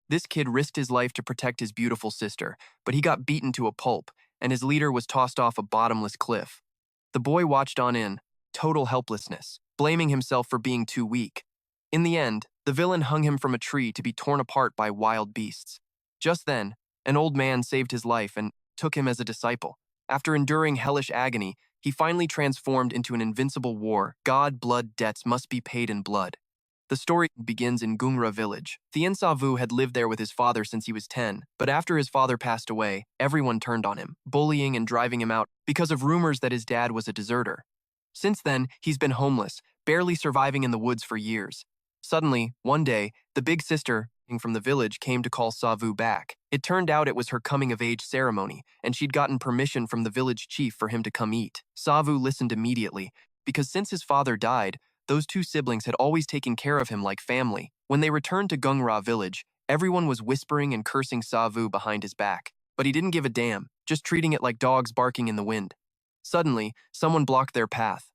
This kid risked his life to protect his beautiful sister, but he got beaten to a pulp, and his leader was tossed off a bottomless cliff. The boy watched on in total helplessness, blaming himself for being too weak. In the end, the villain hung him from a tree to be torn apart by wild beasts. Just then, an old man saved his life and took him as a disciple. After enduring hellish agony, he finally transformed into an invincible war. God blood debts must be paid in blood. The story begins in Gungra village. Thien Savu had lived there with his father since he was 10, but after his father passed away, everyone turned on him, bullying and driving him out because of rumors that his dad was a deserter. Since then, he's been homeless, barely surviving in the woods for years. Suddenly, one day, the big sister from the village came to call Savu back. It turned out it was her coming-of-age ceremony, and she'd gotten permission from the village chief for him to come eat. Savu listened immediately, because since his father died, those two siblings had always taken care of him like family. When they returned to Gungra village, everyone was whispering and cursing Savu behind his back. But he didn't give a damn, just treating it like dogs barking in the wind. Suddenly, someone blocked their path.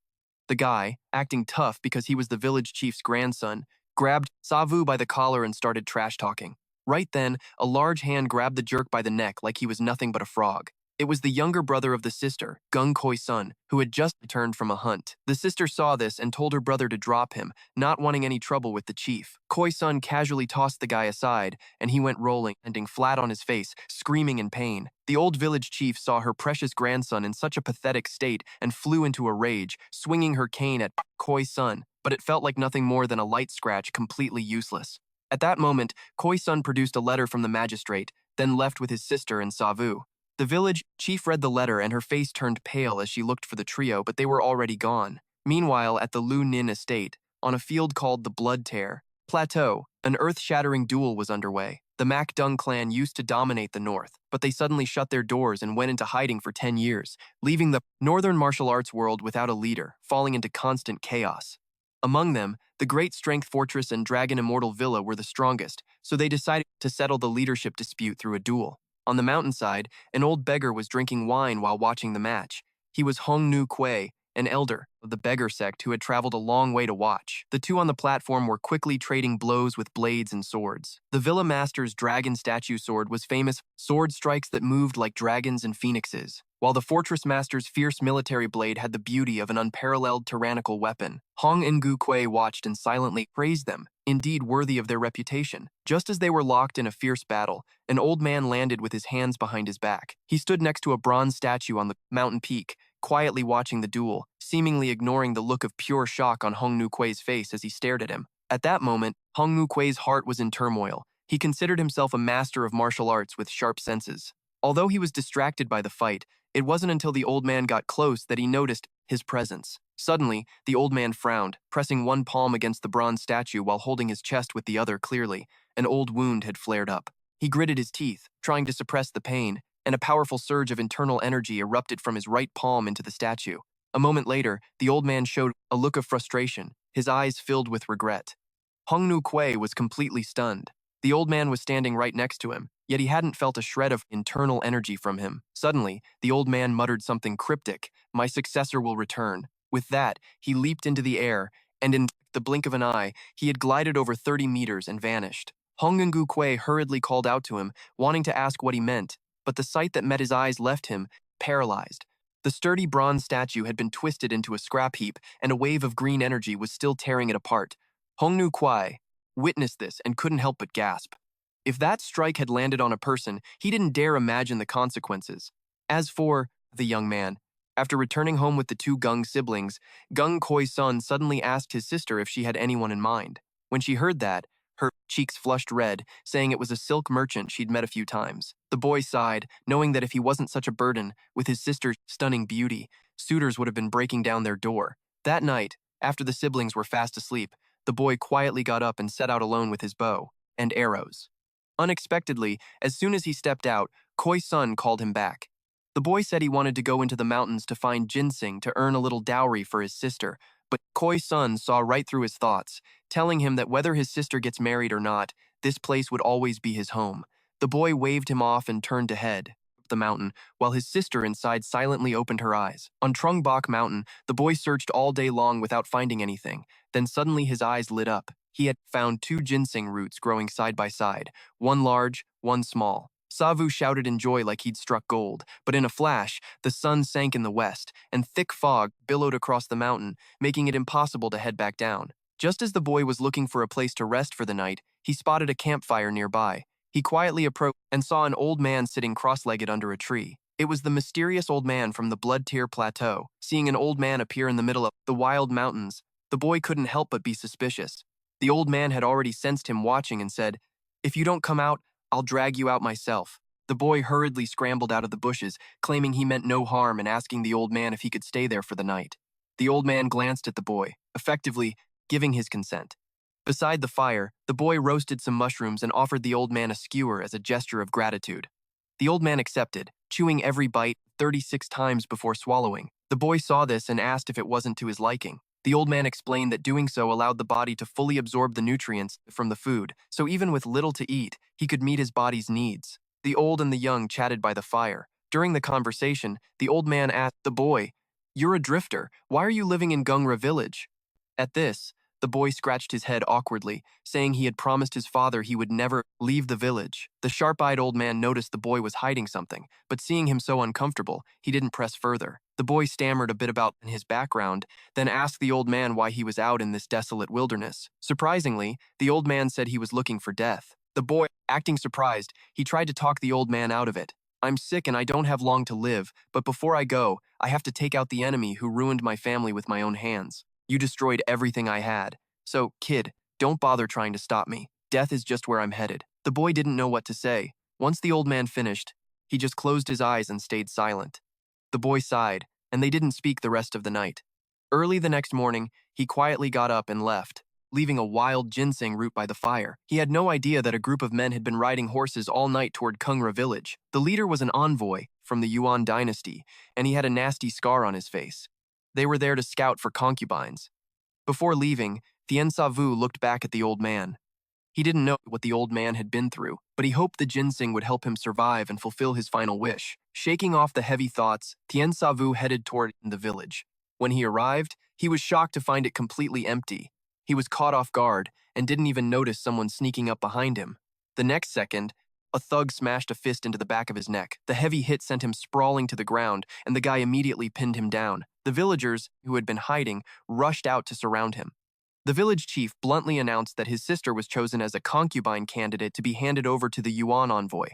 The guy, acting tough because he was the village chief's grandson, grabbed Savu by the collar and started trash-talking. Right then, a large hand grabbed the jerk by the neck like he was nothing but a frog. It was the younger brother of the sister, Gung Koi-sun, who had just returned from a hunt. The sister saw this and told her brother to drop him, not wanting any trouble with the chief. Koi-sun casually tossed the guy aside, and he went rolling, landing flat on his face, screaming in pain. The old village chief saw her precious grandson in such a pathetic state and flew into a rage, swinging her cane at Koi-sun, but it felt like nothing more than a light scratch, completely useless. At that moment, Koi-sun produced a letter from the magistrate, then left with his sister and Savu. The village chief read the letter and her face turned pale as she looked for the trio, but they were already gone. Meanwhile, at the Lu Nin estate, on a field called the Blood Tear Plateau, an earth-shattering duel was underway. The Mak Dung clan used to dominate the north, but they suddenly shut their doors and went into hiding for 10 years, leaving the northern martial arts world without a leader, falling into constant chaos. Among them, the Great Strength Fortress and Dragon Immortal Villa were the strongest, so they decided to settle the leadership dispute through a duel. On the mountainside, an old beggar was drinking wine while watching the match. He was Hong Nu Kuei, an elder of the beggar sect who had traveled a long way to watch. The two on the platform were quickly trading blows with blades and swords. The Villa Master's dragon statue sword was famous sword strikes that moved like dragons and phoenixes, while the Fortress Master's fierce military blade had the beauty of an unparalleled tyrannical weapon. Hong Ngu Kuei watched and silently praised them, indeed worthy of their reputation. Just as they were locked in a fierce battle, an old man landed with his hands behind his back. He stood next to a bronze statue on the mountain peak, quietly watching the duel, seemingly ignoring the look of pure shock on Hong Nu Kuei's face as he stared at him. At that moment, Hong Nu Kuei's heart was in turmoil. He considered himself a master of martial arts with sharp senses. Although he was distracted by the fight, it wasn't until the old man got close that he noticed his presence. Suddenly, the old man frowned, pressing one palm against the bronze statue while holding his chest with the other clearly. An old wound had flared up. He gritted his teeth, trying to suppress the pain, and a powerful surge of internal energy erupted from his right palm into the statue. A moment later, the old man showed a look of frustration, his eyes filled with regret. Hong Nu Kuei was completely stunned. The old man was standing right next to him, yet he hadn't felt a shred of internal energy from him. Suddenly, the old man muttered something cryptic, "My successor will return." With that, he leaped into the air, and in the blink of an eye, he had glided over 30 meters and vanished. Hong Ngu Kuei hurriedly called out to him, wanting to ask what he meant, but the sight that met his eyes left him paralyzed. The sturdy bronze statue had been twisted into a scrap heap, and a wave of green energy was still tearing it apart. Hong Nu Kuei witnessed this and couldn't help but gasp. If that strike had landed on a person, he didn't dare imagine the consequences. As for the young man, after returning home with the two Gung siblings, Gung Koi-sun suddenly asked his sister if she had anyone in mind. When she heard that, her cheeks flushed red, saying it was a silk merchant she'd met a few times. The boy sighed, knowing that if he wasn't such a burden, with his sister's stunning beauty, suitors would have been breaking down their door. That night, after the siblings were fast asleep, the boy quietly got up and set out alone with his bow and arrows. Unexpectedly, as soon as he stepped out, Koi-sun called him back. The boy said he wanted to go into the mountains to find ginseng to earn a little dowry for his sister, but Koi-sun saw right through his thoughts, telling him that whether his sister gets married or not, this place would always be his home. The boy waved him off and turned to head up the mountain, while his sister inside silently opened her eyes. On Trung Bok Mountain, the boy searched all day long without finding anything. Then suddenly his eyes lit up. He had found two ginseng roots growing side by side, one large, one small. Savu shouted in joy like he'd struck gold, but in a flash, the sun sank in the west, and thick fog billowed across the mountain, making it impossible to head back down. Just as the boy was looking for a place to rest for the night, he spotted a campfire nearby. He quietly approached and saw an old man sitting cross-legged under a tree. It was the mysterious old man from the Blood Tier Plateau. Seeing an old man appear in the middle of the wild mountains, the boy couldn't help but be suspicious. The old man had already sensed him watching and said, "If you don't come out, I'll drag you out myself." The boy hurriedly scrambled out of the bushes, claiming he meant no harm and asking the old man if he could stay there for the night. The old man glanced at the boy, effectively giving his consent. Beside the fire, the boy roasted some mushrooms and offered the old man a skewer as a gesture of gratitude. The old man accepted, chewing every bite 36 times before swallowing. The boy saw this and asked if it wasn't to his liking. The old man explained that doing so allowed the body to fully absorb the nutrients from the food, so even with little to eat, he could meet his body's needs. The old and the young chatted by the fire. During the conversation, the old man asked the boy, "You're a drifter. Why are you living in Gungra village?" At this, the boy scratched his head awkwardly, saying he had promised his father he would never leave the village. The sharp-eyed old man noticed the boy was hiding something, but seeing him so uncomfortable, he didn't press further. The boy stammered a bit about his background, then asked the old man why he was out in this desolate wilderness. Surprisingly, the old man said he was looking for death. The boy, acting surprised, he tried to talk the old man out of it. "I'm sick and I don't have long to live, but before I go, I have to take out the enemy who ruined my family with my own hands. You destroyed everything I had. So, kid, don't bother trying to stop me. Death is just where I'm headed." The boy didn't know what to say. Once the old man finished, he just closed his eyes and stayed silent. The boy sighed, and they didn't speak the rest of the night. Early the next morning, he quietly got up and left, leaving a wild ginseng root by the fire. He had no idea that a group of men had been riding horses all night toward Kungra village. The leader was an envoy from the Yuan dynasty, and he had a nasty scar on his face. They were there to scout for concubines. Before leaving, Tien Savu looked back at the old man. He didn't know what the old man had been through, but he hoped the ginseng would help him survive and fulfill his final wish. Shaking off the heavy thoughts, Tien Savu headed toward the village. When he arrived, he was shocked to find it completely empty. He was caught off guard and didn't even notice someone sneaking up behind him. The next second, a thug smashed a fist into the back of his neck. The heavy hit sent him sprawling to the ground, and the guy immediately pinned him down. The villagers, who had been hiding, rushed out to surround him. The village chief bluntly announced that his sister was chosen as a concubine candidate to be handed over to the Yuan envoy.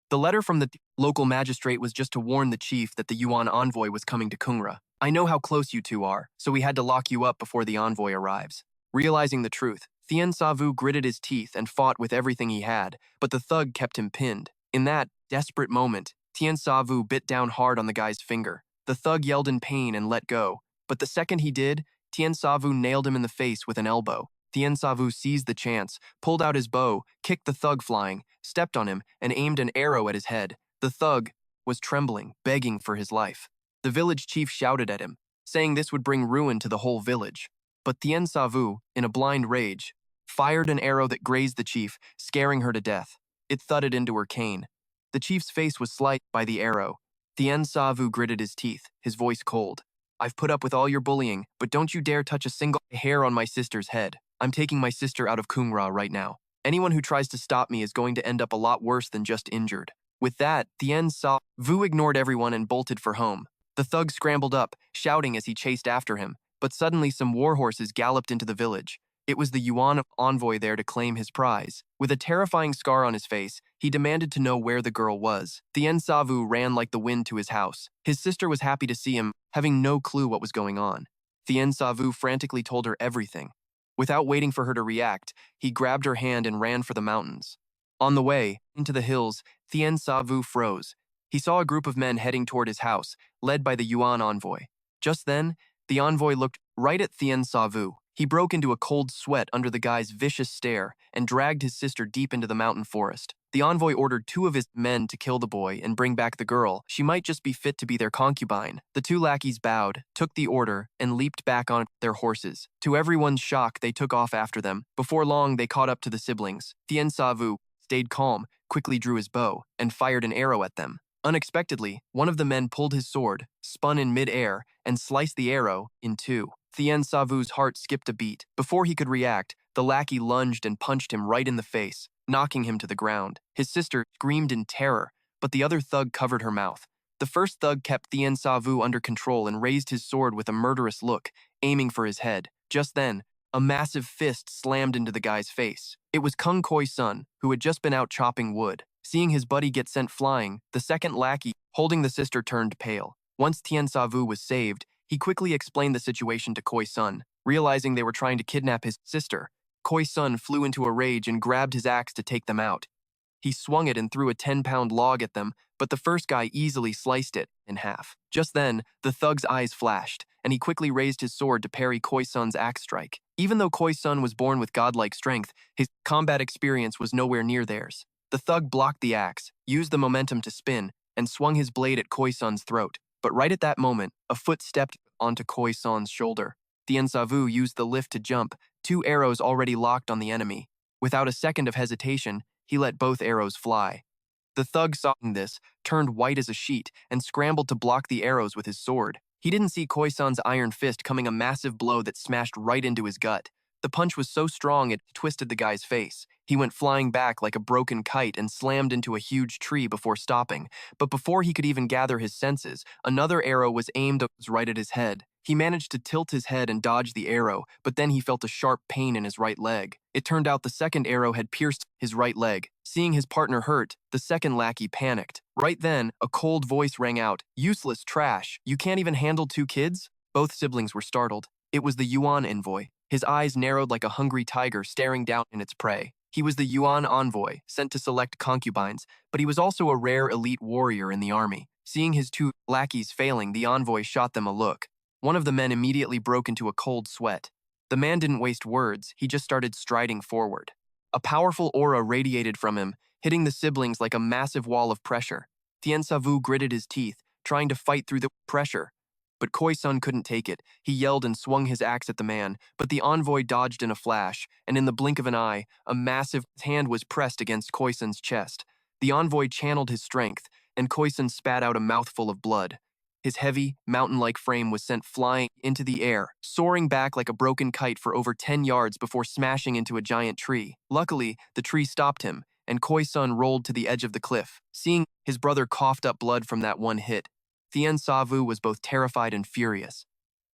The letter from the local magistrate was just to warn the chief that the Yuan envoy was coming to Kungra. "I know how close you two are, so we had to lock you up before the envoy arrives." Realizing the truth, Tien Savu gritted his teeth and fought with everything he had, but the thug kept him pinned. In that desperate moment, Tien Savu bit down hard on the guy's finger. The thug yelled in pain and let go, but the second he did, Tien Savu nailed him in the face with an elbow. Tien Savu seized the chance, pulled out his bow, kicked the thug flying, stepped on him, and aimed an arrow at his head. The thug was trembling, begging for his life. The village chief shouted at him, saying this would bring ruin to the whole village. But Tien Savu, in a blind rage, fired an arrow that grazed the chief, scaring her to death. It thudded into her cane. The chief's face was sliced by the arrow. Tien Savu gritted his teeth, his voice cold. "I've put up with all your bullying, but don't you dare touch a single hair on my sister's head. I'm taking my sister out of Kungra right now. Anyone who tries to stop me is going to end up a lot worse than just injured." With that, Tien Savu ignored everyone and bolted for home. The thug scrambled up, shouting as he chased after him, but suddenly some war horses galloped into the village. It was the Yuan envoy there to claim his prize. With a terrifying scar on his face, he demanded to know where the girl was. Tien Savu ran like the wind to his house. His sister was happy to see him, having no clue what was going on. Tien Savu frantically told her everything. Without waiting for her to react, he grabbed her hand and ran for the mountains. On the way, into the hills, Tien Savu froze. He saw a group of men heading toward his house, led by the Yuan envoy. Just then, the envoy looked right at Tien Savu. He broke into a cold sweat under the guy's vicious stare and dragged his sister deep into the mountain forest. The envoy ordered 2 of his men to kill the boy and bring back the girl. She might just be fit to be their concubine. The 2 lackeys bowed, took the order, and leaped back on their horses. To everyone's shock, they took off after them. Before long, they caught up to the siblings. Tien Savu stayed calm, quickly drew his bow, and fired an arrow at them. Unexpectedly, one of the men pulled his sword, spun in mid-air, and sliced the arrow in 2. Tien Savu's heart skipped a beat. Before he could react, the The lackey lunged and punched him right in the face, knocking him to the ground. His sister screamed in terror, but the other thug covered her mouth. The first thug kept Thien Savu under control and raised his sword with a murderous look, aiming for his head. Just then, a massive fist slammed into the guy's face. It was Kung Koi's son, who had just been out chopping wood. Seeing his buddy get sent flying, the second lackey, holding the sister, turned pale. Once Thien Savu was saved, he quickly explained the situation to Koi's son. Realizing they were trying to kidnap his sister, Koi's son flew into a rage and grabbed his axe to take them out. He swung it and threw a 10-pound log at them, but the first guy easily sliced it in half. Just then, the thug's eyes flashed, and he quickly raised his sword to parry Koi's son's axe strike. Even though Koi's son was born with godlike strength, his combat experience was nowhere near theirs. The thug blocked the axe, used the momentum to spin, and swung his blade at Koi's son's throat. But right at that moment, a foot stepped onto Koi's son's shoulder. Thien Savu used the lift to jump, 2 arrows already locked on the enemy. Without a second of hesitation, he let both arrows fly. The thug, saw this, turned white as a sheet and scrambled to block the arrows with his sword. He didn't see Koisan's iron fist coming a massive blow that smashed right into his gut. The punch was so strong it twisted the guy's face. He went flying back like a broken kite and slammed into a huge tree before stopping. But before he could even gather his senses, another arrow was aimed right at his head. He managed to tilt his head and dodge the arrow, but then he felt a sharp pain in his right leg. It turned out the second arrow had pierced his right leg. Seeing his partner hurt, the second lackey panicked. Right then, a cold voice rang out, "Useless trash! You can't even handle 2 kids?" Both siblings were startled. It was the Yuan envoy. His eyes narrowed like a hungry tiger staring down at its prey. He was the Yuan envoy, sent to select concubines, but he was also a rare elite warrior in the army. Seeing his 2 lackeys failing, the envoy shot them a look. One of the men immediately broke into a cold sweat. The man didn't waste words, he just started striding forward. A powerful aura radiated from him, hitting the siblings like a massive wall of pressure. Thien Savu gritted his teeth, trying to fight through the pressure. But Koisan couldn't take it. He yelled and swung his axe at the man, but the envoy dodged in a flash, and in the blink of an eye, a massive hand was pressed against Koisan's chest. The envoy channeled his strength, and Koisan spat out a mouthful of blood. His heavy, mountain-like frame was sent flying into the air, soaring back like a broken kite for over 10 yards before smashing into a giant tree. Luckily, the tree stopped him, and Koisan rolled to the edge of the cliff. Seeing his brother coughed up blood from that one hit, Thien Savu was both terrified and furious.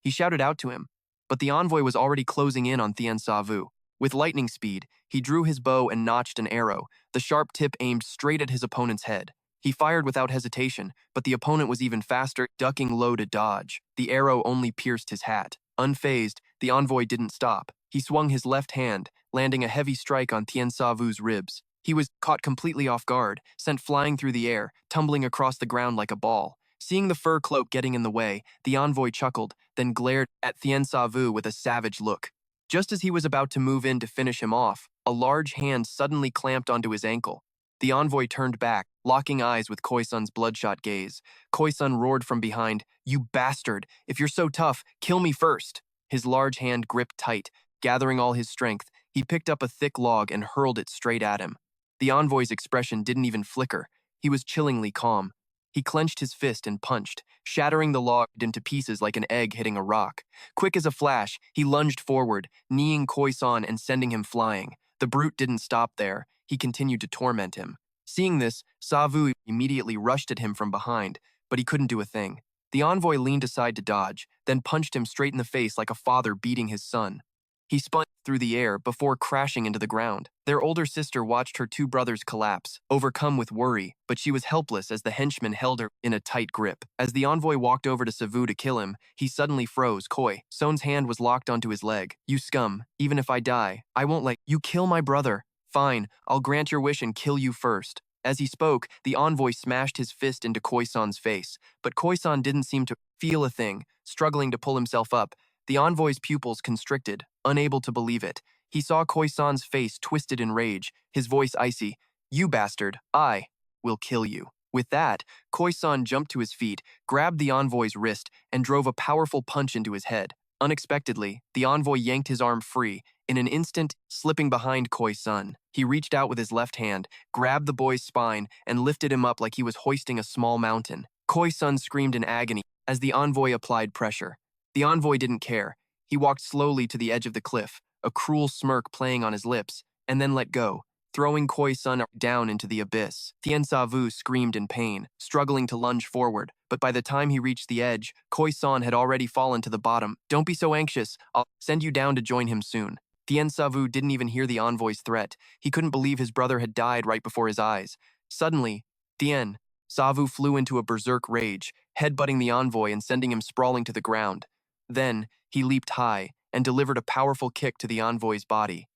He shouted out to him, but the envoy was already closing in on Thien Savu. With lightning speed, he drew his bow and notched an arrow, the sharp tip aimed straight at his opponent's head. He fired without hesitation, but the opponent was even faster, ducking low to dodge. The arrow only pierced his hat. Unfazed, the envoy didn't stop. He swung his left hand, landing a heavy strike on Thien Savu's ribs. He was caught completely off guard, sent flying through the air, tumbling across the ground like a ball. Seeing the fur cloak getting in the way, the envoy chuckled, then glared at Thien Savu with a savage look. Just as he was about to move in to finish him off, a large hand suddenly clamped onto his ankle. The envoy turned back, locking eyes with Koisan's bloodshot gaze. Koisan roared from behind, "You bastard! If you're so tough, kill me first!" His large hand gripped tight. Gathering all his strength, he picked up a thick log and hurled it straight at him. The envoy's expression didn't even flicker. He was chillingly calm. He clenched his fist and punched, shattering the log into pieces like an egg hitting a rock. Quick as a flash, he lunged forward, kneeing Koisan and sending him flying. The brute didn't stop there. He continued to torment him. Seeing this, Savu immediately rushed at him from behind, but he couldn't do a thing. The envoy leaned aside to dodge, then punched him straight in the face like a father beating his son. He spun through the air before crashing into the ground. Their older sister watched her 2 brothers collapse, overcome with worry, but she was helpless as the henchman held her in a tight grip. As the envoy walked over to Savu to kill him, he suddenly froze. Son's hand was locked onto his leg. "You scum, even if I die, I won't let you kill my brother. Fine, I'll grant your wish and kill you first." As he spoke, the envoy smashed his fist into Koisan's face, but Koisan didn't seem to feel a thing. Struggling to pull himself up, the envoy's pupils constricted, unable to believe it. He saw Koisan's face twisted in rage, his voice icy. "You bastard, I will kill you." With that, Koisan jumped to his feet, grabbed the envoy's wrist, and drove a powerful punch into his head. Unexpectedly, the envoy yanked his arm free, in an instant, slipping behind Koisan. He reached out with his left hand, grabbed the boy's spine, and lifted him up like he was hoisting a small mountain. Koisan screamed in agony as the envoy applied pressure. The envoy didn't care. He walked slowly to the edge of the cliff, a cruel smirk playing on his lips, and then let go, throwing Koi-sun down into the abyss. Tien Sa-vu screamed in pain, struggling to lunge forward, but by the time he reached the edge, Koi-san had already fallen to the bottom. "Don't be so anxious, I'll send you down to join him soon." Tien Sa-vu didn't even hear the envoy's threat. He couldn't believe his brother had died right before his eyes. Suddenly, Tien Sa-vu flew into a berserk rage, headbutting the envoy and sending him sprawling to the ground. Then, he leaped high and delivered a powerful kick to the envoy's body.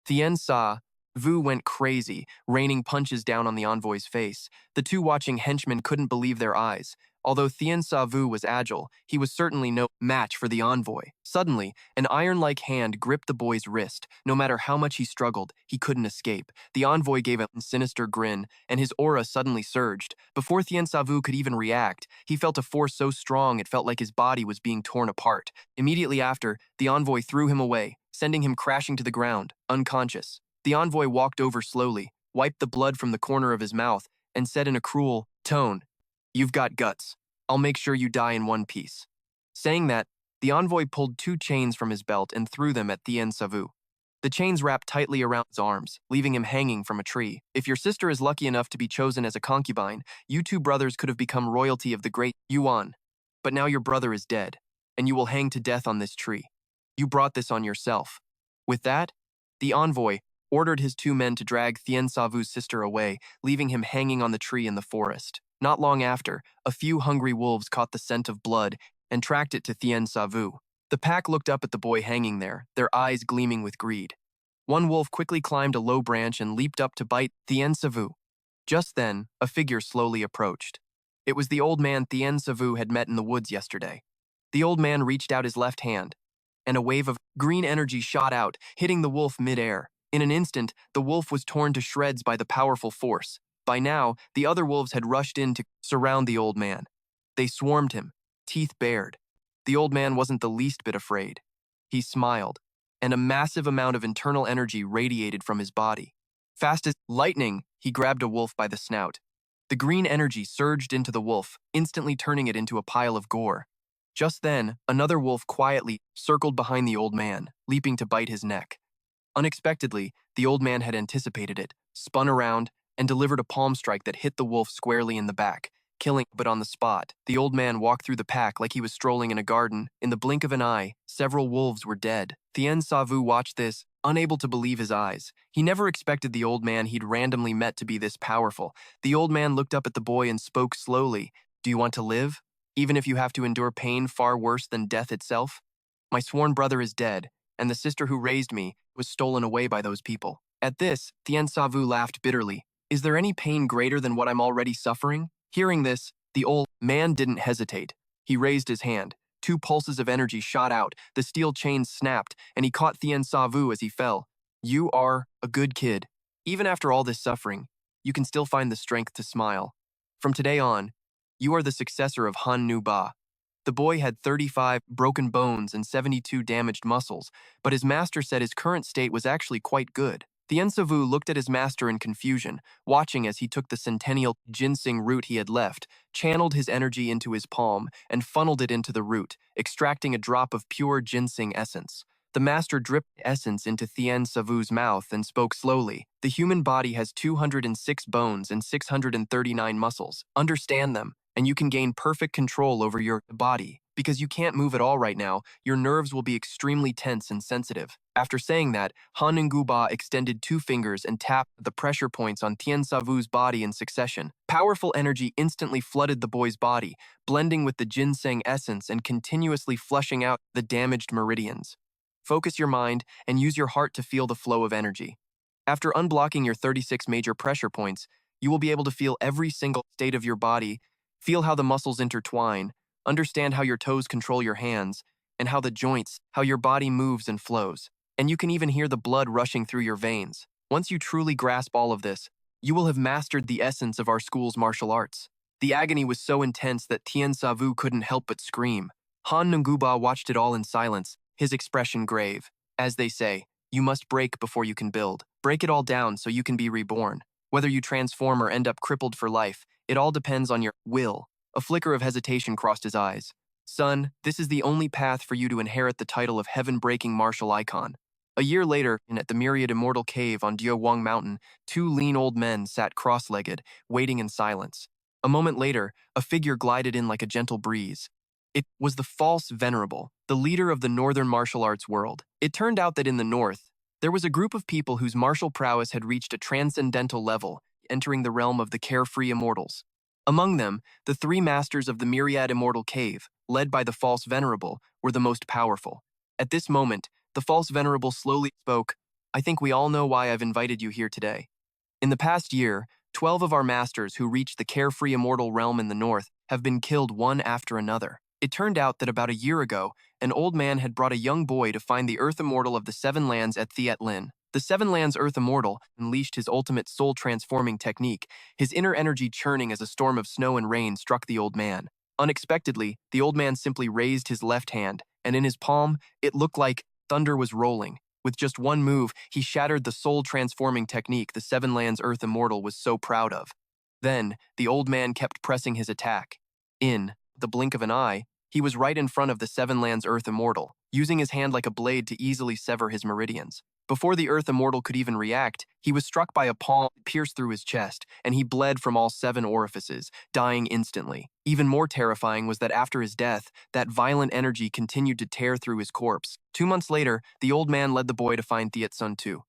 Tien Sa-vu went crazy, raining punches down on the envoy's face. The two watching henchmen couldn't believe their eyes. Although Tien Sa-vu was agile, he was certainly no match for the envoy. Suddenly, an iron-like hand gripped the boy's wrist. No matter how much he struggled, he couldn't escape. The envoy gave a sinister grin, and his aura suddenly surged. Before Tien Sa-vu could even react, he felt a force so strong it felt like his body was being torn apart. Immediately after, the envoy threw him away, sending him crashing to the ground, unconscious. The envoy walked over slowly, wiped the blood from the corner of his mouth, and said in a cruel tone, "You've got guts. I'll make sure you die in one piece." Saying that, the envoy pulled 2 chains from his belt and threw them at Tien Sa-vu. The chains wrapped tightly around his arms, leaving him hanging from a tree. If your sister is lucky enough to be chosen as a concubine, you 2 brothers could have become royalty of the great Yuan. But now your brother is dead, and you will hang to death on this tree. You brought this on yourself. With that, the envoy ordered his 2 men to drag Tien Sa-vu's sister away, leaving him hanging on the tree in the forest. Not long after, a few hungry wolves caught the scent of blood and tracked it to Tien Sa-vu. The pack looked up at the boy hanging there, their eyes gleaming with greed. One wolf quickly climbed a low branch and leaped up to bite Tien Sa-vu. Just then, a figure slowly approached. It was the old man Tien Sa-vu had met in the woods yesterday. The old man reached out his left hand, and a wave of green energy shot out, hitting the wolf mid-air. In an instant, the wolf was torn to shreds by the powerful force. By now, the other wolves had rushed in to surround the old man. They swarmed him, teeth bared. The old man wasn't the least bit afraid. He smiled, and a massive amount of internal energy radiated from his body. Fast as lightning, he grabbed a wolf by the snout. The green energy surged into the wolf, instantly turning it into a pile of gore. Just then, another wolf quietly circled behind the old man, leaping to bite his neck. Unexpectedly, the old man had anticipated it, spun around, and delivered a palm strike that hit the wolf squarely in the back, killing it. But on the spot, the old man walked through the pack like he was strolling in a garden. In the blink of an eye, several wolves were dead. Tien Sa-vu watched this, unable to believe his eyes. He never expected the old man he'd randomly met to be this powerful. The old man looked up at the boy and spoke slowly. "Do you want to live, even if you have to endure pain far worse than death itself? My sworn brother is dead, and the sister who raised me was stolen away by those people." At this, Tien Sa-vu laughed bitterly. "Is there any pain greater than what I'm already suffering?" Hearing this, the old man didn't hesitate. He raised his hand. 2 pulses of energy shot out, the steel chains snapped, and he caught Tien Sa-vu as he fell. "You are a good kid. Even after all this suffering, you can still find the strength to smile. From today on, you are the successor of Han Nu-ba." The boy had 35 broken bones and 72 damaged muscles, but his master said his current state was actually quite good. Tien Sa-vu looked at his master in confusion, watching as he took the centennial ginseng root he had left, channeled his energy into his palm, and funneled it into the root, extracting a drop of pure ginseng essence. The master dripped essence into Tien Sa-vu's mouth and spoke slowly. "The human body has 206 bones and 639 muscles. Understand them, and you can gain perfect control over your body. Because you can't move at all right now, your nerves will be extremely tense and sensitive." After saying that, Han Nguba extended 2 fingers and tapped the pressure points on Tien Sa-vu's body in succession. Powerful energy instantly flooded the boy's body, blending with the ginseng essence and continuously flushing out the damaged meridians. Focus your mind and use your heart to feel the flow of energy. After unblocking your 36 major pressure points, you will be able to feel every single state of your body, feel how the muscles intertwine, understand how your toes control your hands, and how the joints, how your body moves and flows. And you can even hear the blood rushing through your veins. Once you truly grasp all of this, you will have mastered the essence of our school's martial arts. The agony was so intense that Tien Sa-vu couldn't help but scream. Han Nguba watched it all in silence, his expression grave. As they say, you must break before you can build. Break it all down so you can be reborn. Whether you transform or end up crippled for life, it all depends on your will. A flicker of hesitation crossed his eyes. "Son, this is the only path for you to inherit the title of heaven-breaking martial icon. A year later, at the myriad immortal cave on Diowang Mountain, two lean old men sat cross-legged, waiting in silence. A moment later, a figure glided in like a gentle breeze. It was the false venerable, the leader of the northern martial arts world. It turned out that in the north, there was a group of people whose martial prowess had reached a transcendental level, entering the realm of the carefree immortals. Among them, the three masters of the myriad immortal cave, led by the false venerable, were the most powerful. At this moment, the false venerable slowly spoke, "I think we all know why I've invited you here today. In the past year, 12 of our masters who reached the carefree immortal realm in the north have been killed one after another. It turned out that about a year ago, an old man had brought a young boy to find the Earth Immortal of the Seven Lands at Thiet Lin. The Seven Lands Earth Immortal unleashed his ultimate soul-transforming technique, his inner energy churning as a storm of snow and rain struck the old man. Unexpectedly, the old man simply raised his left hand, and in his palm, it looked like thunder was rolling. With just one move, he shattered the soul-transforming technique the Seven Lands Earth Immortal was so proud of. Then, the old man kept pressing his attack. In the blink of an eye, he was right in front of the Seven Lands Earth Immortal, using his hand like a blade to easily sever his meridians. Before the Earth Immortal could even react, he was struck by a palm that pierced through his chest, and he bled from all 7 orifices, dying instantly. Even more terrifying was that after his death, that violent energy continued to tear through his corpse. 2 months later, the old man led the boy to find Thiet Sun Tu.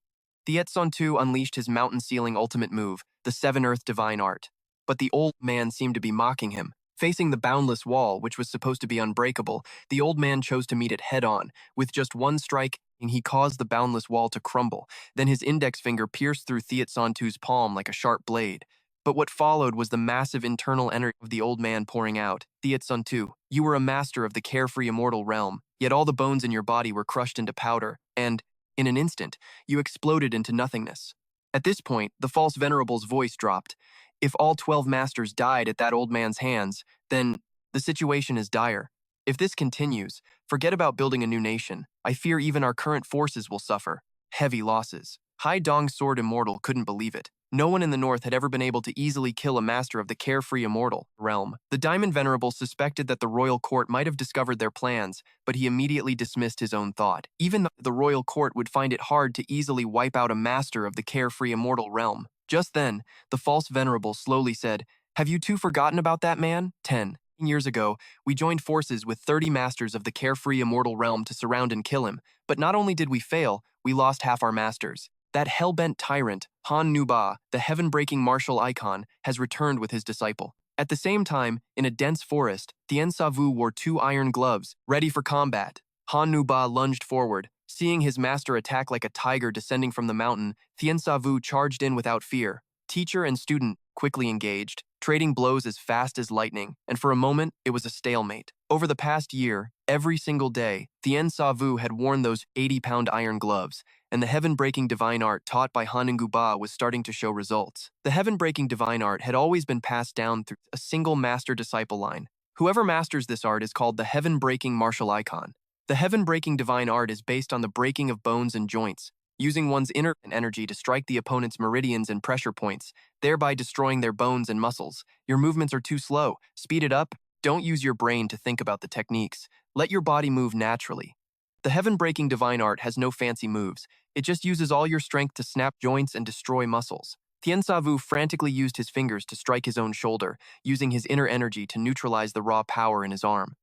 Thiet Sun Tu unleashed his mountain-sealing ultimate move, the Seven Earth Divine Art. But the old man seemed to be mocking him. Facing the boundless wall, which was supposed to be unbreakable, the old man chose to meet it head-on. With just one strike, he caused the boundless wall to crumble. Then his index finger pierced through Thiet Sun Tu's palm like a sharp blade. But what followed was the massive internal energy of the old man pouring out. "Thiet Sun Tu, you were a master of the carefree immortal realm, yet all the bones in your body were crushed into powder, and, in an instant, you exploded into nothingness." At this point, the false venerable's voice dropped. "If all 12 masters died at that old man's hands, then the situation is dire. If this continues, forget about building a new nation. I fear even our current forces will suffer heavy losses." Hai Dong's sword immortal couldn't believe it. No one in the north had ever been able to easily kill a master of the carefree immortal realm. The Diamond Venerable suspected that the royal court might have discovered their plans, but he immediately dismissed his own thought. Even the royal court would find it hard to easily wipe out a master of the carefree immortal realm. Just then, the false venerable slowly said, "Have you two forgotten about that man? 10 years ago, we joined forces with 30 masters of the carefree immortal realm to surround and kill him. But not only did we fail, we lost half our masters. That hell-bent tyrant, Han Nu-Ba, the heaven-breaking martial icon, has returned with his disciple." At the same time, in a dense forest, Tien Sa Vu wore 2 iron gloves, ready for combat. Han Nu-Ba lunged forward. Seeing his master attack like a tiger descending from the mountain, Tien Sa Vu charged in without fear. Teacher and student quickly engaged, trading blows as fast as lightning, and for a moment, it was a stalemate. Over the past year, every single day, Tien Sa Vu had worn those 80-pound iron gloves, and the heaven-breaking divine art taught by Han Ba was starting to show results. The heaven-breaking divine art had always been passed down through a single master-disciple line. Whoever masters this art is called the heaven-breaking martial icon. The heaven-breaking divine art is based on the breaking of bones and joints, using one's inner energy to strike the opponent's meridians and pressure points, thereby destroying their bones and muscles. Your movements are too slow. Speed it up. Don't use your brain to think about the techniques. Let your body move naturally. The heaven-breaking divine art has no fancy moves. It just uses all your strength to snap joints and destroy muscles. Tien Sa Vu frantically used his fingers to strike his own shoulder, using his inner energy to neutralize the raw power in his arm.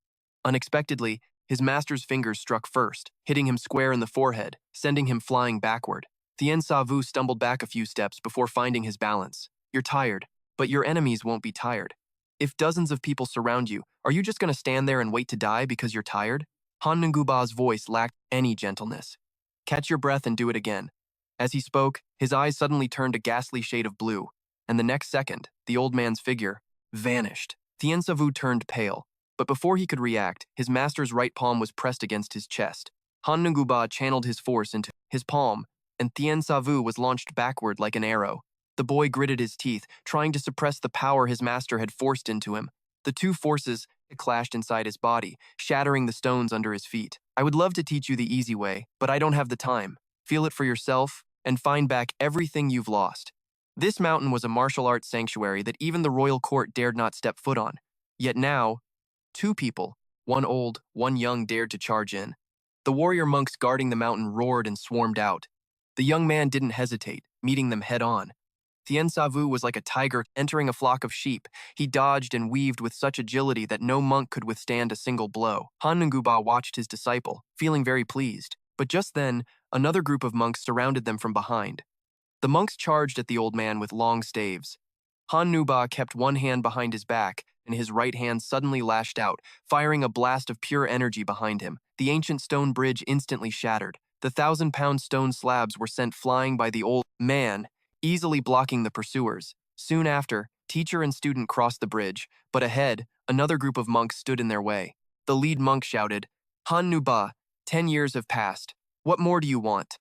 Unexpectedly, his master's fingers struck first, hitting him square in the forehead, sending him flying backward. Tien Sa Vu stumbled back a few steps before finding his balance. "You're tired, but your enemies won't be tired. If dozens of people surround you, are you just going to stand there and wait to die because you're tired?" Han Nguba's voice lacked any gentleness. "Catch your breath and do it again." As he spoke, his eyes suddenly turned a ghastly shade of blue, and the next second, the old man's figure vanished. Tien Sa Vu turned pale, but before he could react, his master's right palm was pressed against his chest. Han Nguba channeled his force into his palm, and Tien Sa Vu was launched backward like an arrow. The boy gritted his teeth, trying to suppress the power his master had forced into him. The two forces clashed inside his body, shattering the stones under his feet. "I would love to teach you the easy way, but I don't have the time. Feel it for yourself and find back everything you've lost." This mountain was a martial arts sanctuary that even the royal court dared not step foot on. Yet now, 2 people, one old, one young, dared to charge in. The warrior monks guarding the mountain roared and swarmed out. The young man didn't hesitate, meeting them head-on. Tien Savu was like a tiger entering a flock of sheep. He dodged and weaved with such agility that no monk could withstand a single blow. Han Nguba watched his disciple, feeling very pleased. But just then, another group of monks surrounded them from behind. The monks charged at the old man with long staves. Han Nuba kept one hand behind his back, and his right hand suddenly lashed out, firing a blast of pure energy behind him. The ancient stone bridge instantly shattered. The 1,000-pound stone slabs were sent flying by the old man, easily blocking the pursuers. Soon after, teacher and student crossed the bridge, but ahead, another group of monks stood in their way. The lead monk shouted, "Han Nuba, 10 years have passed. What more do you want?"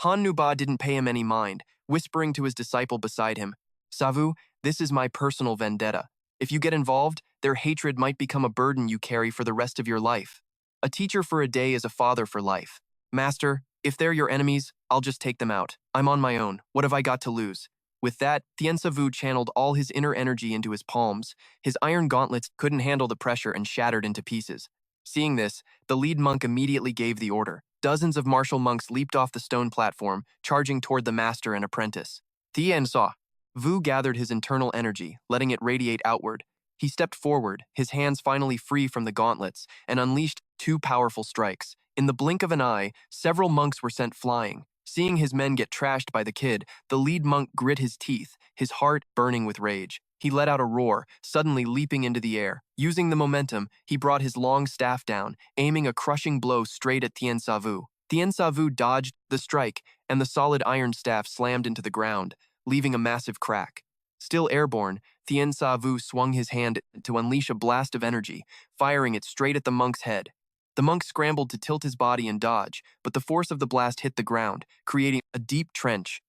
Han Nuba didn't pay him any mind, whispering to his disciple beside him, "Savu, this is my personal vendetta. If you get involved, their hatred might become a burden you carry for the rest of your life. A teacher for a day is a father for life. Master, if they're your enemies, I'll just take them out. I'm on my own. What have I got to lose?" With that, Tien Savu channeled all his inner energy into his palms. His iron gauntlets couldn't handle the pressure and shattered into pieces. Seeing this, the lead monk immediately gave the order. Dozens of martial monks leaped off the stone platform, charging toward the master and apprentice. Tien saw. Vu gathered his internal energy, letting it radiate outward. He stepped forward, his hands finally free from the gauntlets, and unleashed 2 powerful strikes. In the blink of an eye, several monks were sent flying. Seeing his men get trashed by the kid, the lead monk grit his teeth, his heart burning with rage. He let out a roar, suddenly leaping into the air. Using the momentum, he brought his long staff down, aiming a crushing blow straight at Tien Savu. Tien Savu dodged the strike, and the solid iron staff slammed into the ground, leaving a massive crack. Still airborne, Tien Savu swung his hand to unleash a blast of energy, firing it straight at the monk's head. The monk scrambled to tilt his body and dodge, but the force of the blast hit the ground, creating a deep trench.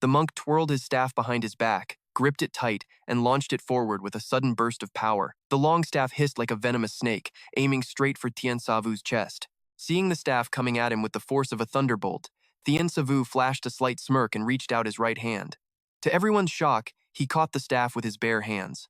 The monk twirled his staff behind his back, gripped it tight, and launched it forward with a sudden burst of power. The long staff hissed like a venomous snake, aiming straight for Tien Savu's chest. Seeing the staff coming at him with the force of a thunderbolt, Tien Savu flashed a slight smirk and reached out his right hand. To everyone's shock, he caught the staff with his bare hands.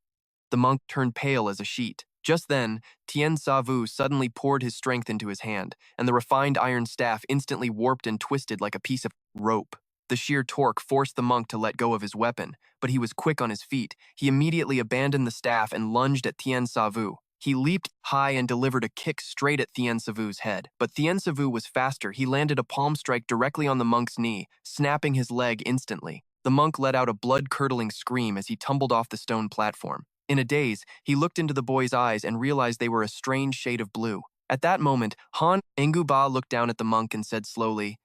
The monk turned pale as a sheet. Just then, Tien Savu suddenly poured his strength into his hand, and the refined iron staff instantly warped and twisted like a piece of rope. The sheer torque forced the monk to let go of his weapon, but he was quick on his feet. He immediately abandoned the staff and lunged at Tien Savu. He leaped high and delivered a kick straight at Tien Savu's head. But Tien Savu was faster. He landed a palm strike directly on the monk's knee, snapping his leg instantly. The monk let out a blood-curdling scream as he tumbled off the stone platform. In a daze, he looked into the boy's eyes and realized they were a strange shade of blue. At that moment, Han Nguba looked down at the monk and said slowly,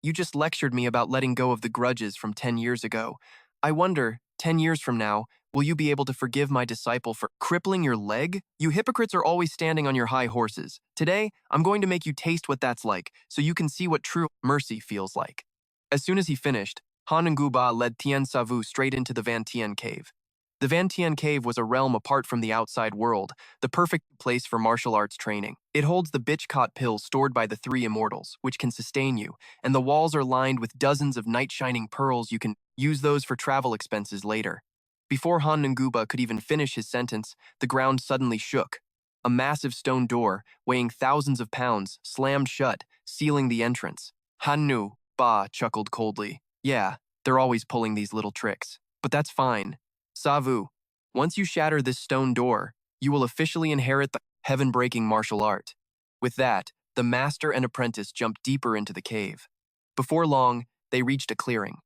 "You just lectured me about letting go of the grudges from 10 years ago. I wonder, 10 years from now, will you be able to forgive my disciple for crippling your leg? You hypocrites are always standing on your high horses. Today, I'm going to make you taste what that's like, so you can see what true mercy feels like." As soon as he finished, Han Nguba led Tien Savu straight into the Van Tien Cave. The Van Tien Cave was a realm apart from the outside world, the perfect place for martial arts training. It holds the bitch-caught pill stored by the 3 immortals, which can sustain you, and the walls are lined with dozens of night-shining pearls. You can use those for travel expenses later. Before Han Nguba could even finish his sentence, the ground suddenly shook. A massive stone door, weighing thousands of pounds, slammed shut, sealing the entrance. Han Ba chuckled coldly. "Yeah, they're always pulling these little tricks. But that's fine. Savu, once you shatter this stone door, you will officially inherit the heaven-breaking martial art." With that, the master and apprentice jumped deeper into the cave. Before long, they reached a clearing.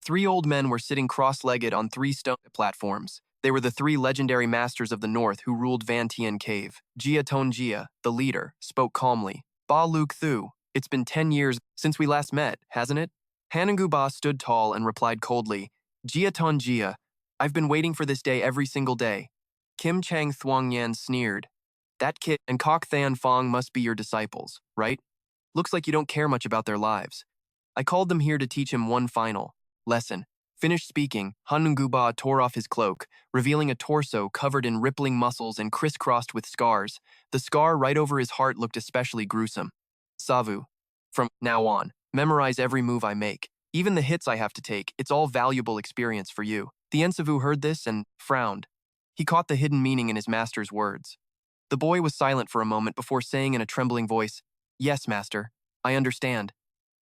3 old men were sitting cross-legged on 3 stone platforms. They were the 3 legendary masters of the north who ruled Van Tien Cave. Jia Tonjia, the leader, spoke calmly. "Ba Luke Thu, it's been 10 years since we last met, hasn't it?" Hanangu Ba stood tall and replied coldly, "Jia Tonjia, I've been waiting for this day every single day." Kim Chang Thuongyan sneered. "That kid and Kok Than Fong must be your disciples, right? Looks like you don't care much about their lives. I called them here to teach him one final lesson." Finished speaking, Hanangu Ba tore off his cloak, revealing a torso covered in rippling muscles and crisscrossed with scars. The scar right over his heart looked especially gruesome. "Savu, from now on, memorize every move I make. Even the hits I have to take, it's all valuable experience for you." Tien Savu heard this and frowned. He caught the hidden meaning in his master's words. The boy was silent for a moment before saying in a trembling voice, "Yes, master." I understand.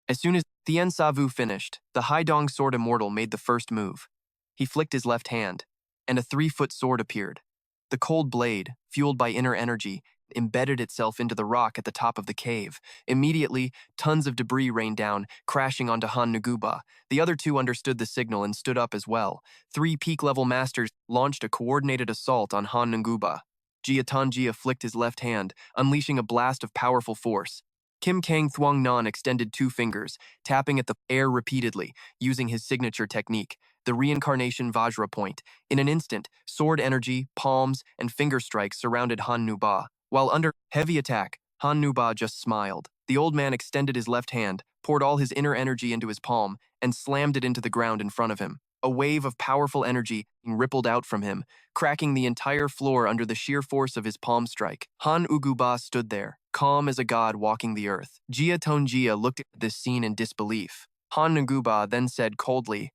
As soon as Tien Savu finished, the Haidong sword immortal made the first move. He flicked his left hand, and a 3-foot sword appeared. The cold blade, fueled by inner energy, embedded itself into the rock at the top of the cave. Immediately, tons of debris rained down, crashing onto Han Nuguba. The other two understood the signal and stood up as well. 3 peak-level masters launched a coordinated assault on Han Nuguba. Jia Tanjia flicked his left hand, unleashing a blast of powerful force. Kim Kang Thuong Nan extended 2 fingers, tapping at the air repeatedly, using his signature technique, the reincarnation Vajra point. In an instant, sword energy, palms, and finger strikes surrounded Han Nuba. While under heavy attack, Han Nuba just smiled. The old man extended his left hand, poured all his inner energy into his palm, and slammed it into the ground in front of him. A wave of powerful energy rippled out from him, cracking the entire floor under the sheer force of his palm strike. Han Uguba stood there, calm as a god walking the earth. Jia Tongjia looked at this scene in disbelief. Han Uguba then said coldly,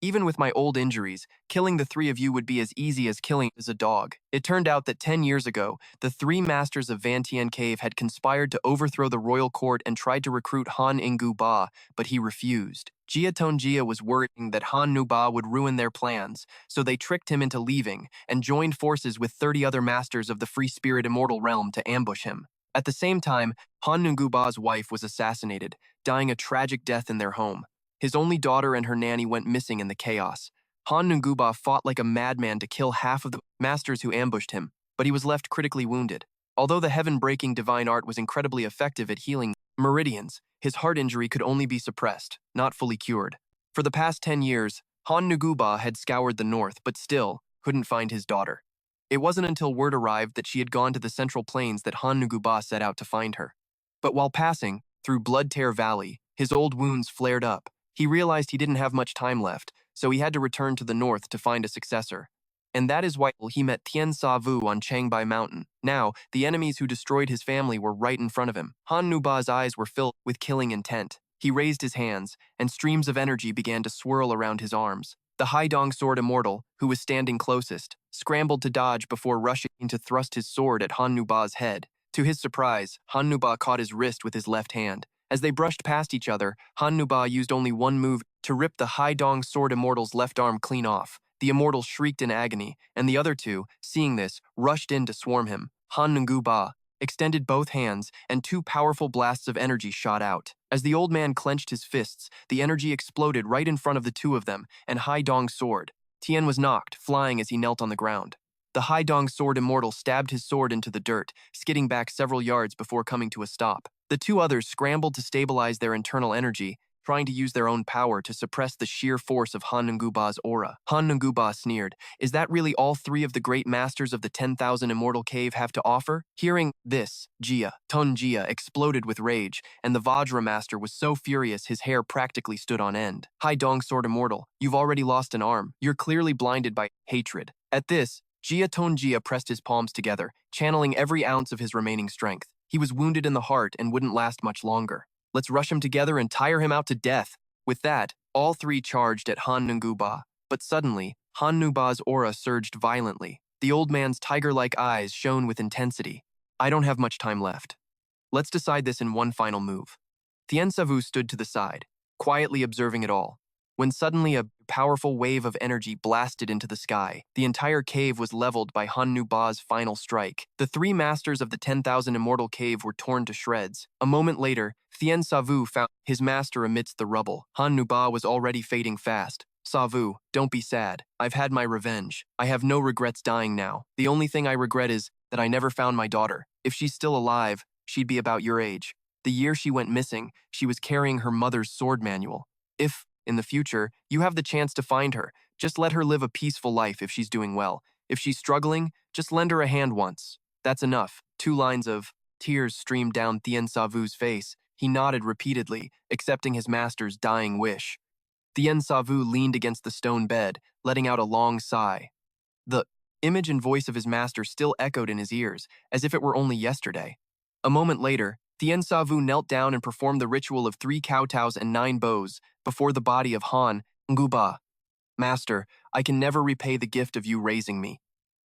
"Even with my old injuries, killing the 3 of you would be as easy as killing a dog." It turned out that 10 years ago, the 3 masters of Vantian Cave had conspired to overthrow the royal court and tried to recruit Han Ingu Ba, but he refused. Jia Tongjia was worrying that Han Nuba would ruin their plans, so they tricked him into leaving and joined forces with 30 other masters of the Free Spirit Immortal Realm to ambush him. At the same time, Han Nuguba's wife was assassinated, dying a tragic death in their home. His only daughter and her nanny went missing in the chaos. Han Nuguba fought like a madman to kill half of the masters who ambushed him, but he was left critically wounded. Although the heaven-breaking divine art was incredibly effective at healing meridians, his heart injury could only be suppressed, not fully cured. For the past 10 years, Han Nuguba had scoured the north, but still couldn't find his daughter. It wasn't until word arrived that she had gone to the Central Plains that Han Nuguba set out to find her. But while passing through Blood Tear Valley, his old wounds flared up. He realized he didn't have much time left, so he had to return to the north to find a successor. And that is why he met Tien Sa Vu on Changbai Mountain. Now, the enemies who destroyed his family were right in front of him. Han Nuba's eyes were filled with killing intent. He raised his hands, and streams of energy began to swirl around his arms. The Haidong sword immortal, who was standing closest, scrambled to dodge before rushing to thrust his sword at Han Nuba's head. To his surprise, Han Nuba caught his wrist with his left hand. As they brushed past each other, Han Nuba used only one move to rip the Haidong sword immortal's left arm clean off. The immortal shrieked in agony, and the other two, seeing this, rushed in to swarm him. Han Nuguba extended both hands, and 2 powerful blasts of energy shot out. As the old man clenched his fists, the energy exploded right in front of the 2 of them, and Haidong's sword. Tien was knocked, flying as he knelt on the ground. The Haidong sword immortal stabbed his sword into the dirt, skidding back several yards before coming to a stop. The 2 others scrambled to stabilize their internal energy, trying to use their own power to suppress the sheer force of Han Nguba's aura. Han Nguba sneered, "Is that really all 3 of the great masters of the 10,000 Immortal Cave have to offer?" Hearing this, Jia Tongjia exploded with rage, and the Vajra Master was so furious his hair practically stood on end. Haidong Sword Immortal, you've already lost an arm. You're clearly blinded by hatred. At this, Jia Tongjia pressed his palms together, channeling every ounce of his remaining strength. He was wounded in the heart and wouldn't last much longer. Let's rush him together and tire him out to death. With that, all 3 charged at Han Nuguba. But suddenly, Han Nuba's aura surged violently. The old man's tiger-like eyes shone with intensity. I don't have much time left. Let's decide this in one final move. Tien Savu stood to the side, quietly observing it all, when suddenly a powerful wave of energy blasted into the sky. The entire cave was leveled by Han Nuba's final strike. The 3 masters of the 10,000 Immortal Cave were torn to shreds. A moment later, Tien Savu found his master amidst the rubble. Han Nuba was already fading fast. Savu, don't be sad. I've had my revenge. I have no regrets dying now. The only thing I regret is that I never found my daughter. If she's still alive, she'd be about your age. The year she went missing, she was carrying her mother's sword manual. If, in the future, you have the chance to find her, just let her live a peaceful life if she's doing well. If she's struggling, just lend her a hand once. That's enough. 2 lines of tears streamed down Tien Savu's face. He nodded repeatedly, accepting his master's dying wish. Tien Savu leaned against the stone bed, letting out a long sigh. The image and voice of his master still echoed in his ears, as if it were only yesterday. A moment later, Tien Savu knelt down and performed the ritual of 3 kowtows and 9 bows before the body of Han Nguba. Master, I can never repay the gift of you raising me.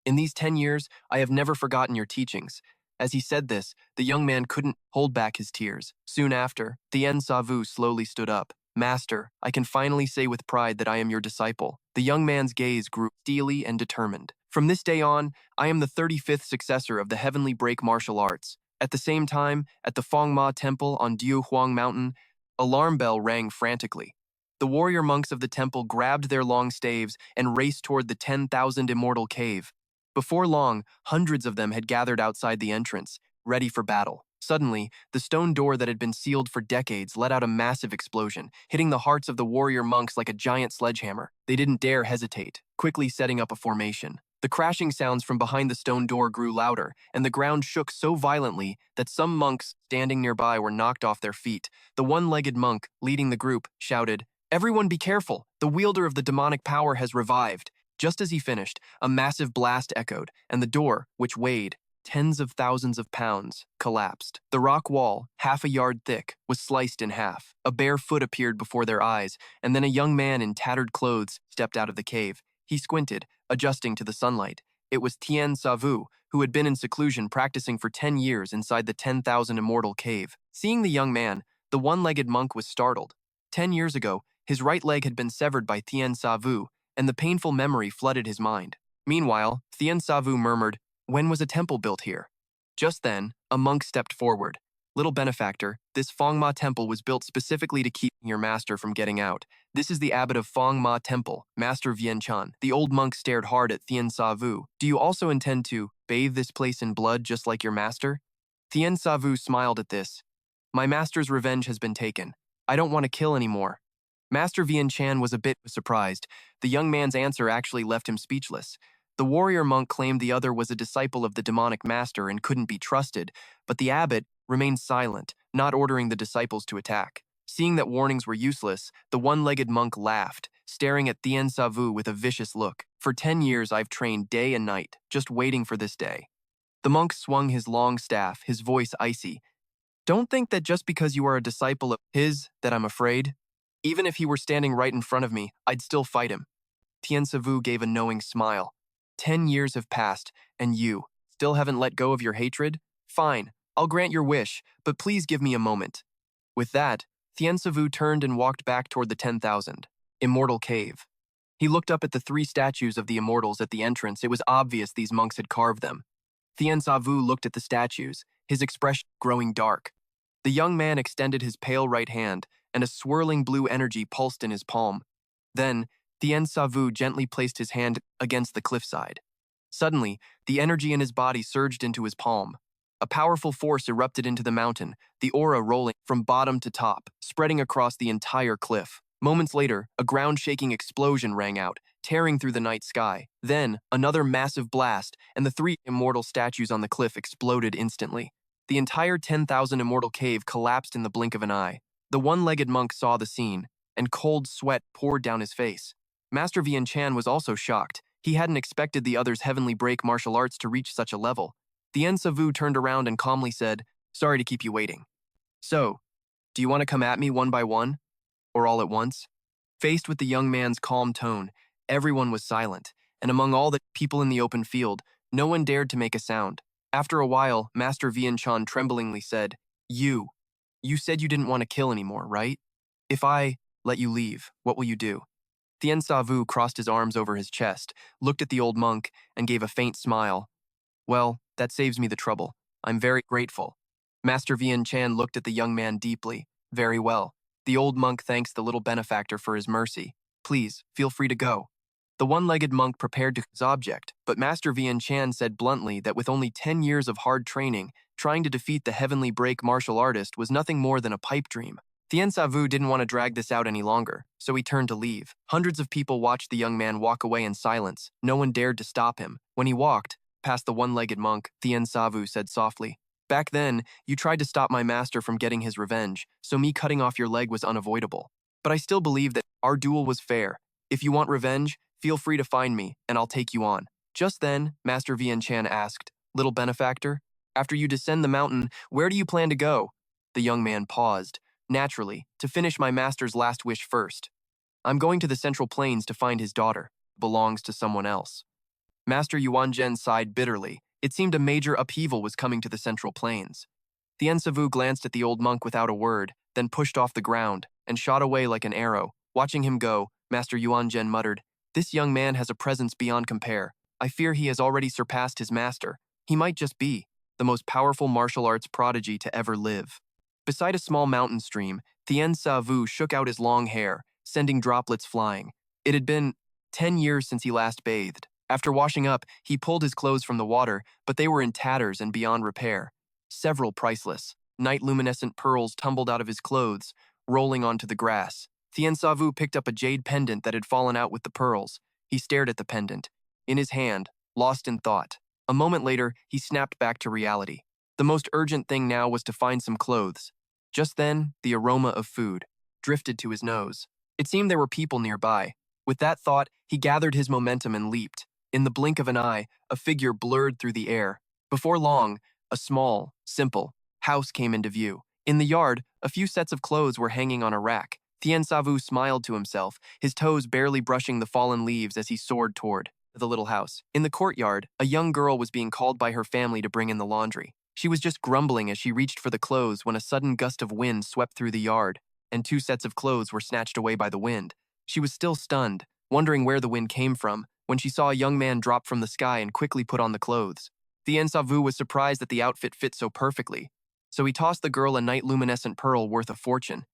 In these 10 years, I have never forgotten your teachings. As he said this, the young man couldn't hold back his tears. Soon after, Tien Savu slowly stood up. Master, I can finally say with pride that I am your disciple. The young man's gaze grew steely and determined. From this day on, I am the 35th successor of the heavenly break martial arts. At the same time, at the Fongma Temple on Diu Huang Mountain, alarm bell rang frantically. The warrior monks of the temple grabbed their long staves and raced toward the 10,000 immortal cave. Before long, hundreds of them had gathered outside the entrance, ready for battle. Suddenly, the stone door that had been sealed for decades let out a massive explosion, hitting the hearts of the warrior monks like a giant sledgehammer. They didn't dare hesitate, quickly setting up a formation. The crashing sounds from behind the stone door grew louder, and the ground shook so violently that some monks standing nearby were knocked off their feet. The one-legged monk, leading the group, shouted, "Everyone be careful! The wielder of the demonic power has revived." Just as he finished, a massive blast echoed, and the door, which weighed tens of thousands of pounds, collapsed. The rock wall, half a yard thick, was sliced in half. A bare foot appeared before their eyes, and then a young man in tattered clothes stepped out of the cave. He squinted, adjusting to the sunlight. It was Tien Savu, who had been in seclusion practicing for 10 years inside the 10,000 immortal cave. Seeing the young man, the one-legged monk was startled. 10 years ago, his right leg had been severed by Tien Savu, and the painful memory flooded his mind. Meanwhile, Tien Savu murmured, "When was a temple built here?" Just then, a monk stepped forward. "Little benefactor, this Fongma temple was built specifically to keep your master from getting out. This is the abbot of Fongma Temple, Master Vientian." The old monk stared hard at Tien Savu. "Do you also intend to bathe this place in blood just like your master?" Tien Savu smiled at this. "My master's revenge has been taken. I don't want to kill anymore." Master Vientian was a bit surprised. The young man's answer actually left him speechless. The warrior monk claimed the other was a disciple of the demonic master and couldn't be trusted, but the abbot remained silent, not ordering the disciples to attack. Seeing that warnings were useless, the one-legged monk laughed, staring at Tien Savu with a vicious look. "For 10 years I've trained day and night, just waiting for this day." The monk swung his long staff, his voice icy. "Don't think that just because you are a disciple of his that I'm afraid. Even if he were standing right in front of me, I'd still fight him." Tien Savu gave a knowing smile. 10 years have passed, and you still haven't let go of your hatred? Fine, I'll grant your wish, but please give me a moment. With that, Tien Savu turned and walked back toward the 10,000 immortal cave. He looked up at the 3 statues of the immortals at the entrance. It was obvious these monks had carved them. Tien Savu looked at the statues, his expression growing dark. The young man extended his pale right hand, and a swirling blue energy pulsed in his palm. Then, Tien Savu gently placed his hand against the cliffside. Suddenly, the energy in his body surged into his palm. A powerful force erupted into the mountain, the aura rolling from bottom to top, spreading across the entire cliff. Moments later, a ground-shaking explosion rang out, tearing through the night sky. Then, another massive blast, and the 3 immortal statues on the cliff exploded instantly. The entire 10,000 immortal cave collapsed in the blink of an eye. The one-legged monk saw the scene, and cold sweat poured down his face. Master Vientian was also shocked. He hadn't expected the other's heavenly break martial arts to reach such a level. Tien Savu turned around and calmly said, "Sorry to keep you waiting. So, do you want to come at me one by one? Or all at once?" Faced with the young man's calm tone, everyone was silent, and among all the people in the open field, no one dared to make a sound. After a while, Master Vientian tremblingly said, You said you didn't want to kill anymore, right? If I let you leave, what will you do?" Tien Savu crossed his arms over his chest, looked at the old monk, and gave a faint smile. "Well, that saves me the trouble. I'm very grateful." Master Vientian looked at the young man deeply. "Very well. The old monk thanks the little benefactor for his mercy. Please, feel free to go." The one-legged monk prepared to his object, but Master Vientian said bluntly that with only 10 years of hard training, trying to defeat the heavenly break martial artist was nothing more than a pipe dream. Tien Savu didn't want to drag this out any longer, so he turned to leave. Hundreds of people watched the young man walk away in silence. No one dared to stop him. When he walked past the one-legged monk, Tien Savu said softly, "Back then, you tried to stop my master from getting his revenge, so me cutting off your leg was unavoidable. But I still believe that our duel was fair. If you want revenge, feel free to find me, and I'll take you on." Just then, Master Vientian asked, "Little benefactor, after you descend the mountain, where do you plan to go?" The young man paused. "Naturally, to finish my master's last wish first. I'm going to the Central Plains to find his daughter. It belongs to someone else." Master Yuanzhen sighed bitterly. It seemed a major upheaval was coming to the Central Plains. Tien Savu glanced at the old monk without a word, then pushed off the ground and shot away like an arrow. Watching him go, Master Yuan Zhen muttered, "This young man has a presence beyond compare. I fear he has already surpassed his master. He might just be the most powerful martial arts prodigy to ever live." Beside a small mountain stream, Tien Savu shook out his long hair, sending droplets flying. It had been 10 years since he last bathed. After washing up, he pulled his clothes from the water, but they were in tatters and beyond repair. Several priceless, night-luminescent pearls tumbled out of his clothes, rolling onto the grass. Tien Savu picked up a jade pendant that had fallen out with the pearls. He stared at the pendant, in his hand, lost in thought. A moment later, he snapped back to reality. The most urgent thing now was to find some clothes. Just then, the aroma of food drifted to his nose. It seemed there were people nearby. With that thought, he gathered his momentum and leaped. In the blink of an eye, a figure blurred through the air. Before long, a small, simple house came into view. In the yard, a few sets of clothes were hanging on a rack. Tien Savu smiled to himself, his toes barely brushing the fallen leaves as he soared toward the little house. In the courtyard, a young girl was being called by her family to bring in the laundry. She was just grumbling as she reached for the clothes when a sudden gust of wind swept through the yard, and 2 sets of clothes were snatched away by the wind. She was still stunned, wondering where the wind came from, when she saw a young man drop from the sky and quickly put on the clothes. Tien Savu was surprised that the outfit fit so perfectly, so he tossed the girl a night-luminescent pearl worth a fortune.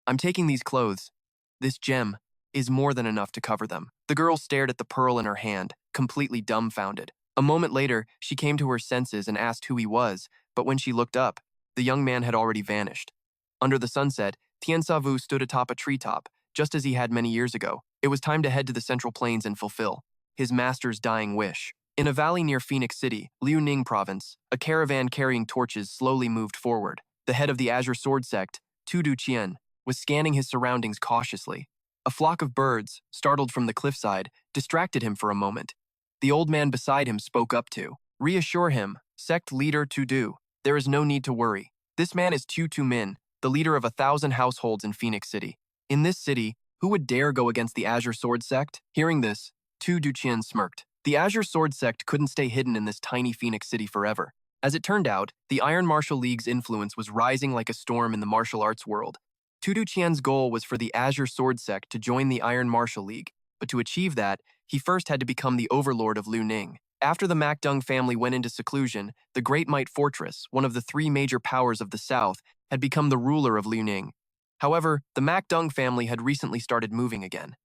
"I'm taking these clothes. This gem is more than enough to cover them." The girl stared at the pearl in her hand, completely dumbfounded. A moment later, she came to her senses and asked who he was, but when she looked up, the young man had already vanished. Under the sunset, Tien Savu stood atop a treetop, just as he had many years ago. It was time to head to the Central Plains and fulfill his master's dying wish. In a valley near Phoenix City, Liuning Province, a caravan carrying torches slowly moved forward. The head of the Azure Sword sect, Tu Du Qian, was scanning his surroundings cautiously. A flock of birds, startled from the cliffside, distracted him for a moment. The old man beside him spoke up to reassure him, "Sect leader Tu Du, there is no need to worry. This man is Tu Tu Min, the leader of 1,000 households in Phoenix City. In this city, who would dare go against the Azure Sword sect?" Hearing this, Tu Duqian smirked. The Azure Sword sect couldn't stay hidden in this tiny Phoenix City forever. As it turned out, the Iron Martial League's influence was rising like a storm in the martial arts world. Tu Duqian's goal was for the Azure Sword sect to join the Iron Martial League, but to achieve that, he first had to become the overlord of Liuning. After the Macdung family went into seclusion, the Great Might Fortress, one of the 3 major powers of the South, had become the ruler of Liuning. However, the Macdung family had recently started moving again.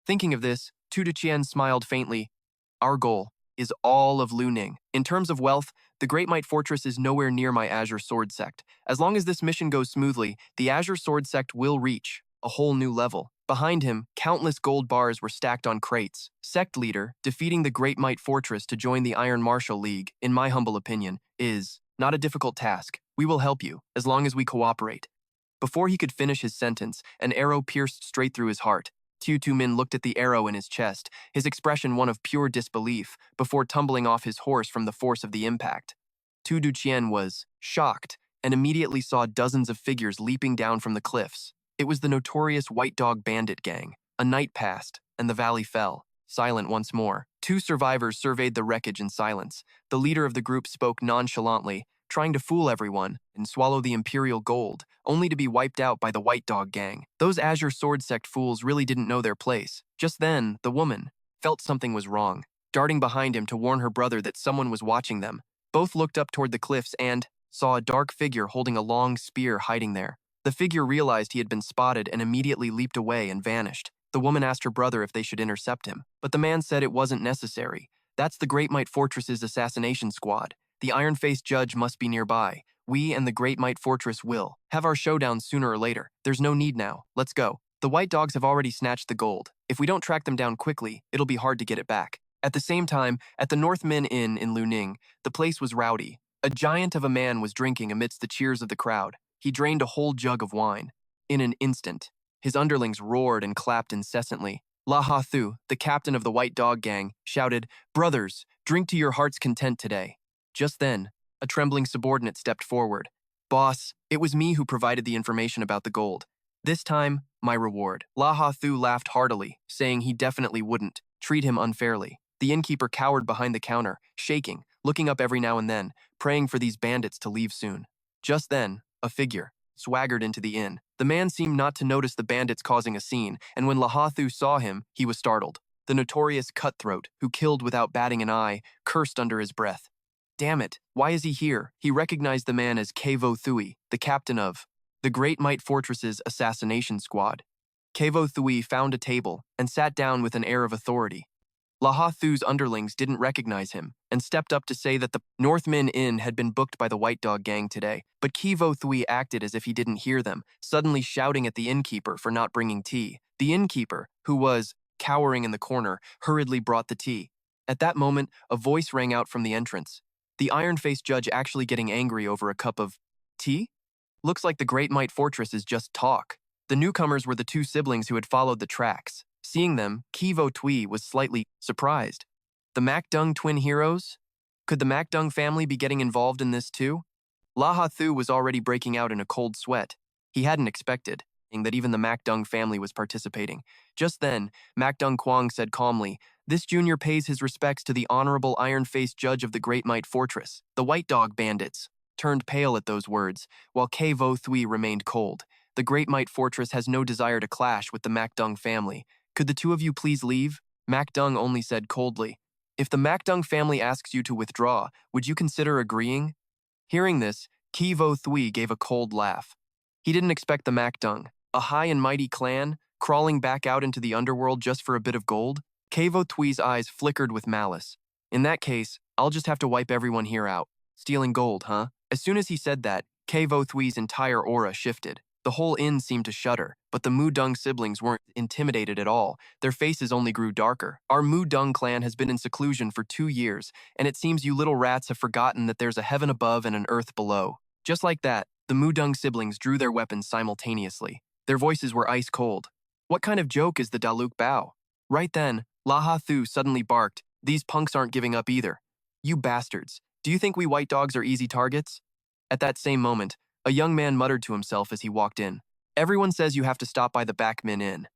Thinking of this, Tu Duqian smiled faintly. "Our goal is all of Liuning. In terms of wealth, the Great Might Fortress is nowhere near my Azure Sword sect. As long as this mission goes smoothly, the Azure Sword sect will reach a whole new level." Behind him, countless gold bars were stacked on crates. Sect leader, defeating the Great Might Fortress to join the Iron Martial League, in my humble opinion, is not a difficult task. We will help you, as long as we cooperate. Before he could finish his sentence, an arrow pierced straight through his heart. Tu Tu Min looked at the arrow in his chest, his expression one of pure disbelief, before tumbling off his horse from the force of the impact. Tu Duqian was shocked and immediately saw dozens of figures leaping down from the cliffs. It was the notorious White Dog Bandit gang. A night passed, and the valley fell, silent once more. 2 survivors surveyed the wreckage in silence. The leader of the group spoke nonchalantly, trying to fool everyone and swallow the Imperial gold, only to be wiped out by the White Dog gang. Those Azure Sword sect fools really didn't know their place. Just then, the woman felt something was wrong, darting behind him to warn her brother that someone was watching them. Both looked up toward the cliffs and saw a dark figure holding a long spear hiding there. The figure realized he had been spotted and immediately leaped away and vanished. The woman asked her brother if they should intercept him, but the man said it wasn't necessary. "That's the Great Might Fortress's assassination squad. The iron-faced judge must be nearby. We and the Great Might Fortress will have our showdown sooner or later. There's no need now. Let's go. The White Dogs have already snatched the gold. If we don't track them down quickly, it'll be hard to get it back." At the same time, at the North Min Inn in Liuning, the place was rowdy. A giant of a man was drinking amidst the cheers of the crowd. He drained a whole jug of wine. In an instant, his underlings roared and clapped incessantly. La Ha Thu, the captain of the White Dog gang, shouted, "Brothers, drink to your heart's content today." Just then, a trembling subordinate stepped forward. "Boss, it was me who provided the information about the gold. This time, my reward." La Ha Thu laughed heartily, saying he definitely wouldn't treat him unfairly. The innkeeper cowered behind the counter, shaking, looking up every now and then, praying for these bandits to leave soon. Just then, a figure swaggered into the inn. The man seemed not to notice the bandits causing a scene, and when Lahathu saw him, he was startled. The notorious cutthroat, who killed without batting an eye, cursed under his breath. Damn it, why is he here? He recognized the man as Kevo Thui, the captain of the Great Might Fortress's assassination squad. Kevo Thui found a table and sat down with an air of authority. Lahathu's underlings didn't recognize him and stepped up to say that the Northmin Inn had been booked by the White Dog gang today, but Kevo Thui acted as if he didn't hear them, suddenly shouting at the innkeeper for not bringing tea. The innkeeper, who was cowering in the corner, hurriedly brought the tea. At that moment, a voice rang out from the entrance. The iron-faced judge actually getting angry over a cup of tea? Looks like the Great Might Fortress is just talk. The newcomers were the two siblings who had followed the tracks. Seeing them, Kevo Thui was slightly surprised. The Macdung twin heroes? Could the Macdung family be getting involved in this too? Lahathu was already breaking out in a cold sweat. He hadn't expected that even the Macdung family was participating. Just then, Macdung Kwang said calmly, "This junior pays his respects to the honorable iron-faced judge of the Great Might Fortress." The White Dog bandits turned pale at those words, while Kevo Thui remained cold. The Great Might Fortress has no desire to clash with the Macdung family. Could the two of you please leave? Macdung only said coldly. If the Macdung family asks you to withdraw, would you consider agreeing? Hearing this, Kevo Thui gave a cold laugh. He didn't expect the Macdung, a high and mighty clan, crawling back out into the underworld just for a bit of gold. Kevo Thui's eyes flickered with malice. In that case, I'll just have to wipe everyone here out. Stealing gold, huh? As soon as he said that, Kevo Thui's entire aura shifted. The whole inn seemed to shudder, but the Mudung siblings weren't intimidated at all. Their faces only grew darker. Our Mudung clan has been in seclusion for 2 years, and it seems you little rats have forgotten that there's a heaven above and an earth below. Just like that, the Mudung siblings drew their weapons simultaneously. Their voices were ice cold. What kind of joke is the Daluk Bao? Right then, Lahathu suddenly barked, "These punks aren't giving up either. You bastards, do you think we white dogs are easy targets?" At that same moment, a young man muttered to himself as he walked in. "Everyone says you have to stop by the Backmin Inn."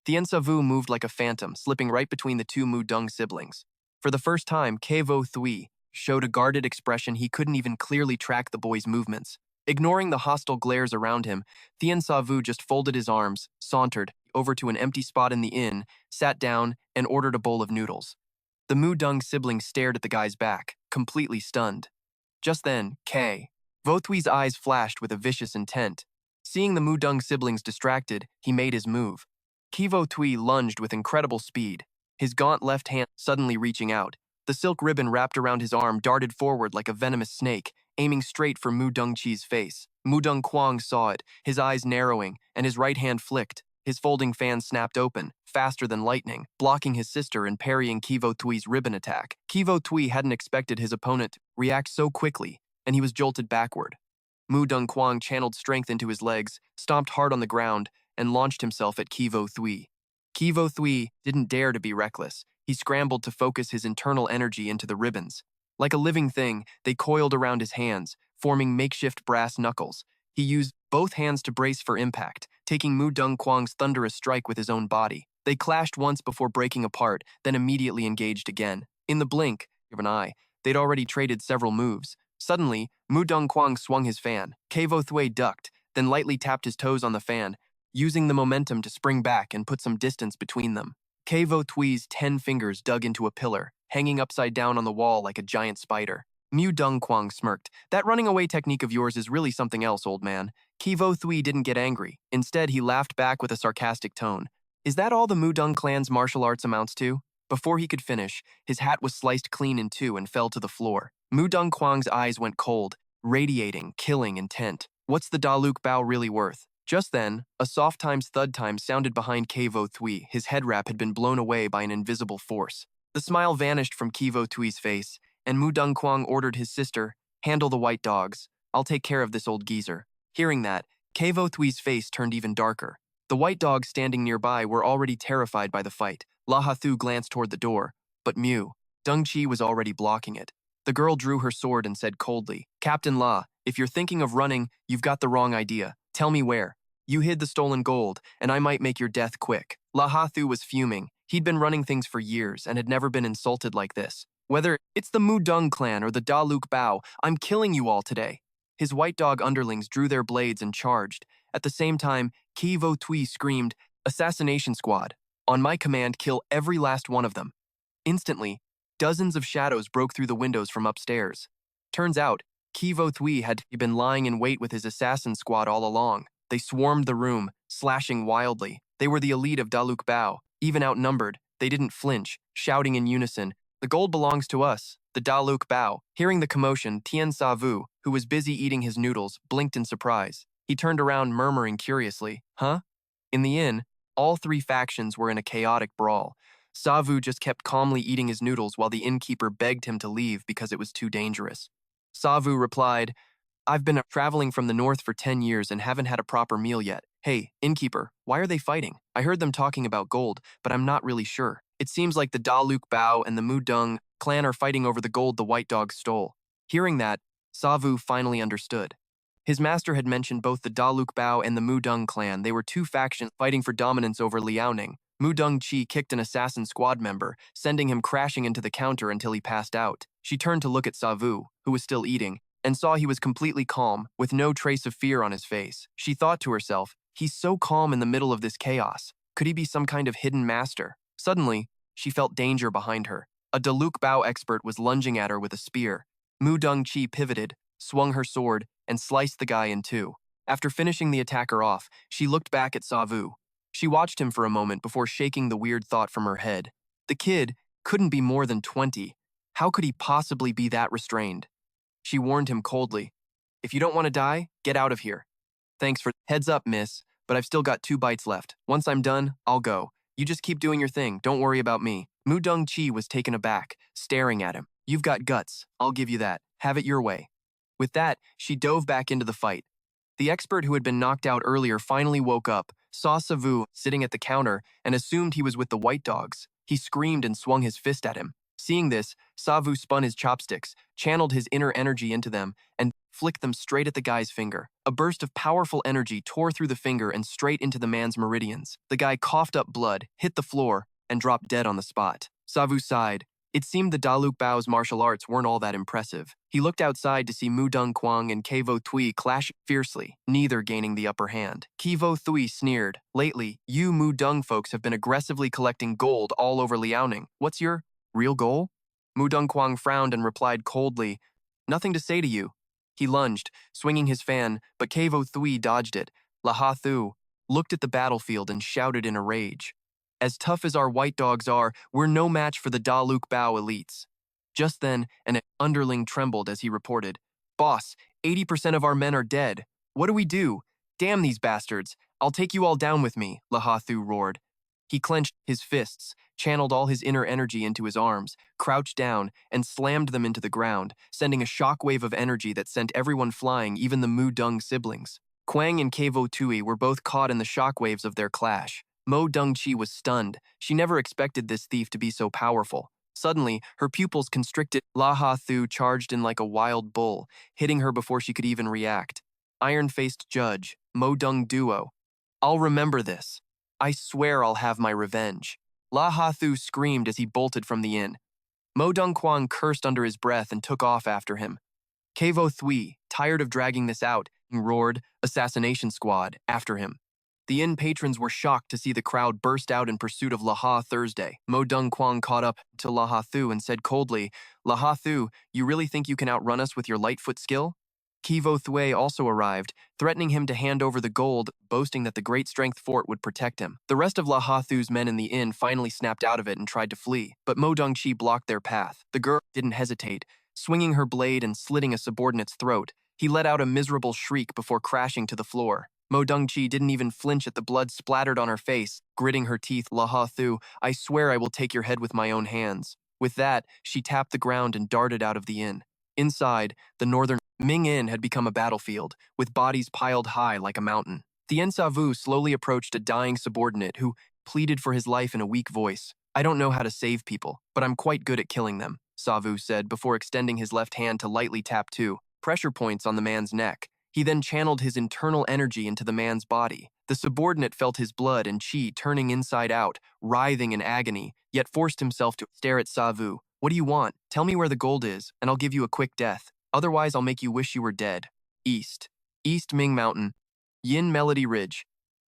Thien Savu moved like a phantom, slipping right between the two Mudung siblings. For the first time, Kevo Thui showed a guarded expression. He couldn't even clearly track the boy's movements. Ignoring the hostile glares around him, Thien Savu just folded his arms, sauntered over to an empty spot in the inn, sat down, and ordered a bowl of noodles. The Mudung siblings stared at the guy's back, completely stunned. Just then, Vothui's eyes flashed with a vicious intent. Seeing the Mudung siblings distracted, he made his move. Kevo Thui lunged with incredible speed, his gaunt left hand suddenly reaching out. The silk ribbon wrapped around his arm darted forward like a venomous snake, aiming straight for Mudung Chi's face. Mudung Kwang saw it, his eyes narrowing, and his right hand flicked. His folding fan snapped open, faster than lightning, blocking his sister and parrying Kevo Thui's ribbon attack. Kevo Thui hadn't expected his opponent to react so quickly, and he was jolted backward. Mudung Kwang channeled strength into his legs, stomped hard on the ground, and launched himself at Kevo Thui. Kevo Thui didn't dare to be reckless. He scrambled to focus his internal energy into the ribbons. Like a living thing, they coiled around his hands, forming makeshift brass knuckles. He used both hands to brace for impact, taking Mudung Kwang's thunderous strike with his own body. They clashed once before breaking apart, then immediately engaged again. In the blink of an eye, they'd already traded several moves. Suddenly, Mudung Kwang swung his fan. Kevo Thui ducked, then lightly tapped his toes on the fan, using the momentum to spring back and put some distance between them. Kevo Thui's 10 fingers dug into a pillar, hanging upside down on the wall like a giant spider. Mudung Kwang smirked. "That running away technique of yours is really something else, old man." Kevo Thui didn't get angry. Instead, he laughed back with a sarcastic tone. "Is that all the Mudung clan's martial arts amounts to?" Before he could finish, his hat was sliced clean in two and fell to the floor. Mudung Kwang's eyes went cold, radiating, killing intent. What's the Daluk Bao really worth? Just then, a soft times thud time sounded behind Kevo Thui. His head wrap had been blown away by an invisible force. The smile vanished from Kevo Thui's face, and Mudung Kwang ordered his sister, "Handle the white dogs. I'll take care of this old geezer." Hearing that, Kevo Thui's face turned even darker. The white dogs standing nearby were already terrified by the fight. Lahathu glanced toward the door, but Dung Chi was already blocking it. The girl drew her sword and said coldly, "Captain La, if you're thinking of running, you've got the wrong idea. Tell me where. You hid the stolen gold, and I might make your death quick." Lahathu was fuming. He'd been running things for years and had never been insulted like this. Whether it's the Mudung clan or the Daluk Bao, I'm killing you all today. His white dog underlings drew their blades and charged. At the same time, Ki Vo Tui screamed, "Assassination squad! On my command, kill every last one of them." Instantly, dozens of shadows broke through the windows from upstairs. Turns out, Ki Vo Tui had been lying in wait with his assassin squad all along. They swarmed the room, slashing wildly. They were the elite of Daluk Bao. Even outnumbered, they didn't flinch, shouting in unison, "The gold belongs to us, the Daluk Bao." Hearing the commotion, Tien Sa Vu, who was busy eating his noodles, blinked in surprise. He turned around, murmuring curiously, "Huh?" In the inn, all three factions were in a chaotic brawl. Sa Vu just kept calmly eating his noodles while the innkeeper begged him to leave because it was too dangerous. Sa Vu replied, "I've been traveling from the north for 10 years and haven't had a proper meal yet. Hey, innkeeper, why are they fighting? I heard them talking about gold, but I'm not really sure. It seems like the Daluk Bao and the Mudung clan are fighting over the gold the white dog stole." Hearing that, Sa Vu finally understood. His master had mentioned both the Daluk Bao and the Mudung clan. They were two factions fighting for dominance over Liaoning. Mudung Chi kicked an assassin squad member, sending him crashing into the counter until he passed out. She turned to look at Sa Vu, who was still eating, and saw he was completely calm, with no trace of fear on his face. She thought to herself, he's so calm in the middle of this chaos. Could he be some kind of hidden master? Suddenly, she felt danger behind her. A Daluk Bao expert was lunging at her with a spear. Mudung Chi pivoted, swung her sword, and sliced the guy in two. After finishing the attacker off, she looked back at Sa Vu. She watched him for a moment before shaking the weird thought from her head. The kid couldn't be more than 20. How could he possibly be that restrained? She warned him coldly, "If you don't want to die, get out of here." "Thanks for heads up, miss, but I've still got 2 bites left. Once I'm done, I'll go. You just keep doing your thing, don't worry about me." Mudung Chi was taken aback, staring at him. "You've got guts, I'll give you that. Have it your way." With that, she dove back into the fight. The expert who had been knocked out earlier finally woke up, saw Sa Vu sitting at the counter, and assumed he was with the white dogs. He screamed and swung his fist at him. Seeing this, Sa Vu spun his chopsticks, channeled his inner energy into them, and flicked them straight at the guy's finger. A burst of powerful energy tore through the finger and straight into the man's meridians. The guy coughed up blood, hit the floor, and dropped dead on the spot. Sa Vu sighed. It seemed the Daluk Bao's martial arts weren't all that impressive. He looked outside to see Mudung Kwang and Kevo Tui clash fiercely, neither gaining the upper hand. Kevo Tui sneered, "Lately, you Mudung folks have been aggressively collecting gold all over Liaoning. What's your real goal?" Mudung Kwang frowned and replied coldly, "Nothing to say to you." He lunged, swinging his fan, but Kevo Thui dodged it. Laha Thu looked at the battlefield and shouted in a rage, "As tough as our white dogs are, we're no match for the Daluk Bao elites." Just then, an underling trembled as he reported, "Boss, 80% of our men are dead. What do we do? Damn these bastards. I'll take you all down with me," Laha Thu roared. He clenched his fists, channeled all his inner energy into his arms, crouched down, and slammed them into the ground, sending a shockwave of energy that sent everyone flying, even the Mudung siblings. Quang and Kevo Tui were both caught in the shockwaves of their clash. Mo Dongchi was stunned. She never expected this thief to be so powerful. Suddenly, her pupils constricted. Laha Thu charged in like a wild bull, hitting her before she could even react. Iron-faced judge, Mo Dung Duo. "I'll remember this. I swear I'll have my revenge." Laha Thu screamed as he bolted from the inn. Mo Dung Kwang cursed under his breath and took off after him. Kevo Thui, tired of dragging this out, roared, "Assassination squad," after him. The inn patrons were shocked to see the crowd burst out in pursuit of Laha Thursday. Mo Dung Kwang caught up to Laha Thu and said coldly, "Laha Thu, you really think you can outrun us with your lightfoot skill?" Kevo Thue also arrived, threatening him to hand over the gold, boasting that the Great Strength Fort would protect him. The rest of Laha Thu's men in the inn finally snapped out of it and tried to flee, but Mo Dongchi blocked their path. The girl didn't hesitate, swinging her blade and slitting a subordinate's throat. He let out a miserable shriek before crashing to the floor. Mo Dongchi didn't even flinch at the blood splattered on her face, gritting her teeth. "Laha Thu, I swear I will take your head with my own hands." With that, she tapped the ground and darted out of the inn. Inside, the northern Ming Inn had become a battlefield, with bodies piled high like a mountain. Tien Sa Vu slowly approached a dying subordinate who pleaded for his life in a weak voice. "I don't know how to save people, but I'm quite good at killing them," Sa Vu said before extending his left hand to lightly tap 2 pressure points on the man's neck. He then channeled his internal energy into the man's body. The subordinate felt his blood and chi turning inside out, writhing in agony, yet forced himself to stare at Sa Vu. What do you want? Tell me where the gold is, and I'll give you a quick death. Otherwise, I'll make you wish you were dead. East. East Ming Mountain. Yin Melody Ridge.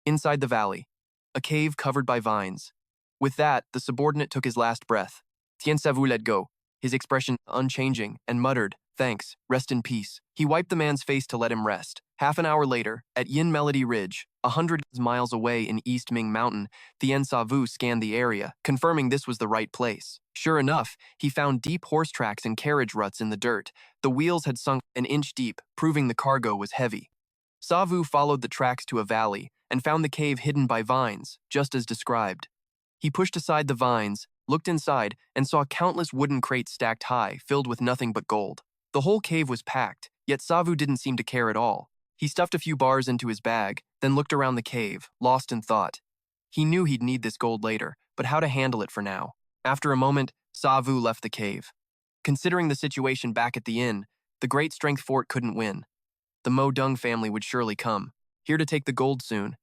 Inside the valley. A cave covered by vines. With that, the subordinate took his last breath. Tien Savu let go, his expression unchanging, and muttered, "Thanks, rest in peace." He wiped the man's face to let him rest. Half an hour later, at Yin Melody Ridge, 100 miles away in East Ming Mountain, Tien Savu scanned the area, confirming this was the right place. Sure enough, he found deep horse tracks and carriage ruts in the dirt. The wheels had sunk an inch deep, proving the cargo was heavy. Savu followed the tracks to a valley and found the cave hidden by vines, just as described. He pushed aside the vines, looked inside, and saw countless wooden crates stacked high, filled with nothing but gold. The whole cave was packed, yet Savu didn't seem to care at all. He stuffed a few bars into his bag, then looked around the cave, lost in thought. He knew he'd need this gold later, but how to handle it for now? After a moment, Savu left the cave. Considering the situation back at the inn, the Great Strength Fort couldn't win. The Mo Dung family would surely come, here to take the gold soon.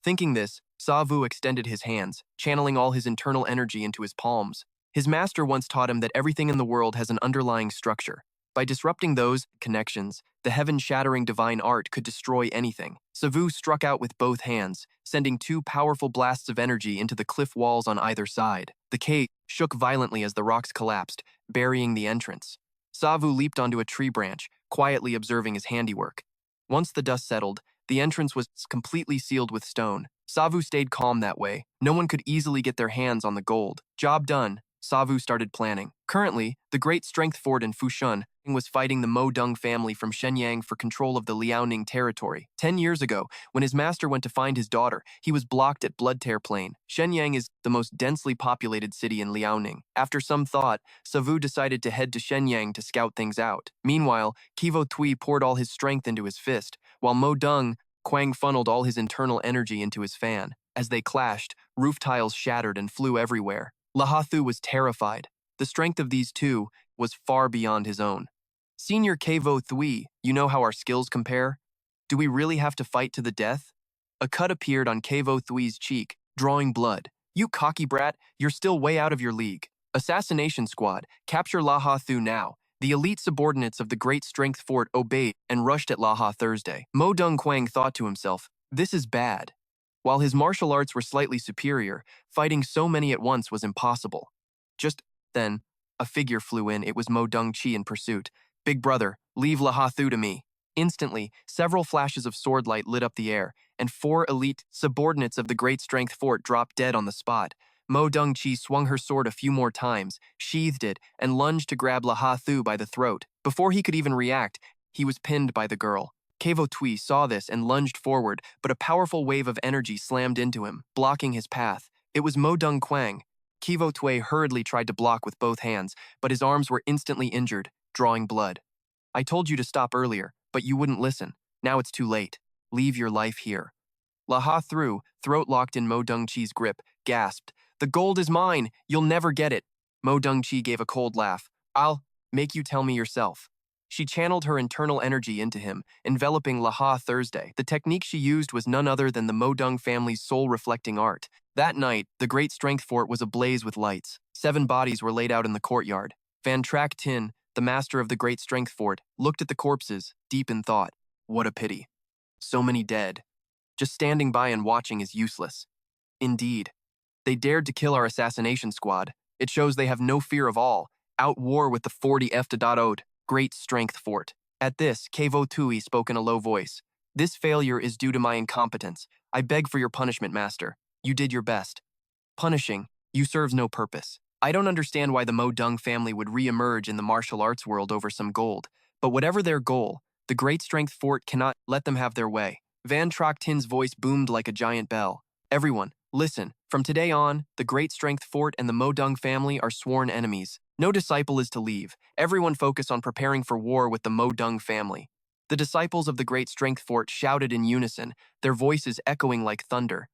Thinking this, Savu extended his hands, channeling all his internal energy into his palms. His master once taught him that everything in the world has an underlying structure. By disrupting those connections, the heaven-shattering divine art could destroy anything. Savu struck out with both hands, sending two powerful blasts of energy into the cliff walls on either side. The cave shook violently as the rocks collapsed, burying the entrance. Savu leaped onto a tree branch, quietly observing his handiwork. Once the dust settled, the entrance was completely sealed with stone. Savu stayed calm that way. No one could easily get their hands on the gold. Job done, Savu started planning. Currently, the Great Strength Fort in Fushun was fighting the Mo Dung family from Shenyang for control of the Liaoning territory. 10 years ago, when his master went to find his daughter, he was blocked at Bloodtear Plain. Shenyang is the most densely populated city in Liaoning. After some thought, Savu decided to head to Shenyang to scout things out. Meanwhile, Kivo Tui poured all his strength into his fist, while Mo Dung Quang funneled all his internal energy into his fan. As they clashed, roof tiles shattered and flew everywhere. Lahathu was terrified. The strength of these two was far beyond his own. Senior Kevo Thui, you know how our skills compare? Do we really have to fight to the death? A cut appeared on Kevo Thui's cheek, drawing blood. You cocky brat, you're still way out of your league. Assassination Squad, capture Lahathu now. The elite subordinates of the Great Strength Fort obeyed and rushed at Laha Thursday. Mo Dung Quang thought to himself, this is bad. While his martial arts were slightly superior, fighting so many at once was impossible. Just then, a figure flew in. It was Mo Dung Chi in pursuit. Big brother, leave Lahathu to me. Instantly, several flashes of sword light lit up the air, and 4 elite subordinates of the Great Strength Fort dropped dead on the spot. Mo Dung Chi swung her sword a few more times, sheathed it, and lunged to grab Lahathu by the throat. Before he could even react, he was pinned by the girl. Kevo Tui saw this and lunged forward, but a powerful wave of energy slammed into him, blocking his path. It was Mo Dung Quang. Kevo Tui hurriedly tried to block with both hands, but his arms were instantly injured, drawing blood. I told you to stop earlier, but you wouldn't listen. Now it's too late. Leave your life here. Lahathu, throat locked in Mo Dung Chi's grip, gasped, the gold is mine. You'll never get it. Mo Dung Chi gave a cold laugh. I'll make you tell me yourself. She channeled her internal energy into him, enveloping Laha Thursday. The technique she used was none other than the Mo Dung family's soul-reflecting art. That night, the Great Strength Fort was ablaze with lights. 7 bodies were laid out in the courtyard. Van Track Tin, the master of the Great Strength Fort, looked at the corpses, deep in thought. What a pity. So many dead. Just standing by and watching is useless. Indeed. They dared to kill our assassination squad. It shows they have no fear of all. Out war with the 40 F.Ode, Great Strength Fort. At this, Kevo Tui spoke in a low voice. This failure is due to my incompetence. I beg for your punishment, master. You did your best. Punishing, you serves no purpose. I don't understand why the Mo Dung family would re-emerge in the martial arts world over some gold. But whatever their goal, the Great Strength Fort cannot let them have their way. Van Track Tin's voice boomed like a giant bell. Everyone, listen. From today on, the Great Strength Fort and the Mo Dung family are sworn enemies. No disciple is to leave. Everyone focus on preparing for war with the Mo Dung family. The disciples of the Great Strength Fort shouted in unison, their voices echoing like thunder.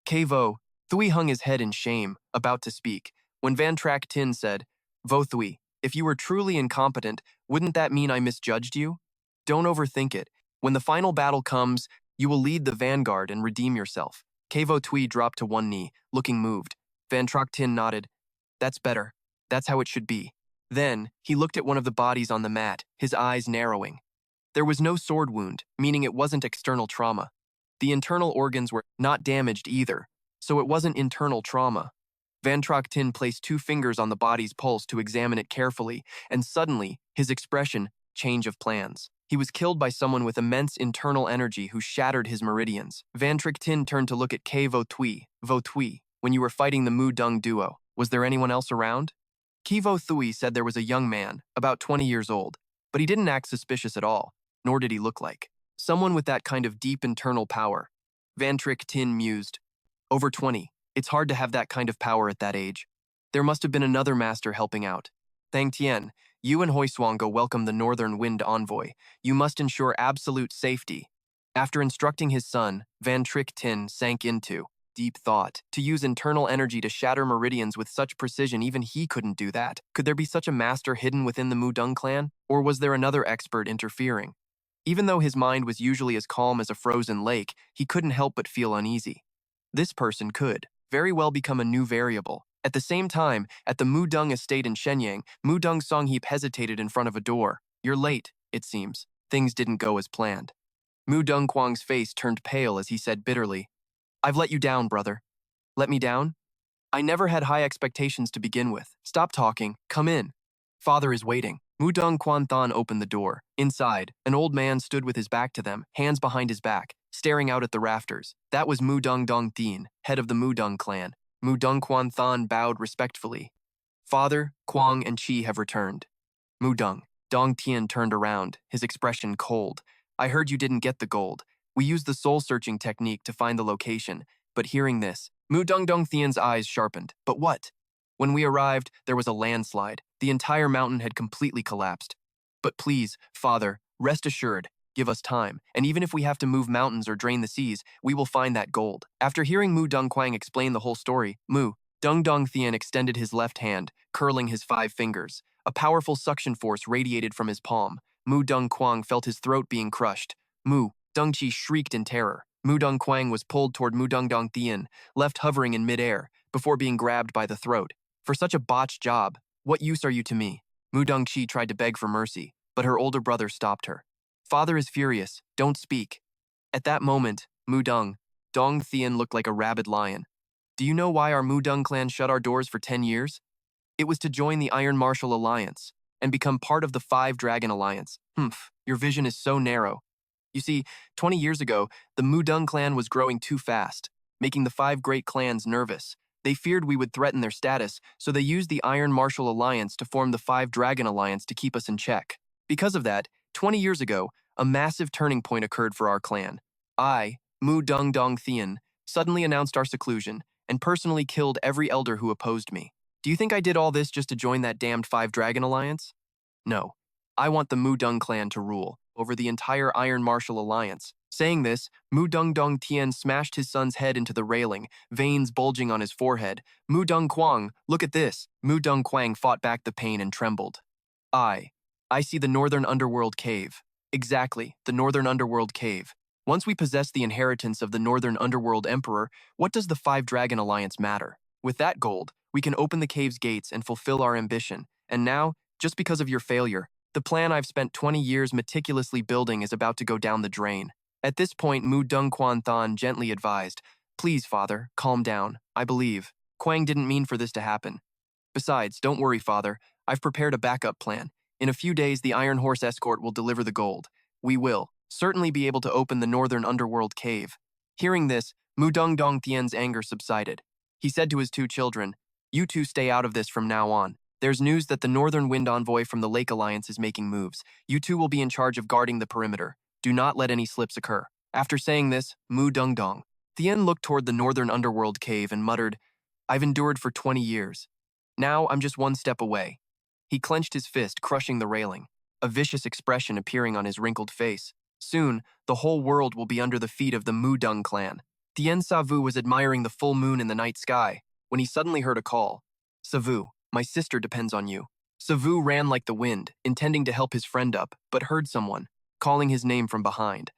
Kevo Thui hung his head in shame, about to speak, when Van Track Tin said, Vo Thui, if you were truly incompetent, wouldn't that mean I misjudged you? Don't overthink it. When the final battle comes, you will lead the vanguard and redeem yourself. Kevo Tui dropped to one knee, looking moved. Van Track Tin nodded. That's better. That's how it should be. Then, he looked at one of the bodies on the mat, his eyes narrowing. There was no sword wound, meaning it wasn't external trauma. The internal organs were not damaged either, so it wasn't internal trauma. Van Trachtin placed 2 fingers on the body's pulse to examine it carefully, and suddenly, his expression, change of plans. He was killed by someone with immense internal energy who shattered his meridians. Van Trachtin turned to look at K. Votui. Votui, when you were fighting the Mu Dung duo, was there anyone else around? Ki Votui said there was a young man, about 20 years old, but he didn't act suspicious at all, nor did he look like someone with that kind of deep internal power. Van Trachtin mused. Over 20. It's hard to have that kind of power at that age. There must have been another master helping out. Thang Tien, you and Huiswang go welcome the Northern Wind Envoy. You must ensure absolute safety. After instructing his son, Van Trachtin sank into deep thought. To use internal energy to shatter meridians with such precision, even he couldn't do that. Could there be such a master hidden within the Mudung clan? Or was there another expert interfering? Even though his mind was usually as calm as a frozen lake, he couldn't help but feel uneasy. This person could very well become a new variable. At the same time, at the Mudung estate in Shenyang, Mudung Songheap hesitated in front of a door. You're late, it seems. Things didn't go as planned. Mudung Kwang's face turned pale as he said bitterly, I've let you down, brother. Let me down? I never had high expectations to begin with. Stop talking. Come in. Father is waiting. Mudung Quan Than opened the door. Inside, an old man stood with his back to them, hands behind his back, staring out at the rafters. That was Mudung Dong Tien, head of the Mudung clan. Mudung Quan Than bowed respectfully. Father, Kwang, and Chi have returned. Mudung. Dong Tien turned around, his expression cold. I heard you didn't get the gold. We used the soul-searching technique to find the location, but hearing this, Mudung Dong Tien's eyes sharpened. But what? When we arrived, there was a landslide. The entire mountain had completely collapsed. But please, Father, rest assured, give us time, and even if we have to move mountains or drain the seas, we will find that gold. After hearing Mu Dong Quang explain the whole story, Dung Dong Thien extended his left hand, curling his 5 fingers. A powerful suction force radiated from his palm. Mu Dong Quang felt his throat being crushed. Dung Chi shrieked in terror. Mu Dong Quang was pulled toward Mu Dung Dong Thien, left hovering in midair, before being grabbed by the throat. For such a botched job, what use are you to me? Mu Dong Chi tried to beg for mercy, but her older brother stopped her. Father is furious. Don't speak. At that moment, Mu Dong Thien looked like a rabid lion. Do you know why our Mu Dung clan shut our doors for 10 years? It was to join the Iron Martial Alliance and become part of the 5 Dragon Alliance. Your vision is so narrow. You see, 20 years ago, the Mudung clan was growing too fast, making the 5 great clans nervous. They feared we would threaten their status, so they used the Iron Martial Alliance to form the 5 Dragon Alliance to keep us in check. Because of that, 20 years ago, a massive turning point occurred for our clan. I, Mu Dung Dong Thien, suddenly announced our seclusion and personally killed every elder who opposed me. Do you think I did all this just to join that damned 5 Dragon Alliance? No. I want the Mudung clan to rule over the entire Iron Martial Alliance. Saying this, Mudung Dong Tien smashed his son's head into the railing, veins bulging on his forehead. Mudung Quang, look at this. Mudung Quang fought back the pain and trembled. I see the Northern Underworld Cave. Exactly, the Northern Underworld Cave. Once we possess the inheritance of the Northern Underworld Emperor, what does the 5 Dragon Alliance matter? With that gold, we can open the cave's gates and fulfill our ambition. And now, just because of your failure, the plan I've spent 20 years meticulously building is about to go down the drain. At this point, Mu Dung Quan Than gently advised, Please, Father, calm down. I believe. Quang didn't mean for this to happen. Besides, don't worry, Father. I've prepared a backup plan. In a few days, the Iron Horse escort will deliver the gold. We will certainly be able to open the Northern Underworld Cave. Hearing this, Mudung Dong Tien's anger subsided. He said to his 2 children, You 2 stay out of this from now on. There's news that the Northern Wind Envoy from the Lake Alliance is making moves. You 2 will be in charge of guarding the perimeter. Do not let any slips occur. After saying this, Mu Dung Dong Thien looked toward the Northern Underworld Cave and muttered, I've endured for 20 years. Now I'm just 1 step away. He clenched his fist, crushing the railing, a vicious expression appearing on his wrinkled face. Soon, the whole world will be under the feet of the Mudung clan. Tien Savu was admiring the full moon in the night sky when he suddenly heard a call. Savu, my sister depends on you. Savu ran like the wind, intending to help his friend up, but heard someone calling his name from behind.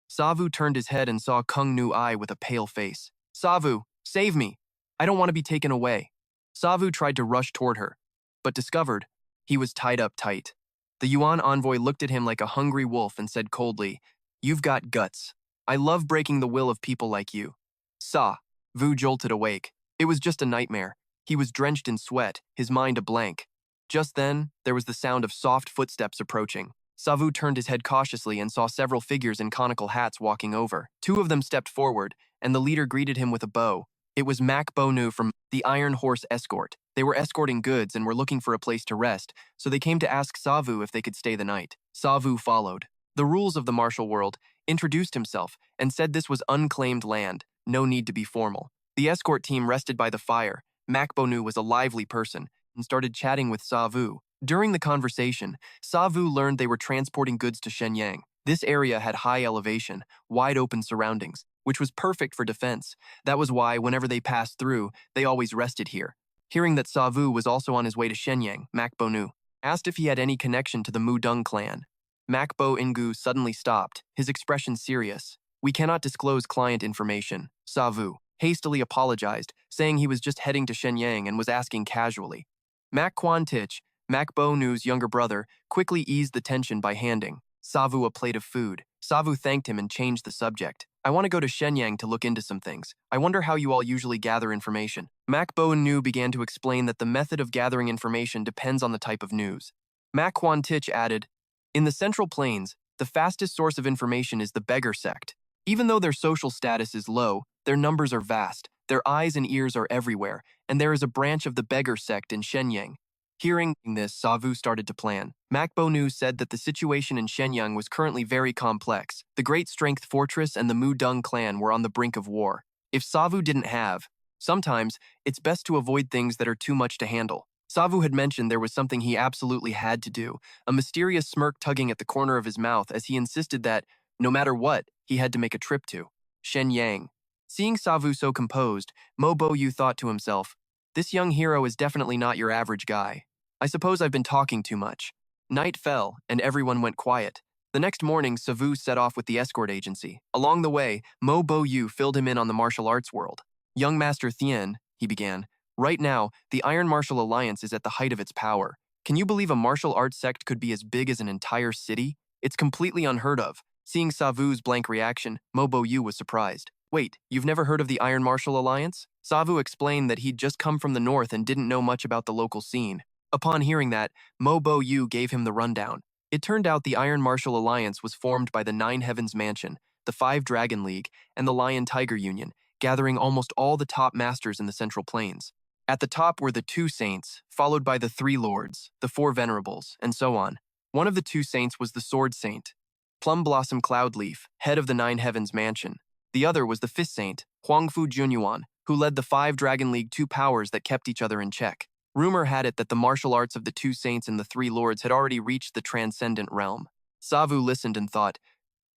Savu turned his head and saw Kung Nu Ai with a pale face. Savu, save me! I don't want to be taken away. Savu tried to rush toward her, but discovered He was tied up tight. The Yuan envoy looked at him like a hungry wolf and said coldly, "You've got guts. I love breaking the will of people like you." Sa. Vu jolted awake. It was just a nightmare. He was drenched in sweat, his mind a blank. Just then, there was the sound of soft footsteps approaching. Savu turned his head cautiously and saw several figures in conical hats walking over. Two of them stepped forward, and the leader greeted him with a bow. It was Mak Bonu from the Iron Horse Escort. They were escorting goods and were looking for a place to rest, so they came to ask Savu if they could stay the night. Savu followed. The rules of the martial world, introduced himself, and said this was unclaimed land, no need to be formal. The escort team rested by the fire. Mak Bonu was a lively person and started chatting with Savu. During the conversation, Savu learned they were transporting goods to Shenyang. This area had high elevation, wide open surroundings, which was perfect for defense. That was why, whenever they passed through, they always rested here. Hearing that Savu was also on his way to Shenyang, Mak Bonu asked if he had any connection to the Mudung clan. Mak Bo Ingu suddenly stopped, his expression serious. "We cannot disclose client information," Savu hastily apologized, saying he was just heading to Shenyang and was asking casually. Mak Quan Tich, Mak Bo Nu's younger brother, quickly eased the tension by handing Savu a plate of food. Savu thanked him and changed the subject. "I want to go to Shenyang to look into some things. I wonder how you all usually gather information." Mak Bo Nu began to explain that the method of gathering information depends on the type of news. Mak Quan Tich added, "In the Central Plains, the fastest source of information is the beggar sect. Even though their social status is low, their numbers are vast, their eyes and ears are everywhere, and there is a branch of the beggar sect in Shenyang." Hearing this, Savu started to plan. Mak Bo Nu said that the situation in Shenyang was currently very complex. The Great Strength Fortress and the Mudung clan were on the brink of war. If Savu didn't have, sometimes it's best to avoid things that are too much to handle. Savu had mentioned there was something he absolutely had to do, a mysterious smirk tugging at the corner of his mouth as he insisted that, no matter what, he had to make a trip to Shenyang. Seeing Savu so composed, Mo Bo Yu thought to himself, "This young hero is definitely not your average guy. I suppose I've been talking too much." Night fell, and everyone went quiet. The next morning, Savu set off with the escort agency. Along the way, Mo Bo Yu filled him in on the martial arts world. "Young Master Thien," he began, "right now, the Iron Martial Alliance is at the height of its power. Can you believe a martial arts sect could be as big as an entire city? It's completely unheard of." Seeing Savu's blank reaction, Mo Bo Yu was surprised. "Wait, you've never heard of the Iron Martial Alliance?" Savu explained that he'd just come from the north and didn't know much about the local scene. Upon hearing that, Mo Bo Yu gave him the rundown. It turned out the Iron Martial Alliance was formed by the Nine Heavens Mansion, the Five Dragon League, and the Lion Tiger Union, gathering almost all the top masters in the Central Plains. At the top were the Two Saints, followed by the Three Lords, the Four Venerables, and so on. One of the Two Saints was the Sword Saint, Plum Blossom Cloudleaf, head of the Nine Heavens Mansion. The other was the Fifth Saint, Huangfu Junyuan, who led the Five Dragon League two powers that kept each other in check. Rumor had it that the martial arts of the Two Saints and the Three Lords had already reached the transcendent realm. Savu listened and thought,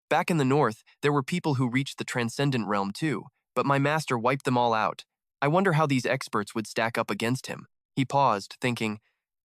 back in the north, there were people who reached the transcendent realm too, but my master wiped them all out. I wonder how these experts would stack up against him. He paused, thinking,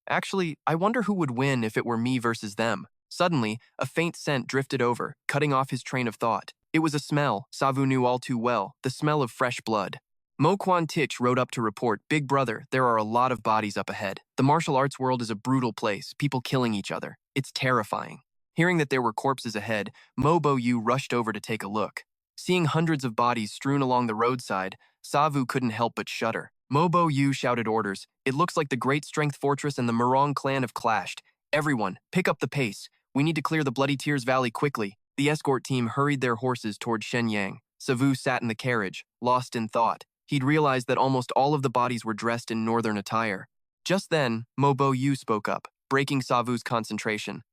actually, I wonder who would win if it were me versus them. Suddenly, a faint scent drifted over, cutting off his train of thought. It was a smell Savu knew all too well, the smell of fresh blood. Mo Quan Tich rode up to report, "Big brother, there are a lot of bodies up ahead. The martial arts world is a brutal place, people killing each other. It's terrifying." Hearing that there were corpses ahead, Mo Bo Yu rushed over to take a look. Seeing hundreds of bodies strewn along the roadside, Savu couldn't help but shudder. Mo Bo Yu shouted orders. "It looks like the Great Strength Fortress and the Murong clan have clashed. Everyone, pick up the pace. We need to clear the Bloody Tears Valley quickly." The escort team hurried their horses toward Shenyang. Savu sat in the carriage, lost in thought. He'd realized that almost all of the bodies were dressed in northern attire. Just then, Mo Bo Yu spoke up, breaking Savu's concentration.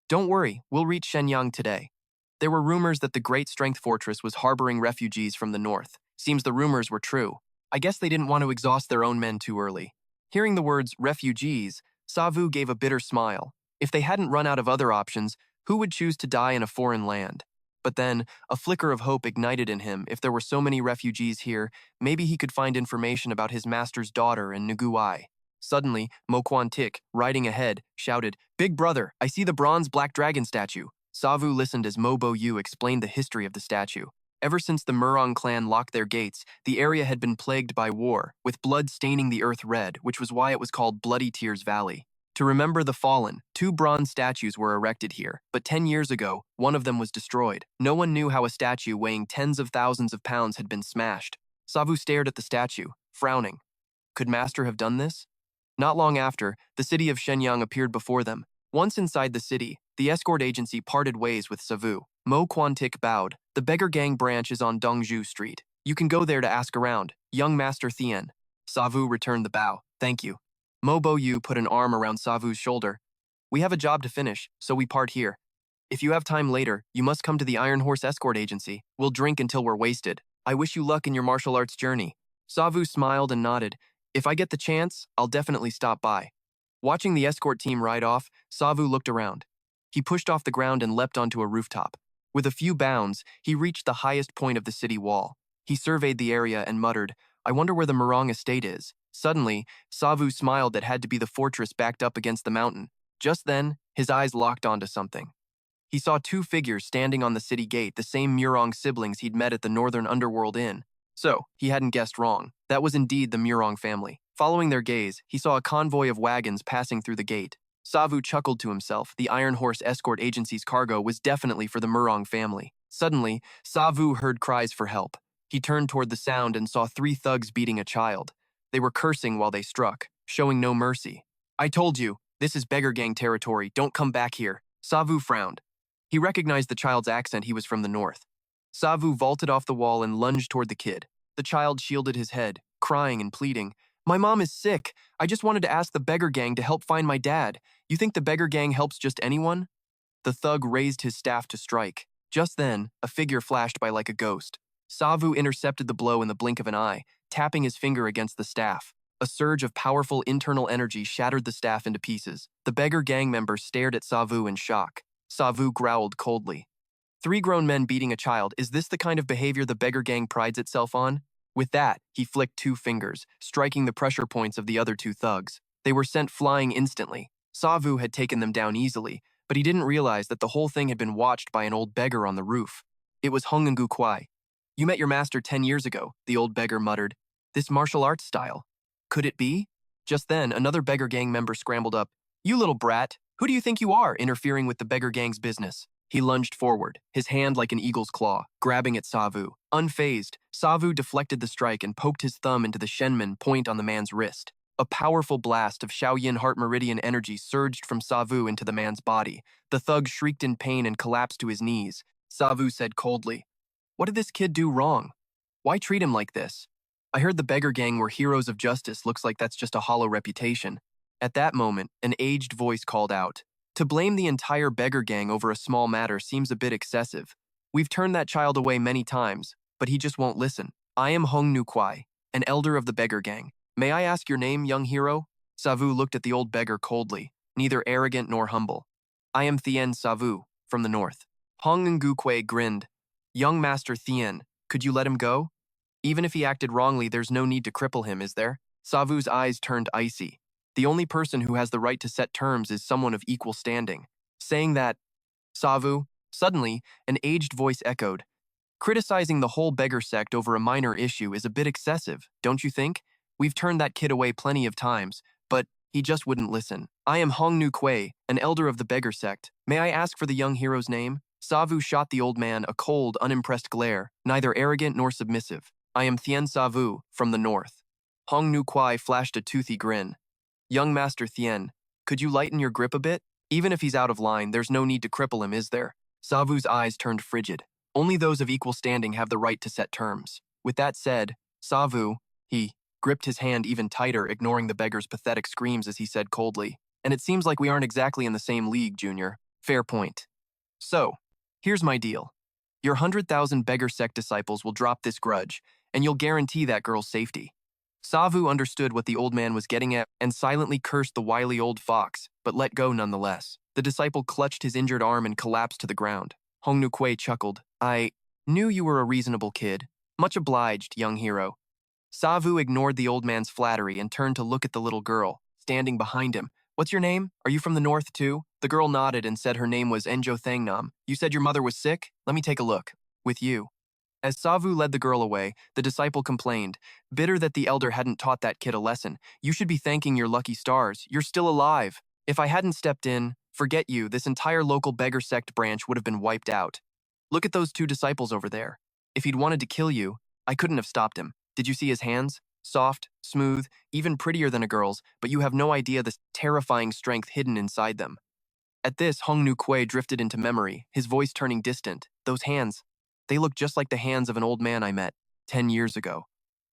"Don't worry, we'll reach Shenyang today." There were rumors that the Great Strength Fortress was harboring refugees from the north. Seems the rumors were true. I guess they didn't want to exhaust their own men too early. Hearing the words refugees, Savu gave a bitter smile. If they hadn't run out of other options, who would choose to die in a foreign land? But then, a flicker of hope ignited in him. If there were so many refugees here, maybe he could find information about his master's daughter in Nguai. Suddenly, Mo Quan Tik, riding ahead, shouted, "Big brother, I see the bronze black dragon statue." Savu listened as Mo Bo Yu explained the history of the statue. Ever since the Murong clan locked their gates, the area had been plagued by war, with blood staining the earth red, which was why it was called Bloody Tears Valley. To remember the fallen, 2 bronze statues were erected here, but 10 years ago, one of them was destroyed. No one knew how a statue weighing tens of thousands of pounds had been smashed. Savu stared at the statue, frowning. Could Master have done this? Not long after, the city of Shenyang appeared before them. Once inside the city, the escort agency parted ways with Savu. Mo Kwantik bowed. The beggar gang branch is on Dongju Street. You can go there to ask around. Young Master Thien. Savu returned the bow. Thank you. Mo Bo Yu put an arm around Savu's shoulder. We have a job to finish, so we part here. If you have time later, you must come to the Iron Horse Escort Agency. We'll drink until we're wasted. I wish you luck in your martial arts journey. Savu smiled and nodded. If I get the chance, I'll definitely stop by. Watching the escort team ride off, Savu looked around. He pushed off the ground and leapt onto a rooftop. With a few bounds, he reached the highest point of the city wall. He surveyed the area and muttered, I wonder where the Murong estate is. Suddenly, Savu smiled that had to be the fortress backed up against the mountain. Just then, his eyes locked onto something. He saw 2 figures standing on the city gate, the same Murong siblings he'd met at the Northern Underworld Inn. So, he hadn't guessed wrong. That was indeed the Murong family. Following their gaze, he saw a convoy of wagons passing through the gate. Savu chuckled to himself. The Iron Horse Escort Agency's cargo was definitely for the Murong family. Suddenly, Savu heard cries for help. He turned toward the sound and saw 3 thugs beating a child. They were cursing while they struck, showing no mercy. I told you, this is beggar gang territory. Don't come back here. Savu frowned. He recognized the child's accent. He was from the north. Savu vaulted off the wall and lunged toward the kid. The child shielded his head, crying and pleading. My mom is sick. I just wanted to ask the beggar gang to help find my dad. You think the beggar gang helps just anyone? The thug raised his staff to strike. Just then, a figure flashed by like a ghost. Savu intercepted the blow in the blink of an eye, tapping his finger against the staff. A surge of powerful internal energy shattered the staff into pieces. The beggar gang members stared at Savu in shock. Savu growled coldly. 3 grown men beating a child, is this the kind of behavior the beggar gang prides itself on? With that, he flicked 2 fingers, striking the pressure points of the other 2 thugs. They were sent flying instantly. Savu had taken them down easily, but he didn't realize that the whole thing had been watched by an old beggar on the roof. It was Hungu Kwai. You met your master 10 years ago, the old beggar muttered. This martial arts style. Could it be? Just then, another beggar gang member scrambled up. You little brat, who do you think you are, interfering with the beggar gang's business? He lunged forward, his hand like an eagle's claw, grabbing at Savu. Unfazed, Savu deflected the strike and poked his thumb into the Shenmen point on the man's wrist. A powerful blast of Shaoyin Heart Meridian energy surged from Savu into the man's body. The thug shrieked in pain and collapsed to his knees. Savu said coldly, What did this kid do wrong? Why treat him like this? I heard the beggar gang were heroes of justice. Looks like that's just a hollow reputation. At that moment, an aged voice called out. To blame the entire beggar gang over a small matter seems a bit excessive. We've turned that child away many times, but he just won't listen. I am Hungu Kwai, an elder of the beggar gang. May I ask your name, young hero? Savu looked at the old beggar coldly, neither arrogant nor humble. I am Thien Savu, from the north. Hungu Kwai grinned. Young Master Thien, could you let him go? Even if he acted wrongly, there's no need to cripple him, is there? Savu's eyes turned icy. The only person who has the right to set terms is someone of equal standing. Saying that, Savu, suddenly, an aged voice echoed. Criticizing the whole beggar sect over a minor issue is a bit excessive, don't you think? We've turned that kid away plenty of times, but he just wouldn't listen. I am Hungu Kwai, an elder of the beggar sect. May I ask for the young hero's name? Savu shot the old man a cold, unimpressed glare, neither arrogant nor submissive. I am Thien Savu, from the north. Hungu Kwai flashed a toothy grin. Young Master Thien, could you lighten your grip a bit? Even if he's out of line, there's no need to cripple him, is there? Savu's eyes turned frigid. Only those of equal standing have the right to set terms. With that said, Savu, he gripped his hand even tighter, ignoring the beggar's pathetic screams as he said coldly, and it seems like we aren't exactly in the same league, Junior. Fair point. So, here's my deal. Your 100,000 beggar sect disciples will drop this grudge, and you'll guarantee that girl's safety. Savu understood what the old man was getting at and silently cursed the wily old fox, but let go nonetheless. The disciple clutched his injured arm and collapsed to the ground. Hungu Kwai chuckled. I knew you were a reasonable kid. Much obliged, young hero. Savu ignored the old man's flattery and turned to look at the little girl, standing behind him. What's your name? Are you from the north too? The girl nodded and said her name was Enjo Thangnam. You said your mother was sick? Let me take a look. With you. As Savu led the girl away, the disciple complained, bitter that the elder hadn't taught that kid a lesson. You should be thanking your lucky stars. You're still alive. If I hadn't stepped in, forget you, this entire local beggar sect branch would have been wiped out. Look at those two disciples over there. If he'd wanted to kill you, I couldn't have stopped him. Did you see his hands? Soft, smooth, even prettier than a girl's, but you have no idea the terrifying strength hidden inside them. At this, Hong Nu Kuei drifted into memory, his voice turning distant. Those hands, they looked just like the hands of an old man I met 10 years ago.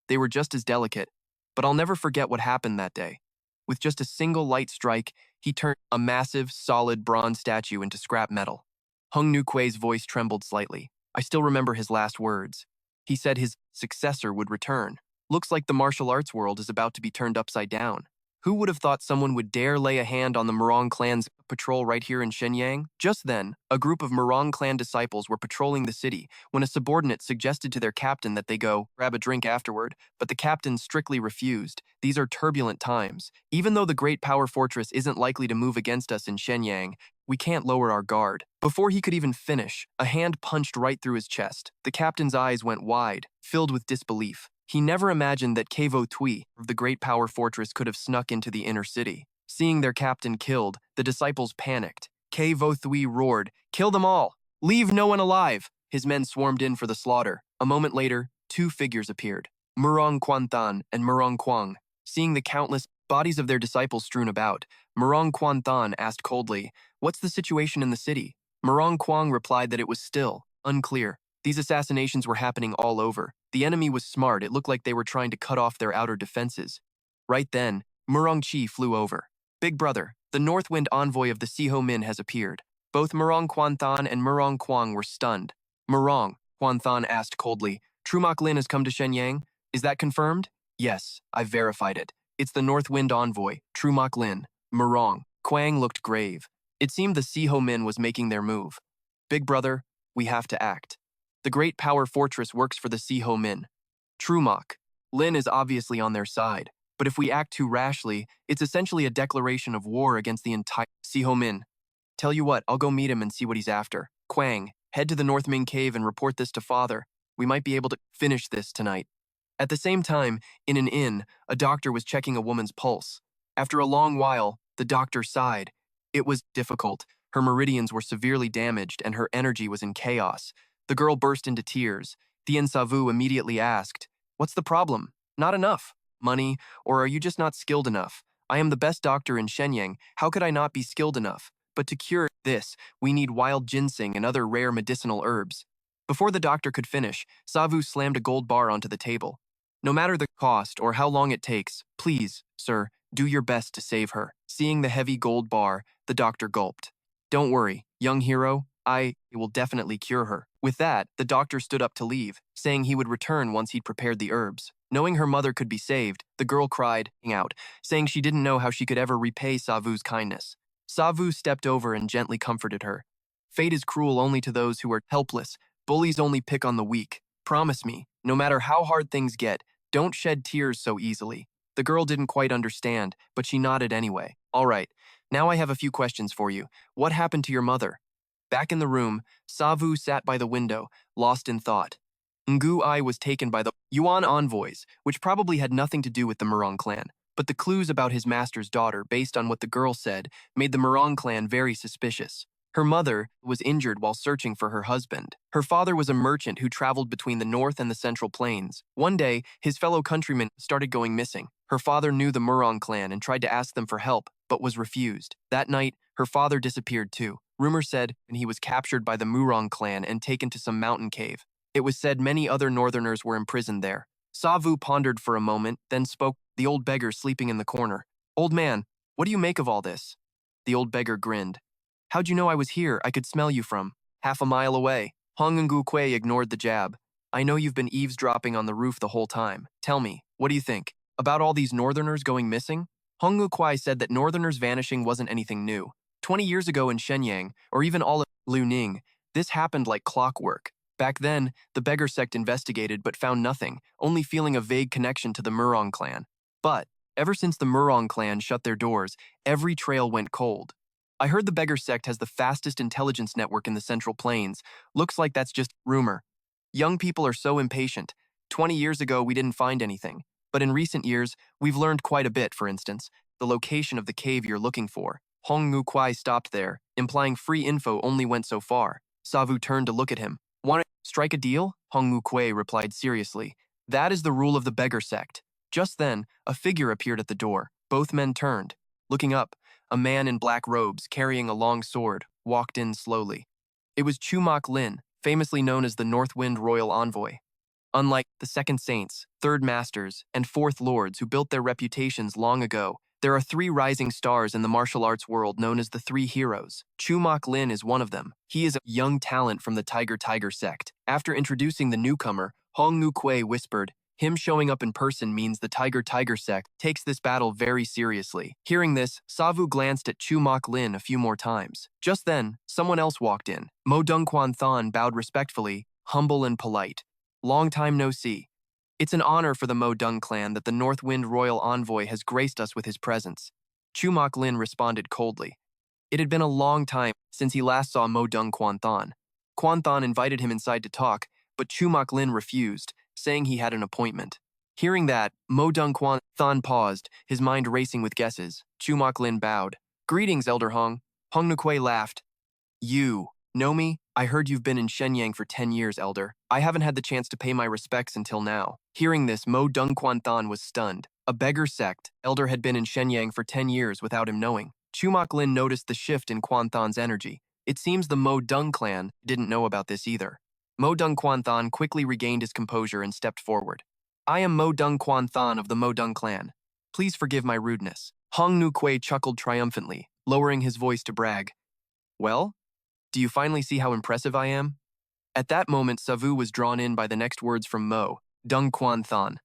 They were just as delicate, but I'll never forget what happened that day. With just a single light strike, he turned a massive, solid bronze statue into scrap metal. Hung Nu Kuei's voice trembled slightly. I still remember his last words. He said his successor would return. Looks like the martial arts world is about to be turned upside down. Who would have thought someone would dare lay a hand on the Murong clan's patrol right here in Shenyang? Just then, a group of Murong clan disciples were patrolling the city when a subordinate suggested to their captain that they go grab a drink afterward, but the captain strictly refused. These are turbulent times. Even though the Great Power Fortress isn't likely to move against us in Shenyang, we can't lower our guard. Before he could even finish, a hand punched right through his chest. The captain's eyes went wide, filled with disbelief. He never imagined that Kevo Tui of the Great Power Fortress could have snuck into the inner city. Seeing their captain killed, the disciples panicked. Kevo Tui roared, "Kill them all! Leave no one alive!" His men swarmed in for the slaughter. A moment later, two figures appeared, Murong Quantan and Murong Quang. Seeing the countless bodies of their disciples strewn about, Murong Quantan asked coldly, "What's the situation in the city?" Murong Quang replied that it was still unclear. These assassinations were happening all over. The enemy was smart. It looked like they were trying to cut off their outer defenses. Right then, Murong Chi flew over. "Big brother, the Northwind envoy of the Siho Min has appeared." Both Murong Quantan and Murong Quang were stunned. "Murong," Quantan asked coldly, "Trumak Lin has come to Shenyang? Is that confirmed?" "Yes, I've verified it. It's the Northwind envoy, Trumak Lin." Murong. Quang looked grave. It seemed the Siho Min was making their move. "Big brother, we have to act. The Great Power Fortress works for the Siho Min. Trumak. Lin is obviously on their side, but if we act too rashly, it's essentially a declaration of war against the entire Siho Min. Tell you what, I'll go meet him and see what he's after. Quang, head to the North Ming Cave and report this to father. We might be able to finish this tonight." At the same time, in an inn, a doctor was checking a woman's pulse. After a long while, the doctor sighed. It was difficult. Her meridians were severely damaged and her energy was in chaos. The girl burst into tears. Thien Savu immediately asked, "What's the problem? Not enough? Money? Or are you just not skilled enough? I am the best doctor in Shenyang. How could I not be skilled enough? But to cure this, we need wild ginseng and other rare medicinal herbs." Before the doctor could finish, Savu slammed a gold bar onto the table. "No matter the cost or how long it takes, please, sir, do your best to save her." Seeing the heavy gold bar, the doctor gulped. "Don't worry, young hero, I will definitely cure her." With that, the doctor stood up to leave, saying he would return once he'd prepared the herbs. Knowing her mother could be saved, the girl cried out, saying she didn't know how she could ever repay Savu's kindness. Savu stepped over and gently comforted her. "Fate is cruel only to those who are helpless. Bullies only pick on the weak. Promise me, no matter how hard things get, don't shed tears so easily." The girl didn't quite understand, but she nodded anyway. "All right, now I have a few questions for you. What happened to your mother?" Back in the room, Savu sat by the window, lost in thought. Ngu Ai was taken by the Yuan envoys, which probably had nothing to do with the Murong clan. But the clues about his master's daughter, based on what the girl said, made the Murong clan very suspicious. Her mother was injured while searching for her husband. Her father was a merchant who traveled between the north and the central plains. One day, his fellow countrymen started going missing. Her father knew the Murong clan and tried to ask them for help, but was refused. That night, her father disappeared too. Rumor said he was captured by the Murong clan and taken to some mountain cave. It was said many other northerners were imprisoned there. Savu pondered for a moment, then spoke, the old beggar sleeping in the corner. "Old man, what do you make of all this?" The old beggar grinned. "How'd you know I was here? I could smell you from half a mile away." Hong Ngu Kuei ignored the jab. "I know you've been eavesdropping on the roof the whole time. Tell me, what do you think? About all these northerners going missing?" Hong Ngu Kuei said that northerners vanishing wasn't anything new. 20 years ago in Shenyang, or even all of Liuning, this happened like clockwork. Back then, the beggar sect investigated but found nothing, only feeling a vague connection to the Murong clan. But, ever since the Murong clan shut their doors, every trail went cold. "I heard the beggar sect has the fastest intelligence network in the Central Plains. Looks like that's just rumor. Young people are so impatient. 20 years ago, we didn't find anything. But in recent years, we've learned quite a bit, for instance, the location of the cave you're looking for." Hong Ngu Kwai stopped there, implying free info only went so far. Savu turned to look at him. Want to strike a deal? Hong Ngu Kwai replied seriously. That is the rule of the beggar sect. Just then, a figure appeared at the door. Both men turned. Looking up, a man in black robes, carrying a long sword, walked in slowly. It was Chu Mok Lin, famously known as the North Wind Royal Envoy. Unlike the Second Saints, Third Masters, and Fourth Lords who built their reputations long ago, there are three rising stars in the martial arts world known as the Three Heroes. Chu Mok Lin is one of them. He is a young talent from the Tiger sect. After introducing the newcomer, Hong Ngu Kwai whispered, him showing up in person means the Tiger sect takes this battle very seriously. Hearing this, Savu glanced at Chu Mok Lin a few more times. Just then, someone else walked in. Mo Dung Quan Thon bowed respectfully, humble and polite. Long time no see. It's an honor for the Mo Dung clan that the North Wind Royal Envoy has graced us with his presence. Chu Mok Lin responded coldly. It had been a long time since he last saw Mo Dung Quan Thon. Quan Thon invited him inside to talk, but Chu Mok Lin refused, saying he had an appointment. Hearing that, Mo Dung Quan Thon paused, his mind racing with guesses. Chu Mok Lin bowed. Greetings, Elder Hong. Hong Ngu Kwai laughed. You know me? I heard you've been in Shenyang for 10 years, Elder. I haven't had the chance to pay my respects until now. Hearing this, Mo Dung Quan Thon was stunned. A beggar sect, Elder had been in Shenyang for 10 years without him knowing. Chu Mok Lin noticed the shift in Quan Thon's energy. It seems the Mo Dung clan didn't know about this either. Mo Dung Quan Thon quickly regained his composure and stepped forward. I am Mo Dung Quan Thon of the Mo Dung clan. Please forgive my rudeness. Hong Ngu Kwai chuckled triumphantly, lowering his voice to brag. Well? Do you finally see how impressive I am? At that moment, Savu was drawn in by the next words from Mo Dung Quan Thon.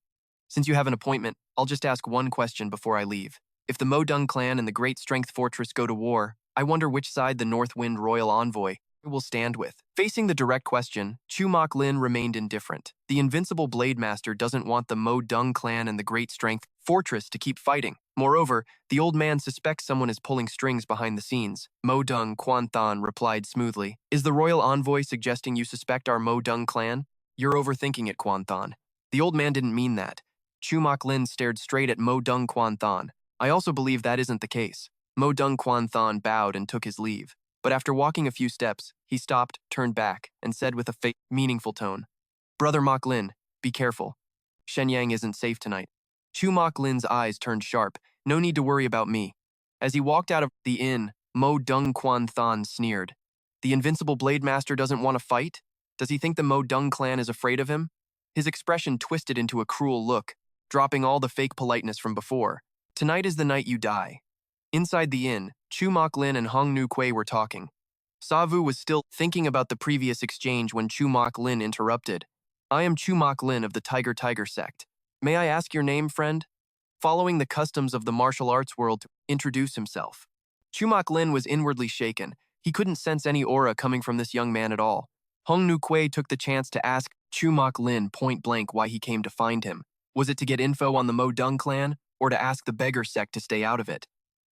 Since you have an appointment, I'll just ask one question before I leave. If the Mo Dung clan and the Great Strength Fortress go to war, I wonder which side the North Wind Royal Envoy will stand with. Facing the direct question, Chu Mok Lin remained indifferent. The invincible Blade Master doesn't want the Mo Dung clan and the Great Strength Fortress to keep fighting. Moreover, the old man suspects someone is pulling strings behind the scenes. Mo Dung Quan Thon replied smoothly. Is the royal envoy suggesting you suspect our Mo Dung clan? You're overthinking it, Quan Thon. The old man didn't mean that. Chu Mok Lin stared straight at Mo Dung Quan Thon. I also believe that isn't the case. Mo Dung Quan Thon bowed and took his leave. But after walking a few steps, he stopped, turned back, and said with a meaningful tone, Brother Mok Lin, be careful. Shenyang isn't safe tonight. Chu Mok Lin's eyes turned sharp. No need to worry about me. As he walked out of the inn, Mo Dung Quan Thon sneered. The invincible Blade Master doesn't want to fight? Does he think the Mo Dung clan is afraid of him? His expression twisted into a cruel look, dropping all the fake politeness from before. Tonight is the night you die. Inside the inn, Chu Mok Lin and Hong Ngu Kwai were talking. Savu was still thinking about the previous exchange when Chu Mok Lin interrupted. I am Chu Mok Lin of the Tiger sect. May I ask your name, friend? Following the customs of the martial arts world to introduce himself. Chu Mok Lin was inwardly shaken. He couldn't sense any aura coming from this young man at all. Hong Ngu Kwai took the chance to ask Chu Mok Lin point blank why he came to find him. Was it to get info on the Mo Dung clan, or to ask the beggar sect to stay out of it?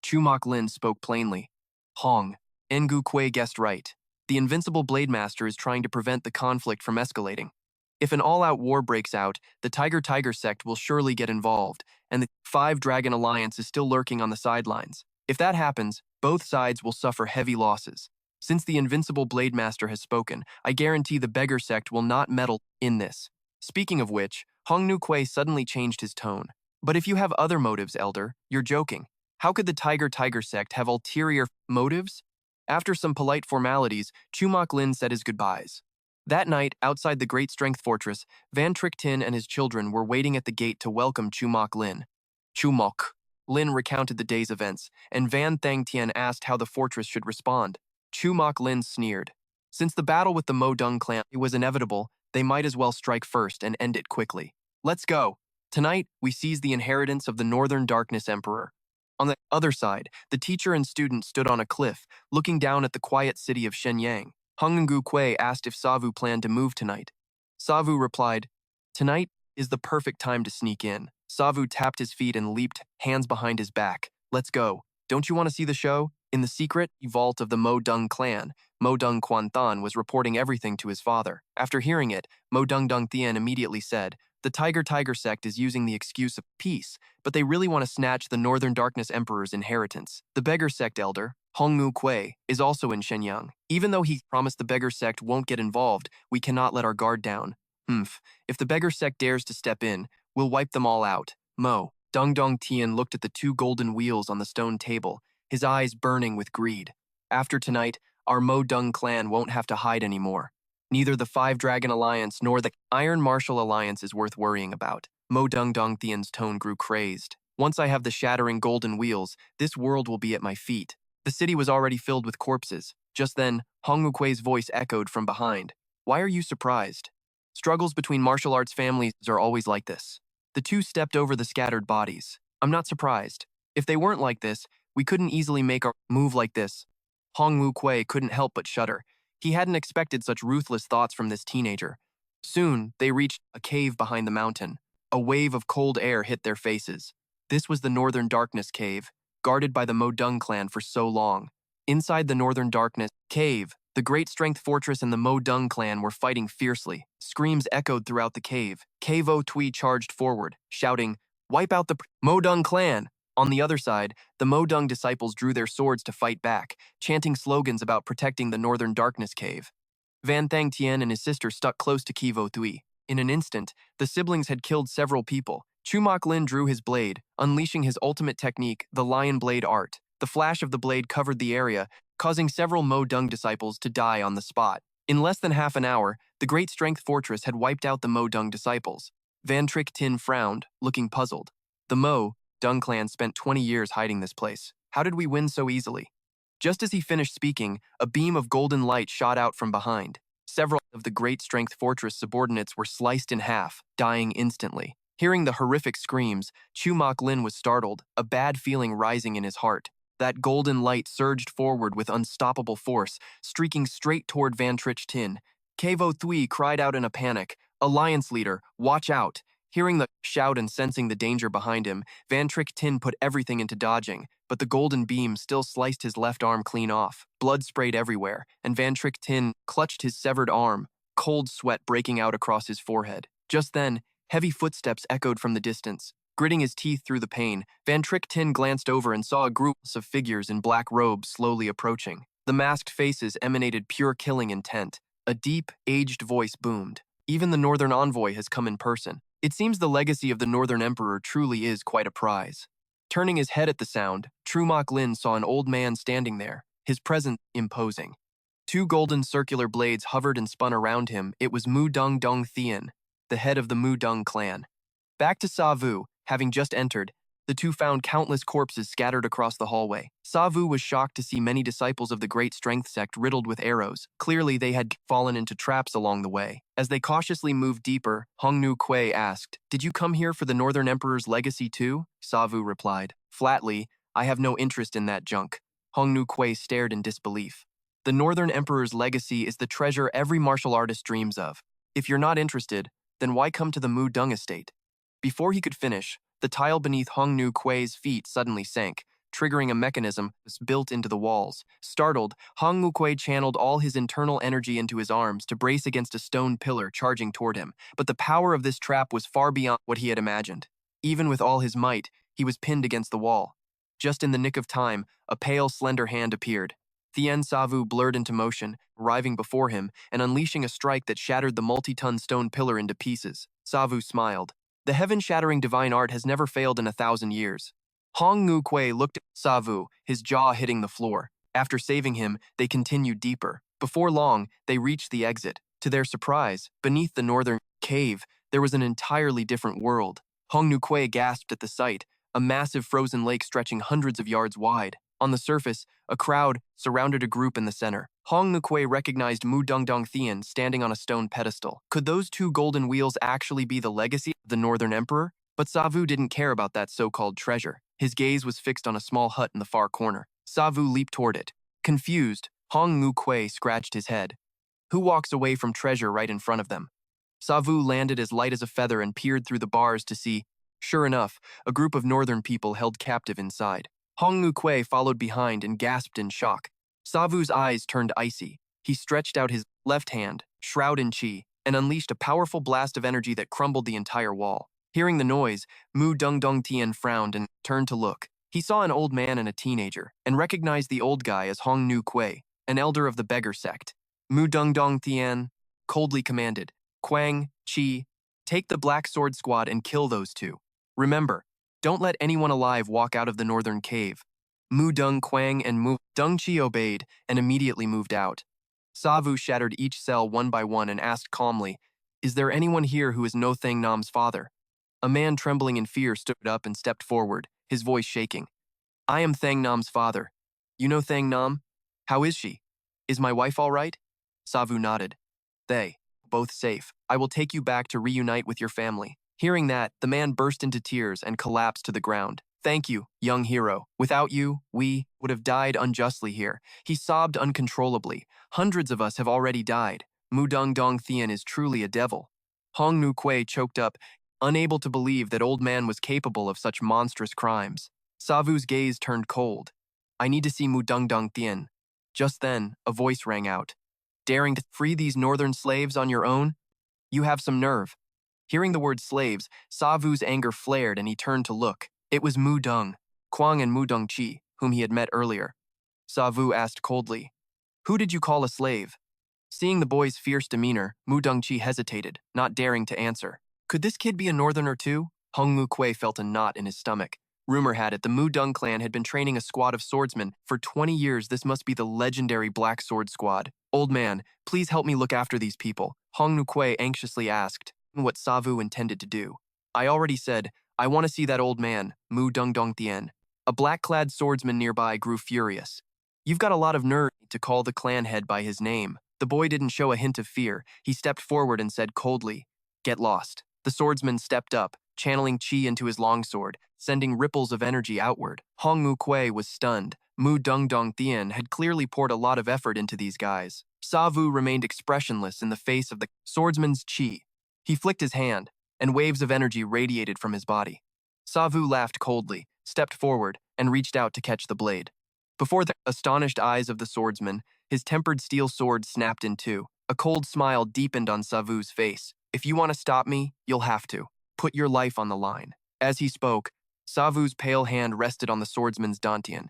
Chu Mok Lin spoke plainly. Hong, Ngu Kwai guessed right. The invincible Blade Master is trying to prevent the conflict from escalating. If an all-out war breaks out, the Tiger sect will surely get involved, and the Five Dragon Alliance is still lurking on the sidelines. If that happens, both sides will suffer heavy losses. Since the invincible Blade Master has spoken, I guarantee the beggar sect will not meddle in this. Speaking of which, Hong Ngu Kwai suddenly changed his tone. But if you have other motives, Elder, you're joking. How could the Tiger sect have ulterior motives? After some polite formalities, Chu Mok Lin said his goodbyes. That night, outside the Great Strength Fortress, Van Trick Tin and his children were waiting at the gate to welcome Chu Mok Lin. Chu Mok Lin recounted the day's events, and Van Thang Tien asked how the fortress should respond. Chu Mok Lin sneered. Since the battle with the Mo Dung clan was inevitable, they might as well strike first and end it quickly. Let's go. Tonight, we seize the inheritance of the Northern Darkness Emperor. On the other side, the teacher and student stood on a cliff, looking down at the quiet city of Shenyang. Hong Ngu Kwai asked if Savu planned to move tonight. Savu replied, Tonight is the perfect time to sneak in. Savu tapped his feet and leaped, hands behind his back. Let's go. Don't you want to see the show? In the secret vault of the Mo Dung clan, Mo Dung Quan Thon was reporting everything to his father. After hearing it, Mo Dung Thien immediately said, The Tiger sect is using the excuse of peace, but they really want to snatch the Northern Darkness Emperor's inheritance. The Beggar Sect elder, Hongmu Kui, is also in Shenyang. Even though he promised the Beggar Sect won't get involved, we cannot let our guard down. If the Beggar Sect dares to step in, we'll wipe them all out. Mo. Dong Tian looked at the two golden wheels on the stone table, his eyes burning with greed. After tonight, our Mo Dung clan won't have to hide anymore. Neither the Five Dragon Alliance nor the Iron Martial Alliance is worth worrying about. Mo Dung Tian's tone grew crazed. Once I have the shattering golden wheels, this world will be at my feet. The city was already filled with corpses. Just then, Hong Mukui's voice echoed from behind. Why are you surprised? Struggles between martial arts families are always like this. The two stepped over the scattered bodies. I'm not surprised. If they weren't like this, we couldn't easily make our move like this. Hong Mukui couldn't help but shudder. He hadn't expected such ruthless thoughts from this teenager. Soon, they reached a cave behind the mountain. A wave of cold air hit their faces. This was the Northern Darkness Cave, guarded by the Mo Dung clan for so long. Inside the Northern Darkness Cave, the Great Strength Fortress and the Mo Dung clan were fighting fiercely. Screams echoed throughout the cave. Cavo Tui charged forward, shouting, "Wipe out the Mo Dung clan!" On the other side, the Mo Dung disciples drew their swords to fight back, chanting slogans about protecting the Northern Darkness Cave. Van Thang Tien and his sister stuck close to Kivo Tui. In an instant, the siblings had killed several people. Chumak Lin drew his blade, unleashing his ultimate technique, the Lion Blade art. The flash of the blade covered the area, causing several Mo Dung disciples to die on the spot. In less than half an hour, the Great Strength Fortress had wiped out the Mo Dung disciples. Van Trick Tin frowned, looking puzzled. The Mo Dung clan spent 20 years hiding this place. How did we win so easily? Just as he finished speaking, a beam of golden light shot out from behind. Several of the Great Strength Fortress subordinates were sliced in half, dying instantly. Hearing the horrific screams, Chumak Lin was startled, a bad feeling rising in his heart. That golden light surged forward with unstoppable force, streaking straight toward Van Trich Tin. Kavo Thui cried out in a panic, "Alliance leader, watch out!" Hearing the shout and sensing the danger behind him, Van Trick Tin put everything into dodging, but the golden beam still sliced his left arm clean off. Blood sprayed everywhere, and Van Trick Tin clutched his severed arm, cold sweat breaking out across his forehead. Just then, heavy footsteps echoed from the distance. Gritting his teeth through the pain, Van Trick Tin glanced over and saw a group of figures in black robes slowly approaching. The masked faces emanated pure killing intent. A deep, aged voice boomed. Even the Northern Envoy has come in person. It seems the legacy of the Northern Emperor truly is quite a prize. Turning his head at the sound, Trumak Lin saw an old man standing there, his presence imposing. Two golden circular blades hovered and spun around him. It was Mu Dung Thien, the head of the Mu Dung clan. Back to Savu, having just entered, the two found countless corpses scattered across the hallway. Savu was shocked to see many disciples of the Great Strength sect riddled with arrows. Clearly, they had fallen into traps along the way. As they cautiously moved deeper, Hongnu Kui asked, "Did you come here for the Northern Emperor's legacy too?" Savu replied, flatly, "I have no interest in that junk." Hongnu Kui stared in disbelief. The Northern Emperor's legacy is the treasure every martial artist dreams of. If you're not interested, then why come to the Mu Dung estate? Before he could finish, the tile beneath Hongnu Kui's feet suddenly sank, triggering a mechanism built into the walls. Startled, Hongnu Kui channeled all his internal energy into his arms to brace against a stone pillar charging toward him, but the power of this trap was far beyond what he had imagined. Even with all his might, he was pinned against the wall. Just in the nick of time, a pale, slender hand appeared. Thien Savu blurred into motion, arriving before him and unleashing a strike that shattered the multi-ton stone pillar into pieces. Savu smiled. The heaven-shattering divine art has never failed in 1,000 years. Hong Ngu Kui looked at Savu, his jaw hitting the floor. After saving him, they continued deeper. Before long, they reached the exit. To their surprise, beneath the northern cave, there was an entirely different world. Hong Ngu Kui gasped at the sight, a massive frozen lake stretching hundreds of yards wide. On the surface, a crowd surrounded a group in the center. Hong Nukui recognized Mu Dongdong Thien standing on a stone pedestal. Could those two golden wheels actually be the legacy of the Northern Emperor? But Savu didn't care about that so-called treasure. His gaze was fixed on a small hut in the far corner. Savu leaped toward it. Confused, Hong Nukui scratched his head. Who walks away from treasure right in front of them? Savu landed as light as a feather and peered through the bars to see. Sure enough, a group of northern people held captive inside. Hong Nukui followed behind and gasped in shock. Savu's eyes turned icy. He stretched out his left hand, shroud in chi, and unleashed a powerful blast of energy that crumbled the entire wall. Hearing the noise, Mu Dong Dong Tien frowned and turned to look. He saw an old man and a teenager, and recognized the old guy as Hong Nu Kuei, an elder of the beggar sect. Mu Dong Dong Tien coldly commanded, Quang, Chi, take the Black Sword Squad and kill those two. Remember, don't let anyone alive walk out of the northern cave. Mu Dong Quang and Mu Dong Chi obeyed and immediately moved out. Savu shattered each cell one by one and asked calmly, is there anyone here who is No Thang Nam's father? A man trembling in fear stood up and stepped forward, his voice shaking. I am Thang Nam's father. You know Thang Nam? How is she? Is my wife all right? Savu nodded. They, both safe. I will take you back to reunite with your family. Hearing that, the man burst into tears and collapsed to the ground. Thank you, young hero. Without you, we would have died unjustly here. He sobbed uncontrollably. Hundreds of us have already died. Mu Dong Dong Thien is truly a devil. Hong Nu Kuei choked up, unable to believe that old man was capable of such monstrous crimes. Savu's gaze turned cold. I need to see Mu Dong Dong Thien. Just then, a voice rang out. Daring to free these northern slaves on your own? You have some nerve. Hearing the word slaves, Savu's anger flared and he turned to look. It was Mu Dong, Quang and Mu Dong Chi, whom he had met earlier. Savu asked coldly, who did you call a slave? Seeing the boy's fierce demeanor, Mu Dong Chi hesitated, not daring to answer. Could this kid be a northerner too? Hong Nu Kuei felt a knot in his stomach. Rumor had it the Mu Dong clan had been training a squad of swordsmen. For 20 years, this must be the legendary Black Sword Squad. Old man, please help me look after these people. Hong Nu Kuei anxiously asked what Savu intended to do. I already said, I want to see that old man, Mu Dong Dong Thien. A black-clad swordsman nearby grew furious. You've got a lot of nerve to call the clan head by his name. The boy didn't show a hint of fear. He stepped forward and said coldly, get lost. The swordsman stepped up, channeling chi into his longsword, sending ripples of energy outward. Hong Nu Kuei was stunned. Mu Dong Dong Thien had clearly poured a lot of effort into these guys. Savu remained expressionless in the face of the swordsman's chi. He flicked his hand, and waves of energy radiated from his body. Savu laughed coldly, stepped forward, and reached out to catch the blade. Before the astonished eyes of the swordsman, his tempered steel sword snapped in two. A cold smile deepened on Savu's face. If you want to stop me, you'll have to. Put your life on the line. As he spoke, Savu's pale hand rested on the swordsman's dantian.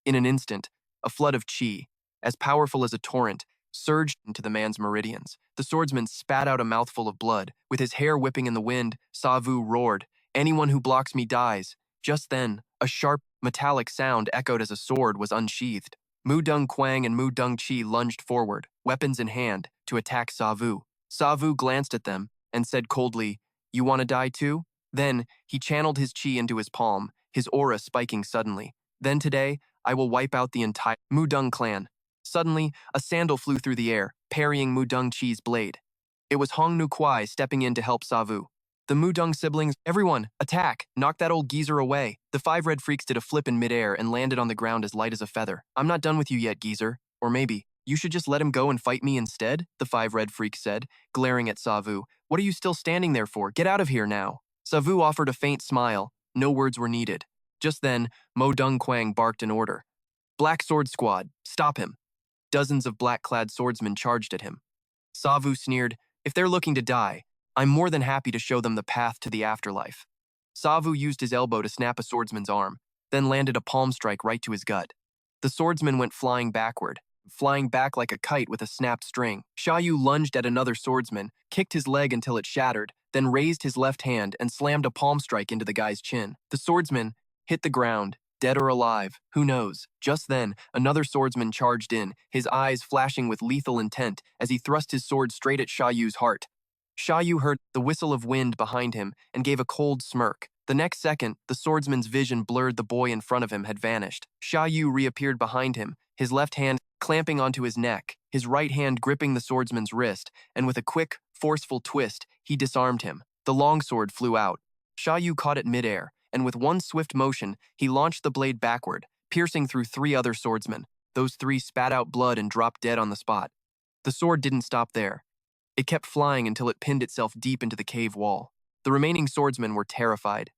In an instant, a flood of chi, as powerful as a torrent, surged into the man's meridians. The swordsman spat out a mouthful of blood. With his hair whipping in the wind, Savu roared, anyone who blocks me dies. Just then, a sharp, metallic sound echoed as a sword was unsheathed. Mu Dong Quang and Mu Dong Chi lunged forward, weapons in hand, to attack Savu. Savu glanced at them and said coldly, you want to die too? Then, he channeled his chi into his palm, his aura spiking suddenly. Then today, I will wipe out the entire Mu Dong clan. Suddenly, a sandal flew through the air, parrying Mu Dong Chi's blade. It was Hong Nu Kuei stepping in to help Savu. The Mu Dong siblings, everyone, attack! Knock that old geezer away! The 5 red freaks did a flip in midair and landed on the ground as light as a feather. I'm not done with you yet, geezer. Or maybe, you should just let him go and fight me instead, the 5 red freaks said, glaring at Savu. What are you still standing there for? Get out of here now! Savu offered a faint smile. No words were needed. Just then, Mo Dong Quang barked an order. Black Sword Squad, stop him! Dozens of black-clad swordsmen charged at him. Savu sneered, if they're looking to die, I'm more than happy to show them the path to the afterlife. Savu used his elbow to snap a swordsman's arm, then landed a palm strike right to his gut. The swordsman went flying backward, flying back like a kite with a snapped string. Sha Yu lunged at another swordsman, kicked his leg until it shattered, then raised his left hand and slammed a palm strike into the guy's chin. The swordsman hit the ground, dead or alive, who knows? Just then, another swordsman charged in, his eyes flashing with lethal intent as he thrust his sword straight at Sha Yu's heart. Sha Yu heard the whistle of wind behind him and gave a cold smirk. The next second, the swordsman's vision blurred. The boy in front of him had vanished. Sha Yu reappeared behind him, his left hand clamping onto his neck, his right hand gripping the swordsman's wrist, and with a quick, forceful twist, he disarmed him. The longsword flew out. Sha Yu caught it midair, and with one swift motion, he launched the blade backward, piercing through 3 other swordsmen. Those 3 spat out blood and dropped dead on the spot. The sword didn't stop there. It kept flying until it pinned itself deep into the cave wall. The remaining swordsmen were terrified.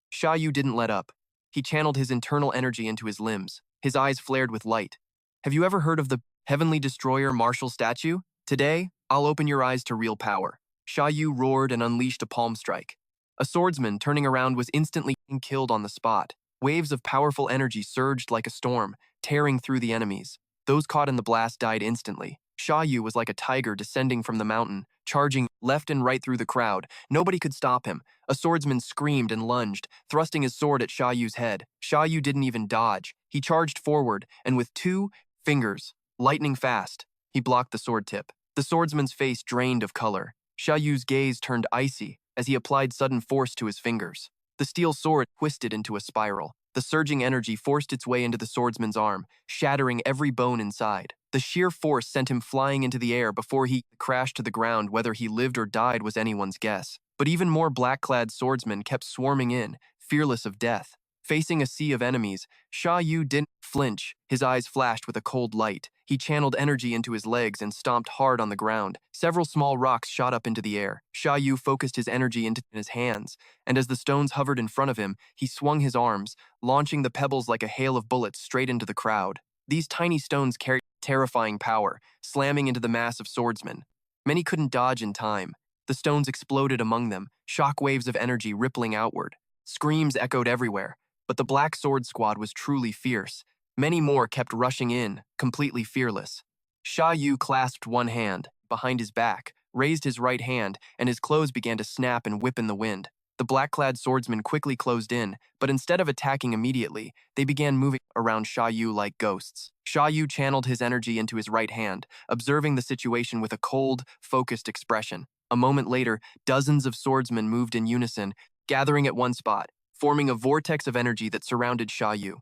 Sha Yu didn't let up. He channeled his internal energy into his limbs. His eyes flared with light. Have you ever heard of the Heavenly Destroyer martial statue? Today, I'll open your eyes to real power. Sha Yu roared and unleashed a palm strike. A swordsman turning around was instantly killed on the spot. Waves of powerful energy surged like a storm, tearing through the enemies. Those caught in the blast died instantly. Sha Yu was like a tiger descending from the mountain, charging left and right through the crowd. Nobody could stop him. A swordsman screamed and lunged, thrusting his sword at Sha Yu's head. Sha Yu didn't even dodge. He charged forward, and with 2 fingers, lightning fast, he blocked the sword tip. The swordsman's face drained of color. Sha Yu's gaze turned icy as he applied sudden force to his fingers. The steel sword twisted into a spiral. The surging energy forced its way into the swordsman's arm, shattering every bone inside. The sheer force sent him flying into the air before he crashed to the ground. Whether he lived or died was anyone's guess. But even more black-clad swordsmen kept swarming in, fearless of death. Facing a sea of enemies, Sha Yu didn't flinch. His eyes flashed with a cold light. He channeled energy into his legs and stomped hard on the ground. Several small rocks shot up into the air. Sha Yu focused his energy into his hands, and as the stones hovered in front of him, he swung his arms, launching the pebbles like a hail of bullets straight into the crowd. These tiny stones carried terrifying power, slamming into the mass of swordsmen. Many couldn't dodge in time. The stones exploded among them, shock waves of energy rippling outward. Screams echoed everywhere, but the Black Sword Squad was truly fierce. Many more kept rushing in, completely fearless. Sha Yu clasped one hand behind his back, raised his right hand, and his clothes began to snap and whip in the wind. The black-clad swordsmen quickly closed in, but instead of attacking immediately, they began moving around Sha Yu like ghosts. Sha Yu channeled his energy into his right hand, observing the situation with a cold, focused expression. A moment later, dozens of swordsmen moved in unison, gathering at one spot, forming a vortex of energy that surrounded Sha Yu.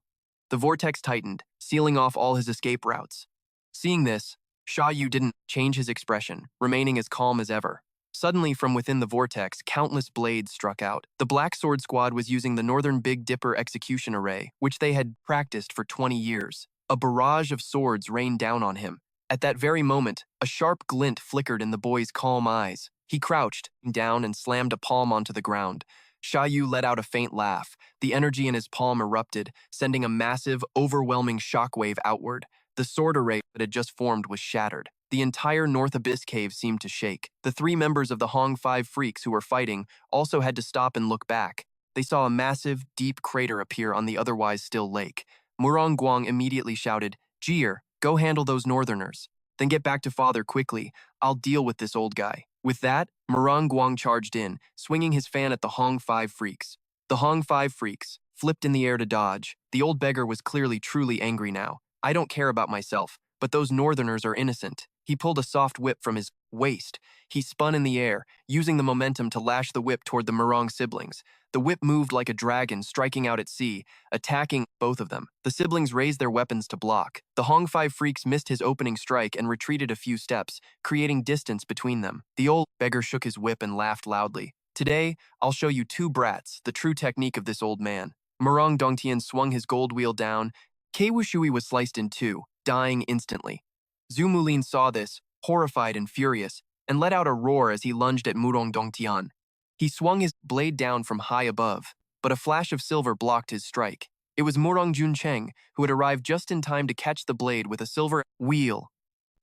The vortex tightened, sealing off all his escape routes. Seeing this, Sha Yu didn't change his expression, remaining as calm as ever. Suddenly, from within the vortex, countless blades struck out. The Black Sword Squad was using the Northern Big Dipper execution array, which they had practiced for 20 years. A barrage of swords rained down on him. At that very moment, a sharp glint flickered in the boy's calm eyes. He crouched down and slammed a palm onto the ground. Sha Yu let out a faint laugh. The energy in his palm erupted, sending a massive, overwhelming shockwave outward. The sword array that had just formed was shattered. The entire North Abyss cave seemed to shake. The 3 members of the Hong 5 freaks who were fighting also had to stop and look back. They saw a massive, deep crater appear on the otherwise still lake. Murong Guang immediately shouted, "Jir, go handle those northerners. Then get back to father quickly. I'll deal with this old guy." With that, Murong Guang charged in, swinging his fan at the Hong 5 freaks. The Hong 5 freaks flipped in the air to dodge. The old beggar was clearly truly angry now. "I don't care about myself, but those northerners are innocent." He pulled a soft whip from his waist. He spun in the air, using the momentum to lash the whip toward the Murong siblings. The whip moved like a dragon striking out at sea, attacking both of them. The siblings raised their weapons to block. The Hong 5 freaks missed his opening strike and retreated a few steps, creating distance between them. The old beggar shook his whip and laughed loudly. "Today, I'll show you 2 brats, the true technique of this old man." Murong Dongtian swung his gold wheel down. Kei Wushui was sliced in 2, dying instantly. Zhu Mulin saw this, horrified and furious, and let out a roar as he lunged at Murong Dongtian. He swung his blade down from high above, but a flash of silver blocked his strike. It was Murong Juncheng, who had arrived just in time to catch the blade with a silver wheel.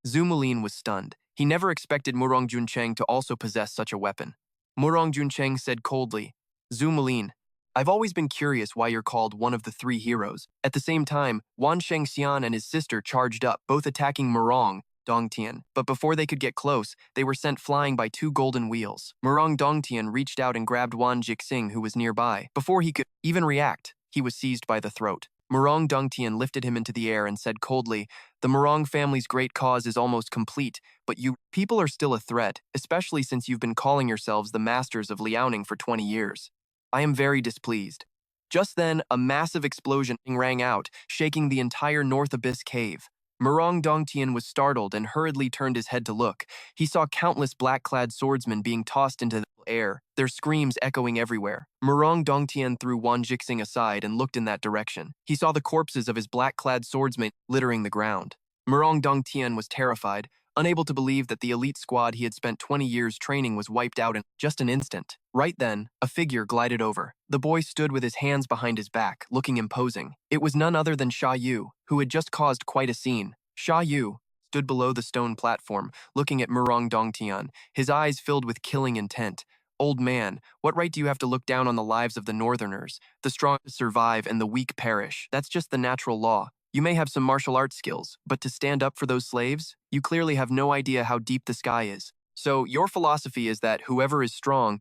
Zhu Mulin was stunned. He never expected Murong Juncheng to also possess such a weapon. Murong Juncheng said coldly, "Zhu Mulin, I've always been curious why you're called one of the 3 heroes." At the same time, Wan Shengxian and his sister charged up, both attacking Murong Dongtian. But before they could get close, they were sent flying by 2 golden wheels. Murong Dongtian reached out and grabbed Wan Jixing, who was nearby. Before he could even react, he was seized by the throat. Murong Dongtian lifted him into the air and said coldly, "The Murong family's great cause is almost complete, but you people are still a threat, especially since you've been calling yourselves the masters of Liaoning for 20 years. I am very displeased." Just then, a massive explosion rang out, shaking the entire North Abyss cave. Murong Dongtian was startled and hurriedly turned his head to look. He saw countless black-clad swordsmen being tossed into the air, their screams echoing everywhere. Murong Dongtian threw Wan Jixing aside and looked in that direction. He saw the corpses of his black-clad swordsmen littering the ground. Murong Dongtian was terrified, unable to believe that the elite squad he had spent 20 years training was wiped out in just an instant. Right then, a figure glided over. The boy stood with his hands behind his back, looking imposing. It was none other than Sha Yu, who had just caused quite a scene. Sha Yu stood below the stone platform, looking at Murong Dongtian, his eyes filled with killing intent. Old man, what right do you have to look down on the lives of the northerners? The strong survive and the weak perish. That's just the natural law. You may have some martial arts skills, but to stand up for those slaves, you clearly have no idea how deep the sky is. So your philosophy is that whoever is strong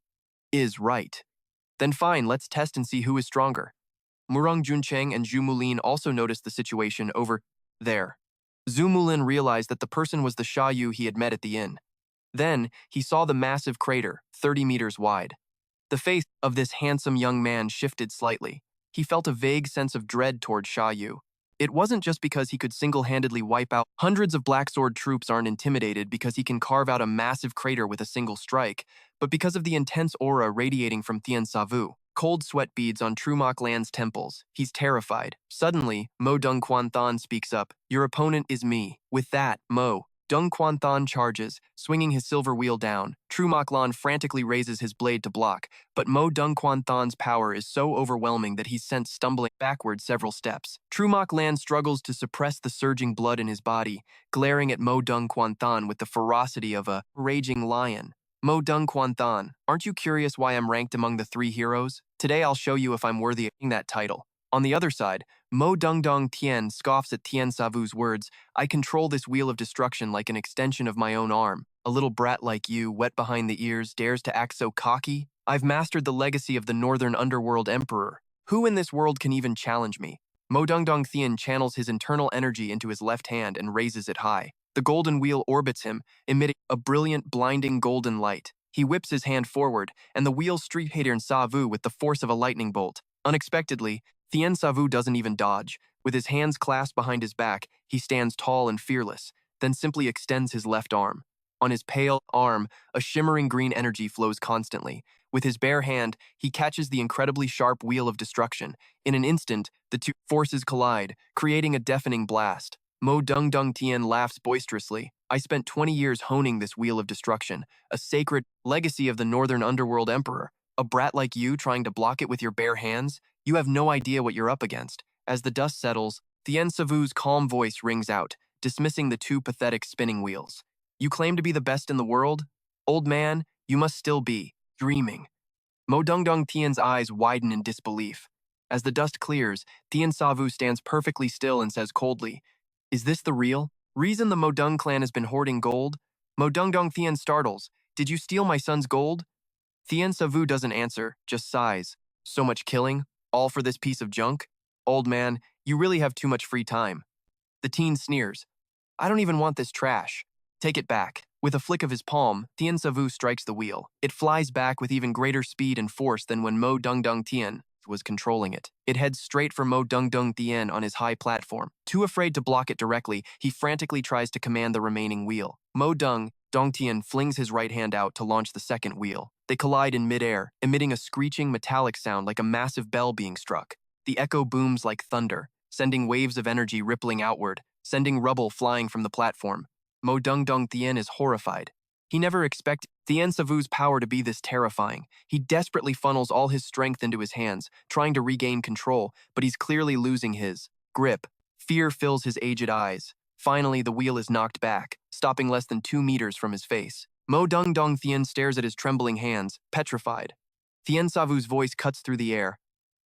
is right. Then fine, let's test and see who is stronger. Murong Juncheng and Zhu Mulin also noticed the situation over there. Zhu Mulin realized that the person was the Sha Yu he had met at the inn. Then, he saw the massive crater, 30 meters wide. The face of this handsome young man shifted slightly. He felt a vague sense of dread toward Sha Yu. It wasn't just because he could single-handedly wipe out hundreds of Black Sword troops aren't intimidated because he can carve out a massive crater with a single strike, but because of the intense aura radiating from Thien Savu. Cold sweat beads on Trumak Land's temples. He's terrified. Suddenly, Mo Dung Quan Than speaks up. Your opponent is me. With that, Mo Dung Quan Than charges, swinging his silver wheel down. Trumak Lan frantically raises his blade to block, but Mo Dung Quan Than's power is so overwhelming that he's sent stumbling backward several steps. Trumak Lan struggles to suppress the surging blood in his body, glaring at Mo Dung Quan Than with the ferocity of a raging lion. Mo Dung Quan Than, aren't you curious why I'm ranked among the 3 heroes? Today I'll show you if I'm worthy of that title. On the other side, Mo Dung Dong Tien scoffs at Thien Savu's words. I control this wheel of destruction like an extension of my own arm. A little brat like you, wet behind the ears, dares to act so cocky? I've mastered the legacy of the Northern Underworld Emperor. Who in this world can even challenge me? Mo Dung Dong Thien channels his internal energy into his left hand and raises it high. The golden wheel orbits him, emitting a brilliant, blinding golden light. He whips his hand forward, and the wheel streaks Thien Savu with the force of a lightning bolt. Unexpectedly, Thien Savu doesn't even dodge. With his hands clasped behind his back, he stands tall and fearless, then simply extends his left arm. On his pale arm, a shimmering green energy flows constantly. With his bare hand, he catches the incredibly sharp wheel of destruction. In an instant, the two forces collide, creating a deafening blast. Mo Dung Dung Tien laughs boisterously. I spent 20 years honing this wheel of destruction, a sacred legacy of the Northern Underworld Emperor. A brat like you trying to block it with your bare hands? You have no idea what you're up against. As the dust settles, Thien Savu's calm voice rings out, dismissing the 2 pathetic spinning wheels. You claim to be the best in the world? Old man, you must still be dreaming. Mo Dung Dung Tien's eyes widen in disbelief. As the dust clears, Thien Savu stands perfectly still and says coldly, Is this the real reason the Mo Dung clan has been hoarding gold? Mo Dung Dung Thien startles. Did you steal my son's gold? Thien Savu doesn't answer, just sighs. So much killing, all for this piece of junk? Old man, you really have too much free time. The teen sneers. I don't even want this trash. Take it back. With a flick of his palm, Thien Savu strikes the wheel. It flies back with even greater speed and force than when Mo Dung Dung Tien was controlling it. It heads straight for Mo Dung Dung Tien on his high platform. Too afraid to block it directly, he frantically tries to command the remaining wheel. Mo Dung Tien flings his right hand out to launch the second wheel. They collide in midair, emitting a screeching metallic sound like a massive bell being struck. The echo booms like thunder, sending waves of energy rippling outward, sending rubble flying from the platform. Mo Dung Dung Tien is horrified. He never expected Thien Savu's power to be this terrifying. He desperately funnels all his strength into his hands, trying to regain control, but he's clearly losing his grip. Fear fills his aged eyes. Finally, the wheel is knocked back, stopping less than 2 meters from his face. Mo Dung Dung Tien stares at his trembling hands, petrified. Thien Savu's voice cuts through the air.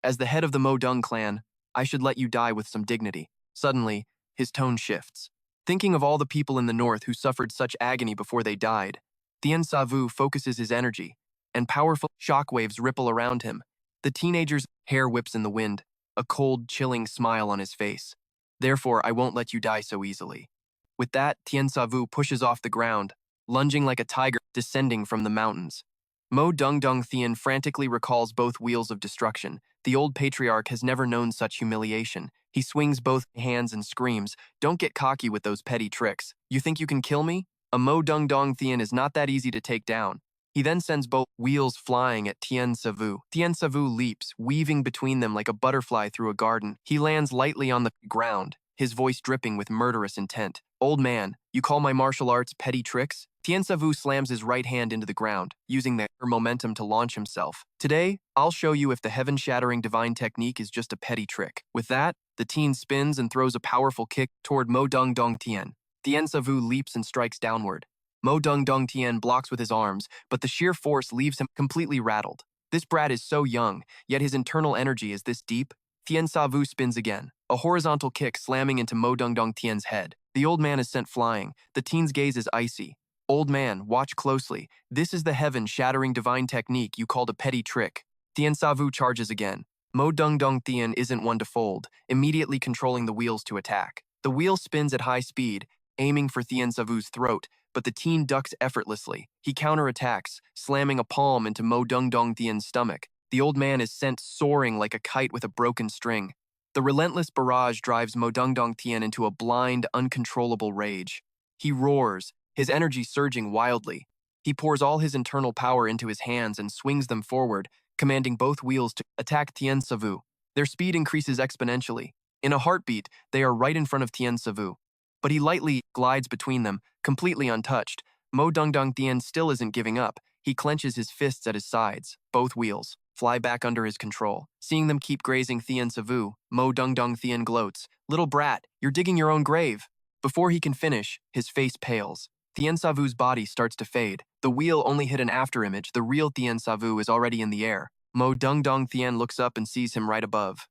As the head of the Mo Dung clan, I should let you die with some dignity. Suddenly, his tone shifts. Thinking of all the people in the north who suffered such agony before they died, Thien Savu focuses his energy, and powerful shockwaves ripple around him. The teenager's hair whips in the wind, a cold, chilling smile on his face. Therefore, I won't let you die so easily. With that, Thien Savu pushes off the ground, lunging like a tiger descending from the mountains. Mo Dung Dung Thien frantically recalls both wheels of destruction. The old patriarch has never known such humiliation. He swings both hands and screams, Don't get cocky with those petty tricks. You think you can kill me? A Mo Dung Dong Thien is not that easy to take down. He then sends both wheels flying at Thien Savu. Thien Savu leaps, weaving between them like a butterfly through a garden. He lands lightly on the ground, his voice dripping with murderous intent. Old man, you call my martial arts petty tricks? Thien Savu slams his right hand into the ground, using the momentum to launch himself. Today, I'll show you if the heaven-shattering divine technique is just a petty trick. With that, the teen spins and throws a powerful kick toward Mo Dung Dong Tien. Tien Savu leaps and strikes downward. Mo Dung Dung Tien blocks with his arms, but the sheer force leaves him completely rattled. This brat is so young, yet his internal energy is this deep. Tien Savu spins again, a horizontal kick slamming into Mo Dung Dung Tien's head. The old man is sent flying. The teen's gaze is icy. Old man, watch closely. This is the heaven-shattering divine technique you called a petty trick. Tien Savu charges again. Mo Dung Dung Tien isn't one to fold, immediately controlling the wheels to attack. The wheel spins at high speed, aiming for Tien Savu's throat, but the teen ducks effortlessly. He counterattacks, slamming a palm into Mo Dung Dung Tien's stomach. The old man is sent soaring like a kite with a broken string. The relentless barrage drives Mo Dung Dung Tien into a blind, uncontrollable rage. He roars, his energy surging wildly. He pours all his internal power into his hands and swings them forward, commanding both wheels to attack Tien Savu. Their speed increases exponentially. In a heartbeat, they are right in front of Tien Savu. But he lightly glides between them, completely untouched. Mo Dung Dung Tien still isn't giving up. He clenches his fists at his sides. Both wheels fly back under his control. Seeing them keep grazing Tien Savu, Mo Dung Dung Tien gloats. "Little brat, you're digging your own grave." Before he can finish, his face pales. Tien Savu's body starts to fade. The wheel only hit an afterimage. The real Tien Savu is already in the air. Mo Dung Dung Tien looks up and sees him right above.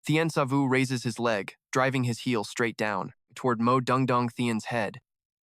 Tien Savu raises his leg, driving his heel straight down, toward Mo Dung Dung Tien's head.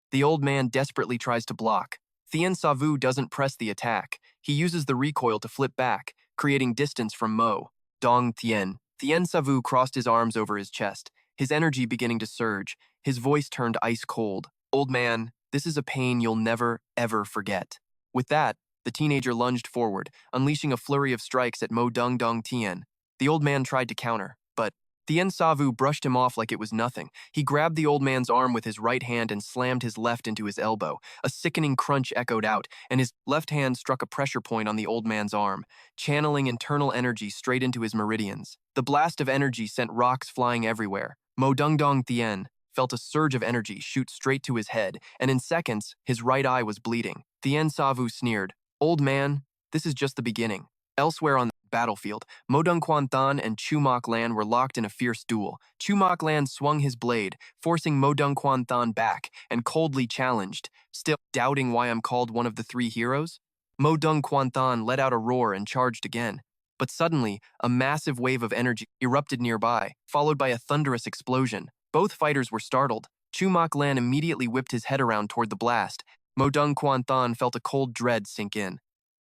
The old man desperately tries to block. Tien Savu doesn't press the attack. He uses the recoil to flip back, creating distance from Mo Dong Tien. Tien Savu crossed his arms over his chest, his energy beginning to surge. His voice turned ice cold. "Old man, this is a pain you'll never, ever forget." With that, the teenager lunged forward, unleashing a flurry of strikes at Mo Dung Dung Tien. The old man tried to counter, but Tien Savu brushed him off like it was nothing. He grabbed the old man's arm with his right hand and slammed his left into his elbow. A sickening crunch echoed out, and his left hand struck a pressure point on the old man's arm, channeling internal energy straight into his meridians. The blast of energy sent rocks flying everywhere. Mo Dung Dung Tien felt a surge of energy shoot straight to his head, and in seconds, his right eye was bleeding. Tien Savu sneered, "Old man, this is just the beginning." Elsewhere on the battlefield, Mo Dung Quan Than and Chu Mok Lan were locked in a fierce duel. Chu Mok Lan swung his blade, forcing Mo Dung Quan Than back, and coldly challenged, "Still doubting why I'm called one of the three heroes?" Mo Dung Quan Than let out a roar and charged again. But suddenly, a massive wave of energy erupted nearby, followed by a thunderous explosion. Both fighters were startled. Chu Mok Lan immediately whipped his head around toward the blast. Mo Dung Quan Than felt a cold dread sink in.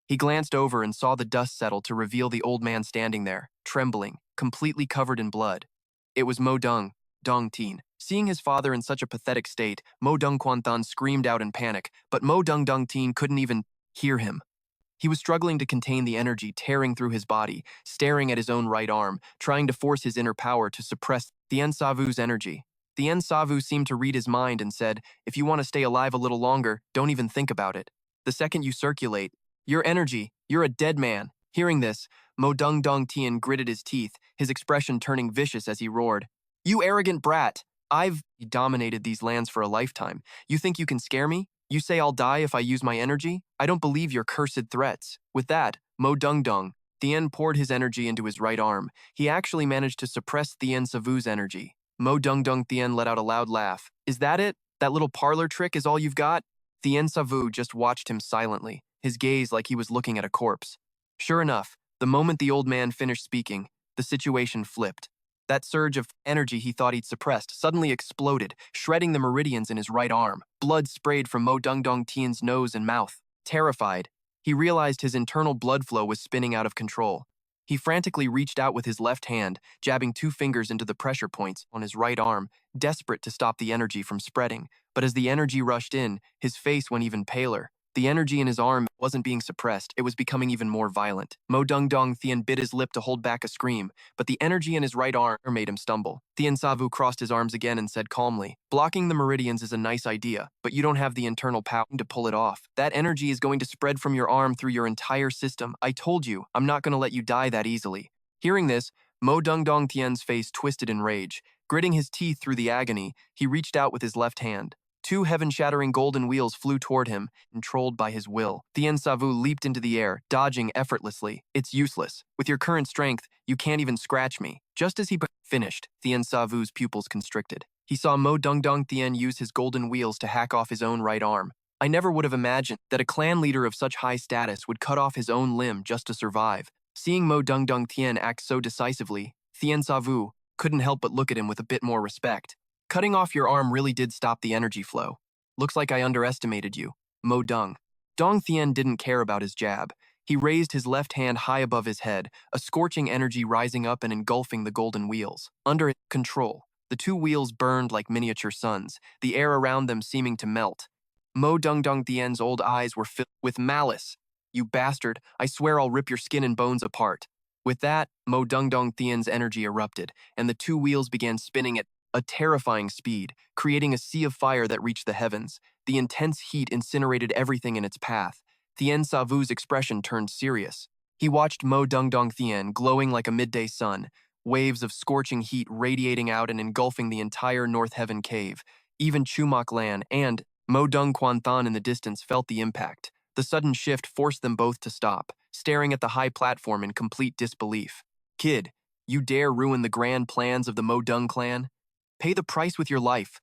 He glanced over and saw the dust settle to reveal the old man standing there, trembling, completely covered in blood. It was Mo Dung Tien. Seeing his father in such a pathetic state, Mo Dung Quan Than screamed out in panic, but Mo Dung Tien couldn't even hear him. He was struggling to contain the energy tearing through his body, staring at his own right arm, trying to force his inner power to suppress Tien Savu's energy. Tien Savu seemed to read his mind and said, "If you want to stay alive a little longer, don't even think about it. The second you circulate your energy, you're a dead man." Hearing this, Mo Dung Tien gritted his teeth, his expression turning vicious as he roared, "You arrogant brat! I've dominated these lands for a lifetime. You think you can scare me? You say I'll die if I use my energy? I don't believe your cursed threats." With that, Mo Dung Tien poured his energy into his right arm. He actually managed to suppress Tien Savu's energy. Mo Dung Tien let out a loud laugh. "Is that it? That little parlor trick is all you've got?" Tien Savu just watched him silently, his gaze like he was looking at a corpse. Sure enough, the moment the old man finished speaking, the situation flipped. That surge of energy he thought he'd suppressed suddenly exploded, shredding the meridians in his right arm. Blood sprayed from Mo Dung Tien's nose and mouth. Terrified, he realized his internal blood flow was spinning out of control. He frantically reached out with his left hand, jabbing 2 fingers into the pressure points on his right arm, desperate to stop the energy from spreading. But as the energy rushed in, his face went even paler. The energy in his arm wasn't being suppressed, it was becoming even more violent. Mo Dung Tien bit his lip to hold back a scream, but the energy in his right arm made him stumble. Tien Savu crossed his arms again and said calmly, "Blocking the meridians is a nice idea, but you don't have the internal power to pull it off. That energy is going to spread from your arm through your entire system. I told you, I'm not going to let you die that easily." Hearing this, Mo Dung Tien's face twisted in rage. Gritting his teeth through the agony, he reached out with his left hand. 2 heaven-shattering golden wheels flew toward him, controlled by his will. Tien Savu leaped into the air, dodging effortlessly. "It's useless. With your current strength, you can't even scratch me." Just as he finished, Tien Savu's pupils constricted. He saw Mo Dungdung Thien use his golden wheels to hack off his own right arm. I never would have imagined that a clan leader of such high status would cut off his own limb just to survive. Seeing Mo Dungdung Thien act so decisively, Thien Savu couldn't help but look at him with a bit more respect. Cutting off your arm really did stop the energy flow. Looks like I underestimated you, Mo Dung. Dong Thien didn't care about his jab. He raised his left hand high above his head, a scorching energy rising up and engulfing the golden wheels. Under its control, the two wheels burned like miniature suns, the air around them seeming to melt. Mo Dungdung Thien's old eyes were filled with malice. You bastard, I swear I'll rip your skin and bones apart. With that, Mo Dungdung Thien's energy erupted, and the two wheels began spinning at a terrifying speed, creating a sea of fire that reached the heavens. The intense heat incinerated everything in its path. Thien Savu's expression turned serious. He watched Mo Dungdong Thien glowing like a midday sun, waves of scorching heat radiating out and engulfing the entire North Heaven cave. Even Chumak Lan and Mo Dung Quan Than in the distance felt the impact. The sudden shift forced them both to stop, staring at the high platform in complete disbelief. Kid, you dare ruin the grand plans of the Mo Dung clan? Pay the price with your life.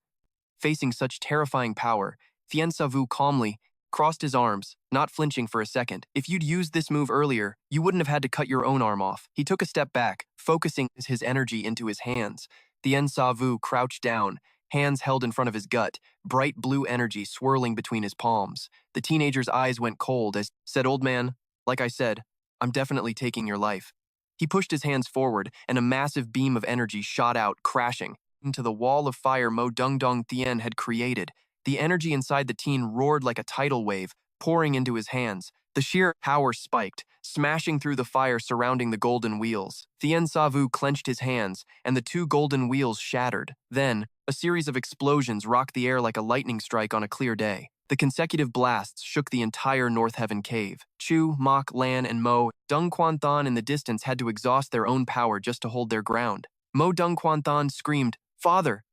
Facing such terrifying power, Thien Savu calmly crossed his arms, not flinching for a second. If you'd used this move earlier, you wouldn't have had to cut your own arm off. He took a step back, focusing his energy into his hands. Thien Savu crouched down, hands held in front of his gut, bright blue energy swirling between his palms. The teenager's eyes went cold as, said, "Old man, like I said, I'm definitely taking your life." He pushed his hands forward, and a massive beam of energy shot out, crashing into the wall of fire Mo Dungdong Thien had created. The energy inside the teen roared like a tidal wave, pouring into his hands. The sheer power spiked, smashing through the fire surrounding the golden wheels. Thien Savu clenched his hands, and the two golden wheels shattered. Then, a series of explosions rocked the air like a lightning strike on a clear day. The consecutive blasts shook the entire North Heaven cave. Chu, Mok, Lan, and Mo Dung Quan Than in the distance had to exhaust their own power just to hold their ground. Mo Dung Quan Than screamed, "Father!"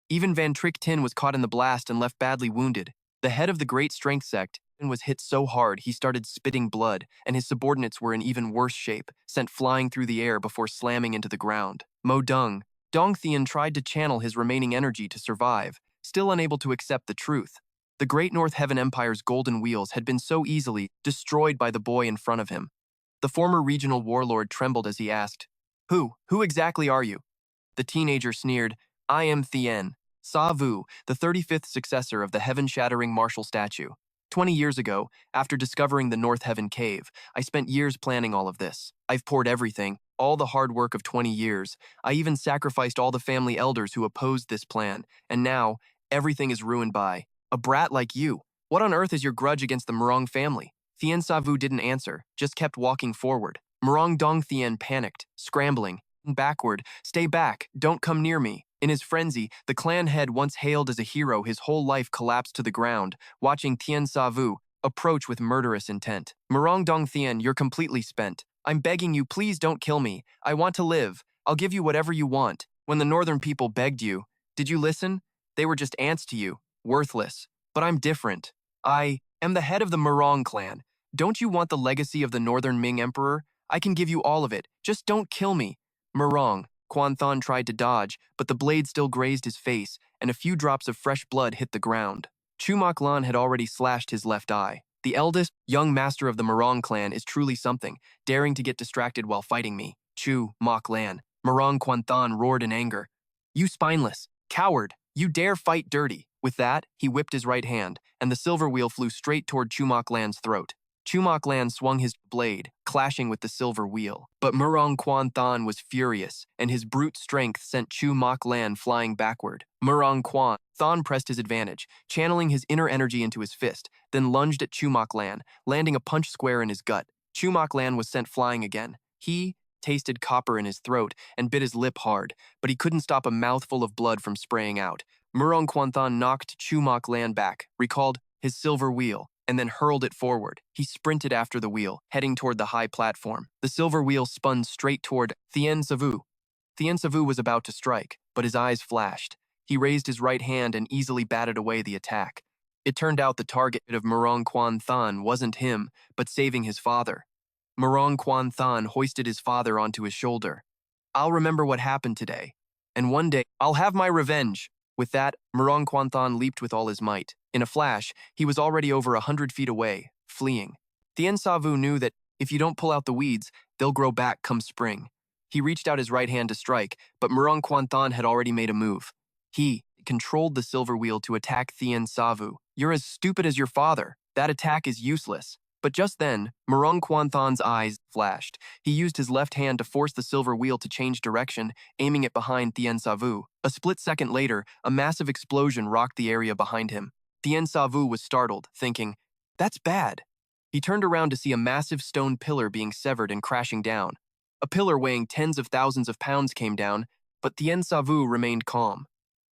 Even Van Trick Tin was caught in the blast and left badly wounded. The head of the Great Strength Sect was hit so hard he started spitting blood, and his subordinates were in even worse shape, sent flying through the air before slamming into the ground. Mo Dung Thien tried to channel his remaining energy to survive, still unable to accept the truth. The Great North Heaven Empire's golden wheels had been so easily destroyed by the boy in front of him. The former regional warlord trembled as he asked, Who exactly are you?" The teenager sneered, "I am Thien Savu, the 35th successor of the heaven-shattering martial statue. 20 years ago, after discovering the North Heaven cave, I spent years planning all of this. I've poured everything, all the hard work of 20 years. I even sacrificed all the family elders who opposed this plan, and now, everything is ruined by a brat like you. What on earth is your grudge against the Murong family?" Thien Savu didn't answer, just kept walking forward. Murong Dong Thien panicked, scrambling backward. "Stay back, don't come near me." In his frenzy, the clan head once hailed as a hero his whole life collapsed to the ground, watching Thien Savu approach with murderous intent. "Murong Dong Thien, you're completely spent. I'm begging you, please don't kill me. I want to live. I'll give you whatever you want. When the northern people begged you, did you listen? They were just ants to you, worthless. But I'm different. I am the head of the Murong clan. Don't you want the legacy of the northern Ming emperor? I can give you all of it. Just don't kill me." Murong Quan Than tried to dodge, but the blade still grazed his face, and a few drops of fresh blood hit the ground. Chumak Lan had already slashed his left eye. "The eldest, young master of the Murong clan is truly something, daring to get distracted while fighting me." Chu Mok Lan. Murong Quan Than roared in anger. "You spineless coward! You dare fight dirty!" With that, he whipped his right hand, and the silver wheel flew straight toward Chumak Lan's throat. Chumak Lan swung his blade, clashing with the silver wheel. But Murong Quan Than was furious, and his brute strength sent Chumak Lan flying backward. Murong Quan Than pressed his advantage, channeling his inner energy into his fist, then lunged at Chumak Lan, landing a punch square in his gut. Chumak Lan was sent flying again. He tasted copper in his throat and bit his lip hard, but he couldn't stop a mouthful of blood from spraying out. Murong Quan Than knocked Chumak Lan back, recalled his silver wheel, and then hurled it forward. He sprinted after the wheel, heading toward the high platform. The silver wheel spun straight toward Thien Savu. Thien Savu was about to strike, but his eyes flashed. He raised his right hand and easily batted away the attack. It turned out the target of Murong Quan Than wasn't him, but saving his father. Murong Quan Than hoisted his father onto his shoulder. "I'll remember what happened today, and one day I'll have my revenge." With that, Murong Quanthan leaped with all his might. In a flash, he was already over 100 feet away, fleeing. Tien Savu knew that if you don't pull out the weeds, they'll grow back come spring. He reached out his right hand to strike, but Murong Quanthan had already made a move. He controlled the silver wheel to attack Tien Savu. You're as stupid as your father. That attack is useless. But just then, Murong Quanthan's eyes flashed. He used his left hand to force the silver wheel to change direction, aiming it behind Tien Savu. A split second later, a massive explosion rocked the area behind him. Tien Savu was startled, thinking, "That's bad." He turned around to see a massive stone pillar being severed and crashing down. A pillar weighing tens of thousands of pounds came down, but Tien Savu remained calm.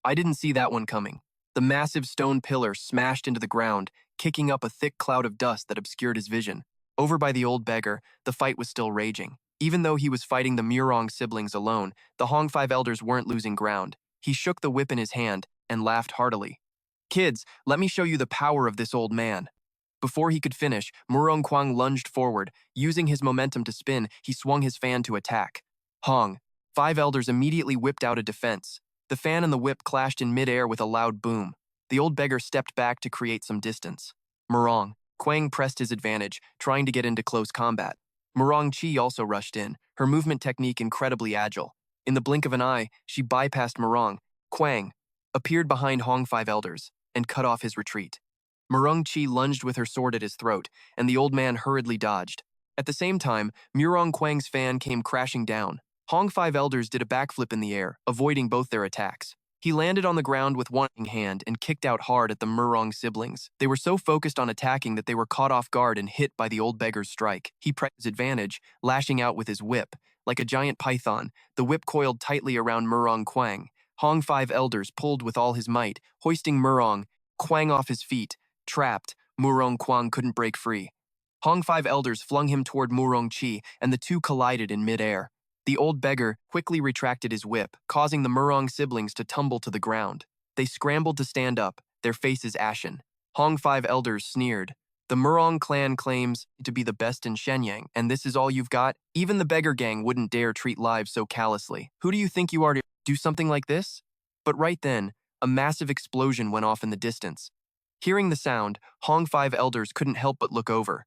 I didn't see that one coming. The massive stone pillar smashed into the ground, kicking up a thick cloud of dust that obscured his vision. Over by the old beggar, the fight was still raging. Even though he was fighting the Murong siblings alone, the Hong Five Elders weren't losing ground. He shook the whip in his hand and laughed heartily. "Kids, let me show you the power of this old man." Before he could finish, Murong Quang lunged forward. Using his momentum to spin, he swung his fan to attack. Hong. Five Elders immediately whipped out a defense. The fan and the whip clashed in midair with a loud boom. The old beggar stepped back to create some distance. Murong Quang pressed his advantage, trying to get into close combat. Murong Chi also rushed in, her movement technique incredibly agile. In the blink of an eye, she bypassed Murong. Quang appeared behind Hong Five Elders and cut off his retreat. Murong Chi lunged with her sword at his throat, and the old man hurriedly dodged. At the same time, Murong Quang's fan came crashing down. Hong Five Elders did a backflip in the air, avoiding both their attacks. He landed on the ground with one hand and kicked out hard at the Murong siblings. They were so focused on attacking that they were caught off guard and hit by the old beggar's strike. He pressed his advantage, lashing out with his whip. Like a giant python, the whip coiled tightly around Murong Quang. Hong Five Elders pulled with all his might, hoisting Murong Quang off his feet. Trapped, Murong Quang couldn't break free. Hong Five Elders flung him toward Murong Chi, and the two collided in midair. The old beggar quickly retracted his whip, causing the Murong siblings to tumble to the ground. They scrambled to stand up, their faces ashen. Hong Five Elders sneered. "The Murong clan claims to be the best in Shenyang, and this is all you've got? Even the beggar gang wouldn't dare treat lives so callously. Who do you think you are to do something like this?" But right then, a massive explosion went off in the distance. Hearing the sound, Hong Five Elders couldn't help but look over.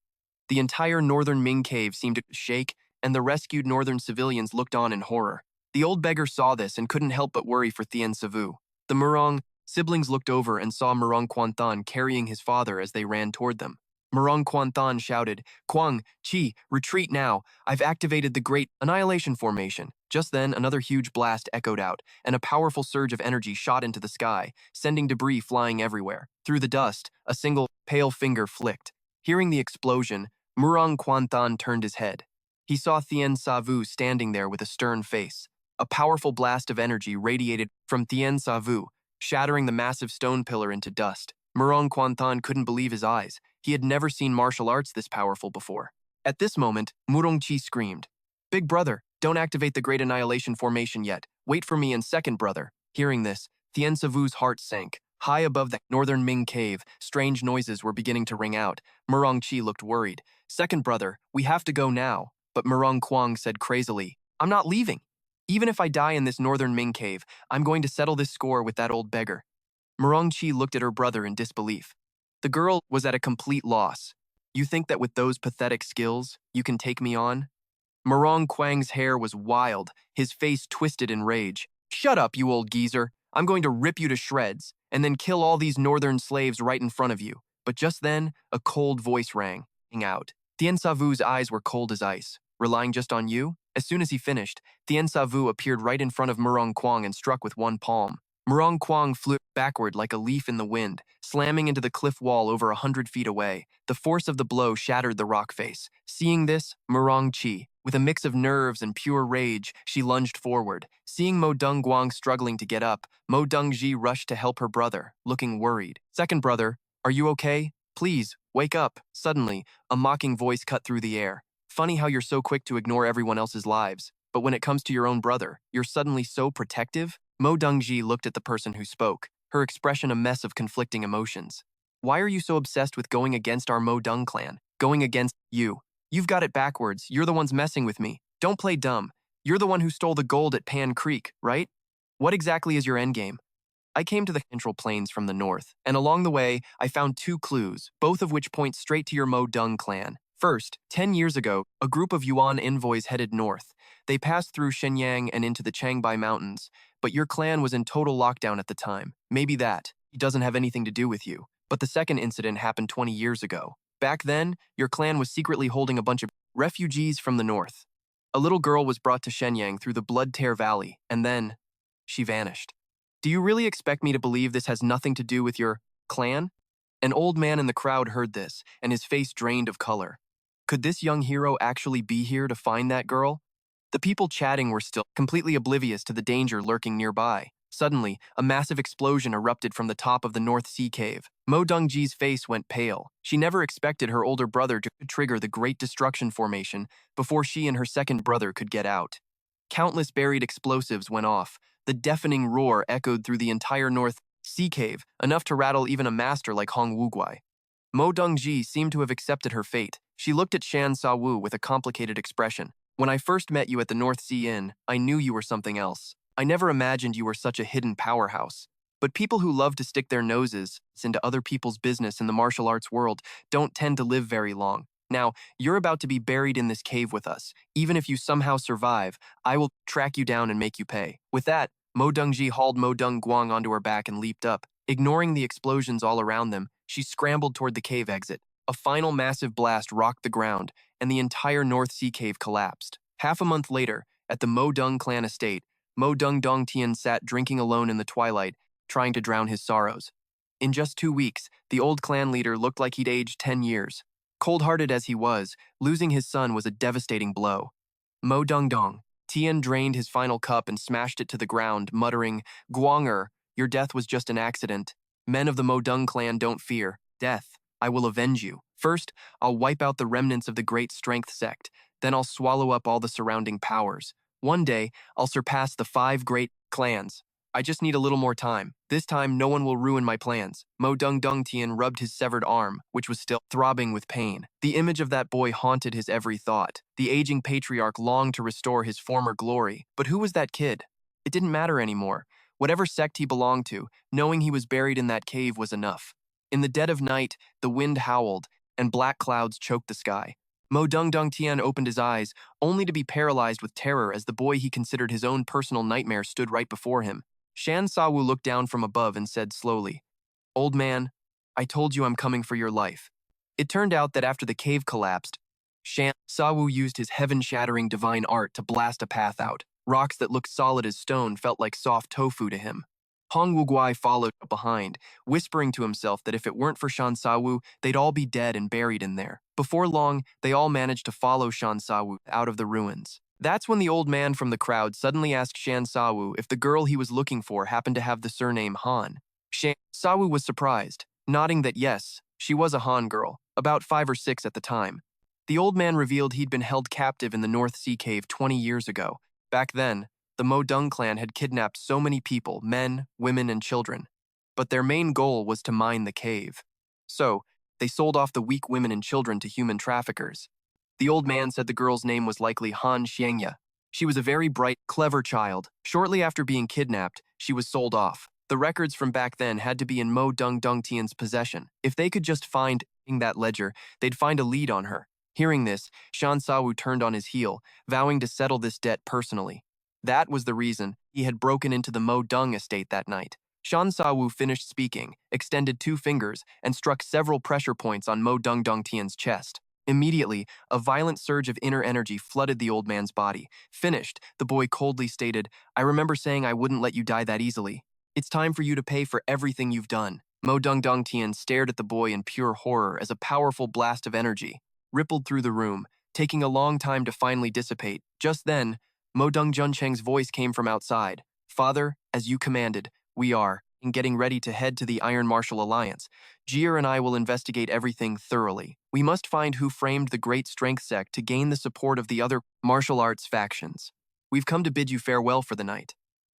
The entire northern Ming cave seemed to shake, and the rescued northern civilians looked on in horror. The old beggar saw this and couldn't help but worry for Tien Savu. The Murong siblings looked over and saw Murong Quanthan carrying his father as they ran toward them. Murong Quanthan shouted, "Quang, Chi, retreat now. I've activated the Great Annihilation Formation." Just then, another huge blast echoed out, and a powerful surge of energy shot into the sky, sending debris flying everywhere. Through the dust, a single, pale finger flicked. Hearing the explosion, Murong Quanthan turned his head. He saw Tien Savu standing there with a stern face. A powerful blast of energy radiated from Tien Savu, shattering the massive stone pillar into dust. Murong Quanthan couldn't believe his eyes. He had never seen martial arts this powerful before. At this moment, Murong Chi screamed, "Big brother, don't activate the Great Annihilation Formation yet. Wait for me and second brother." Hearing this, Tien Savu's heart sank. High above the northern Ming cave, strange noises were beginning to ring out. Murong Chi looked worried. "Second brother, we have to go now." But Murong Quang said crazily, "I'm not leaving. Even if I die in this northern Ming cave, I'm going to settle this score with that old beggar." Murong Chi looked at her brother in disbelief. The girl was at a complete loss. "You think that with those pathetic skills, you can take me on?" Murong Quang's hair was wild, his face twisted in rage. "Shut up, you old geezer. I'm going to rip you to shreds, and then kill all these northern slaves right in front of you." But just then, a cold voice rang out. Tien Savu's eyes were cold as ice. "Relying just on you?" As soon as he finished, Tien Savu appeared right in front of Murong Quang and struck with one palm. Murong Quang flew backward like a leaf in the wind, slamming into the cliff wall over 100 feet away. The force of the blow shattered the rock face. Seeing this, Murong Chi, with a mix of nerves and pure rage, she lunged forward. Seeing Mo Dung Guang struggling to get up, Mo Dung Ji rushed to help her brother, looking worried. "Second brother, are you okay? Please, wake up." Suddenly, a mocking voice cut through the air. "Funny how you're so quick to ignore everyone else's lives, but when it comes to your own brother, you're suddenly so protective?" Mo Dungji looked at the person who spoke, her expression a mess of conflicting emotions. "Why are you so obsessed with going against our Mo Dung clan? Going against you? You've got it backwards. You're the ones messing with me. Don't play dumb. You're the one who stole the gold at Pan Creek, right? What exactly is your endgame?" I came to the Central Plains from the north, and along the way, I found two clues, both of which point straight to your Mo Dung clan. First, 10 years ago, a group of Yuan envoys headed north. They passed through Shenyang and into the Changbai Mountains, but your clan was in total lockdown at the time. Maybe that. It doesn't have anything to do with you. But the second incident happened 20 years ago. Back then, your clan was secretly holding a bunch of refugees from the north. A little girl was brought to Shenyang through the Blood Tear Valley, and then she vanished. Do you really expect me to believe this has nothing to do with your clan? An old man in the crowd heard this, and his face drained of color. Could this young hero actually be here to find that girl? The people chatting were still completely oblivious to the danger lurking nearby. Suddenly, a massive explosion erupted from the top of the North Sea cave. Mo Dongji's face went pale. She never expected her older brother to trigger the Great Destruction Formation before she and her second brother could get out. Countless buried explosives went off. The deafening roar echoed through the entire North Sea cave, enough to rattle even a master like Hong Wuguai. Mo Dongji seemed to have accepted her fate. She looked at Shan Sawu with a complicated expression. When I first met you at the North Sea Inn, I knew you were something else. I never imagined you were such a hidden powerhouse. But people who love to stick their noses into other people's business in the martial arts world don't tend to live very long. Now, you're about to be buried in this cave with us. Even if you somehow survive, I will track you down and make you pay. With that, Mo Dongji hauled Mo Dung Guang onto her back and leaped up. Ignoring the explosions all around them, she scrambled toward the cave exit. A final massive blast rocked the ground, and the entire North Sea cave collapsed. Half a month later, at the Mo Dung clan estate, Mo Dung Dongtian sat drinking alone in the twilight, trying to drown his sorrows. In just 2 weeks, the old clan leader looked like he'd aged 10 years. Cold-hearted as he was, losing his son was a devastating blow. Mo Dung Dong. Tian drained his final cup and smashed it to the ground, muttering, "Guang your death was just an accident. Men of the Mo Dung clan don't fear death. I will avenge you. First, I'll wipe out the remnants of the Great Strength sect. Then I'll swallow up all the surrounding powers. One day, I'll surpass the 5 great clans. I just need a little more time. This time, no one will ruin my plans." Mo Dung Dongtian rubbed his severed arm, which was still throbbing with pain. The image of that boy haunted his every thought. The aging patriarch longed to restore his former glory. But who was that kid? It didn't matter anymore. Whatever sect he belonged to, knowing he was buried in that cave was enough. In the dead of night, the wind howled, and black clouds choked the sky. Mo Dung Dongtian opened his eyes, only to be paralyzed with terror as the boy he considered his own personal nightmare stood right before him. Shan Sawu looked down from above and said slowly, "Old man, I told you I'm coming for your life." It turned out that after the cave collapsed, Shan Sawu used his heaven-shattering divine art to blast a path out. Rocks that looked solid as stone felt like soft tofu to him. Hong Wuguai followed behind, whispering to himself that if it weren't for Shan Sawu, they'd all be dead and buried in there. Before long, they all managed to follow Shan Sawu out of the ruins. That's when the old man from the crowd suddenly asked Shan Sawu if the girl he was looking for happened to have the surname Han. Shan Sawu was surprised, nodding that yes, she was a Han girl, about 5 or 6 at the time. The old man revealed he'd been held captive in the North Sea cave 20 years ago. Back then, the Mo Dung clan had kidnapped so many people, men, women, and children. But their main goal was to mine the cave. So, they sold off the weak women and children to human traffickers. The old man said the girl's name was likely Han Xiangya. She was a very bright, clever child. Shortly after being kidnapped, she was sold off. The records from back then had to be in Mo Dung Dongtian's possession. If they could just find that ledger, they'd find a lead on her. Hearing this, Shan Sawu turned on his heel, vowing to settle this debt personally. That was the reason he had broken into the Mo Dung estate that night. Shan Sawu finished speaking, extended 2 fingers, and struck several pressure points on Mo Dung Dongtian's chest. Immediately, a violent surge of inner energy flooded the old man's body. Finished, the boy coldly stated, "I remember saying I wouldn't let you die that easily. It's time for you to pay for everything you've done." Mo Dung Dongtian stared at the boy in pure horror as a powerful blast of energy rippled through the room, taking a long time to finally dissipate. Just then, Mo Dung Juncheng's voice came from outside. "Father, as you commanded, we are getting ready to head to the Iron Martial Alliance. Jir and I will investigate everything thoroughly. We must find who framed the Great Strength sect to gain the support of the other martial arts factions. We've come to bid you farewell for the night."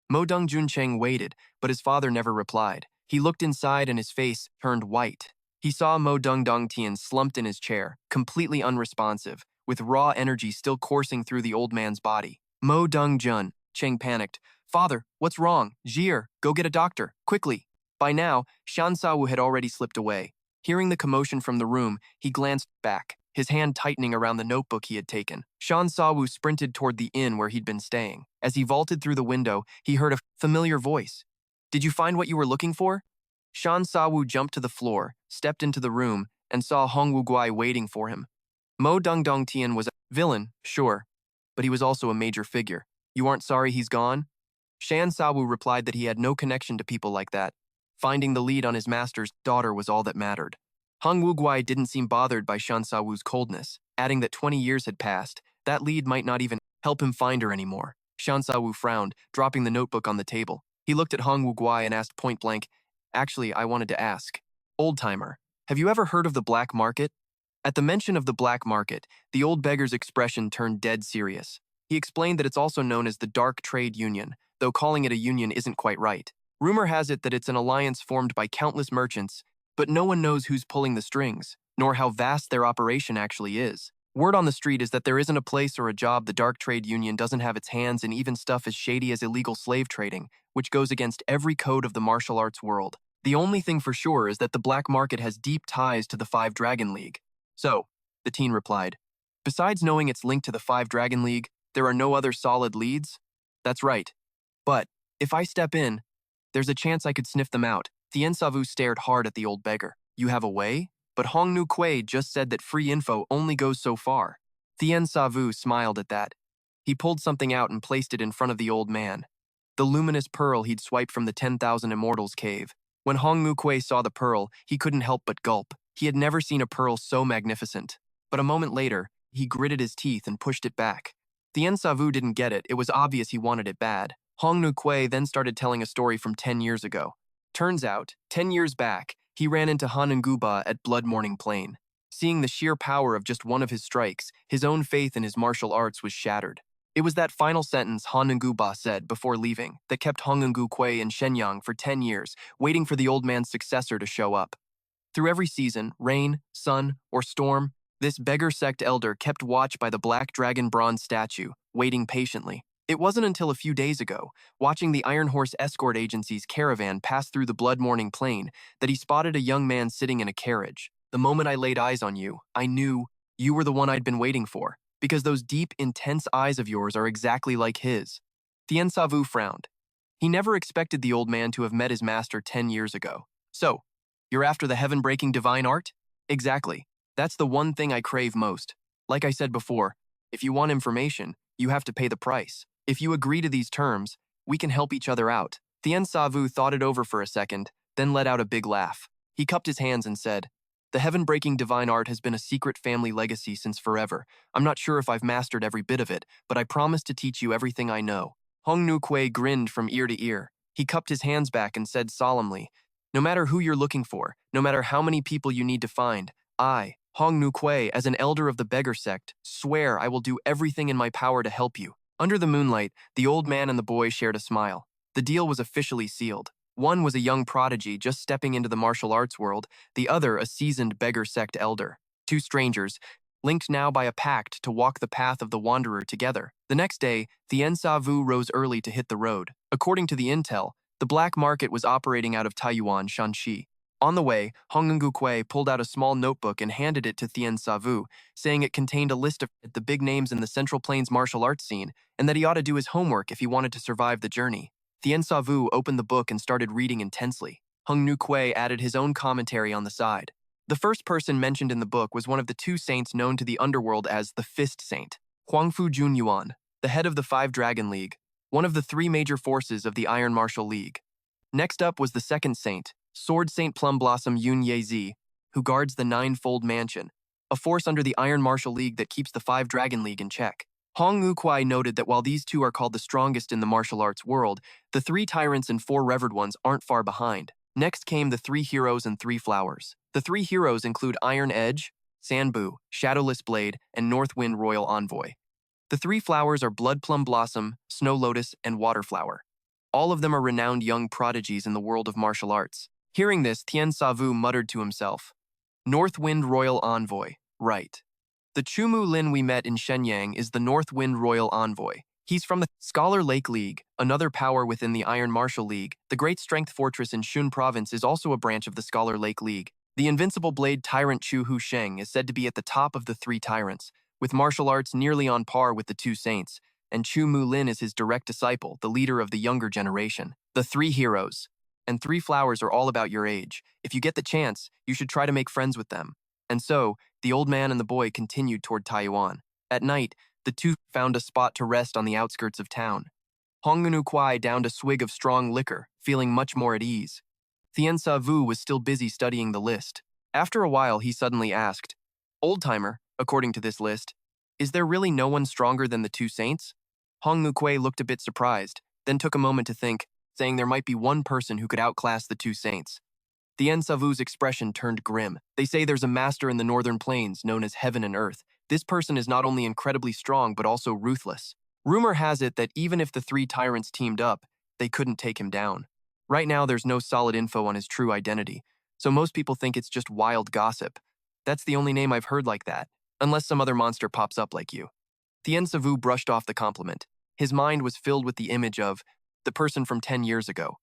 Mo Dung Juncheng waited, but his father never replied. He looked inside and his face turned white. He saw Mo Dung Dongtian slumped in his chair, completely unresponsive, with raw energy still coursing through the old man's body. "Mo Dung Jun, Cheng panicked. Father, what's wrong? Jir, go get a doctor, quickly. By now, Shan Sawu had already slipped away. Hearing the commotion from the room, he glanced back, his hand tightening around the notebook he had taken. Shan Sawu sprinted toward the inn where he'd been staying. As he vaulted through the window, he heard a familiar voice. Did you find what you were looking for? Shan Sawu jumped to the floor, stepped into the room, and saw Hong Wuguai waiting for him. Mo Dongdong Tian was a villain, sure, but he was also a major figure. You aren't sorry he's gone? Shan Sawu replied that he had no connection to people like that. Finding the lead on his master's daughter was all that mattered. Hong Wuguai didn't seem bothered by Shan Sawu's coldness, adding that 20 years had passed. That lead might not even help him find her anymore. Shan Sawu frowned, dropping the notebook on the table. He looked at Hong Wuguai and asked point blank, Actually, I wanted to ask. Old-timer, have you ever heard of the black market? At the mention of the black market, the old beggar's expression turned dead serious. He explained that it's also known as the Dark Trade Union, though calling it a union isn't quite right. Rumor has it that it's an alliance formed by countless merchants, but no one knows who's pulling the strings, nor how vast their operation actually is. Word on the street is that there isn't a place or a job the Dark Trade Union doesn't have its hands in, even stuff as shady as illegal slave trading, which goes against every code of the martial arts world. The only thing for sure is that the black market has deep ties to the Five Dragon League. So, the teen replied, besides knowing it's linked to the Five Dragon League, there are no other solid leads? That's right. But, if I step in, there's a chance I could sniff them out. Tien Savu stared hard at the old beggar. You have a way? But Hong Nu Kuei just said that free info only goes so far. Tien Savu smiled at that. He pulled something out and placed it in front of the old man. The luminous pearl he'd swiped from the 10,000 Immortals cave. When Hong Nu Kuei saw the pearl, he couldn't help but gulp. He had never seen a pearl so magnificent. But a moment later, he gritted his teeth and pushed it back. Tien Savu didn't get it. It was obvious he wanted it bad. Hong Nu Kuei then started telling a story from 10 years ago. Turns out, 10 years back, he ran into Han Nguba at Blood Morning Plain. Seeing the sheer power of just one of his strikes, his own faith in his martial arts was shattered. It was that final sentence Han Nguba said before leaving that kept Hong Ngu Kuei in Shenyang for 10 years, waiting for the old man's successor to show up. Through every season, rain, sun, or storm, this beggar sect elder kept watch by the Black Dragon bronze statue, waiting patiently. It wasn't until a few days ago, watching the Iron Horse escort agency's caravan pass through the Blood Morning Plain, that he spotted a young man sitting in a carriage. The moment I laid eyes on you, I knew you were the one I'd been waiting for, because those deep, intense eyes of yours are exactly like his. Tien Savu frowned. He never expected the old man to have met his master 10 years ago. So, you're after the heaven-breaking divine art? Exactly. That's the one thing I crave most. Like I said before, if you want information, you have to pay the price. If you agree to these terms, we can help each other out. Tien Savu thought it over for a second, then let out a big laugh. He cupped his hands and said, The heaven-breaking divine art has been a secret family legacy since forever. I'm not sure if I've mastered every bit of it, but I promise to teach you everything I know. Hong Nu Kuei grinned from ear to ear. He cupped his hands back and said solemnly, No matter who you're looking for, no matter how many people you need to find, I, Hong Nu Kuei, as an elder of the beggar sect, swear I will do everything in my power to help you. Under the moonlight, the old man and the boy shared a smile. The deal was officially sealed. One was a young prodigy just stepping into the martial arts world, the other a seasoned beggar sect elder. Two strangers, linked now by a pact to walk the path of the wanderer together. The next day, Tien Savu rose early to hit the road. According to the intel, the black market was operating out of Taiyuan, Shanxi. On the way, Hong Ngu Kuei pulled out a small notebook and handed it to Tien Savu, saying it contained a list of the big names in the Central Plains martial arts scene, and that he ought to do his homework if he wanted to survive the journey. Tien Savu opened the book and started reading intensely. Hong Nu Kuei added his own commentary on the side. The first person mentioned in the book was one of the two saints known to the underworld as the Fist Saint, Huangfu Junyuan, the head of the Five Dragon League, one of the three major forces of the Iron Martial League. Next up was the second saint, Sword Saint Plum Blossom Yun Yezi, who guards the Ninefold Mansion, a force under the Iron Martial League that keeps the Five Dragon League in check. Hong Nu Kuei noted that while these two are called the strongest in the martial arts world, the three tyrants and four revered ones aren't far behind. Next came the three heroes and three flowers. The three heroes include Iron Edge, Sanbu, Shadowless Blade, and Northwind Royal Envoy. The three flowers are Blood Plum Blossom, Snow Lotus, and Waterflower. All of them are renowned young prodigies in the world of martial arts. Hearing this, Tien Savu muttered to himself, Northwind Royal Envoy, right. The Chumu Lin we met in Shenyang is the Northwind Royal Envoy. He's from the Scholar Lake League, another power within the Iron Martial League. The Great Strength Fortress in Shun Province is also a branch of the Scholar Lake League. The invincible blade tyrant Chu Hu Sheng is said to be at the top of the three tyrants, with martial arts nearly on par with the two saints, and Chu Mu Lin is his direct disciple, the leader of the younger generation. The three heroes and three flowers are all about your age. If you get the chance, you should try to make friends with them. And so, the old man and the boy continued toward Taiyuan. At night, the two found a spot to rest on the outskirts of town. Hongnu Kuai downed a swig of strong liquor, feeling much more at ease. Thien Sa Vu was still busy studying the list. After a while, he suddenly asked, "Old-timer, according to this list, is there really no one stronger than the two saints?" Hongnu Kuei looked a bit surprised, then took a moment to think, saying there might be one person who could outclass the two saints. Thien Sa Vu's expression turned grim. "They say there's a master in the northern plains known as Heaven and Earth. This person is not only incredibly strong but also ruthless. Rumor has it that even if the three tyrants teamed up, they couldn't take him down. Right now there's no solid info on his true identity, so most people think it's just wild gossip. That's the only name I've heard like that, unless some other monster pops up like you." Thien Sa Vu brushed off the compliment. His mind was filled with the image of the person from 10 years ago.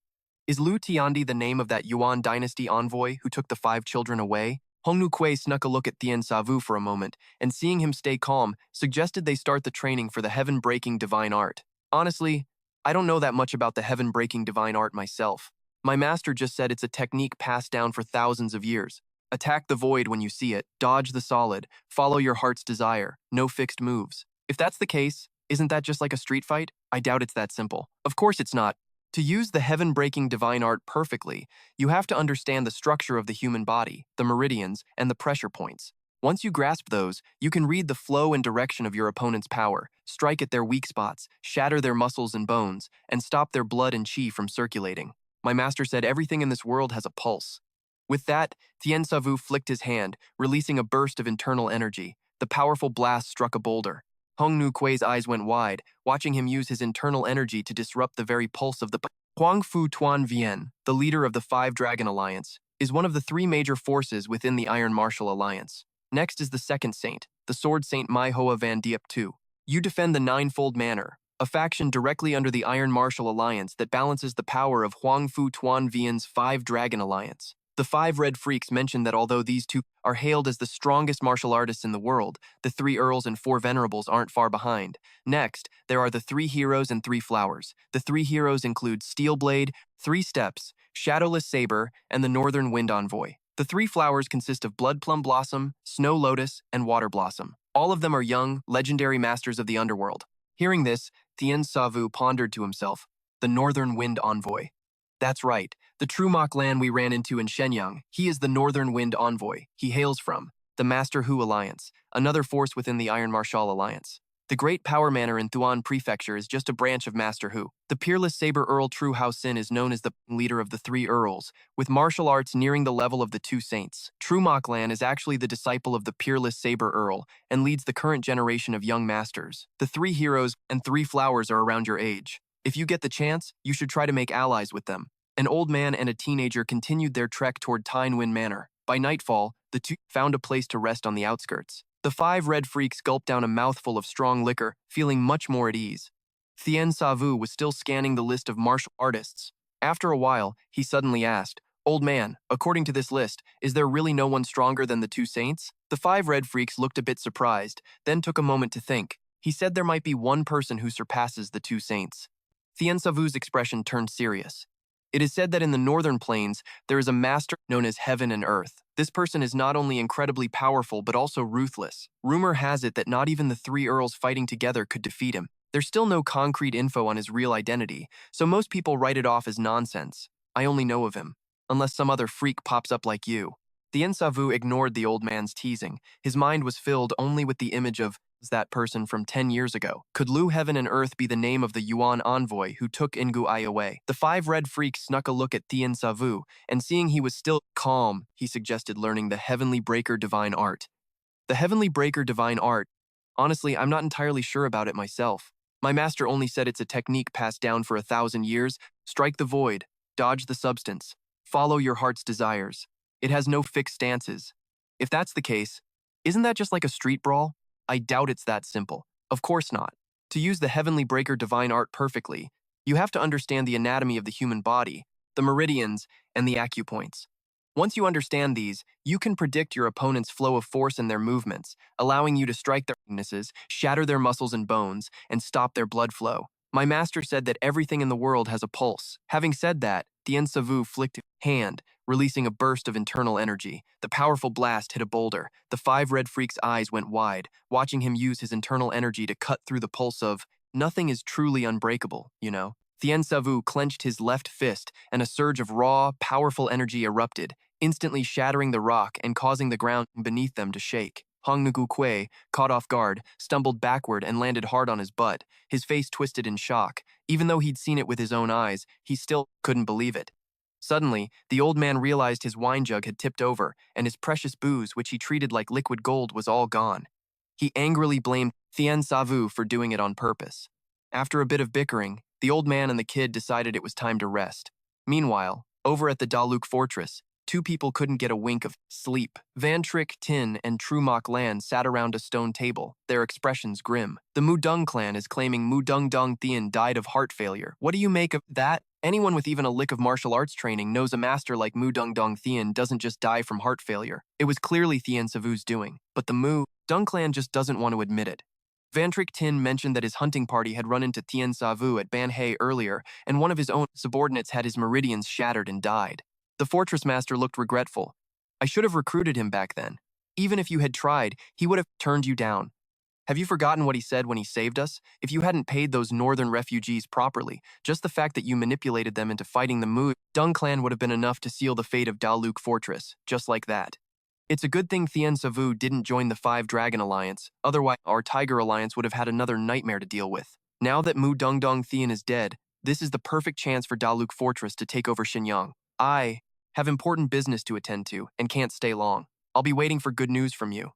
Is Lu Tiandi the name of that Yuan dynasty envoy who took the 5 children away? Hongnu Kuei snuck a look at Thien Sa Vu for a moment, and seeing him stay calm, suggested they start the training for the heaven-breaking divine art. Honestly, I don't know that much about the heaven-breaking divine art myself. My master just said it's a technique passed down for thousands of years. Attack the void when you see it, dodge the solid, follow your heart's desire, no fixed moves. If that's the case, isn't that just like a street fight? I doubt it's that simple. Of course it's not. To use the heaven-breaking divine art perfectly, you have to understand the structure of the human body, the meridians, and the pressure points. Once you grasp those, you can read the flow and direction of your opponent's power, strike at their weak spots, shatter their muscles and bones, and stop their blood and chi from circulating. My master said everything in this world has a pulse. With that, Thien Sa Vu flicked his hand, releasing a burst of internal energy. The powerful blast struck a boulder. Hongnu Kuei's eyes went wide, watching him use his internal energy to disrupt the very pulse of the Huang Fu Tuan Vien, the leader of the 5 Dragon Alliance, is one of the 3 major forces within the Iron Martial Alliance. Next is the second saint, the Sword Saint Mai Hoa Van Diep II. You defend the Ninefold Manor, a faction directly under the Iron Martial Alliance that balances the power of Huang Fu Tuan Vien's 5 Dragon Alliance. The 5 Red Freaks mentioned that although these two are hailed as the strongest martial artists in the world, the 3 Earls and 4 Venerables aren't far behind. Next, there are the 3 Heroes and 3 Flowers. The 3 Heroes include Steelblade, 3 Steps, Shadowless Saber, and the Northern Wind Envoy. The 3 Flowers consist of Bloodplum Blossom, Snow Lotus, and Water Blossom. All of them are young, legendary masters of the underworld. Hearing this, Thien Sa Vu pondered to himself, the Northern Wind Envoy. That's right, the true Mok Lan we ran into in Shenyang. He is the Northern Wind Envoy. He hails from the Master Hu Alliance, another force within the Iron Martial Alliance. The Great Power Manor in Thuan Prefecture is just a branch of Master Hu. The peerless Saber Earl True Hao Sin is known as the leader of the 3 Earls, with martial arts nearing the level of the 2 Saints. True Mok Lan is actually the disciple of the peerless Saber Earl and leads the current generation of young masters. The 3 Heroes and 3 Flowers are around your age. If you get the chance, you should try to make allies with them. An old man and a teenager continued their trek toward Tainwin Manor. By nightfall, the two found a place to rest on the outskirts. The 5 Red Freaks gulped down a mouthful of strong liquor, feeling much more at ease. Thien Sa Vu was still scanning the list of martial artists. After a while, he suddenly asked, "Old man, according to this list, is there really no one stronger than the 2 Saints?" The 5 Red Freaks looked a bit surprised, then took a moment to think. He said there might be one person who surpasses the 2 Saints. Thien Sa Vu's expression turned serious. It is said that in the northern plains, there is a master known as Heaven and Earth. This person is not only incredibly powerful, but also ruthless. Rumor has it that not even the 3 Earls fighting together could defeat him. There's still no concrete info on his real identity, so most people write it off as nonsense. I only know of him, unless some other freak pops up like you. Thien Sa Vu ignored the old man's teasing. His mind was filled only with the image of that person from 10 years ago. Could Lu Heaven and Earth be the name of the Yuan envoy who took Ingu Ai away? The 5 Red Freaks snuck a look at Thien Sa Vu, and seeing he was still calm, he suggested learning the Heavenly Breaker Divine Art. The Heavenly Breaker Divine Art? Honestly, I'm not entirely sure about it myself. My master only said it's a technique passed down for 1,000 years. Strike the void, dodge the substance, follow your heart's desires. It has no fixed stances. If that's the case, isn't that just like a street brawl? I doubt it's that simple. Of course not. To use the heavenly breaker divine art perfectly, you have to understand the anatomy of the human body, the meridians, and the acupoints. Once you understand these, you can predict your opponent's flow of force and their movements, allowing you to strike their weaknesses, shatter their muscles and bones, and stop their blood flow. My master said that everything in the world has a pulse. Having said that, Tien Savu flicked his hand, releasing a burst of internal energy. The powerful blast hit a boulder. The five red freak's eyes went wide, watching him use his internal energy to cut through the pulse of, nothing is truly unbreakable, you know. Tien Savu clenched his left fist, and a surge of raw, powerful energy erupted, instantly shattering the rock and causing the ground beneath them to shake. Hong Nugu Kue, caught off guard, stumbled backward and landed hard on his butt, his face twisted in shock. Even though he'd seen it with his own eyes, he still couldn't believe it. Suddenly, the old man realized his wine jug had tipped over, and his precious booze, which he treated like liquid gold, was all gone. He angrily blamed Tien Savu for doing it on purpose. After a bit of bickering, the old man and the kid decided it was time to rest. Meanwhile, over at the Daluk fortress, two people couldn't get a wink of sleep. Van Trick Tin and Trumok Lan sat around a stone table, their expressions grim. The Mudung clan is claiming Mudung Dong Thien died of heart failure. What do you make of that? Anyone with even a lick of martial arts training knows a master like Mudung Dong Thien doesn't just die from heart failure. It was clearly Tien Savu's doing, but the Mudung clan just doesn't want to admit it. Van Trick Tin mentioned that his hunting party had run into Tien Savu at Ban He earlier, and one of his own subordinates had his meridians shattered and died. The fortress master looked regretful. I should have recruited him back then. Even if you had tried, he would have turned you down. Have you forgotten what he said when he saved us? If you hadn't paid those northern refugees properly, just the fact that you manipulated them into fighting the Mudung clan would have been enough to seal the fate of Daluk Fortress, just like that. It's a good thing Tien Savu didn't join the Five Dragon Alliance, otherwise our Tiger Alliance would have had another nightmare to deal with. Now that Mudung Dong Thien is dead, this is the perfect chance for Daluk Fortress to take over Shenyang. I have important business to attend to and can't stay long. I'll be waiting for good news from you.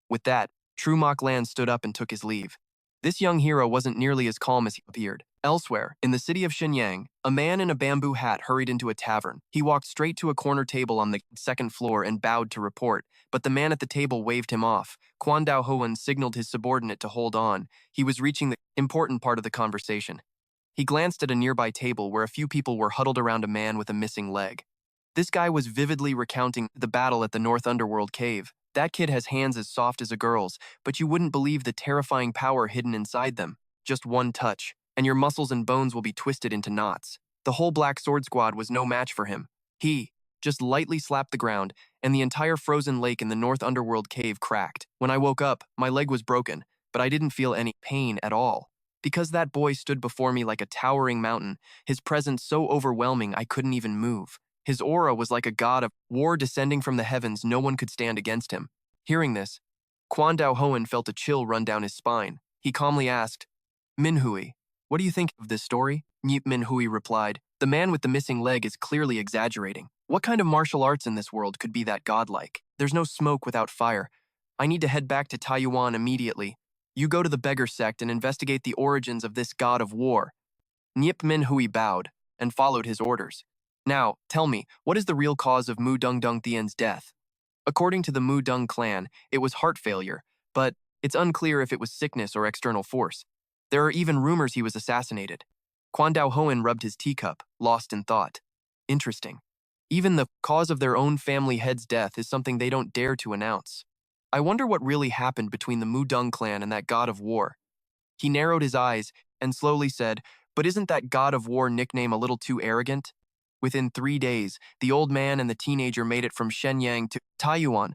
With that, Trumok Lan stood up and took his leave. This young hero wasn't nearly as calm as he appeared. Elsewhere, in the city of Shenyang, a man in a bamboo hat hurried into a tavern. He walked straight to a corner table on the second floor and bowed to report, but the man at the table waved him off. Quan Dao Hoan signaled his subordinate to hold on. He was reaching the important part of the conversation. He glanced at a nearby table where a few people were huddled around a man with a missing leg. This guy was vividly recounting the battle at the North Underworld cave. That kid has hands as soft as a girl's, but you wouldn't believe the terrifying power hidden inside them. Just one touch, and your muscles and bones will be twisted into knots. The whole Black Sword Squad was no match for him. He just lightly slapped the ground, and the entire frozen lake in the North Underworld cave cracked. When I woke up, my leg was broken, but I didn't feel any pain at all. Because that boy stood before me like a towering mountain, his presence so overwhelming I couldn't even move. His aura was like a god of war descending from the heavens. No one could stand against him. Hearing this, Quan Dao Hoan felt a chill run down his spine. He calmly asked, Minhui, what do you think of this story? Nyip Minhui replied, the man with the missing leg is clearly exaggerating. What kind of martial arts in this world could be that godlike? There's no smoke without fire. I need to head back to Taiyuan immediately. You go to the beggar sect and investigate the origins of this god of war. Nyip Minhui bowed and followed his orders. Now, tell me, what is the real cause of Mudung Dong Thien's death? According to the Mudung clan, it was heart failure, but it's unclear if it was sickness or external force. There are even rumors he was assassinated. Quan Dao Hoan rubbed his teacup, lost in thought. Interesting. Even the cause of their own family head's death is something they don't dare to announce. I wonder what really happened between the Mudung clan and that god of war. He narrowed his eyes and slowly said, but isn't that god of war nickname a little too arrogant? Within 3 days, the old man and the teenager made it from Shenyang to Taiyuan.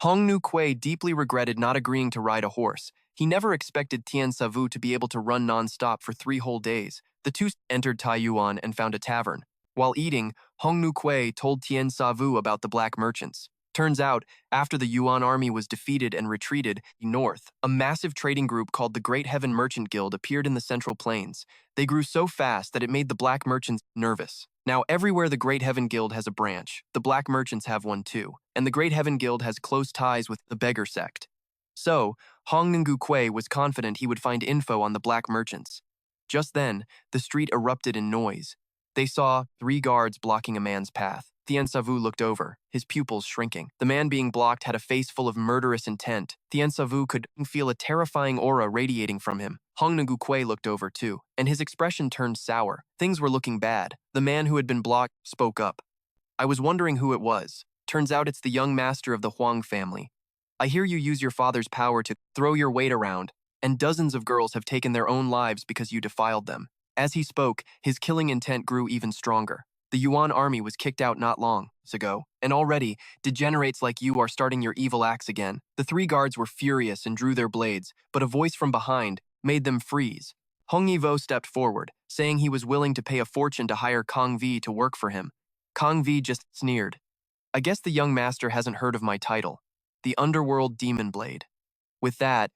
Hong Nu Kuei deeply regretted not agreeing to ride a horse. He never expected Tien Savu to be able to run non-stop for 3 whole days. The two entered Taiyuan and found a tavern. While eating, Hong Nu Kuei told Tien Savu about the black merchants. Turns out, after the Yuan army was defeated and retreated north, a massive trading group called the Great Heaven Merchant Guild appeared in the Central Plains. They grew so fast that it made the black merchants nervous. Now, everywhere the Great Heaven Guild has a branch, the black merchants have one too, and the Great Heaven Guild has close ties with the beggar sect. So, Hong Ngu Kuei was confident he would find info on the black merchants. Just then, the street erupted in noise. They saw 3 guards blocking a man's path. Thien Savu looked over, his pupils shrinking. The man being blocked had a face full of murderous intent. Thien Savu could feel a terrifying aura radiating from him. Hong Ngukwe looked over too, and his expression turned sour. Things were looking bad. The man who had been blocked spoke up. I was wondering who it was. Turns out it's the young master of the Huang family. I hear you use your father's power to throw your weight around, and dozens of girls have taken their own lives because you defiled them. As he spoke, his killing intent grew even stronger. The Yuan army was kicked out not long ago, and already, degenerates like you are starting your evil acts again. The three guards were furious and drew their blades, but a voice from behind made them freeze. Hong Yivo stepped forward, saying he was willing to pay a fortune to hire Kong Vi to work for him. Kong Vi just sneered. I guess the young master hasn't heard of my title, the Underworld Demon Blade. With that,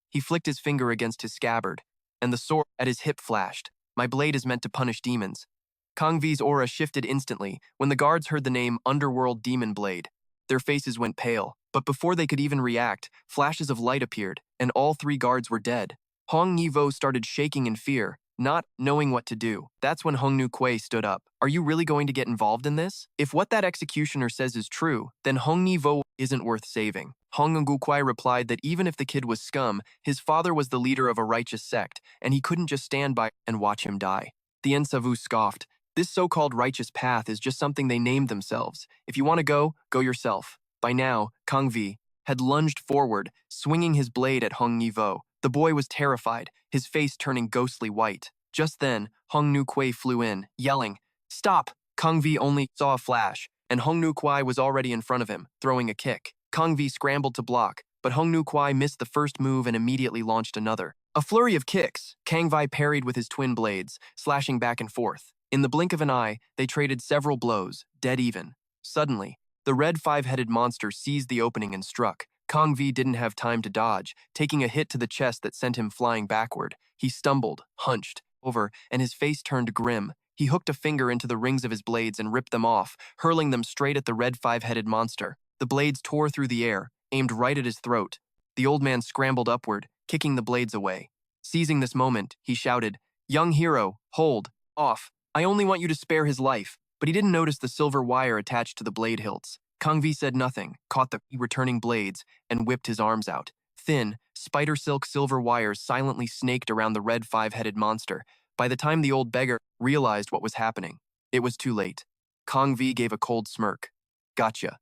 he flicked his finger against his scabbard, and the sword at his hip flashed. My blade is meant to punish demons. Kong Vi's aura shifted instantly when the guards heard the name Underworld Demon Blade. Their faces went pale, but before they could even react, flashes of light appeared, and all three guards were dead. Hong Yivo started shaking in fear, not knowing what to do. That's when Hong Ngukwe stood up. Are you really going to get involved in this? If what that executioner says is true, then Hong Yivo isn't worth saving. Hong Ngukwe replied that even if the kid was scum, his father was the leader of a righteous sect, and he couldn't just stand by and watch him die. Thien Savu scoffed. This so-called righteous path is just something they named themselves. If you want to go, go yourself. By now, Kong Vi had lunged forward, swinging his blade at Hong Yivo. The boy was terrified, his face turning ghostly white. Just then, Hong Ngukwe flew in, yelling, Stop! Kong Vi only saw a flash, and Hong Ngukwe was already in front of him, throwing a kick. Kong Vi scrambled to block, but Hong Ngukwe missed the first move and immediately launched another. A flurry of kicks, Kang Vi parried with his twin blades, slashing back and forth. In the blink of an eye, they traded several blows, dead even. Suddenly, the red five-headed monster seized the opening and struck. Kong Vi didn't have time to dodge, taking a hit to the chest that sent him flying backward. He stumbled, hunched over, and his face turned grim. He hooked a finger into the rings of his blades and ripped them off, hurling them straight at the red five-headed monster. The blades tore through the air, aimed right at his throat. The old man scrambled upward, kicking the blades away. Seizing this moment, he shouted, Young hero, hold, off. I only want you to spare his life. But he didn't notice the silver wire attached to the blade hilts. Kong Vi said nothing, caught the returning blades, and whipped his arms out. Thin, spider silk silver wires silently snaked around the red five-headed monster. By the time the old beggar realized what was happening, it was too late. Kong Vi gave a cold smirk. Gotcha.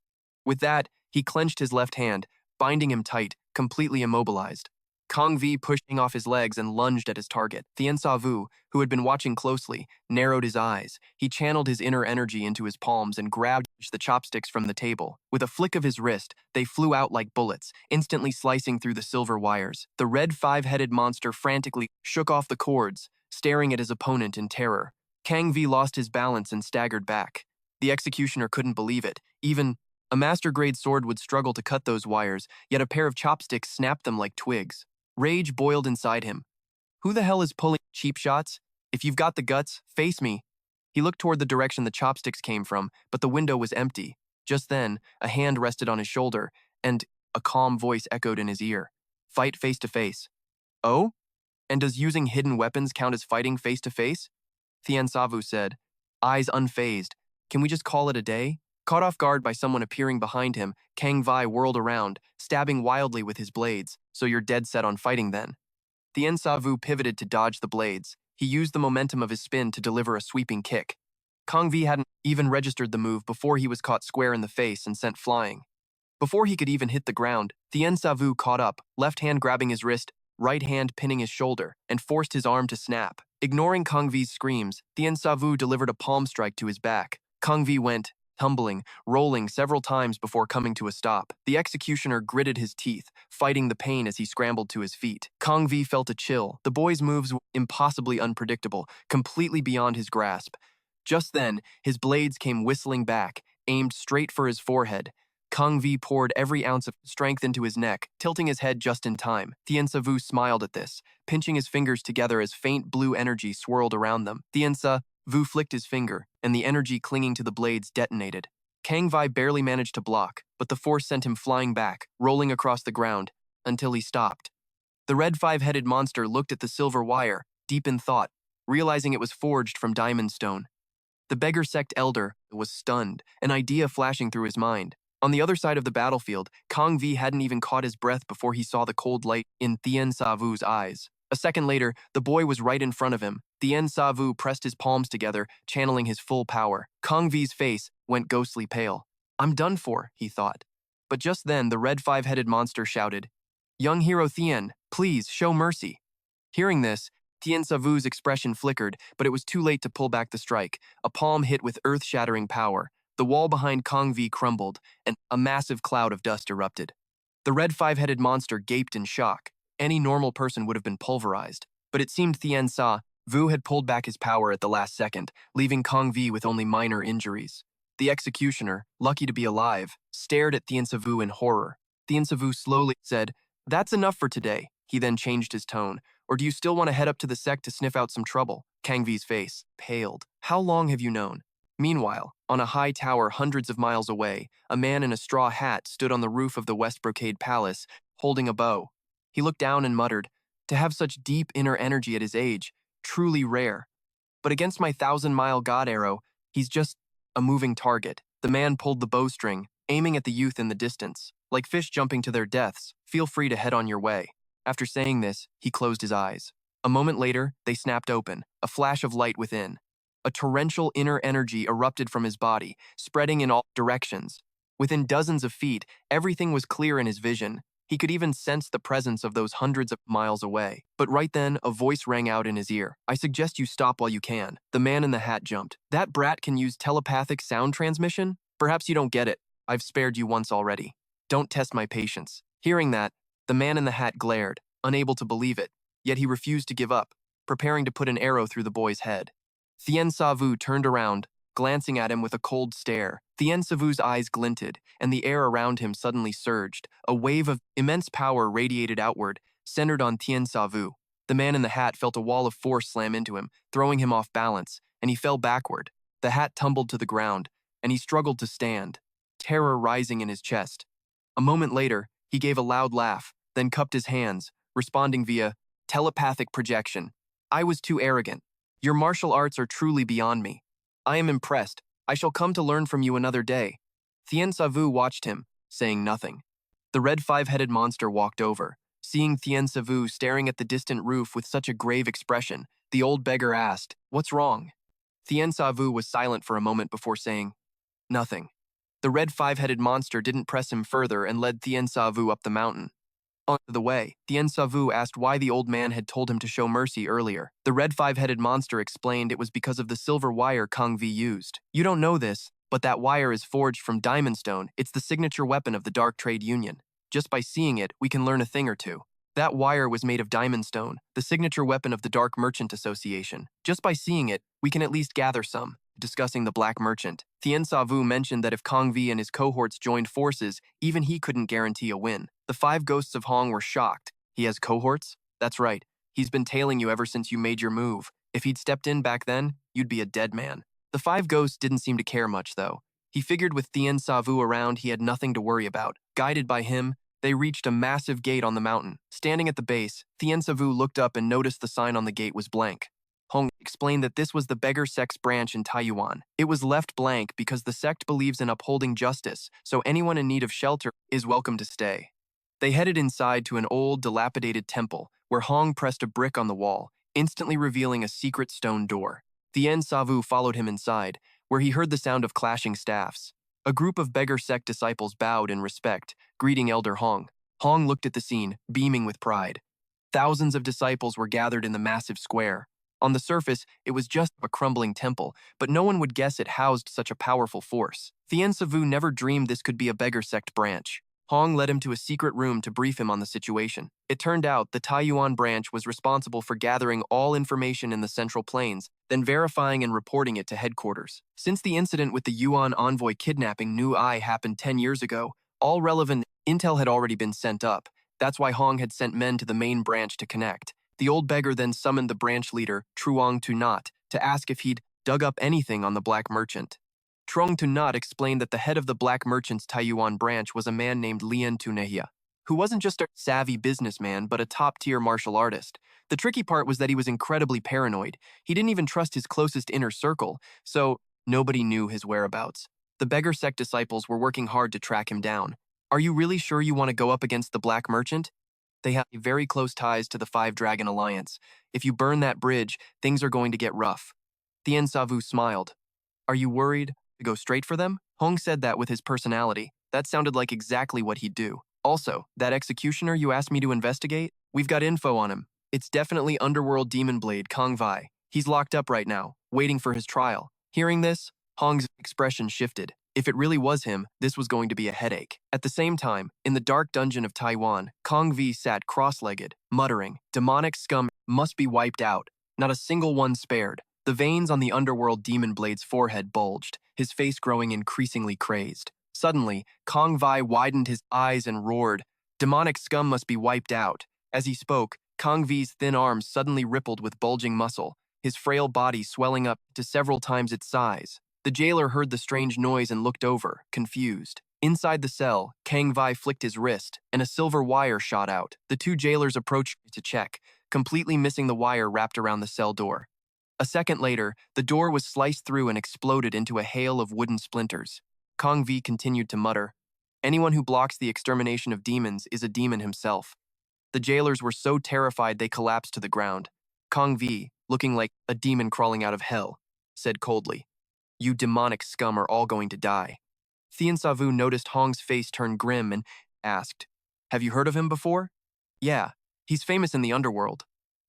With that, he clenched his left hand, binding him tight, completely immobilized. Kong Vi pushing off his legs and lunged at his target. Thien Savu, who had been watching closely, narrowed his eyes. He channeled his inner energy into his palms and grabbed the chopsticks from the table. With a flick of his wrist, they flew out like bullets, instantly slicing through the silver wires. The red five-headed monster frantically shook off the cords, staring at his opponent in terror. Kang Vi lost his balance and staggered back. The executioner couldn't believe it. Even a master-grade sword would struggle to cut those wires, yet a pair of chopsticks snapped them like twigs. Rage boiled inside him. Who the hell is pulling cheap shots? If you've got the guts, face me. He looked toward the direction the chopsticks came from, but the window was empty. Just then, a hand rested on his shoulder, and a calm voice echoed in his ear. Fight face to face. Oh? And does using hidden weapons count as fighting face to face? Thien Savu said, eyes unfazed. Can we just call it a day? Caught off guard by someone appearing behind him, Kang Vi whirled around, stabbing wildly with his blades. So you're dead set on fighting then? Thien Savu pivoted to dodge the blades. He used the momentum of his spin to deliver a sweeping kick. Kong Vi hadn't even registered the move before he was caught square in the face and sent flying. Before he could even hit the ground, Thien Savu caught up, left hand grabbing his wrist, right hand pinning his shoulder, and forced his arm to snap. Ignoring Kong Vi's screams, Thien Savu delivered a palm strike to his back. Kong Vi went, tumbling, rolling several times before coming to a stop. The executioner gritted his teeth, fighting the pain as he scrambled to his feet. Kong Vi felt a chill. The boy's moves were impossibly unpredictable, completely beyond his grasp. Just then, his blades came whistling back, aimed straight for his forehead. Kong Vi poured every ounce of strength into his neck, tilting his head just in time. Thien Savu smiled at this, pinching his fingers together as faint blue energy swirled around them. Thien Savu flicked his finger, and the energy clinging to the blades detonated. Kang Vi barely managed to block, but the force sent him flying back, rolling across the ground, until he stopped. The red five-headed monster looked at the silver wire, deep in thought, realizing it was forged from diamond stone. The beggar sect elder was stunned, an idea flashing through his mind. On the other side of the battlefield, Kang Vi hadn't even caught his breath before he saw the cold light in Thien Savu's eyes. A second later, the boy was right in front of him. Thien Savu pressed his palms together, channeling his full power. Kang Vi's face went ghostly pale. "I'm done for," he thought. But just then, the red five-headed monster shouted, "Young hero Thien, please show mercy." Hearing this, Thien Savu's expression flickered, but it was too late to pull back the strike. A palm hit with earth-shattering power. The wall behind Kang Vi crumbled, and a massive cloud of dust erupted. The red five-headed monster gaped in shock. Any normal person would have been pulverized, but it seemed Thien Savu had pulled back his power at the last second, leaving Kang Vi with only minor injuries. The executioner, lucky to be alive, stared at Thien Savu in horror. Thien Savu slowly said, "That's enough for today." He then changed his tone. "Or do you still want to head up to the sect to sniff out some trouble?" Kang Vi's face paled. "How long have you known?" Meanwhile, on a high tower hundreds of miles away, a man in a straw hat stood on the roof of the West Brocade Palace, holding a bow. He looked down and muttered, "To have such deep inner energy at his age, truly rare. But against my 1,000-mile god arrow, he's just a moving target." The man pulled the bowstring, aiming at the youth in the distance. "Like fish jumping to their deaths, feel free to head on your way." After saying this, he closed his eyes. A moment later, they snapped open, a flash of light within. A torrential inner energy erupted from his body, spreading in all directions. Within dozens of feet, everything was clear in his vision. He could even sense the presence of those hundreds of miles away. But right then, a voice rang out in his ear. "I suggest you stop while you can." The man in the hat jumped. "That brat can use telepathic sound transmission? Perhaps you don't get it. I've spared you once already. Don't test my patience." Hearing that, the man in the hat glared, unable to believe it, yet he refused to give up, preparing to put an arrow through the boy's head. Thien Savu turned around, glancing at him with a cold stare. Thien Savu's eyes glinted, and the air around him suddenly surged. A wave of immense power radiated outward, centered on Thien Savu. The man in the hat felt a wall of force slam into him, throwing him off balance, and he fell backward. The hat tumbled to the ground, and he struggled to stand, terror rising in his chest. A moment later, he gave a loud laugh, then cupped his hands, responding via telepathic projection. "I was too arrogant. Your martial arts are truly beyond me. I am impressed. I shall come to learn from you another day." Thien Savu watched him, saying nothing. The red five-headed monster walked over. Seeing Thien Savu staring at the distant roof with such a grave expression, the old beggar asked, "What's wrong?" Thien Savu was silent for a moment before saying, "Nothing." The red five-headed monster didn't press him further and led Thien Savu up the mountain. On the way, Thien Savu asked why the old man had told him to show mercy earlier. The red five-headed monster explained it was because of the silver wire Kang Vi used. "You don't know this, but that wire is forged from diamond stone. It's the signature weapon of the Dark Trade Union. Just by seeing it, we can learn a thing or two." That wire was made of diamond stone, the signature weapon of the Dark Merchant Association. Just by seeing it, we can at least gather some. Discussing the Black Merchant, Thien Savu mentioned that if Kang Vi and his cohorts joined forces, even he couldn't guarantee a win. The five ghosts of Hong were shocked. "He has cohorts?" "That's right. He's been tailing you ever since you made your move. If he'd stepped in back then, you'd be a dead man." The five ghosts didn't seem to care much, though. He figured with Thien Savu around, he had nothing to worry about. Guided by him, they reached a massive gate on the mountain. Standing at the base, Thien Savu looked up and noticed the sign on the gate was blank. Hong explained that this was the beggar sect's branch in Taiyuan. It was left blank because the sect believes in upholding justice, so anyone in need of shelter is welcome to stay. They headed inside to an old, dilapidated temple, where Hong pressed a brick on the wall, instantly revealing a secret stone door. Thien Savu followed him inside, where he heard the sound of clashing staffs. A group of beggar sect disciples bowed in respect, greeting Elder Hong. Hong looked at the scene, beaming with pride. Thousands of disciples were gathered in the massive square. On the surface, it was just a crumbling temple, but no one would guess it housed such a powerful force. Thien Savu never dreamed this could be a beggar sect branch. Hong led him to a secret room to brief him on the situation. It turned out the Taiyuan branch was responsible for gathering all information in the Central Plains, then verifying and reporting it to headquarters. Since the incident with the Yuan envoy kidnapping Nu Ai happened 10 years ago, all relevant intel had already been sent up. That's why Hong had sent men to the main branch to connect. The old beggar then summoned the branch leader, Truong Tunat, to ask if he'd dug up anything on the Black Merchant. Truong Tunat explained that the head of the Black Merchant's Taiyuan branch was a man named Lian Tunehia, who wasn't just a savvy businessman but a top-tier martial artist. The tricky part was that he was incredibly paranoid. He didn't even trust his closest inner circle, so Nobody knew his whereabouts. The beggar sect disciples were working hard to track him down. Are you really sure you want to go up against the Black Merchant? They have very close ties to the Five Dragon Alliance. If you burn that bridge, things are going to get rough. Thien Savu smiled. Are you worried to go straight for them? Hong said that with his personality. That sounded like exactly what he'd do. Also, that executioner you asked me to investigate? We've got info on him. It's definitely Underworld Demon Blade Kong Vai. He's locked up right now, waiting for his trial. Hearing this, Hong's expression shifted. If it really was him, this was going to be a headache. At the same time, in the dark dungeon of Taiwan, Kong Vi sat cross-legged, muttering, demonic scum must be wiped out. Not a single one spared. The veins on the Underworld Demon Blade's forehead bulged, his face growing increasingly crazed. Suddenly, Kong Vai widened his eyes and roared, demonic scum must be wiped out. As he spoke, Kong Vi's thin arms suddenly rippled with bulging muscle, his frail body swelling up to several times its size. The jailer heard the strange noise and looked over, confused. Inside the cell, Kang Vai flicked his wrist, and a silver wire shot out. The two jailers approached to check, completely missing the wire wrapped around the cell door. A second later, the door was sliced through and exploded into a hail of wooden splinters. Kong Vi continued to mutter, anyone who blocks the extermination of demons is a demon himself. The jailers were so terrified they collapsed to the ground. Kong Vi, looking like a demon crawling out of hell, said coldly, you demonic scum are all going to die. Thien Savu noticed Hong's face turn grim and asked, have you heard of him before? Yeah, he's famous in the underworld.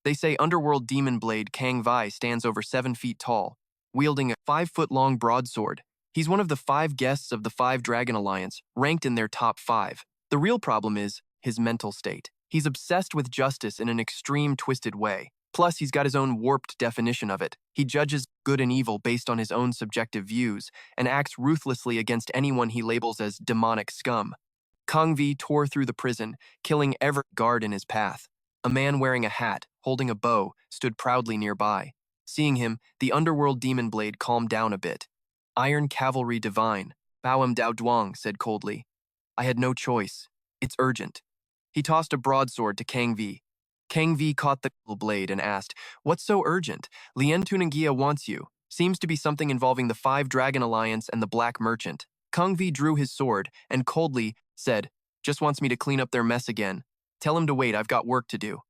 They say Underworld Demon Blade Kang Vai stands over 7 feet tall, wielding a 5-foot-long broadsword. He's one of the 5 guests of the Five Dragon Alliance, ranked in their top 5. The real problem is his mental state. He's obsessed with justice in an extreme, twisted way. Plus, he's got his own warped definition of it. He judges good and evil based on his own subjective views and acts ruthlessly against anyone he labels as demonic scum. Kong Vi tore through the prison, killing every guard in his path. A man wearing a hat, holding a bow, stood proudly nearby. Seeing him, the Underworld Demon Blade calmed down a bit. Iron Cavalry Divine, Baoam Dao Duang said coldly. I had no choice. It's urgent. He tossed a broadsword to Kang Vi. Kang Vi caught the blade and asked, what's so urgent? Lien Tunangia wants you. Seems to be something involving the Five Dragon Alliance and the Black Merchant. Kang Vi drew his sword and coldly said, just wants me to clean up their mess again. Tell him to wait, I've got work to do.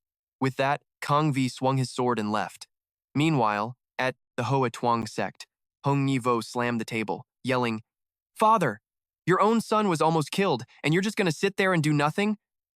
With that, Kang Vi swung his sword and left. Meanwhile, at the Hoa Tuong sect, Hong Ni-vo slammed the table, yelling, Father, your own son was almost killed, and you're just going to sit there and do nothing?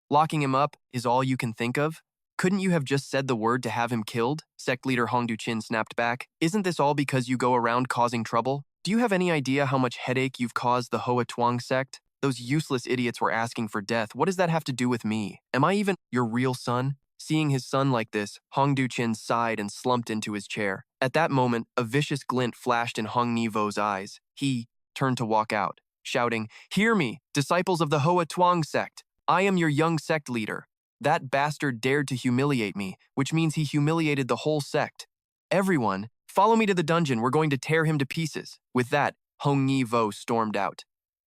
Locking him up is all you can think of? Couldn't you have just said the word to have him killed? Sect leader Hong Du-chin snapped back. Isn't this all because you go around causing trouble? Do you have any idea how much headache you've caused the Hoa Tuong sect? Those useless idiots were asking for death. What does that have to do with me? Am I even your real son? Seeing his son like this, Hong Du-chin sighed and slumped into his chair. At that moment, a vicious glint flashed in Hong Ni-vo's eyes. He turned to walk out, shouting, Hear me, disciples of the Hoa Tuong sect. I am your young sect leader. That bastard dared to humiliate me, which means he humiliated the whole sect. Everyone, follow me to the dungeon. We're going to tear him to pieces. With that, Hong Ni-vo stormed out.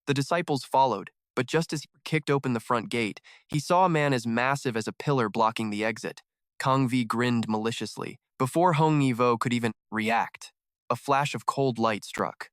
The disciples followed, but just as he kicked open the front gate, he saw a man as massive as a pillar blocking the exit. Kang Vi grinned maliciously. Before Hong Ni-vo could even react, a flash of cold light struck.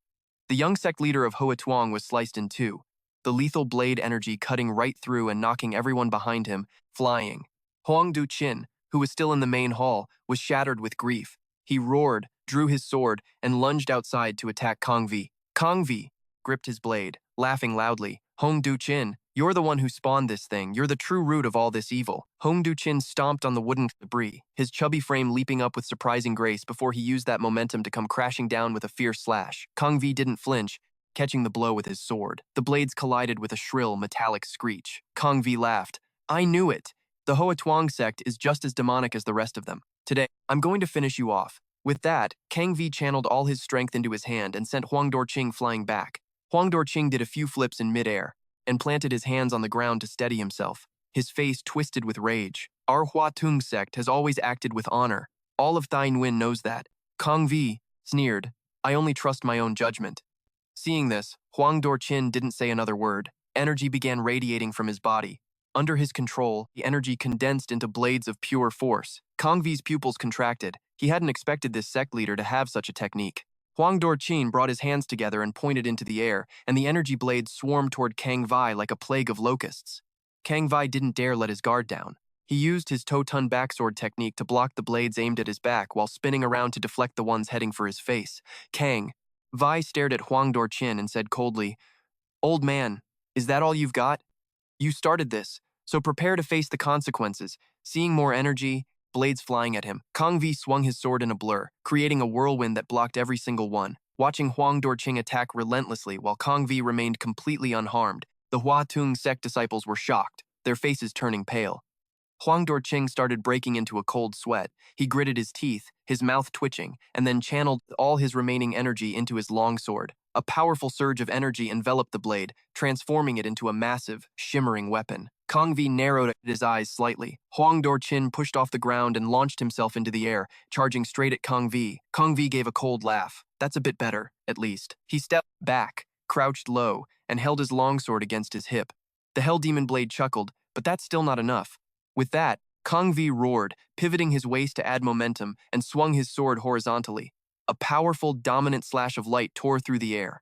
The young sect leader of Hoa Tuong was sliced in two, the lethal blade energy cutting right through and knocking everyone behind him, flying. Huang Du-chin, who was still in the main hall, was shattered with grief. He roared, drew his sword, and lunged outside to attack Kang Vi. Kang Vi gripped his blade, laughing loudly. Hong Du-chin, you're the one who spawned this thing. You're the true root of all this evil. Hong Du-chin stomped on the wooden debris, his chubby frame leaping up with surprising grace before he used that momentum to come crashing down with a fierce slash. Kang Vi didn't flinch, catching the blow with his sword. The blades collided with a shrill, metallic screech. Kang Vi laughed. I knew it. The Hoa Tuong sect is just as demonic as the rest of them. Today, I'm going to finish you off. With that, Kang Vi channeled all his strength into his hand and sent Huang Dorqing flying back. Huang Dorqing did a few flips in midair and planted his hands on the ground to steady himself, his face twisted with rage. Our Hoa Tuong sect has always acted with honor. All of Thai Nguyen knows that. Kang Vi sneered, I only trust my own judgment. Seeing this, Huang Dorqing didn't say another word. Energy began radiating from his body. Under his control, the energy condensed into blades of pure force. Kang Vi's pupils contracted. He hadn't expected this sect leader to have such a technique. Huang Dorqin brought his hands together and pointed into the air, and the energy blades swarmed toward Kang Vi like a plague of locusts. Kang Vi didn't dare let his guard down. He used his Totun backsword technique to block the blades aimed at his back while spinning around to deflect the ones heading for his face. Kang Vi stared at Huang Dorqin and said coldly, "Old man, is that all you've got? You started this, so prepare to face the consequences." Seeing more energy, blades flying at him, Kang Vi swung his sword in a blur, creating a whirlwind that blocked every single one. Watching Huang Dorqin attack relentlessly while Kang Vi remained completely unharmed, the Hua Tung sect disciples were shocked, their faces turning pale. Huang Dorqin started breaking into a cold sweat. He gritted his teeth, his mouth twitching, and then channeled all his remaining energy into his longsword. A powerful surge of energy enveloped the blade, transforming it into a massive, shimmering weapon. Kang Vi narrowed his eyes slightly. Huang Dorqin pushed off the ground and launched himself into the air, charging straight at Kang Vi. Kang Vi gave a cold laugh. That's a bit better, at least. He stepped back, crouched low, and held his longsword against his hip. The Hell Demon blade chuckled, but that's still not enough. With that, Kang Vi roared, pivoting his waist to add momentum, and swung his sword horizontally. A powerful, dominant slash of light tore through the air.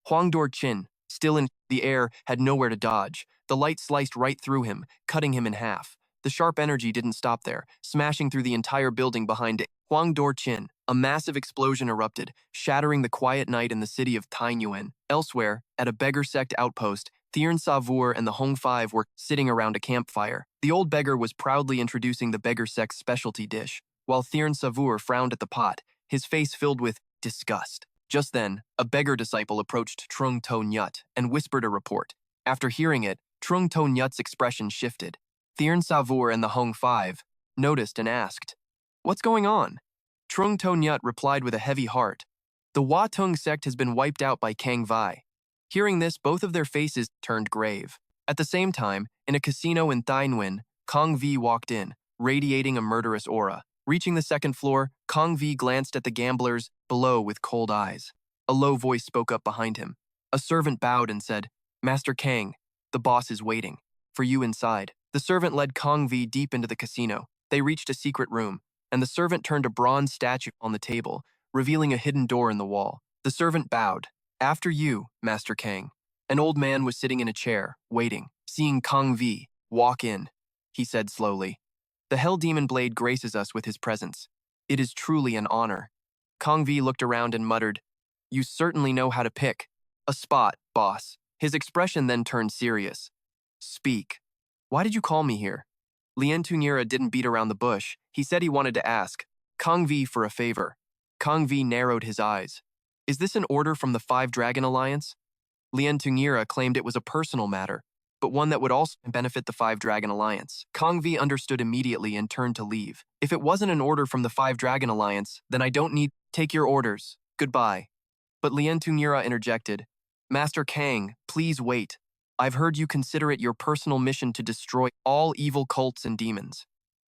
Huang Dorqin, still in the air, had nowhere to dodge. The light sliced right through him, cutting him in half. The sharp energy didn't stop there, smashing through the entire building behind Huang Dorqin. A massive explosion erupted, shattering the quiet night in the city of Tainyuan. Elsewhere, at a beggar sect outpost, Thierry Savour and the Hong Five were sitting around a campfire. The old beggar was proudly introducing the beggar sect's specialty dish, while Thierry Savour frowned at the pot, his face filled with disgust. Just then, a beggar disciple approached Trung To Nyut and whispered a report. After hearing it, Trung To Nyut's expression shifted. Thierry Savour and the Hong Five noticed and asked, "What's going on?" Trung To Nyut replied with a heavy heart, "The Hua Tung sect has been wiped out by Kang Vi." Hearing this, both of their faces turned grave. At the same time, in a casino in Tainyuan, Kang Vi walked in, radiating a murderous aura. Reaching the second floor, Kang Vi glanced at the gamblers below with cold eyes. A low voice spoke up behind him. A servant bowed and said, "Master Kang, the boss is waiting for you inside." The servant led Kang Vi deep into the casino. They reached a secret room, and the servant turned a bronze statue on the table, revealing a hidden door in the wall. The servant bowed. "After you, Master Kang." An old man was sitting in a chair, waiting. Seeing Kang Vi walk in, he said slowly, "The Hell Demon blade graces us with his presence. It is truly an honor." Kang Vi looked around and muttered, "You certainly know how to pick a spot, boss." His expression then turned serious. "Speak. Why did you call me here?" Lien Tunira didn't beat around the bush. He said he wanted to ask Kang Vi for a favor. Kang Vi narrowed his eyes. "Is this an order from the Five Dragon Alliance?" Lien Tungira claimed it was a personal matter, but one that would also benefit the Five Dragon Alliance. Kang Vi understood immediately and turned to leave. "If it wasn't an order from the Five Dragon Alliance, then I don't need take your orders. Goodbye." But Lien Tungira interjected, "Master Kang, please wait. I've heard you consider it your personal mission to destroy all evil cults and demons.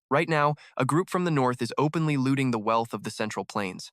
Right now, a group from the north is openly looting the wealth of the Central Plains.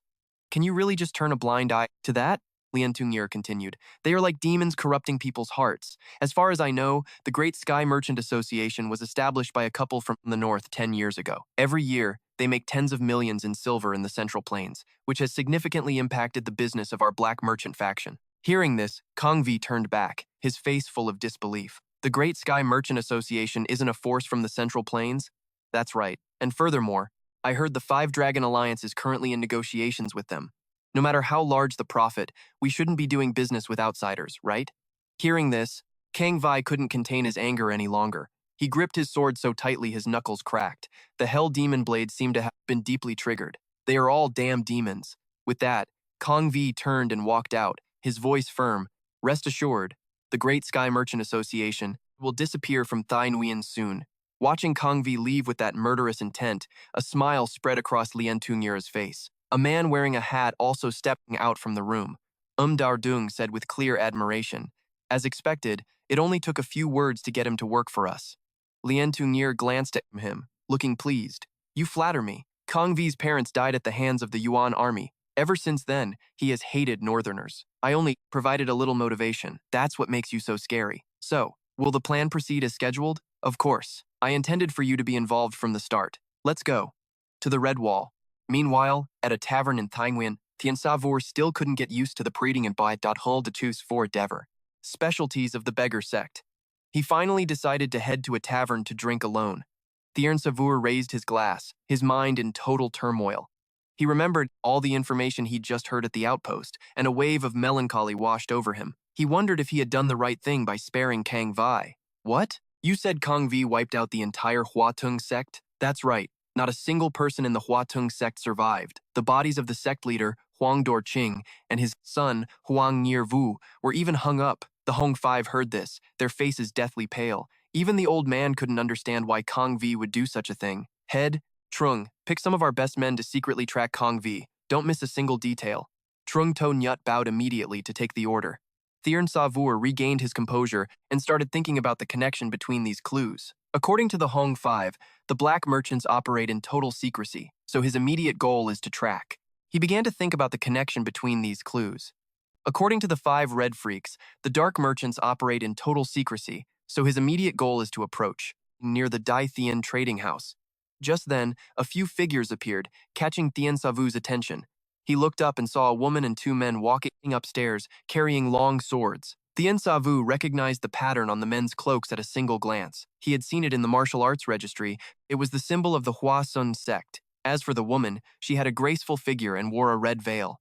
Can you really just turn a blind eye to that?" Lien Tungyir continued. "They are like demons corrupting people's hearts. As far as I know, the Great Sky Merchant Association was established by a couple from the north 10 years ago. Every year, they make tens of millions in silver in the Central Plains, which has significantly impacted the business of our black merchant faction." Hearing this, Kang Vi turned back, his face full of disbelief. "The Great Sky Merchant Association isn't a force from the Central Plains?" "That's right. And furthermore, I heard the Five Dragon Alliance is currently in negotiations with them. No matter how large the profit, we shouldn't be doing business with outsiders, right?" Hearing this, Kang Vi couldn't contain his anger any longer. He gripped his sword so tightly his knuckles cracked. The Hell Demon blade seemed to have been deeply triggered. "They are all damn demons." With that, Kang Vi turned and walked out, his voice firm. "Rest assured, the Great Sky Merchant Association will disappear from Thai Nguyen soon." Watching Kang Vi leave with that murderous intent, a smile spread across Lien Tungyir's face. A man wearing a hat also stepping out from the room. Dar Dung said with clear admiration, "As expected, it only took a few words to get him to work for us." Lien Tungyir glanced at him, looking pleased. "You flatter me. Kang Vi's parents died at the hands of the Yuan army. Ever since then, he has hated Northerners. I only provided a little motivation. That's what makes you so scary. So, will the plan proceed as scheduled?" "Of course. I intended for you to be involved from the start. Let's go." To the Red Wall. Meanwhile, at a tavern in Tainyuan, Tien Savur still couldn't get used to the preading and Hull de Tus for Dever, specialties of the beggar sect. He finally decided to head to a tavern to drink alone. Thien Savur raised his glass, his mind in total turmoil. He remembered all the information he'd just heard at the outpost, and a wave of melancholy washed over him. He wondered if he had done the right thing by sparing Kang Vi. What? You said Kang Vi wiped out the entire Huatung sect? That's right. Not a single person in the Huatung sect survived. The bodies of the sect leader, Huang Dorqing, and his son, Huang Niervu, were even hung up. The Hong Five heard this, their faces deathly pale. Even the old man couldn't understand why Kang Vi would do such a thing. Head, Trung, pick some of our best men to secretly track Kang Vi. Don't miss a single detail. Trung To Nyut bowed immediately to take the order. Thien Savur regained his composure and started thinking about the connection between these clues. According to the Hong Five, the black merchants operate in total secrecy, so his immediate goal is to track. He began to think about the connection between these clues. According to the Five Red Freaks, the dark merchants operate in total secrecy, so his immediate goal is to approach, near the Dai Thien trading house. Just then, a few figures appeared, catching Thien Savur's attention. He looked up and saw a woman and two men walking upstairs, carrying long swords. Thien Savur recognized the pattern on the men's cloaks at a single glance. He had seen it in the martial arts registry. It was the symbol of the Hua Sun sect. As for the woman, she had a graceful figure and wore a red veil.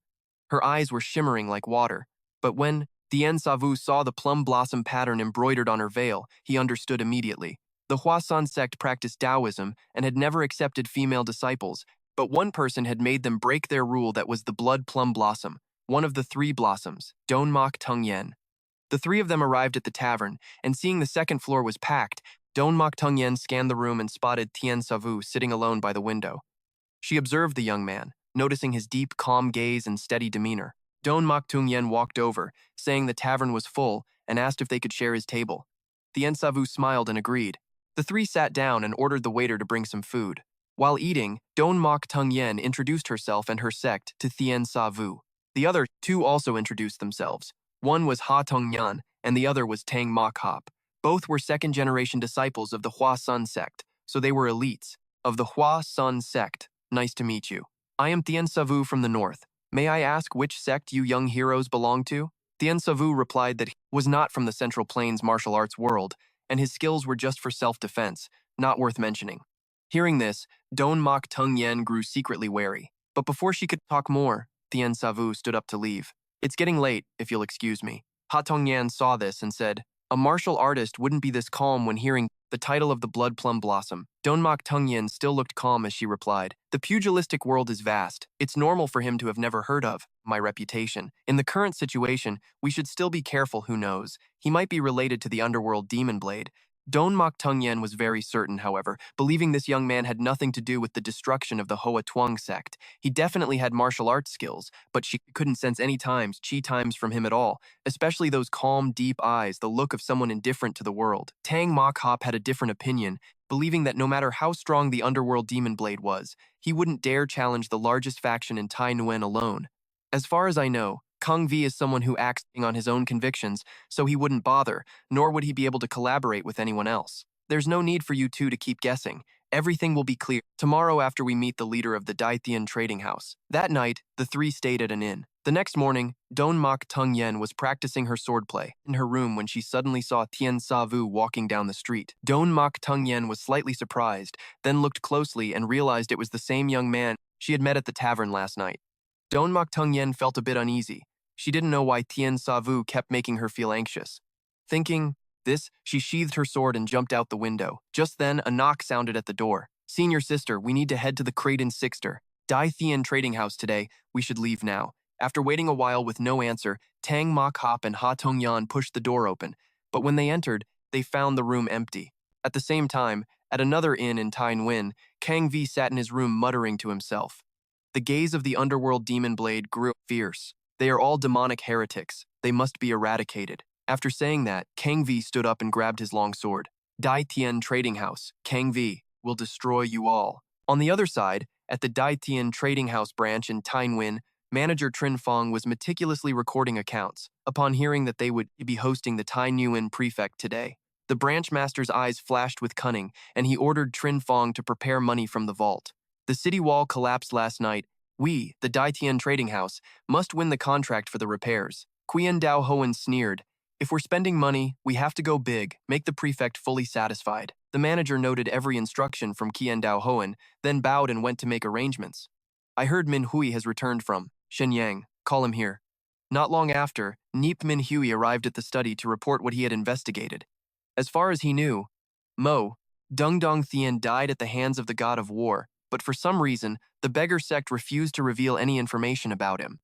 Her eyes were shimmering like water. But when Thien Savur saw the plum blossom pattern embroidered on her veil, he understood immediately. The Hua Sun sect practiced Taoism and had never accepted female disciples, but one person had made them break their rule that was the blood plum blossom, one of the three blossoms, Don Mok Tung Yen. The three of them arrived at the tavern, and seeing the second floor was packed, Don Mok Tung Yen scanned the room and spotted Thien Savur sitting alone by the window. She observed the young man, noticing his deep, calm gaze and steady demeanor. Don Mok Tung Yen walked over, saying the tavern was full, and asked if they could share his table. Thien Savur smiled and agreed. The three sat down and ordered the waiter to bring some food. While eating, Don Mok Tung Yen introduced herself and her sect to Thien Savur. The other two also introduced themselves. One was Ha Tung Yan, and the other was Tang Mok Hop. Both were second-generation disciples of the Hua Sun sect, so they were elites. Of the Hua Sun sect, nice to meet you. I am Thien Savur from the north. May I ask which sect you young heroes belong to? Thien Savur replied that he was not from the Central Plains martial arts world, and his skills were just for self-defense, not worth mentioning. Hearing this, Don Mok Tung Yen grew secretly wary. But before she could talk more, Thien Savur stood up to leave. It's getting late, if you'll excuse me. Ha Tong Yan saw this and said, a martial artist wouldn't be this calm when hearing the title of the blood plum blossom. Don Mok Tung Yen still looked calm as she replied, the pugilistic world is vast. It's normal for him to have never heard of my reputation. In the current situation, we should still be careful, who knows. He might be related to the underworld demon blade. Don Mok Tung Yen was very certain, however, believing this young man had nothing to do with the destruction of the Hoa Tuong sect. He definitely had martial arts skills, but she couldn't sense any chi times from him at all, especially those calm, deep eyes, the look of someone indifferent to the world. Tang Mok Hop had a different opinion, believing that no matter how strong the underworld demon blade was, he wouldn't dare challenge the largest faction in Tai Nguyen alone. As far as I know, Kang Vi is someone who acts on his own convictions, so he wouldn't bother, nor would he be able to collaborate with anyone else. There's no need for you two to keep guessing. Everything will be clear tomorrow after we meet the leader of the Dai Thien trading house. That night, the three stayed at an inn. The next morning, Don Mok Tung Yen was practicing her swordplay in her room when she suddenly saw Thien Savur walking down the street. Don Mok Tung Yen was slightly surprised, then looked closely and realized it was the same young man she had met at the tavern last night. Don Mok Tung Yen felt a bit uneasy. She didn't know why Thien Savur kept making her feel anxious. Thinking this, she sheathed her sword and jumped out the window. Just then, a knock sounded at the door. Senior sister, we need to head to the Kraden Sixter, Dai Thien trading house today. We should leave now. After waiting a while with no answer, Tang Mok Hop and Ha Tong Yan pushed the door open. But when they entered, they found the room empty. At the same time, at another inn in Tai Nguyen, Kang Vi sat in his room muttering to himself. The gaze of the underworld demon blade grew fierce. They are all demonic heretics. They must be eradicated. After saying that, Kang Vi stood up and grabbed his long sword. Dai Thien Trading House, Kang Vi, will destroy you all. On the other side, at the Dai Thien Trading House branch in Tai Nguyen, manager Trin Fong was meticulously recording accounts. Upon hearing that they would be hosting the Tai Nguyen prefect today, the branch master's eyes flashed with cunning, and he ordered Trin Fong to prepare money from the vault. The city wall collapsed last night, We, the Dai Tian trading house, must win the contract for the repairs. Qian Dao Hoen sneered. If we're spending money, we have to go big, make the prefect fully satisfied. The manager noted every instruction from Qian Dao Hoen, then bowed and went to make arrangements. I heard Min Hui has returned from Shenyang. Call him here. Not long after, Neep Min Hui arrived at the study to report what he had investigated. As far as he knew, Mo, Dung Dong Thien died at the hands of the god of war, but for some reason, the beggar sect refused to reveal any information about him.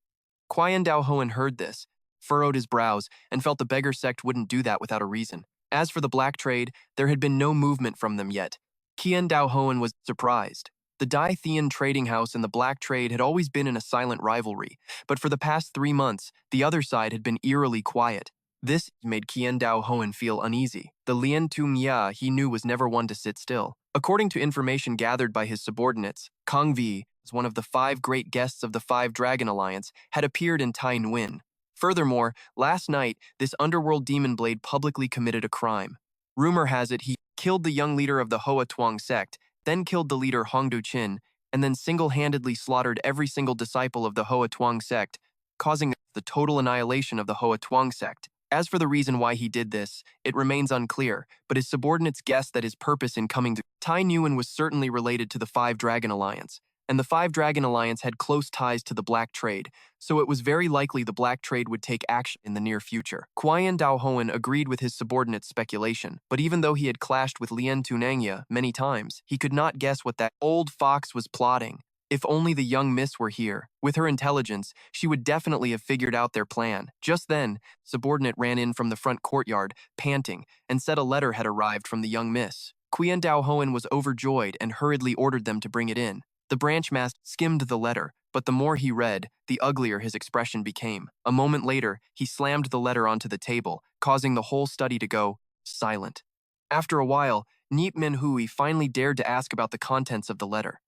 Qian Dao Hoen heard this, furrowed his brows, and felt the beggar sect wouldn't do that without a reason. As for the black trade, there had been no movement from them yet. Qian Dao Hoen was surprised. The Dai Thian trading house and the black trade had always been in a silent rivalry, but for the past 3 months, the other side had been eerily quiet. This made Qian Dao Hoen feel uneasy. The Lien Tung Ya he knew was never one to sit still. According to information gathered by his subordinates, Kong Vi, as one of the 5 great guests of the 5 Dragon Alliance, had appeared in Tai Nguyen. Furthermore, last night, this underworld demon blade publicly committed a crime. Rumor has it he killed the young leader of the Hoa Tuong sect, then killed the leader Hongdu Qin, and then single-handedly slaughtered every single disciple of the Hoa Tuong sect, causing the total annihilation of the Hoa Tuong sect. As for the reason why he did this, it remains unclear, but his subordinates guessed that his purpose in coming to Tai Nguyen was certainly related to the 5 Dragon Alliance, and the 5 Dragon Alliance had close ties to the Black Trade, so it was very likely the Black Trade would take action in the near future. Qian Dao Hoen agreed with his subordinate's speculation, but even though he had clashed with Lien Tunangya many times, he could not guess what that old fox was plotting. If only the young miss were here. With her intelligence, she would definitely have figured out their plan. Just then, subordinate ran in from the front courtyard, panting, and said a letter had arrived from the young miss. Qian Dao Hoen was overjoyed and hurriedly ordered them to bring it in. The branch master skimmed the letter, but the more he read, the uglier his expression became. A moment later, he slammed the letter onto the table, causing the whole study to go silent. After a while, Neep Min Hui finally dared to ask about the contents of the letter.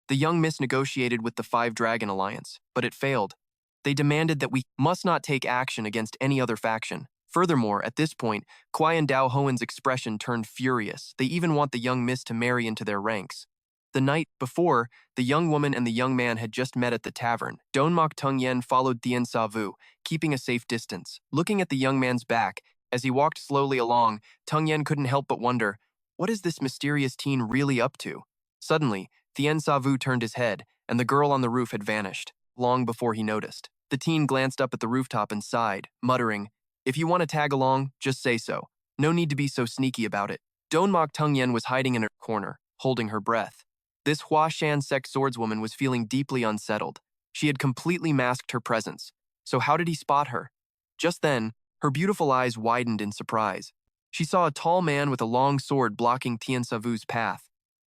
The young miss negotiated with the 5 Dragon Alliance, but it failed. They demanded that we must not take action against any other faction. Furthermore, at this point, Qian Dao Hoen's expression turned furious. They even want the young miss to marry into their ranks. The night before, the young woman and the young man had just met at the tavern. Don Mok Tung Yen followed Thien Sa Vu, keeping a safe distance. Looking at the young man's back, as he walked slowly along, Tung Yen couldn't help but wonder, what is this mysterious teen really up to? Suddenly, Thien Sa Vu turned his head, and the girl on the roof had vanished, long before he noticed. The teen glanced up at the rooftop and sighed, muttering, if you want to tag along, just say so. No need to be so sneaky about it. Don Mok Tung Yen was hiding in her corner, holding her breath. This Hua Shan sect swordswoman was feeling deeply unsettled. She had completely masked her presence. So how did he spot her? Just then, her beautiful eyes widened in surprise. She saw a tall man with a long sword blocking Thien Sa Vu's path.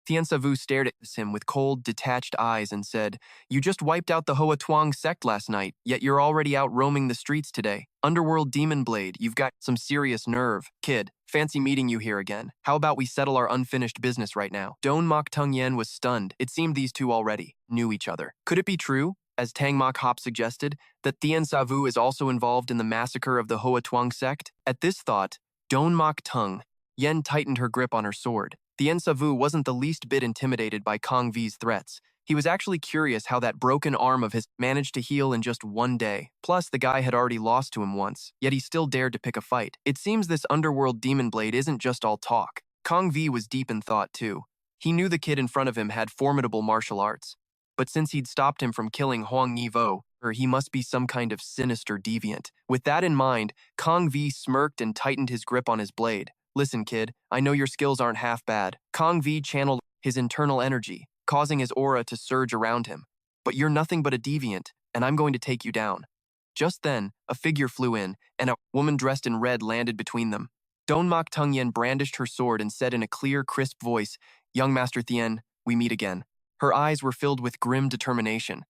Thien Sa Vu stared at him with cold, detached eyes and said, you just wiped out the Hoa Tuong sect last night, yet you're already out roaming the streets today. Underworld Demon Blade, you've got some serious nerve. Kid, fancy meeting you here again. How about we settle our unfinished business right now? Don Mok Tung Yen was stunned. It seemed these two already knew each other. Could it be true, as Tang Mok Hop suggested, that Thien Sa Vu is also involved in the massacre of the Hoa Tuong sect? At this thought, Don Mok Tung Yen tightened her grip on her sword. Thien Sa Vu wasn't the least bit intimidated by Kong Vi's threats. He was actually curious how that broken arm of his managed to heal in just 1 day. Plus, the guy had already lost to him once, yet he still dared to pick a fight. It seems this underworld demon blade isn't just all talk. Kong Vi was deep in thought, too. He knew the kid in front of him had formidable martial arts. But since he'd stopped him from killing Huang Yivo, he must be some kind of sinister deviant. With that in mind, Kong Vi smirked and tightened his grip on his blade. Listen, kid, I know your skills aren't half bad. Kong Vi channeled his internal energy, causing his aura to surge around him. But you're nothing but a deviant, and I'm going to take you down. Just then, a figure flew in, and a woman dressed in red landed between them. Don Mok Tung Yen brandished her sword and said in a clear, crisp voice, Young Master Thien, we meet again. Her eyes were filled with grim determination.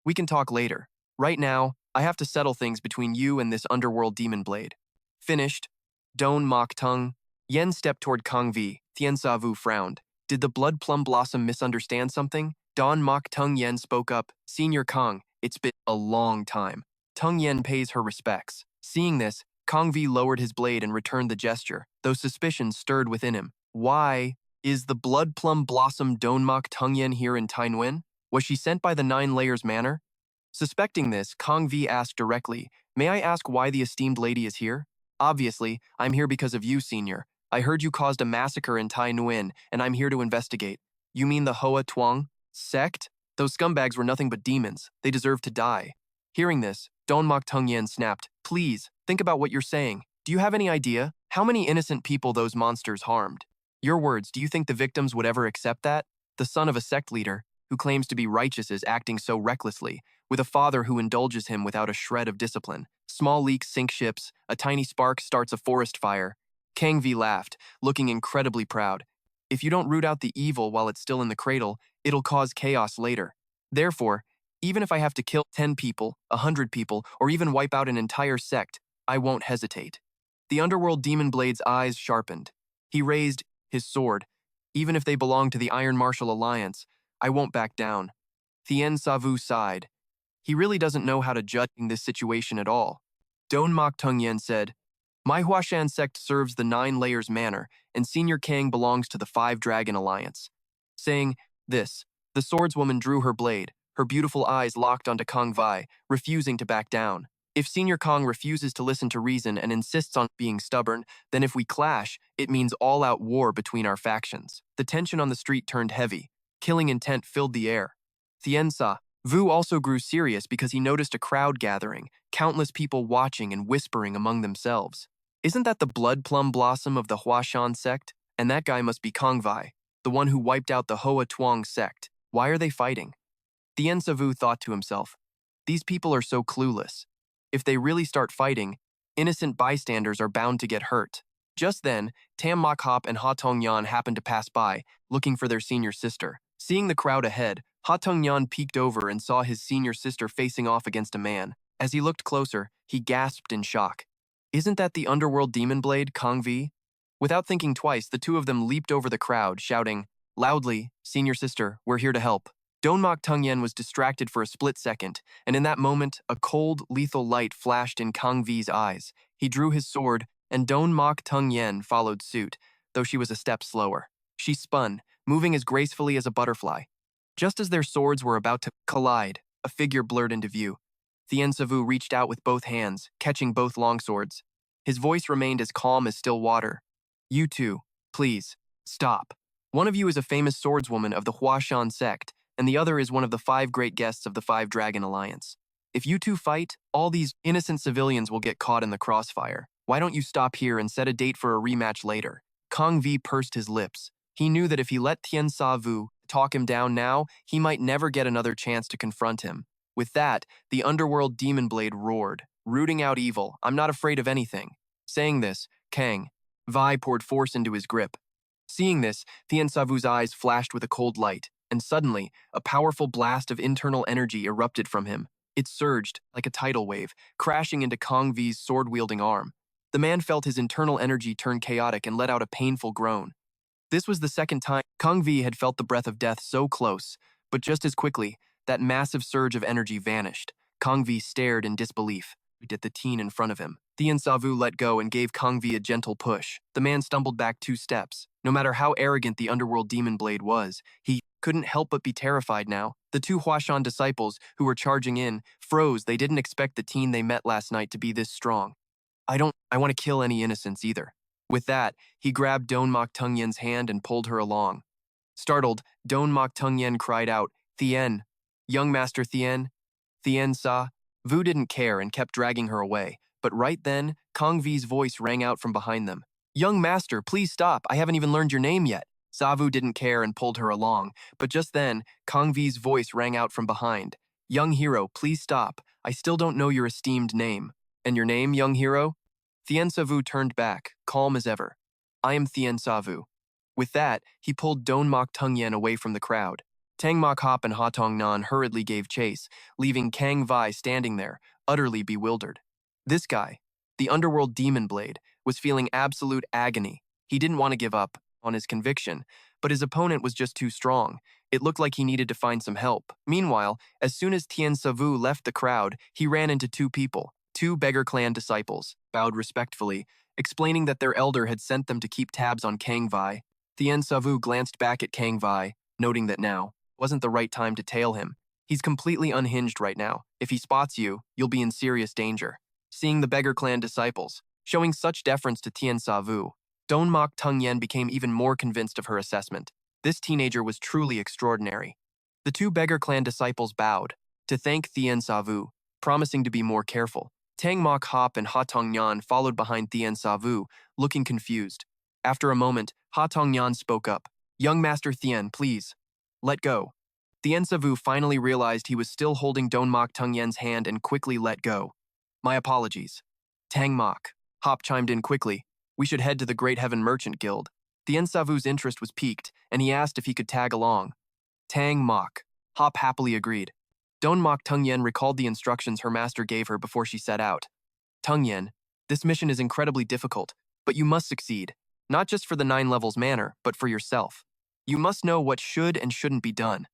We can talk later. Right now, I have to settle things between you and this underworld demon blade. Finished. Don Mok Tung Yen stepped toward Kong Vi. Thien Sa Vu frowned. Did the Blood Plum Blossom misunderstand something? Don Mok Tung Yen spoke up. Senior Kong, it's been a long time. Tung Yen pays her respects. Seeing this, Kong Vi lowered his blade and returned the gesture, though suspicion stirred within him. Why is the Blood Plum Blossom Don Mok Tung Yen here in Tai Nguyen? Was she sent by the Nine Layers Manor? Suspecting this, Kong V asked directly, "May I ask why the esteemed lady is here?" "Obviously, I'm here because of you, senior. I heard you caused a massacre in Tai Nguyen, and I'm here to investigate." "You mean the Hoa Tuong sect? Those scumbags were nothing but demons. They deserve to die." Hearing this, Don Mok Tung Yen snapped, "Please, think about what you're saying. Do you have any idea how many innocent people those monsters harmed? Your words, do you think the victims would ever accept that? The son of a sect leader, who claims to be righteous, is acting so recklessly, with a father who indulges him without a shred of discipline. Small leaks sink ships, a tiny spark starts a forest fire." Kang V laughed, looking incredibly proud. "If you don't root out the evil while it's still in the cradle, it'll cause chaos later. Therefore, even if I have to kill 10 people, 100 people, or even wipe out an entire sect, I won't hesitate." The underworld demon blade's eyes sharpened. He raised his sword. "Even if they belong to the Iron Martial Alliance, I won't back down." Thien Savu sighed. He really doesn't know how to judge this situation at all. Don Mok Tung Yen said, "My Huashan sect serves the Nine Layers Manor, and Senior Kang belongs to the Five Dragon Alliance." Saying this, the swordswoman drew her blade, her beautiful eyes locked onto Kong Vi, refusing to back down. "If Senior Kong refuses to listen to reason and insists on being stubborn, then if we clash, it means all-out war between our factions." The tension on the street turned heavy. Killing intent filled the air. Thien Sa Vu also grew serious because he noticed a crowd gathering, countless people watching and whispering among themselves. "Isn't that the blood plum blossom of the Huashan sect? And that guy must be Kong Vi, the one who wiped out the Hoa Tuong sect. Why are they fighting?" Thien Savu thought to himself, "These people are so clueless. If they really start fighting, innocent bystanders are bound to get hurt." Just then, Tam Mok Hop and Ha Tong Yan happened to pass by, looking for their senior sister. Seeing the crowd ahead, Ha Tong Yan peeked over and saw his senior sister facing off against a man. As he looked closer, he gasped in shock. "Isn't that the underworld demon blade, Kong V?" Without thinking twice, the two of them leaped over the crowd, shouting loudly, "Senior sister, we're here to help." Don Mok Tung Yen was distracted for a split second, and in that moment, a cold, lethal light flashed in Kong V's eyes. He drew his sword, and Don Mok Tung Yen followed suit, though she was a step slower. She spun, moving as gracefully as a butterfly. Just as their swords were about to collide, a figure blurred into view. Thien Savu reached out with both hands, catching both longswords. His voice remained as calm as still water. "You two, please, stop. One of you is a famous swordswoman of the Huashan sect, and the other is one of the 5 great guests of the Five Dragon Alliance. If you two fight, all these innocent civilians will get caught in the crossfire. Why don't you stop here and set a date for a rematch later?" Kong V pursed his lips. He knew that if he let Thien Savu talk him down now, he might never get another chance to confront him. With that, the underworld demon blade roared, rooting out evil. "I'm not afraid of anything." Saying this, Kang Vi poured force into his grip. Seeing this, Thien Savu's eyes flashed with a cold light, and suddenly, a powerful blast of internal energy erupted from him. It surged, like a tidal wave, crashing into Kong V's sword-wielding arm. The man felt his internal energy turn chaotic and let out a painful groan. This was the second time Kong V had felt the breath of death so close, but just as quickly, that massive surge of energy vanished. Kong V stared in disbelief at the teen in front of him. Thien Savu let go and gave Kong V a gentle push. The man stumbled back 2 steps. No matter how arrogant the underworld demon blade was, he couldn't help but be terrified now. The 2 Huashan disciples, who were charging in, froze. They didn't expect the teen they met last night to be this strong. I want to kill any innocents either." With that, he grabbed Don Mok Tung Yen's hand and pulled her along. Startled, Don Mok Tung Yen cried out, "Thien, young Master Thien, Thien Sa." Vu didn't care and kept dragging her away, but right then, Kong V's voice rang out from behind them. "Young Master, please stop, I haven't even learned your name yet." Savu didn't care and pulled her along, but just then, Kong V's voice rang out from behind. "Young hero, please stop, I still don't know your esteemed name." "And your name, young hero?" Thien Savu turned back, calm as ever. "I am Thien Savu." With that, he pulled Don Mok Tung Yen away from the crowd. Tang Mok Hop and Ha Tong Nan hurriedly gave chase, leaving Kang Vi standing there, utterly bewildered. This guy, the underworld demon blade, was feeling absolute agony. He didn't want to give up on his conviction, but his opponent was just too strong. It looked like he needed to find some help. Meanwhile, as soon as Thien Savu left the crowd, he ran into 2 people, 2 Beggar Clan disciples, bowed respectfully, explaining that their elder had sent them to keep tabs on Kang Vi. Thien Savu glanced back at Kang Vi, noting that now, Wasn't the right time to tail him. He's completely unhinged right now. If he spots you, you'll be in serious danger. Seeing the beggar clan disciples, showing such deference to Tien Sa Vu, Don Mok Tung Yen became even more convinced of her assessment. This teenager was truly extraordinary. The two beggar clan disciples bowed to thank Tien Sa Vu, promising to be more careful. Tang Mok Hop and Ha Tong Nhan followed behind Tien Sa Vu, looking confused. After a moment, Ha Tong Nhan spoke up. Young Master Thien, please, let go. Tien Sa Vu finally realized he was still holding Don Mok Tung Yen's hand and quickly let go. My apologies. Tang Mok. Hop chimed in quickly. We should head to the Great Heaven Merchant Guild. Tien Sa Vu's interest was piqued, and he asked if he could tag along. Tang Mok. Hop happily agreed. Don Mok Tung Yen recalled the instructions her master gave her before she set out. Tung Yen, this mission is incredibly difficult, but you must succeed, not just for the 9 levels manner, but for yourself. You must know what should and shouldn't be done.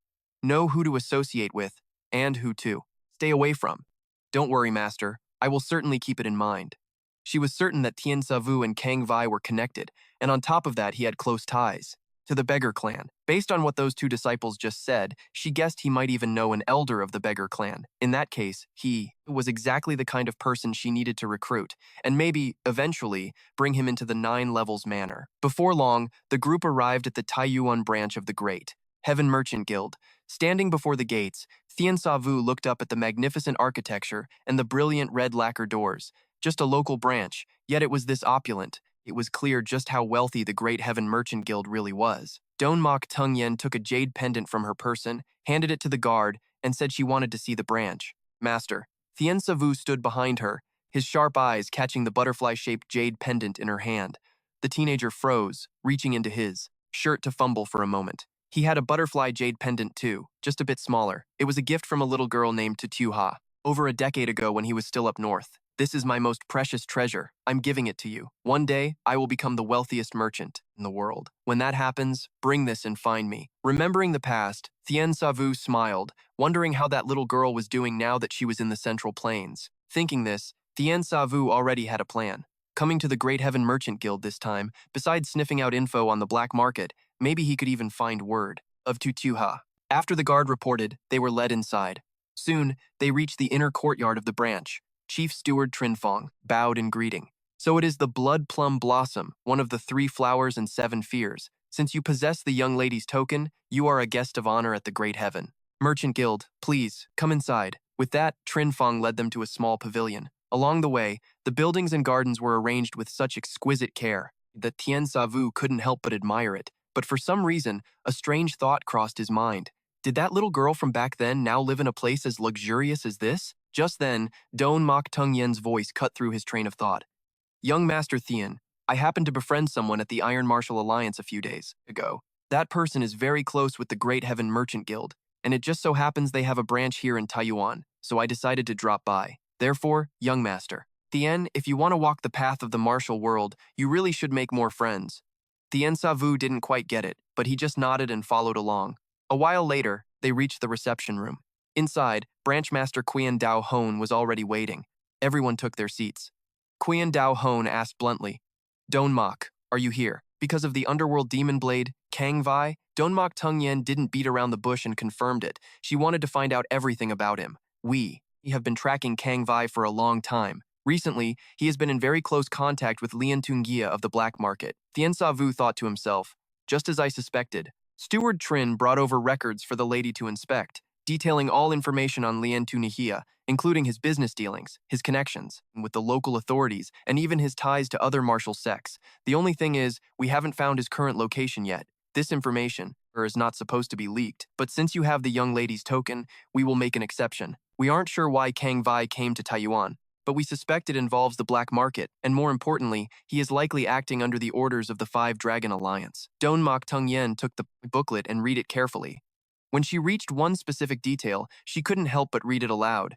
Know who to associate with, and who to stay away from. Don't worry, Master. I will certainly keep it in mind. She was certain that Tien Sa Vu and Kang Vai were connected, and on top of that he had close ties to the beggar clan. Based on what those two disciples just said, she guessed he might even know an elder of the beggar clan. In that case, he was exactly the kind of person she needed to recruit, and maybe, eventually, bring him into the 9 levels manner. Before long, the group arrived at the Taiyuan branch of the Great Heaven Merchant Guild. Standing before the gates, Tien Sa Vu looked up at the magnificent architecture and the brilliant red lacquer doors. Just a local branch, yet it was this opulent. It was clear just how wealthy the Great Heaven Merchant Guild really was. Don Mok Tung Yen took a jade pendant from her person, handed it to the guard, and said she wanted to see the branch. Master. Tien Sa Vu stood behind her, his sharp eyes catching the butterfly-shaped jade pendant in her hand. The teenager froze, reaching into his shirt to fumble for a moment. He had a butterfly jade pendant too, just a bit smaller. It was a gift from a little girl named Tu Ha, over a decade ago when he was still up north. This is my most precious treasure. I'm giving it to you. One day, I will become the wealthiest merchant in the world. When that happens, bring this and find me. Remembering the past, Tien Sa Vu smiled, wondering how that little girl was doing now that she was in the Central Plains. Thinking this, Tien Sa Vu already had a plan. Coming to the Great Heaven Merchant Guild this time, besides sniffing out info on the black market, maybe he could even find word of Tu Ha. After the guard reported, they were led inside. Soon, they reached the inner courtyard of the branch. Chief Steward Trinfong bowed in greeting. So it is the blood plum blossom, one of the 3 flowers and 7 fears. Since you possess the young lady's token, you are a guest of honor at the Great Heaven Merchant Guild. Please, come inside. With that, Trinfong led them to a small pavilion. Along the way, the buildings and gardens were arranged with such exquisite care that Tien Sa Vu couldn't help but admire it. But for some reason, a strange thought crossed his mind. Did that little girl from back then now live in a place as luxurious as this? Just then, Don Mok Tung Yen's voice cut through his train of thought. Young Master Thien, I happened to befriend someone at the Iron Martial Alliance a few days ago. That person is very close with the Great Heaven Merchant Guild, and it just so happens they have a branch here in Taiyuan, so I decided to drop by. Therefore, young master, Thien, if you want to walk the path of the martial world, you really should make more friends. Tien Sa Vu didn't quite get it, but he just nodded and followed along. A while later, they reached the reception room. Inside, Branch Master Qian Dao Hone was already waiting. Everyone took their seats. Qian Dao Hone asked bluntly, Don Mok, are you here? Because of the underworld demon blade, Kang Vai? Don Mok Tung Yen didn't beat around the bush and confirmed it. She wanted to find out everything about him. We have been tracking Kang Vai for a long time. Recently, he has been in very close contact with Lian Tungia of the black market. Tien Sa Vu thought to himself, just as I suspected. Steward Trin brought over records for the lady to inspect, detailing all information on Lian Tungia, including his business dealings, his connections with the local authorities, and even his ties to other martial sects. The only thing is, we haven't found his current location yet. This information is not supposed to be leaked, but since you have the young lady's token, we will make an exception. We aren't sure why Kang Vai came to Taiyuan, but we suspect it involves the black market, and more importantly, he is likely acting under the orders of the 5 Dragon Alliance. Don Mok Tung Yen took the booklet and read it carefully. When she reached one specific detail, she couldn't help but read it aloud.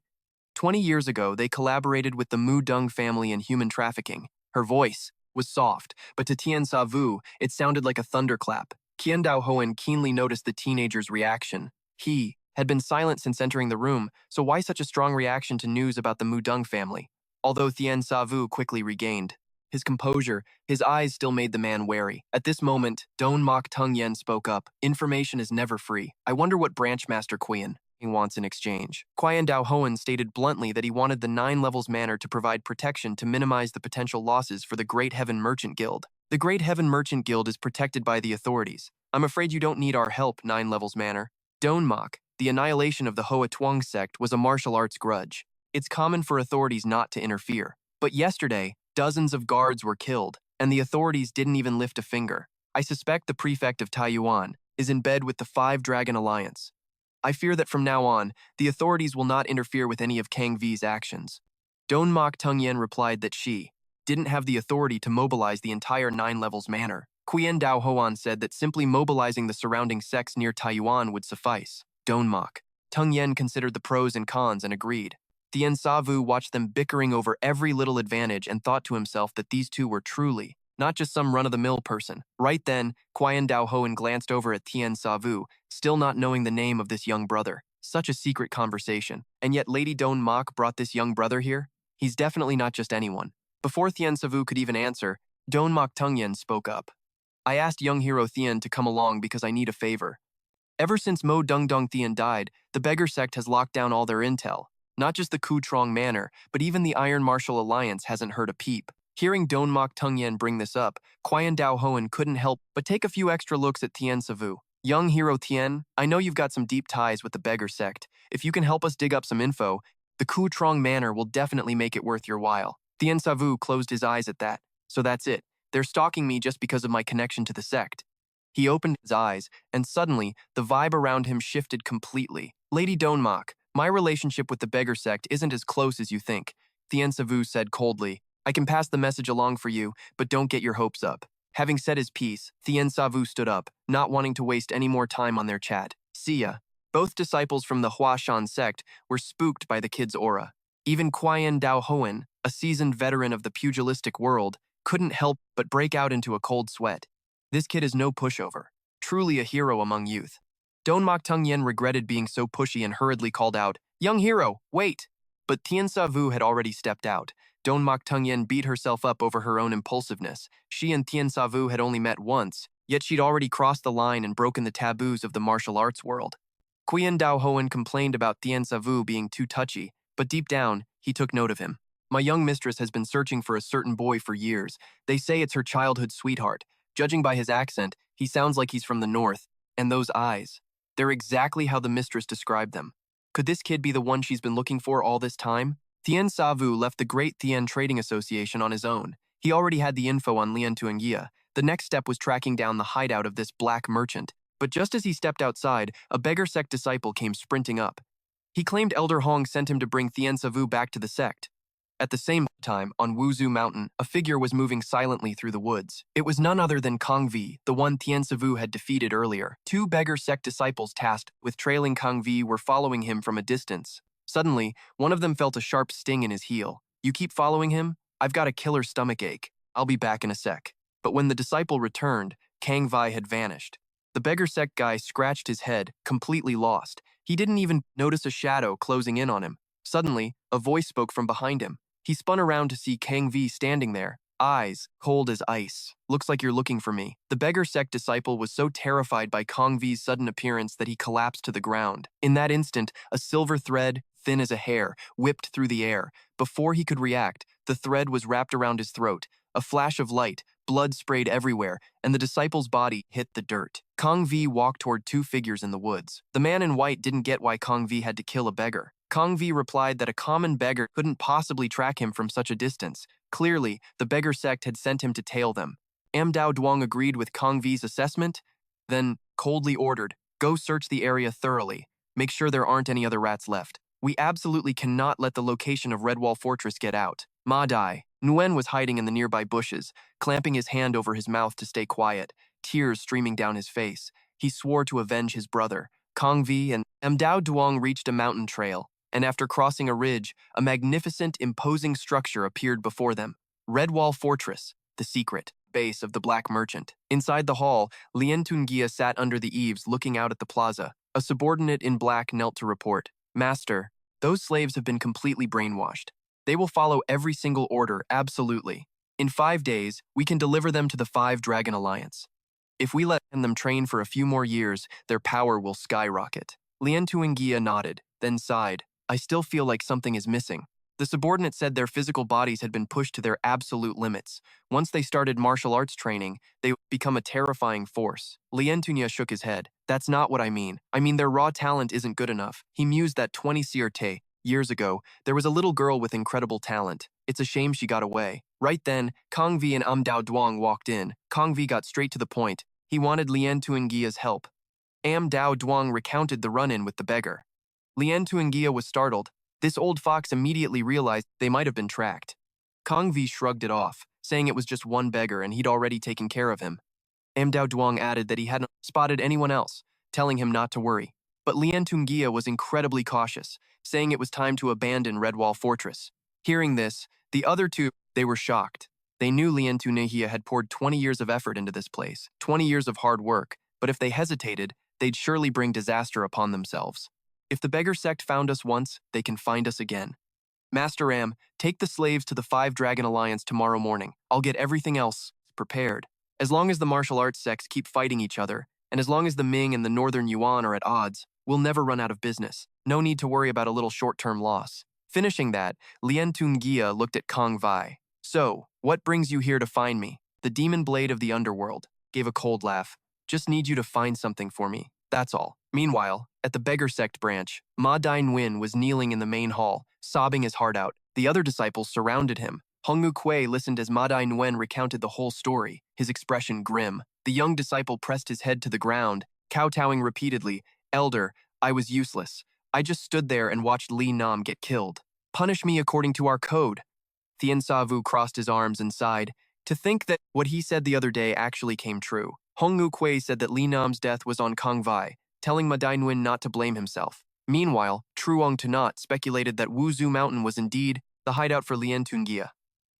20 years ago, they collaborated with the Mu Dung family in human trafficking. Her voice was soft, but to Tien Sa Vu, it sounded like a thunderclap. Qian Dao Hoen keenly noticed the teenager's reaction. He had been silent since entering the room, so why such a strong reaction to news about the Mu Dung family? Although Tien Sa Vu quickly regained his composure, his eyes still made the man wary. At this moment, Don Mok Tung Yen spoke up. Information is never free. I wonder what Branch Master Qian wants in exchange. Qian Dao Hoen stated bluntly that he wanted the 9 levels manor to provide protection to minimize the potential losses for the Great Heaven Merchant Guild. The Great Heaven Merchant Guild is protected by the authorities. I'm afraid you don't need our help, 9 levels manor. Don Mok, the annihilation of the Hoa Tuong sect was a martial arts grudge. It's common for authorities not to interfere. But yesterday, dozens of guards were killed, and the authorities didn't even lift a finger. I suspect the prefect of Taiyuan is in bed with the 5 Dragon Alliance. I fear that from now on, the authorities will not interfere with any of Kang V's actions. Don Mok Tung Yen replied that she didn't have the authority to mobilize the entire 9 levels manor. Qian Dao Hoan said that simply mobilizing the surrounding sects near Taiyuan would suffice. Don Mok Tung Yen considered the pros and cons and agreed. Tien Savu watched them bickering over every little advantage and thought to himself that these two were truly not just some run-of-the-mill person. Right then, Qian Dao Hoan glanced over at Tien Savu, still not knowing the name of this young brother. Such a secret conversation. And yet Lady Don Mok brought this young brother here? He's definitely not just anyone. Before Tien Savu could even answer, Don Mok Tung Yen spoke up. I asked young hero Thien to come along because I need a favor. Ever since Mo Dung Dung Thien died, the beggar sect has locked down all their intel. Not just the Ku Trong Manor, but even the Iron Martial Alliance hasn't heard a peep. Hearing Don Mok Tung Yen bring this up, Qian Dao Hoan couldn't help but take a few extra looks at Tien Savu. Young hero Tien, I know you've got some deep ties with the beggar sect. If you can help us dig up some info, the Ku Trong Manor will definitely make it worth your while. Tien Savu closed his eyes at that. So that's it. They're stalking me just because of my connection to the sect. He opened his eyes, and suddenly, the vibe around him shifted completely. Lady Don Mok, my relationship with the beggar sect isn't as close as you think, Tien Savu said coldly. I can pass the message along for you, but don't get your hopes up. Having said his piece, Tien Savu stood up, not wanting to waste any more time on their chat. See ya. Both disciples from the Huashan sect were spooked by the kid's aura. Even Qian Dao Hoan, a seasoned veteran of the pugilistic world, couldn't help but break out into a cold sweat. This kid is no pushover. Truly a hero among youth. Don Mok Tung Yen regretted being so pushy and hurriedly called out, Young hero, wait! But Tien Savu had already stepped out. Don Mok Tung Yen beat herself up over her own impulsiveness. She and Tien Savu had only met once, yet she'd already crossed the line and broken the taboos of the martial arts world. Qian Dao Hoan complained about Tien Savu being too touchy, but deep down, he took note of him. My young mistress has been searching for a certain boy for years. They say it's her childhood sweetheart. Judging by his accent, he sounds like he's from the north. And those eyes. They're exactly how the mistress described them. Could this kid be the one she's been looking for all this time? Tien Savu left the Great Thien Trading Association on his own. He already had the info on Lien Tuangia. The next step was tracking down the hideout of this black merchant. But just as he stepped outside, a beggar sect disciple came sprinting up. He claimed Elder Hong sent him to bring Tien Savu back to the sect. At the same time, on Wuzhu Mountain, a figure was moving silently through the woods. It was none other than Kang Vi, the one Tien Savu had defeated earlier. 2 beggar sect disciples tasked with trailing Kang Vi were following him from a distance. Suddenly, one of them felt a sharp sting in his heel. You keep following him? I've got a killer stomachache. I'll be back in a sec. But when the disciple returned, Kang Vi had vanished. The beggar sect guy scratched his head, completely lost. He didn't even notice a shadow closing in on him. Suddenly, a voice spoke from behind him. He spun around to see Kang Vi standing there, eyes cold as ice. Looks like you're looking for me. The beggar sect disciple was so terrified by Kang Vi's sudden appearance that he collapsed to the ground. In that instant, a silver thread, thin as a hair, whipped through the air. Before he could react, the thread was wrapped around his throat. A flash of light, blood sprayed everywhere, and the disciple's body hit the dirt. Kang Vi walked toward 2 figures in the woods. The man in white didn't get why Kang Vi had to kill a beggar. Kang Vi replied that a common beggar couldn't possibly track him from such a distance. Clearly, the beggar sect had sent him to tail them. Dao Duong agreed with Kang Vi's assessment, then coldly ordered, go search the area thoroughly. Make sure there aren't any other rats left. We absolutely cannot let the location of Redwall Fortress get out. Ma Dai. Nguyen was hiding in the nearby bushes, clamping his hand over his mouth to stay quiet, tears streaming down his face. He swore to avenge his brother. Kang Vi and Dao Duong reached a mountain trail, and after crossing a ridge, a magnificent, imposing structure appeared before them. Redwall Fortress, the secret base of the Black Merchant. Inside the hall, Lien Tungia sat under the eaves looking out at the plaza. A subordinate in black knelt to report. Master, those slaves have been completely brainwashed. They will follow every single order, absolutely. In 5 days, we can deliver them to the Five Dragon Alliance. If we let them train for a few more years, their power will skyrocket. Lien Tuangia nodded, then sighed. I still feel like something is missing. The subordinate said their physical bodies had been pushed to their absolute limits. Once they started martial arts training, they would become a terrifying force. Lien Tunya shook his head. That's not what I mean. I mean their raw talent isn't good enough. He mused that 20 Sierte, years ago, there was a little girl with incredible talent. It's a shame she got away. Right then, Kong Vi and Dao Duong walked in. Kong Vi got straight to the point. He wanted Lien Tuangia's help. Dao Duong recounted the run-in with the beggar. Lien Tuangia was startled. This old fox immediately realized they might have been tracked. Kong Vi shrugged it off, saying it was just one beggar and he'd already taken care of him. Dao Duong added that he hadn't spotted anyone else, telling him not to worry. But Lien Tuangia was incredibly cautious, saying it was time to abandon Redwall Fortress. Hearing this, the other two, they were shocked. They knew Lien Tuangia had poured 20 years of effort into this place, 20 years of hard work, but if they hesitated, they'd surely bring disaster upon themselves. If the beggar sect found us once, they can find us again. Master Am, take the slaves to the Five Dragon Alliance tomorrow morning. I'll get everything else prepared. As long as the martial arts sects keep fighting each other, and as long as the Ming and the Northern Yuan are at odds, we'll never run out of business. No need to worry about a little short-term loss. Finishing that, Lien Tuangia looked at Kong Vi. So, what brings you here to find me? The demon blade of the underworld gave a cold laugh. Just need you to find something for me. That's all. Meanwhile, at the beggar sect branch, Ma Dai Nguyen was kneeling in the main hall, sobbing his heart out. The other disciples surrounded him. Hongmu Kuei listened as Ma Dai Nguyen recounted the whole story, his expression grim. The young disciple pressed his head to the ground, kowtowing repeatedly. Elder, I was useless. I just stood there and watched Li Nam get killed. Punish me according to our code. Thien Savu crossed his arms and sighed. To think that what he said the other day actually came true. Hongmu Kuei said that Li Nam's death was on Kong Vi, telling Ma Dai Nguyen not to blame himself. Meanwhile, Truong Tunat speculated that Wuzhu Mountain was indeed the hideout for Lien Tuangia.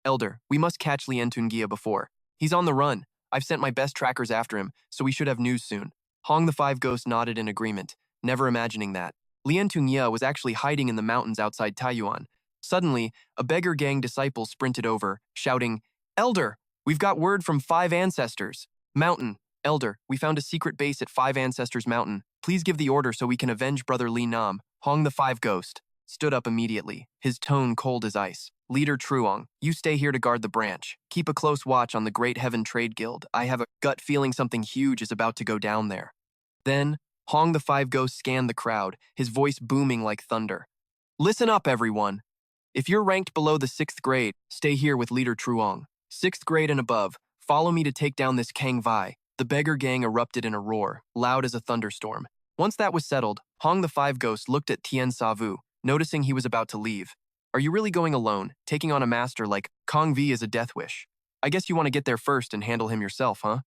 Elder, we must catch Lien Tuangia before. He's on the run. I've sent my best trackers after him, so we should have news soon. Hong the Five Ghosts nodded in agreement, never imagining that. Lien Tuangia was actually hiding in the mountains outside Taiyuan. Suddenly, a beggar gang disciple sprinted over, shouting, Elder, we've got word from Five Ancestors. Mountain, Elder, we found a secret base at Five Ancestors Mountain. Please give the order so we can avenge Brother Li Nam. Hong the Five Ghost stood up immediately, his tone cold as ice. Leader Truong, you stay here to guard the branch. Keep a close watch on the Great Heaven Trade Guild. I have a gut feeling something huge is about to go down there. Then, Hong the Five Ghosts scanned the crowd, his voice booming like thunder. Listen up, everyone. If you're ranked below the 6th grade, stay here with Leader Truong. 6th grade and above, follow me to take down this Kang Vi. The beggar gang erupted in a roar, loud as a thunderstorm. Once that was settled, Hong the Five Ghosts looked at Tien Savu, noticing he was about to leave. Are you really going alone, taking on a master like Kong Vi is a death wish? I guess you want to get there first and handle him yourself, huh?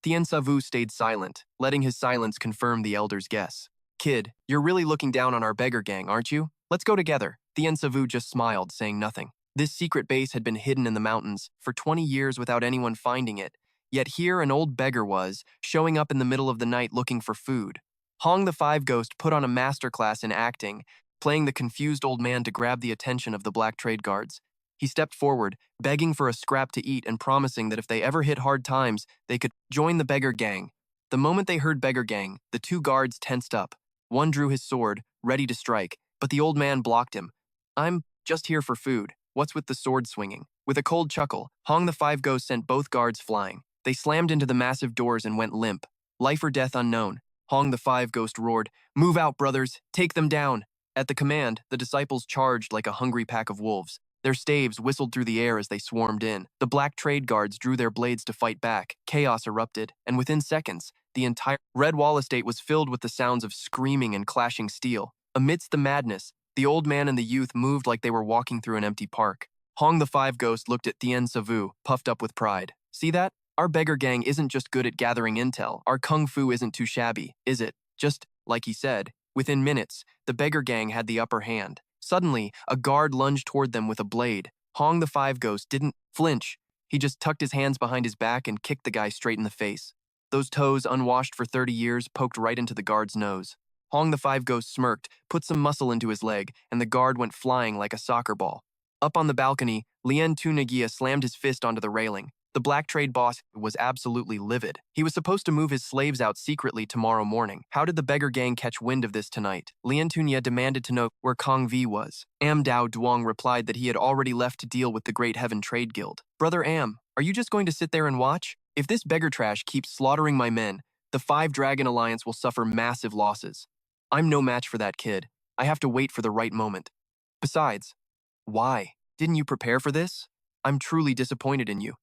Tien Savu stayed silent, letting his silence confirm the elder's guess. Kid, you're really looking down on our beggar gang, aren't you? Let's go together. Tien Savu just smiled, saying nothing. This secret base had been hidden in the mountains for 20 years without anyone finding it. Yet here an old beggar was, showing up in the middle of the night looking for food. Hong the Five Ghost put on a masterclass in acting, playing the confused old man to grab the attention of the black trade guards. He stepped forward, begging for a scrap to eat and promising that if they ever hit hard times, they could join the beggar gang. The moment they heard beggar gang, the two guards tensed up. One drew his sword, ready to strike, but the old man blocked him. I'm just here for food. What's with the sword swinging? With a cold chuckle, Hong the Five Ghosts sent both guards flying. They slammed into the massive doors and went limp. Life or death unknown. Hong the Five Ghost roared, "Move out, brothers! Take them down!" At the command, the disciples charged like a hungry pack of wolves. Their staves whistled through the air as they swarmed in. The black trade guards drew their blades to fight back. Chaos erupted, and within seconds, the entire Red Wall estate was filled with the sounds of screaming and clashing steel. Amidst the madness, the old man and the youth moved like they were walking through an empty park. Hong the Five Ghosts looked at Tien Savu, puffed up with pride. See that? Our beggar gang isn't just good at gathering intel. Our kung fu isn't too shabby, is it? Just like he said. Within minutes, the beggar gang had the upper hand. Suddenly, a guard lunged toward them with a blade. Hong the Five Ghosts didn't flinch. He just tucked his hands behind his back and kicked the guy straight in the face. Those toes, unwashed for 30 years, poked right into the guard's nose. Hong the Five Ghosts smirked, put some muscle into his leg, and the guard went flying like a soccer ball. Up on the balcony, Lien Tunagia slammed his fist onto the railing. The black trade boss was absolutely livid. He was supposed to move his slaves out secretly tomorrow morning. How did the beggar gang catch wind of this tonight? Lien Tunya demanded to know where Kong Vi was. Am Dao Duong replied that he had already left to deal with the Great Heaven Trade Guild. Brother Am, are you just going to sit there and watch? If this beggar trash keeps slaughtering my men, the Five Dragon Alliance will suffer massive losses. I'm no match for that kid. I have to wait for the right moment. Besides, why? Didn't you prepare for this? I'm truly disappointed in you.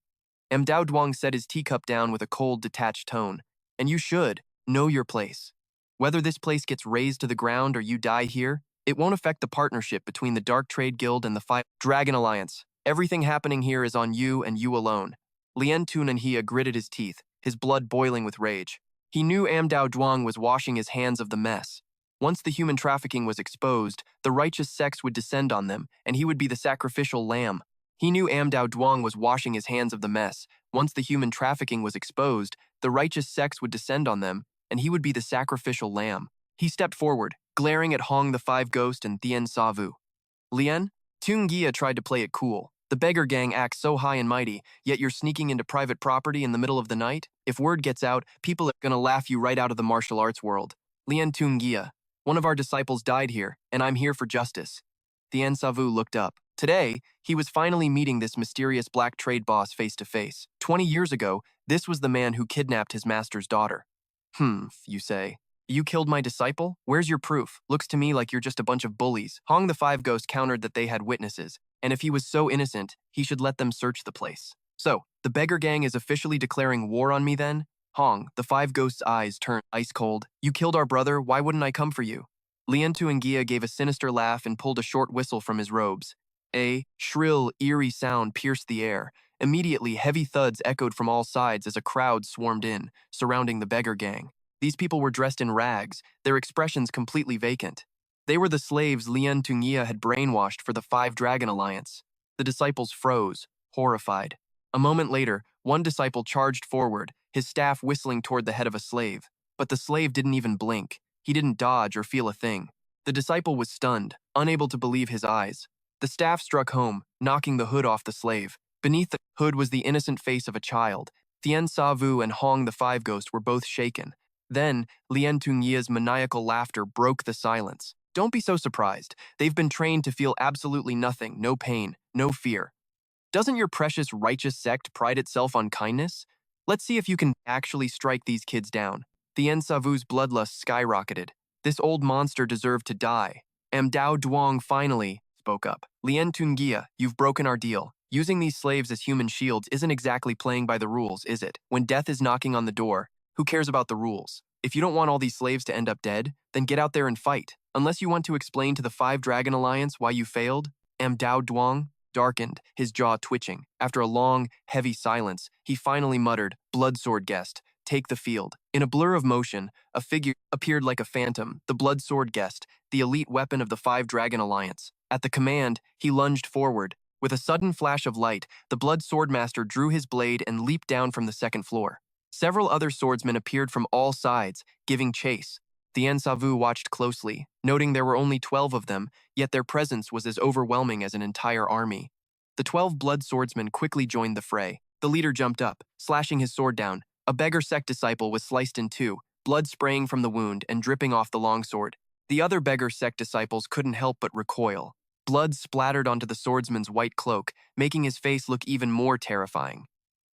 Dao Duong set his teacup down with a cold, detached tone. And you should know your place. Whether this place gets razed to the ground or you die here, it won't affect the partnership between the Dark Trade Guild and the Five Dragon Alliance. Everything happening here is on you and you alone. Lien Tunanhia gritted his teeth, his blood boiling with rage. He knew Dao Duong was washing his hands of the mess. Once the human trafficking was exposed, the righteous sex would descend on them, and he would be the sacrificial lamb. He knew Dao Duong was washing his hands of the mess. Once the human trafficking was exposed, the righteous sex would descend on them, and he would be the sacrificial lamb. He stepped forward, glaring at Hong the Five Ghost and Thien Savu. Lien, Tungia tried to play it cool. The beggar gang acts so high and mighty, yet you're sneaking into private property in the middle of the night? If word gets out, people are gonna laugh you right out of the martial arts world. Lien Tungia, one of our disciples died here, and I'm here for justice. Thien Savu looked up. Today, he was finally meeting this mysterious black trade boss face to face. 20 years ago, this was the man who kidnapped his master's daughter. You say. You killed my disciple? Where's your proof? Looks to me like you're just a bunch of bullies. Hong the Five Ghost countered that they had witnesses, and if he was so innocent, he should let them search the place. So, the beggar gang is officially declaring war on me then? Hong, the Five Ghost's eyes turned ice cold. You killed our brother, why wouldn't I come for you? Lien Tuangia gave a sinister laugh and pulled a short whistle from his robes. A shrill, eerie sound pierced the air. Immediately, heavy thuds echoed from all sides as a crowd swarmed in, surrounding the beggar gang. These people were dressed in rags, their expressions completely vacant. They were the slaves Lien Tungia had brainwashed for the Five Dragon Alliance. The disciples froze, horrified. A moment later, one disciple charged forward, his staff whistling toward the head of a slave. But the slave didn't even blink. He didn't dodge or feel a thing. The disciple was stunned, unable to believe his eyes. The staff struck home, knocking the hood off the slave. Beneath the hood was the innocent face of a child. Thien Savu and Hong the Five Ghost were both shaken. Then, Lien Tungia's maniacal laughter broke the silence. Don't be so surprised. They've been trained to feel absolutely nothing, no pain, no fear. Doesn't your precious righteous sect pride itself on kindness? Let's see if you can actually strike these kids down. Thien Savu's bloodlust skyrocketed. This old monster deserved to die. Dao Duong finally spoke up. Lien Tungia, you've broken our deal. Using these slaves as human shields isn't exactly playing by the rules, is it? When death is knocking on the door, who cares about the rules? If you don't want all these slaves to end up dead, then get out there and fight. Unless you want to explain to the Five Dragon Alliance why you failed, Dao Duong darkened, his jaw twitching. After a long, heavy silence, he finally muttered, Bloodsword guest, take the field. In a blur of motion, a figure appeared like a phantom, the Bloodsword guest, the elite weapon of the Five Dragon Alliance. At the command, he lunged forward. With a sudden flash of light, the Blood Swordmaster drew his blade and leaped down from the second floor. Several other swordsmen appeared from all sides, giving chase. Thien Savu watched closely, noting there were only 12 of them, yet their presence was as overwhelming as an entire army. The 12 blood swordsmen quickly joined the fray. The leader jumped up, slashing his sword down. A beggar sect disciple was sliced in two, blood spraying from the wound and dripping off the longsword. The other beggar sect disciples couldn't help but recoil. Blood splattered onto the swordsman's white cloak, making his face look even more terrifying.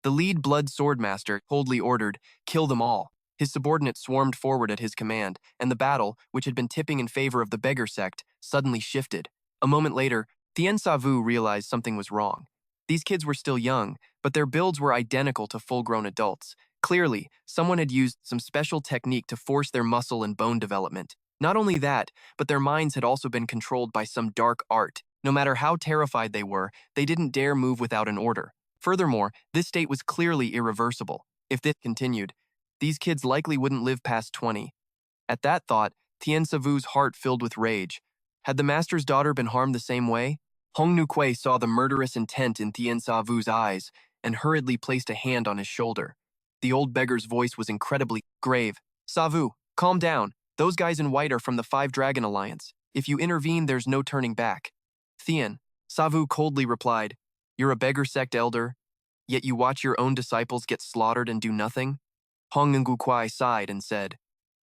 The lead blood swordmaster coldly ordered, kill them all. His subordinates swarmed forward at his command, and the battle, which had been tipping in favor of the beggar sect, suddenly shifted. A moment later, Thien Savu realized something was wrong. These kids were still young, but their builds were identical to full-grown adults. Clearly, someone had used some special technique to force their muscle and bone development. Not only that, but their minds had also been controlled by some dark art. No matter how terrified they were, they didn't dare move without an order. Furthermore, this state was clearly irreversible. If this continued, these kids likely wouldn't live past 20. At that thought, Thien Savu's heart filled with rage. Had the master's daughter been harmed the same way? Hong Nukui saw the murderous intent in Thien Savu's eyes and hurriedly placed a hand on his shoulder. The old beggar's voice was incredibly grave. Savu, calm down. Those guys in white are from the Five Dragon Alliance. If you intervene, there's no turning back. Thien, Savu coldly replied, "You're a beggar sect elder, yet you watch your own disciples get slaughtered and do nothing?" Hong Ngukwai sighed and said,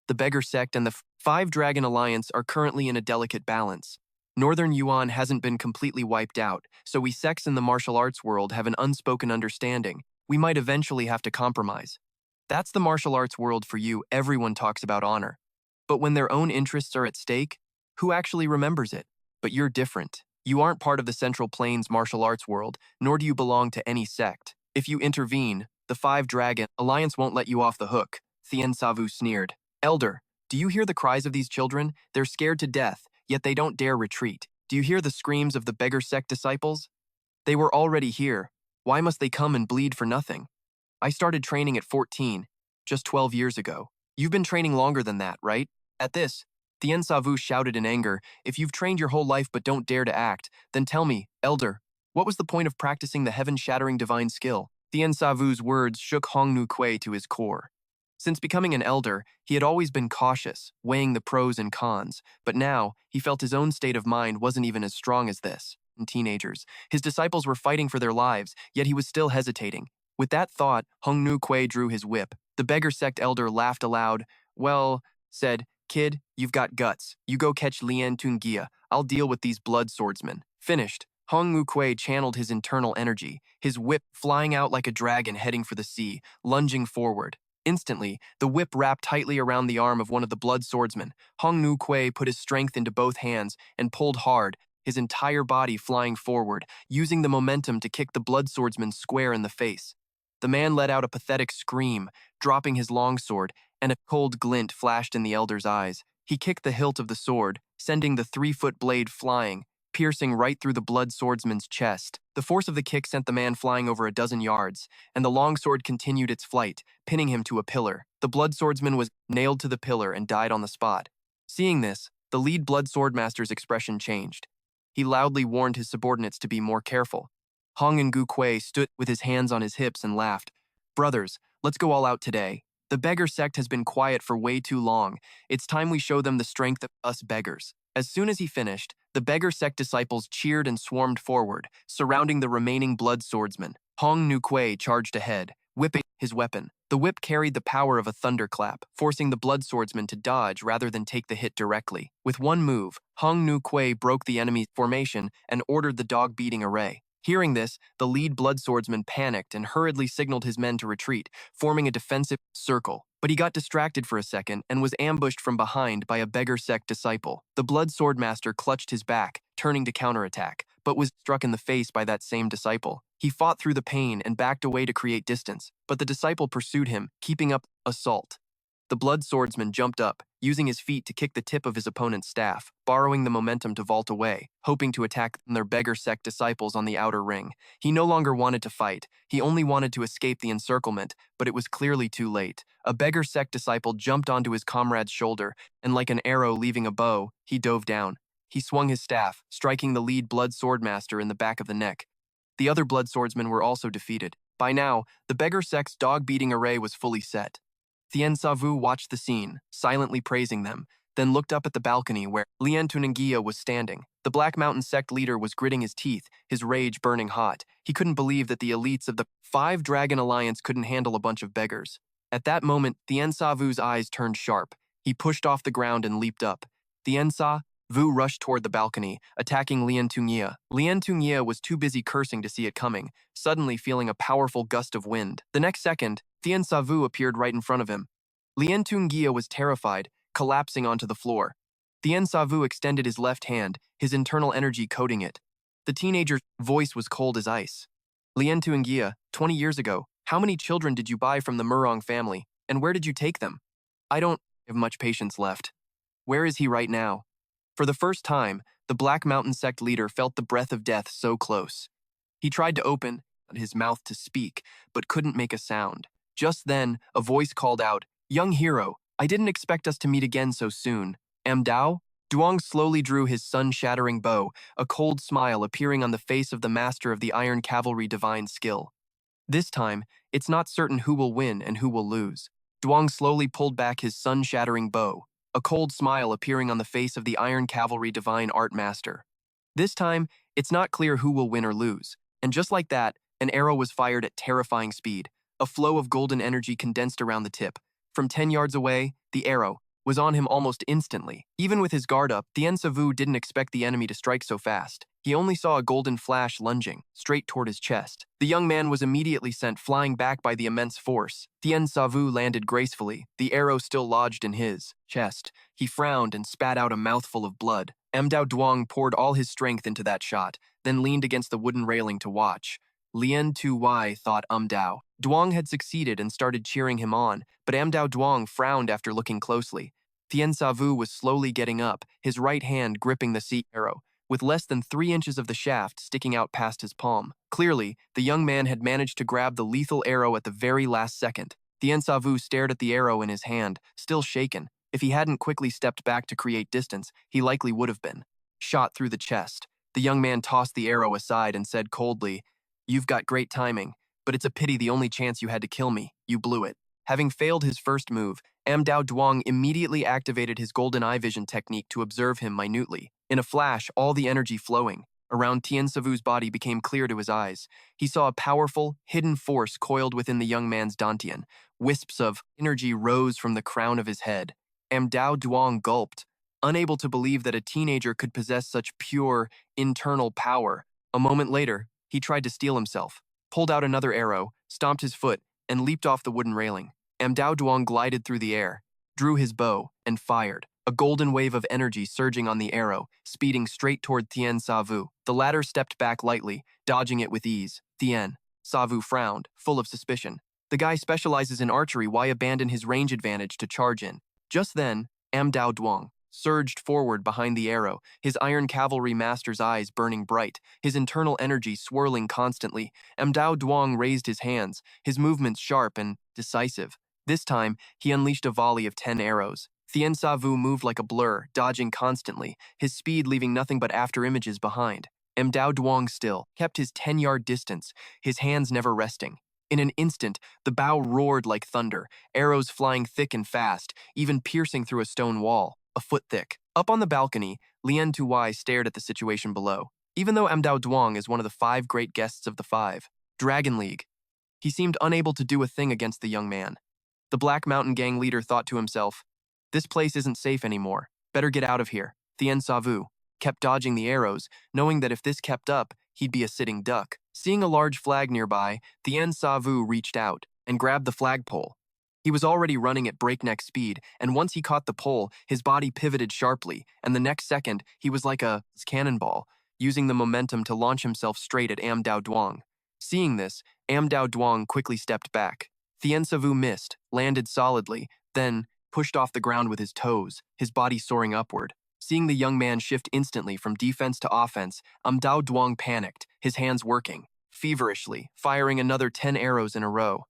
"The beggar sect and the Five Dragon Alliance are currently in a delicate balance. Northern Yuan hasn't been completely wiped out, so we sects in the martial arts world have an unspoken understanding. We might eventually have to compromise. That's the martial arts world for you. Everyone talks about honor. But when their own interests are at stake, who actually remembers it? But you're different. You aren't part of the Central Plains martial arts world, nor do you belong to any sect. If you intervene, the Five Dragon Alliance won't let you off the hook." Thien Savu sneered. "Elder, do you hear the cries of these children? They're scared to death, yet they don't dare retreat. Do you hear the screams of the beggar sect disciples? They were already here. Why must they come and bleed for nothing? I started training at 14, just 12 years ago. You've been training longer than that, right?" At this, Thien Savu shouted in anger, "If you've trained your whole life but don't dare to act, then tell me, Elder, what was the point of practicing the heaven-shattering divine skill?" Thien Savu's words shook Hong Nu Kuei to his core. Since becoming an elder, he had always been cautious, weighing the pros and cons, but now he felt his own state of mind wasn't even as strong as this. Teenagers, his disciples were fighting for their lives, yet he was still hesitating. With that thought, Hong Nu Kuei drew his whip. The beggar sect elder laughed aloud. "Well," said, "kid, you've got guts. You go catch Lian Tungia. I'll deal with these blood swordsmen." Finished, Hong Nu Kuei channeled his internal energy, his whip flying out like a dragon heading for the sea, lunging forward. Instantly, the whip wrapped tightly around the arm of one of the blood swordsmen. Hong Nu Kuei put his strength into both hands and pulled hard, his entire body flying forward, using the momentum to kick the blood swordsman square in the face. The man let out a pathetic scream, dropping his longsword, and a cold glint flashed in the elder's eyes. He kicked the hilt of the sword, sending the 3-foot blade flying, piercing right through the blood swordsman's chest. The force of the kick sent the man flying over a dozen yards, and the longsword continued its flight, pinning him to a pillar. The blood swordsman was nailed to the pillar and died on the spot. Seeing this, the lead blood swordmaster's expression changed. He loudly warned his subordinates to be more careful. Hong Ngu Kuei stood with his hands on his hips and laughed. "Brothers, let's go all out today. The beggar sect has been quiet for way too long. It's time we show them the strength of us beggars." As soon as he finished, the beggar sect disciples cheered and swarmed forward, surrounding the remaining blood swordsmen. Hong Nu Kuei charged ahead, whipping his weapon. The whip carried the power of a thunderclap, forcing the blood swordsman to dodge rather than take the hit directly. With one move, Hong Nu Kuei broke the enemy's formation and ordered the dog-beating array. Hearing this, the lead blood swordsman panicked and hurriedly signaled his men to retreat, forming a defensive circle. But he got distracted for a second and was ambushed from behind by a beggar sect disciple. The blood swordmaster clutched his back, turning to counterattack, but was struck in the face by that same disciple. He fought through the pain and backed away to create distance, but the disciple pursued him, keeping up assault. The blood swordsman jumped up, using his feet to kick the tip of his opponent's staff, borrowing the momentum to vault away, hoping to attack their beggar sect disciples on the outer ring. He no longer wanted to fight. He only wanted to escape the encirclement, but it was clearly too late. A beggar sect disciple jumped onto his comrade's shoulder, and like an arrow leaving a bow, he dove down. He swung his staff, striking the lead blood swordmaster in the back of the neck. The other blood swordsmen were also defeated. By now, the beggar sect's dog-beating array was fully set. Thien Savu watched the scene, silently praising them, then looked up at the balcony where Lian Tunangia was standing. The Black Mountain sect leader was gritting his teeth, his rage burning hot. He couldn't believe that the elites of the Five Dragon Alliance couldn't handle a bunch of beggars. At that moment, Thien Savu's eyes turned sharp. He pushed off the ground and leaped up. Thien Savu rushed toward the balcony, attacking Lian Tungia. Lian Tungia was too busy cursing to see it coming, suddenly feeling a powerful gust of wind. The next second, Thien Savu appeared right in front of him. Lian Tungia was terrified, collapsing onto the floor. Thien Savu extended his left hand, his internal energy coating it. The teenager's voice was cold as ice. "Lian Tungia, 20 years ago, how many children did you buy from the Murong family, and where did you take them? I don't have much patience left. Where is he right now?" For the first time, the Black Mountain sect leader felt the breath of death so close. He tried to open his mouth to speak, but couldn't make a sound. Just then, a voice called out, "Young hero, I didn't expect us to meet again so soon. Am Dao?" Duong slowly drew his sun-shattering bow, a cold smile appearing on the face of the master of the Iron Cavalry divine skill. This time, it's not certain who will win and who will lose. Duong slowly pulled back his sun-shattering bow, a cold smile appearing on the face of the Iron Cavalry divine art master. This time, it's not clear who will win or lose. And just like that, an arrow was fired at terrifying speed. A flow of golden energy condensed around the tip. From 10 yards away, the arrow was on him almost instantly. Even with his guard up, Tien Savu didn't expect the enemy to strike so fast. He only saw a golden flash lunging straight toward his chest. The young man was immediately sent flying back by the immense force. Tien Savu landed gracefully, the arrow still lodged in his chest. He frowned and spat out a mouthful of blood. Mdao Duong poured all his strength into that shot, then leaned against the wooden railing to watch. Lien Tu Wai thought Dao. Duong had succeeded and started cheering him on, but Mdao Duong frowned after looking closely. Tien Savu was slowly getting up, his right hand gripping the sea arrow, with less than 3 inches of the shaft sticking out past his palm. Clearly, the young man had managed to grab the lethal arrow at the very last second. Tien Savu stared at the arrow in his hand, still shaken. If he hadn't quickly stepped back to create distance, he likely would have been shot through the chest. The young man tossed the arrow aside and said coldly, "You've got great timing, but it's a pity the only chance you had to kill me. You blew it." Having failed his first move, Mdao Duong immediately activated his golden eye vision technique to observe him minutely. In a flash, all the energy flowing around Tien Savu's body became clear to his eyes. He saw a powerful, hidden force coiled within the young man's dantian. Wisps of energy rose from the crown of his head. Mdao Duong gulped, unable to believe that a teenager could possess such pure, internal power. A moment later, he tried to steel himself, pulled out another arrow, stomped his foot, and leaped off the wooden railing. Mdao Duong glided through the air, drew his bow, and fired, a golden wave of energy surging on the arrow, speeding straight toward Tien Savu. The latter stepped back lightly, dodging it with ease. Tien Savu frowned, full of suspicion. The guy specializes in archery, why abandon his range advantage to charge in? Just then, Mdao Duong surged forward behind the arrow, his iron cavalry master's eyes burning bright, his internal energy swirling constantly. Mdao Duong raised his hands, his movements sharp and decisive. This time, he unleashed a volley of 10 arrows. Tien Savu moved like a blur, dodging constantly, his speed leaving nothing but after-images behind. Mdao Duong still kept his 10-yard distance, his hands never resting. In an instant, the bow roared like thunder, arrows flying thick and fast, even piercing through a stone wall, a foot thick. Up on the balcony, Lien Tu Wai stared at the situation below. Even though Mdao Duong is one of the 5 great guests of the 5 Dragon League, he seemed unable to do a thing against the young man. The Black Mountain Gang leader thought to himself, "This place isn't safe anymore. Better get out of here." Tien Savu kept dodging the arrows, knowing that if this kept up, he'd be a sitting duck. Seeing a large flag nearby, Tien Savu reached out and grabbed the flagpole. He was already running at breakneck speed, and once he caught the pole, his body pivoted sharply, and the next second, he was like a cannonball, using the momentum to launch himself straight at Mdao Duong. Seeing this, Mdao Duong quickly stepped back. Tien Savu missed, landed solidly, then pushed off the ground with his toes, his body soaring upward. Seeing the young man shift instantly from defense to offense, Mdao Duong panicked, his hands working, feverishly, firing another 10 arrows in a row.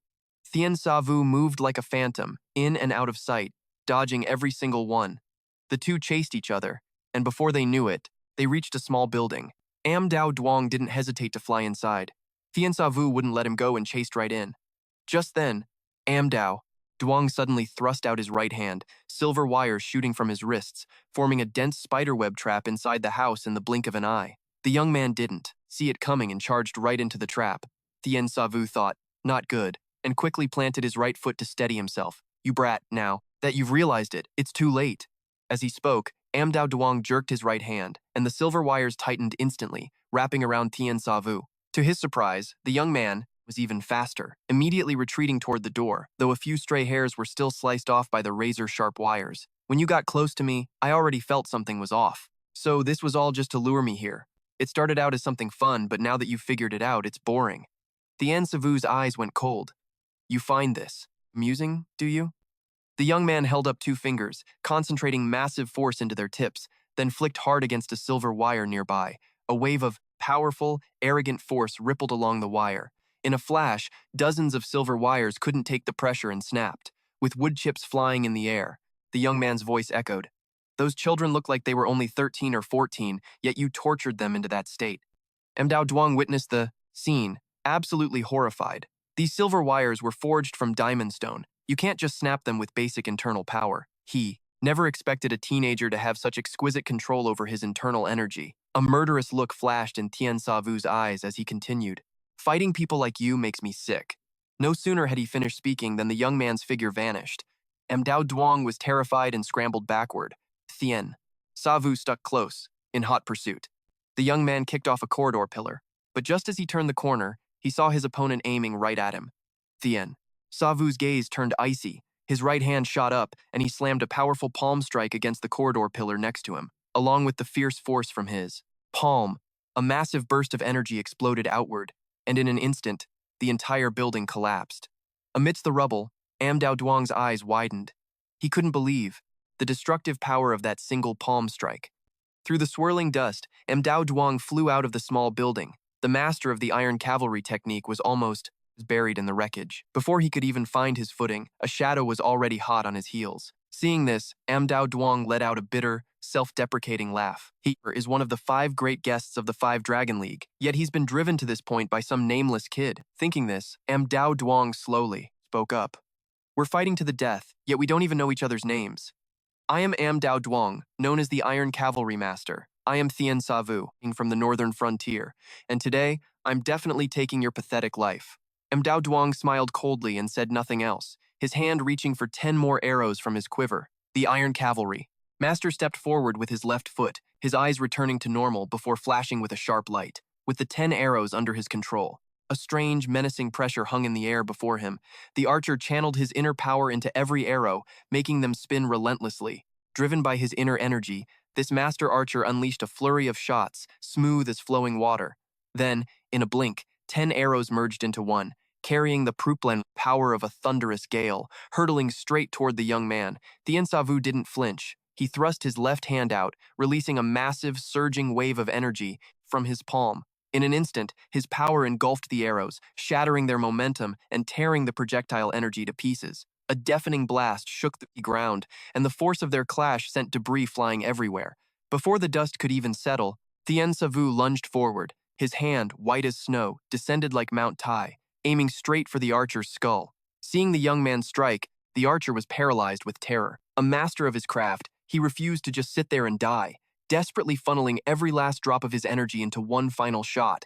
Tien Savu moved like a phantom, in and out of sight, dodging every single one. The two chased each other, and before they knew it, they reached a small building. Mdao Duong didn't hesitate to fly inside. Tien Savu wouldn't let him go and chased right in. Just then, Mdao Duong suddenly thrust out his right hand, silver wires shooting from his wrists, forming a dense spiderweb trap inside the house in the blink of an eye. The young man didn't see it coming and charged right into the trap. Tien Savu thought, "Not good," and quickly planted his right foot to steady himself. "You brat, now that you've realized it, it's too late." As he spoke, Mdao Duong jerked his right hand, and the silver wires tightened instantly, wrapping around Tien Savu. To his surprise, the young man was even faster, immediately retreating toward the door, though a few stray hairs were still sliced off by the razor-sharp wires. "When you got close to me, I already felt something was off. So this was all just to lure me here. It started out as something fun, but now that you've figured it out, it's boring." Tien Savu's eyes went cold. "You find this amusing, do you?" The young man held up 2 fingers, concentrating massive force into their tips, then flicked hard against a silver wire nearby. A wave of powerful, arrogant force rippled along the wire. In a flash, dozens of silver wires couldn't take the pressure and snapped, with wood chips flying in the air. The young man's voice echoed. "Those children looked like they were only 13 or 14, yet you tortured them into that state." Mdao Duong witnessed the scene, absolutely horrified. These silver wires were forged from diamond stone. You can't just snap them with basic internal power. He never expected a teenager to have such exquisite control over his internal energy. A murderous look flashed in Tien Savu's eyes as he continued, "Fighting people like you makes me sick." No sooner had he finished speaking than the young man's figure vanished. Mdao Duong was terrified and scrambled backward. Tien Savu stuck close, in hot pursuit. The young man kicked off a corridor pillar, but just as he turned the corner, he saw his opponent aiming right at him. Tien Savu's gaze turned icy. His right hand shot up, and he slammed a powerful palm strike against the corridor pillar next to him, along with the fierce force from his palm. A massive burst of energy exploded outward, and in an instant, the entire building collapsed. Amidst the rubble, Amdao Duong's eyes widened. He couldn't believe the destructive power of that single palm strike. Through the swirling dust, Mdao Duong flew out of the small building. The master of the iron cavalry technique was almost buried in the wreckage. Before he could even find his footing, a shadow was already hot on his heels. Seeing this, Amdao Duong let out a bitter, self-deprecating laugh. He is one of the 5 great guests of the 5 Dragon League, yet he's been driven to this point by some nameless kid. Thinking this, Amdao Duong slowly spoke up. "We're fighting to the death, yet we don't even know each other's names. I am Amdao Duong, known as the Iron Cavalry Master. I am Tien Savu, from the northern frontier, and today, I'm definitely taking your pathetic life." Mdao Duong smiled coldly and said nothing else, his hand reaching for 10 more arrows from his quiver. The Iron Cavalry Master stepped forward with his left foot, his eyes returning to normal before flashing with a sharp light. With the 10 arrows under his control, a strange, menacing pressure hung in the air before him. The archer channeled his inner power into every arrow, making them spin relentlessly. Driven by his inner energy, this master archer unleashed a flurry of shots, smooth as flowing water. Then, in a blink, 10 arrows merged into one, carrying the Pruplen power of a thunderous gale, hurtling straight toward the young man. Tien Savu didn't flinch. He thrust his left hand out, releasing a massive, surging wave of energy from his palm. In an instant, his power engulfed the arrows, shattering their momentum and tearing the projectile energy to pieces. A deafening blast shook the ground, and the force of their clash sent debris flying everywhere. Before the dust could even settle, Tien Savu lunged forward. His hand, white as snow, descended like Mount Tai, aiming straight for the archer's skull. Seeing the young man strike, the archer was paralyzed with terror. A master of his craft, he refused to just sit there and die, desperately funneling every last drop of his energy into one final shot.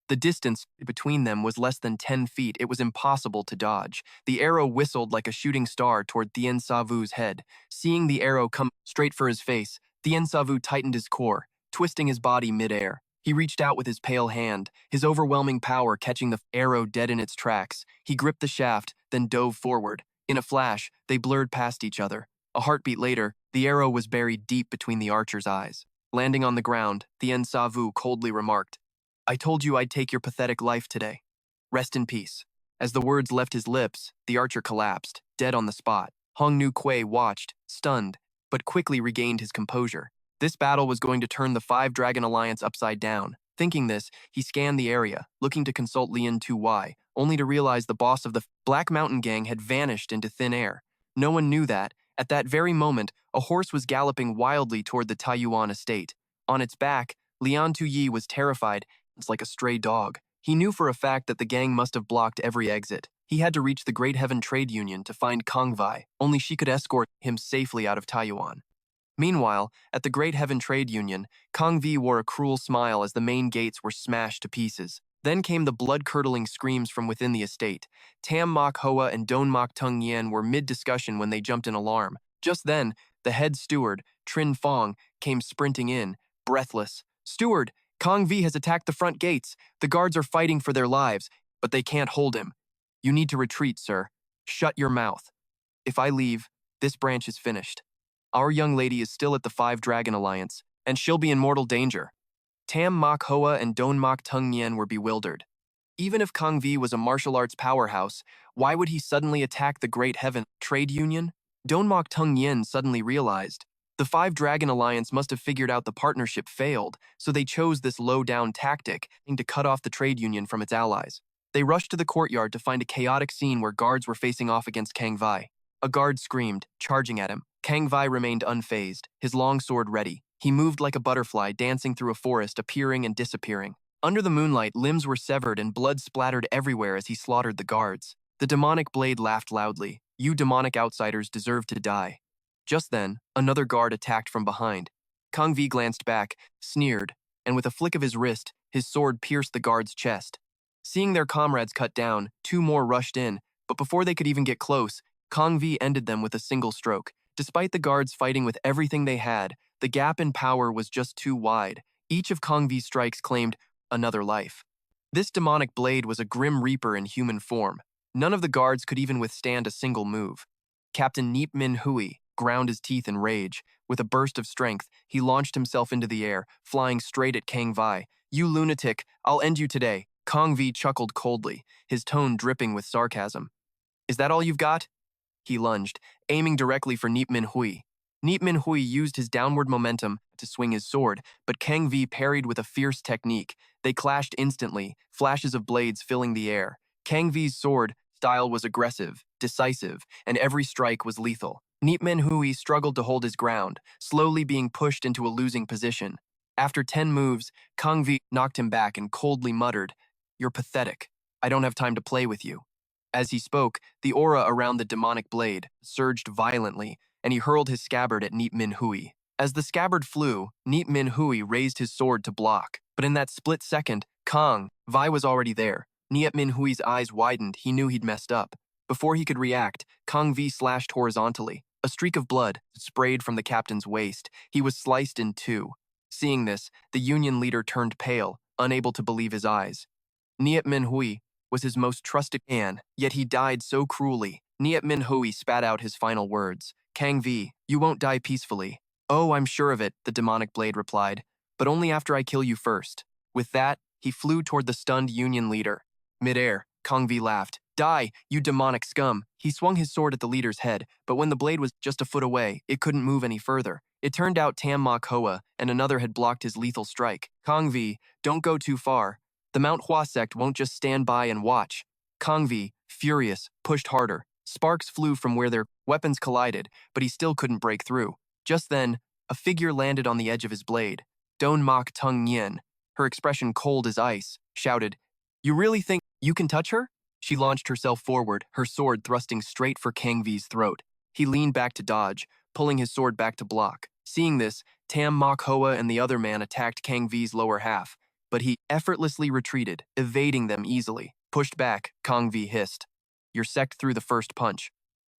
The distance between them was less than 10 feet. It was impossible to dodge. The arrow whistled like a shooting star toward Tien Savu's head. Seeing the arrow come straight for his face, Tien Savu tightened his core, twisting his body midair. He reached out with his pale hand, his overwhelming power catching the arrow dead in its tracks. He gripped the shaft, then dove forward. In a flash, they blurred past each other. A heartbeat later, the arrow was buried deep between the archer's eyes. Landing on the ground, Tien Savu coldly remarked, "I told you I'd take your pathetic life today. Rest in peace." As the words left his lips, the archer collapsed, dead on the spot. Hong Nu Kuei watched, stunned, but quickly regained his composure. This battle was going to turn the 5 Dragon Alliance upside down. Thinking this, he scanned the area, looking to consult Lien Tu Wai, only to realize the boss of the Black Mountain Gang had vanished into thin air. No one knew that, at that very moment, a horse was galloping wildly toward the Taiyuan estate. On its back, Lian Tu was terrified. It's like a stray dog. He knew for a fact that the gang must have blocked every exit. He had to reach the Great Heaven Trade Union to find Kang Vi. Only she could escort him safely out of Taiyuan. Meanwhile, at the Great Heaven Trade Union, Kang Vi wore a cruel smile as the main gates were smashed to pieces. Then came the blood-curdling screams from within the estate. Tam Mok Hoa and Don Mok Tung Yen were mid-discussion when they jumped in alarm. Just then, the head steward, Trin Fong, came sprinting in, breathless. "Steward, Kang Vi has attacked the front gates. The guards are fighting for their lives, but they can't hold him. You need to retreat, sir. Shut your mouth. If I leave, this branch is finished. Our young lady is still at the 5 Dragon Alliance, and she'll be in mortal danger." Tam Mok Hoa and Don Mok Tung Yen were bewildered. Even if Kang Vi was a martial arts powerhouse, why would he suddenly attack the Great Heaven Trade Union? Don Mok Tung Yen suddenly realized the 5 Dragon Alliance must have figured out the partnership failed, so they chose this low-down tactic to cut off the trade union from its allies. They rushed to the courtyard to find a chaotic scene where guards were facing off against Kang Vi. A guard screamed, charging at him. Kang Vi remained unfazed, his long sword ready. He moved like a butterfly dancing through a forest, appearing and disappearing. Under the moonlight, limbs were severed and blood splattered everywhere as he slaughtered the guards. The demonic blade laughed loudly. "You demonic outsiders deserve to die." Just then, another guard attacked from behind. Kang Vi glanced back, sneered. and with a flick of his wrist, his sword pierced the guard's chest. Seeing their comrades cut down, two more rushed in, but before they could even get close, Kong V ended them with a single stroke. Despite the guards fighting with everything they had, the gap in power was just too wide. Each of Kong V's strikes claimed another life. This demonic blade was a grim reaper in human form. None of the guards could even withstand a single move. Captain Neep Min Hui ground his teeth in rage. With a burst of strength, he launched himself into the air, flying straight at Kang Vi. "You lunatic, I'll end you today." Kong V chuckled coldly, his tone dripping with sarcasm. "Is that all you've got?" He lunged, aiming directly for Neep Min Hui. Neep Min Hui used his downward momentum to swing his sword, but Kang Vi parried with a fierce technique. They clashed instantly, flashes of blades filling the air. Kang Vi's sword style was aggressive, decisive, and every strike was lethal. Neep Min Hui struggled to hold his ground, slowly being pushed into a losing position. After 10 moves, Kang Vi knocked him back and coldly muttered, "You're pathetic. I don't have time to play with you." As he spoke, the aura around the demonic blade surged violently, and he hurled his scabbard at Neep Min Hui. As the scabbard flew, Neep Min Hui raised his sword to block. But in that split second, Kang Vi was already there. Neep Min Hui's eyes widened. He knew he'd messed up. Before he could react, Kang Vi slashed horizontally. A streak of blood sprayed from the captain's waist. He was sliced in two. Seeing this, the Union leader turned pale, unable to believe his eyes. Neep Min Hui was his most trusted man, yet he died so cruelly. Neep Min Hui spat out his final words. "Kang Vi, you won't die peacefully." "Oh, I'm sure of it," the demonic blade replied, "but only after I kill you first." With that, he flew toward the stunned Union leader. Mid-air, Kang Vi laughed. "Die, you demonic scum." He swung his sword at the leader's head, but when the blade was just a foot away, it couldn't move any further. It turned out Tam Mak Hoa and another had blocked his lethal strike. "Kang Vi, don't go too far. The Mount Hua sect won't just stand by and watch." Kang Vi, furious, pushed harder. Sparks flew from where their weapons collided, but he still couldn't break through. Just then, a figure landed on the edge of his blade. Don Mak Tung Nyen, her expression cold as ice, shouted, "You really think you can touch her?" She launched herself forward, her sword thrusting straight for Kang V's throat. He leaned back to dodge, pulling his sword back to block. Seeing this, Tam Mak Hoa and the other man attacked Kang V's lower half, but he effortlessly retreated, evading them easily. Pushed back, Kang Vi hissed, "Your sect threw the first punch.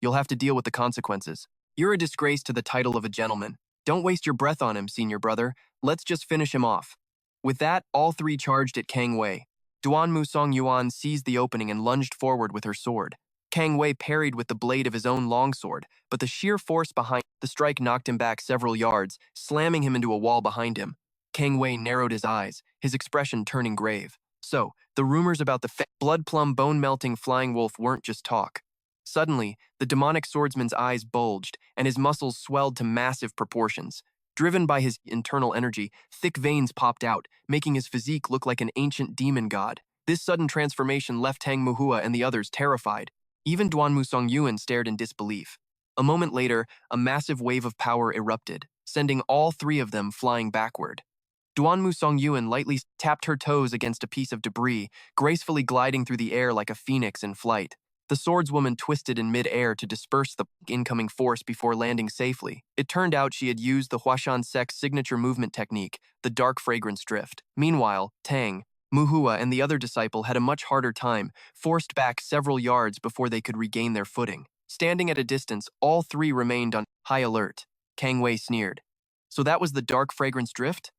You'll have to deal with the consequences. You're a disgrace to the title of a gentleman. Don't waste your breath on him, senior brother. Let's just finish him off." With that, all three charged at Kang Wei. Duan Musong Yuan seized the opening and lunged forward with her sword. Kang Wei parried with the blade of his own longsword, but the sheer force behind the strike knocked him back several yards, slamming him into a wall behind him. Kang Wei narrowed his eyes, his expression turning grave. So, the rumors about the blood-plum, bone-melting flying wolf weren't just talk. Suddenly, the demonic swordsman's eyes bulged, and his muscles swelled to massive proportions. Driven by his internal energy, thick veins popped out, making his physique look like an ancient demon god. This sudden transformation left Tang Muhua and the others terrified. Even Duan Musong Yuan stared in disbelief. A moment later, a massive wave of power erupted, sending all three of them flying backward. Duan Musong Yuan lightly tapped her toes against a piece of debris, gracefully gliding through the air like a phoenix in flight. The swordswoman twisted in mid-air to disperse the incoming force before landing safely. It turned out she had used the Huashan sect's signature movement technique, the dark fragrance drift. Meanwhile, Tang, Muhua, and the other disciple had a much harder time, forced back several yards before they could regain their footing. Standing at a distance, all three remained on high alert. Kang Wei sneered. "So that was the dark fragrance drift?"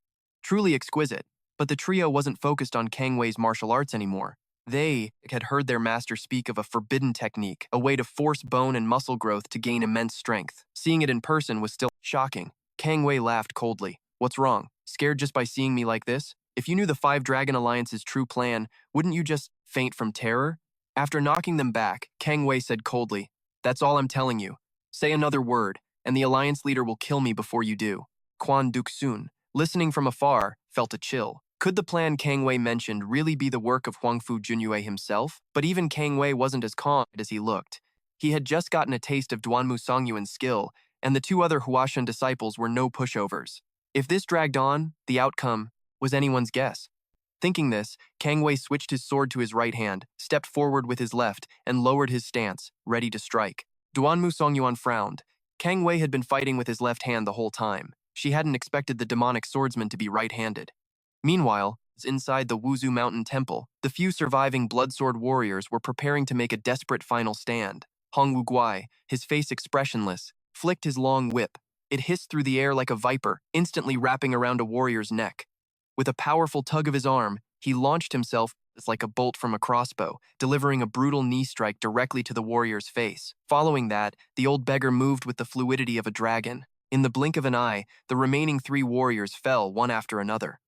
Truly exquisite, but the trio wasn't focused on Kang Wei's martial arts anymore. They had heard their master speak of a forbidden technique, a way to force bone and muscle growth to gain immense strength. Seeing it in person was still shocking. Kang Wei laughed coldly. "What's wrong? Scared just by seeing me like this? If you knew the Five Dragon Alliance's true plan, wouldn't you just faint from terror?" After knocking them back, Kang Wei said coldly, "That's all I'm telling you. Say another word, and the Alliance leader will kill me before you do." Quan Duxun, listening from afar, felt a chill. Could the plan Kang Wei mentioned really be the work of Huangfu Junyue himself? But even Kang Wei wasn't as calm as he looked. He had just gotten a taste of Duanmu Songyuan's skill, and the two other Huashan disciples were no pushovers. If this dragged on, the outcome was anyone's guess. Thinking this, Kang Wei switched his sword to his right hand, stepped forward with his left, and lowered his stance, ready to strike. Duanmu Songyuan frowned. Kang Wei had been fighting with his left hand the whole time. She hadn't expected the demonic swordsman to be right-handed. Meanwhile, inside the Wuzu Mountain Temple, the few surviving bloodsword warriors were preparing to make a desperate final stand. Hong Wuguai, his face expressionless, flicked his long whip. It hissed through the air like a viper, instantly wrapping around a warrior's neck. With a powerful tug of his arm, he launched himself like a bolt from a crossbow, delivering a brutal knee strike directly to the warrior's face. Following that, the old beggar moved with the fluidity of a dragon. In the blink of an eye, the remaining 3 warriors fell one after another.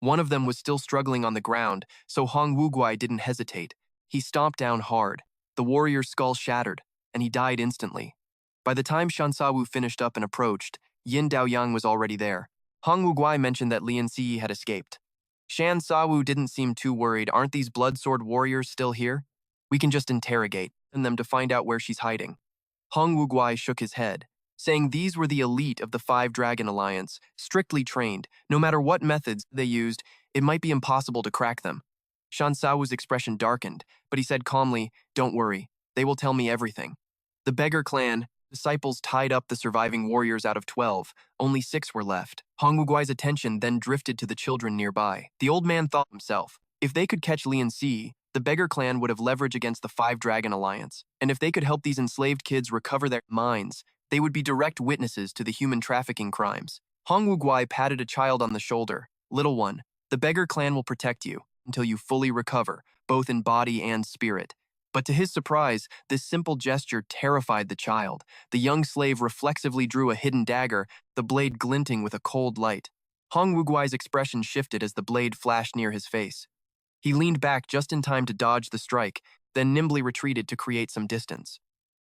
One of them was still struggling on the ground, so Hong Wuguai didn't hesitate. He stomped down hard. The warrior's skull shattered, and he died instantly. By the time Shan Sawu finished up and approached, Yin Daoyang was already there. Hong Wuguai mentioned that Lian Xi had escaped. Shan Sawu didn't seem too worried. Aren't these bloodsword warriors still here? We can just interrogate them to find out where she's hiding. Hong Wuguai shook his head, saying these were the elite of the 5-Dragon Alliance, strictly trained. No matter what methods they used, it might be impossible to crack them. Shan Sao's expression darkened, but he said calmly, "Don't worry, they will tell me everything." The beggar clan disciples tied up the surviving warriors out of 12. Only 6 were left. Hong Wuguai's attention then drifted to the children nearby. The old man thought to himself, if they could catch Lian Xi, the beggar clan would have leverage against the 5-Dragon Alliance, and if they could help these enslaved kids recover their minds, they would be direct witnesses to the human trafficking crimes. Hong Wuguai patted a child on the shoulder. "Little one, the beggar clan will protect you until you fully recover, both in body and spirit." But to his surprise, this simple gesture terrified the child. The young slave reflexively drew a hidden dagger, the blade glinting with a cold light. Hong Wuguai's expression shifted as the blade flashed near his face. He leaned back just in time to dodge the strike, then nimbly retreated to create some distance.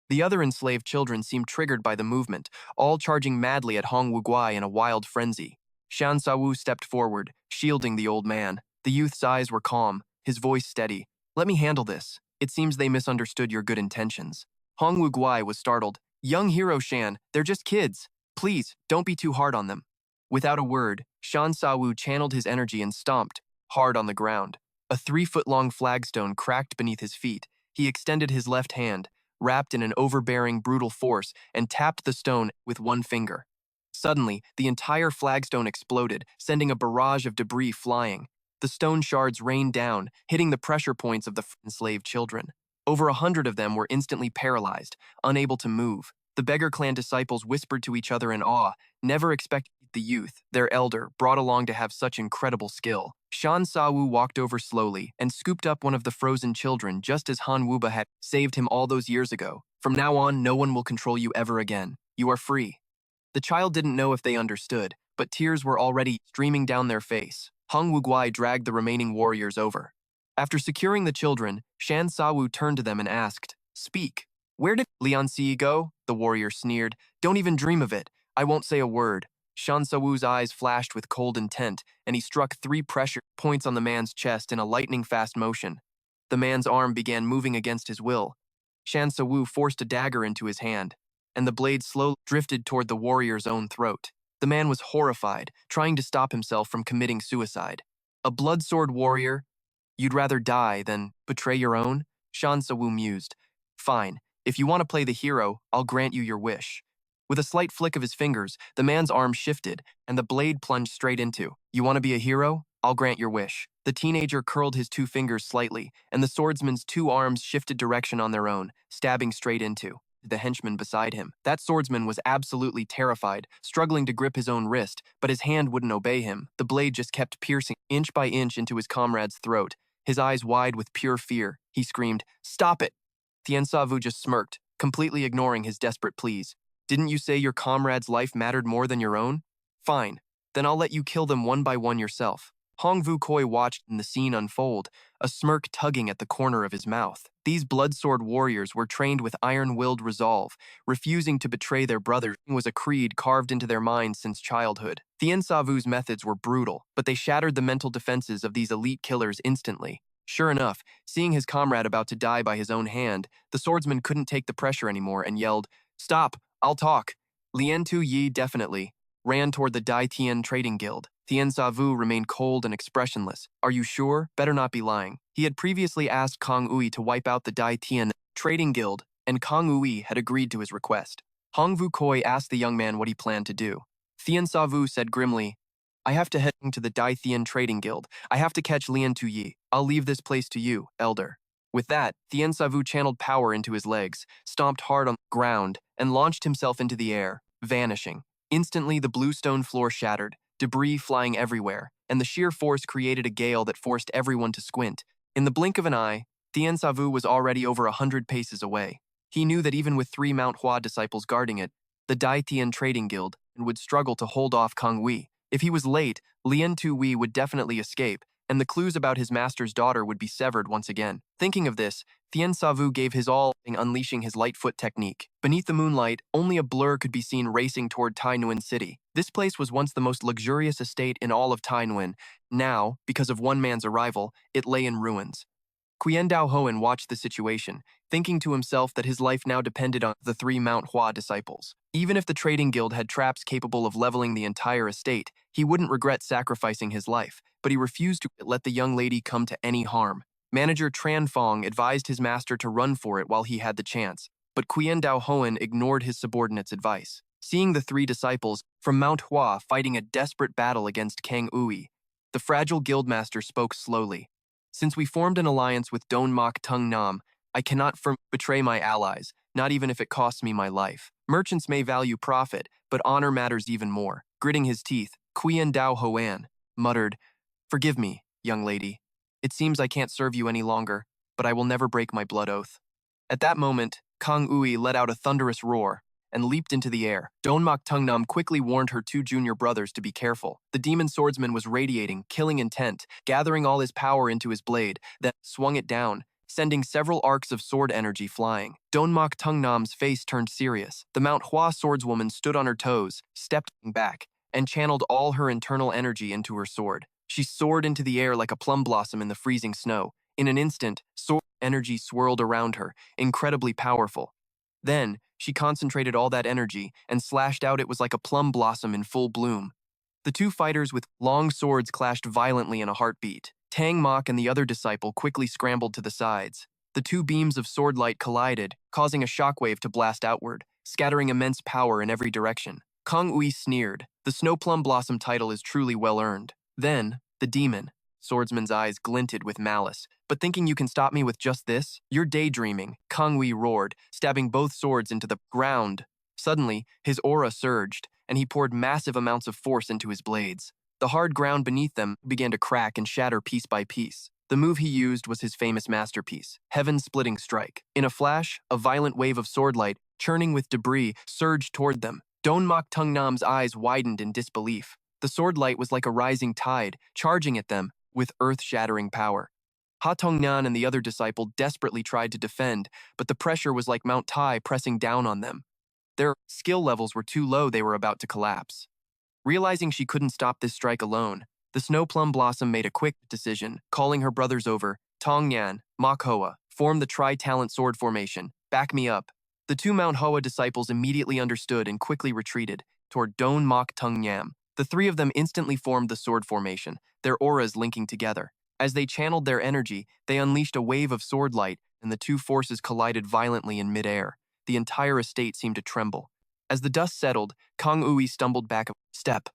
The other enslaved children seemed triggered by the movement, all charging madly at Hong Wuguai in a wild frenzy. Shan Sawu stepped forward, shielding the old man. The youth's eyes were calm, his voice steady. "Let me handle this. It seems they misunderstood your good intentions." Hong Wuguai was startled. "Young hero Shan, they're just kids. Please, don't be too hard on them." Without a word, Shan Sawu channeled his energy and stomped, hard on the ground. A 3-foot-long flagstone cracked beneath his feet. He extended his left hand, wrapped in an overbearing, brutal force, and tapped the stone with one finger. Suddenly, the entire flagstone exploded, sending a barrage of debris flying. The stone shards rained down, hitting the pressure points of the enslaved children. Over 100 of them were instantly paralyzed, unable to move. The beggar clan disciples whispered to each other in awe, never expecting the youth, their elder, brought along to have such incredible skill. Shan Sawu walked over slowly and scooped up one of the frozen children just as Han Wuba had saved him all those years ago. "From now on, no one will control you ever again. You are free." The child didn't know if they understood, but tears were already streaming down their face. Hong Wuguai dragged the remaining warriors over. After securing the children, Shan Sawu turned to them and asked, "Speak. Where did Lian Xi go?" The warrior sneered. "Don't even dream of it. I won't say a word." Shan Sawu's eyes flashed with cold intent, and he struck 3 pressure points on the man's chest in a lightning-fast motion. The man's arm began moving against his will. Shan Sawu forced a dagger into his hand, and the blade slowly drifted toward the warrior's own throat. The man was horrified, trying to stop himself from committing suicide. "A bloodsword warrior? You'd rather die than betray your own?" Shan Sawu mused. "Fine. If you want to play the hero, I'll grant you your wish." With a slight flick of his fingers, the man's arm shifted, and the blade plunged straight into. "You want to be a hero? I'll grant your wish." The teenager curled his 2 fingers slightly, and the swordsman's 2 arms shifted direction on their own, stabbing straight into the henchman beside him. That swordsman was absolutely terrified, struggling to grip his own wrist, but his hand wouldn't obey him. The blade just kept piercing inch by inch into his comrade's throat. His eyes wide with pure fear, he screamed, "Stop it!" Tien Savu just smirked, completely ignoring his desperate pleas. "Didn't you say your comrade's life mattered more than your own? Fine, then I'll let you kill them one by one yourself." Hong Vu-Koi watched the scene unfold, a smirk tugging at the corner of his mouth. These bloodsword warriors were trained with iron-willed resolve, refusing to betray their brother was a creed carved into their minds since childhood. Tien Savu's methods were brutal, but they shattered the mental defenses of these elite killers instantly. Sure enough, seeing his comrade about to die by his own hand, the swordsman couldn't take the pressure anymore and yelled, "Stop, I'll talk." Lien Tu Yi definitely ran toward the Dai Tian Trading Guild. Tien Savu remained cold and expressionless. "Are you sure? Better not be lying." He had previously asked Kong Ui to wipe out the Dai Tian Trading Guild, and Kong Ui had agreed to his request. Hong Vu Koi asked the young man what he planned to do. Tien Savu said grimly, I have to head to the Thien Trading Guild. I have to catch Lien Tu Yi. I'll leave this place to you, elder. With that, Thien Savu channeled power into his legs, stomped hard on the ground, and launched himself into the air, vanishing. Instantly, the blue stone floor shattered, debris flying everywhere, and the sheer force created a gale that forced everyone to squint. In the blink of an eye, Thien Savu was already over 100 paces away. He knew that even with 3 Mount Hua disciples guarding it, the Thien Trading Guild would struggle to hold off Kang Wei. If he was late, Lien Tu Wei would definitely escape, and the clues about his master's daughter would be severed once again. Thinking of this, Thien Savu gave his all in unleashing his Lightfoot technique. Beneath the moonlight, only a blur could be seen racing toward Tai Nguyen City. This place was once the most luxurious estate in all of Tai Nguyen. Now, because of one man's arrival, it lay in ruins. Quyen Dao Hoen watched the situation, thinking to himself that his life now depended on the 3 Mount Hua disciples. Even if the trading guild had traps capable of leveling the entire estate, he wouldn't regret sacrificing his life, but he refused to let the young lady come to any harm. Manager Tran Fong advised his master to run for it while he had the chance, but Quyen Dao Hoen ignored his subordinate's advice. Seeing the 3 disciples from Mount Hua fighting a desperate battle against Kang Ui, the fragile guildmaster spoke slowly. Since we formed an alliance with Don Mok Tung Nam, I cannot betray my allies, not even if it costs me my life. Merchants may value profit, but honor matters even more. Gritting his teeth, Quyen Dao Hoan muttered, "Forgive me, young lady. It seems I can't serve you any longer, but I will never break my blood oath." At that moment, Kang Ui let out a thunderous roar and leaped into the air. Don Mok Tung Nam quickly warned her 2 junior brothers to be careful. The demon swordsman was radiating, killing intent, gathering all his power into his blade, then swung it down, sending several arcs of sword energy flying. Don Mok Tung Nam's face turned serious. The Mount Hua swordswoman stood on her toes, stepped back, and channeled all her internal energy into her sword. She soared into the air like a plum blossom in the freezing snow. In an instant, sword energy swirled around her, incredibly powerful. Then, she concentrated all that energy and slashed out. It was like a plum blossom in full bloom. The 2 fighters with long swords clashed violently in a heartbeat. Tang Mok and the other disciple quickly scrambled to the sides. The 2 beams of sword light collided, causing a shockwave to blast outward, scattering immense power in every direction. Kang Ui sneered. The Snow Plum Blossom title is truly well earned. Then, the demon swordsman's eyes glinted with malice. "But thinking you can stop me with just this? You're daydreaming," Kang Wei roared, stabbing both swords into the ground. Suddenly, his aura surged, and he poured massive amounts of force into his blades. The hard ground beneath them began to crack and shatter piece by piece. The move he used was his famous masterpiece, Heaven-Splitting Strike. In a flash, a violent wave of swordlight, churning with debris, surged toward them. Don Mok Tung Nam's eyes widened in disbelief. The sword light was like a rising tide, charging at them with earth-shattering power. Ha Tong Nhan and the other disciple desperately tried to defend, but the pressure was like Mount Tai pressing down on them. Their skill levels were too low. They were about to collapse. Realizing she couldn't stop this strike alone, the Snow Plum Blossom made a quick decision, calling her brothers over. Tong Nhan, Mok Hoa, form the Tri-Talent Sword Formation. Back me up. The 2 Mount Hoa disciples immediately understood and quickly retreated toward Don Mok Tung Nham. The 3 of them instantly formed the sword formation, their auras linking together. As they channeled their energy, they unleashed a wave of sword light, and the 2 forces collided violently in midair. The entire estate seemed to tremble. As the dust settled, Kang Ui stumbled back a step.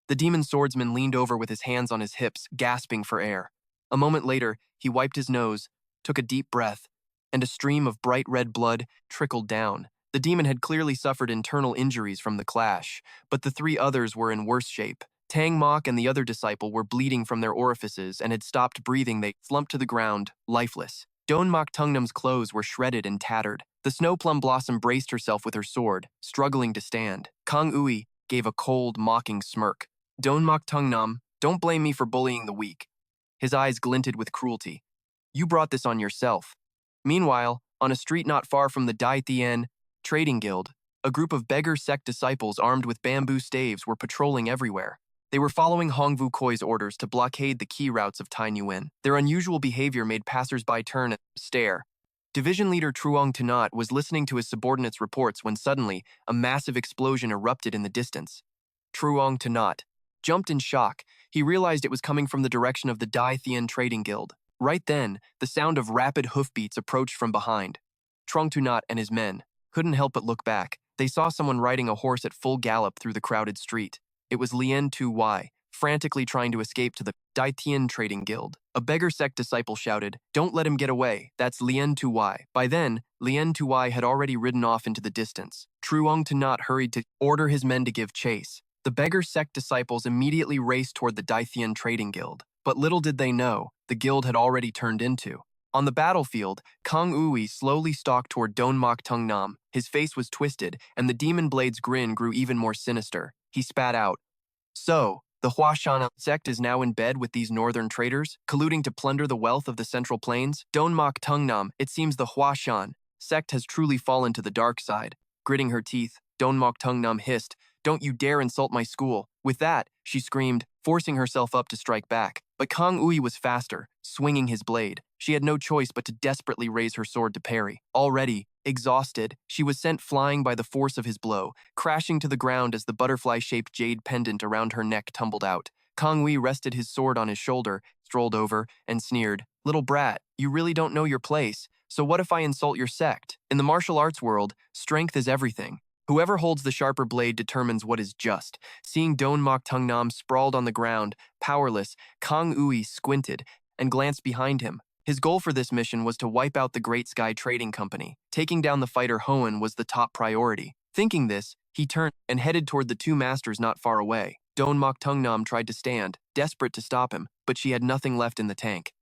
The demon swordsman leaned over with his hands on his hips, gasping for air. A moment later, he wiped his nose, took a deep breath, and a stream of bright red blood trickled down. The demon had clearly suffered internal injuries from the clash, but the 3 others were in worse shape. Tang Mok and the other disciple were bleeding from their orifices and had stopped breathing. They slumped to the ground, lifeless. Don Mok Tungnam's clothes were shredded and tattered. The Snow Plum Blossom braced herself with her sword, struggling to stand. Kang Ui gave a cold, mocking smirk. "Don Mok Tungnam, don't blame me for bullying the weak." His eyes glinted with cruelty. "You brought this on yourself." Meanwhile, on a street not far from the Thien Trading Guild, a group of beggar sect disciples armed with bamboo staves were patrolling everywhere. They were following Hongvu Koi's orders to blockade the key routes of Tai Nguyen. Their unusual behavior made passers-by turn and stare. Division leader Truong Tanat was listening to his subordinates' reports when suddenly a massive explosion erupted in the distance. Truong Tanat jumped in shock. He realized it was coming from the direction of the Thien Trading Guild. Right then, the sound of rapid hoofbeats approached from behind. Truong Tanat and his men couldn't help but look back. They saw someone riding a horse at full gallop through the crowded street. It was Lien Tu Wai, frantically trying to escape to the Daitian Trading Guild. A beggar sect disciple shouted, "Don't let him get away, that's Lien Tuwai." By then, Lien Tuwai had already ridden off into the distance. Truong Tanat hurried to order his men to give chase. The beggar sect disciples immediately raced toward the Daithian Trading Guild, but little did they know, the guild had already turned into. On the battlefield, Kang Ui slowly stalked toward Donmak Tung Nam. His face was twisted, and the demon blade's grin grew even more sinister. He spat out, "So, the Huashan sect is now in bed with these northern traders, colluding to plunder the wealth of the Central Plains? Donmak Tung Nam, it seems the Huashan sect has truly fallen to the dark side." Gritting her teeth, Donmak Tung Nam hissed, "Don't you dare insult my school." With that, she screamed, forcing herself up to strike back. But Kang Ui was faster, swinging his blade. She had no choice but to desperately raise her sword to parry. Already, exhausted, she was sent flying by the force of his blow, crashing to the ground as the butterfly-shaped jade pendant around her neck tumbled out. Kang Ui rested his sword on his shoulder, strolled over, and sneered, "Little brat, you really don't know your place. So what if I insult your sect? In the martial arts world, strength is everything. Whoever holds the sharper blade determines what is just." Seeing Donmak Tung Nam sprawled on the ground, powerless, Kang Ui squinted and glanced behind him. His goal for this mission was to wipe out the Great Sky Trading Company. Taking down the fighter Hoenn was the top priority. Thinking this, he turned and headed toward the two masters not far away. Donmak Tung Nam tried to stand, desperate to stop him, but she had nothing left in the tank.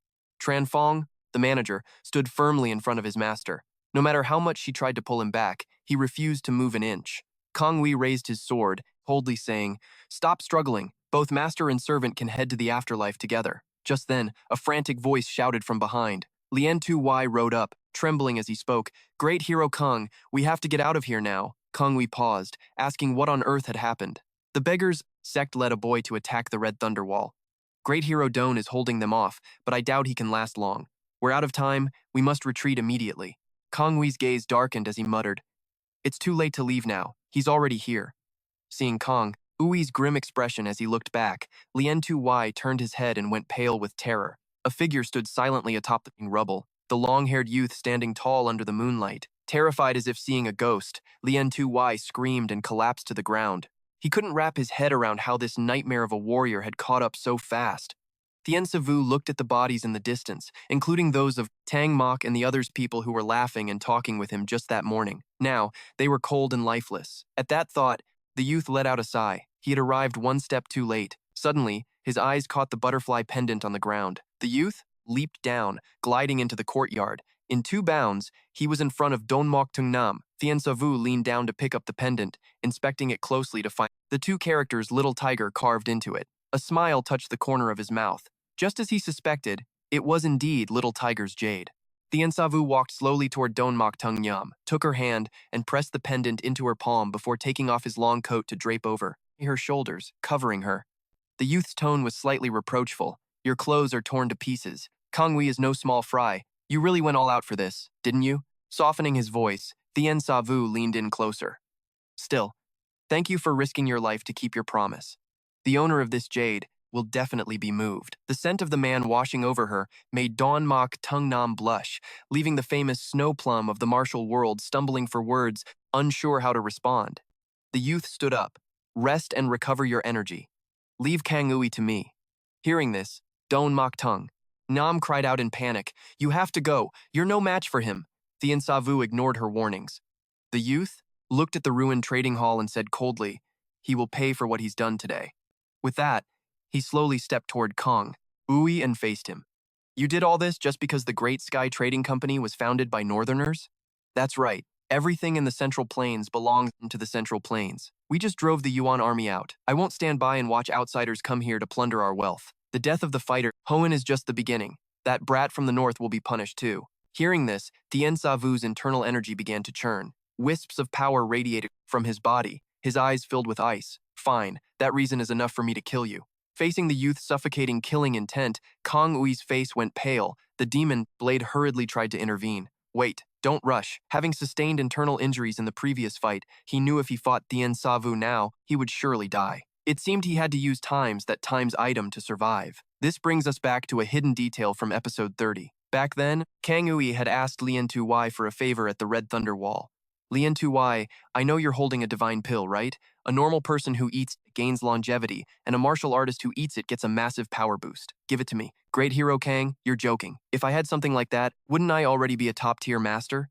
Tran Fong, the manager, stood firmly in front of his master. No matter how much she tried to pull him back, he refused to move an inch. Kang Ui raised his sword, coldly saying, "Stop struggling. Both master and servant can head to the afterlife together." Just then, a frantic voice shouted from behind. Lien Tu-Wai rode up, trembling as he spoke. "Great hero Kang, we have to get out of here now." Kang Ui paused, asking what on earth had happened. The beggars' sect led a boy to attack the Red Thunder Wall. Great hero Doan is holding them off, but I doubt he can last long. We're out of time, we must retreat immediately. Kang Ui's gaze darkened as he muttered, "It's too late to leave now. He's already here." Seeing Kang Ui's grim expression as he looked back, Lien Tu-Wai turned his head and went pale with terror. A figure stood silently atop the rubble, the long-haired youth standing tall under the moonlight. Terrified as if seeing a ghost, Lien Tu-Wai screamed and collapsed to the ground. He couldn't wrap his head around how this nightmare of a warrior had caught up so fast. Tien Savu looked at the bodies in the distance, including those of Tang Mok and the others people who were laughing and talking with him just that morning. Now, they were cold and lifeless. At that thought, the youth let out a sigh. He had arrived one step too late. Suddenly, his eyes caught the butterfly pendant on the ground. The youth leaped down, gliding into the courtyard. In 2 bounds, he was in front of Don Mok Tung Nam. Tien Savu leaned down to pick up the pendant, inspecting it closely to find the 2 characters' little tiger carved into it. A smile touched the corner of his mouth. Just as he suspected, it was indeed Little Tiger's jade. Tien Savu walked slowly toward Don Mok Tung Nam, took her hand, and pressed the pendant into her palm before taking off his long coat to drape over her shoulders, covering her. The youth's tone was slightly reproachful. "Your clothes are torn to pieces. Kang Ui is no small fry. You really went all out for this, didn't you?" Softening his voice, Tien Savu leaned in closer. "Still, thank you for risking your life to keep your promise. The owner of this jade will definitely be moved." The scent of the man washing over her made Don Mok Tung Nam blush, leaving the famous snow plum of the martial world stumbling for words, unsure how to respond. The youth stood up. "Rest and recover your energy. Leave Kang Ui to me." Hearing this, Don Mok Tung Nam cried out in panic, "You have to go. You're no match for him." Tien Savu ignored her warnings. The youth looked at the ruined trading hall and said coldly, "He will pay for what he's done today." With that, he slowly stepped toward Kang Ui and faced him. "You did all this just because the Great Sky Trading Company was founded by Northerners?" "That's right. Everything in the Central Plains belongs to the Central Plains. We just drove the Yuan army out. I won't stand by and watch outsiders come here to plunder our wealth. The death of the fighter, Hoenn, is just the beginning. That brat from the north will be punished too." Hearing this, Tien Savu's internal energy began to churn. Wisps of power radiated from his body. His eyes filled with ice. "Fine, that reason is enough for me to kill you." Facing the youth's suffocating killing intent, Kang Ui's face went pale. The demon blade hurriedly tried to intervene. "Wait, don't rush." Having sustained internal injuries in the previous fight, he knew if he fought Tien Savu now, he would surely die. It seemed he had to use that times item to survive. This brings us back to a hidden detail from episode 30. Back then, Kang Ui had asked Lien Tu-Wai for a favor at the Red Thunder Wall. "Lien Tu-Wai, I know you're holding a divine pill, right? A normal person who eats it gains longevity, and a martial artist who eats it gets a massive power boost. Give it to me. Great hero Kang, you're joking. If I had something like that, wouldn't I already be a top-tier master?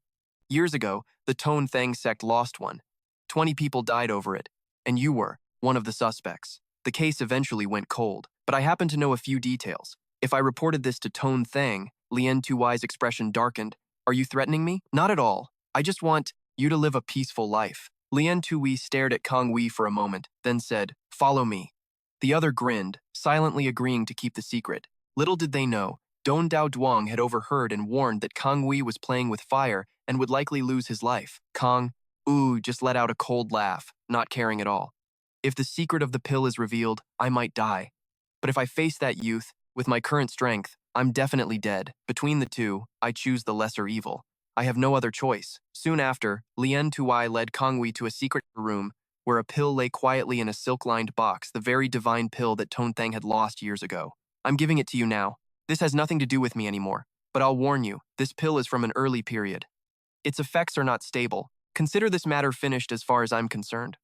Years ago, the Tone Thang sect lost one. 20 people died over it, and you were one of the suspects. The case eventually went cold, but I happen to know a few details. If I reported this to Tone Thang, Lien Tui's expression darkened. Are you threatening me? Not at all. I just want you to live a peaceful life. Lien Tui stared at Kang Wei for a moment, then said, "Follow me." The other grinned, silently agreeing to keep the secret. Little did they know, Don Dao Duong had overheard and warned that Kang Wei was playing with fire and would likely lose his life. Kang, just let out a cold laugh, not caring at all. If the secret of the pill is revealed, I might die. But if I face that youth, with my current strength, I'm definitely dead. Between the two, I choose the lesser evil. I have no other choice. Soon after, Lien Tuai led Kang Wei to a secret room where a pill lay quietly in a silk-lined box, the very divine pill that Tone Thang had lost years ago. I'm giving it to you now. This has nothing to do with me anymore. But I'll warn you, this pill is from an early period. Its effects are not stable. Consider this matter finished as far as I'm concerned.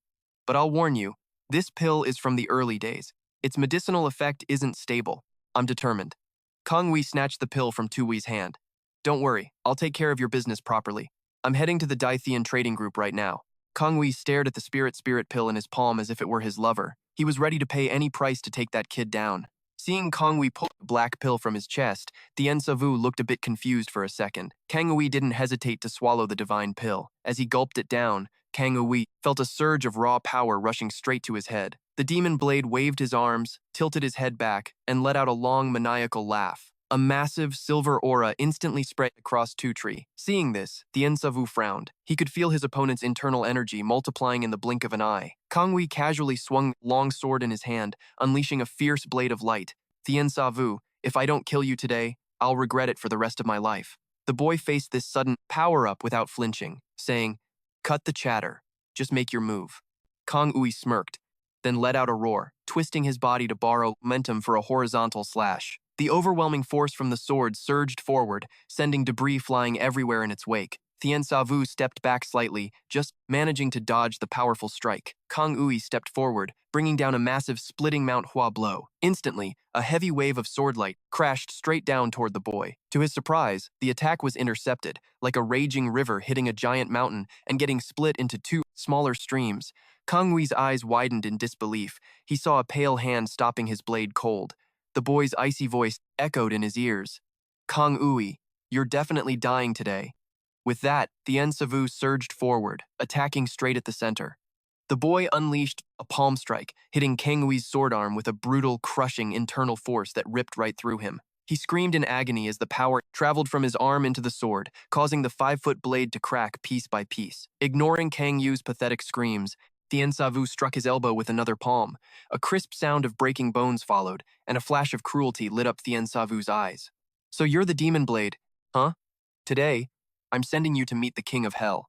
But I'll warn you, this pill is from the early days. Its medicinal effect isn't stable. I'm determined. Kang Wei snatched the pill from Tui's hand. Don't worry, I'll take care of your business properly. I'm heading to the Dithian trading group right now. Kang Wei stared at the spirit pill in his palm as if it were his lover. He was ready to pay any price to take that kid down. Seeing Kang Wei pull the black pill from his chest, Tien Savu looked a bit confused for a second. Kang Wei didn't hesitate to swallow the divine pill. As he gulped it down, Kang Wei felt a surge of raw power rushing straight to his head. The demon blade waved his arms, tilted his head back, and let out a long maniacal laugh. A massive silver aura instantly spread across Tutri. Seeing this, Tien Savu frowned. He could feel his opponent's internal energy multiplying in the blink of an eye. Kang Wei casually swung the long sword in his hand, unleashing a fierce blade of light. Tien Savu, if I don't kill you today, I'll regret it for the rest of my life. The boy faced this sudden power-up without flinching, saying, "Cut the chatter. Just make your move." Kang Wei smirked, then let out a roar, twisting his body to borrow momentum for a horizontal slash. The overwhelming force from the sword surged forward, sending debris flying everywhere in its wake. Tien Savu stepped back slightly, just managing to dodge the powerful strike. Kang Wei stepped forward, bringing down a massive splitting Mount Hua blow. Instantly, a heavy wave of swordlight crashed straight down toward the boy. To his surprise, the attack was intercepted, like a raging river hitting a giant mountain and getting split into two smaller streams. Kang Wei's eyes widened in disbelief. He saw a pale hand stopping his blade cold. The boy's icy voice echoed in his ears. "Kang Wei, you're definitely dying today." With that, Tien Savu surged forward, attacking straight at the center. The boy unleashed a palm strike, hitting Kang Wei's sword arm with a brutal, crushing internal force that ripped right through him. He screamed in agony as the power traveled from his arm into the sword, causing the 5-foot blade to crack piece by piece. Ignoring Kang Yu's pathetic screams, Tien Savu struck his elbow with another palm. A crisp sound of breaking bones followed, and a flash of cruelty lit up Tien Savu's eyes. "So you're the demon blade, huh? Today, I'm sending you to meet the king of hell."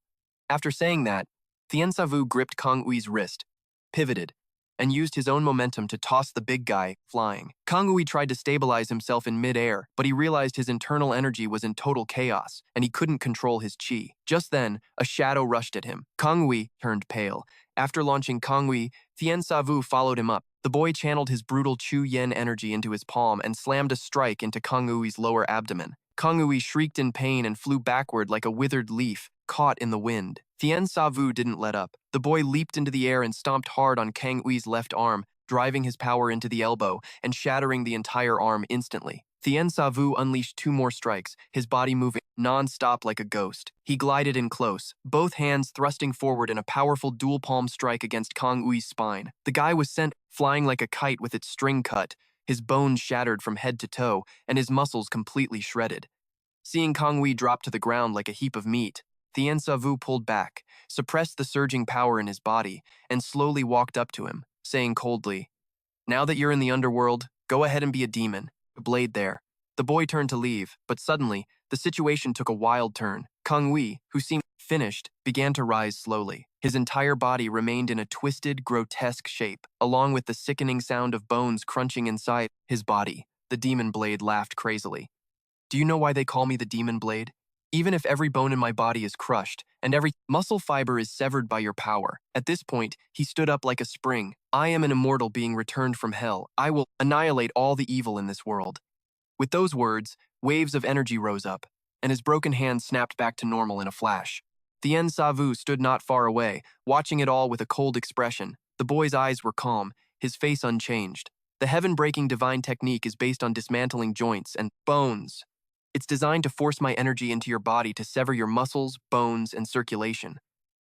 After saying that, Tien Savu gripped Kang Wei's wrist, pivoted, and used his own momentum to toss the big guy flying. Kang Wei tried to stabilize himself in mid-air, but he realized his internal energy was in total chaos, and he couldn't control his chi. Just then, a shadow rushed at him. Kang Wei turned pale. After launching Kang Wei, Tien Savu followed him up. The boy channeled his brutal Chu Yen energy into his palm and slammed a strike into Kang Wei's lower abdomen. Kang Wei shrieked in pain and flew backward like a withered leaf, caught in the wind. Tien Savu didn't let up. The boy leaped into the air and stomped hard on Kang Wei's left arm, driving his power into the elbow and shattering the entire arm instantly. Tien Savu unleashed 2 more strikes, his body moving non-stop like a ghost. He glided in close, both hands thrusting forward in a powerful dual palm strike against Kang Wei's spine. The guy was sent flying like a kite with its string cut, his bones shattered from head to toe, and his muscles completely shredded. Seeing Kang Wei drop to the ground like a heap of meat, Tien Savu pulled back, suppressed the surging power in his body, and slowly walked up to him, saying coldly, "Now that you're in the underworld, go ahead and be a demon. A blade there." The boy turned to leave, but suddenly, the situation took a wild turn. Kang Wei, who seemed finished, began to rise slowly. His entire body remained in a twisted, grotesque shape, along with the sickening sound of bones crunching inside his body. The demon blade laughed crazily. "Do you know why they call me the demon blade? Even if every bone in my body is crushed, and every muscle fiber is severed by your power. At this point, he stood up like a spring. I am an immortal being returned from hell. I will annihilate all the evil in this world. With those words, waves of energy rose up, and his broken hand snapped back to normal in a flash. Tien Savu stood not far away, watching it all with a cold expression. The boy's eyes were calm, his face unchanged. The heaven-breaking divine technique is based on dismantling joints and bones. It's designed to force my energy into your body to sever your muscles, bones, and circulation.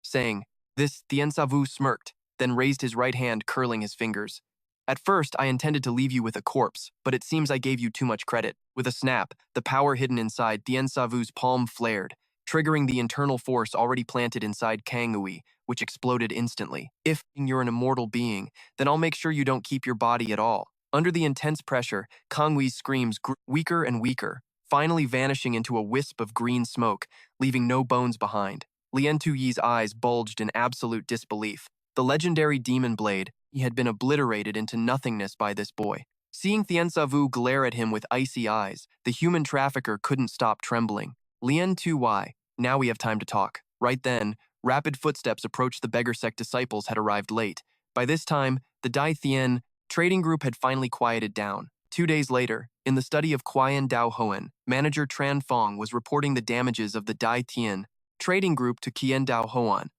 Saying this, Tien Savu smirked, then raised his right hand, curling his fingers. At first, I intended to leave you with a corpse, but it seems I gave you too much credit. With a snap, the power hidden inside Tien Savu's palm flared, triggering the internal force already planted inside Kangui, which exploded instantly. If you're an immortal being, then I'll make sure you don't keep your body at all. Under the intense pressure, Kangui's screams grew weaker and weaker, finally vanishing into a wisp of green smoke, leaving no bones behind. Lien Tuyi's eyes bulged in absolute disbelief. The legendary demon blade, he had been obliterated into nothingness by this boy. Seeing Tien Savu glare at him with icy eyes, the human trafficker couldn't stop trembling. Lien Tuyi, now we have time to talk. Right then, rapid footsteps approached the beggar sect disciples had arrived late. By this time, the Dai Thien trading group had finally quieted down. 2 days later, in the study of Qian Dao Hoen, manager Tran Fong was reporting the damages of the Dai Thien trading group to Qian Dao Hoan.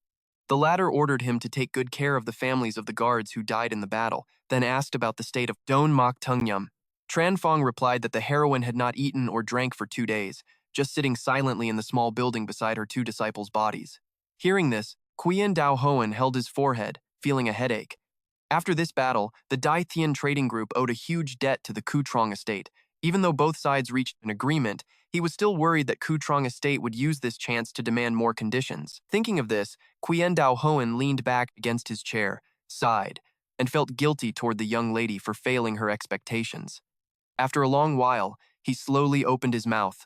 The latter ordered him to take good care of the families of the guards who died in the battle, then asked about the state of Don Mok Tungyum. Tran Fong replied that the heroine had not eaten or drank for 2 days, just sitting silently in the small building beside her 2 disciples' bodies. Hearing this, Qian Dao Hoan held his forehead, feeling a headache. After this battle, the Dai Thien trading group owed a huge debt to the Kutrong estate. Even though both sides reached an agreement, he was still worried that Kutrong estate would use this chance to demand more conditions. Thinking of this, Qian Dao Hoan leaned back against his chair, sighed, and felt guilty toward the young lady for failing her expectations. After a long while, he slowly opened his mouth.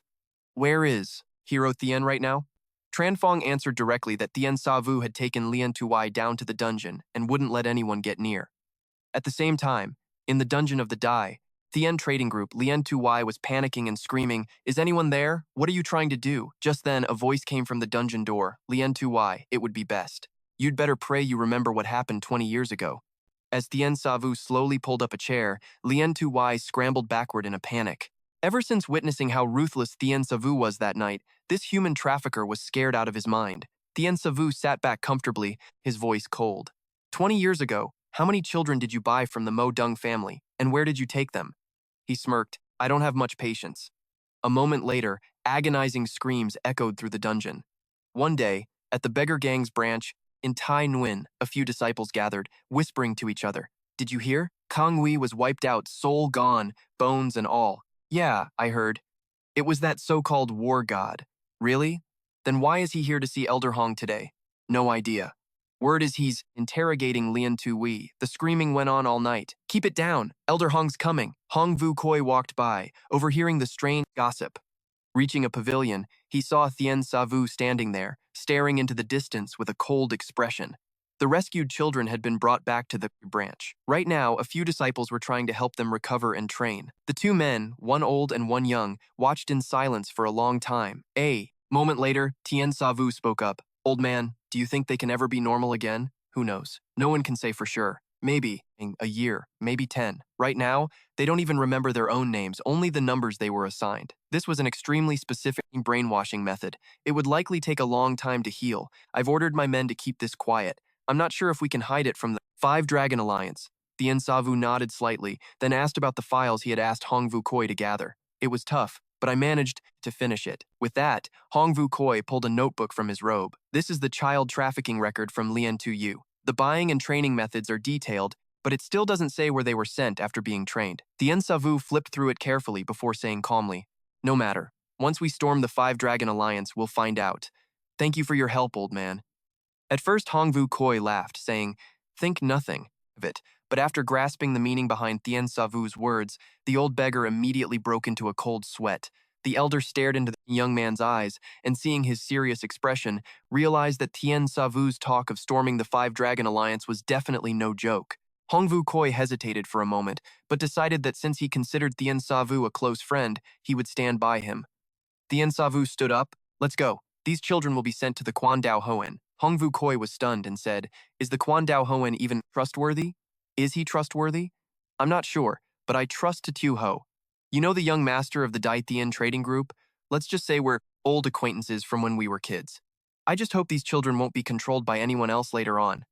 Where is Hero Thien right now? Tran Fong answered directly that Tien Savu had taken Lien Tuyi down to the dungeon and wouldn't let anyone get near. At the same time, in the dungeon of the Dai Thien trading group, Lien Tuyi was panicking and screaming, "Is anyone there? What are you trying to do?" Just then, a voice came from the dungeon door. Lien Tuyi, it would be best. You'd better pray you remember what happened 20 years ago. As Tien Savu slowly pulled up a chair, Lien Tuyi scrambled backward in a panic. Ever since witnessing how ruthless Tien Savu was that night, this human trafficker was scared out of his mind. Tien Savu sat back comfortably, his voice cold. 20 years ago, how many children did you buy from the Mo Dung family, and where did you take them? He smirked. I don't have much patience. A moment later, agonizing screams echoed through the dungeon. One day, at the beggar gang's branch, in Tai Nguyen, a few disciples gathered, whispering to each other. Did you hear? Kang Wei was wiped out, soul gone, bones and all. Yeah, I heard. It was that so-called war god. Really? Then why is he here to see Elder Hong today? No idea. Word is he's interrogating Lien Tuyi. The screaming went on all night. Keep it down. Elder Hong's coming. Hong Vu Koi walked by, overhearing the strange gossip. Reaching a pavilion, he saw Tien Savu standing there, staring into the distance with a cold expression. The rescued children had been brought back to the branch. Right now, a few disciples were trying to help them recover and train. The 2 men, one old and one young, watched in silence for a long time. Moment later, Tien Savu spoke up. Old man, do you think they can ever be normal again? Who knows? No one can say for sure. Maybe in a year, maybe 10. Right now, they don't even remember their own names, only the numbers they were assigned. This was an extremely specific brainwashing method. It would likely take a long time to heal. I've ordered my men to keep this quiet. I'm not sure if we can hide it from the 5 Dragon Alliance. Tien Savu nodded slightly, then asked about the files he had asked Hong Vu Koi to gather. It was tough, but I managed to finish it. With that, Hong Vu Koi pulled a notebook from his robe. This is the child trafficking record from Lien Tuyi. The buying and training methods are detailed, but it still doesn't say where they were sent after being trained. Tien Savu flipped through it carefully before saying calmly, no matter. Once we storm the 5 Dragon Alliance, we'll find out. Thank you for your help, old man. At first, Hong Vu Koi laughed, saying, think nothing of it, but after grasping the meaning behind Tien Savu's words, the old beggar immediately broke into a cold sweat. The elder stared into the young man's eyes, and seeing his serious expression, realized that Tien Savu's talk of storming the 5 Dragon Alliance was definitely no joke. Hong Vu Koi hesitated for a moment, but decided that since he considered Tien Savu a close friend, he would stand by him. Tien Savu stood up, Let's go. These children will be sent to the Kwandao Hoen. Hongvu Koi was stunned and said, Is the Kwandao Hoen even trustworthy? Is he trustworthy? I'm not sure, but I trust to Tu Ho. You know the young master of the Dai Thien trading group? Let's just say we're old acquaintances from when we were kids. I just hope these children won't be controlled by anyone else later on.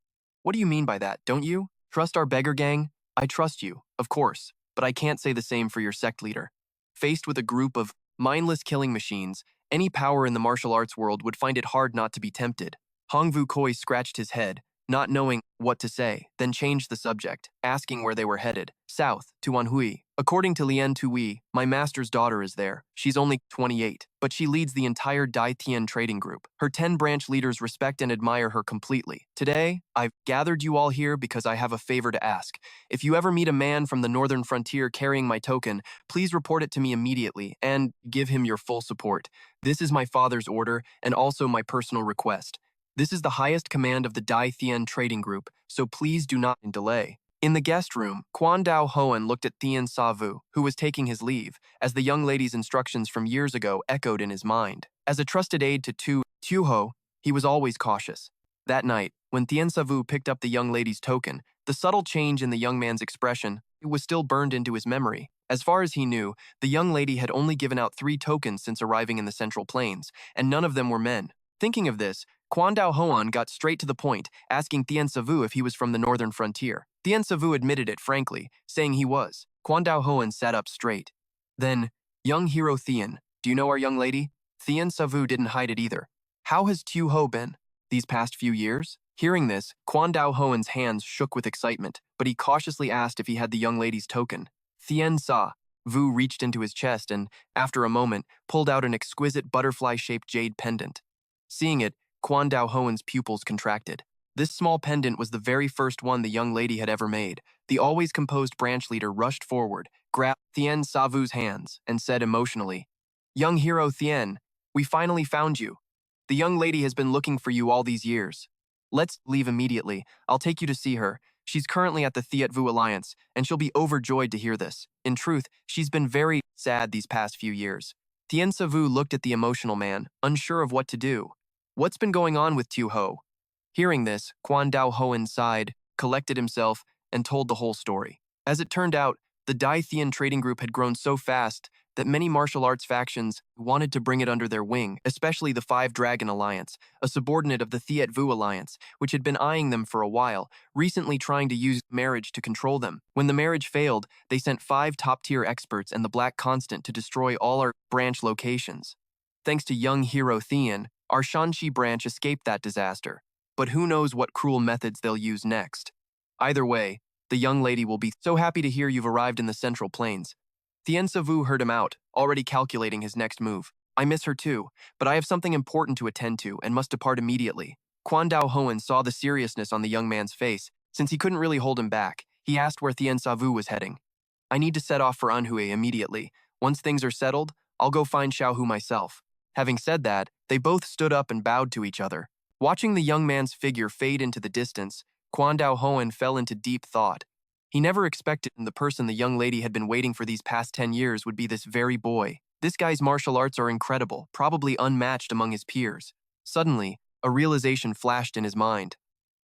What do you mean by that, don't you? Trust our beggar gang? I trust you, of course, but I can't say the same for your sect leader. Faced with a group of mindless killing machines, any power in the martial arts world would find it hard not to be tempted. Hongvu Koi scratched his head, not knowing what to say, then changed the subject, asking where they were headed. South, to Anhui. According to Lien Tui, my master's daughter is there. She's only 28, but she leads the entire Dai Tian trading group. Her 10 branch leaders respect and admire her completely. Today, I've gathered you all here because I have a favor to ask. If you ever meet a man from the northern frontier carrying my token, please report it to me immediately and give him your full support. This is my father's order and also my personal request. This is the highest command of the Dai Thien trading group, so please do not delay. In the guest room, Kwandao Hoen looked at Thien Savu, who was taking his leave, as the young lady's instructions from years ago echoed in his mind. As a trusted aide to Tu Ho, he was always cautious. That night, when Thien Savu picked up the young lady's token, the subtle change in the young man's expression was still burned into his memory. As far as he knew, the young lady had only given out 3 tokens since arriving in the Central Plains, and none of them were men. Thinking of this, Kwandao Hoan got straight to the point, asking Thien Savu if he was from the northern frontier. Thien Savu admitted it frankly, saying he was. Kwandao Hoan sat up straight. Then, young hero Thien, do you know our young lady? Thien Savu didn't hide it either. How has Tu Ho been these past few years? Hearing this, Kwandao Hoan's hands shook with excitement, but he cautiously asked if he had the young lady's token. Thien Sa Vu reached into his chest and, after a moment, pulled out an exquisite butterfly-shaped jade pendant. Seeing it, Kwandao Hoen's pupils contracted. This small pendant was the very first one the young lady had ever made. The always composed branch leader rushed forward, grabbed Thien Savu's hands, and said emotionally, Young hero Thien, we finally found you. The young lady has been looking for you all these years. Let's leave immediately. I'll take you to see her. She's currently at the Thiet Vu Alliance, and she'll be overjoyed to hear this. In truth, she's been very sad these past few years. Thien Savu looked at the emotional man, unsure of what to do. What's been going on with Tu Ho? Hearing this, Kwandao Hoen sighed, collected himself, and told the whole story. As it turned out, the Dai Thien trading group had grown so fast that many martial arts factions wanted to bring it under their wing, especially the Five Dragon Alliance, a subordinate of the Thiet Vu Alliance, which had been eyeing them for a while, recently trying to use marriage to control them. When the marriage failed, they sent 5 top-tier experts and the Black Constant to destroy all our branch locations. Thanks to young hero Thien, our Shanxi branch escaped that disaster. But who knows what cruel methods they'll use next. Either way, the young lady will be so happy to hear you've arrived in the Central Plains. Thien Savu heard him out, already calculating his next move. I miss her too, but I have something important to attend to and must depart immediately. Kwandao Hoen saw the seriousness on the young man's face. Since he couldn't really hold him back, he asked where Thien Savu was heading. I need to set off for Anhui immediately. Once things are settled, I'll go find Xiaohu myself. Having said that, they both stood up and bowed to each other. Watching the young man's figure fade into the distance, Kwandao Hoen fell into deep thought. He never expected the person the young lady had been waiting for these past 10 years would be this very boy. This guy's martial arts are incredible, probably unmatched among his peers. Suddenly, a realization flashed in his mind.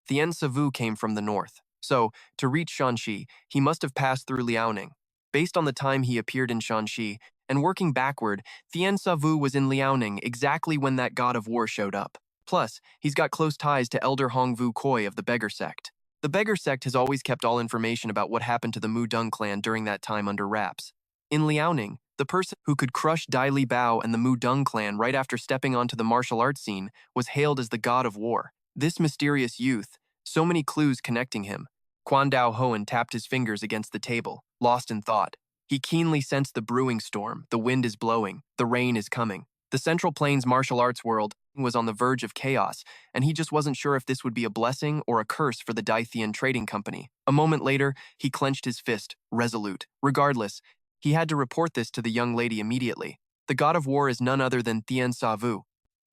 Thien Savu came from the north, so, to reach Shanxi, he must have passed through Liaoning. Based on the time he appeared in Shanxi, and working backward, Thien Savu was in Liaoning exactly when that god of war showed up. Plus, he's got close ties to Elder Hongvu Koi of the Beggar Sect. The Beggar Sect has always kept all information about what happened to the Mudung clan during that time under wraps. In Liaoning, the person who could crush Dai Li Bao and the Mudung clan right after stepping onto the martial arts scene was hailed as the god of war. This mysterious youth, so many clues connecting him. Kwandao Hoen tapped his fingers against the table, lost in thought. He keenly sensed the brewing storm, the wind is blowing, the rain is coming. The Central Plains martial arts world was on the verge of chaos, and he just wasn't sure if this would be a blessing or a curse for the Dai Thien Trading Company. A moment later, he clenched his fist, resolute. Regardless, he had to report this to the young lady immediately. The god of war is none other than Thien Savu.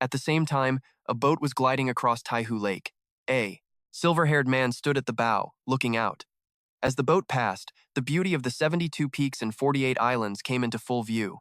At the same time, a boat was gliding across Taihu Lake. A silver-haired man stood at the bow, looking out. As the boat passed, the beauty of the 72 peaks and 48 islands came into full view.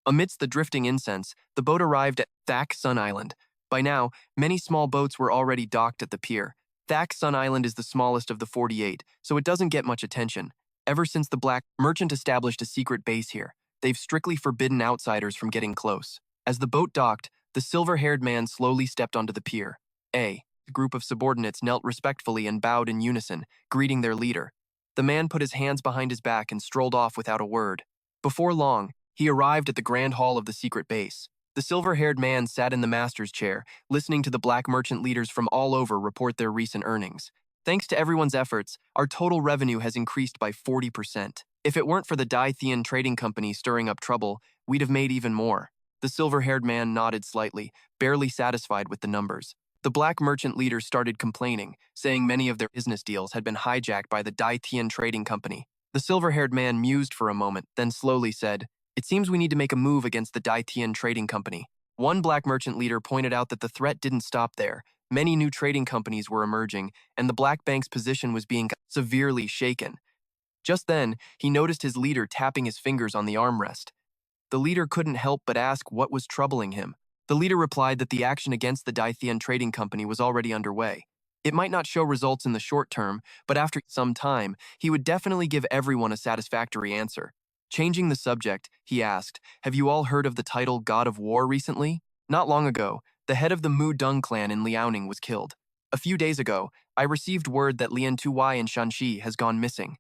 Amidst the drifting incense, the boat arrived at Thak Sun Island. By now, many small boats were already docked at the pier. Thak Sun Island is the smallest of the 48, so it doesn't get much attention. Ever since the black merchant established a secret base here, they've strictly forbidden outsiders from getting close. As the boat docked, the silver-haired man slowly stepped onto the pier. A group of subordinates knelt respectfully and bowed in unison, greeting their leader. The man put his hands behind his back and strolled off without a word. Before long, he arrived at the grand hall of the secret base. The silver-haired man sat in the master's chair, listening to the black merchant leaders from all over report their recent earnings. Thanks to everyone's efforts, our total revenue has increased by 40%. If it weren't for the Dithian Trading Company stirring up trouble, we'd have made even more. The silver-haired man nodded slightly, barely satisfied with the numbers. The black merchant leaders started complaining, saying many of their business deals had been hijacked by the Dithian Trading Company. The silver-haired man mused for a moment, then slowly said, "It seems we need to make a move against the Dithian Trading Company." One black merchant leader pointed out that the threat didn't stop there. Many new trading companies were emerging, and the black bank's position was being severely shaken. Just then, he noticed his leader tapping his fingers on the armrest. The leader couldn't help but ask what was troubling him. The leader replied that the action against the Dithian Trading Company was already underway. It might not show results in the short term, but after some time, he would definitely give everyone a satisfactory answer. Changing the subject, he asked, "Have you all heard of the title God of War recently?" Not long ago, the head of the Mu Dung clan in Liaoning was killed. A few days ago, I received word that Lian Tuwai in Shanxi has gone missing.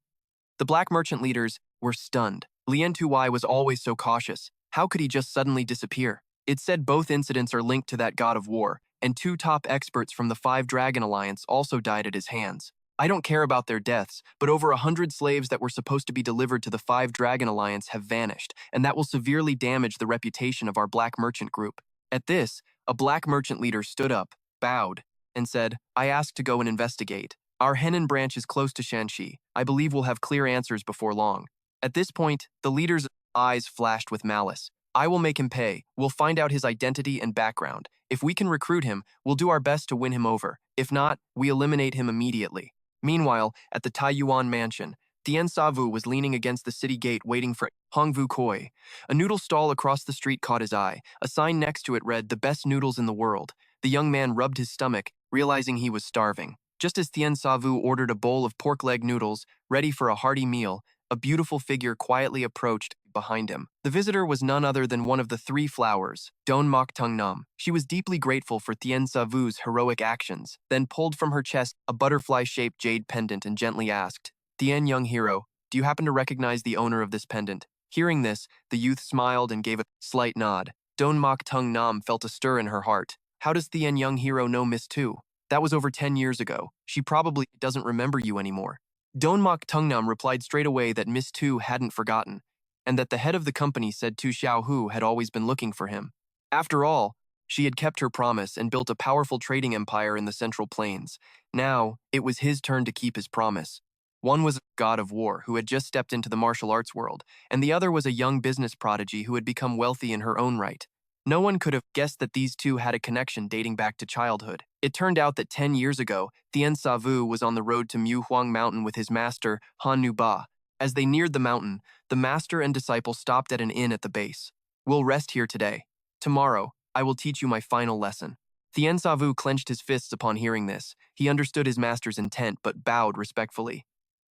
The black merchant leaders were stunned. Lian Tuwai was always so cautious. How could he just suddenly disappear? It said both incidents are linked to that God of War, and two top experts from the Five Dragon Alliance also died at his hands. I don't care about their deaths, but over 100 slaves that were supposed to be delivered to the Five Dragon Alliance have vanished, and that will severely damage the reputation of our black merchant group. At this, a black merchant leader stood up, bowed, and said, "I asked to go and investigate. Our Henan branch is close to Shanxi. I believe we'll have clear answers before long." At this point, the leader's eyes flashed with malice. "I will make him pay. We'll find out his identity and background. If we can recruit him, we'll do our best to win him over. If not, we eliminate him immediately." Meanwhile, at the Taiyuan mansion, Tien Savu was leaning against the city gate waiting for Hongvu Koi. A noodle stall across the street caught his eye. A sign next to it read, "The best noodles in the world." The young man rubbed his stomach, realizing he was starving. Just as Tien Savu ordered a bowl of pork leg noodles, ready for a hearty meal, a beautiful figure quietly approached behind him. The visitor was none other than one of the three flowers, Don Mok Tung Nam. She was deeply grateful for Tien Savu's heroic actions, then pulled from her chest a butterfly-shaped jade pendant and gently asked, "Tien, young hero, do you happen to recognize the owner of this pendant?" Hearing this, the youth smiled and gave a slight nod. Don Mok Tung Nam felt a stir in her heart. How does Tien, young hero, know Miss Tu? That was over 10 years ago. She probably doesn't remember you anymore. Don Mok Tungnam replied straight away that Miss Tu hadn't forgotten, and that the head of the company said Tu Xiaohu had always been looking for him. After all, she had kept her promise and built a powerful trading empire in the Central Plains. Now, it was his turn to keep his promise. One was a god of war who had just stepped into the martial arts world, and the other was a young business prodigy who had become wealthy in her own right. No one could have guessed that these two had a connection dating back to childhood. It turned out that 10 years ago, Tien Savu was on the road to Mu Huang Mountain with his master, Han Nu Ba. As they neared the mountain, the master and disciple stopped at an inn at the base. "We'll rest here today. Tomorrow, I will teach you my final lesson." Tien Savu clenched his fists upon hearing this. He understood his master's intent, but bowed respectfully.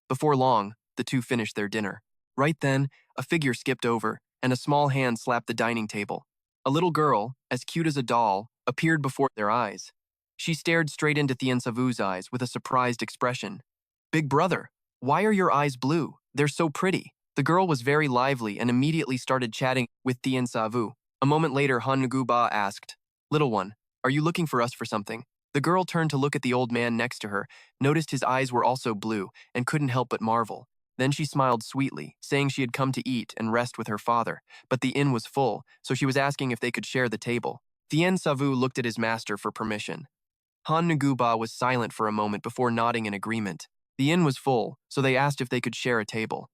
Before long, the two finished their dinner. Right then, a figure skipped over, and a small hand slapped the dining table. A little girl, as cute as a doll, appeared before their eyes. She stared straight into Tien Savu's eyes with a surprised expression. "Big brother, why are your eyes blue? They're so pretty." The girl was very lively and immediately started chatting with Tien Savu. A moment later, Han Nugu Ba asked, "Little one, are you looking for us for something?" The girl turned to look at the old man next to her, noticed his eyes were also blue, and couldn't help but marvel. Then she smiled sweetly, saying she had come to eat and rest with her father, but the inn was full, so she was asking if they could share the table. Tien Savu looked at his master for permission. Han Nuguba was silent for a moment before nodding in agreement. The inn was full, so they asked if they could share a table.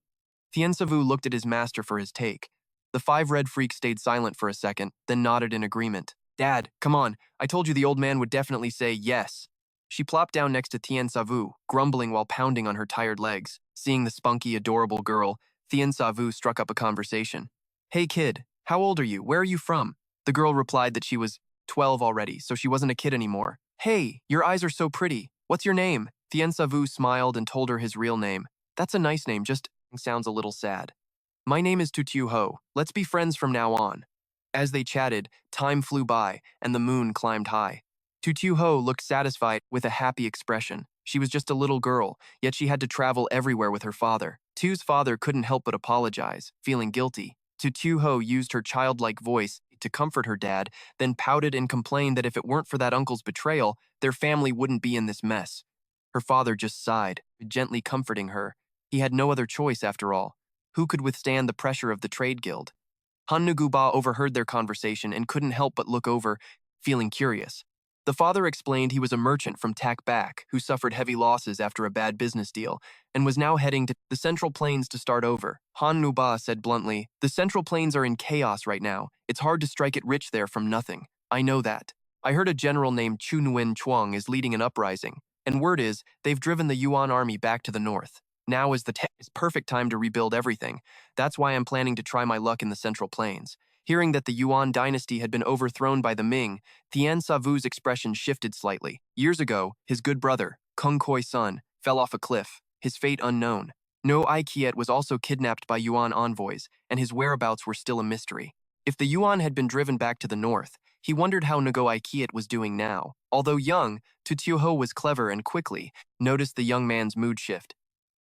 Tien Savu looked at his master for his take. The five red freaks stayed silent for a second, then nodded in agreement. "Dad, come on, I told you the old man would definitely say yes." She plopped down next to Tien Savu, grumbling while pounding on her tired legs. Seeing the spunky, adorable girl, Tien Savu struck up a conversation. "Hey kid, How old are you? Where are you from? The girl replied that she was 12 already, so she wasn't a kid anymore. Hey, your eyes are so pretty. What's your name? Tien Savu smiled and told her his real name. That's a nice name, just sounds a little sad. My name is Tu Ho. Let's be friends from now on. As they chatted, time flew by, and the moon climbed high. Tu Ho looked satisfied with a happy expression. She was just a little girl, yet she had to travel everywhere with her father. Tu's father couldn't help but apologize, feeling guilty. Tu Ho used her childlike voice to comfort her dad, then pouted and complained that if it weren't for that uncle's betrayal, their family wouldn't be in this mess. Her father just sighed, gently comforting her. He had no other choice after all. Who could withstand the pressure of the trade guild? Han Nuguba overheard their conversation and couldn't help but look over, feeling curious. The father explained he was a merchant from Tak Bak who suffered heavy losses after a bad business deal and was now heading to the Central Plains to start over. Han Nuba said bluntly, "The Central Plains are in chaos right now. It's hard to strike it rich there from nothing. I know that. I heard a general named Chu Nguyen Chuang is leading an uprising, and word is they've driven the Yuan army back to the north. Now is the perfect time to rebuild everything. That's why I'm planning to try my luck in the Central Plains." Hearing that the Yuan dynasty had been overthrown by the Ming, Tien Savu's expression shifted slightly. Years ago, his good brother, Kung Koi's son, fell off a cliff, his fate unknown. No Kiet was also kidnapped by Yuan envoys, and his whereabouts were still a mystery. If the Yuan had been driven back to the north, he wondered how Ngo Kiet was doing now. Although young, Tutuho was clever and quickly noticed the young man's mood shift.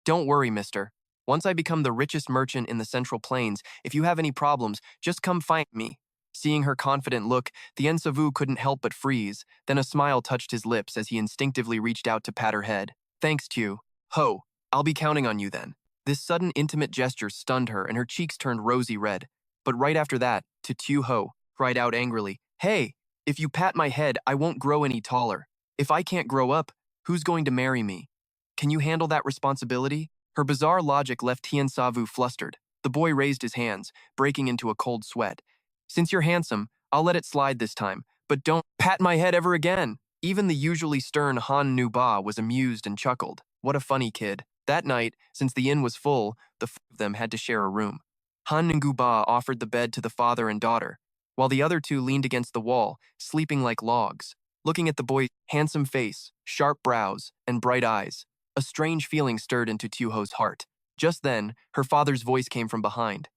"Don't worry, mister. Once I become the richest merchant in the Central Plains, if you have any problems, just come find me." Seeing her confident look, Tien Savu couldn't help but freeze. Then a smile touched his lips as he instinctively reached out to pat her head. "Thanks, Tu Ho. I'll be counting on you then." This sudden intimate gesture stunned her and her cheeks turned rosy red. But right after that, Tu Ho cried out angrily, "Hey, if you pat my head, I won't grow any taller. If I can't grow up, who's going to marry me? Can you handle that responsibility?" Her bizarre logic left Tien Savu flustered. The boy raised his hands, breaking into a cold sweat. "Since you're handsome, I'll let it slide this time, but don't pat my head ever again." Even the usually stern Han Nu-ba was amused and chuckled. What a funny kid. That night, since the inn was full, the four of them had to share a room. Han Ngu-ba offered the bed to the father and daughter, while the other two leaned against the wall, sleeping like logs. Looking at the boy's handsome face, sharp brows, and bright eyes, a strange feeling stirred into Tuho's heart. Just then, her father's voice came from behind.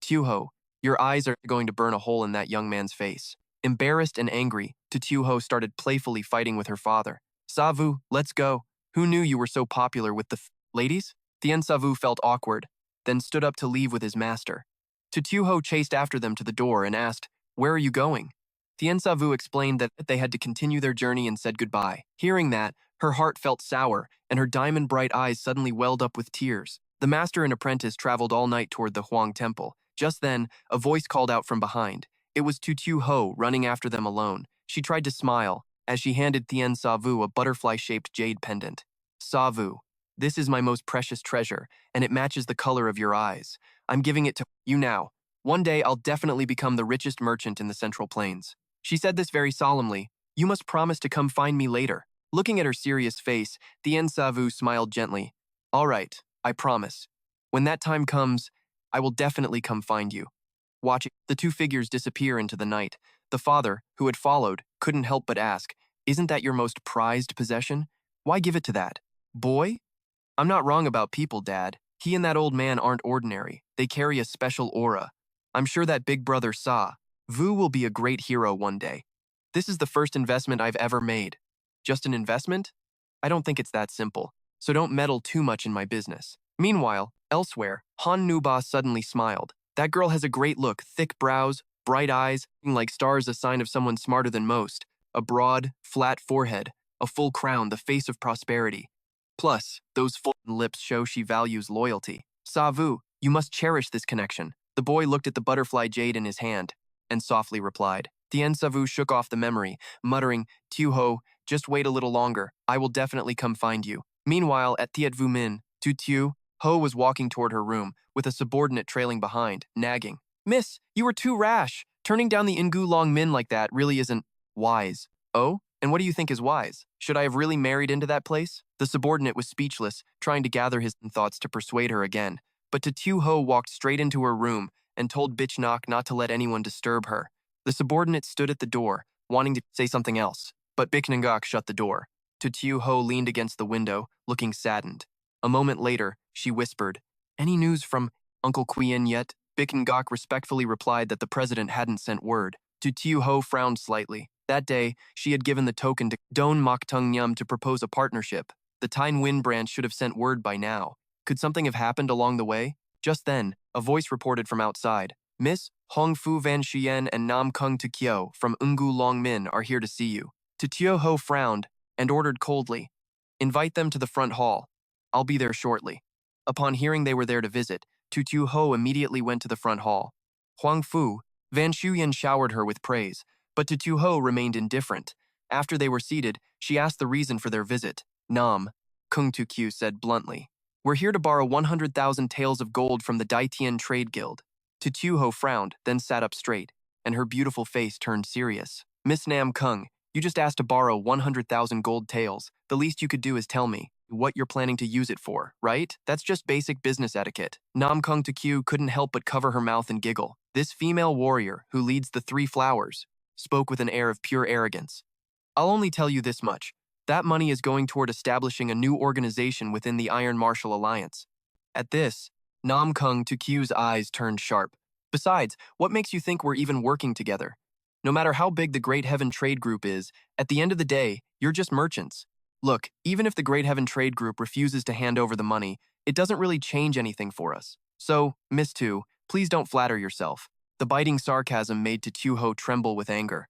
"Tuho, your eyes are going to burn a hole in that young man's face." Embarrassed and angry, Tuho started playfully fighting with her father. "Savu, let's go. Who knew you were so popular with the ladies?" Tien Savu felt awkward, then stood up to leave with his master. Tuho chased after them to the door and asked, "Where are you going?" Tien Savu explained that they had to continue their journey and said goodbye. Hearing that, her heart felt sour, and her diamond-bright eyes suddenly welled up with tears. The master and apprentice traveled all night toward the Huang Temple. Just then, a voice called out from behind. It was Tu Ho running after them alone. She tried to smile as she handed Tien Savu a butterfly-shaped jade pendant. "Savu, this is my most precious treasure, and it matches the color of your eyes. I'm giving it to you now. One day I'll definitely become the richest merchant in the Central Plains." She said this very solemnly. "You must promise to come find me later." Looking at her serious face, Tien Savu smiled gently. "All right, I promise. When that time comes, I will definitely come find you." Watching the two figures disappear into the night, the father, who had followed, couldn't help but ask, "Isn't that your most prized possession? Why give it to that boy?" "I'm not wrong about people, Dad. He and that old man aren't ordinary. They carry a special aura. I'm sure that big brother Vu will be a great hero one day. This is the first investment I've ever made." "Just an investment? I don't think it's that simple, so don't meddle too much in my business." Meanwhile, elsewhere, Han Nuba suddenly smiled. That girl has a great look, thick brows, bright eyes, like stars, a sign of someone smarter than most, a broad, flat forehead, a full crown, the face of prosperity. Plus, those full lips show she values loyalty. "Savu, you must cherish this connection." The boy looked at the butterfly jade in his hand and softly replied. Tien Savu shook off the memory, muttering, "Tuho, just wait a little longer. I will definitely come find you." Meanwhile, at Tiet Vu Min, Tu Ho was walking toward her room, with a subordinate trailing behind, nagging. "Miss, you were too rash. Turning down the Ingu Long Min like that really isn't wise." "Oh? And what do you think is wise? Should I have really married into that place?" The subordinate was speechless, trying to gather his thoughts to persuade her again. But Tu Ho walked straight into her room and told Bitch Knock not to let anyone disturb her. The subordinate stood at the door, wanting to say something else, but Biknangok shut the door. Tu Ho leaned against the window, looking saddened. A moment later, she whispered, "Any news from Uncle Quyen yet?" Biknangok respectfully replied that the president hadn't sent word. Tu Ho frowned slightly. That day, she had given the token to Don Moktung Nyum to propose a partnership. The Tyne Win branch should have sent word by now. Could something have happened along the way? Just then, a voice reported from outside. "Miss Hong Fu Van Shien and Nam Kung Tu Kyo from Ungu Long Min are here to see you." Tu Ho frowned and ordered coldly, "Invite them to the front hall. I'll be there shortly." Upon hearing they were there to visit, Tu Ho immediately went to the front hall. Huang Fu, Van Shuyan showered her with praise, but Tu Ho remained indifferent. After they were seated, she asked the reason for their visit. Nam Kung Tu Kyu said bluntly, "We're here to borrow 100,000 taels of gold from the Daitian Trade Guild." Tu Ho frowned, then sat up straight, and her beautiful face turned serious. "Miss Nam Kung, you just asked to borrow 100,000 gold taels. The least you could do is tell me what you're planning to use it for, right? That's just basic business etiquette." Nam Kung Tu Kyu couldn't help but cover her mouth and giggle. This female warrior, who leads the Three Flowers, spoke with an air of pure arrogance. "I'll only tell you this much. That money is going toward establishing a new organization within the Iron Martial Alliance." At this, Nam Kung Tu Kyu's eyes turned sharp. "Besides, what makes you think we're even working together? No matter how big the Great Heaven Trade Group is, at the end of the day, you're just merchants. Look, even if the Great Heaven Trade Group refuses to hand over the money, it doesn't really change anything for us. So, Miss Tu, please don't flatter yourself." The biting sarcasm made Tu Ho tremble with anger.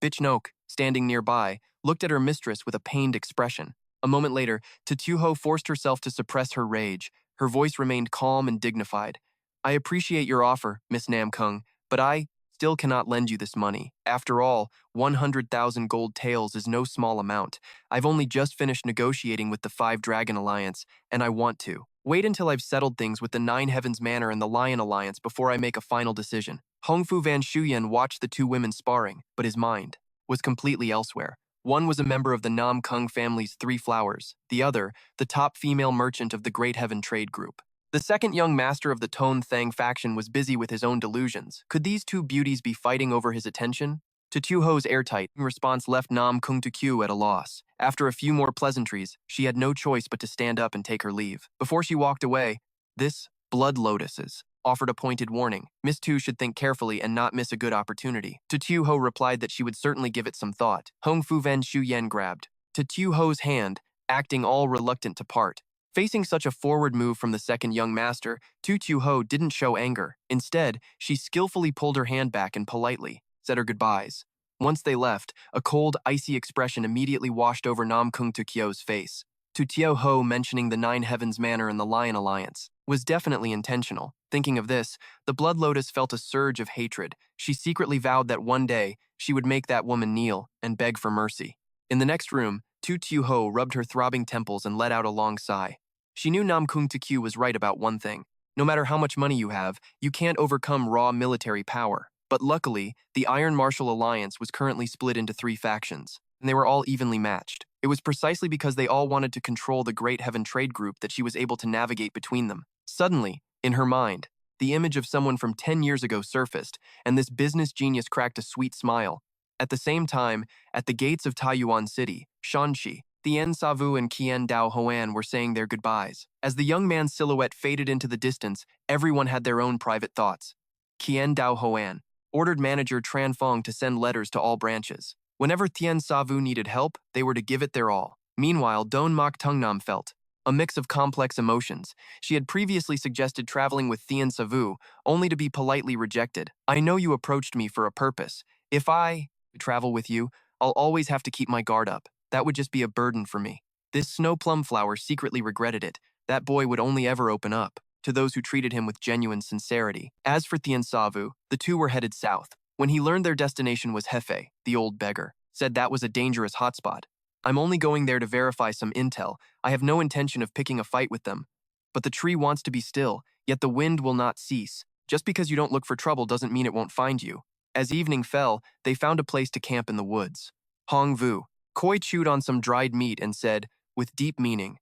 Bitch Nok, standing nearby, looked at her mistress with a pained expression. A moment later, Tu Ho forced herself to suppress her rage. Her voice remained calm and dignified. "I appreciate your offer, Miss Nam Kung, but I still cannot lend you this money. After all, 100,000 gold taels is no small amount. I've only just finished negotiating with the Five Dragon Alliance, and I want to wait until I've settled things with the Nine Heavens Manor and the Lion Alliance before I make a final decision." Hongfu Van Shuyen watched the two women sparring, but his mind was completely elsewhere. One was a member of the Nam Kung family's Three Flowers, the other, the top female merchant of the Great Heaven Trade Group. The second young master of the Tone Thang faction was busy with his own delusions. Could these two beauties be fighting over his attention? Tu Ho's airtight response left Nam Kung Tu Kyu at a loss. After a few more pleasantries, she had no choice but to stand up and take her leave. Before she walked away, "This blood lotuses," offered a pointed warning. Miss Tu should think carefully and not miss a good opportunity. Tu Ho replied that she would certainly give it some thought. Hong Fu Ven Shu Yen grabbed Tu Ho's hand, acting all reluctant to part. Facing such a forward move from the second young master, Tu Ho didn't show anger. Instead, she skillfully pulled her hand back and politely said her goodbyes. Once they left, a cold, icy expression immediately washed over Nam Kung Tu Kyo's face. Tu Ho mentioning the Nine Heavens Manor and the Lion Alliance was definitely intentional. Thinking of this, the Blood Lotus felt a surge of hatred. She secretly vowed that one day she would make that woman kneel and beg for mercy. In the next room, Tu Ho rubbed her throbbing temples and let out a long sigh. She knew Nam Kung Tu Kyu was right about one thing. No matter how much money you have, you can't overcome raw military power. But luckily, the Iron Martial Alliance was currently split into 3 factions, and they were all evenly matched. It was precisely because they all wanted to control the Great Heaven Trade Group that she was able to navigate between them. Suddenly, in her mind, the image of someone from 10 years ago surfaced, and this business genius cracked a sweet smile. At the same time, at the gates of Taiyuan City, Shanxi, Thien Savu and Qian Dao Hoan were saying their goodbyes. As the young man's silhouette faded into the distance, everyone had their own private thoughts. Qian Dao Hoan ordered manager Tran Fong to send letters to all branches. Whenever Thien Savu needed help, they were to give it their all. Meanwhile, Don Mak Tungnam felt a mix of complex emotions. She had previously suggested traveling with Thien Savu, only to be politely rejected. "I know you approached me for a purpose. If I travel with you, I'll always have to keep my guard up. That would just be a burden for me." This snow plum flower secretly regretted it. That boy would only ever open up to those who treated him with genuine sincerity. As for Thien Savu, the two were headed south. When he learned their destination was Hefe, the old beggar said that was a dangerous hotspot. "I'm only going there to verify some intel. I have no intention of picking a fight with them. But the tree wants to be still, yet the wind will not cease. Just because you don't look for trouble doesn't mean it won't find you." As evening fell, they found a place to camp in the woods. Hong Vu Koi chewed on some dried meat and said, with deep meaning,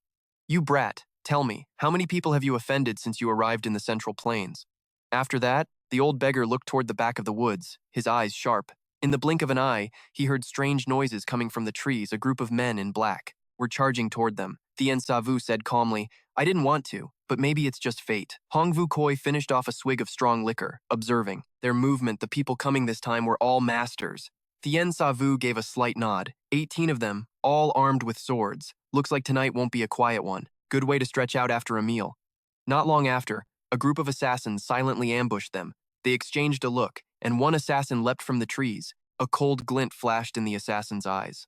"You brat, tell me, how many people have you offended since you arrived in the Central Plains?" After that, The old beggar looked toward the back of the woods, his eyes sharp. In the blink of an eye, he heard strange noises coming from the trees. A group of men in black were charging toward them. Thien Savu said calmly, "I didn't want to, but maybe it's just fate." Hongvu Koi finished off a swig of strong liquor, observing. Their movement, the people coming this time, were all masters. Thien Savu gave a slight nod. 18 of them, all armed with swords. Looks like tonight won't be a quiet one. Good way to stretch out after a meal. Not long after, a group of assassins silently ambushed them. They exchanged a look, and one assassin leapt from the trees. A cold glint flashed in the assassin's eyes.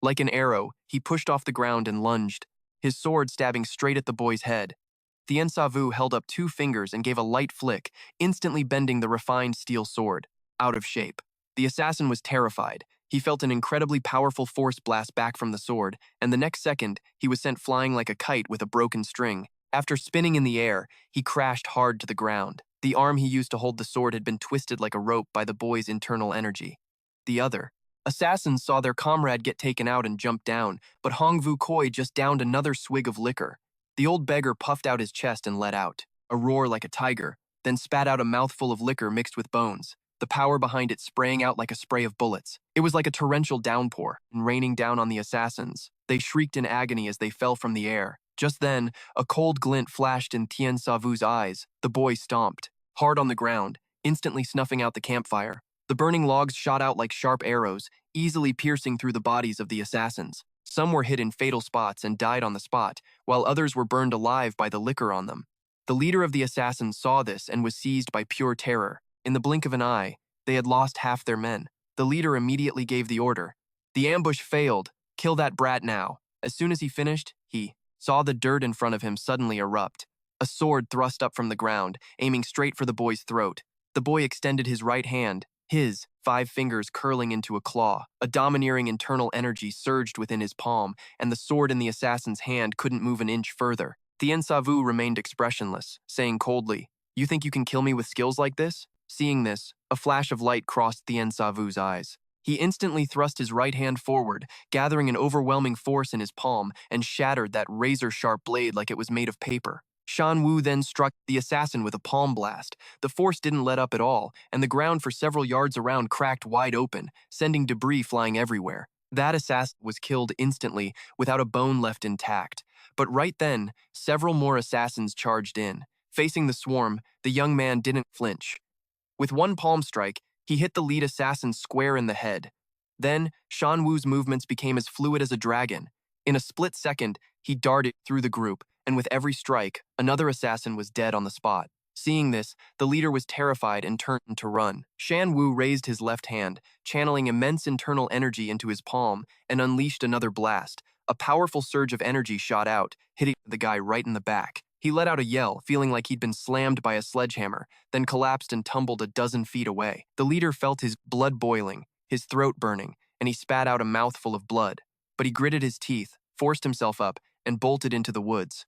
Like an arrow, he pushed off the ground and lunged, his sword stabbing straight at the boy's head. Thien Savu held up 2 fingers and gave a light flick, instantly bending the refined steel sword out of shape. The assassin was terrified. He felt an incredibly powerful force blast back from the sword, and the next second, he was sent flying like a kite with a broken string. After spinning in the air, he crashed hard to the ground. The arm he used to hold the sword had been twisted like a rope by the boy's internal energy. The other assassins saw their comrade get taken out and jumped down, but Hongvu Koi just downed another swig of liquor. The old beggar puffed out his chest and let out a roar like a tiger, then spat out a mouthful of liquor mixed with bones, the power behind it spraying out like a spray of bullets. It was like a torrential downpour, raining down on the assassins. They shrieked in agony as they fell from the air. Just then, a cold glint flashed in Thien Savu's eyes. The boy stomped, hard on the ground, instantly snuffing out the campfire. The burning logs shot out like sharp arrows, easily piercing through the bodies of the assassins. Some were hit in fatal spots and died on the spot, while others were burned alive by the liquor on them. The leader of the assassins saw this and was seized by pure terror. In the blink of an eye, they had lost half their men. The leader immediately gave the order. The ambush failed. Kill that brat now. As soon as he finished, he saw the dirt in front of him suddenly erupt. A sword thrust up from the ground, aiming straight for the boy's throat. The boy extended his right hand, his 5 fingers curling into a claw. A domineering internal energy surged within his palm, and the sword in the assassin's hand couldn't move an inch further. Thien Savu remained expressionless, saying coldly, "You think you can kill me with skills like this?" Seeing this, a flash of light crossed Thien Savu's eyes. He instantly thrust his right hand forward, gathering an overwhelming force in his palm, and shattered that razor-sharp blade like it was made of paper. Shan Wu then struck the assassin with a palm blast. The force didn't let up at all, and the ground for several yards around cracked wide open, sending debris flying everywhere. That assassin was killed instantly, without a bone left intact. But right then, several more assassins charged in. Facing the swarm, the young man didn't flinch. With one palm strike, he hit the lead assassin square in the head. Then, Shan Wu's movements became as fluid as a dragon. In a split second, he darted through the group, and with every strike, another assassin was dead on the spot. Seeing this, the leader was terrified and turned to run. Shan Wu raised his left hand, channeling immense internal energy into his palm, and unleashed another blast. A powerful surge of energy shot out, hitting the guy right in the back. He let out a yell, feeling like he'd been slammed by a sledgehammer, then collapsed and tumbled a dozen feet away. The leader felt his blood boiling, his throat burning, and he spat out a mouthful of blood. But he gritted his teeth, forced himself up, and bolted into the woods.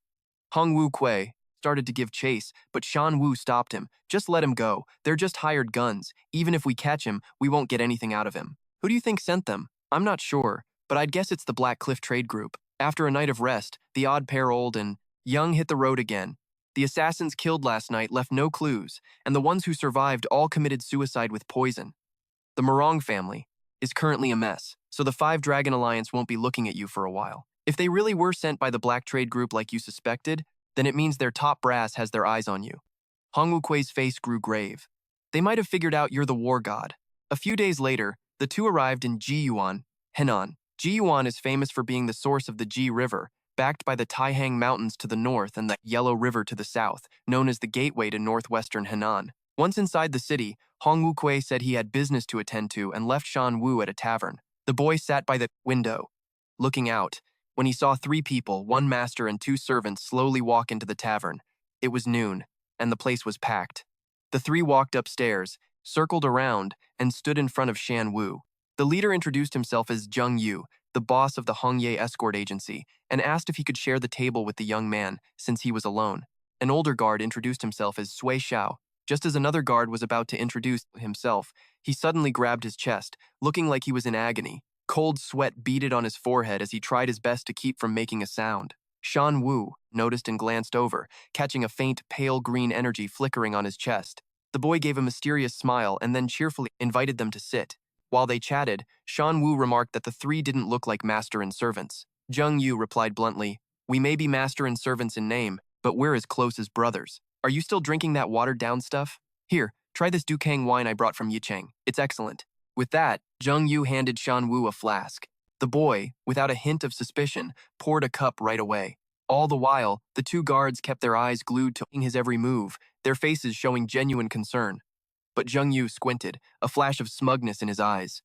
Hongwu Koi started to give chase, but Shan Wu stopped him. "Just let him go. They're just hired guns. Even if we catch him, we won't get anything out of him." "Who do you think sent them?" "I'm not sure, but I'd guess it's the Black Cliff Trade Group." After a night of rest, the odd pair, old and young, hit the road again. The assassins killed last night left no clues, and the ones who survived all committed suicide with poison. The Murong family is currently a mess, so the 5 Dragon Alliance won't be looking at you for a while. If they really were sent by the Black Trade Group like you suspected, then it means their top brass has their eyes on you. Hongwu Kui's face grew grave. They might have figured out you're the war god. A few days later, the two arrived in Jiyuan, Henan. Jiyuan is famous for being the source of the Ji River, backed by the Taihang Mountains to the north and the Yellow River to the south, known as the gateway to northwestern Henan. Once inside the city, Hongwu Kui said he had business to attend to and left Shan Wu at a tavern. The boy sat by the window, looking out, when he saw 3 people, 1 master and 2 servants, slowly walk into the tavern. It was noon, and the place was packed. The 3 walked upstairs, circled around, and stood in front of Shan Wu. The leader introduced himself as Zheng Yu, the boss of the Hongye escort agency, and asked if he could share the table with the young man, since he was alone. An older guard introduced himself as Sui Xiao. Just as another guard was about to introduce himself, he suddenly grabbed his chest, looking like he was in agony. Cold sweat beaded on his forehead as he tried his best to keep from making a sound. Shan Wu noticed and glanced over, catching a faint, pale green energy flickering on his chest. The boy gave a mysterious smile and then cheerfully invited them to sit. While they chatted, Shan Wu remarked that the three didn't look like master and servants. Zheng Yu replied bluntly, "We may be master and servants in name, but we're as close as brothers. Are you still drinking that watered-down stuff? Here, try this Dukang wine I brought from Yicheng. It's excellent." With that, Zheng Yu handed Shan Wu a flask. The boy, without a hint of suspicion, poured a cup right away. All the while, the two guards kept their eyes glued to his every move, their faces showing genuine concern. But Zheng Yu squinted, a flash of smugness in his eyes.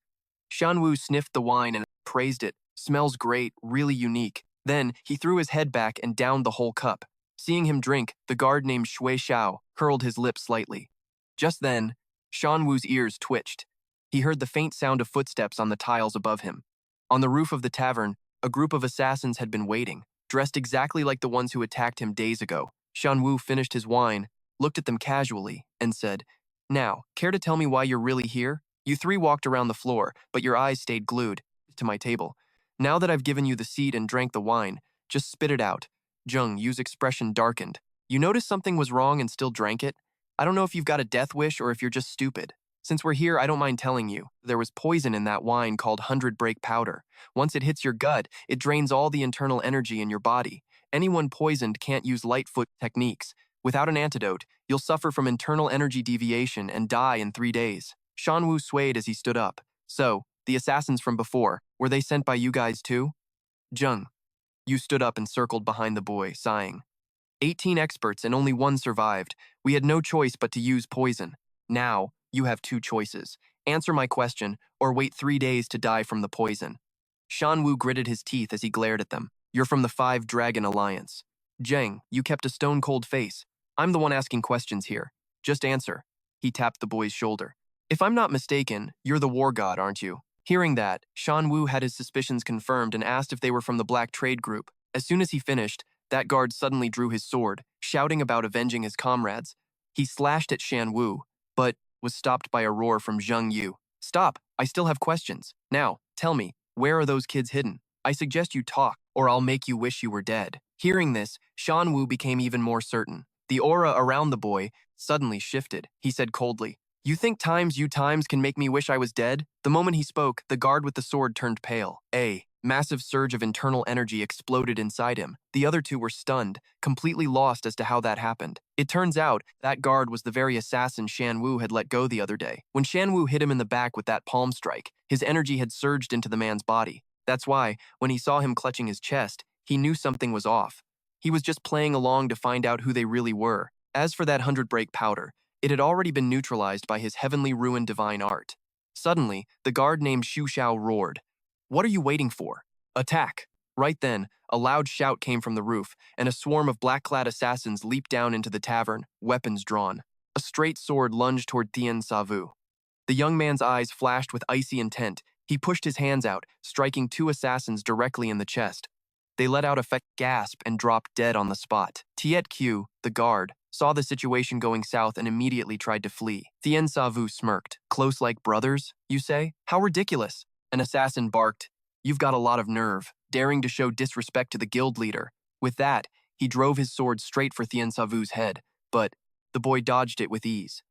Shan Wu sniffed the wine and praised it. "Smells great, really unique." Then, he threw his head back and downed the whole cup. Seeing him drink, the guard named Shui Xiao curled his lips slightly. Just then, Shan Wu's ears twitched. He heard the faint sound of footsteps on the tiles above him. On the roof of the tavern, a group of assassins had been waiting, dressed exactly like the ones who attacked him days ago. Shan Wu finished his wine, looked at them casually, and said, "Now, care to tell me why you're really here? You three walked around the floor, but your eyes stayed glued to my table. Now that I've given you the seat and drank the wine, just spit it out." Zheng Yu's expression darkened. "You noticed something was wrong and still drank it? I don't know if you've got a death wish or if you're just stupid. Since we're here, I don't mind telling you, there was poison in that wine called 100 break powder. Once it hits your gut, it drains all the internal energy in your body. Anyone poisoned can't use Lightfoot techniques. Without an antidote, you'll suffer from internal energy deviation and die in 3 days." Shan Wu swayed as he stood up. "So, the assassins from before, were they sent by you guys too?" Zheng Yu stood up and circled behind the boy, sighing. 18 experts and only one survived. We had no choice but to use poison. Now, you have two choices. Answer my question, or wait 3 days to die from the poison." Shan Wu gritted his teeth as he glared at them. "You're from the Five Dragon Alliance." Zheng, you kept a stone-cold face. "I'm the one asking questions here. Just answer." He tapped the boy's shoulder. "If I'm not mistaken, you're the war god, aren't you?" Hearing that, Shan Wu had his suspicions confirmed and asked if they were from the Black Trade Group. As soon as he finished, that guard suddenly drew his sword, shouting about avenging his comrades. He slashed at Shan Wu, but was stopped by a roar from Zheng Yu. "Stop, I still have questions. Now, tell me, where are those kids hidden? I suggest you talk, or I'll make you wish you were dead." Hearing this, Shan Wu became even more certain. The aura around the boy suddenly shifted. He said coldly, "You think you times can make me wish I was dead?" The moment he spoke, the guard with the sword turned pale. A massive surge of internal energy exploded inside him. The other two were stunned, completely lost as to how that happened. It turns out, that guard was the very assassin Shan Wu had let go the other day. When Shan Wu hit him in the back with that palm strike, his energy had surged into the man's body. That's why, when he saw him clutching his chest, he knew something was off. He was just playing along to find out who they really were. As for that 100 break powder, it had already been neutralized by his heavenly ruined divine art. Suddenly, the guard named Shu Xiao roared, "What are you waiting for? Attack!" Right then, a loud shout came from the roof, and a swarm of black-clad assassins leaped down into the tavern, weapons drawn. A straight sword lunged toward Tien Savu. The young man's eyes flashed with icy intent. He pushed his hands out, striking two assassins directly in the chest. They let out a faint gasp and dropped dead on the spot. Tiet Q, the guard, saw the situation going south and immediately tried to flee. Tien Savu smirked. "Close like brothers, you say? How ridiculous." An assassin barked, "You've got a lot of nerve, daring to show disrespect to the guild leader." With that, he drove his sword straight for Tien Savu's head, but the boy dodged it with ease.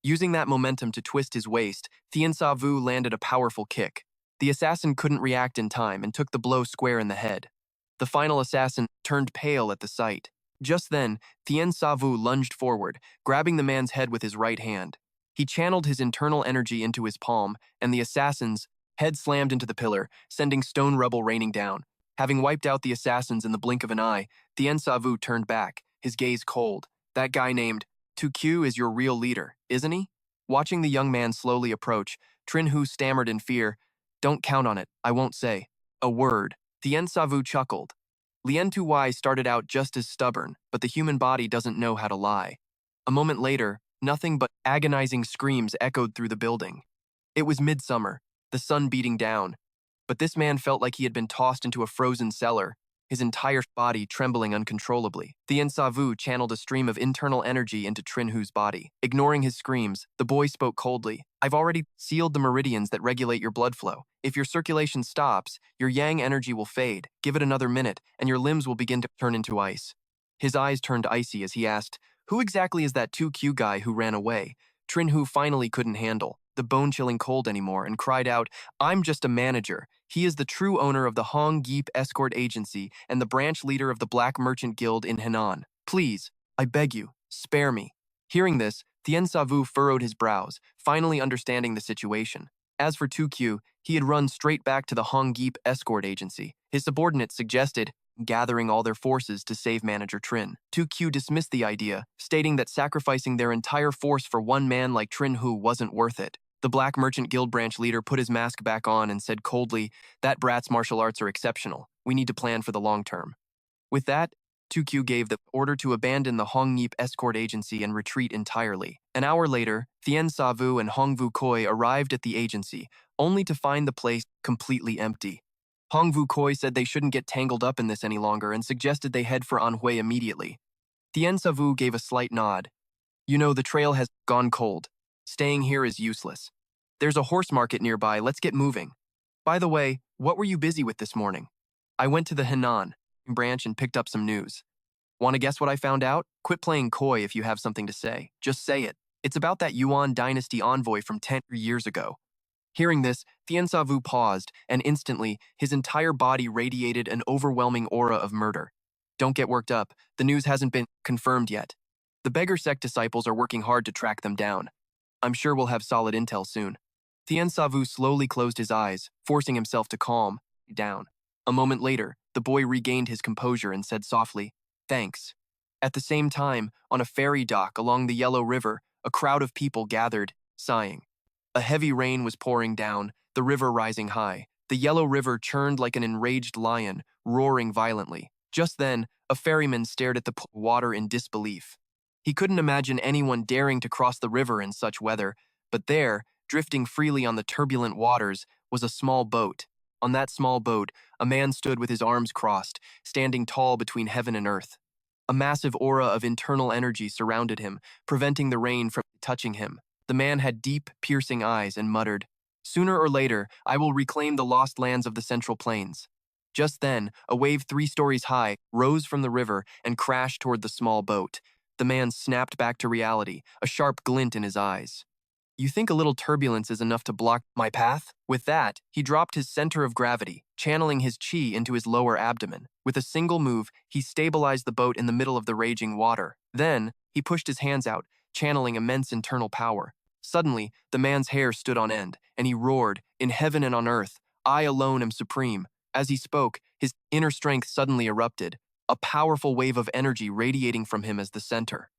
Using that momentum to twist his waist, Tien Savu landed a powerful kick. The assassin couldn't react in time and took the blow square in the head. The final assassin turned pale at the sight. Just then, Tien Savu lunged forward, grabbing the man's head with his right hand. He channeled his internal energy into his palm, and the assassin's head slammed into the pillar, sending stone rubble raining down. Having wiped out the assassins in the blink of an eye, Tien Savu turned back, his gaze cold. "That guy named Tu is your real leader, isn't he?" Watching the young man slowly approach, Trin Hu stammered in fear, "Don't count on it, I won't say a word." Tien Savu chuckled. Lien Tuwai started out just as stubborn, but the human body doesn't know how to lie. A moment later, nothing but agonizing screams echoed through the building. It was midsummer, the sun beating down, but this man felt like he had been tossed into a frozen cellar, his entire body trembling uncontrollably. Tien Savu channeled a stream of internal energy into Trinhu's body. Ignoring his screams, the boy spoke coldly. "I've already sealed the meridians that regulate your blood flow. If your circulation stops, your yang energy will fade. Give it another minute, and your limbs will begin to turn into ice." His eyes turned icy as he asked, "Who exactly is that 2Q guy who ran away?" Trin finally couldn't handle the bone-chilling cold anymore and cried out, "I'm just a manager. He is the true owner of the Hong Geep Escort Agency and the branch leader of the Black Merchant Guild in Henan. Please, I beg you, spare me." Hearing this, Tien Savu furrowed his brows, finally understanding the situation. As for 2Q, he had run straight back to the Hong Geep Escort Agency. His subordinates suggested gathering all their forces to save Manager Trin. 2Q dismissed the idea, stating that sacrificing their entire force for one man like Trin wasn't worth it. The Black Merchant Guild branch leader put his mask back on and said coldly, "That brat's martial arts are exceptional. We need to plan for the long term." With that, 2Q gave the order to abandon the Hong Geep Escort Agency and retreat entirely. An hour later, Tien Savu and Hong Vu Koi arrived at the agency, only to find the place completely empty. Hong Vu Koi said they shouldn't get tangled up in this any longer and suggested they head for Anhui immediately. Tien Savu gave a slight nod. "You know, the trail has gone cold. Staying here is useless. There's a horse market nearby, let's get moving. By the way, what were you busy with this morning?" "I went to the Henan branch and picked up some news." "Want to guess what I found out? Quit playing coy if you have something to say. Just say it. It's about that Yuan dynasty envoy from 10 years ago." Hearing this, Tien Savu paused, and instantly, his entire body radiated an overwhelming aura of murder. "Don't get worked up. The news hasn't been confirmed yet. The beggar sect disciples are working hard to track them down. I'm sure we'll have solid intel soon." Tien Savu slowly closed his eyes, forcing himself to calm down. A moment later, the boy regained his composure and said softly, "Thanks." At the same time, on a ferry dock along the Yellow River, a crowd of people gathered, sighing. A heavy rain was pouring down, the river rising high. The Yellow River churned like an enraged lion, roaring violently. Just then, a ferryman stared at the water in disbelief. He couldn't imagine anyone daring to cross the river in such weather, but there, drifting freely on the turbulent waters, was a small boat. On that small boat, a man stood with his arms crossed, standing tall between heaven and earth. A massive aura of internal energy surrounded him, preventing the rain from touching him. The man had deep, piercing eyes and muttered, "Sooner or later, I will reclaim the lost lands of the Central Plains." Just then, a wave 3 stories high rose from the river and crashed toward the small boat. The man snapped back to reality, a sharp glint in his eyes. "You think a little turbulence is enough to block my path?" With that, he dropped his center of gravity, channeling his chi into his lower abdomen. With a single move, he stabilized the boat in the middle of the raging water. Then, he pushed his hands out, channeling immense internal power. Suddenly, the man's hair stood on end, and he roared, "In heaven and on earth, I alone am supreme." As he spoke, his inner strength suddenly erupted, a powerful wave of energy radiating from him as the center.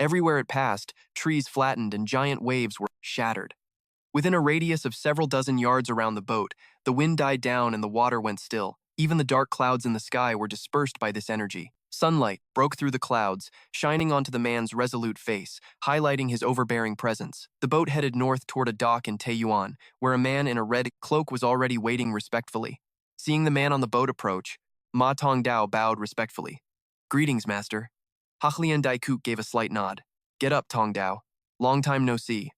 Everywhere it passed, trees flattened and giant waves were shattered. Within a radius of several dozen yards around the boat, the wind died down and the water went still. Even the dark clouds in the sky were dispersed by this energy. Sunlight broke through the clouds, shining onto the man's resolute face, highlighting his overbearing presence. The boat headed north toward a dock in Taiyuan, where a man in a red cloak was already waiting respectfully. Seeing the man on the boat approach, Ma Tongdao bowed respectfully. "Greetings, master." Hahlian Daikuk gave a slight nod. "Get up, Tongdao. Long time no see."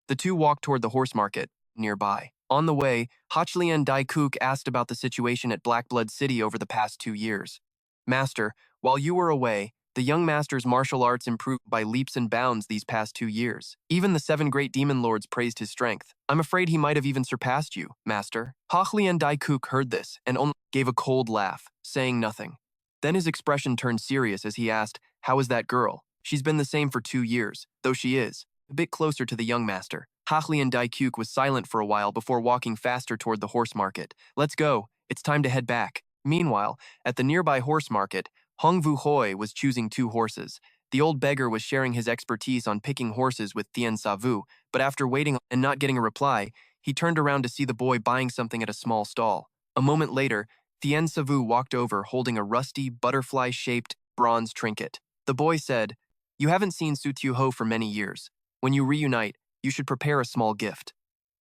The two walked toward the horse market, nearby. On the way, Hachlian Daikuk asked about the situation at Blackblood City over the past 2 years. "Master, while you were away, the young master's martial arts improved by leaps and bounds these past 2 years. Even the 7 great demon lords praised his strength. I'm afraid he might have even surpassed you, master." Hachlian Daikuk heard this and only gave a cold laugh, saying nothing. Then his expression turned serious as he asked, "How is that girl?" "She's been the same for 2 years, though she is a bit closer to the young master." Hachlian Daikuk was silent for a while before walking faster toward the horse market. "Let's go. It's time to head back." Meanwhile, at the nearby horse market, Hong Vu Hoi was choosing 2 horses. The old beggar was sharing his expertise on picking horses with Tien Savu, but after waiting and not getting a reply, he turned around to see the boy buying something at a small stall. A moment later, Tien Savu walked over holding a rusty, butterfly-shaped bronze trinket. The boy said, "You haven't seen Su Tiu Ho for many years. When you reunite, you should prepare a small gift."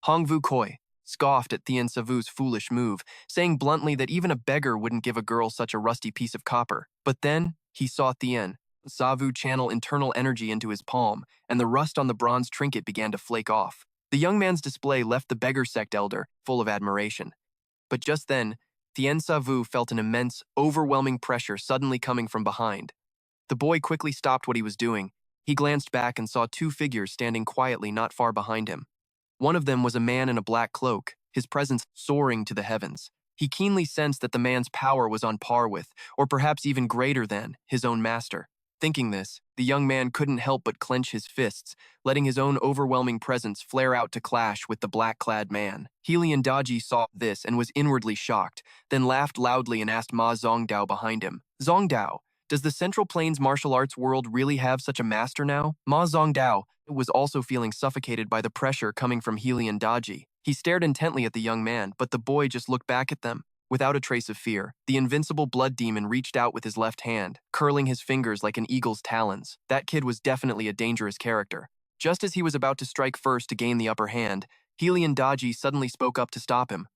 Hong Vu Koi scoffed at Tien Savu's foolish move, saying bluntly that even a beggar wouldn't give a girl such a rusty piece of copper. But then, he saw Tien Savu channel internal energy into his palm, and the rust on the bronze trinket began to flake off. The young man's display left the beggar sect elder full of admiration. But just then, Tien Savu felt an immense, overwhelming pressure suddenly coming from behind. The boy quickly stopped what he was doing. He glanced back and saw two figures standing quietly not far behind him. One of them was a man in a black cloak, his presence soaring to the heavens. He keenly sensed that the man's power was on par with, or perhaps even greater than, his own master. Thinking this, the young man couldn't help but clench his fists, letting his own overwhelming presence flare out to clash with the black-clad man. Helian Daji saw this and was inwardly shocked, then laughed loudly and asked Ma Zongdao behind him, "Zongdao, does the Central Plains martial arts world really have such a master now?" Ma Zongdao was also feeling suffocated by the pressure coming from Helian Daji. He stared intently at the young man, but the boy just looked back at them. Without a trace of fear, the invincible blood demon reached out with his left hand, curling his fingers like an eagle's talons. That kid was definitely a dangerous character. Just as he was about to strike first to gain the upper hand, Helian Daji suddenly spoke up to stop him.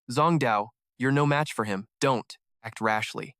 "Zongdao, you're no match for him. Don't act rashly."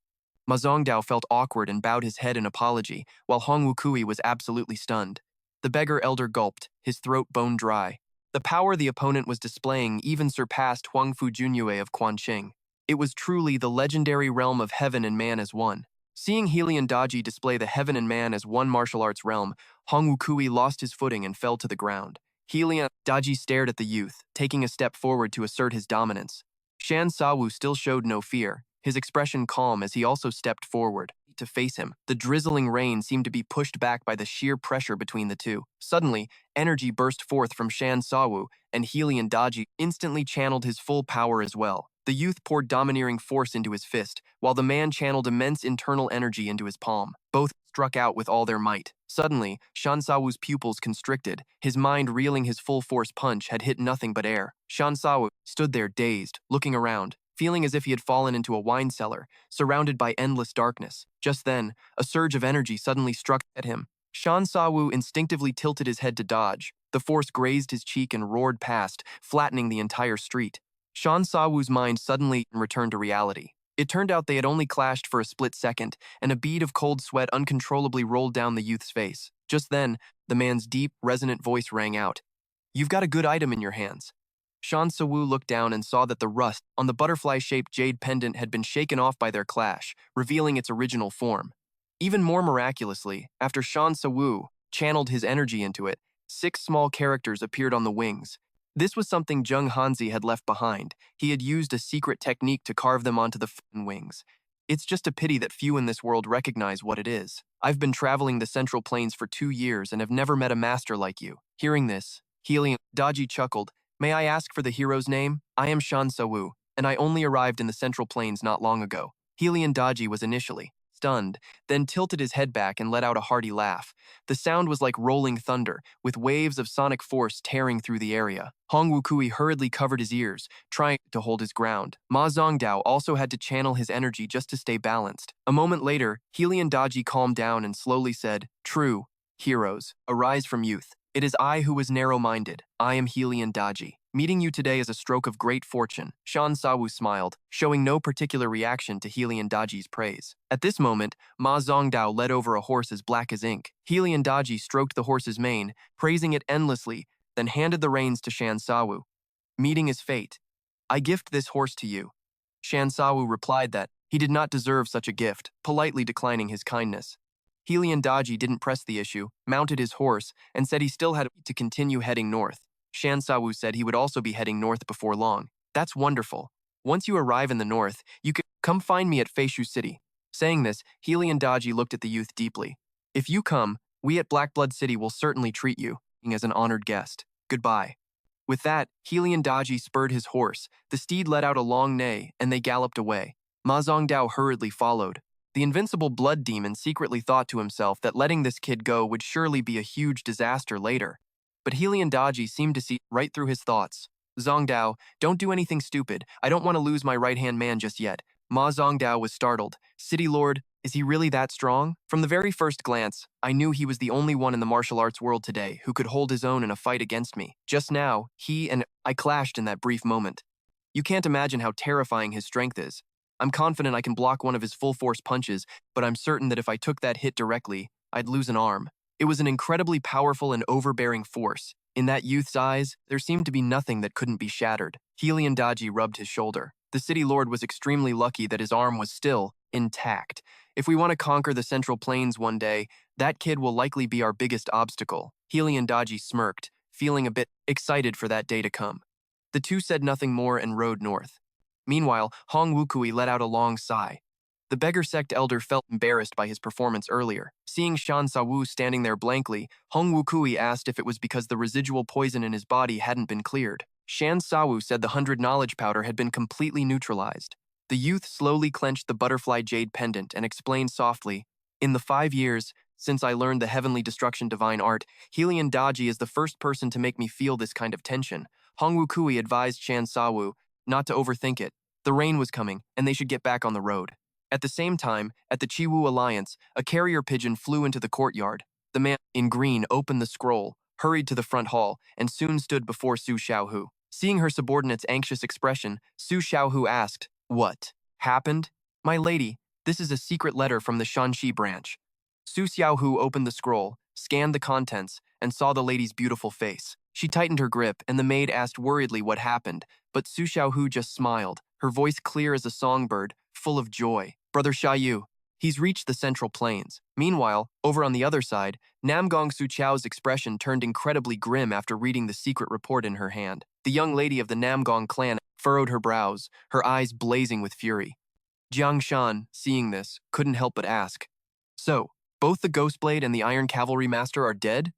Ma Zongdao felt awkward and bowed his head in apology, while Hong Wukui was absolutely stunned. The beggar elder gulped, his throat bone dry. The power the opponent was displaying even surpassed Huangfu Junyue of Quanqing. It was truly the legendary realm of heaven and man as one. Seeing Helian Daji display the heaven and man as one martial arts realm, Hong Wukui lost his footing and fell to the ground. Helian Daji stared at the youth, taking a step forward to assert his dominance. Shan Sawu still showed no fear, his expression calm as he also stepped forward to face him. The drizzling rain seemed to be pushed back by the sheer pressure between the two. Suddenly, energy burst forth from Shan Sawu, and Helian Daji instantly channeled his full power as well. The youth poured domineering force into his fist, while the man channeled immense internal energy into his palm. Both struck out with all their might. Suddenly, Shan Sawu's pupils constricted. His mind reeling his full-force punch had hit nothing but air. Shan Sawu stood there dazed, looking around, feeling as if he had fallen into a wine cellar, surrounded by endless darkness. Just then, a surge of energy suddenly struck at him. Shan Sawu instinctively tilted his head to dodge. The force grazed his cheek and roared past, flattening the entire street. Shan Sawu's mind suddenly returned to reality. It turned out they had only clashed for a split second, and a bead of cold sweat uncontrollably rolled down the youth's face. Just then, the man's deep, resonant voice rang out. "You've got a good item in your hands." Shan Sawu looked down and saw that the rust on the butterfly-shaped jade pendant had been shaken off by their clash, revealing its original form. Even more miraculously, after Shan Sawu channeled his energy into it, 6 small characters appeared on the wings. This was something Zheng Hanzi had left behind. He had used a secret technique to carve them onto the wings. It's just a pity that few in this world recognize what it is. I've been traveling the Central Plains for 2 years and have never met a master like you. Hearing this, Helian Daji chuckled. "May I ask for the hero's name? I am Shan Sawu, and I only arrived in the Central Plains not long ago." Helian Daji was initially stunned, then tilted his head back and let out a hearty laugh. The sound was like rolling thunder, with waves of sonic force tearing through the area. Hong Wukui hurriedly covered his ears, trying to hold his ground. Ma Zongdao also had to channel his energy just to stay balanced. A moment later, Helian Daji calmed down and slowly said, "True, heroes, arise from youth. It is I who was narrow-minded. I am Helian Daji. Meeting you today is a stroke of great fortune." Shan Sawu smiled, showing no particular reaction to Helian Daji's praise. At this moment, Ma Zongdao led over a horse as black as ink. Helian Daji stroked the horse's mane, praising it endlessly, then handed the reins to Shan Sawu. "Meeting is fate. I gift this horse to you." Shan Sawu replied that he did not deserve such a gift, politely declining his kindness. Helian Daji didn't press the issue, mounted his horse, and said he still had to continue heading north. Shan Sawu said he would also be heading north before long. "That's wonderful. Once you arrive in the north, you can come find me at Feishu City." Saying this, Helian Daji looked at the youth deeply. "If you come, we at Blackblood City will certainly treat you as an honored guest. Goodbye." With that, Helian Daji spurred his horse. The steed let out a long neigh, and they galloped away. Ma Zongdao hurriedly followed. The invincible blood demon secretly thought to himself that letting this kid go would surely be a huge disaster later. But Helian Daji seemed to see right through his thoughts. "Zongdao, don't do anything stupid. I don't want to lose my right-hand man just yet." Ma Zongdao was startled. "City Lord, is he really that strong?" From the very first glance, I knew he was the only one in the martial arts world today who could hold his own in a fight against me. Just now, he and I clashed in that brief moment. You can't imagine how terrifying his strength is. I'm confident I can block one of his full-force punches, but I'm certain that if I took that hit directly, I'd lose an arm. It was an incredibly powerful and overbearing force. In that youth's eyes, there seemed to be nothing that couldn't be shattered. Helian Daji rubbed his shoulder. The city lord was extremely lucky that his arm was still, intact. If we want to conquer the Central Plains one day, that kid will likely be our biggest obstacle. Healy and Daji smirked, feeling a bit excited for that day to come. The two said nothing more and rode north. Meanwhile, Hong Wukui let out a long sigh. The beggar sect elder felt embarrassed by his performance earlier. Seeing Shan Sawu standing there blankly, Hong Wukui asked if it was because the residual poison in his body hadn't been cleared. Shan Sawu said the 100 knowledge powder had been completely neutralized. The youth slowly clenched the butterfly jade pendant and explained softly, "In the 5 years since I learned the heavenly destruction divine art, Helian Daji is the first person to make me feel this kind of tension." Hong Wukui advised Shan Sawu not to overthink it. The rain was coming, and they should get back on the road. At the same time, at the Chiwu Alliance, a carrier pigeon flew into the courtyard. The man in green opened the scroll, hurried to the front hall, and soon stood before Su Xiaohu. Seeing her subordinate's anxious expression, Su Xiaohu asked, "What happened?" "My lady, this is a secret letter from the Shanxi branch." Su Xiaohu opened the scroll, scanned the contents, and saw the lady's beautiful face. She tightened her grip, and the maid asked worriedly what happened, but Su Xiaohu just smiled, her voice clear as a songbird, full of joy. "Brother Xiaoyu, he's reached the Central Plains." Meanwhile, over on the other side, Namgong Su Chao's expression turned incredibly grim after reading the secret report in her hand. The young lady of the Namgong clan furrowed her brows, her eyes blazing with fury. Jiang Shan, seeing this, couldn't help but ask, "So, both the Ghostblade and the Iron Cavalry Master are dead?"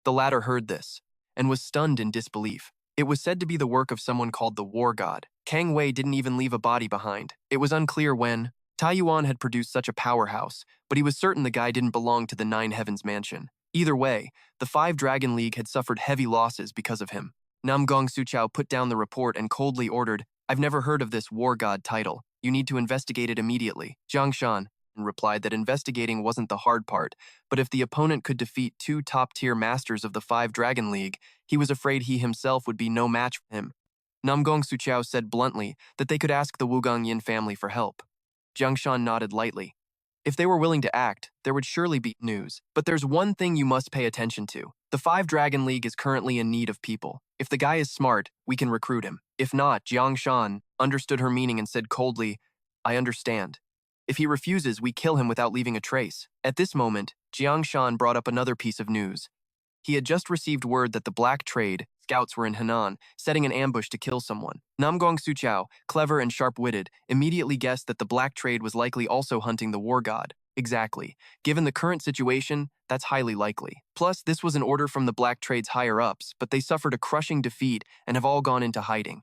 The latter heard this, and was stunned in disbelief. It was said to be the work of someone called the War God. Kang Wei didn't even leave a body behind. It was unclear when Taiyuan had produced such a powerhouse, but he was certain the guy didn't belong to the Nine Heavens mansion. Either way, the 5 Dragon League had suffered heavy losses because of him. Namgong Suchao put down the report and coldly ordered, "I've never heard of this War God title. You need to investigate it immediately." Jiang Shan replied that investigating wasn't the hard part, but if the opponent could defeat 2 top-tier masters of the 5 Dragon League, he was afraid he himself would be no match for him. Namgong Suchao said bluntly that they could ask the Wugang Yin family for help. Jiang Shan nodded lightly. If they were willing to act, there would surely be news. But there's one thing you must pay attention to. The 5 Dragon League is currently in need of people. If the guy is smart, we can recruit him. If not, Jiang Shan understood her meaning and said coldly, "I understand." If he refuses, we kill him without leaving a trace. At this moment, Jiang Shan brought up another piece of news. He had just received word that the Black Trade scouts were in Henan, setting an ambush to kill someone. Namgong Suchao, clever and sharp-witted, immediately guessed that the Black Trade was likely also hunting the War God. Exactly. Given the current situation, that's highly likely. Plus, this was an order from the Black Trade's higher-ups, but they suffered a crushing defeat and have all gone into hiding.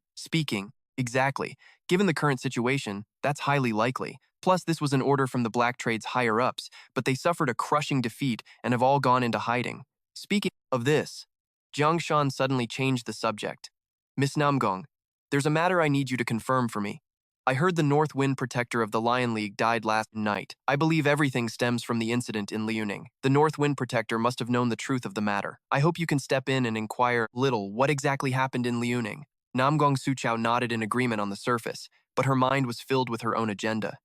Exactly. Given the current situation, that's highly likely. Plus, this was an order from the Black Trade's higher-ups, but they suffered a crushing defeat and have all gone into hiding. Speaking of this, Jiang Shan suddenly changed the subject. "Miss Namgong, there's a matter I need you to confirm for me. I heard the North Wind Protector of the Lion League died last night. I believe everything stems from the incident in Liuning. The North Wind Protector must have known the truth of the matter. I hope you can step in and inquire little what exactly happened in Liuning." Namgong Suchao nodded in agreement on the surface, but her mind was filled with her own agenda.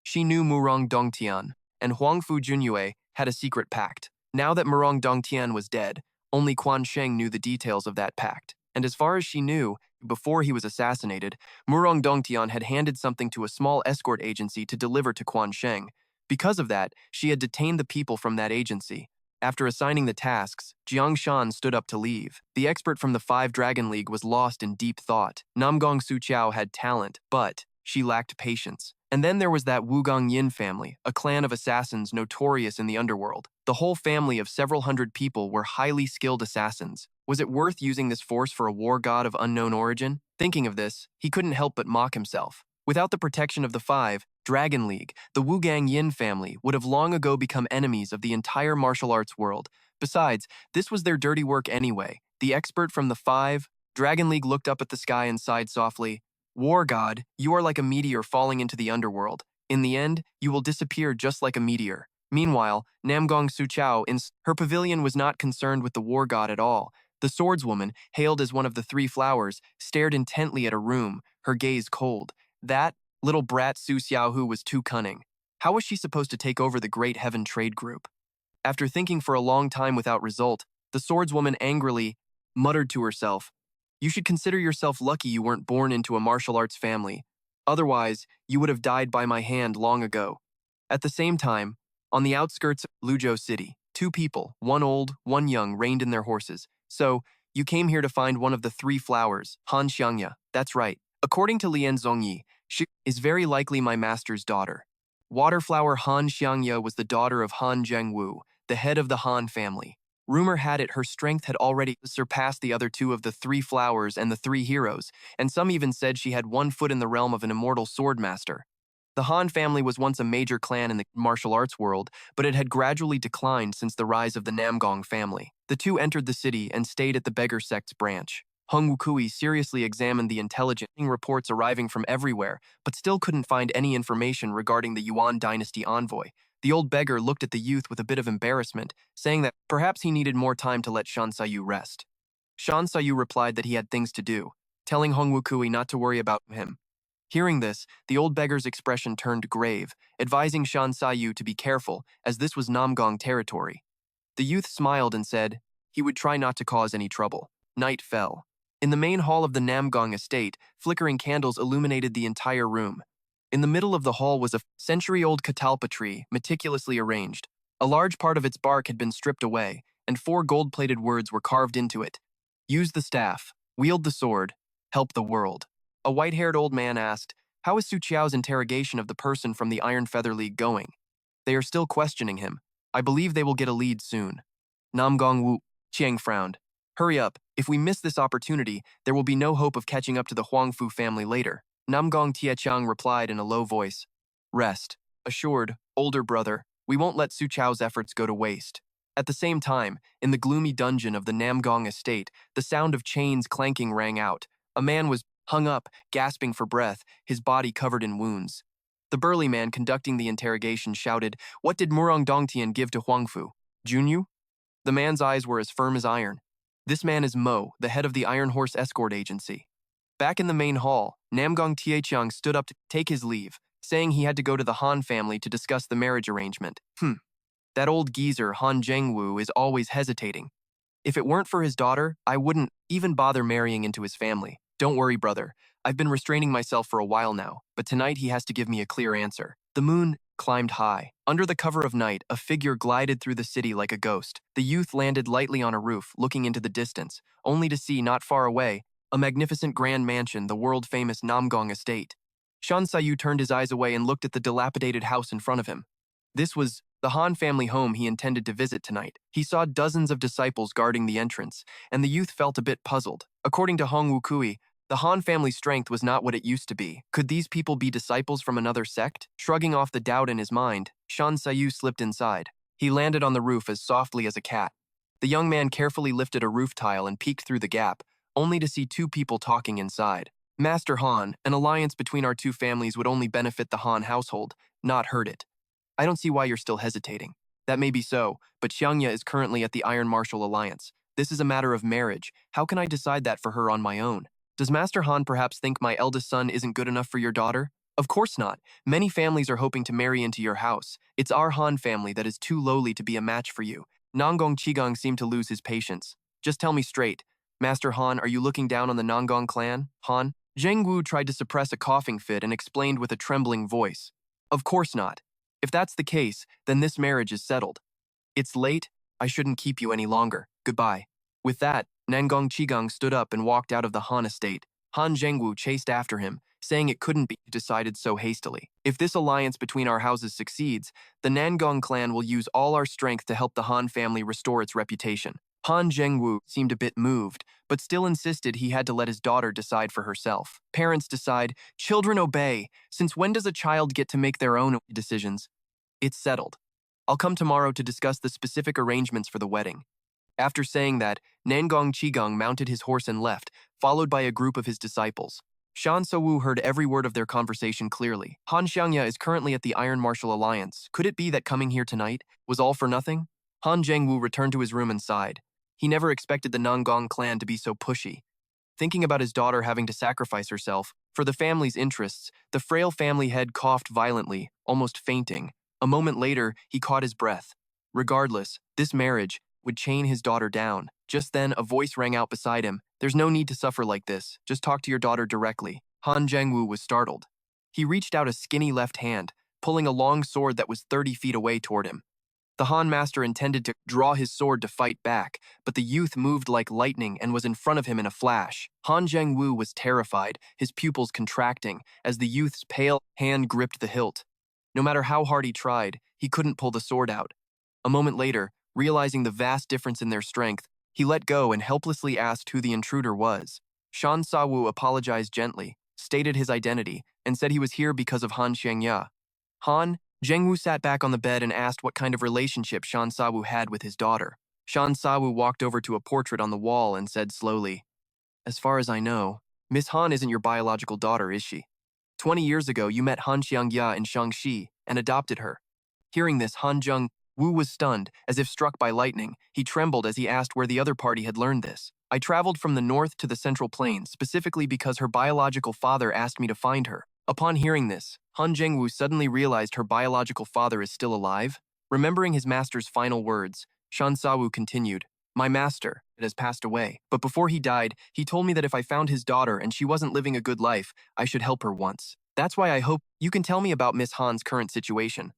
She knew Murong Dongtian and Huangfu Junyue had a secret pact. Now that Murong Dongtian was dead, only Quan Sheng knew the details of that pact. And as far as she knew, before he was assassinated, Murong Dongtian had handed something to a small escort agency to deliver to Quan Sheng. Because of that, she had detained the people from that agency. After assigning the tasks, Jiang Shan stood up to leave. The expert from the 5 Dragon League was lost in deep thought. Namgong Suchao had talent, but she lacked patience. And then there was that Wugang Yin family, a clan of assassins notorious in the underworld. The whole family of several hundred people were highly skilled assassins. Was it worth using this force for a war god of unknown origin? Thinking of this, he couldn't help but mock himself. Without the protection of the 5 Dragon League, the Wugang Yin family would have long ago become enemies of the entire martial arts world. Besides, this was their dirty work anyway. The expert from the 5 Dragon League looked up at the sky and sighed softly. "War God, you are like a meteor falling into the underworld. In the end, you will disappear just like a meteor." Meanwhile, Namgong Suchao in her pavilion was not concerned with the war god at all. The swordswoman, hailed as one of the 3 flowers, stared intently at a room, her gaze cold. That little brat Su Xiaohu was too cunning. How was she supposed to take over the Great Heaven Trade Group? After thinking for a long time without result, the swordswoman angrily muttered to herself, "You should consider yourself lucky you weren't born into a martial arts family. Otherwise, you would have died by my hand long ago." At the same time, on the outskirts of Luzhou City, two people, one old, one young, reined in their horses. So, you came here to find one of the three flowers, Han Xiangya. That's right. According to Lian Zongyi, she is very likely my master's daughter. Waterflower Han Xiangya was the daughter of Han Zhengwu, the head of the Han family. Rumor had it her strength had already surpassed the other two of the three flowers and the three heroes, and some even said she had one foot in the realm of an immortal swordmaster. The Han family was once a major clan in the martial arts world, but it had gradually declined since the rise of the Namgong family. The two entered the city and stayed at the beggar sect's branch. Hung Wukui seriously examined the intelligence reports arriving from everywhere, but still couldn't find any information regarding the Yuan dynasty envoy. The old beggar looked at the youth with a bit of embarrassment, saying that perhaps he needed more time to let Shan Sayu rest. Shan Sayu replied that he had things to do, telling Hong Wukui not to worry about him. Hearing this, the old beggar's expression turned grave, advising Shan Sayu to be careful, as this was Namgong territory. The youth smiled and said he would try not to cause any trouble. Night fell. In the main hall of the Namgong estate, flickering candles illuminated the entire room. In the middle of the hall was a century-old catalpa tree, meticulously arranged. A large part of its bark had been stripped away, and 4 gold-plated words were carved into it. Use the staff, wield the sword, help the world. A white-haired old man asked, how is Su Qiao's interrogation of the person from the Iron Feather League going? They are still questioning him. I believe they will get a lead soon. Namgong Wu, Chiang frowned. Hurry up, if we miss this opportunity, there will be no hope of catching up to the Huangfu family later. Namgong Tietchang replied in a low voice. Rest. Assured, older brother, we won't let Su Qiao's efforts go to waste. At the same time, in the gloomy dungeon of the Namgong estate, the sound of chains clanking rang out. A man was hung up, gasping for breath, his body covered in wounds. The burly man conducting the interrogation shouted, what did Murong Dongtian give to Huangfu? Junyu? The man's eyes were as firm as iron. This man is Mo, the head of the Iron Horse Escort Agency. Back in the main hall, Namgong Tietchang stood up to take his leave, saying he had to go to the Han family to discuss the marriage arrangement. That old geezer Han Zhengwu is always hesitating. If it weren't for his daughter, I wouldn't even bother marrying into his family. Don't worry, brother. I've been restraining myself for a while now, but tonight he has to give me a clear answer. The moon climbed high. Under the cover of night, a figure glided through the city like a ghost. The youth landed lightly on a roof, looking into the distance, only to see, not far away, a magnificent grand mansion, the world-famous Namgong estate. Shan Sayu turned his eyes away and looked at the dilapidated house in front of him. This was the Han family home he intended to visit tonight. He saw dozens of disciples guarding the entrance, and the youth felt a bit puzzled. According to Hong Wukui, the Han family's strength was not what it used to be. Could these people be disciples from another sect? Shrugging off the doubt in his mind, Shan Sayu slipped inside. He landed on the roof as softly as a cat. The young man carefully lifted a roof tile and peeked through the gap, only to see 2 people talking inside. Master Han, an alliance between our 2 families would only benefit the Han household, not hurt it. I don't see why you're still hesitating. That may be so, but Xiangya is currently at the Iron Martial Alliance. This is a matter of marriage. How can I decide that for her on my own? Does Master Han perhaps think my eldest son isn't good enough for your daughter? Of course not. Many families are hoping to marry into your house. It's our Han family that is too lowly to be a match for you. Nangong Qigong seemed to lose his patience. Just tell me straight. Master Han, are you looking down on the Nangong clan? Han? Zheng Wu tried to suppress a coughing fit and explained with a trembling voice. Of course not. If that's the case, then this marriage is settled. It's late. I shouldn't keep you any longer. Goodbye. With that, Nangong Qigong stood up and walked out of the Han estate. Han Zhengwu chased after him, saying it couldn't be decided so hastily. If this alliance between our houses succeeds, the Nangong clan will use all our strength to help the Han family restore its reputation. Han Zhengwu seemed a bit moved, but still insisted he had to let his daughter decide for herself. Parents decide, children obey. Since when does a child get to make their own decisions? It's settled. I'll come tomorrow to discuss the specific arrangements for the wedding. After saying that, Nangong Qigong mounted his horse and left, followed by a group of his disciples. Shan Sawu heard every word of their conversation clearly. Han Xiangya is currently at the Iron Martial Alliance. Could it be that coming here tonight was all for nothing? Han Zhengwu returned to his room and sighed. He never expected the Nangong clan to be so pushy. Thinking about his daughter having to sacrifice herself for the family's interests, the frail family head coughed violently, almost fainting. A moment later, he caught his breath. Regardless, this marriage would chain his daughter down. Just then, a voice rang out beside him. There's no need to suffer like this. Just talk to your daughter directly. Han Zhengwu was startled. He reached out a skinny left hand, pulling a long sword that was 30 feet away toward him. The Han master intended to draw his sword to fight back, but the youth moved like lightning and was in front of him in a flash. Han Zhengwu was terrified, his pupils contracting, as the youth's pale hand gripped the hilt. No matter how hard he tried, he couldn't pull the sword out. A moment later, realizing the vast difference in their strength, he let go and helplessly asked who the intruder was. Shan Sawu apologized gently, stated his identity, and said he was here because of Han Xiangya. Han Zhengwu sat back on the bed and asked what kind of relationship Shan Sawu had with his daughter. Shan Sawu walked over to a portrait on the wall and said slowly, "As far as I know, Miss Han isn't your biological daughter, is she? 20 years ago, you met Han Xiangya in Shaanxi and adopted her." Hearing this, Han Zhengwu was stunned, as if struck by lightning. He trembled as he asked where the other party had learned this. "I traveled from the north to the Central Plains specifically because her biological father asked me to find her." Upon hearing this, Han Zhengwu suddenly realized her biological father is still alive. Remembering his master's final words, Shan Sawu continued, "My master, it has passed away, but before he died, he told me that if I found his daughter and she wasn't living a good life, I should help her once. That's why I hope you can tell me about Miss Han's current situation."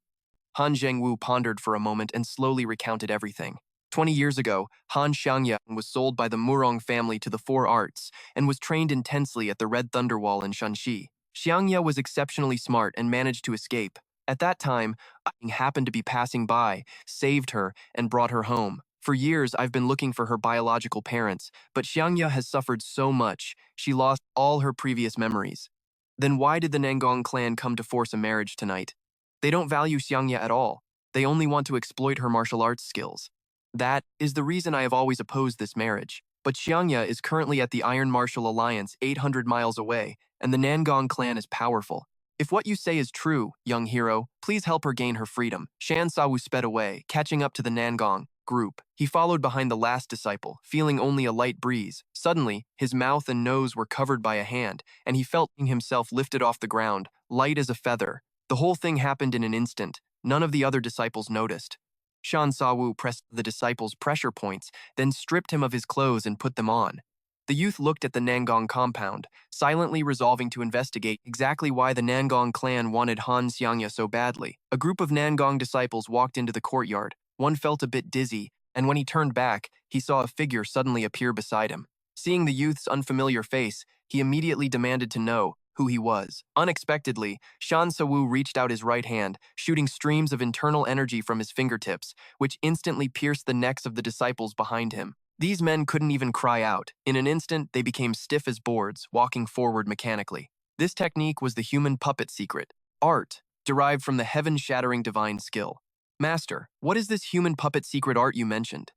Han Zhengwu pondered for a moment and slowly recounted everything. 20 years ago, Han Xiangya was sold by the Murong family to the Four Arts and was trained intensely at the Red Thunderwall in Shaanxi. Xiangya was exceptionally smart and managed to escape. At that time, I happened to be passing by, saved her, and brought her home. For years, I've been looking for her biological parents, but Xiangya has suffered so much, she lost all her previous memories. Then why did the Nangong clan come to force a marriage tonight? They don't value Xiangya at all. They only want to exploit her martial arts skills. That is the reason I have always opposed this marriage. But Xiangya is currently at the Iron Martial Alliance 800 miles away, and the Nangong clan is powerful. If what you say is true, young hero, please help her gain her freedom." Shan Sawu sped away, catching up to the Nangong group. He followed behind the last disciple, feeling only a light breeze. Suddenly, his mouth and nose were covered by a hand, and he felt himself lifted off the ground, light as a feather. The whole thing happened in an instant. None of the other disciples noticed. Shan Sawu pressed the disciple's pressure points, then stripped him of his clothes and put them on. The youth looked at the Nangong compound, silently resolving to investigate exactly why the Nangong clan wanted Han Xiangya so badly. A group of Nangong disciples walked into the courtyard. One felt a bit dizzy, and when he turned back, he saw a figure suddenly appear beside him. Seeing the youth's unfamiliar face, he immediately demanded to know who he was. Unexpectedly, Shan Sawu reached out his right hand, shooting streams of internal energy from his fingertips, which instantly pierced the necks of the disciples behind him. These men couldn't even cry out. In an instant, they became stiff as boards, walking forward mechanically. This technique was the human puppet secret, art, derived from the heaven-shattering divine skill. "Master, what is this human puppet secret art you mentioned?"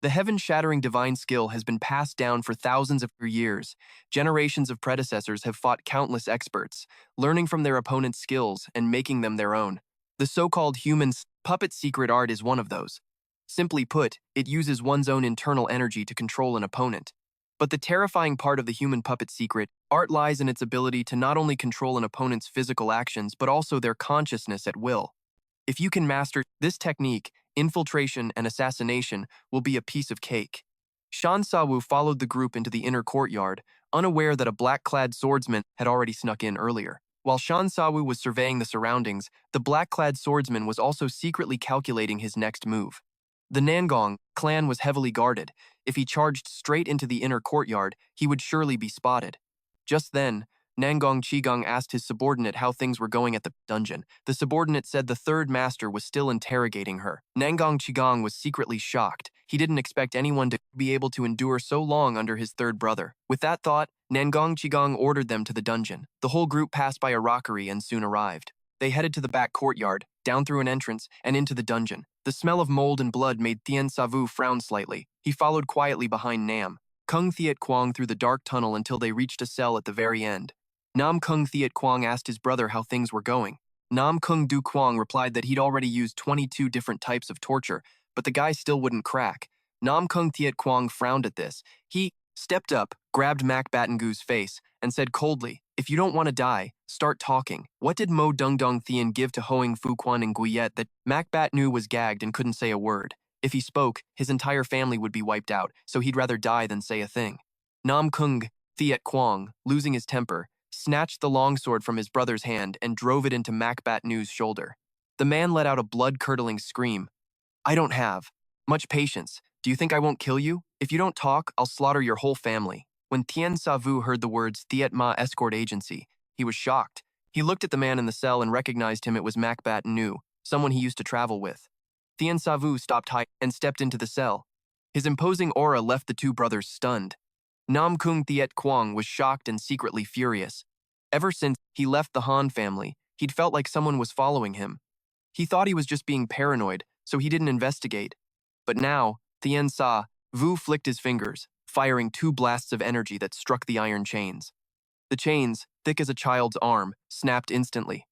The heaven-shattering divine skill has been passed down for thousands of years. Generations of predecessors have fought countless experts, learning from their opponents' skills and making them their own. The so-called human puppet secret art is one of those. Simply put, it uses one's own internal energy to control an opponent. But the terrifying part of the human puppet secret art lies in its ability to not only control an opponent's physical actions, but also their consciousness at will. If you can master this technique, infiltration and assassination will be a piece of cake. Shan Sawu followed the group into the inner courtyard, unaware that a black-clad swordsman had already snuck in earlier. While Shan Sawu was surveying the surroundings, the black-clad swordsman was also secretly calculating his next move. The Nangong clan was heavily guarded. If he charged straight into the inner courtyard, he would surely be spotted. Just then, Nangong Qigong asked his subordinate how things were going at the dungeon. The subordinate said the third master was still interrogating her. Nangong Qigong was secretly shocked. He didn't expect anyone to be able to endure so long under his third brother. With that thought, Nangong Qigong ordered them to the dungeon. The whole group passed by a rockery and soon arrived. They headed to the back courtyard, down through an entrance, and into the dungeon. The smell of mold and blood made Thien Savu frown slightly. He followed quietly behind Nam Kung Thiet Quang through the dark tunnel until they reached a cell at the very end. Nam Kung Thiet Quang asked his brother how things were going. Nam Kung Du Quang replied that he'd already used 22 different types of torture, but the guy still wouldn't crack. Nam Kung Thiet Quang frowned at this. He stepped up, grabbed Mac Batingu's face, and said coldly, "If you don't want to die, start talking." What did Mo Dung Dong Thien give to Hoang Fu Quan and Guyet that Mac Batnu was gagged and couldn't say a word? If he spoke, his entire family would be wiped out, so he'd rather die than say a thing. Nam Kung Thiet Quang, losing his temper, snatched the longsword from his brother's hand and drove it into Macbat Nu's shoulder. The man let out a blood-curdling scream. I don't have much patience. Do you think I won't kill you? If you don't talk, I'll slaughter your whole family. When Tien Savu heard the words Thiet Ma Escort Agency, he was shocked. He looked at the man in the cell and recognized him. It was Macbat Nu, someone he used to travel with. Tien Savu stopped high and stepped into the cell. His imposing aura left the two brothers stunned. Nam Kung Thiet Quang was shocked and secretly furious. Ever since he left the Han family, he'd felt like someone was following him. He thought he was just being paranoid, so he didn't investigate. But now, Thien Sa Vu flicked his fingers, firing 2 blasts of energy that struck the iron chains. The chains, thick as a child's arm, snapped instantly.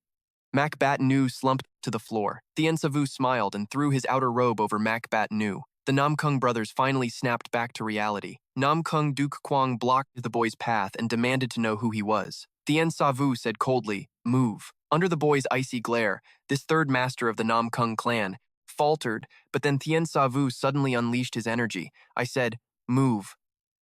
Macbat Nu slumped to the floor. Thien Sa Vu smiled and threw his outer robe over Macbat Nu. The Namkung brothers finally snapped back to reality. Namkung Duke Kwang blocked the boy's path and demanded to know who he was. Thien Sa Vu said coldly, "Move." Under the boy's icy glare, this third master of the Namkung clan faltered, but then Thien Sa Vu suddenly unleashed his energy. I said, "Move."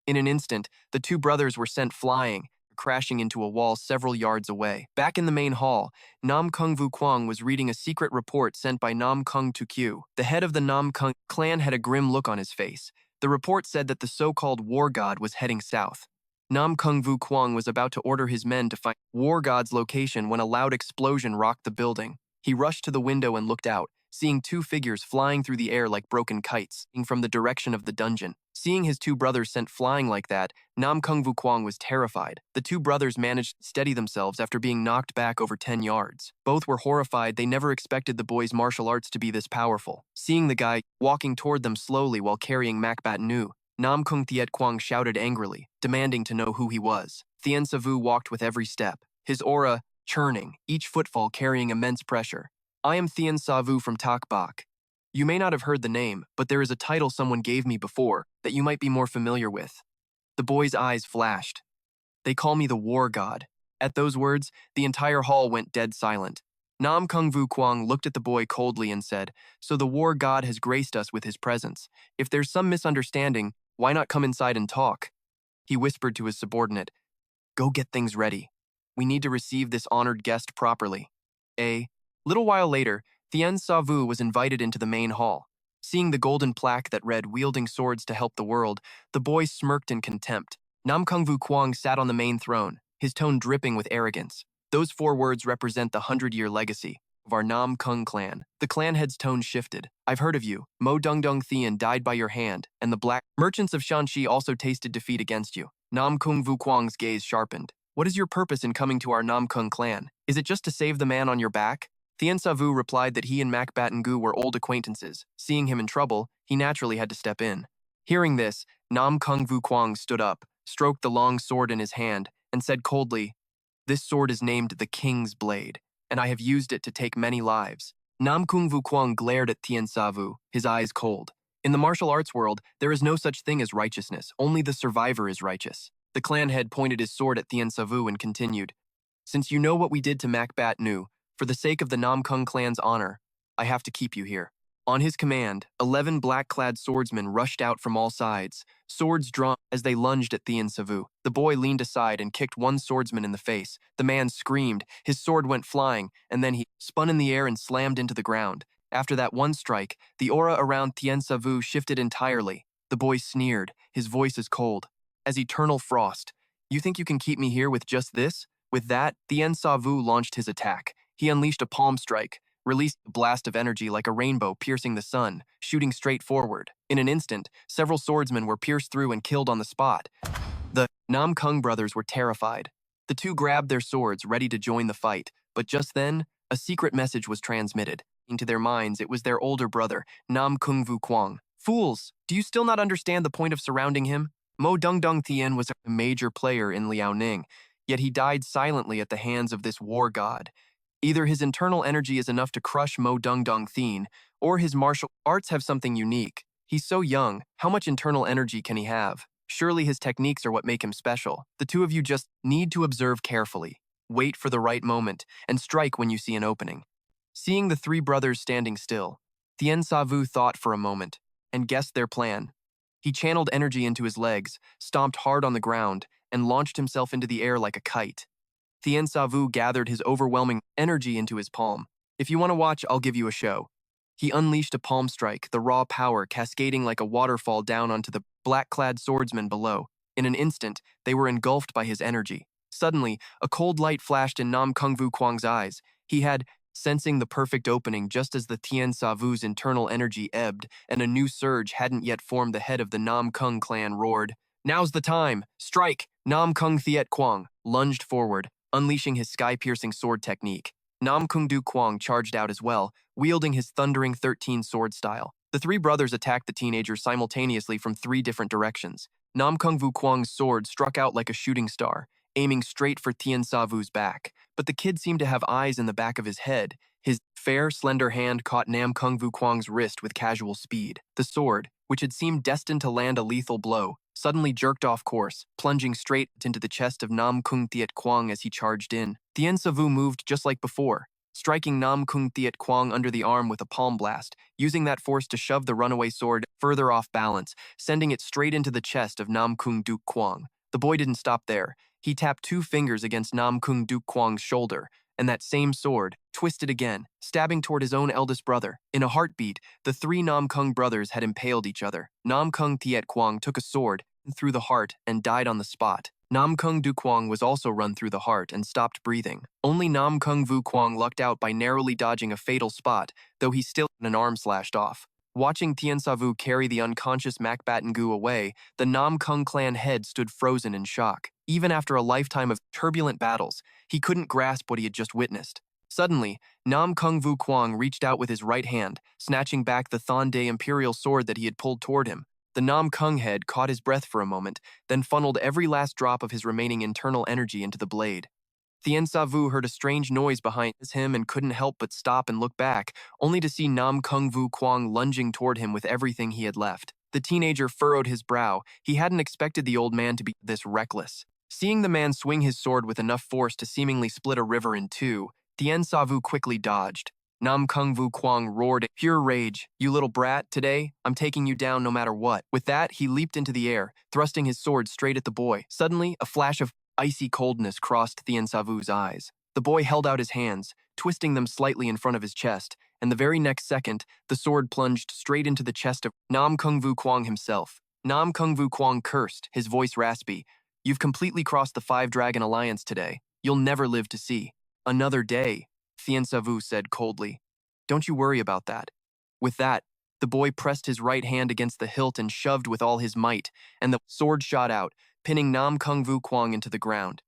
In an instant, the two brothers were sent flying, crashing into a wall several yards away. Back in the main hall, Nam Kung Vu Kwang was reading a secret report sent by Nam Kung to Q. The head of the Nam Kung clan had a grim look on his face. The report said that the so-called war god was heading south. Nam Kung Vu Kwang was about to order his men to find war god's location when a loud explosion rocked the building. He rushed to the window and looked out, seeing 2 figures flying through the air like broken kites, from the direction of the dungeon. Seeing his 2 brothers sent flying like that, Nam Kung Vu Kwang was terrified. The 2 brothers managed to steady themselves after being knocked back over 10 yards. Both were horrified. They never expected the boy's martial arts to be this powerful. Seeing the guy walking toward them slowly while carrying Macbat Nu, Nam Kung Thiet Quang shouted angrily, demanding to know who he was. Thien Sa Vu walked with every step, his aura churning, each footfall carrying immense pressure. I am Thien Sa Vu from Tak Bak. You may not have heard the name, but there is a title someone gave me before that you might be more familiar with. The boy's eyes flashed. They call me the War God. At those words, the entire hall went dead silent. Nam Kung Vu Kwang looked at the boy coldly and said, "So the War God has graced us with his presence. If there's some misunderstanding, why not come inside and talk?" He whispered to his subordinate, "Go get things ready. We need to receive this honored guest properly." A little while later, Thien Sa Vu was invited into the main hall. Seeing the golden plaque that read "Wielding swords to help the world," the boy smirked in contempt. Nam Kung Vu Kwang sat on the main throne, his tone dripping with arrogance. Those 4 words represent the 100-year legacy of our Nam Kung clan. The clan head's tone shifted. "I've heard of you. Mo Dung Dung Thien died by your hand, and the black merchants of Shanxi also tasted defeat against you." Nam Kung Vu Kwang's gaze sharpened. "What is your purpose in coming to our Nam Kung clan? Is it just to save the man on your back?" Thien Sa Vu replied that he and Macbat Ngu were old acquaintances. Seeing him in trouble, he naturally had to step in. Hearing this, Nam Kung Vu Kwang stood up, stroked the long sword in his hand, and said coldly, "This sword is named the King's Blade, and I have used it to take many lives." Nam Kung Vu Kwang glared at Thien Sa Vu, his eyes cold. In the martial arts world, there is no such thing as righteousness. Only the survivor is righteous. The clan head pointed his sword at Thien Sa Vu and continued, "Since you know what we did to Macbat Nu, for the sake of the Nam Kung clan's honor, I have to keep you here." On his command, 11 black-clad swordsmen rushed out from all sides, swords drawn as they lunged at Thien Sa Vu. The boy leaned aside and kicked one swordsman in the face. The man screamed, his sword went flying, and then he spun in the air and slammed into the ground. After that one strike, the aura around Thien Sa Vu shifted entirely. The boy sneered, his voice is cold. "As eternal frost, you think you can keep me here with just this?" With that, Thien Sa Vu launched his attack. He unleashed a palm strike, released a blast of energy like a rainbow piercing the sun, shooting straight forward. In an instant, several swordsmen were pierced through and killed on the spot. The Nam Kung brothers were terrified. The 2 grabbed their swords, ready to join the fight, but just then, a secret message was transmitted. Into their minds, it was their older brother, Nam Kung Vu Kwang. "Fools, do you still not understand the point of surrounding him? Mo Dung Dung Thien was a major player in Liaoning, yet he died silently at the hands of this war god. Either his internal energy is enough to crush Mo Dung Dung Thien, or his martial arts have something unique. He's so young, how much internal energy can he have? Surely his techniques are what make him special. The 2 of you just need to observe carefully, wait for the right moment, and strike when you see an opening." Seeing the 3 brothers standing still, Thien Sa Vu thought for a moment and guessed their plan. He channeled energy into his legs, stomped hard on the ground, and launched himself into the air like a kite. Tien Savu gathered his overwhelming energy into his palm. If you want to watch, I'll give you a show. He unleashed a palm strike, the raw power cascading like a waterfall down onto the black-clad swordsmen below. In an instant, they were engulfed by his energy. Suddenly, a cold light flashed in Nam Kung Vu Kwang's eyes. He had, sensing the perfect opening just as the Tien Savu's internal energy ebbed and a new surge hadn't yet formed, the head of the Nam Kung clan roared. Now's the time! Strike! Nam Kung Thiet Kwang lunged forward, unleashing his sky-piercing sword technique. Nam Kung Du Kwang charged out as well, wielding his thundering 13 sword style. The three brothers attacked the teenager simultaneously from three different directions. Nam Kung Vu Kwang's sword struck out like a shooting star, aiming straight for Tien Savu's back. But the kid seemed to have eyes in the back of his head. His fair, slender hand caught Nam Kung Vu Kwang's wrist with casual speed. The sword, which had seemed destined to land a lethal blow, suddenly jerked off course, plunging straight into the chest of Nam Kung Thiet Kwang as he charged in. Tien Savu moved just like before, striking Nam Kung Thiet Kwang under the arm with a palm blast, using that force to shove the runaway sword further off balance, sending it straight into the chest of Nam Kung Duk Kwang. The boy didn't stop there. He tapped two fingers against Nam Kung Duk Kwang's shoulder, and that same sword twisted again, stabbing toward his own eldest brother. In a heartbeat, the three Nam Kung brothers had impaled each other. Nam Kung Thiet Kwang took a sword through the heart and died on the spot. Nam Kung Du Kwang was also run through the heart and stopped breathing. Only Nam Kung Vu Kwang lucked out by narrowly dodging a fatal spot, though he still had an arm slashed off. Watching Tien Savu carry the unconscious Macbatangu away, the Nam Kung clan head stood frozen in shock. Even after a lifetime of turbulent battles, he couldn't grasp what he had just witnessed. Suddenly, Nam Kung Vu Kwang reached out with his right hand, snatching back the Thonday Imperial sword that he had pulled toward him. The Nam Kung head caught his breath for a moment, then funneled every last drop of his remaining internal energy into the blade. Tien Savu heard a strange noise behind him and couldn't help but stop and look back, only to see Nam Kung Vu Kwang lunging toward him with everything he had left. The teenager furrowed his brow. He hadn't expected the old man to be this reckless. Seeing the man swing his sword with enough force to seemingly split a river in two, Tien Savu quickly dodged. Nam Kung Vu Kwang roared in pure rage. You little brat, today, I'm taking you down no matter what. With that, he leaped into the air, thrusting his sword straight at the boy. Suddenly, a flash of icy coldness crossed Tien Savu's eyes. The boy held out his hands, twisting them slightly in front of his chest, and the very next second, the sword plunged straight into the chest of Nam Kung Vu Kwang himself. Nam Kung Vu Kwang cursed, his voice raspy. You've completely crossed the Five-Dragon Alliance today. You'll never live to see another day, Tien Savu said coldly. Don't you worry about that. With that, the boy pressed his right hand against the hilt and shoved with all his might, and the sword shot out, pinning Nam Kung Vu Kwang into the ground.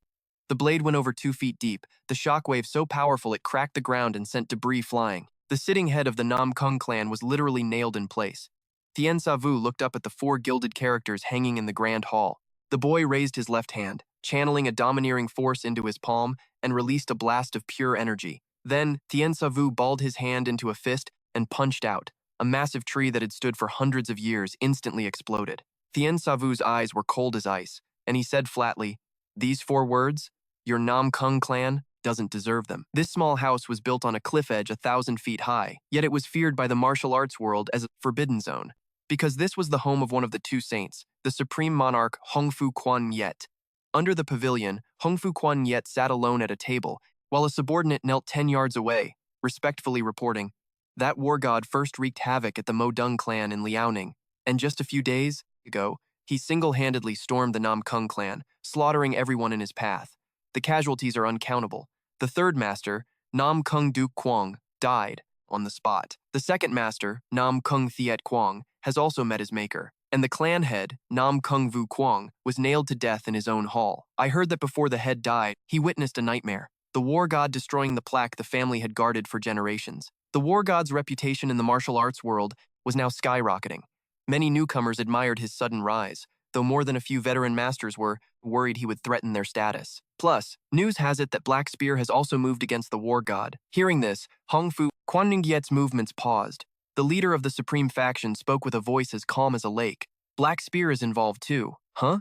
The blade went over 2 feet deep, the shockwave so powerful it cracked the ground and sent debris flying. The sitting head of the Nam Kung clan was literally nailed in place. Tien Savu looked up at the 4 gilded characters hanging in the grand hall. The boy raised his left hand, channeling a domineering force into his palm, and released a blast of pure energy. Then, Tien Savu balled his hand into a fist and punched out. A massive tree that had stood for hundreds of years instantly exploded. Tien Savu's eyes were cold as ice, and he said flatly, "These 4 words, your Nam Kung clan doesn't deserve them." This small house was built on a cliff edge 1,000 feet high, yet it was feared by the martial arts world as a forbidden zone, because this was the home of one of the 2 saints, the supreme monarch Hongfu Quan Yet. Under the pavilion, Hongfu Quan Yet sat alone at a table, while a subordinate knelt 10 yards away, respectfully reporting, "That war god first wreaked havoc at the Modung clan in Liaoning, and just a few days ago, he single-handedly stormed the Nam Kung clan, slaughtering everyone in his path. The casualties are uncountable. The 3rd master, Nam Kung Duk Kwang, died on the spot. The 2nd master, Nam Kung Thiet Kwang, has also met his maker. And the clan head, Nam Kung Vu Kwang, was nailed to death in his own hall. I heard that before the head died, he witnessed a nightmare. The war god destroying the plaque the family had guarded for generations. The war god's reputation in the martial arts world was now skyrocketing. Many newcomers admired his sudden rise, though more than a few veteran masters were worried he would threaten their status. Plus, news has it that Black Spear has also moved against the war god. Hearing this, Hongfu Quanningyet's movements paused. The leader of the supreme faction spoke with a voice as calm as a lake. Black Spear is involved too, huh?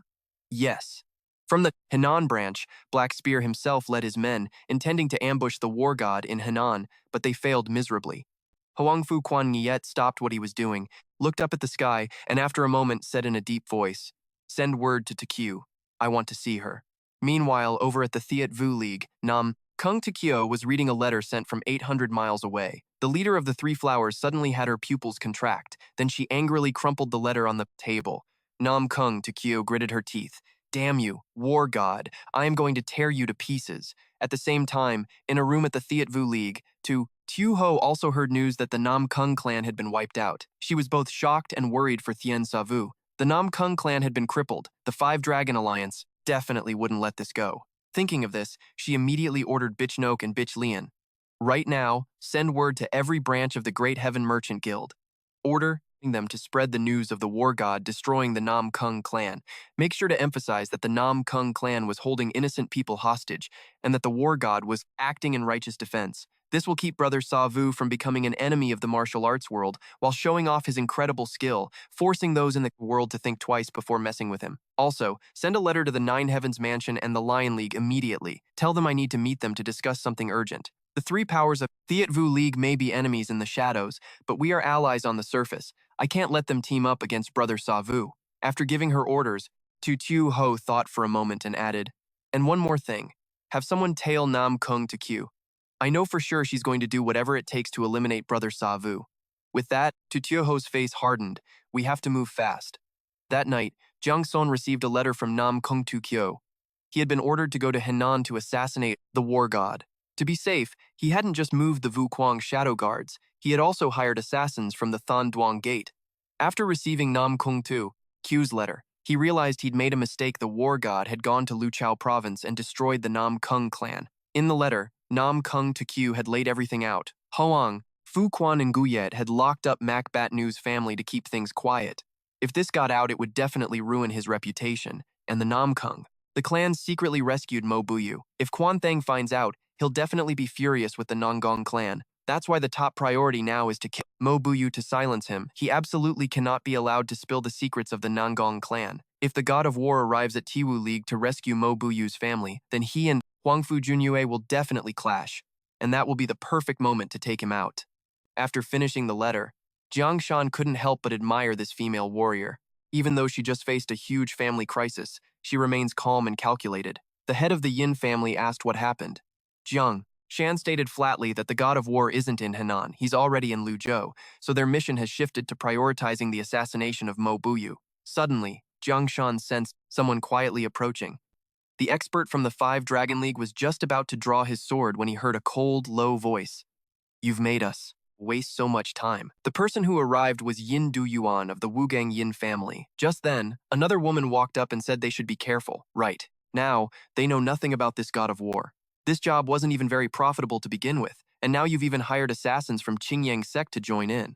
Yes. From the Henan branch, Black Spear himself led his men, intending to ambush the war god in Henan, but they failed miserably. Huangfu Quan Niet stopped what he was doing, looked up at the sky, and after a moment said in a deep voice, "Send word to Tekyu. I want to see her." Meanwhile, over at the Thiat Vu League, Nam Kung Takyo was reading a letter sent from 800 miles away. The leader of the Three Flowers suddenly had her pupils contract. Then she angrily crumpled the letter on the table. Nam Kung Takyo gritted her teeth. Damn you, war god, I am going to tear you to pieces. At the same time, in a room at the Thiat Vu League, Tu Ho also heard news that the Nam Kung clan had been wiped out. She was both shocked and worried for Thien Savu. The Nam Kung clan had been crippled. The Five Dragon Alliance definitely wouldn't let this go. Thinking of this, she immediately ordered Bitch Noak and Bitch Lian. Right now, send word to every branch of the Great Heaven Merchant Guild. Order them to spread the news of the war god destroying the Nam Kung clan. Make sure to emphasize that the Nam Kung clan was holding innocent people hostage and that the war god was acting in righteous defense. This will keep Brother Savu from becoming an enemy of the martial arts world while showing off his incredible skill, forcing those in the world to think twice before messing with him. Also, send a letter to the Nine Heavens Mansion and the Lion League immediately. Tell them I need to meet them to discuss something urgent. The three powers of Thiat Vu League may be enemies in the shadows, but we are allies on the surface. I can't let them team up against Brother Savu. After giving her orders, Tu Ho thought for a moment and added, and one more thing. Have someone tail Nam Kung to Q. I know for sure she's going to do whatever it takes to eliminate Brother Savu. With that, Tutyoho's face hardened. We have to move fast. That night, Jiang Son received a letter from Nam Kung Tukyo. He had been ordered to go to Henan to assassinate the war god. To be safe, he hadn't just moved the Vu Kuang shadow guards, he had also hired assassins from the Than Duang Gate. After receiving Nam Kung Tu Q's letter, he realized he'd made a mistake. The war god had gone to Luchao province and destroyed the Nam Kung clan. In the letter, Nam Kung Q had laid everything out. Hoang, Fu Quan and Guyet had locked up Macbat Nu's family to keep things quiet. If this got out, it would definitely ruin his reputation, and the Nam Kung. The clan secretly rescued Mo Buyu. If Quan Thang finds out, he'll definitely be furious with the Nongong clan. That's why the top priority now is to kill Mo Buyu to silence him. He absolutely cannot be allowed to spill the secrets of the Nongong clan. If the god of war arrives at Tiwu League to rescue Mo Buyu's family, then he and Huangfu Junyue will definitely clash, and that will be the perfect moment to take him out. After finishing the letter, Jiang Shan couldn't help but admire this female warrior. Even though she just faced a huge family crisis, she remains calm and calculated. The head of the Yin family asked what happened. Jiang Shan stated flatly that the god of war isn't in Henan, he's already in Luzhou, so their mission has shifted to prioritizing the assassination of Mo Buyu. Suddenly, Jiang Shan sensed someone quietly approaching. The expert from the Five Dragon League was just about to draw his sword when he heard a cold, low voice. You've made us waste so much time. The person who arrived was Yin Du Yuan of the Wugang Yin family. Just then, another woman walked up and said they should be careful. Right. Now, they know nothing about this god of war. This job wasn't even very profitable to begin with, and now you've even hired assassins from Qingyang sect to join in.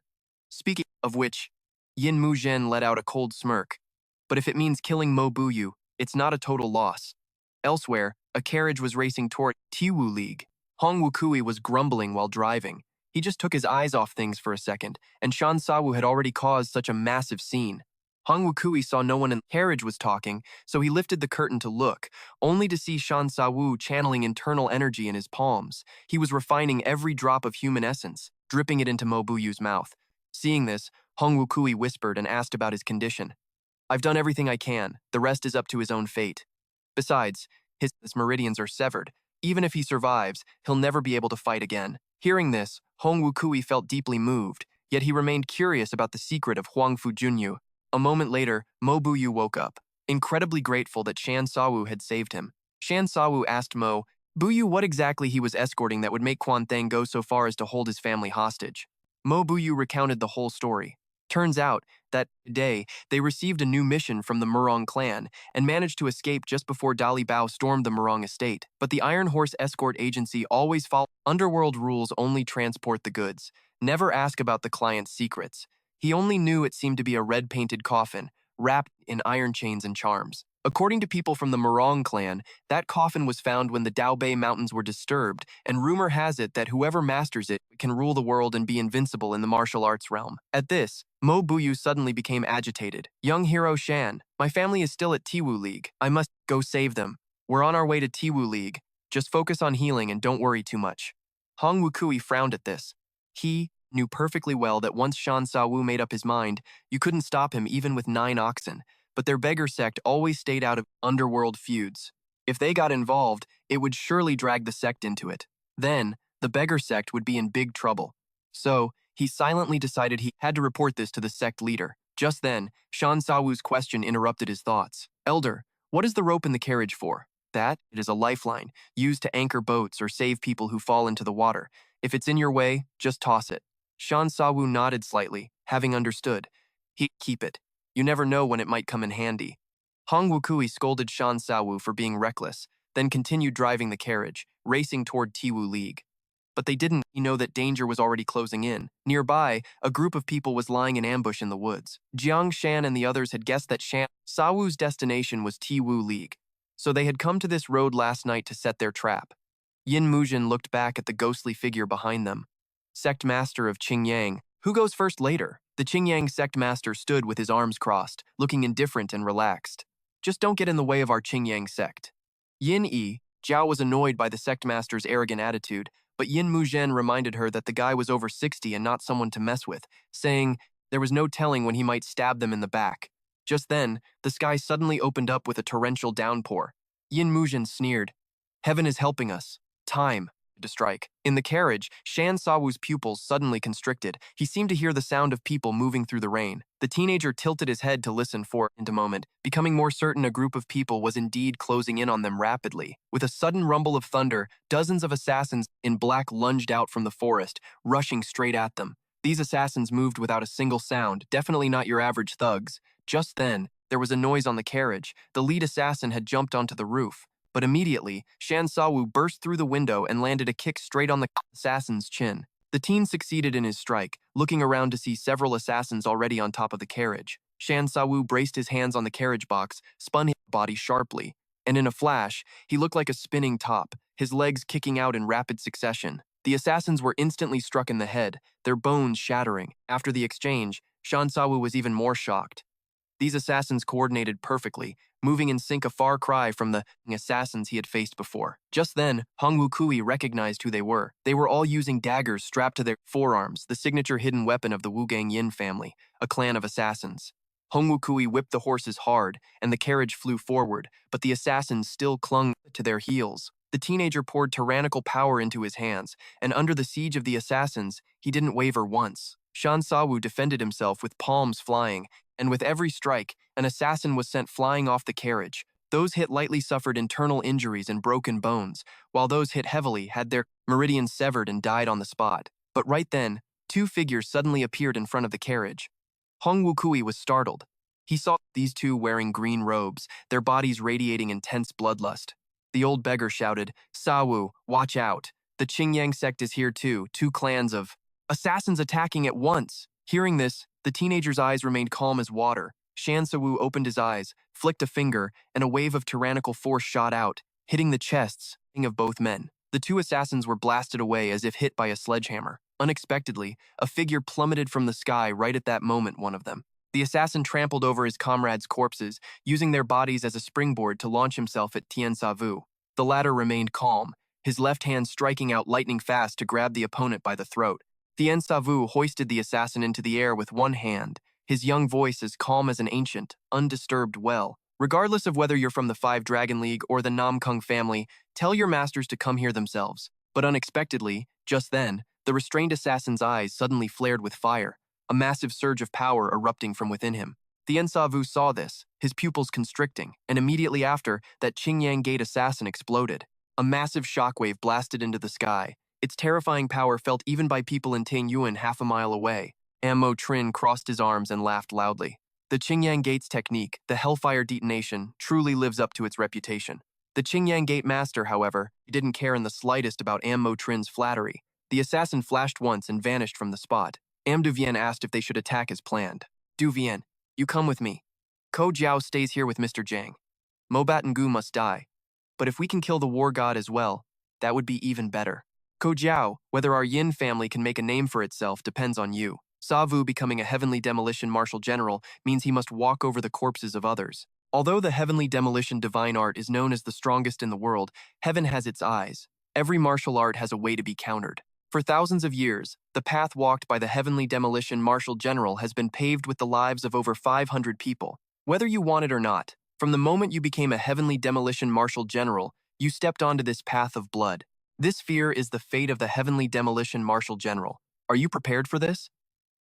Speaking of which, Yin Muzhen let out a cold smirk. But if it means killing Mo Buyu, it's not a total loss. Elsewhere, a carriage was racing toward Tiwu League. Hong Wukui was grumbling while driving. He just took his eyes off things for a second, and Shan Sawu had already caused such a massive scene. Hong Wukui saw no one in the carriage was talking, so he lifted the curtain to look, only to see Shan Sawu channeling internal energy in his palms. He was refining every drop of human essence, dripping it into Mo Buyu's mouth. Seeing this, Hong Wukui whispered and asked about his condition. I've done everything I can. The rest is up to his own fate. Besides, his meridians are severed. Even if he survives, he'll never be able to fight again. Hearing this, Hong Wukui felt deeply moved, yet he remained curious about the secret of Huangfu Junyu. A moment later, Mo Buyu woke up, incredibly grateful that Shan Sawu had saved him. Shan Sawu asked Mo Buyu what exactly he was escorting that would make Quan Thang go so far as to hold his family hostage. Mo Buyu recounted the whole story. Turns out that day, they received a new mission from the Murong clan and managed to escape just before Dali Bao stormed the Murong estate. But the Iron Horse Escort Agency always follows underworld rules, only transport the goods, never ask about the client's secrets. He only knew it seemed to be a red-painted coffin, wrapped in iron chains and charms. According to people from the Murong clan, that coffin was found when the Daobei Mountains were disturbed, and rumor has it that whoever masters it can rule the world and be invincible in the martial arts realm. At this, Mo Buyu suddenly became agitated. Young hero Shan, my family is still at Tiwu League. I must go save them. We're on our way to Tiwu League. Just focus on healing and don't worry too much. Hong Wukui frowned at this. He knew perfectly well that once Shan Sawu made up his mind, you couldn't stop him even with 9 oxen, but their beggar sect always stayed out of underworld feuds. If they got involved, it would surely drag the sect into it. Then, the beggar sect would be in big trouble. So, he silently decided he had to report this to the sect leader. Just then, Shan Sawu's question interrupted his thoughts. Elder, what is the rope in the carriage for? That, it is a lifeline, used to anchor boats or save people who fall into the water. If it's in your way, just toss it. Shan Sawu nodded slightly, having understood. He'd keep it. You never know when it might come in handy. Hong Wukui scolded Shan Sawu for being reckless, then continued driving the carriage, racing toward Tiwu League. But they didn't know that danger was already closing in. Nearby, a group of people was lying in ambush in the woods. Jiang Shan and the others had guessed that Shan Sawu's destination was Tiwu League, so they had come to this road last night to set their trap. Yin Muzhen looked back at the ghostly figure behind them. Sect Master of Qingyang. Who goes first later? The Qingyang Sect Master stood with his arms crossed, looking indifferent and relaxed. Just don't get in the way of our Qingyang sect. Yin Yi, Zhao was annoyed by the Sect Master's arrogant attitude, but Yin Muzhen reminded her that the guy was over 60 and not someone to mess with, saying there was no telling when he might stab them in the back. Just then, the sky suddenly opened up with a torrential downpour. Yin Muzhen sneered. Heaven is helping us. Time to strike. In the carriage, Shan Sawu's pupils suddenly constricted. He seemed to hear the sound of people moving through the rain. The teenager tilted his head to listen for a moment, becoming more certain a group of people was indeed closing in on them rapidly. With a sudden rumble of thunder, dozens of assassins in black lunged out from the forest, rushing straight at them. These assassins moved without a single sound, definitely not your average thugs. Just then, there was a noise on the carriage. The lead assassin had jumped onto the roof. But immediately, Shan Sawu burst through the window and landed a kick straight on the assassin's chin. The teen succeeded in his strike, looking around to see several assassins already on top of the carriage. Shan Sawu braced his hands on the carriage box, spun his body sharply, and in a flash, he looked like a spinning top, his legs kicking out in rapid succession. The assassins were instantly struck in the head, their bones shattering. After the exchange, Shan Sawu was even more shocked. These assassins coordinated perfectly, moving in sync, a far cry from the assassins he had faced before. Just then, Hong Wukui recognized who they were. They were all using daggers strapped to their forearms, the signature hidden weapon of the Wugang Yin family, a clan of assassins. Hong Wukui whipped the horses hard, and the carriage flew forward, but the assassins still clung to their heels. The teenager poured tyrannical power into his hands, and under the siege of the assassins, he didn't waver once. Shan Sawu defended himself with palms flying, and with every strike, an assassin was sent flying off the carriage. Those hit lightly suffered internal injuries and broken bones, while those hit heavily had their meridians severed and died on the spot. But right then, two figures suddenly appeared in front of the carriage. Hong Wukui was startled. He saw these two wearing green robes, their bodies radiating intense bloodlust. The old beggar shouted, "Sawu, watch out. The Qingyang sect is here too, two clans of assassins attacking at once." Hearing this, the teenager's eyes remained calm as water. Shan Sawu opened his eyes, flicked a finger, and a wave of tyrannical force shot out, hitting the chests of both men. The two assassins were blasted away as if hit by a sledgehammer. Unexpectedly, a figure plummeted from the sky right at that moment, one of them. The assassin trampled over his comrades' corpses, using their bodies as a springboard to launch himself at Tien Savu. The latter remained calm, his left hand striking out lightning fast to grab the opponent by the throat. Tien Savu hoisted the assassin into the air with one hand, his young voice as calm as an ancient, undisturbed well. "Regardless of whether you're from the Five Dragon League or the Namkung family, tell your masters to come here themselves." But unexpectedly, just then, the restrained assassin's eyes suddenly flared with fire, a massive surge of power erupting from within him. Tien Savu saw this, his pupils constricting, and immediately after, that Qingyang Gate assassin exploded. A massive shockwave blasted into the sky. Its terrifying power felt even by people in Tingyuan half a mile away. Ammo Trin crossed his arms and laughed loudly. The Qingyang Gate's technique, the Hellfire detonation, truly lives up to its reputation. The Qingyang Gate master, however, didn't care in the slightest about Ammo Trin's flattery. The assassin flashed once and vanished from the spot. Am Duvien asked if they should attack as planned. "Duvien, you come with me. Ko Jiao stays here with Mr. Zhang. Mobat and Gu must die. But if we can kill the war god as well, that would be even better. Ko Jiao, whether our Yin family can make a name for itself depends on you. Savu becoming a heavenly demolition martial general means he must walk over the corpses of others. Although the heavenly demolition divine art is known as the strongest in the world, heaven has its eyes. Every martial art has a way to be countered. For thousands of years, the path walked by the heavenly demolition martial general has been paved with the lives of over 500 people. Whether you want it or not, From the moment you became a heavenly demolition martial general, you stepped onto this path of blood. This fear is the fate of the heavenly demolition martial general. Are you prepared for this?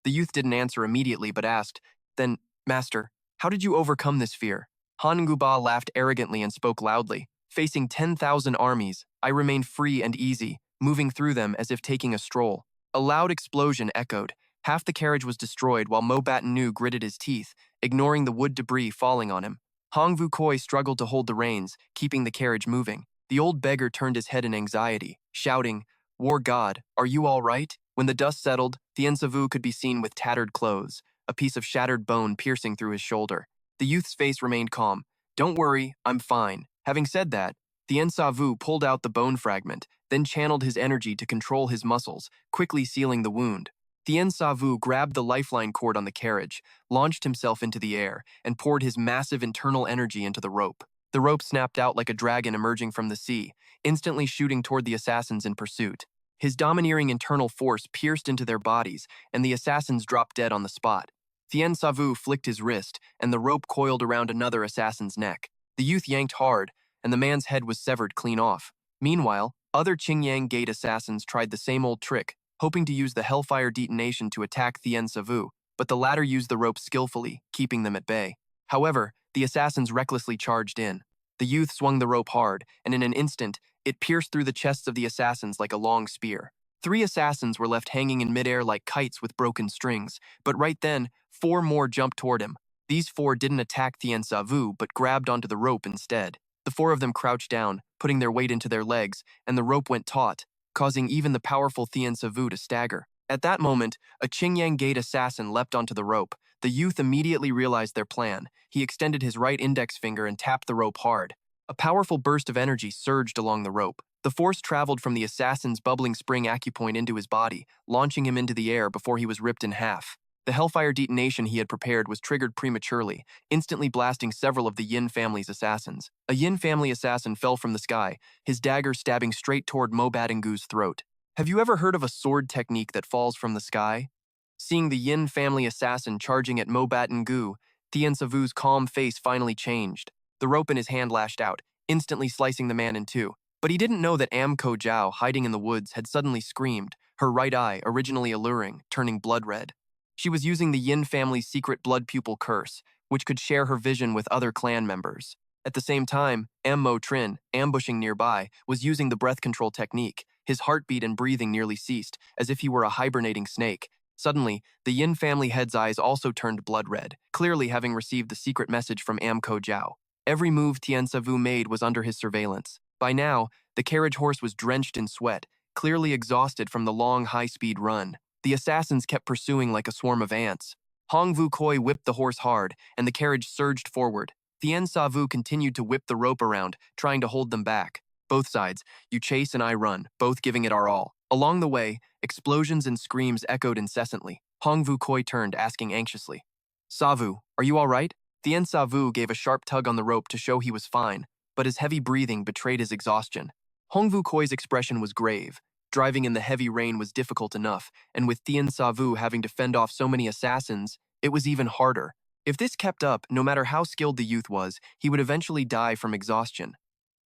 The youth didn't answer immediately but asked, then, Master, how did you overcome this fear? Han Guba laughed arrogantly and spoke loudly. Facing 10,000 armies, I remained free and easy, moving through them as if taking a stroll. A loud explosion echoed. Half the carriage was destroyed while Mo Batanu gritted his teeth, ignoring the wood debris falling on him. Hong Vu Koi struggled to hold the reins, keeping the carriage moving. The old beggar turned his head in anxiety, shouting, War God, are you all right? When the dust settled, Tien Savu could be seen with tattered clothes, a piece of shattered bone piercing through his shoulder. The youth's face remained calm. Don't worry, I'm fine. Having said that, Tien Savu pulled out the bone fragment, then channeled his energy to control his muscles, quickly sealing the wound. Tien Savu grabbed the lifeline cord on the carriage, launched himself into the air, and poured his massive internal energy into the rope. The rope snapped out like a dragon emerging from the sea, instantly shooting toward the assassins in pursuit. His domineering internal force pierced into their bodies, and the assassins dropped dead on the spot. Tien Savu flicked his wrist, and the rope coiled around another assassin's neck. The youth yanked hard, and the man's head was severed clean off. Meanwhile, other Qingyang Gate assassins tried the same old trick, hoping to use the Hellfire detonation to attack Tien Savu, but the latter used the rope skillfully, keeping them at bay. However, the assassins recklessly charged in. The youth swung the rope hard, and in an instant, it pierced through the chests of the assassins like a long spear. 3 assassins were left hanging in midair like kites with broken strings, but right then, 4 more jumped toward him. These 4 didn't attack Tien Savu, but grabbed onto the rope instead. The 4 of them crouched down, putting their weight into their legs, and the rope went taut, causing even the powerful Tien Savu to stagger. At that moment, a Qingyang Gate assassin leapt onto the rope. The youth immediately realized their plan. He extended his right index finger and tapped the rope hard. A powerful burst of energy surged along the rope. The force traveled from the assassin's bubbling spring acupoint into his body, launching him into the air before he was ripped in half. The Hellfire detonation he had prepared was triggered prematurely, instantly blasting several of the Yin family's assassins. A Yin family assassin fell from the sky, his dagger stabbing straight toward Mo Batingu's throat. Have you ever heard of a sword technique that falls from the sky? Seeing the Yin family assassin charging at Mo Batingu, Tien Savu's calm face finally changed. The rope in his hand lashed out, instantly slicing the man in two. But he didn't know that Ko Jiao, hiding in the woods, had suddenly screamed, her right eye, originally alluring, turning blood red. She was using the Yin family's secret blood pupil curse, which could share her vision with other clan members. At the same time, Mo Trin, ambushing nearby, was using the breath control technique. His heartbeat and breathing nearly ceased, as if he were a hibernating snake. Suddenly, the Yin family head's eyes also turned blood red, clearly having received the secret message from Ko Jiao. Every move Tien Savu made was under his surveillance. By now, the carriage horse was drenched in sweat, clearly exhausted from the long, high-speed run. The assassins kept pursuing like a swarm of ants. Hong Vu Koi whipped the horse hard, and the carriage surged forward. Tien Savu continued to whip the rope around, trying to hold them back. Both sides, you chase and I run, both giving it our all. Along the way, explosions and screams echoed incessantly. Hong Vu Koi turned, asking anxiously, Savu, are you all right? Tien Savu gave a sharp tug on the rope to show he was fine, but his heavy breathing betrayed his exhaustion. Hong Vu Koi's expression was grave. Driving in the heavy rain was difficult enough, and with Tien Savu having to fend off so many assassins, it was even harder. If this kept up, no matter how skilled the youth was, he would eventually die from exhaustion.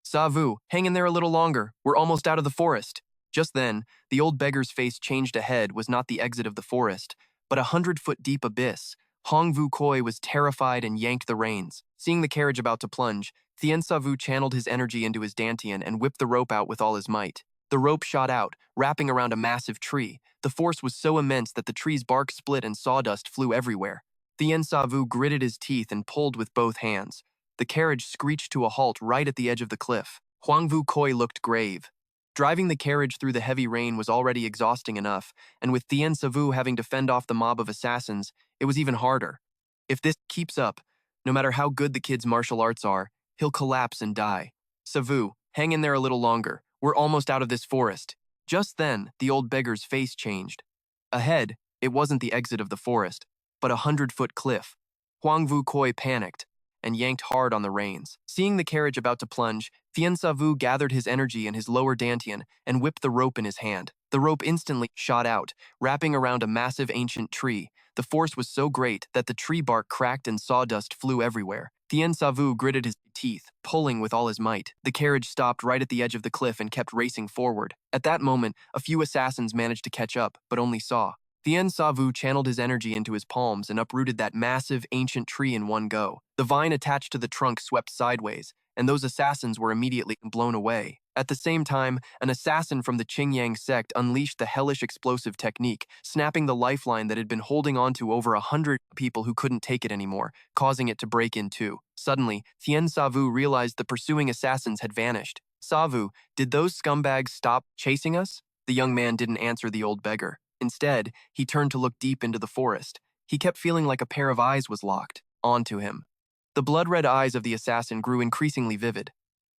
Savu, hang in there a little longer. We're almost out of the forest. Just then, the old beggar's face changed. Ahead was not the exit of the forest, but a 100-foot-deep abyss. Hong Vu Koi was terrified and yanked the reins. Seeing the carriage about to plunge, Tien Savu channeled his energy into his dantian and whipped the rope out with all his might. The rope shot out, wrapping around a massive tree. The force was so immense that the tree's bark split and sawdust flew everywhere. Tien Savu gritted his teeth and pulled with both hands. The carriage screeched to a halt right at the edge of the cliff. Hong Vu Koi looked grave. Driving the carriage through the heavy rain was already exhausting enough, and with Tien Savu having to fend off the mob of assassins, it was even harder. If this keeps up, no matter how good the kid's martial arts are, he'll collapse and die. Savu, hang in there a little longer. We're almost out of this forest. Just then, the old beggar's face changed. Ahead, it wasn't the exit of the forest, but a 100-foot cliff. Hong Vu Koi panicked and yanked hard on the reins. Seeing the carriage about to plunge, Tien Savu gathered his energy in his lower dantian and whipped the rope in his hand. The rope instantly shot out, wrapping around a massive ancient tree. The force was so great that the tree bark cracked and sawdust flew everywhere. Thien Savu gritted his teeth, pulling with all his might. The carriage stopped right at the edge of the cliff and kept racing forward. At that moment, a few assassins managed to catch up, but only saw. Thien Savu channeled his energy into his palms and uprooted that massive, ancient tree in one go. The vine attached to the trunk swept sideways, and those assassins were immediately blown away. At the same time, an assassin from the Qingyang sect unleashed the hellish explosive technique, snapping the lifeline that had been holding on to over 100 people who couldn't take it anymore, causing it to break in two. Suddenly, Thien Savu realized the pursuing assassins had vanished. "Savu, did those scumbags stop chasing us?" The young man didn't answer the old beggar. Instead, he turned to look deep into the forest. He kept feeling like a pair of eyes was locked onto him. The blood-red eyes of the assassin grew increasingly vivid.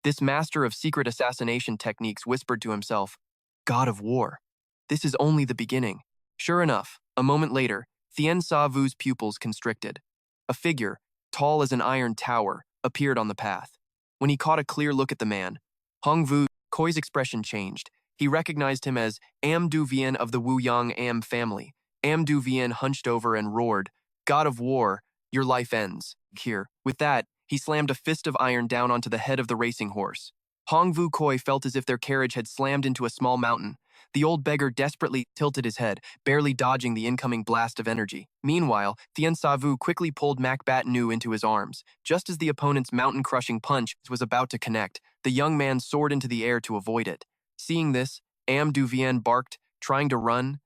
This master of secret assassination techniques whispered to himself, "God of War, this is only the beginning." Sure enough, a moment later, Thien Savu's pupils constricted. A figure, tall as an iron tower, appeared on the path. When he caught a clear look at the man, Hong Vu Koi's expression changed. He recognized him as Am Du Vien of the Wu Yang Am family. Am Du Vien hunched over and roared, "God of War, your life ends here." With that, he slammed a fist of iron down onto the head of the racing horse. Hong Vu Koi felt as if their carriage had slammed into a small mountain. The old beggar desperately tilted his head, barely dodging the incoming blast of energy. Meanwhile, Thien Savu quickly pulled Macbat Nu into his arms. Just as the opponent's mountain-crushing punch was about to connect, the young man soared into the air to avoid it. Seeing this, Am Du Vien barked, trying to run.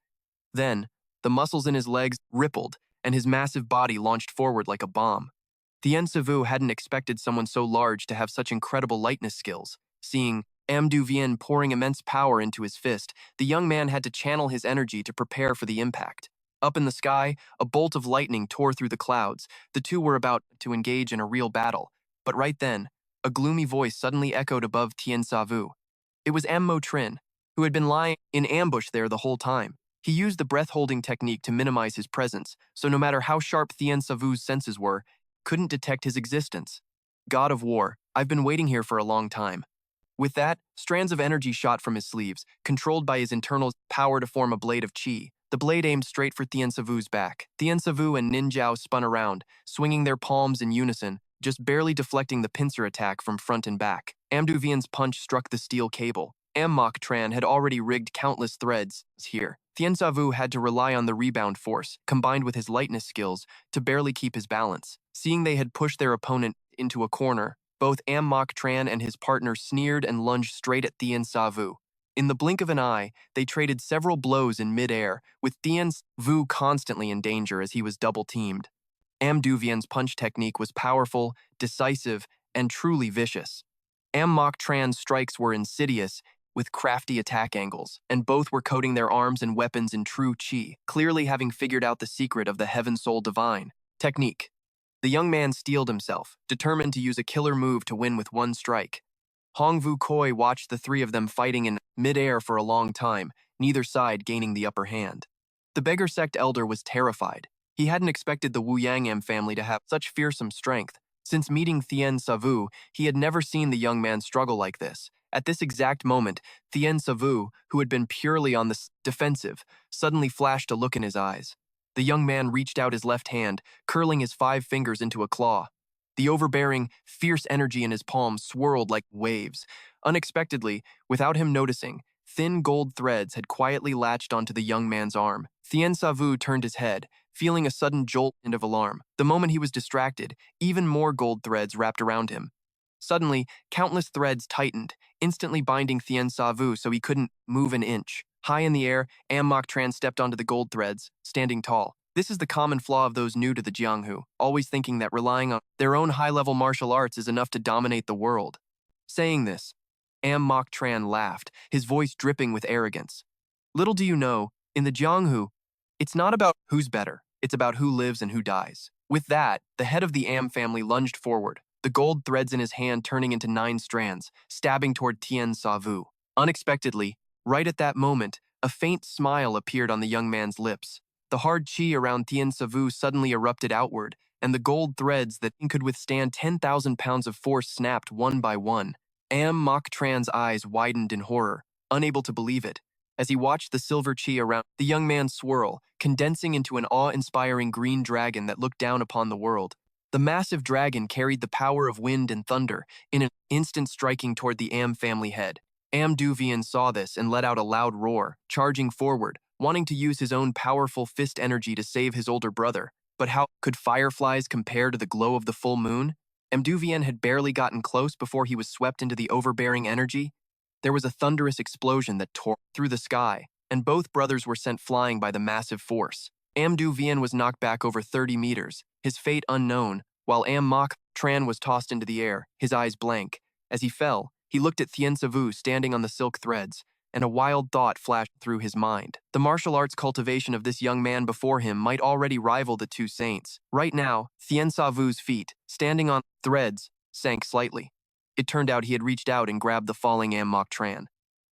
Then, the muscles in his legs rippled, and his massive body launched forward like a bomb. Thien Savu hadn't expected someone so large to have such incredible lightness skills. Seeing Am Du Vien pouring immense power into his fist, the young man had to channel his energy to prepare for the impact. Up in the sky, a bolt of lightning tore through the clouds. The two were about to engage in a real battle. But right then, a gloomy voice suddenly echoed above Thien Savu. It was Mo Trin, who had been lying in ambush there the whole time. He used the breath-holding technique to minimize his presence, so no matter how sharp Thien Savu's senses were, couldn't detect his existence. "God of War, I've been waiting here for a long time." With that, strands of energy shot from his sleeves, controlled by his internal power to form a blade of chi. The blade aimed straight for Thien Savu's back. Thien Savu and Nin Jiao spun around, swinging their palms in unison, just barely deflecting the pincer attack from front and back. Am Du Vien's punch struck the steel cable. Am Mok Tran had already rigged countless threads here. Thien Savu had to rely on the rebound force, combined with his lightness skills, to barely keep his balance. Seeing they had pushed their opponent into a corner, both Am Mok Tran and his partner sneered and lunged straight at Thien Savu. In the blink of an eye, they traded several blows in mid-air, with Thien Savu constantly in danger as he was double-teamed. Am Du Vien's punch technique was powerful, decisive, and truly vicious. Am Mok Tran's strikes were insidious, with crafty attack angles, and both were coating their arms and weapons in true chi, clearly having figured out the secret of the Heaven Soul Divine. Technique. The young man steeled himself, determined to use a killer move to win with one strike. Hong Vu Koi watched the three of them fighting in mid-air for a long time, neither side gaining the upper hand. The beggar sect elder was terrified. He hadn't expected the Wu Yangam family to have such fearsome strength. Since meeting Thien Savu, he had never seen the young man struggle like this. At this exact moment, Thien Savu, who had been purely on the defensive, suddenly flashed a look in his eyes. The young man reached out his left hand, curling his 5 fingers into a claw. The overbearing, fierce energy in his palm swirled like waves. Unexpectedly, without him noticing, thin gold threads had quietly latched onto the young man's arm. Thien Savu turned his head, feeling a sudden jolt of alarm. The moment he was distracted, even more gold threads wrapped around him. Suddenly, countless threads tightened, instantly binding Thien Savu so he couldn't move an inch. High in the air, Am Mok Tran stepped onto the gold threads, standing tall. This is the common flaw of those new to the Jianghu, always thinking that relying on their own high-level martial arts is enough to dominate the world. Saying this, Am Mok Tran laughed, his voice dripping with arrogance. Little do you know, in the Jianghu, it's not about who's better, it's about who lives and who dies. With that, the head of the Am family lunged forward, the gold threads in his hand turning into 9 strands, stabbing toward Thien Savu. Unexpectedly, right at that moment, a faint smile appeared on the young man's lips. The hard chi around Thien Savu suddenly erupted outward, and the gold threads that could withstand 10,000 pounds of force snapped one by one. Am Mok Tran's eyes widened in horror, unable to believe it. As he watched the silver chi around the young man swirl, condensing into an awe-inspiring green dragon that looked down upon the world. The massive dragon carried the power of wind and thunder, in an instant striking toward the Am family head. Amduvian saw this and let out a loud roar, charging forward, wanting to use his own powerful fist energy to save his older brother. But how could fireflies compare to the glow of the full moon? Amduvian had barely gotten close before he was swept into the overbearing energy. There was a thunderous explosion that tore through the sky, and both brothers were sent flying by the massive force. Amduvian was knocked back over 30 meters, his fate unknown, while Mok Tran was tossed into the air, his eyes blank. As he fell, he looked at Thien Savu standing on the silk threads, and a wild thought flashed through his mind. The martial arts cultivation of this young man before him might already rival the two saints. Right now, Thien Savu's feet, standing on threads, sank slightly. It turned out he had reached out and grabbed the falling Mok Tran.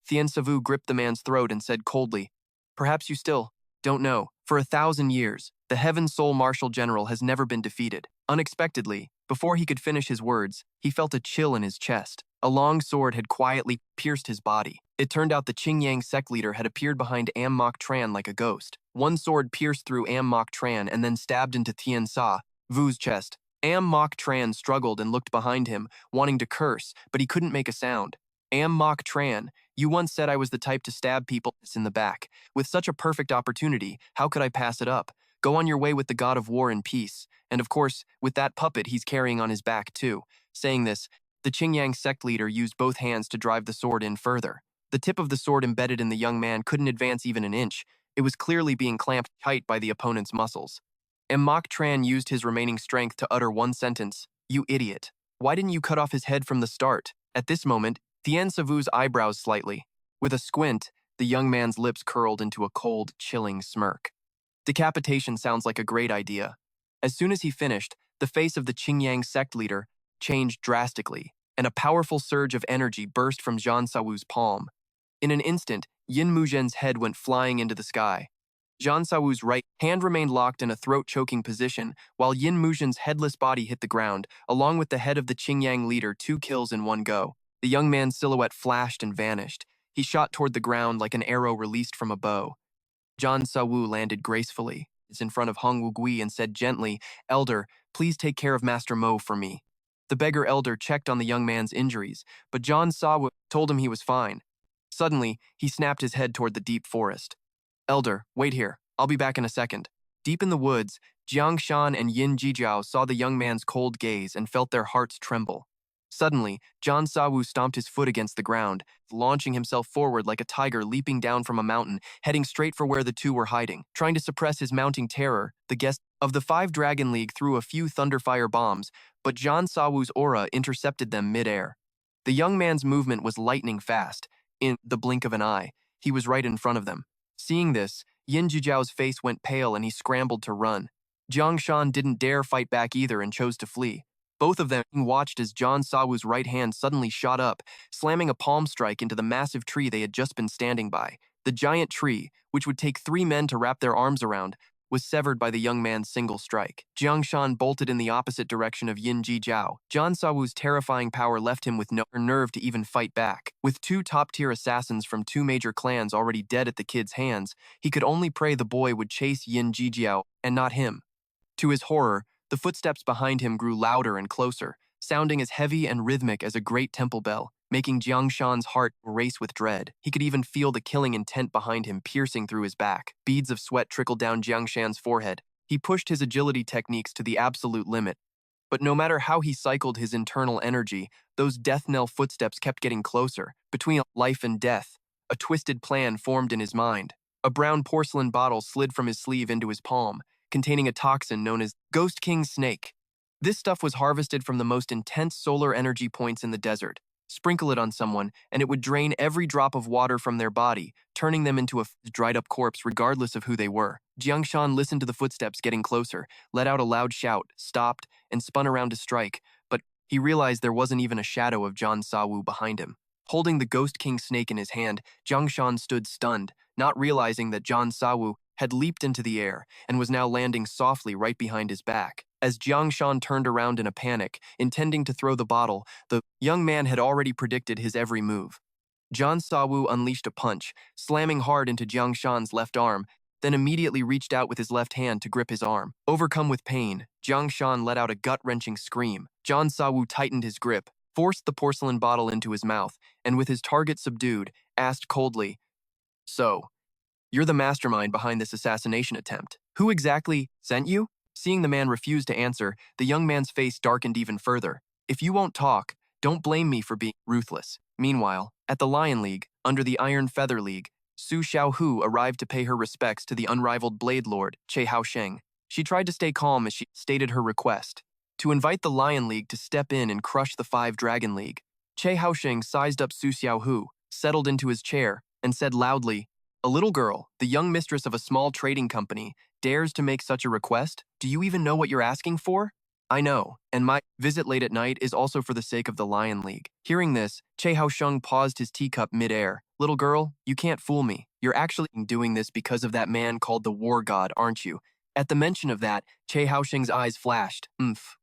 Thien Savu gripped the man's throat and said coldly, "Perhaps you still don't know. For 1,000 years, the Heaven Soul Martial General has never been defeated." Unexpectedly, before he could finish his words, he felt a chill in his chest. A long sword had quietly pierced his body. It turned out the Qingyang sect leader had appeared behind Mok Tran like a ghost. One sword pierced through Mok Tran and then stabbed into Thien Sa Vu's chest. Mok Tran struggled and looked behind him, wanting to curse, but he couldn't make a sound. Mok Tran, you once said I was the type to stab people in the back. With such a perfect opportunity, how could I pass it up? Go on your way with the god of war and peace. And of course, with that puppet he's carrying on his back too. Saying this, the Qingyang sect leader used both hands to drive the sword in further. The tip of the sword embedded in the young man couldn't advance even an inch. It was clearly being clamped tight by the opponent's muscles. Mok Tran used his remaining strength to utter one sentence, "You idiot. Why didn't you cut off his head from the start?" At this moment, Thien Savu's eyebrows slightly. With a squint, the young man's lips curled into a cold, chilling smirk. Decapitation sounds like a great idea. As soon as he finished, the face of the Qingyang sect leader changed drastically, and a powerful surge of energy burst from Zhan Sawu's palm. In an instant, Yin Muzhen's head went flying into the sky. Zhan Sawu's right hand remained locked in a throat-choking position, while Yin Muzhen's headless body hit the ground, along with the head of the Qingyang leader, 2 kills in one go. The young man's silhouette flashed and vanished. He shot toward the ground like an arrow released from a bow. Zhan Sawu landed gracefully in front of Hong Wugui and said gently, "Elder, please take care of Master Mo for me." The beggar elder checked on the young man's injuries, but Zhan Sawu told him he was fine. Suddenly, he snapped his head toward the deep forest. "Elder, wait here. I'll be back in a second." Deep in the woods, Jiang Shan and Yin Jijiao saw the young man's cold gaze and felt their hearts tremble. Suddenly, Zhan Sawu stomped his foot against the ground, launching himself forward like a tiger leaping down from a mountain, heading straight for where the two were hiding. Trying to suppress his mounting terror, the guest of the 5 Dragon League threw a few thunderfire bombs, but Zhan Sawu's aura intercepted them mid-air. The young man's movement was lightning fast. In the blink of an eye, he was right in front of them. Seeing this, Yin Jijiao's face went pale and he scrambled to run. Jiang Shan didn't dare fight back either and chose to flee. Both of them watched as Zhan Sawu's right hand suddenly shot up, slamming a palm strike into the massive tree they had just been standing by. The giant tree, which would take 3 men to wrap their arms around, was severed by the young man's single strike. Jiang Shan bolted in the opposite direction of Yin Jijiao. Zhan Sawu's terrifying power left him with no nerve to even fight back. With 2 top-tier assassins from 2 major clans already dead at the kid's hands, he could only pray the boy would chase Yin Jijiao and not him. To his horror, the footsteps behind him grew louder and closer, sounding as heavy and rhythmic as a great temple bell, making Jiang Shan's heart race with dread. He could even feel the killing intent behind him piercing through his back. Beads of sweat trickled down Jiang Shan's forehead. He pushed his agility techniques to the absolute limit. But no matter how he cycled his internal energy, those death knell footsteps kept getting closer. Between life and death, a twisted plan formed in his mind. A brown porcelain bottle slid from his sleeve into his palm, containing a toxin known as Ghost King Snake. This stuff was harvested from the most intense solar energy points in the desert. Sprinkle it on someone, and it would drain every drop of water from their body, turning them into a dried-up corpse regardless of who they were. Jiang Shan listened to the footsteps getting closer, let out a loud shout, stopped, and spun around to strike, but he realized there wasn't even a shadow of Zhan Sawu behind him. Holding the Ghost King Snake in his hand, Jiang Shan stood stunned, not realizing that Zhan Sawu had leaped into the air and was now landing softly right behind his back. As Jiang Shan turned around in a panic, intending to throw the bottle, the young man had already predicted his every move. Zhan Sawu unleashed a punch, slamming hard into Jiang Shan's left arm. then immediately reached out with his left hand to grip his arm. Overcome with pain, Jiang Shan let out a gut-wrenching scream. John Sawu tightened his grip, forced the porcelain bottle into his mouth, and with his target subdued, asked coldly, "So, you're the mastermind behind this assassination attempt. Who exactly sent you?" Seeing the man refuse to answer, the young man's face darkened even further. "If you won't talk, don't blame me for being ruthless." Meanwhile, at the Lion League, under the Iron Feather League, Su Xiaohu arrived to pay her respects to the unrivaled Blade Lord, Che Haosheng. She tried to stay calm as she stated her request, to invite the Lion League to step in and crush the Five Dragon League. Che Haosheng sized up Su Xiaohu, settled into his chair, and said loudly, "A little girl, the young mistress of a small trading company, dares to make such a request? Do you even know what you're asking for?" "I know, and my visit late at night is also for the sake of the Lion League." Hearing this, Che Haosheng paused his teacup mid-air. "Little girl, you can't fool me. You're actually doing this because of that man called the War God, aren't you?" At the mention of that, Che Haosheng's eyes flashed.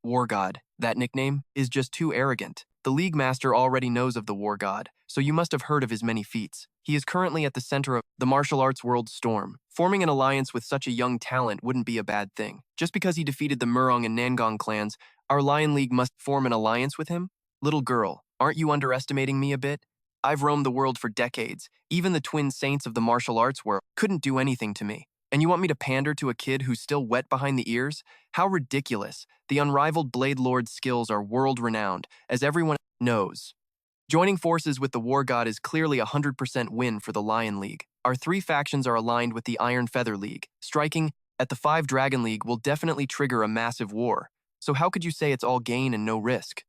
War God. That nickname is just too arrogant. The League Master already knows of the War God, so you must have heard of his many feats. He is currently at the center of the martial arts world storm. Forming an alliance with such a young talent wouldn't be a bad thing. Just because he defeated the Murong and Nangong clans, our Lion League must form an alliance with him? Little girl, aren't you underestimating me a bit? I've roamed the world for decades. Even the twin saints of the martial arts world couldn't do anything to me. And you want me to pander to a kid who's still wet behind the ears? How ridiculous. The unrivaled Blade Lord's skills are world-renowned, as everyone knows. Joining forces with the War God is clearly a 100% win for the Lion League. Our three factions are aligned with the Iron Feather League. Striking at the Five Dragon League will definitely trigger a massive war. So how could you say it's all gain and no risk?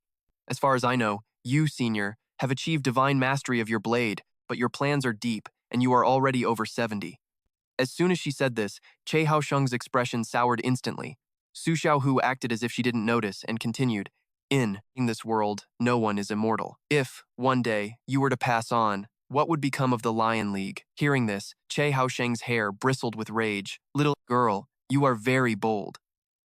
As far as I know, you, Senior, have achieved divine mastery of your blade, but your plans are deep, and you are already over 70. As soon as she said this, Che Haosheng's expression soured instantly. Su Xiaohu acted as if she didn't notice and continued, In this world, no one is immortal. If, one day, you were to pass on, what would become of the Lion League?" Hearing this, Che Haosheng's hair bristled with rage. "Little girl, you are very bold."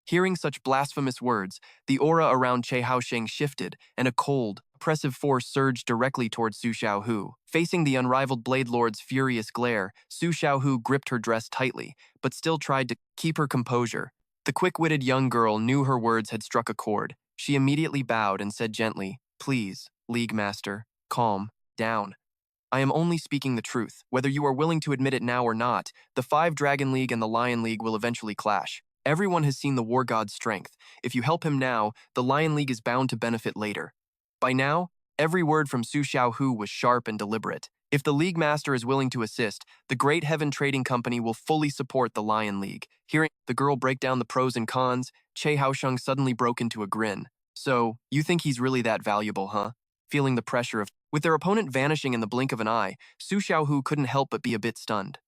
Hearing such blasphemous words, the aura around Che Haosheng shifted, and a cold, oppressive force surged directly toward Su Xiaohu. Facing the unrivaled Blade Lord's furious glare, Su Xiaohu gripped her dress tightly, but still tried to keep her composure. The quick-witted young girl knew her words had struck a chord. She immediately bowed and said gently, "Please, League Master, calm down. I am only speaking the truth. Whether you are willing to admit it now or not, the Five Dragon League and the Lion League will eventually clash. Everyone has seen the War God's strength. If you help him now, the Lion League is bound to benefit later." By now, every word from Su Xiaohu was sharp and deliberate. If the League Master is willing to assist, the Great Heaven Trading Company will fully support the Lion League. Hearing the girl break down the pros and cons, Che Haosheng suddenly broke into a grin. "So, you think he's really that valuable, huh?" Feeling the pressure of with their opponent vanishing in the blink of an eye, Su Xiaohu couldn't help but be a bit stunned.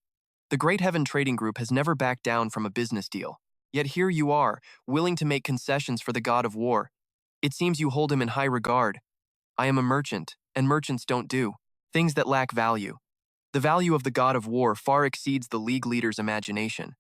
The Great Heaven Trading Group has never backed down from a business deal. Yet here you are, willing to make concessions for the God of War. It seems you hold him in high regard. I am a merchant, and merchants don't do things that lack value. The value of the God of War far exceeds the League leader's imagination.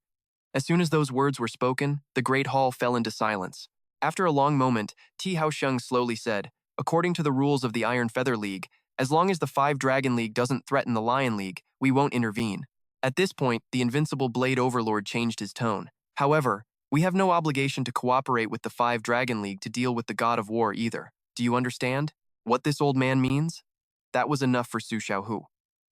As soon as those words were spoken, the Great Hall fell into silence. After a long moment, Ti Haosheng slowly said, "According to the rules of the Iron Feather League, as long as the Five Dragon League doesn't threaten the Lion League, we won't intervene." At this point, the invincible Blade Overlord changed his tone. "However, we have no obligation to cooperate with the Five Dragon League to deal with the God of War either. Do you understand what this old man means?" That was enough for Su Xiaohu.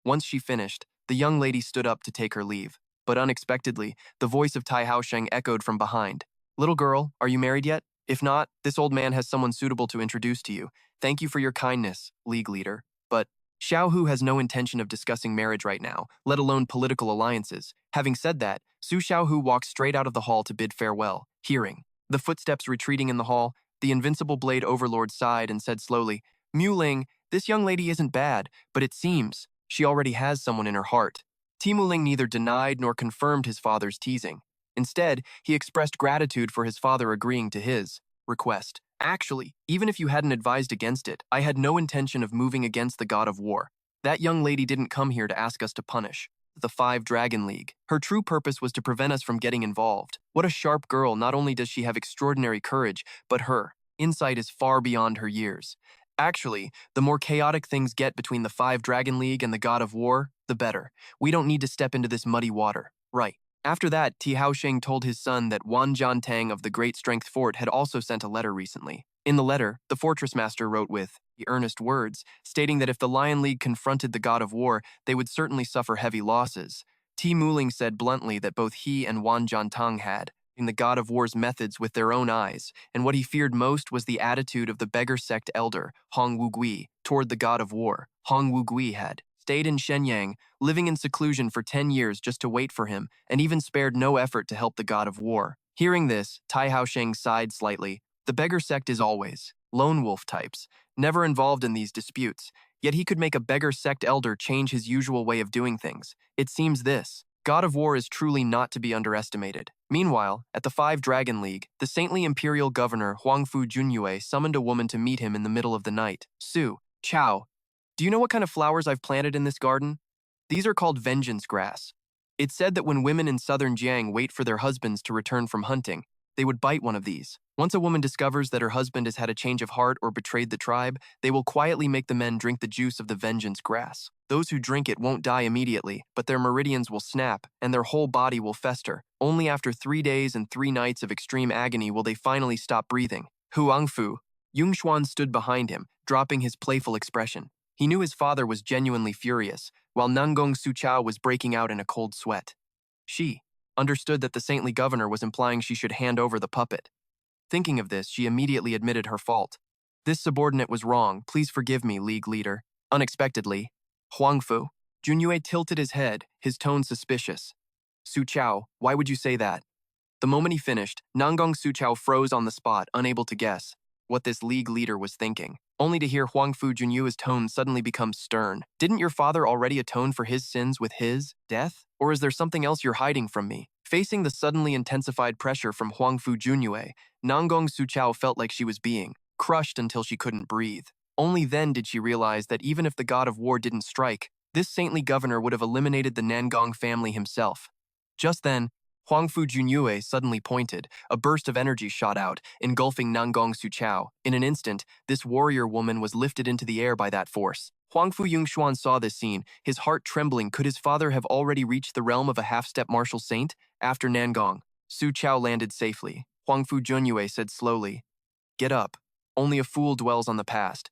Once she finished, the young lady stood up to take her leave. But unexpectedly, the voice of Tai Haosheng echoed from behind. "Little girl, are you married yet? If not, this old man has someone suitable to introduce to you. Thank you for your kindness, League Leader. But Xiaohu has no intention of discussing marriage right now, let alone political alliances." Having said that, Su Xiaohu walked straight out of the hall to bid farewell. Hearing the footsteps retreating in the hall, the invincible Blade Overlord sighed and said slowly, "Mu Ling, this young lady isn't bad, but it seems she already has someone in her heart." Mu Ling neither denied nor confirmed his father's teasing. Instead, he expressed gratitude for his father agreeing to his request. "Actually, even if you hadn't advised against it, I had no intention of moving against the God of War. That young lady didn't come here to ask us to punish the Five Dragon League. Her true purpose was to prevent us from getting involved. What a sharp girl. Not only does she have extraordinary courage, but her insight is far beyond her years. Actually, the more chaotic things get between the Five Dragon League and the God of War, the better. We don't need to step into this muddy water." Right. After that, Ti Haosheng told his son that Wan Jiantang of the Great Strength Fort had also sent a letter recently. In the letter, the fortress master wrote with earnest words, stating that if the Lion League confronted the god of war, they would certainly suffer heavy losses. Ti Muling said bluntly that both he and Wan Jiantang had seen the god of war's methods with their own eyes, and what he feared most was the attitude of the beggar sect elder, Hong Wugui, toward the god of war. Hong Wugui had stayed in Shenyang, living in seclusion for 10 years just to wait for him, and even spared no effort to help the god of war. Hearing this, Tai Haosheng sighed slightly. The beggar sect is always lone wolf types, never involved in these disputes, yet he could make a beggar sect elder change his usual way of doing things. It seems this god of war is truly not to be underestimated. Meanwhile, at the Five Dragon League, the saintly imperial governor Huangfu Junyue summoned a woman to meet him in the middle of the night. Su Chao, do you know what kind of flowers I've planted in this garden? These are called vengeance grass. It's said that when women in southern Jiang wait for their husbands to return from hunting, they would bite one of these. Once a woman discovers that her husband has had a change of heart or betrayed the tribe, they will quietly make the men drink the juice of the vengeance grass. Those who drink it won't die immediately, but their meridians will snap and their whole body will fester. Only after 3 days and 3 nights of extreme agony will they finally stop breathing. Huangfu, Yungshuan stood behind him, dropping his playful expression. He knew his father was genuinely furious, while Nangong Suchao was breaking out in a cold sweat. She understood that the saintly governor was implying she should hand over the puppet. Thinking of this, she immediately admitted her fault. This subordinate was wrong. Please forgive me, League leader. Unexpectedly, Huangfu, Junyue tilted his head, his tone suspicious. Su Chao, why would you say that? The moment he finished, Nangong Suchao froze on the spot, unable to guess what this League leader was thinking, only to hear Huangfu Junyue's tone suddenly become stern. Didn't your father already atone for his sins with his death? Or is there something else you're hiding from me? Facing the suddenly intensified pressure from Huangfu Junyue, Nangong Suchao felt like she was being crushed until she couldn't breathe. Only then did she realize that even if the god of war didn't strike, this saintly governor would have eliminated the Nangong family himself. Just then, Huangfu Junyue suddenly pointed. A burst of energy shot out, engulfing Nangong Suchao. In an instant, this warrior woman was lifted into the air by that force. Huangfu Yungshuan saw this scene, his heart trembling. Could his father have already reached the realm of a half-step martial saint? After Nangong, Su Chao landed safely. Huangfu Junyue said slowly, "Get up. Only a fool dwells on the past."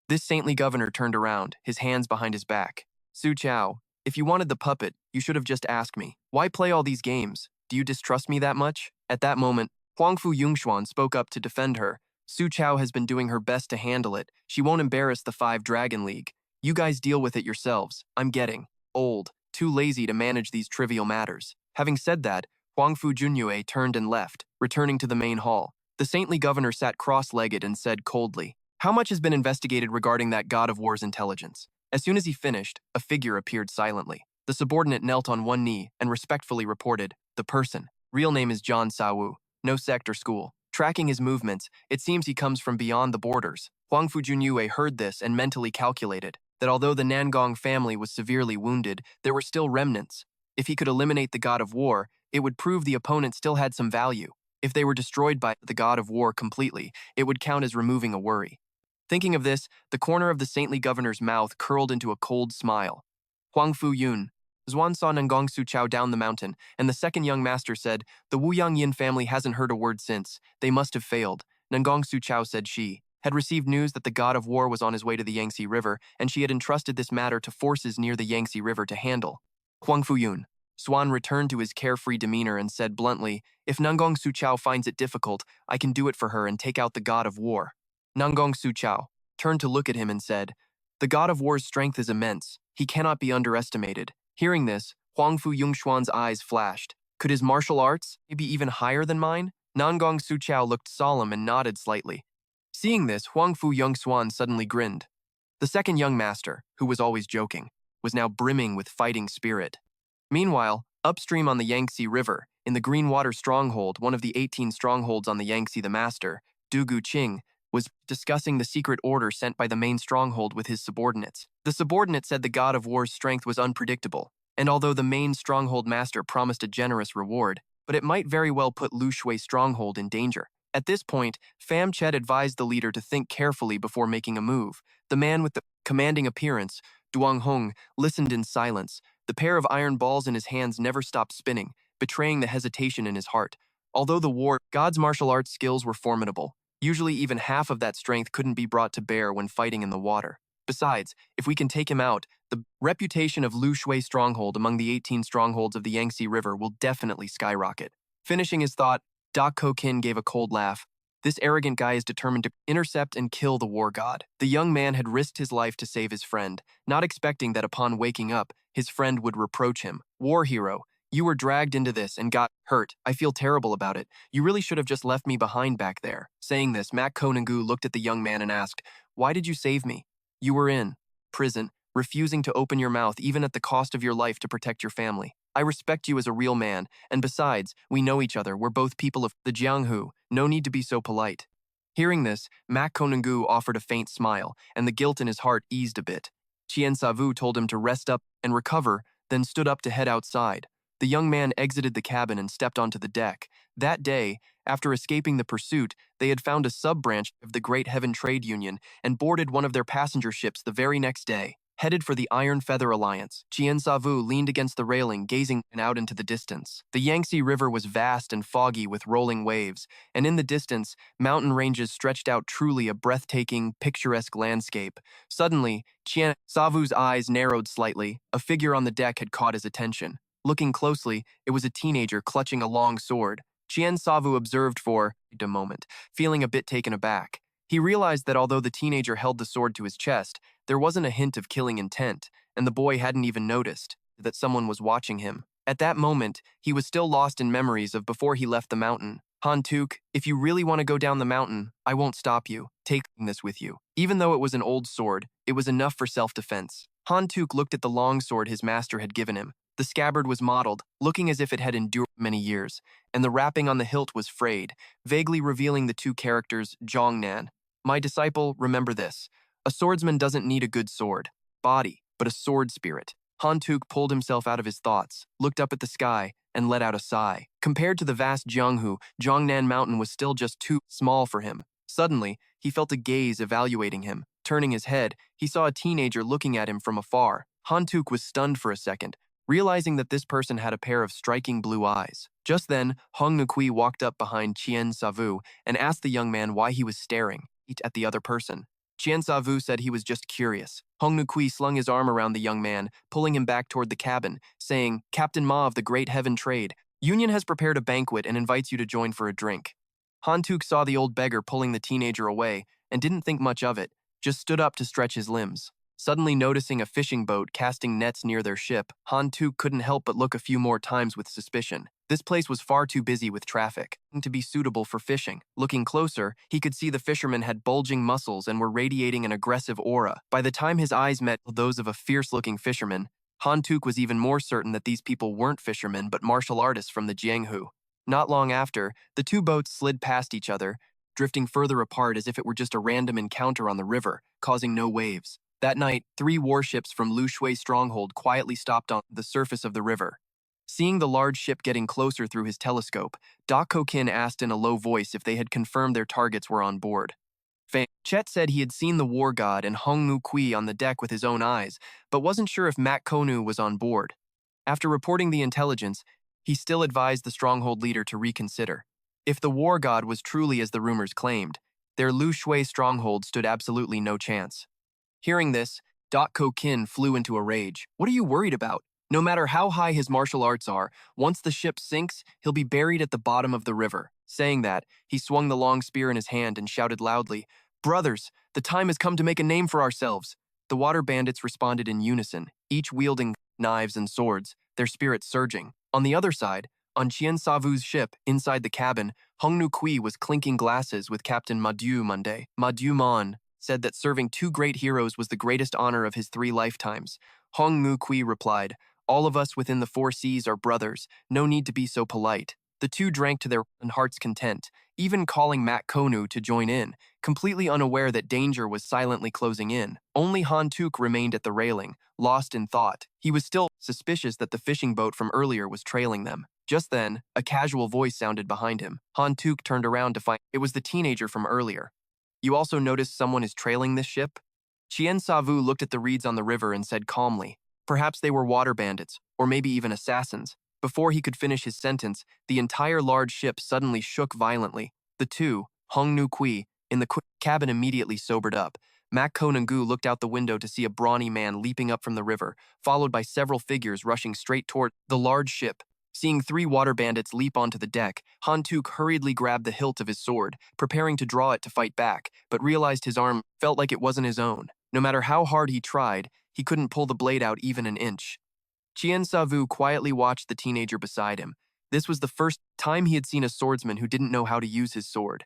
This saintly governor turned around, his hands behind his back. Su Chao, if you wanted the puppet, you should have just asked me. Why play all these games? Do you distrust me that much? At that moment, Huangfu Yungshuan spoke up to defend her. Su Chao has been doing her best to handle it. She won't embarrass the Five Dragon League. You guys deal with it yourselves. I'm getting old, too lazy to manage these trivial matters. Having said that, Huangfu Junyue turned and left, returning to the main hall. The saintly governor sat cross-legged and said coldly, "How much has been investigated regarding that god of war's intelligence?" As soon as he finished, a figure appeared silently. The subordinate knelt on one knee and respectfully reported, "The person. Real name is John Sawu. No sect or school. Tracking his movements, it seems he comes from beyond the borders." Huangfu Junyue heard this and mentally calculated that although the Nangong family was severely wounded, there were still remnants. If he could eliminate the god of war, it would prove the opponent still had some value. If they were destroyed by the god of war completely, it would count as removing a worry. Thinking of this, the corner of the saintly governor's mouth curled into a cold smile. Huangfu Yun. Zhuan saw Nangong Suchao down the mountain, and the second young master said, "The Wu Yang Yin family hasn't heard a word since. They must have failed." Nangong Suchao said she had received news that the god of war was on his way to the Yangtze River, and she had entrusted this matter to forces near the Yangtze River to handle. Huangfu Yun. Swan returned to his carefree demeanor and said bluntly, "If Nangong Suchao finds it difficult, I can do it for her and take out the god of war." Nangong Suchao turned to look at him and said, "The god of war's strength is immense. He cannot be underestimated." Hearing this, Huangfu Yungshuan's eyes flashed. Could his martial arts be even higher than mine? Nangong Suchao looked solemn and nodded slightly. Seeing this, Huangfu Yungshuan suddenly grinned. The second young master, who was always joking, was now brimming with fighting spirit. Meanwhile, upstream on the Yangtze River, in the Greenwater Stronghold, one of the 18 strongholds on the Yangtze, the master, Du Guqing, was discussing the secret order sent by the main stronghold with his subordinates. The subordinate said the god of war's strength was unpredictable, and although the main stronghold master promised a generous reward, but it might very well put Lu Shui's stronghold in danger. At this point, Pham Chet advised the leader to think carefully before making a move. The man with the commanding appearance, Duang Hong, listened in silence. The pair of iron balls in his hands never stopped spinning. betraying the hesitation in his heart. Although the war god's martial arts skills were formidable, usually even half of that strength couldn't be brought to bear when fighting in the water. Besides, if we can take him out, the reputation of Lu Shui stronghold among the 18 strongholds of the Yangtze River will definitely skyrocket. Finishing his thought, Dak Ko Kin gave a cold laugh. This arrogant guy is determined to intercept and kill the war god. The young man had risked his life to save his friend, not expecting that upon waking up, his friend would reproach him. War hero, you were dragged into this and got hurt. I feel terrible about it. You really should have just left me behind back there. Saying this, Mak Konangu looked at the young man and asked, why did you save me? You were in prison, refusing to open your mouth even at the cost of your life to protect your family. I respect you as a real man, and besides, we know each other. We're both people of the Jianghu. No need to be so polite. Hearing this, Mak Konangu offered a faint smile, and the guilt in his heart eased a bit. Chien Savu told him to rest up and recover, then stood up to head outside. The young man exited the cabin and stepped onto the deck. That day, after escaping the pursuit, they had found a sub-branch of the Great Heaven Trade Union and boarded one of their passenger ships the very next day. Headed for the Iron Feather Alliance, Chien Savu leaned against the railing, gazing out into the distance. The Yangtze River was vast and foggy with rolling waves, and in the distance, mountain ranges stretched out truly a breathtaking, picturesque landscape. Suddenly, Chien Savu's eyes narrowed slightly. A figure on the deck had caught his attention. Looking closely, it was a teenager clutching a long sword. Chien Savu observed for a moment, feeling a bit taken aback. He realized that although the teenager held the sword to his chest, there wasn't a hint of killing intent, and the boy hadn't even noticed that someone was watching him. At that moment, he was still lost in memories of before he left the mountain. Hunte, if you really want to go down the mountain, I won't stop you. Take this with you. Even though it was an old sword, it was enough for self-defense. Hunte looked at the long sword his master had given him. The scabbard was mottled, looking as if it had endured many years, and the wrapping on the hilt was frayed, vaguely revealing the two characters Zhongnan. My disciple, remember this. A swordsman doesn't need a good sword, body, but a sword spirit. Hunte pulled himself out of his thoughts, looked up at the sky, and let out a sigh. Compared to the vast Jianghu, Zhongnan Mountain was still just too small for him. Suddenly, he felt a gaze evaluating him. Turning his head, he saw a teenager looking at him from afar. Hunte was stunned for a second, realizing that this person had a pair of striking blue eyes. Just then, Hong Nukui walked up behind Chien Savu and asked the young man why he was staring at the other person. Chien Savu said he was just curious. Hong Nukui slung his arm around the young man, pulling him back toward the cabin, saying, Captain Ma of the Great Heaven Trade Union has prepared a banquet and invites you to join for a drink. Hunte saw the old beggar pulling the teenager away and didn't think much of it, just stood up to stretch his limbs. Suddenly noticing a fishing boat casting nets near their ship, Hunte couldn't help but look a few more times with suspicion. This place was far too busy with traffic to be suitable for fishing. Looking closer, he could see the fishermen had bulging muscles and were radiating an aggressive aura. By the time his eyes met those of a fierce-looking fisherman, Hunte was even more certain that these people weren't fishermen but martial artists from the Jianghu. Not long after, the two boats slid past each other, drifting further apart as if it were just a random encounter on the river, causing no waves. That night, 3 warships from Lu Shui stronghold quietly stopped on the surface of the river. Seeing the large ship getting closer through his telescope, Dak Ko Kin asked in a low voice if they had confirmed their targets were on board. Chet said he had seen the war god and Hong Nukui on the deck with his own eyes, but wasn't sure if Mak Konu was on board. After reporting the intelligence, he still advised the stronghold leader to reconsider. If the war god was truly as the rumors claimed, their Lu Shui stronghold stood absolutely no chance. Hearing this, Dak Ko Kin flew into a rage. What are you worried about? No matter how high his martial arts are, once the ship sinks, he'll be buried at the bottom of the river. Saying that, he swung the long spear in his hand and shouted loudly, Brothers, the time has come to make a name for ourselves. The water bandits responded in unison, each wielding knives and swords, their spirits surging. On the other side, on Chien Savu's ship, inside the cabin, Hong Nukui was clinking glasses with Captain Madu Monday. Madu Mon said that serving 2 great heroes was the greatest honor of his 3 lifetimes. Hong Nukui replied, All of us within the 4 seas are brothers, no need to be so polite. The two drank to their heart's content, even calling Mak Konu to join in, completely unaware that danger was silently closing in. Only Hunte remained at the railing, lost in thought. He was still suspicious that the fishing boat from earlier was trailing them. Just then, a casual voice sounded behind him. Hunte turned around to find it was the teenager from earlier. You also noticed someone is trailing this ship? Chien Savu looked at the reeds on the river and said calmly, Perhaps they were water bandits, or maybe even assassins. Before he could finish his sentence, the entire large ship suddenly shook violently. The two, Hong Nu Kui, in the cabin immediately sobered up. Mak Konangu looked out the window to see a brawny man leaping up from the river, followed by several figures rushing straight toward the large ship. Seeing three water bandits leap onto the deck, Han Tuk hurriedly grabbed the hilt of his sword, preparing to draw it to fight back, but realized his arm felt like it wasn't his own. No matter how hard he tried, he couldn't pull the blade out even an inch. Chien Savu quietly watched the teenager beside him. This was the first time he had seen a swordsman who didn't know how to use his sword.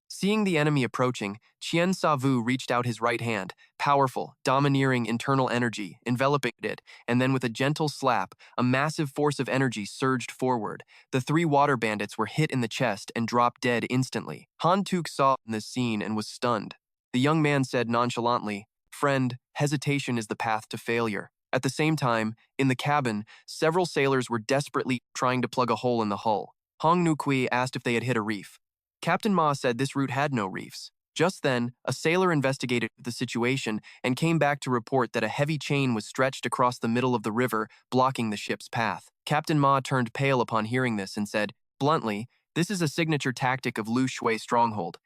Seeing the enemy approaching, Chien Savu reached out his right hand, powerful, domineering internal energy, enveloping it, and then with a gentle slap, a massive force of energy surged forward. The three water bandits were hit in the chest and dropped dead instantly. Han Tuk saw this scene and was stunned. The young man said nonchalantly, "Friend, hesitation is the path to failure." At the same time, in the cabin, several sailors were desperately trying to plug a hole in the hull. Hong Nu Kui asked if they had hit a reef. Captain Ma said this route had no reefs. Just then, a sailor investigated the situation and came back to report that a heavy chain was stretched across the middle of the river, blocking the ship's path. Captain Ma turned pale upon hearing this and said, bluntly, "This is a signature tactic of Lu Shui stronghold."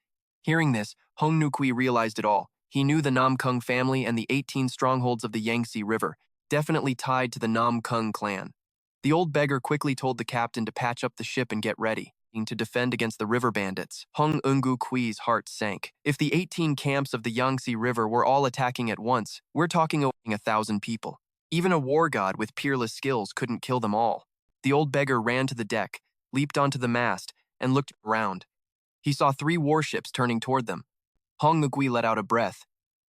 Hearing this, Hong Nu Kui realized it all. He knew the Nam Kung family and the 18 strongholds of the Yangtze River, definitely tied to the Nam Kung clan. The old beggar quickly told the captain to patch up the ship and get ready to defend against the river bandits. Hong Ungu Kui's heart sank. If the 18 camps of the Yangtze River were all attacking at once, we're talking over 1,000 people. Even a war god with peerless skills couldn't kill them all. The old beggar ran to the deck, leaped onto the mast, and looked around. He saw 3 warships turning toward them. Hong Ngui let out a breath.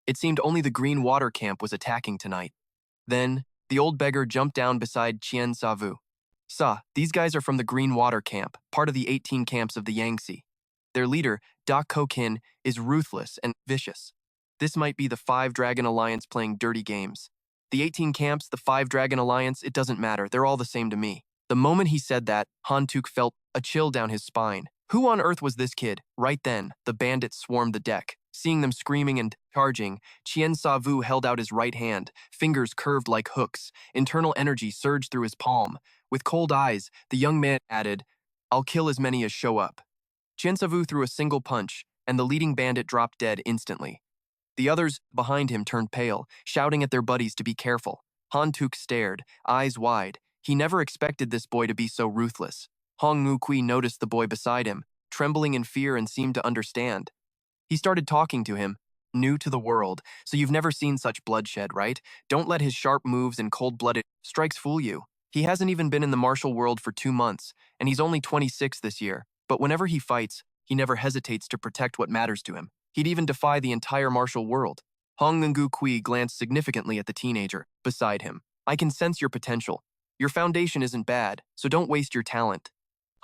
It seemed only the Green Water Camp was attacking tonight. Then, the old beggar jumped down beside Chien Savu. "Sa, these guys are from the Green Water Camp, part of the 18 camps of the Yangtze. Their leader, Dak Ko Kin, is ruthless and vicious. This might be the 5 Dragon Alliance playing dirty games. The 18 camps, the 5 Dragon Alliance, it doesn't matter, they're all the same to me." The moment he said that, Han Tuk felt a chill down his spine. Who on earth was this kid? Right then, the bandits swarmed the deck. Seeing them screaming and charging, Chien Savu held out his right hand, fingers curved like hooks. Internal energy surged through his palm. With cold eyes, the young man added, "I'll kill as many as show up." Chien Savu threw a single punch, and the leading bandit dropped dead instantly. The others behind him turned pale, shouting at their buddies to be careful. Han Tuk stared, eyes wide. He never expected this boy to be so ruthless. Hong Ngu Kui noticed the boy beside him, trembling in fear and seemed to understand. He started talking to him. "New to the world, so you've never seen such bloodshed, right? Don't let his sharp moves and cold-blooded strikes fool you. He hasn't even been in the martial world for 2 months, and he's only 26 this year. But whenever he fights, he never hesitates to protect what matters to him. He'd even defy the entire martial world." Hong Ngu Kui glanced significantly at the teenager beside him. "I can sense your potential. Your foundation isn't bad, so don't waste your talent."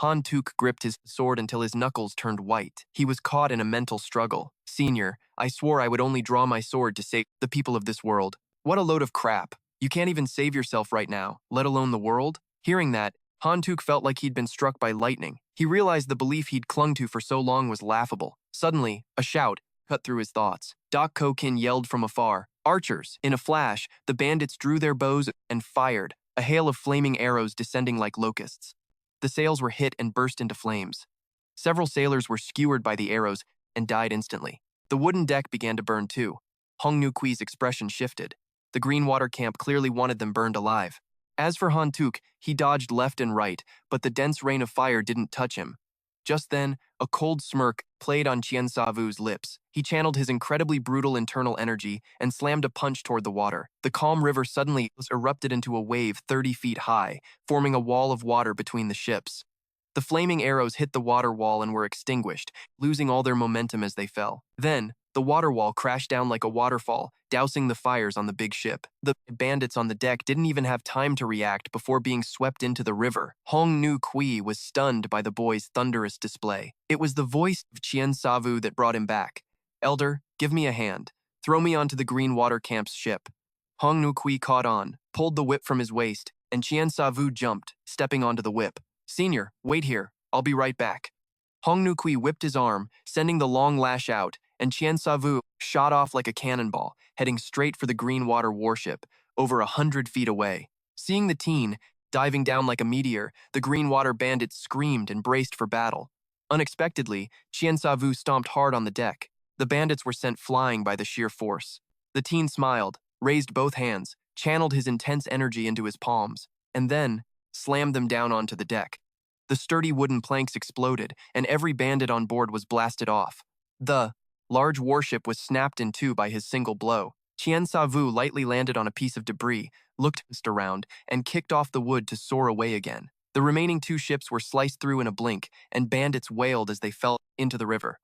Han Tuk gripped his sword until his knuckles turned white. He was caught in a mental struggle. "Senior, I swore I would only draw my sword to save the people of this world. What a load of crap. You can't even save yourself right now, let alone the world?" Hearing that, Han Tuk felt like he'd been struck by lightning. He realized the belief he'd clung to for so long was laughable. Suddenly, a shout cut through his thoughts. Dak Ko Kin yelled from afar, "Archers!" In a flash, the bandits drew their bows and fired, a hail of flaming arrows descending like locusts. The sails were hit and burst into flames. Several sailors were skewered by the arrows and died instantly. The wooden deck began to burn too. Hong Nu Kui's expression shifted. The Green Water Camp clearly wanted them burned alive. As for Han Tuk, he dodged left and right, but the dense rain of fire didn't touch him. Just then, a cold smirk played on Chien Savu's lips. He channeled his incredibly brutal internal energy and slammed a punch toward the water. The calm river suddenly erupted into a wave 30 feet high, forming a wall of water between the ships. The flaming arrows hit the water wall and were extinguished, losing all their momentum as they fell. Then, the water wall crashed down like a waterfall, dousing the fires on the big ship. The bandits on the deck didn't even have time to react before being swept into the river. Hong Nu Kui was stunned by the boy's thunderous display. It was the voice of Chien Savu that brought him back. "Elder, give me a hand. Throw me onto the Green Water Camp's ship." Hong Nu Kui caught on, pulled the whip from his waist, and Chien Savu jumped, stepping onto the whip. "Senior, wait here. I'll be right back." Hong Nu Kui whipped his arm, sending the long lash out, and Chien Savu shot off like a cannonball, heading straight for the Green Water warship, over 100 feet away. Seeing the teen, Diving down like a meteor, the green water bandits screamed and braced for battle. Unexpectedly, Chien Sa-vu stomped hard on the deck. The bandits were sent flying by the sheer force. The teen smiled, raised both hands, channeled his intense energy into his palms, and then slammed them down onto the deck. The sturdy wooden planks exploded, and every bandit on board was blasted off. The large warship was snapped in two by his single blow. Chien Sa-vu lightly landed on a piece of debris, looked around, and kicked off the wood to soar away again. The remaining two ships were sliced through in a blink, and bandits wailed as they fell into the river.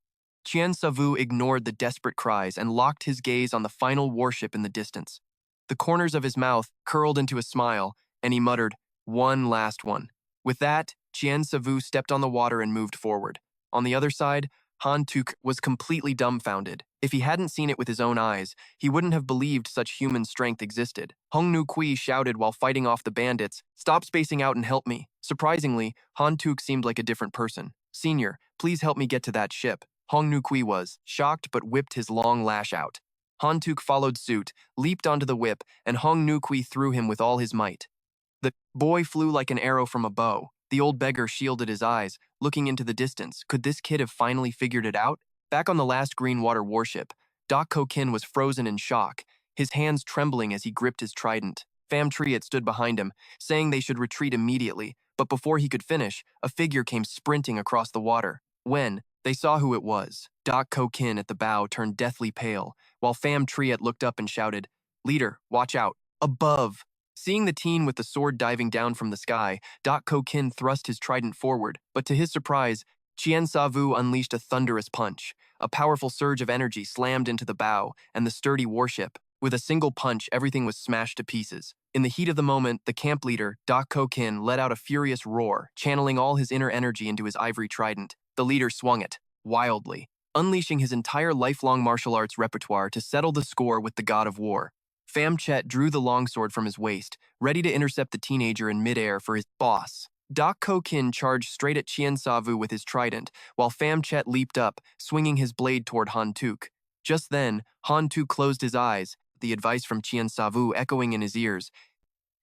Chien Sa-vu ignored the desperate cries and locked his gaze on the final warship in the distance. The corners of his mouth curled into a smile, and he muttered, "One last one." With that, Chien Sa-vu stepped on the water and moved forward. On the other side, Hunte was completely dumbfounded. If he hadn't seen it with his own eyes, he wouldn't have believed such human strength existed. Hong Nu-kui shouted while fighting off the bandits, "Stop spacing out and help me." Surprisingly, Hunte seemed like a different person. "Senior, please help me get to that ship." Hong Nu-kui was shocked but whipped his long lash out. Hunte followed suit, leaped onto the whip, and Hong Nu-kui threw him with all his might. The boy flew like an arrow from a bow. The old beggar shielded his eyes, looking into the distance. Could this kid have finally figured it out? Back on the last Greenwater warship, Doc Ko-kin was frozen in shock, his hands trembling as he gripped his trident. Pham Triet stood behind him, saying they should retreat immediately, but before he could finish, a figure came sprinting across the water. When they saw who it was, Doc Ko-kin at the bow turned deathly pale, while Pham Triet looked up and shouted, "Leader, watch out! Above!" Seeing the teen with the sword diving down from the sky, Doc Ko-kin thrust his trident forward, but to his surprise, Chien Sa-vu unleashed a thunderous punch. A powerful surge of energy slammed into the bow and the sturdy warship. With a single punch, everything was smashed to pieces. In the heat of the moment, the camp leader, Doc Ko-kin, let out a furious roar, channeling all his inner energy into his ivory trident. The leader swung it, wildly, unleashing his entire lifelong martial arts repertoire to settle the score with the god of war. Pham Chet drew the longsword from his waist, ready to intercept the teenager in midair for his boss. Doc Ko-kin charged straight at Chien Sa-vu with his trident, while Pham Chet leaped up, swinging his blade toward Hunte. Just then, Hunte closed his eyes, the advice from Chien Sa-vu echoing in his ears.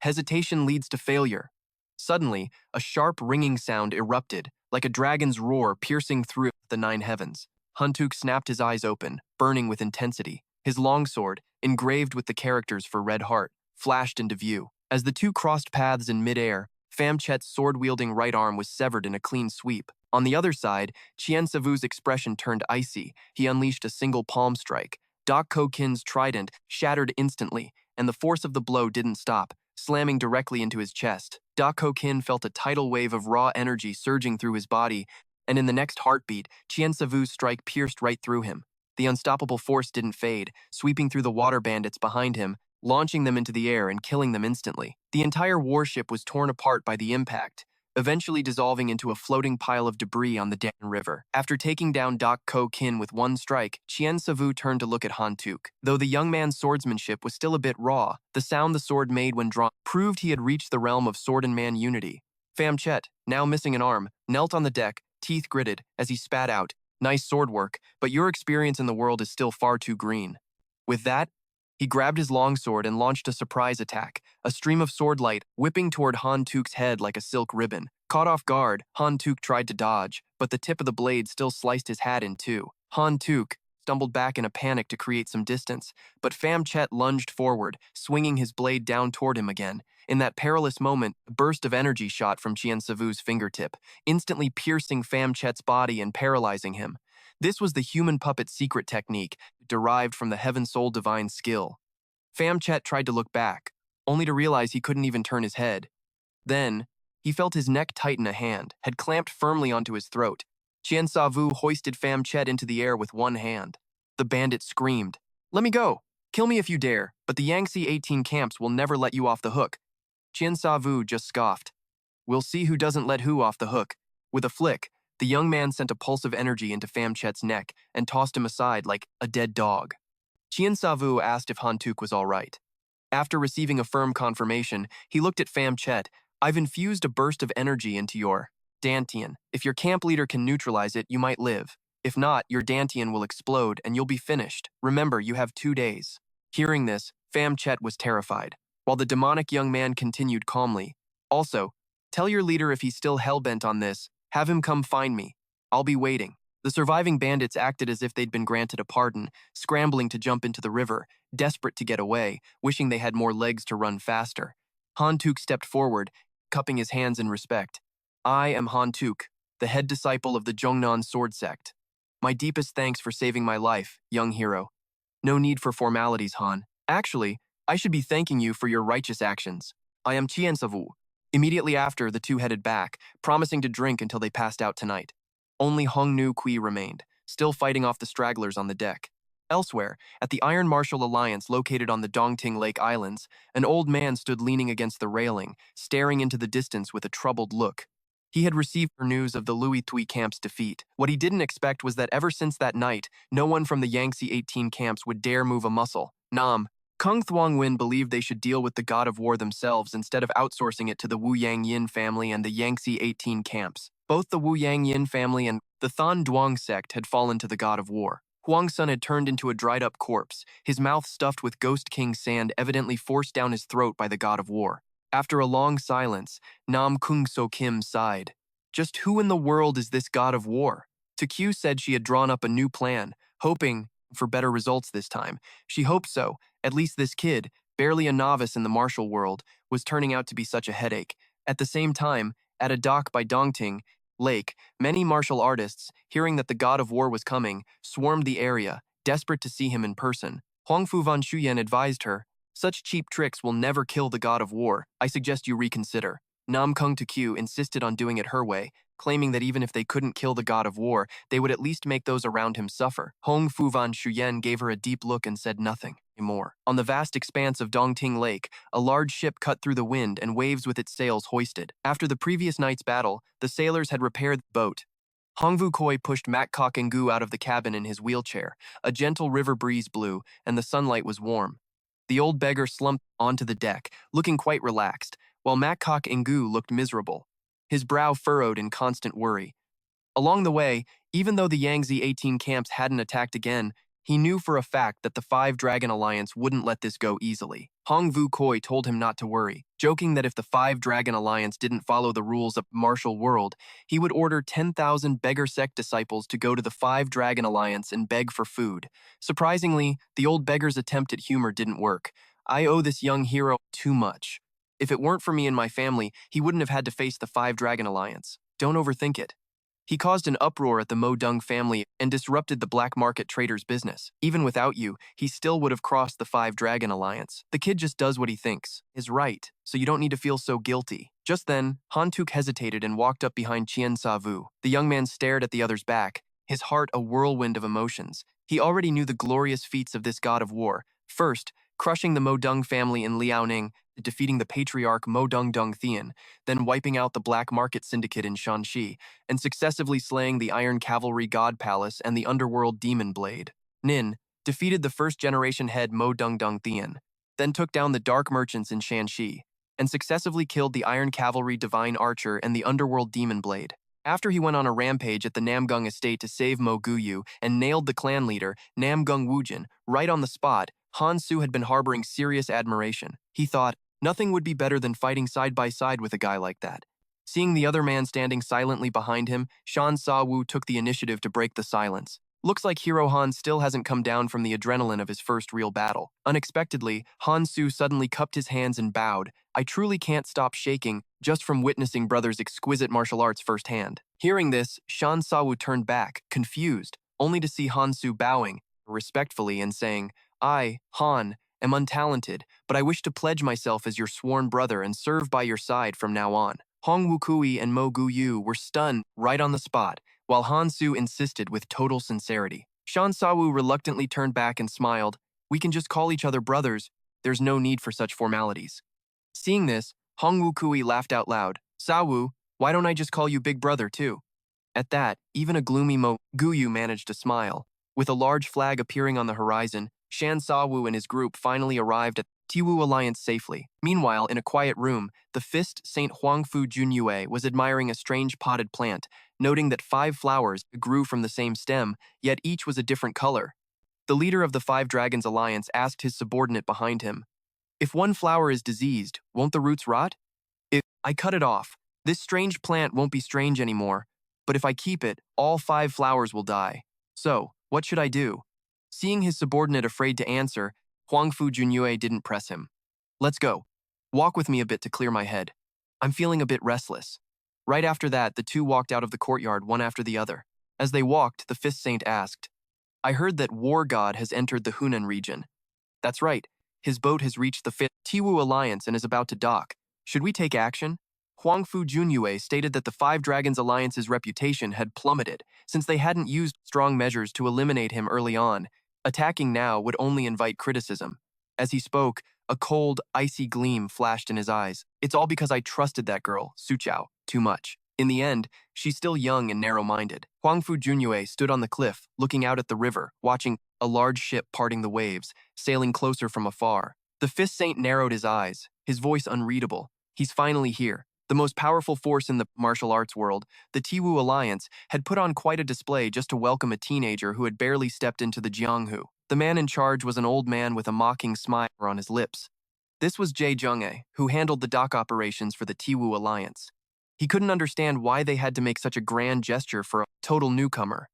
Hesitation leads to failure. Suddenly, a sharp ringing sound erupted, like a dragon's roar piercing through the nine heavens. Hunte snapped his eyes open, burning with intensity. His longsword, engraved with the characters for Red Heart, flashed into view. As the two crossed paths in midair, Pham Chet's sword-wielding right arm was severed in a clean sweep. On the other side, Chien Sa-vu's expression turned icy. He unleashed a single palm strike. Doc Ko-kin's trident shattered instantly, and the force of the blow didn't stop, slamming directly into his chest. Doc Ko-kin felt a tidal wave of raw energy surging through his body, and in the next heartbeat, Chien Sa-vu's strike pierced right through him. The unstoppable force didn't fade, sweeping through the water bandits behind him, launching them into the air and killing them instantly. The entire warship was torn apart by the impact, eventually dissolving into a floating pile of debris on the Dan River. After taking down Doc Ko-kin with one strike, Chien Sa-vu turned to look at Hunte. Though the young man's swordsmanship was still a bit raw, the sound the sword made when drawn proved he had reached the realm of sword and man unity. Pham Chet, now missing an arm, knelt on the deck, teeth gritted, as he spat out, "Nice sword work, but your experience in the world is still far too green." With that, he grabbed his longsword and launched a surprise attack, a stream of swordlight whipping toward Hunte's head like a silk ribbon. Caught off guard, Hunte tried to dodge, but the tip of the blade still sliced his hat in two. Hunte stumbled back in a panic to create some distance, but Pham Chet lunged forward, swinging his blade down toward him again. In that perilous moment, a burst of energy shot from Chien Sa-vu's fingertip, instantly piercing Pham Chet's body and paralyzing him. This was the human puppet secret technique, derived from the Heaven Soul Divine skill. Pham Chet tried to look back, only to realize he couldn't even turn his head. Then, he felt his neck tighten. A hand had clamped firmly onto his throat. Chien Sa-vu hoisted Pham Chet into the air with one hand. The bandit screamed, "Let me go! Kill me if you dare, but the Yangtze 18 camps will never let you off the hook." Chien Sa-vu just scoffed. "We'll see who doesn't let who off the hook." With a flick, the young man sent a pulse of energy into Pham Chet's neck and tossed him aside like a dead dog. Chien Sa-vu asked if Hunte was all right. After receiving a firm confirmation, he looked at Pham Chet. "I've infused a burst of energy into your Dantian. If your camp leader can neutralize it, you might live. If not, your Dantian will explode and you'll be finished. Remember, you have 2 days." Hearing this, Pham Chet was terrified. While the demonic young man continued calmly, Also, tell your leader if he's still hell-bent on this, have him come find me. I'll be waiting. The surviving bandits acted as if they'd been granted a pardon, scrambling to jump into the river, desperate to get away, wishing they had more legs to run faster. Hunte stepped forward, cupping his hands in respect. I am Hunte, the head disciple of the Jongnon sword sect. My deepest thanks for saving my life, young hero. No need for formalities, Han. Actually, I should be thanking you for your righteous actions. I am Chien Savu. Immediately after, the two headed back, promising to drink until they passed out tonight. Only Hong Nu Kui remained, still fighting off the stragglers on the deck. Elsewhere, at the Iron Martial Alliance located on the Dongting Lake Islands, an old man stood leaning against the railing, staring into the distance with a troubled look. He had received news of the Louis Tui camp's defeat. What he didn't expect was that ever since that night, no one from the Yangtze 18 camps would dare move a muscle. Nam, Kung Thuong Win believed they should deal with the god of war themselves instead of outsourcing it to the Wu Yang Yin family and the Yangtze 18 camps. Both the Wu Yang Yin family and the Than Duong sect had fallen to the god of war. Huang Sun had turned into a dried-up corpse, his mouth stuffed with Ghost King sand evidently forced down his throat by the god of war. After a long silence, Nam Kung So Kim sighed. Just who in the world is this god of war? Q said she had drawn up a new plan, hoping for better results this time. She hoped so. At least this kid, barely a novice in the martial world, was turning out to be such a headache. At the same time, at a dock by Dongting Lake, many martial artists, hearing that the god of war was coming, swarmed the area, desperate to see him in person. Huangfu Van Shuyan advised her, such cheap tricks will never kill the god of war. I suggest you reconsider. Nam Kung Q insisted on doing it her way, claiming that even if they couldn't kill the god of war, they would at least make those around him suffer. Hong Fu Van Shuyan gave her a deep look and said nothing more. On the vast expanse of Dongting Lake, a large ship cut through the wind and waves with its sails hoisted. After the previous night's battle, the sailors had repaired the boat. Hongvu Koi pushed Mak Kok and Gu out of the cabin in his wheelchair. A gentle river breeze blew, and the sunlight was warm. The old beggar slumped onto the deck, looking quite relaxed, while Mak Kok and Gu looked miserable, his brow furrowed in constant worry. Along the way, even though the Yangtze 18 camps hadn't attacked again, he knew for a fact that the Five Dragon Alliance wouldn't let this go easily. Hong Vu Koi told him not to worry, joking that if the Five Dragon Alliance didn't follow the rules of martial world, he would order 10,000 beggar sect disciples to go to the Five Dragon Alliance and beg for food. Surprisingly, the old beggar's attempt at humor didn't work. I owe this young hero too much. If it weren't for me and my family, he wouldn't have had to face the Five Dragon Alliance. Don't overthink it. He caused an uproar at the Mo Dung family and disrupted the black market traders' business. Even without you, he still would have crossed the Five Dragon Alliance. The kid just does what he thinks is right, so you don't need to feel so guilty. Just then, Hantuk hesitated and walked up behind Chien Sa-vu. The young man stared at the other's back, his heart a whirlwind of emotions. He already knew the glorious feats of this god of war. First, crushing the Mo Dung family in Liaoning, defeating the patriarch Mo Dung Dung Thien, then wiping out the black market syndicate in Shanxi, and successively slaying the Iron Cavalry God Palace and the Underworld Demon Blade. Nin defeated the first-generation head Mo Dung Dung Thien, then took down the Dark Merchants in Shanxi, and successively killed the Iron Cavalry Divine Archer and the Underworld Demon Blade. After he went on a rampage at the Namgung estate to save Mo Guyu and nailed the clan leader, Namgung Wujin, right on the spot, Han Su had been harboring serious admiration. He thought, nothing would be better than fighting side by side with a guy like that. Seeing the other man standing silently behind him, Shan Sa-wu took the initiative to break the silence. Looks like Hero Han still hasn't come down from the adrenaline of his first real battle. Unexpectedly, Han Su suddenly cupped his hands and bowed. I truly can't stop shaking just from witnessing brother's exquisite martial arts firsthand. Hearing this, Shan Sa-wu turned back, confused, only to see Han Su bowing respectfully and saying, I, Han, am untalented, but I wish to pledge myself as your sworn brother and serve by your side from now on. Hong Wukui and Mo Guyu were stunned right on the spot, while Han Su insisted with total sincerity. Shan Sa-wu reluctantly turned back and smiled. We can just call each other brothers. There's no need for such formalities. Seeing this, Hong Wukui laughed out loud. Sa-wu, why don't I just call you big brother too? At that, even a gloomy Mo Guyu managed to smile. With a large flag appearing on the horizon, Shan Sa-wu and his group finally arrived at Tiwu Alliance safely. Meanwhile, in a quiet room, the fist Saint Huangfu Junyue was admiring a strange potted plant, noting that 5 flowers grew from the same stem, yet each was a different color. The leader of the Five Dragons Alliance asked his subordinate behind him, if one flower is diseased, won't the roots rot? If I cut it off, this strange plant won't be strange anymore, but if I keep it, all 5 flowers will die. So, what should I do? Seeing his subordinate afraid to answer, Huangfu Junyue didn't press him. Let's go. Walk with me a bit to clear my head. I'm feeling a bit restless. Right after that, the two walked out of the courtyard one after the other. As they walked, the Fifth Saint asked, I heard that War God has entered the Hunan region. That's right. His boat has reached the Fifth Tiwu Alliance and is about to dock. Should we take action? Huangfu Junyue stated that the Five Dragons Alliance's reputation had plummeted since they hadn't used strong measures to eliminate him early on. Attacking now would only invite criticism. As he spoke, a cold, icy gleam flashed in his eyes. It's all because I trusted that girl, Suchao, too much. In the end, she's still young and narrow-minded. Huangfu Junyue stood on the cliff, looking out at the river, watching a large ship parting the waves, sailing closer from afar. The Fifth Saint narrowed his eyes, his voice unreadable. He's finally here. The most powerful force in the martial arts world, the Tiwu Alliance, had put on quite a display just to welcome a teenager who had barely stepped into the Jianghu. The man in charge was an old man with a mocking smile on his lips. This was Jie Zhenghe, who handled the dock operations for the Tiwu Alliance. He couldn't understand why they had to make such a grand gesture for a total newcomer.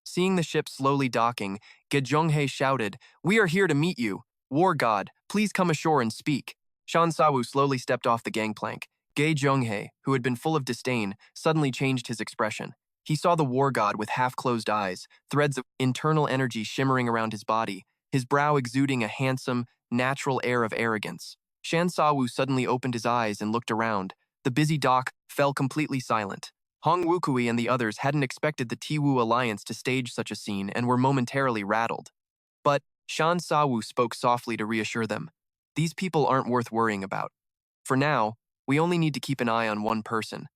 Seeing the ship slowly docking, Ge Zhenghe shouted, We are here to meet you. War God, please come ashore and speak. Shan Sawu slowly stepped off the gangplank. Ge Zhenghe, who had been full of disdain, suddenly changed his expression. He saw the war god with half-closed eyes, threads of internal energy shimmering around his body, his brow exuding a handsome, natural air of arrogance. Shan Sawu suddenly opened his eyes and looked around. The busy dock fell completely silent. Hong Wukui and the others hadn't expected the Tiwu Alliance to stage such a scene and were momentarily rattled. But Shan Sawu spoke softly to reassure them. These people aren't worth worrying about. For now, we only need to keep an eye on one person.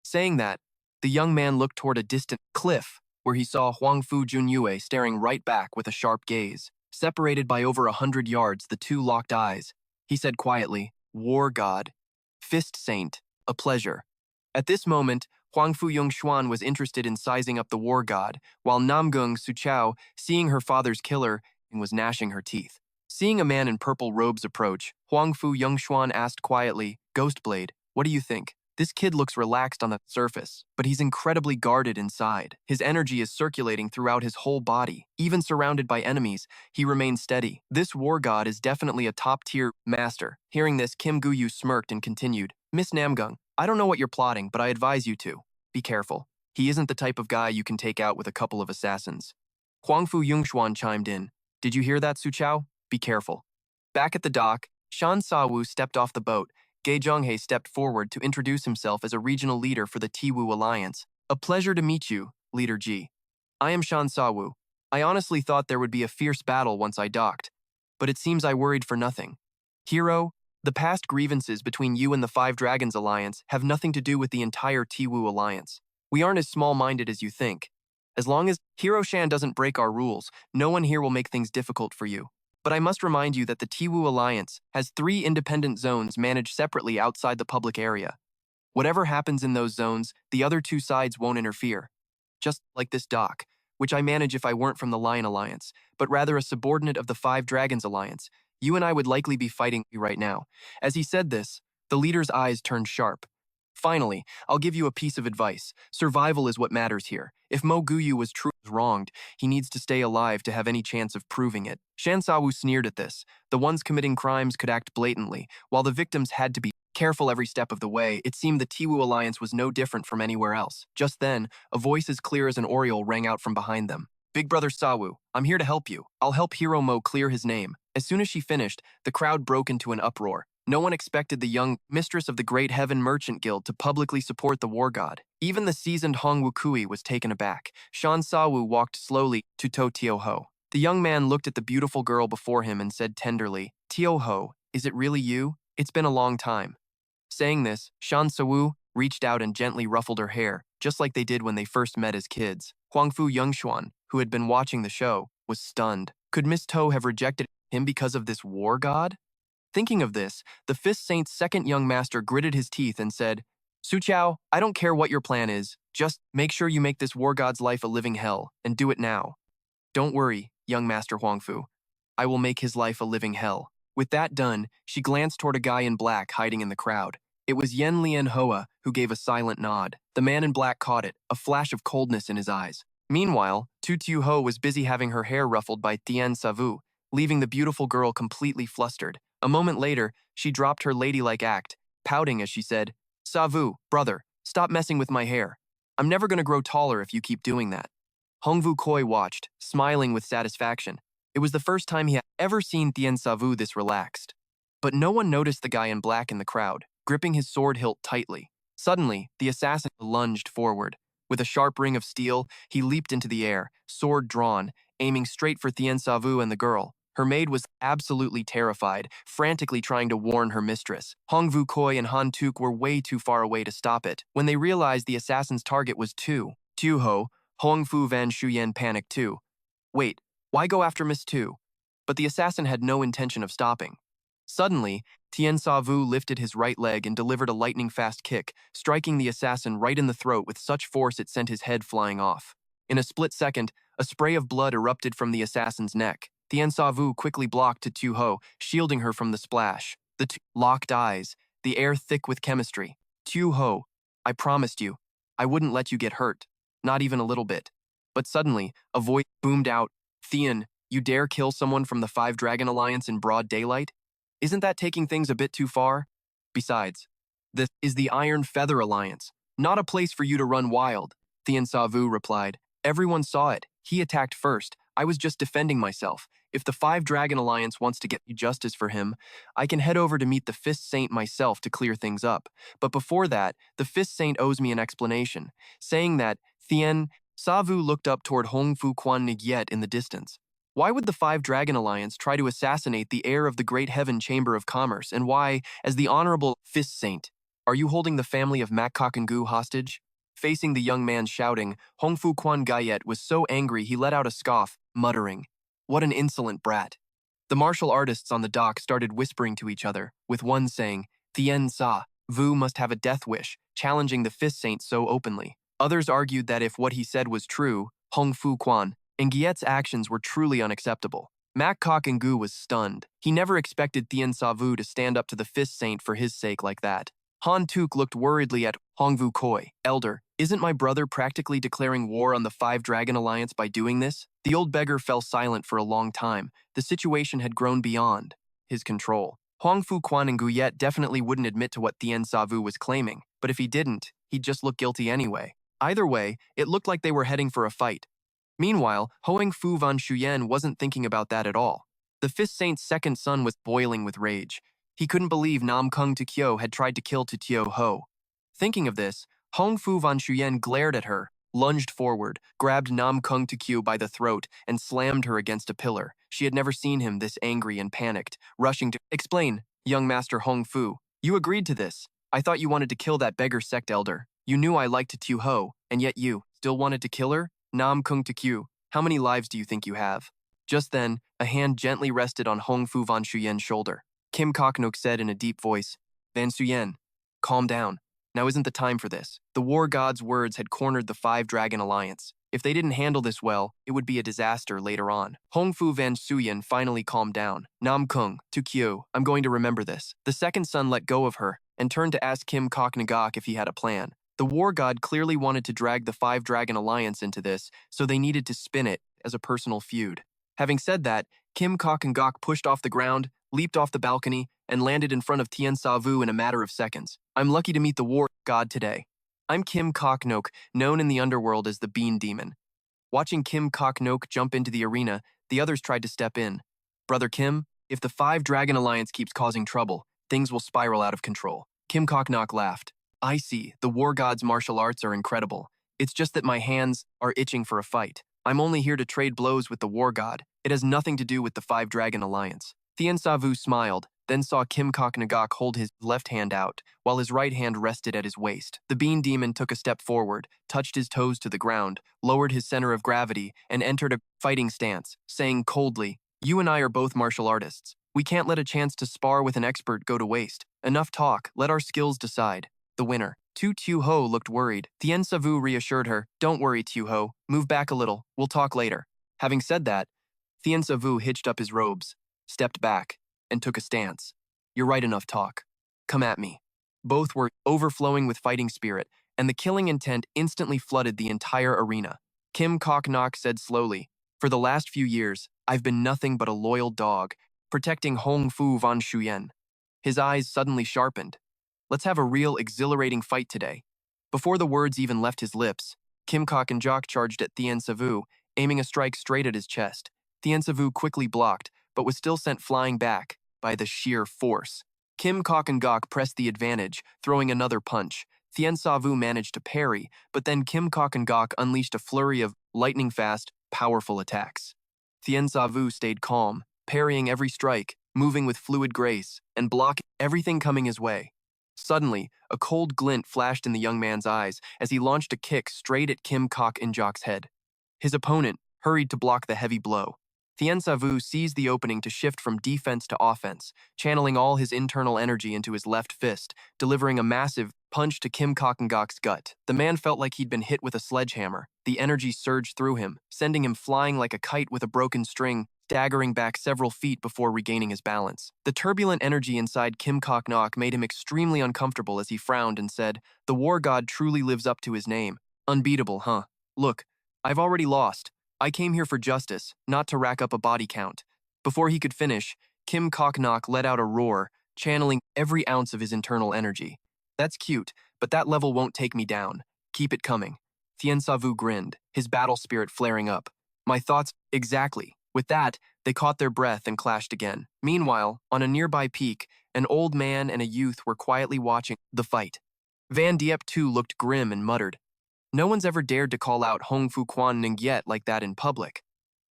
Saying that, the young man looked toward a distant cliff where he saw Huangfu Junyue staring right back with a sharp gaze. Separated by over 100 yards, the two locked eyes. He said quietly, War God. Fist Saint, a pleasure. At this moment, Huangfu Yongxuan was interested in sizing up the war god, while Namgung Suchao, seeing her father's killer, was gnashing her teeth. Seeing a man in purple robes approach, Huangfu Yongxuan asked quietly, Ghostblade, what do you think? This kid looks relaxed on the surface, but he's incredibly guarded inside. His energy is circulating throughout his whole body. Even surrounded by enemies, he remains steady. This war god is definitely a top-tier master. Hearing this, Kim Guyu smirked and continued, Miss Namgung, I don't know what you're plotting, but I advise you to. Be careful. He isn't the type of guy you can take out with a couple of assassins. Huangfu Yongxuan chimed in. Did you hear that, Suchao? Be careful. Back at the dock, Shan Sawu stepped off the boat. Ge Zhenghe stepped forward to introduce himself as a regional leader for the Tiwu Alliance. A pleasure to meet you, Leader Ji. I am Shan Sawu. I honestly thought there would be a fierce battle once I docked, but it seems I worried for nothing. Hero, the past grievances between you and the Five Dragons Alliance have nothing to do with the entire Tiwu Alliance. We aren't as small-minded as you think. As long as Hero Shan doesn't break our rules, no one here will make things difficult for you. But I must remind you that the Tiwu Alliance has 3 independent zones managed separately outside the public area. Whatever happens in those zones, the other 2 sides won't interfere. Just like this dock, which I manage if I weren't from the Lion Alliance, but rather a subordinate of the Five Dragons Alliance. You and I would likely be fighting right now. As he said this, the leader's eyes turned sharp. Finally, I'll give you a piece of advice. Survival is what matters here. If Mo Guyu was truly wronged, he needs to stay alive to have any chance of proving it. Shan Sawu sneered at this. The ones committing crimes could act blatantly, while the victims had to be careful every step of the way. It seemed the Tiwu Alliance was no different from anywhere else. Just then, a voice as clear as an oriole rang out from behind them. Big Brother Sawu, I'm here to help you. I'll help Hero Mo clear his name. As soon as she finished, the crowd broke into an uproar. No one expected the young mistress of the Great Heaven Merchant Guild to publicly support the war god. Even the seasoned Hong Wukui was taken aback. Shan Sawu walked slowly to To Tioho. The young man looked at the beautiful girl before him and said tenderly, Tioho, is it really you? It's been a long time. Saying this, Shan Sawu reached out and gently ruffled her hair, just like they did when they first met as kids. Huangfu Yongxuan, who had been watching the show, was stunned. Could Miss To have rejected him because of this war god? Thinking of this, the Fifth Saint's second young master gritted his teeth and said, Suchao, I don't care what your plan is, just make sure you make this war god's life a living hell, and do it now. Don't worry, young Master Huangfu. I will make his life a living hell. With that done, she glanced toward a guy in black hiding in the crowd. It was Yen Lien Hoa who gave a silent nod. The man in black caught it, a flash of coldness in his eyes. Meanwhile, Tu Tu Ho was busy having her hair ruffled by Tien Savu, leaving the beautiful girl completely flustered. A moment later, she dropped her ladylike act, pouting as she said, "Savu, brother, stop messing with my hair. I'm never going to grow taller if you keep doing that." Hongvu Koi watched, smiling with satisfaction. It was the first time he had ever seen Tien Savu this relaxed. But no one noticed the guy in black in the crowd, gripping his sword hilt tightly. Suddenly, the assassin lunged forward. With a sharp ring of steel, he leaped into the air, sword drawn, aiming straight for Tien Savu and the girl. Her maid was absolutely terrified, frantically trying to warn her mistress. Hongvu Koi and Han Tuk were way too far away to stop it. When they realized the assassin's target was Tu Ho, Hongfu Van Shuyen panicked too. Wait, why go after Miss Tu? But the assassin had no intention of stopping. Suddenly, Tien Savu lifted his right leg and delivered a lightning-fast kick, striking the assassin right in the throat with such force it sent his head flying off. In a split second, a spray of blood erupted from the assassin's neck. Tien Savu quickly blocked to Tu Ho, shielding her from the splash. The two locked eyes, the air thick with chemistry. Tu Ho, I promised you, I wouldn't let you get hurt. Not even a little bit. But suddenly, a voice boomed out, Thien, you dare kill someone from the Five Dragon Alliance in broad daylight? Isn't that taking things a bit too far? Besides, this is the Iron Feather Alliance, not a place for you to run wild, Tien Savu replied. Everyone saw it. He attacked first. I was just defending myself. If the Five Dragon Alliance wants to get justice for him, I can head over to meet the Fist Saint myself to clear things up. But before that, the Fist Saint owes me an explanation. Saying that, Tien Savu looked up toward Hongfu Quan Nyet in the distance. Why would the Five Dragon Alliance try to assassinate the heir of the Great Heaven Chamber of Commerce, and why, as the Honorable Fist Saint, are you holding the family of Mak Kakengu hostage? Facing the young man shouting, Hongfu Quan Gayet was so angry he let out a scoff, muttering, "What an insolent brat." The martial artists on the dock started whispering to each other, with one saying, Tien Sa Vu must have a death wish, challenging the Fist Saint so openly. Others argued that if what he said was true, Hongfu Quan and Gyet's actions were truly unacceptable. Mak Kakengu was stunned. He never expected Tien Savu to stand up to the Fist Saint for his sake like that. Han Tuk looked worriedly at Hongvu Koi. Elder, isn't my brother practically declaring war on the Five Dragon Alliance by doing this? The old beggar fell silent for a long time. The situation had grown beyond his control. Hongfu Quan and Guyet definitely wouldn't admit to what Tien Savu was claiming, but if he didn't, he'd just look guilty anyway. Either way, it looked like they were heading for a fight. Meanwhile, Hoang Fu Van Shuyen wasn't thinking about that at all. The Fist Saint's second son was boiling with rage. He couldn't believe Nam Kung Tukyo had tried to kill Tutio Ho. Thinking of this, Hoang Fu Van Shuyen glared at her, lunged forward, grabbed Nam Kung Tukyo by the throat, and slammed her against a pillar. She had never seen him this angry and panicked, rushing to explain, young Master Hoang Fu, you agreed to this. I thought you wanted to kill that beggar sect elder. You knew I liked Tutio Ho, and yet you still wanted to kill her? Nam Kung Tukyu, how many lives do you think you have? Just then, a hand gently rested on Hong Fu Van Shuyen's shoulder. Kim Koknok said in a deep voice, Van Shuyen, calm down. Now isn't the time for this. The war god's words had cornered the Five Dragon Alliance. If they didn't handle this well, it would be a disaster later on. Hong Fu Van Shuyen finally calmed down. Nam Kung, Tukyu, I'm going to remember this. The second son let go of her and turned to ask Kim Koknagak if he had a plan. The war god clearly wanted to drag the Five Dragon Alliance into this, so they needed to spin it as a personal feud. Having said that, Kim Koknagak pushed off the ground, leaped off the balcony, and landed in front of Tien Savu in a matter of seconds. I'm lucky to meet the war god today. I'm Kim Koknok, known in the underworld as the Bean Demon. Watching Kim Koknok jump into the arena, the others tried to step in. Brother Kim, if the Five Dragon Alliance keeps causing trouble, things will spiral out of control. Kim Koknok laughed. I see, the war god's martial arts are incredible. It's just that my hands are itching for a fight. I'm only here to trade blows with the war god. It has nothing to do with the Five Dragon Alliance. Tien Savu smiled, then saw Kim Koknagak hold his left hand out, while his right hand rested at his waist. The Bean Demon took a step forward, touched his toes to the ground, lowered his center of gravity, and entered a fighting stance, saying coldly, You and I are both martial artists. We can't let a chance to spar with an expert go to waste. Enough talk, let our skills decide. The winner. Tu Ho looked worried. Tien Savu reassured her, Don't worry, Tu Ho. Move back a little. We'll talk later. Having said that, Tien Savu hitched up his robes, stepped back, and took a stance. You're right, enough talk. Come at me. Both were overflowing with fighting spirit, and the killing intent instantly flooded the entire arena. Kim Kok-nok said slowly, "For the last few years, I've been nothing but a loyal dog, protecting Hong Fu von Shuyen." His eyes suddenly sharpened. "Let's have a real, exhilarating fight today." Before the words even left his lips, Kim Kok-and-jok charged at Thien Savu, aiming a strike straight at his chest. Thien Savu quickly blocked, but was still sent flying back by the sheer force. Kim Kok-and-gok pressed the advantage, throwing another punch. Thien Savu managed to parry, but then Kim Kok-and-gok unleashed a flurry of lightning-fast, powerful attacks. Thien Savu stayed calm, parrying every strike, moving with fluid grace, and blocking everything coming his way. Suddenly, a cold glint flashed in the young man's eyes as he launched a kick straight at Kim Kok-and-jok's head. His opponent hurried to block the heavy blow. Thien Savu seized the opening to shift from defense to offense, channeling all his internal energy into his left fist, delivering a massive punch to Kim Kok-and-gok's gut. The man felt like he'd been hit with a sledgehammer. The energy surged through him, sending him flying like a kite with a broken string, staggering back several feet before regaining his balance. The turbulent energy inside Kim Kok-nok made him extremely uncomfortable as he frowned and said, "The war god truly lives up to his name. Unbeatable, huh? Look, I've already lost. I came here for justice, not to rack up a body count." Before he could finish, Kim Kok-nok let out a roar, channeling every ounce of his internal energy. "That's cute, but that level won't take me down. Keep it coming." Thien Savu grinned, his battle spirit flaring up. "My thoughts, exactly." With that, they caught their breath and clashed again. Meanwhile, on a nearby peak, an old man and a youth were quietly watching the fight. Van Diep too looked grim and muttered, "No one's ever dared to call out Hong Fu Quan Ning yet like that in public.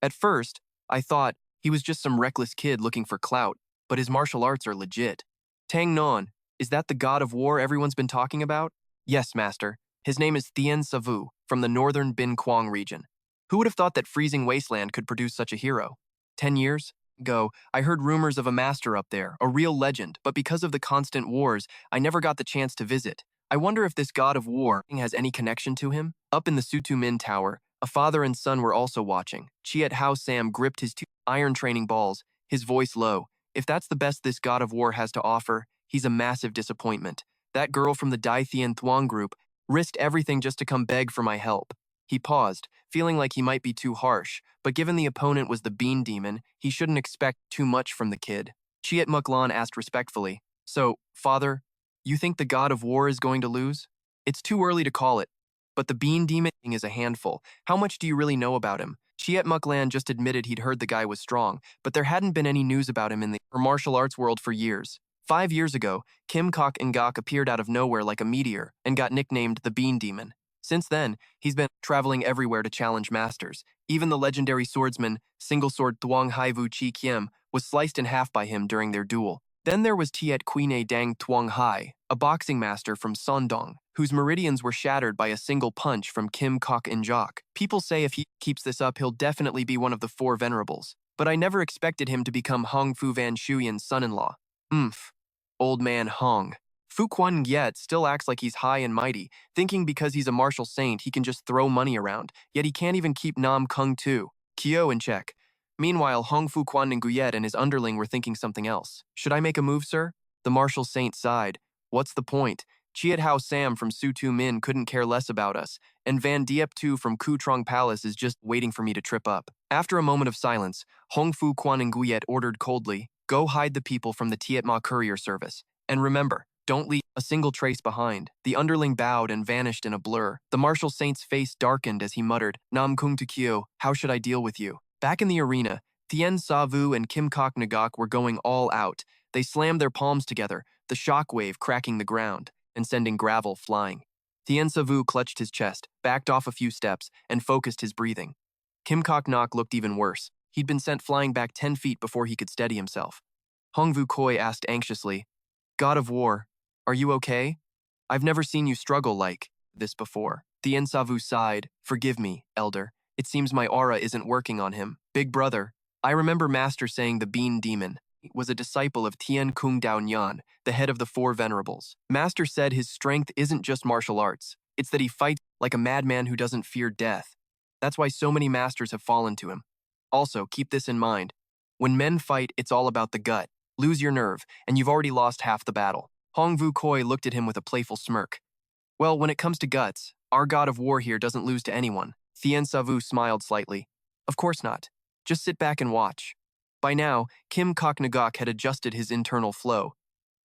At first, I thought he was just some reckless kid looking for clout, but his martial arts are legit." "Tang Non, is that the god of war everyone's been talking about?" "Yes, master. His name is Thien Savu, from the northern Bin Quang region." "Who would have thought that freezing wasteland could produce such a hero?" 10 years ago, I heard rumors of a master up there, a real legend, but because of the constant wars, I never got the chance to visit. I wonder if this god of war has any connection to him?" Up in the Sutu Min Tower, a father and son were also watching. Chiet Hao Sam gripped his two iron training balls, his voice low. "If that's the best this god of war has to offer, he's a massive disappointment. That girl from the Dai Thien Thuong group risked everything just to come beg for my help." He paused, feeling like he might be too harsh, but given the opponent was the Bean Demon, he shouldn't expect too much from the kid. Chiet Muklan asked respectfully, "So, father, you think the god of war is going to lose?" "It's too early to call it, but the Bean Demon is a handful. How much do you really know about him?" Chiet Muklan just admitted he'd heard the guy was strong, but there hadn't been any news about him in the martial arts world for years. 5 years ago, Kim Kok-and-gok appeared out of nowhere like a meteor and got nicknamed the Bean Demon. Since then, he's been traveling everywhere to challenge masters. Even the legendary swordsman, Single Sword Thuong Haivu Chi Kiem, was sliced in half by him during their duel. Then there was Tiet Quine Dang Thuong Hai, a boxing master from Sondong, whose meridians were shattered by a single punch from Kim Kok-and-jok. People say if he keeps this up, he'll definitely be one of the 4 venerables. But I never expected him to become Hong Fu Van Shuyan's son-in-law. Old man Hong. Fu Quan Yet still acts like he's high and mighty, thinking because he's a martial saint he can just throw money around, yet he can't even keep Nam Kung Tu, Kyo in check. Meanwhile, Hong Fu Quan Nguyet and his underling were thinking something else. "Should I make a move, sir?" The martial saint sighed. "What's the point? Chiet Hao Sam from Su Tu Min couldn't care less about us, and Van Diep Tu from Ku Trong Palace is just waiting for me to trip up." After a moment of silence, Hong Fu Quan Nguyet ordered coldly, "Go hide the people from the Tiet Ma courier service. And remember, don't leave a single trace behind." The underling bowed and vanished in a blur. The martial saint's face darkened as he muttered, "Nam Kung Tu Kyo, how should I deal with you?" Back in the arena, Thien Savu and Kim Kok-and-gok were going all out. They slammed their palms together, the shockwave cracking the ground and sending gravel flying. Thien Savu clutched his chest, backed off a few steps, and focused his breathing. Kim Kok-nok looked even worse. He'd been sent flying back 10 feet before he could steady himself. Hong Vu Koi asked anxiously, "God of War, are you okay? I've never seen you struggle like this before." Thien Savu sighed, "Forgive me, elder. It seems my aura isn't working on him. Big brother, I remember Master saying the Bean Demon was a disciple of Tien Kung Dao Nyan, the head of the 4 venerables. Master said his strength isn't just martial arts. It's that he fights like a madman who doesn't fear death. That's why so many masters have fallen to him. Also, keep this in mind. When men fight, it's all about the gut. Lose your nerve, and you've already lost half the battle." Hong Vu Koi looked at him with a playful smirk. Well, when it comes to guts, our god of war here doesn't lose to anyone. Thien Savu smiled slightly. Of course not. Just sit back and watch. By now, Kim Kok Nagok had adjusted his internal flow.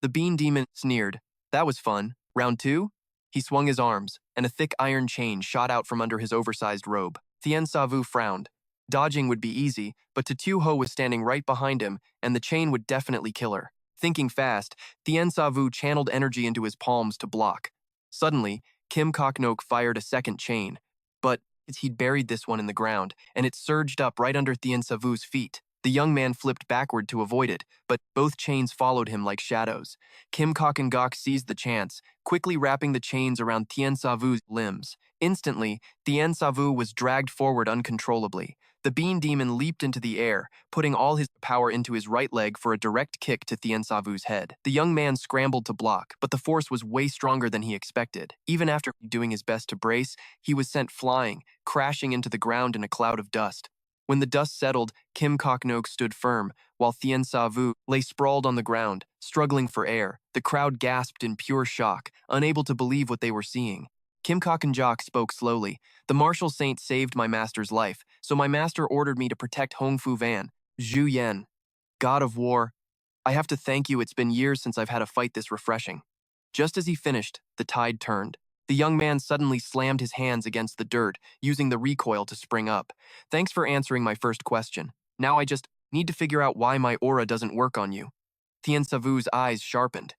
The bean demon sneered. That was fun. Round two? He swung his arms, and a thick iron chain shot out from under his oversized robe. Thien Savu frowned. Dodging would be easy, but Tu Ho was standing right behind him, and the chain would definitely kill her. Thinking fast, Thien Savu channeled energy into his palms to block. Suddenly, Kim Kok Nok fired a second chain, but he'd buried this one in the ground, and it surged up right under Thien Savu's feet. The young man flipped backward to avoid it, but both chains followed him like shadows. Kim Kok and Gok seized the chance, quickly wrapping the chains around Thien Savu's limbs. Instantly, Thien Savu was dragged forward uncontrollably. The bean demon leaped into the air, putting all his power into his right leg for a direct kick to Thien Savu's head. The young man scrambled to block, but the force was way stronger than he expected. Even after doing his best to brace, he was sent flying, crashing into the ground in a cloud of dust. When the dust settled, Kim Kok Nok stood firm, while Thien Savu lay sprawled on the ground, struggling for air. The crowd gasped in pure shock, unable to believe what they were seeing. Kim Kok and Jock spoke slowly. The martial saint saved my master's life, so my master ordered me to protect Hong Fu Van, Zhu Yan. God of war, I have to thank you. It's been years since I've had a fight this refreshing. Just as he finished, the tide turned. The young man suddenly slammed his hands against the dirt, using the recoil to spring up. Thanks for answering my first question. Now I just need to figure out why my aura doesn't work on you. Thien Savu's eyes sharpened.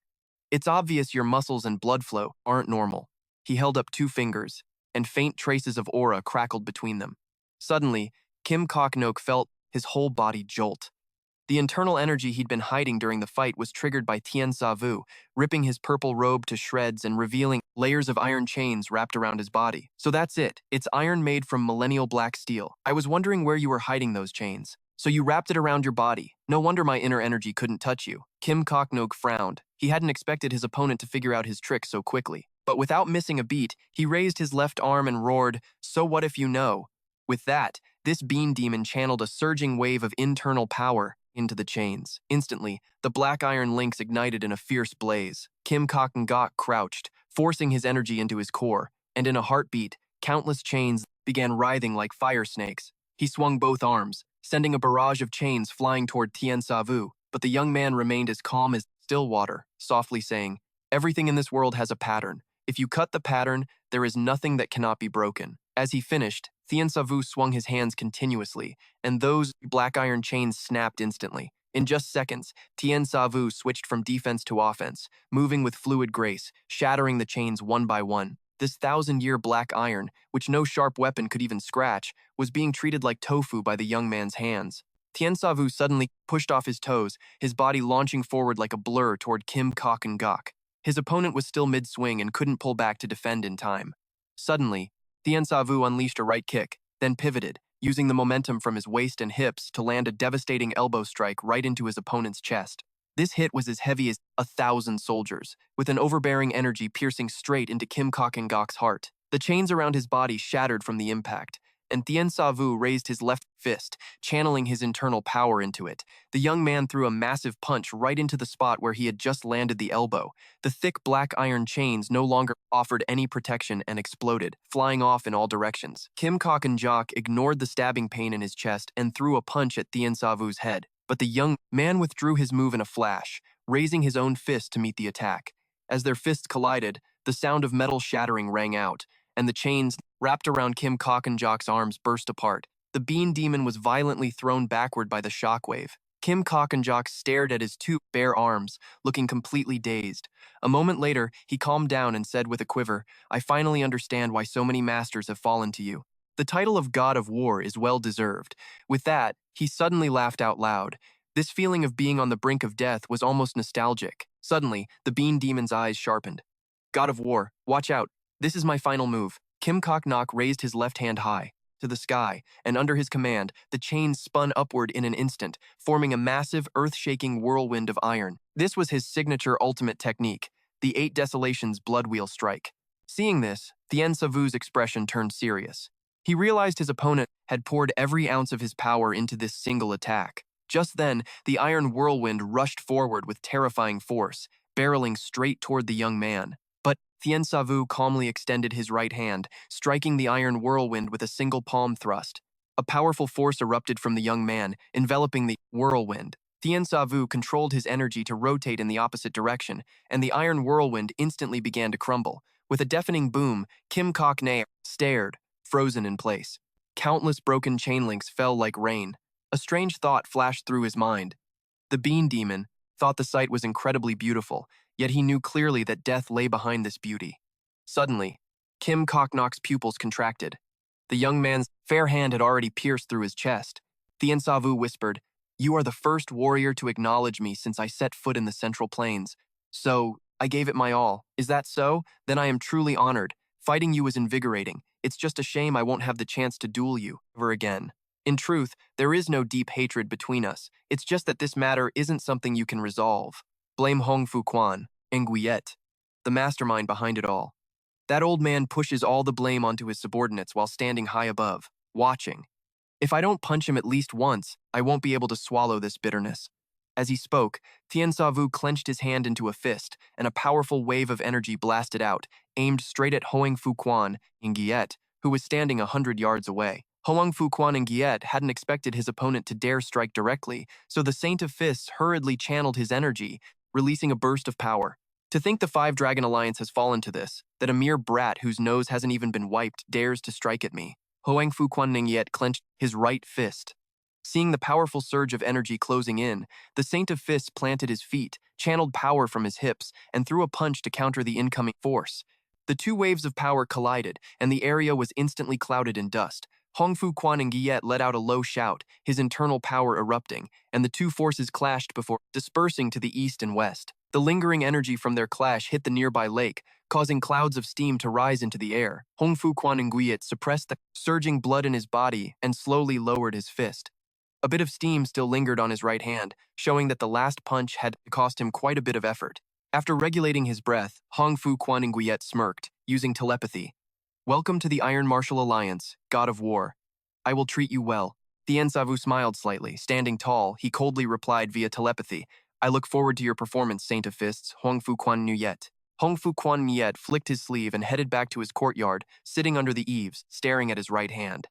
It's obvious your muscles and blood flow aren't normal. He held up 2 fingers, and faint traces of aura crackled between them. Suddenly, Kim Kok Nok felt his whole body jolt. The internal energy he'd been hiding during the fight was triggered by Thien Savu, ripping his purple robe to shreds and revealing layers of iron chains wrapped around his body. So that's it. It's iron made from millennial black steel. I was wondering where you were hiding those chains. So you wrapped it around your body. No wonder my inner energy couldn't touch you. Kim Kok Nok frowned. He hadn't expected his opponent to figure out his trick so quickly. But without missing a beat, he raised his left arm and roared, "So what if you know?" With that, this bean demon channeled a surging wave of internal power into the chains. Instantly, the black iron links ignited in a fierce blaze. Kim Kok and Gok crouched, forcing his energy into his core, and in a heartbeat, countless chains began writhing like fire snakes. He swung both arms, sending a barrage of chains flying toward Thien Savu, but the young man remained as calm as still water, softly saying, "Everything in this world has a pattern. If you cut the pattern, there is nothing that cannot be broken." As he finished, Thien Savu swung his hands continuously, and those black iron chains snapped instantly. In just seconds, Thien Savu switched from defense to offense, moving with fluid grace, shattering the chains one by one. This 1,000-year black iron, which no sharp weapon could even scratch, was being treated like tofu by the young man's hands. Thien Savu suddenly pushed off his toes, his body launching forward like a blur toward Kim Kok and Gok. His opponent was still mid-swing and couldn't pull back to defend in time. Suddenly, Thien Savu unleashed a right kick, then pivoted, using the momentum from his waist and hips to land a devastating elbow strike right into his opponent's chest. This hit was as heavy as 1,000 soldiers, with an overbearing energy piercing straight into Kim Kok and Gok's heart. The chains around his body shattered from the impact, and Thien Savu raised his left fist, channeling his internal power into it. The young man threw a massive punch right into the spot where he had just landed the elbow. The thick black iron chains no longer offered any protection and exploded, flying off in all directions. Kim Kok and Jock ignored the stabbing pain in his chest and threw a punch at Thien Savu's head. But the young man withdrew his move in a flash, raising his own fist to meet the attack. As their fists collided, the sound of metal shattering rang out, and the chains wrapped around Kim Kok and Jock's arms burst apart. The bean demon was violently thrown backward by the shockwave. Kim Kok and Jock stared at his 2 bare arms, looking completely dazed. A moment later, he calmed down and said with a quiver, "I finally understand why so many masters have fallen to you. The title of God of War is well deserved." With that, he suddenly laughed out loud. This feeling of being on the brink of death was almost nostalgic. Suddenly, the bean demon's eyes sharpened. "God of War, watch out. This is my final move." Kim Kok Nok raised his left hand high to the sky, and under his command, the chains spun upward in an instant, forming a massive, earth-shaking whirlwind of iron. This was his signature ultimate technique, the 8 Desolations Blood Wheel Strike. Seeing this, Thien Savu's expression turned serious. He realized his opponent had poured every ounce of his power into this single attack. Just then, the iron whirlwind rushed forward with terrifying force, barreling straight toward the young man. But Thien Savu calmly extended his right hand, striking the iron whirlwind with a single palm thrust. A powerful force erupted from the young man, enveloping the whirlwind. Thien Savu controlled his energy to rotate in the opposite direction, and the iron whirlwind instantly began to crumble. With a deafening boom, Kim Kok Ne stared, frozen in place. Countless broken chain links fell like rain. A strange thought flashed through his mind. The bean demon thought the sight was incredibly beautiful, yet he knew clearly that death lay behind this beauty. Suddenly, Kim Kok Nok's pupils contracted. The young man's fair hand had already pierced through his chest. Thien Savu whispered, "You are the first warrior to acknowledge me since I set foot in the Central Plains. So, I gave it my all. Is that so? Then I am truly honored. Fighting you is invigorating. It's just a shame I won't have the chance to duel you ever again. In truth, there is no deep hatred between us. It's just that this matter isn't something you can resolve. Blame Hong Fu Quan, Nguyen, the mastermind behind it all. That old man pushes all the blame onto his subordinates while standing high above, watching. If I don't punch him at least once, I won't be able to swallow this bitterness." As he spoke, Thien Savu clenched his hand into a fist, and a powerful wave of energy blasted out, aimed straight at Hoang Fu Quan, Nguyen, who was standing 100 yards away. Hoang Fu Quan Nguyen hadn't expected his opponent to dare strike directly, so the Saint of Fists hurriedly channeled his energy, releasing a burst of power. To think the Five Dragon Alliance has fallen to this, that a mere brat whose nose hasn't even been wiped dares to strike at me. Hoang Fu Quan Nguyen clenched his right fist. Seeing the powerful surge of energy closing in, the Saint of Fists planted his feet, channeled power from his hips, and threw a punch to counter the incoming force. The two waves of power collided, and the area was instantly clouded in dust. Hong Fu Quan Nguyen let out a low shout, his internal power erupting, and the two forces clashed before dispersing to the east and west. The lingering energy from their clash hit the nearby lake, causing clouds of steam to rise into the air. Hong Fu Quan Nguyen suppressed the surging blood in his body and slowly lowered his fist. A bit of steam still lingered on his right hand, showing that the last punch had cost him quite a bit of effort. After regulating his breath, Hong Fu Quan Nguyen smirked, using telepathy. "Welcome to the Iron Martial Alliance, God of War. I will treat you well." Thien Savu smiled slightly. Standing tall, he coldly replied via telepathy, "I look forward to your performance, Saint of Fists, Hong Fu Quan Nguyen." Hong Fu Quan Nguyen flicked his sleeve and headed back to his courtyard, sitting under the eaves, staring at his right hand.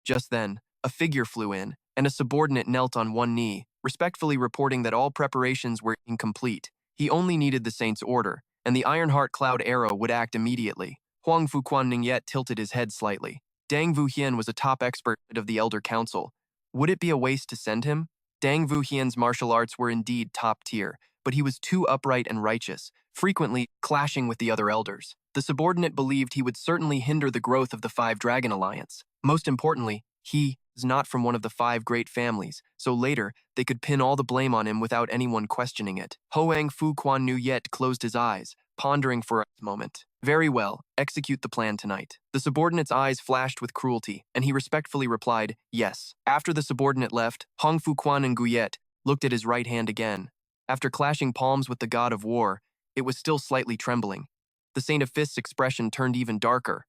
Just then, a figure flew in, and a subordinate knelt on one knee, respectfully reporting that all preparations were incomplete. He only needed the Saint's order, and the Ironheart Cloud arrow would act immediately. Huang Fu Quan Nguyen tilted his head slightly. Dang Vu Hien was a top expert of the Elder Council. Would it be a waste to send him? Dang Vu Hien's martial arts were indeed top tier, but he was too upright and righteous, frequently clashing with the other elders. The subordinate believed he would certainly hinder the growth of the Five Dragon Alliance. Most importantly, he is not from one of the five great families, so later they could pin all the blame on him without anyone questioning it. Hoang Fu Quan Nguyen closed his eyes, pondering for a moment. "Very well, execute the plan tonight." The subordinate's eyes flashed with cruelty, and he respectfully replied, "Yes." After the subordinate left, Hong Fu Quan Nguyen looked at his right hand again. After clashing palms with the God of War, it was still slightly trembling. The Saint of Fists' expression turned even darker.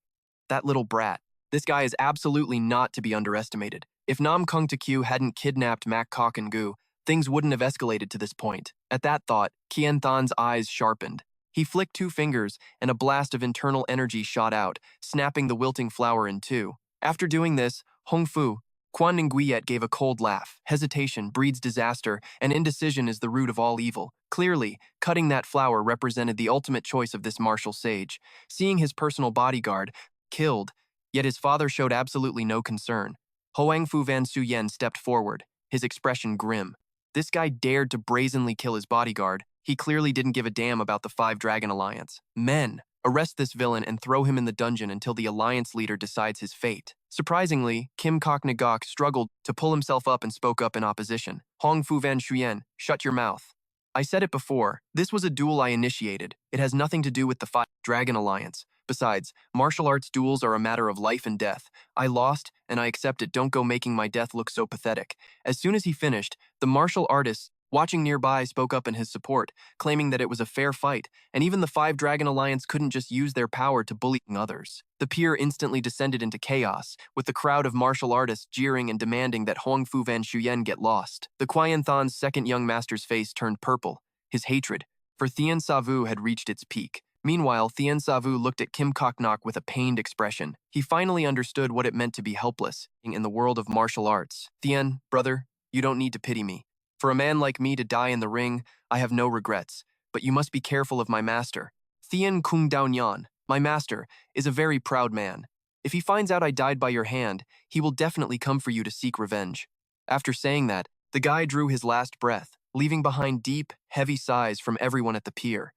That little brat. This guy is absolutely not to be underestimated. If Nam Kung Tekyu hadn't kidnapped Mak Kok and Gu, things wouldn't have escalated to this point. At that thought, Kien Than's eyes sharpened. He flicked two fingers, and a blast of internal energy shot out, snapping the wilting flower in two. After doing this, Hong Fu Quan Nguyen gave a cold laugh. Hesitation breeds disaster, and indecision is the root of all evil. Clearly, cutting that flower represented the ultimate choice of this martial sage. Seeing his personal bodyguard killed, yet his father showed absolutely no concern. Hoang Fu Van Suyen stepped forward, his expression grim. This guy dared to brazenly kill his bodyguard. He clearly didn't give a damn about the Five Dragon Alliance. "Men, arrest this villain and throw him in the dungeon until the Alliance leader decides his fate." Surprisingly, Kim Kok Nagok struggled to pull himself up and spoke up in opposition. "Hong Fu Van Shuyen, shut your mouth. I said it before, this was a duel I initiated. It has nothing to do with the Five Dragon Alliance. Besides, martial arts duels are a matter of life and death. I lost, and I accept it. Don't go making my death look so pathetic." As soon as he finished, the martial artists watching nearby spoke up in his support, claiming that it was a fair fight, and even the Five Dragon Alliance couldn't just use their power to bully others. The pier instantly descended into chaos, with the crowd of martial artists jeering and demanding that Hong Fu Van Shuyen get lost. The Qian Than's second young master's face turned purple, his hatred for Thien Savu had reached its peak. Meanwhile, Thien Savu looked at Kim Koknok with a pained expression. He finally understood what it meant to be helpless in the world of martial arts. Thien, brother, you don't need to pity me. For a man like me to die in the ring, I have no regrets, but you must be careful of my master. Thien Kung Dao Nyan, my master, is a very proud man. If he finds out I died by your hand, he will definitely come for you to seek revenge. After saying that, the guy drew his last breath, leaving behind deep, heavy sighs from everyone at the pier.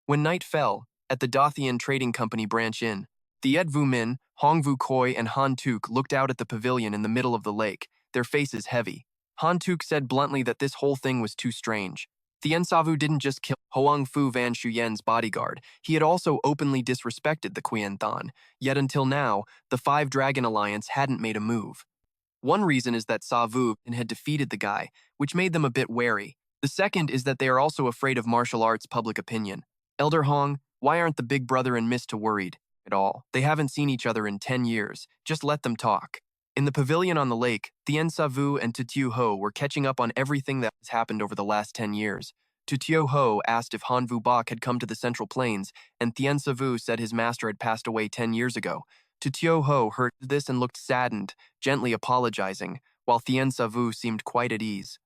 When night fell, at the Dothian Trading Company branch inn, the Ed Vu Min, Hong Vu Koi, and Han Tuk looked out at the pavilion in the middle of the lake, their faces heavy. Han Tuk said bluntly that this whole thing was too strange. Thien Savu didn't just kill Hoang Fu Van Shuyen's bodyguard, he had also openly disrespected the Qian Than, yet until now, the Five Dragon Alliance hadn't made a move. One reason is that Savu had defeated the guy, which made them a bit wary. The second is that they are also afraid of martial arts public opinion. Elder Hong, why aren't the big brother and Miss To worried at all? They haven't seen each other in 10 years. Just let them talk. In the pavilion on the lake, Thien Savu and Tutio Ho were catching up on everything that has happened over the last 10 years. Tutio Ho asked if Han Vu Bak had come to the Central Plains, and Thien Savu said his master had passed away 10 years ago. Tutio Ho heard this and looked saddened, gently apologizing, while Thien Savu seemed quite at ease.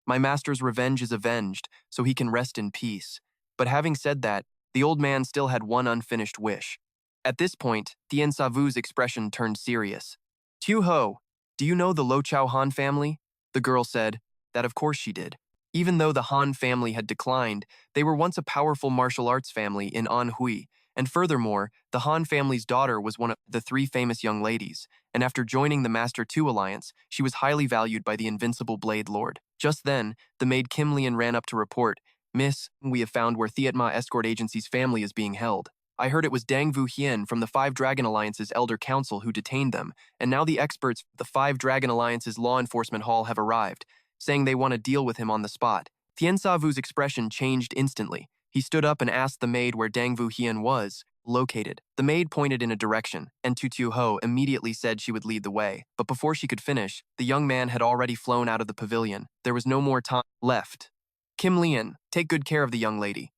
My master's revenge is avenged, so he can rest in peace. But having said that, the old man still had one unfinished wish. At this point, Thien Savu's expression turned serious. Tu Ho, do you know the Lo Chao Han family? The girl said that of course she did. Even though the Han family had declined, they were once a powerful martial arts family in Anhui, and furthermore, the Han family's daughter was one of the three famous young ladies, and after joining the Master II Alliance, she was highly valued by the invincible Blade Lord. Just then, the maid Kim Lian ran up to report, Miss, we have found where Thietma Escort Agency's family is being held. I heard it was Dang Vu Hien from the Five Dragon Alliance's Elder Council who detained them, and now the experts from the Five Dragon Alliance's Law Enforcement Hall have arrived, saying they want to deal with him on the spot. Thien Savu's expression changed instantly. He stood up and asked the maid where Dang Vu Hien was located. The maid pointed in a direction, and Tutio Ho immediately said she would lead the way. But before she could finish, the young man had already flown out of the pavilion. There was no more time left. Kim Lian, take good care of the young lady.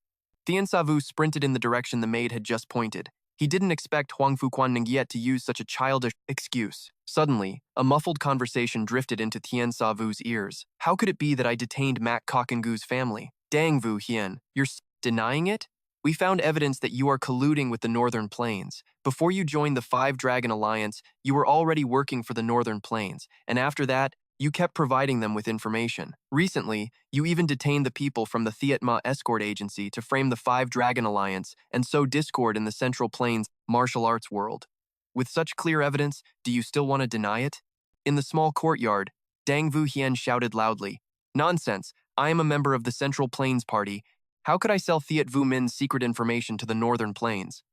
Thien Savu sprinted in the direction the maid had just pointed. He didn't expect Huang Fuquan Ningyet to use such a childish excuse. Suddenly, a muffled conversation drifted into Thien Savu's ears. How could it be that I detained Mak Kokengu's family? Dang Vu Hien, you're denying it? We found evidence that you are colluding with the Northern Plains. Before you joined the Five Dragon Alliance, you were already working for the Northern Plains, and after that, you kept providing them with information. Recently, you even detained the people from the Thietma Escort Agency to frame the Five Dragon Alliance and sow discord in the Central Plains martial arts world. With such clear evidence, do you still want to deny it? In the small courtyard, Dang Vu Hien shouted loudly, Nonsense, I am a member of the Central Plains Party. How could I sell Thiet Vu Min's secret information to the Northern Plains?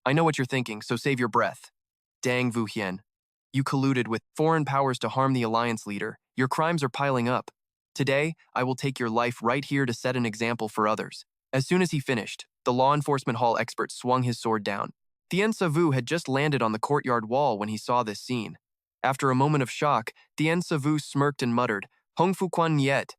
I know what you're thinking, so save your breath. Dang Vu Hien. You colluded with foreign powers to harm the alliance leader. Your crimes are piling up. Today, I will take your life right here to set an example for others. As soon as he finished, the law enforcement hall expert swung his sword down. Thien Savu had just landed on the courtyard wall when he saw this scene. After a moment of shock, Thien Savu smirked and muttered, Hong Fuquan Niet.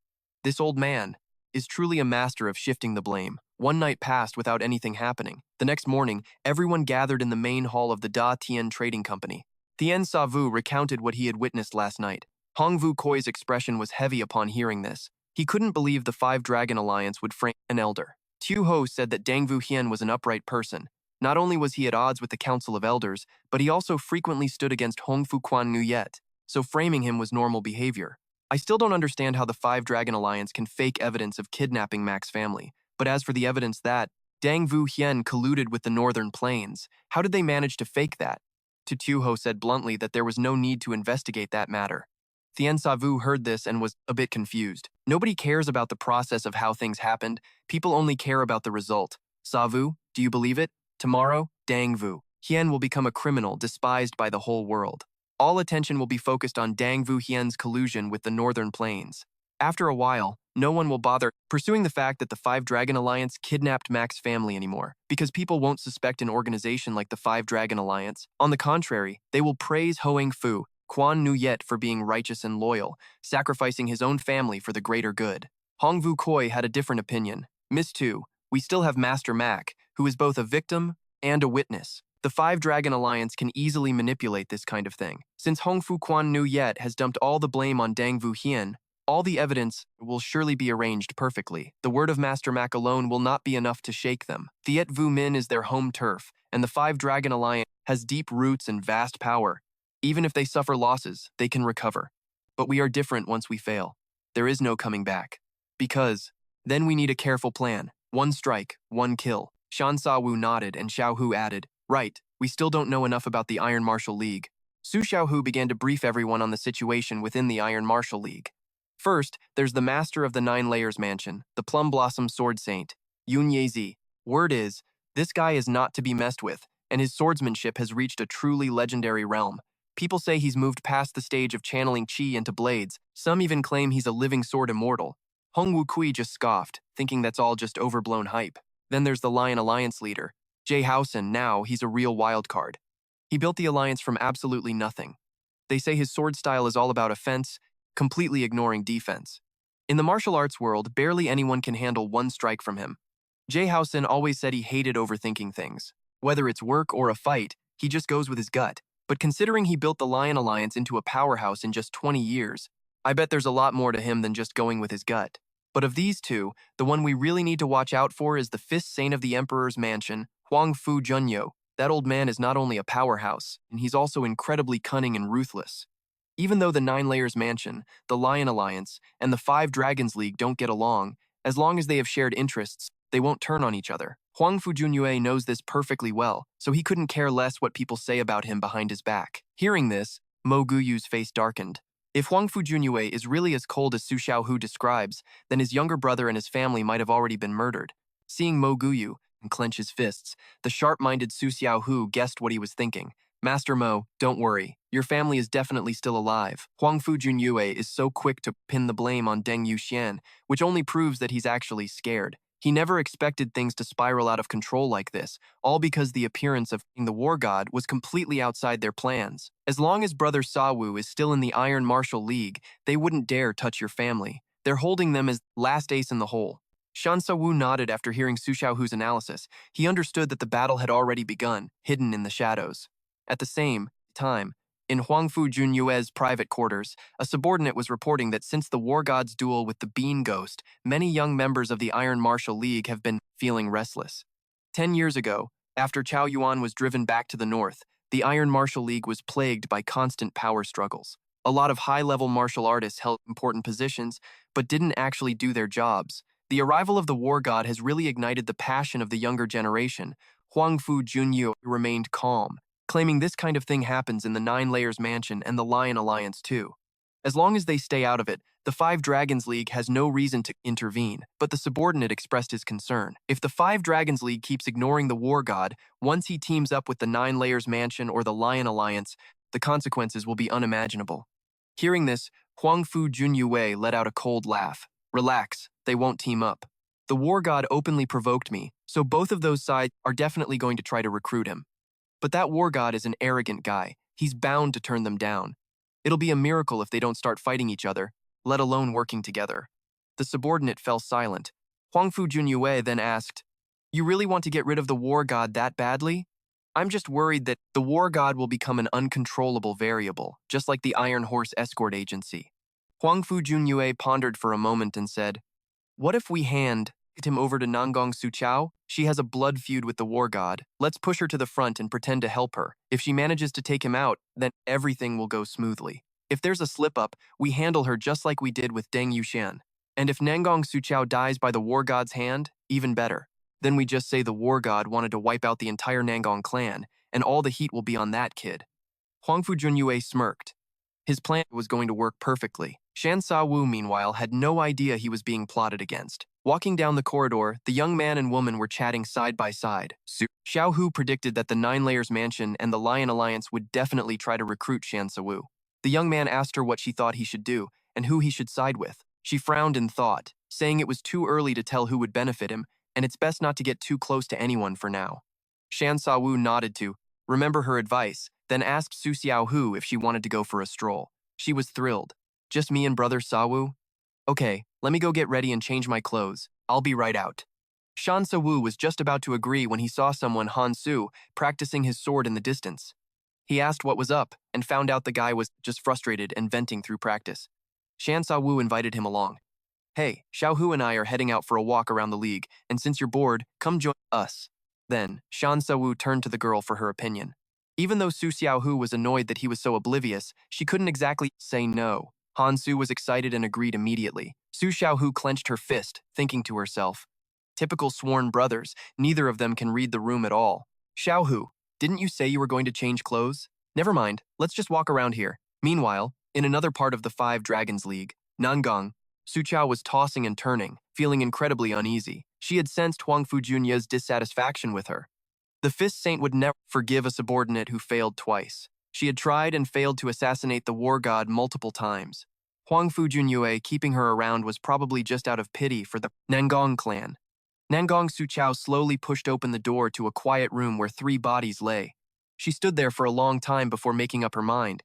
This old man is truly a master of shifting the blame. One night passed without anything happening. The next morning, everyone gathered in the main hall of the Da Tien Trading Company. Thien Savu recounted what he had witnessed last night. Hong Vu Koi's expression was heavy upon hearing this. He couldn't believe the Five Dragon Alliance would frame an elder. Tu Ho said that Dang Vu Hien was an upright person. Not only was he at odds with the Council of Elders, but he also frequently stood against Hong Fuquan Nguyet, so framing him was normal behavior. I still don't understand how the Five Dragon Alliance can fake evidence of kidnapping Mac's family, but as for the evidence that Dang Vu Hien colluded with the Northern Plains, how did they manage to fake that? Tu Ho said bluntly that there was no need to investigate that matter. Thien Savu heard this and was a bit confused. Nobody cares about the process of how things happened. People only care about the result. Savu, do you believe it? Tomorrow, Dang Vu Hien will become a criminal despised by the whole world. All attention will be focused on Dang Vu Hien's collusion with the Northern Plains. After a while, no one will bother pursuing the fact that the Five Dragon Alliance kidnapped Mac's family anymore, because people won't suspect an organization like the Five Dragon Alliance. On the contrary, they will praise Hoang Fu, Quan Nguyet for being righteous and loyal, sacrificing his own family for the greater good. Hong Vu Koi had a different opinion. Miss Tu, we still have Master Mac, who is both a victim and a witness. The Five Dragon Alliance can easily manipulate this kind of thing. Since Hongfu Quan Nu Yet has dumped all the blame on Dang Vu Hien, all the evidence will surely be arranged perfectly. The word of Master Mac alone will not be enough to shake them. Thiet Vu Min is their home turf, and the Five Dragon Alliance has deep roots and vast power. Even if they suffer losses, they can recover. But we are different once we fail. There is no coming back. Because then we need a careful plan. One strike, one kill. Shan Sa Wu nodded and Xiao Hu added, right, we still don't know enough about the Iron Martial League. Su Xiaohu began to brief everyone on the situation within the Iron Martial League. First, there's the Master of the Nine Layers Mansion, the Plum Blossom Sword Saint, Yun Yezi. Word is, this guy is not to be messed with, and his swordsmanship has reached a truly legendary realm. People say he's moved past the stage of channeling qi into blades. Some even claim he's a living sword immortal. Hong Wukui just scoffed, thinking that's all just overblown hype. Then there's the Lion Alliance leader, Jay Housen. Now he's a real wild card. He built the alliance from absolutely nothing. They say his sword style is all about offense, completely ignoring defense. In the martial arts world, barely anyone can handle one strike from him. Jay Housen always said he hated overthinking things. Whether it's work or a fight, he just goes with his gut. But considering he built the Lion Alliance into a powerhouse in just 20 years, I bet there's a lot more to him than just going with his gut. But of these two, the one we really need to watch out for is the Fifth Saint of the Emperor's Mansion, Huang Fu Junyo. That old man is not only a powerhouse, and he's also incredibly cunning and ruthless. Even though the Nine Layers Mansion, the Lion Alliance, and the Five Dragons League don't get along, as long as they have shared interests, they won't turn on each other. Huang Fu Junyue knows this perfectly well, so he couldn't care less what people say about him behind his back. Hearing this, Mo Guyu's face darkened. If Huang Fu Junyue is really as cold as Su Xiaohu describes, then his younger brother and his family might have already been murdered. Seeing Mo Guyu and clench his fists, the sharp-minded Su Xiaohu guessed what he was thinking. Master Mo, don't worry. Your family is definitely still alive. Huang Fu Junyue is so quick to pin the blame on Deng Yuxian, which only proves that he's actually scared. He never expected things to spiral out of control like this, all because the appearance of the war god was completely outside their plans. As long as Brother Sawu is still in the Iron Martial League, they wouldn't dare touch your family. They're holding them as last ace in the hole. Shan Sawu nodded after hearing Su Xiaohu's analysis. He understood that the battle had already begun, hidden in the shadows. At the same time, in Huang Fu Junyue's private quarters, a subordinate was reporting that since the War God's duel with the Bean Ghost, many young members of the Iron Martial League have been feeling restless. 10 years ago, after Chao Yuan was driven back to the north, the Iron Martial League was plagued by constant power struggles. A lot of high-level martial artists held important positions, but didn't actually do their jobs. The arrival of the War God has really ignited the passion of the younger generation. Huang Fu Junyue remained calm, claiming this kind of thing happens in the Nine Layers Mansion and the Lion Alliance too. As long as they stay out of it, the Five Dragons League has no reason to intervene, but the subordinate expressed his concern. If the Five Dragons League keeps ignoring the War God, once he teams up with the Nine Layers Mansion or the Lion Alliance, the consequences will be unimaginable. Hearing this, Huang Fu Junyue let out a cold laugh. Relax, they won't team up. The War God openly provoked me, so both of those sides are definitely going to try to recruit him. But that War God is an arrogant guy. He's bound to turn them down. It'll be a miracle if they don't start fighting each other, let alone working together. The subordinate fell silent. Huang Fu Junyue then asked, "You really want to get rid of the War God that badly?" "I'm just worried that the War God will become an uncontrollable variable, just like the Iron Horse Escort Agency." Huang Fu Junyue pondered for a moment and said, "What if we hand him over to Nangong Suchao? She has a blood feud with the War God. Let's push her to the front and pretend to help her. If she manages to take him out, then everything will go smoothly. If there's a slip-up, we handle her just like we did with Deng Yuxian. And if Nangong Suchao dies by the War God's hand, even better. Then we just say the War God wanted to wipe out the entire Nangong clan, and all the heat will be on that kid." Huang Fu Junyue smirked. His plan was going to work perfectly. Shan Sa-Wu, meanwhile, had no idea he was being plotted against. Walking down the corridor, the young man and woman were chatting side by side. Xiao Hu predicted that the Nine Layers Mansion and the Lion Alliance would definitely try to recruit Shan Sa-Wu. The young man asked her what she thought he should do and who he should side with. She frowned in thought, saying it was too early to tell who would benefit him, and it's best not to get too close to anyone for now. Shan Sa-Wu nodded to remember her advice, then asked Su Xiaohu if she wanted to go for a stroll. She was thrilled. "Just me and Brother Sa-Wu? Okay, let me go get ready and change my clothes. I'll be right out." Shan Sa-woo was just about to agree when he saw someone, Han Su, practicing his sword in the distance. He asked what was up and found out the guy was just frustrated and venting through practice. Shan Sa-woo invited him along. Hey, Xiao Hu and I are heading out for a walk around the league, and since you're bored, come join us. Then, Shan Sa-woo turned to the girl for her opinion. Even though Su Xiaohu was annoyed that he was so oblivious, she couldn't exactly say no. Han Su was excited and agreed immediately. Su Xiaohu clenched her fist, thinking to herself, typical sworn brothers, neither of them can read the room at all. Xiaohu, didn't you say you were going to change clothes? Never mind, let's just walk around here. Meanwhile, in another part of the Five Dragons League, Nangang, Su Chao was tossing and turning, feeling incredibly uneasy. She had sensed Huang Fujunya's dissatisfaction with her. The Fist Saint would never forgive a subordinate who failed twice. She had tried and failed to assassinate the war god multiple times. Huang Fujunyue keeping her around was probably just out of pity for the Nangang clan. Nangang Su Chao slowly pushed open the door to a quiet room where 3 bodies lay. She stood there for a long time before making up her mind.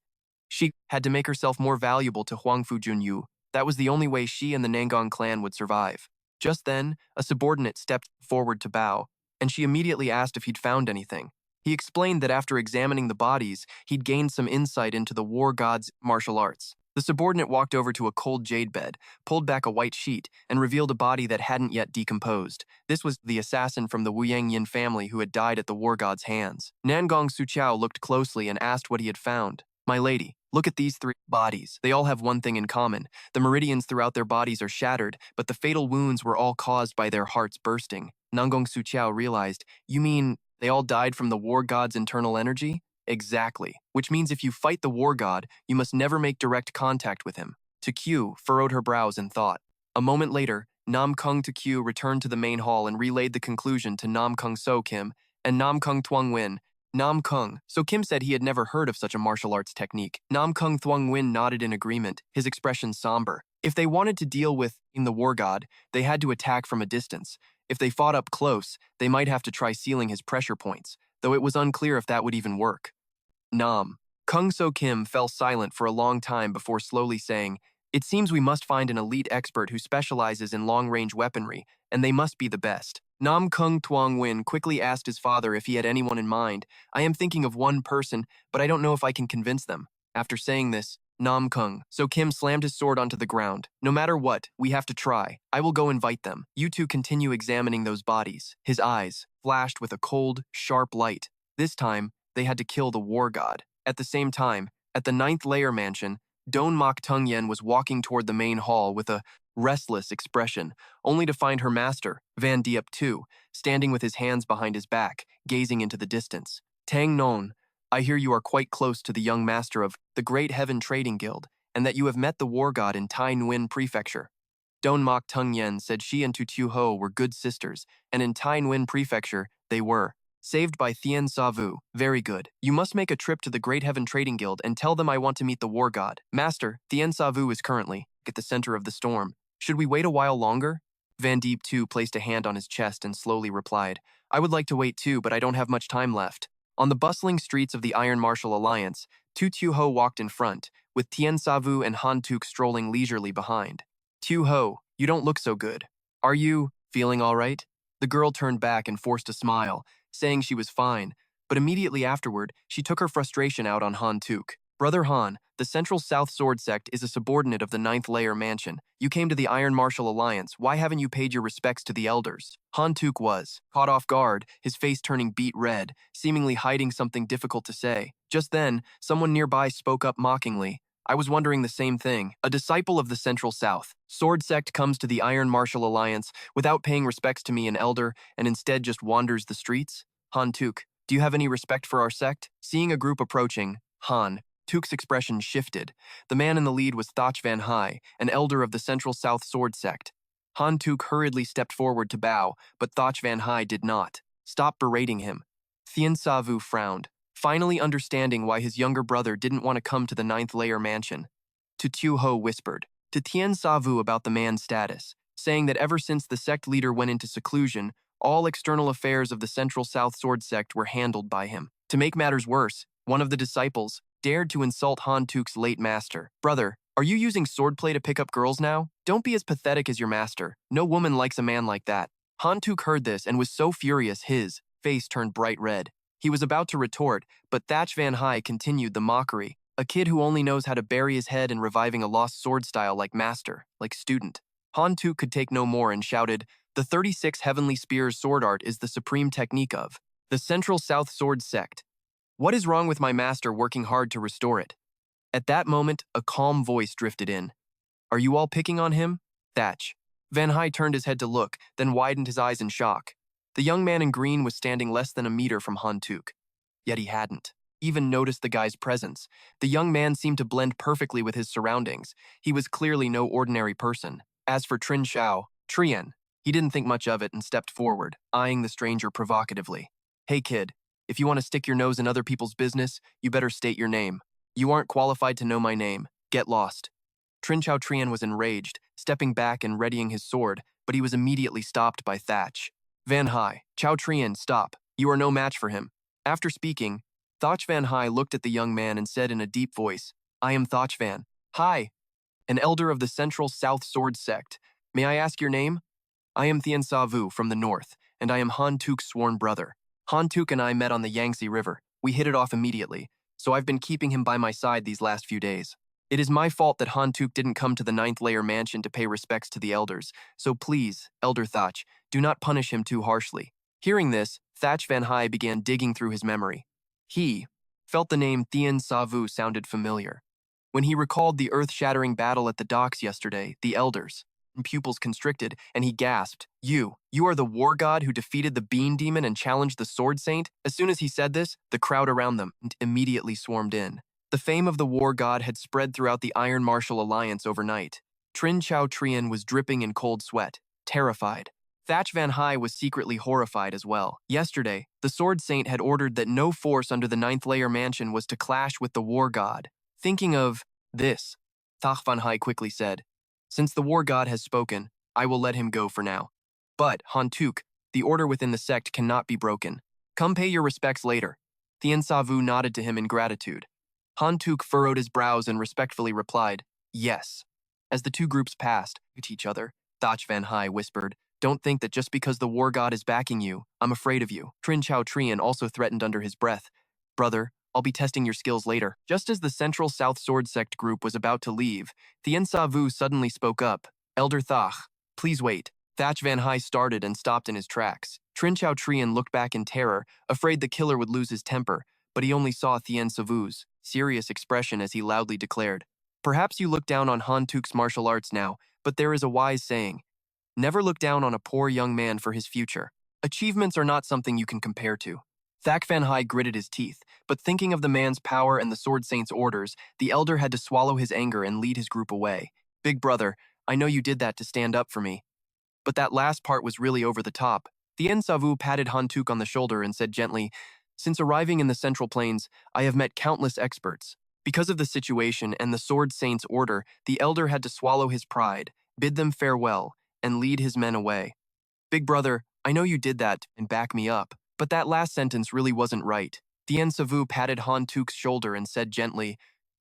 She had to make herself more valuable to Huang Fujunyu. That was the only way she and the Nangang clan would survive. Just then, a subordinate stepped forward to bow, and she immediately asked if he'd found anything. He explained that after examining the bodies, he'd gained some insight into the war god's martial arts. The subordinate walked over to a cold jade bed, pulled back a white sheet, and revealed a body that hadn't yet decomposed. This was the assassin from the Wu Yang family who had died at the war god's hands. Nangang Su Chao looked closely and asked what he had found. My lady, look at these 3 bodies. They all have one thing in common. The meridians throughout their bodies are shattered, but the fatal wounds were all caused by their hearts bursting. Nangang Su Chao realized, you mean they all died from the war god's internal energy? Exactly, which means if you fight the war god, you must never make direct contact with him. Tu furrowed her brows in thought. A moment later, Nam Kung Tu returned to the main hall and relayed the conclusion to Nam Kung So Kim and Nam Kung Thuong Win. Nam Kung So Kim said he had never heard of such a martial arts technique. Nam Kung Thuong Win nodded in agreement, his expression somber. If they wanted to deal with the war god, they had to attack from a distance. If they fought up close, they might have to try sealing his pressure points, though it was unclear if that would even work. Nam Kung So Kim fell silent for a long time before slowly saying, it seems we must find an elite expert who specializes in long-range weaponry, and they must be the best. Nam Kung Thuong Win quickly asked his father if he had anyone in mind. I am thinking of one person, but I don't know if I can convince them. After saying this, Nam Kung So Kim slammed his sword onto the ground. No matter what, we have to try. I will go invite them. You two continue examining those bodies. His eyes flashed with a cold, sharp light. This time, they had to kill the war god. At the same time, at the 9th layer mansion, Don Mok Tung Yen was walking toward the main hall with a restless expression, only to find her master, Van Diep II, standing with his hands behind his back, gazing into the distance. Tang Non, I hear you are quite close to the young master of the Great Heaven Trading Guild, and that you have met the war god in Tai Nguyen Prefecture. Don Mok Tung Yen said she and Tu Tu Ho were good sisters, and in Tai Nguyen Prefecture, they were. Saved by Thien Savu. Very good. You must make a trip to the Great Heaven Trading Guild and tell them I want to meet the war god. Master, Thien Savu is currently at the center of the storm. Should we wait a while longer? Van Diep too placed a hand on his chest and slowly replied, I would like to wait too, but I don't have much time left. On the bustling streets of the Iron Martial Alliance, Tu Tu Ho walked in front, with Thien Savu and Han Tuk strolling leisurely behind. Tu Ho, you don't look so good. Are you feeling all right? The girl turned back and forced a smile, saying she was fine, but immediately afterward, she took her frustration out on Han Tuk. Brother Han, the Central South Sword Sect is a subordinate of the 9th Layer Mansion. You came to the Iron Martial Alliance. Why haven't you paid your respects to the elders? Han Tuk was caught off guard, his face turning beet red, seemingly hiding something difficult to say. Just then, someone nearby spoke up mockingly. I was wondering the same thing. A disciple of the Central South Sword Sect comes to the Iron Martial Alliance without paying respects to me, an elder, and instead just wanders the streets? Han Tuk, do you have any respect for our sect? Seeing a group approaching, Han Tuk's expression shifted. The man in the lead was Thoch Van Hai, an elder of the Central South Sword Sect. Han Tuk hurriedly stepped forward to bow, but Thoch Van Hai did not. Stop berating him. Thien Savu frowned, finally understanding why his younger brother didn't want to come to the 9th Layer Mansion. Tu Tu Ho whispered to Thien Savu about the man's status, saying that ever since the sect leader went into seclusion, all external affairs of the Central South Sword Sect were handled by him. To make matters worse, one of the disciples dared to insult Han Tuk's late master. Brother, are you using swordplay to pick up girls now? Don't be as pathetic as your master. No woman likes a man like that. Hantuk heard this and was so furious his face turned bright red. He was about to retort, but Thach Van Hai continued the mockery. A kid who only knows how to bury his head in reviving a lost sword style like master, like student. Hantuk could take no more and shouted, "The 36 Heavenly Spears sword art is the supreme technique of the Central South Sword Sect. What is wrong with my master working hard to restore it?" At that moment, a calm voice drifted in. "Are you all picking on him?" Thach Van Hai turned his head to look, then widened his eyes in shock. The young man in green was standing less than a meter from Hantuk. Yet he hadn't even noticed the guy's presence. The young man seemed to blend perfectly with his surroundings. He was clearly no ordinary person. As for Trin Xiao, Trien, he didn't think much of it and stepped forward, eyeing the stranger provocatively. "Hey kid, if you want to stick your nose in other people's business, you better state your name. You aren't qualified to know my name. Get lost." Trin Xiao Trien was enraged, stepping back and readying his sword, but he was immediately stopped by Thach Van Hai. "Chao Trien, stop. You are no match for him." After speaking, Thach Van Hai looked at the young man and said in a deep voice, "I am Thach Van Hai, an elder of the Central South Sword Sect. May I ask your name?" "I am Thien Sa Vu from the north, and I am Han Tuk's sworn brother. Han Tuk and I met on the Yangtze River. We hit it off immediately, so I've been keeping him by my side these last few days. It is my fault that Han Tuk didn't come to the ninth layer mansion to pay respects to the elders, so please, Elder Thach, do not punish him too harshly." Hearing this, Thach Van Hai began digging through his memory. He felt the name Thien Sa Vu sounded familiar. When he recalled the earth-shattering battle at the docks yesterday, the elders' pupils constricted, and he gasped, You are the war god who defeated the bean demon and challenged the sword saint?" As soon as he said this, the crowd around them immediately swarmed in. The fame of the war god had spread throughout the Iron Martial Alliance overnight. Trin Xiao Trien was dripping in cold sweat, terrified. Thach Van Hai was secretly horrified as well. Yesterday, the Sword Saint had ordered that no force under the ninth layer mansion was to clash with the war god. Thinking of this, Thach Van Hai quickly said, "Since the war god has spoken, I will let him go for now. But, Han Tuk, the order within the sect cannot be broken. Come pay your respects later." Thien Sa Vu nodded to him in gratitude. Han Tuk furrowed his brows and respectfully replied, "Yes." As the two groups passed each other, Thach Van Hai whispered, "Don't think that just because the war god is backing you, I'm afraid of you." Trin Xiao Trien also threatened under his breath, "Brother, I'll be testing your skills later." Just as the Central South Sword Sect group was about to leave, Thien Sa Vu suddenly spoke up, "Elder Thach, please wait." Thach Van Hai started and stopped in his tracks. Trin Xiao Trien looked back in terror, afraid the killer would lose his temper, but he only saw Thien Sa Vu's serious expression as he loudly declared, "Perhaps you look down on Han Tuk's martial arts now, but there is a wise saying, never look down on a poor young man for his future. Achievements are not something you can compare to." Thach Van Hai gritted his teeth, but thinking of the man's power and the Sword Saint's orders, the elder had to swallow his anger and lead his group away. "Big brother, I know you did that to stand up for me, but that last part was really over the top." Thien Sa Vu patted Han Tuk on the shoulder and said gently, "Since arriving in the Central Plains, I have met countless experts. Because of the situation and the Sword Saint's order, the elder had to swallow his pride, bid them farewell, and lead his men away. Big brother, I know you did that and back me up, but that last sentence really wasn't right." Thien Sa Vu patted Han Tuk's shoulder and said gently,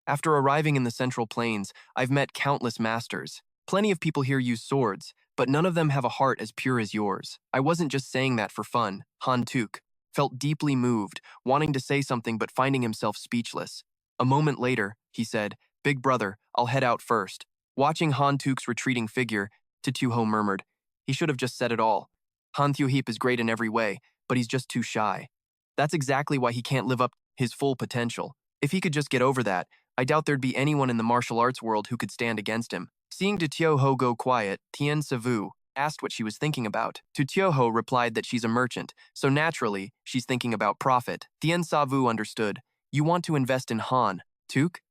"After arriving in the Central Plains, I've met countless masters. Plenty of people here use swords, but none of them have a heart as pure as yours. I wasn't just saying that for fun." Han Tuk felt deeply moved, wanting to say something but finding himself speechless. A moment later, he said, "Big brother, I'll head out first." Watching Han Tuk's retreating figure, Tutuho murmured, "He should have just said it all. Han Thuheep is great in every way, but he's just too shy. That's exactly why he can't live up to his full potential. If he could just get over that, I doubt there'd be anyone in the martial arts world who could stand against him." Seeing Tutioho go quiet, Thien Sa Vu asked what she was thinking about. Tutioho replied that she's a merchant, so naturally, she's thinking about profit. Thien Sa Vu understood. "You want to invest in Han Tuk?"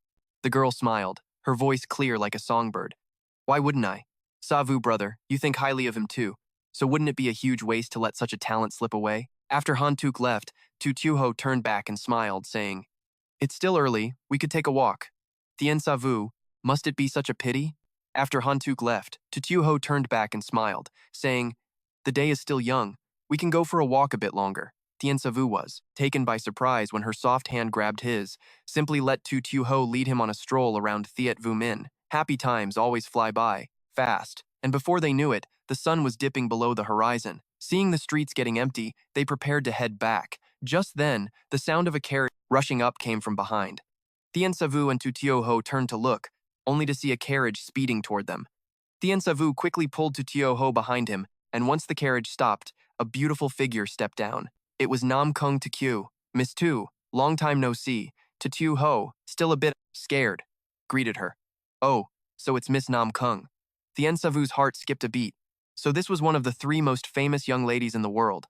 The girl smiled, her voice clear like a songbird. "Why wouldn't I? Sa Vu brother, you think highly of him too, so wouldn't it be a huge waste to let such a talent slip away?" After Han Tuk left, Tutuho turned back and smiled, saying, "It's still early, we could take a walk." Thien Sa Vu, must it be such a pity? After Han Tuk left, Tutuho turned back and smiled, saying, "The day is still young, we can go for a walk a bit longer." Thien Sa Vu was taken by surprise when her soft hand grabbed his, simply let Tutuho lead him on a stroll around Thiet Vu Min. Happy times always fly by, fast, and before they knew it, the sun was dipping below the horizon. Seeing the streets getting empty, they prepared to head back. Just then, the sound of a carriage rushing up came from behind. Tien Savu and Tu Tio Ho turned to look, only to see a carriage speeding toward them. Tien Savu quickly pulled Tu Tio Ho behind him, and once the carriage stopped, a beautiful figure stepped down. It was Nam Kung Tu, Miss Tu, long time no see. Tu Tio Ho, still a bit scared, greeted her. Oh, so it's Miss Nam Kung. Tien Savu's heart skipped a beat. So this was one of the three most famous young ladies in the world.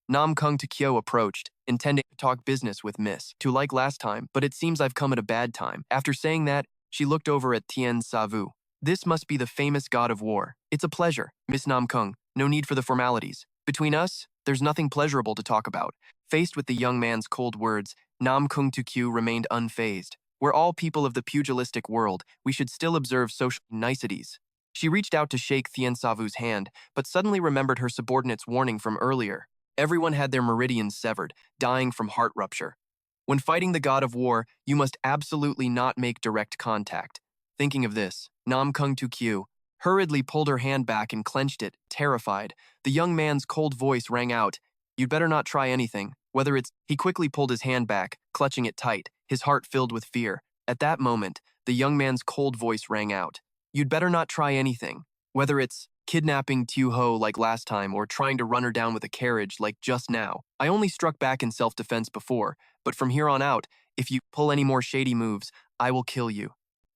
Nam Kung Kyo approached, intending to talk business with Miss Tu like last time, but it seems I've come at a bad time. After saying that, she looked over at Tien Savu. This must be the famous god of war. It's a pleasure, Miss Nam Kung. No need for the formalities. Between us, there's nothing pleasurable to talk about. Faced with the young man's cold words, Nam Kung Kyu remained unfazed. We're all people of the pugilistic world. We should still observe social niceties. She reached out to shake Tien Savu's hand, but suddenly remembered her subordinate's warning from earlier. Everyone had their meridians severed, dying from heart rupture. When fighting the god of war, you must absolutely not make direct contact. Thinking of this, Nam Kung Kyu hurriedly pulled her hand back and clenched it, terrified. The young man's cold voice rang out, "You'd better not try anything, whether it's..." He quickly pulled his hand back, clutching it tight, his heart filled with fear. At that moment, the young man's cold voice rang out, "You'd better not try anything, whether it's kidnapping Tu Ho like last time or trying to run her down with a carriage like just now. I only struck back in self-defense before, but from here on out, if you pull any more shady moves, I will kill you."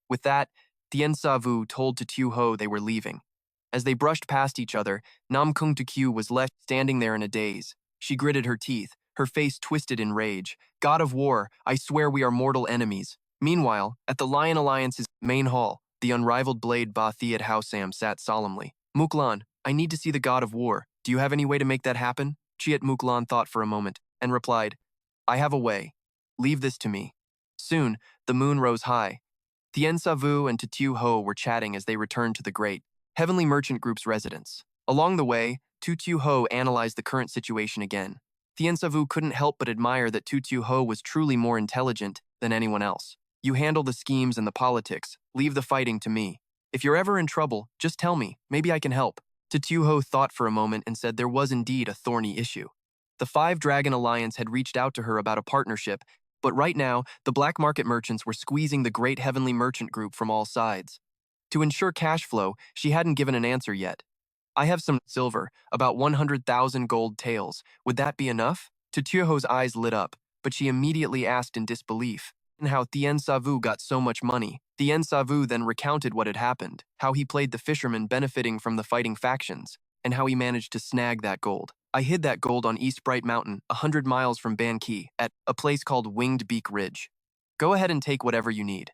With that, Tien Savu told to Tu Ho they were leaving. As they brushed past each other, Nam Kung Kyu was left standing there in a daze. She gritted her teeth, her face twisted in rage. "God of war, I swear we are mortal enemies." Meanwhile, at the Lion Alliance's main hall, the unrivaled blade Ba Thiet Hao Sam sat solemnly. "Muklan, I need to see the god of war. Do you have any way to make that happen?" Chiat Muklan thought for a moment and replied, "I have a way. Leave this to me." Soon, the moon rose high. Tien Savu and Tu Ho were chatting as they returned to the great Heavenly Merchant Group's residence. Along the way, Tu Ho analyzed the current situation again. Tien Savu couldn't help but admire that Tu Ho was truly more intelligent than anyone else. "You handle the schemes and the politics. Leave the fighting to me. If you're ever in trouble, just tell me. Maybe I can help." Tu Ho thought for a moment and said there was indeed a thorny issue. The Five Dragon Alliance had reached out to her about a partnership, but right now, the black market merchants were squeezing the Great Heavenly Merchant Group from all sides. To ensure cash flow, she hadn't given an answer yet. "I have some silver, about 100,000 gold taels. Would that be enough?" Tu Ho's eyes lit up, but she immediately asked in disbelief, "And how Tien Savu got so much money?" Tien Savu then recounted what had happened, how he played the fisherman benefiting from the fighting factions, and how he managed to snag that gold. "I hid that gold on East Bright Mountain, 100 miles from Ban Ki, at a place called Winged Beak Ridge. Go ahead and take whatever you need."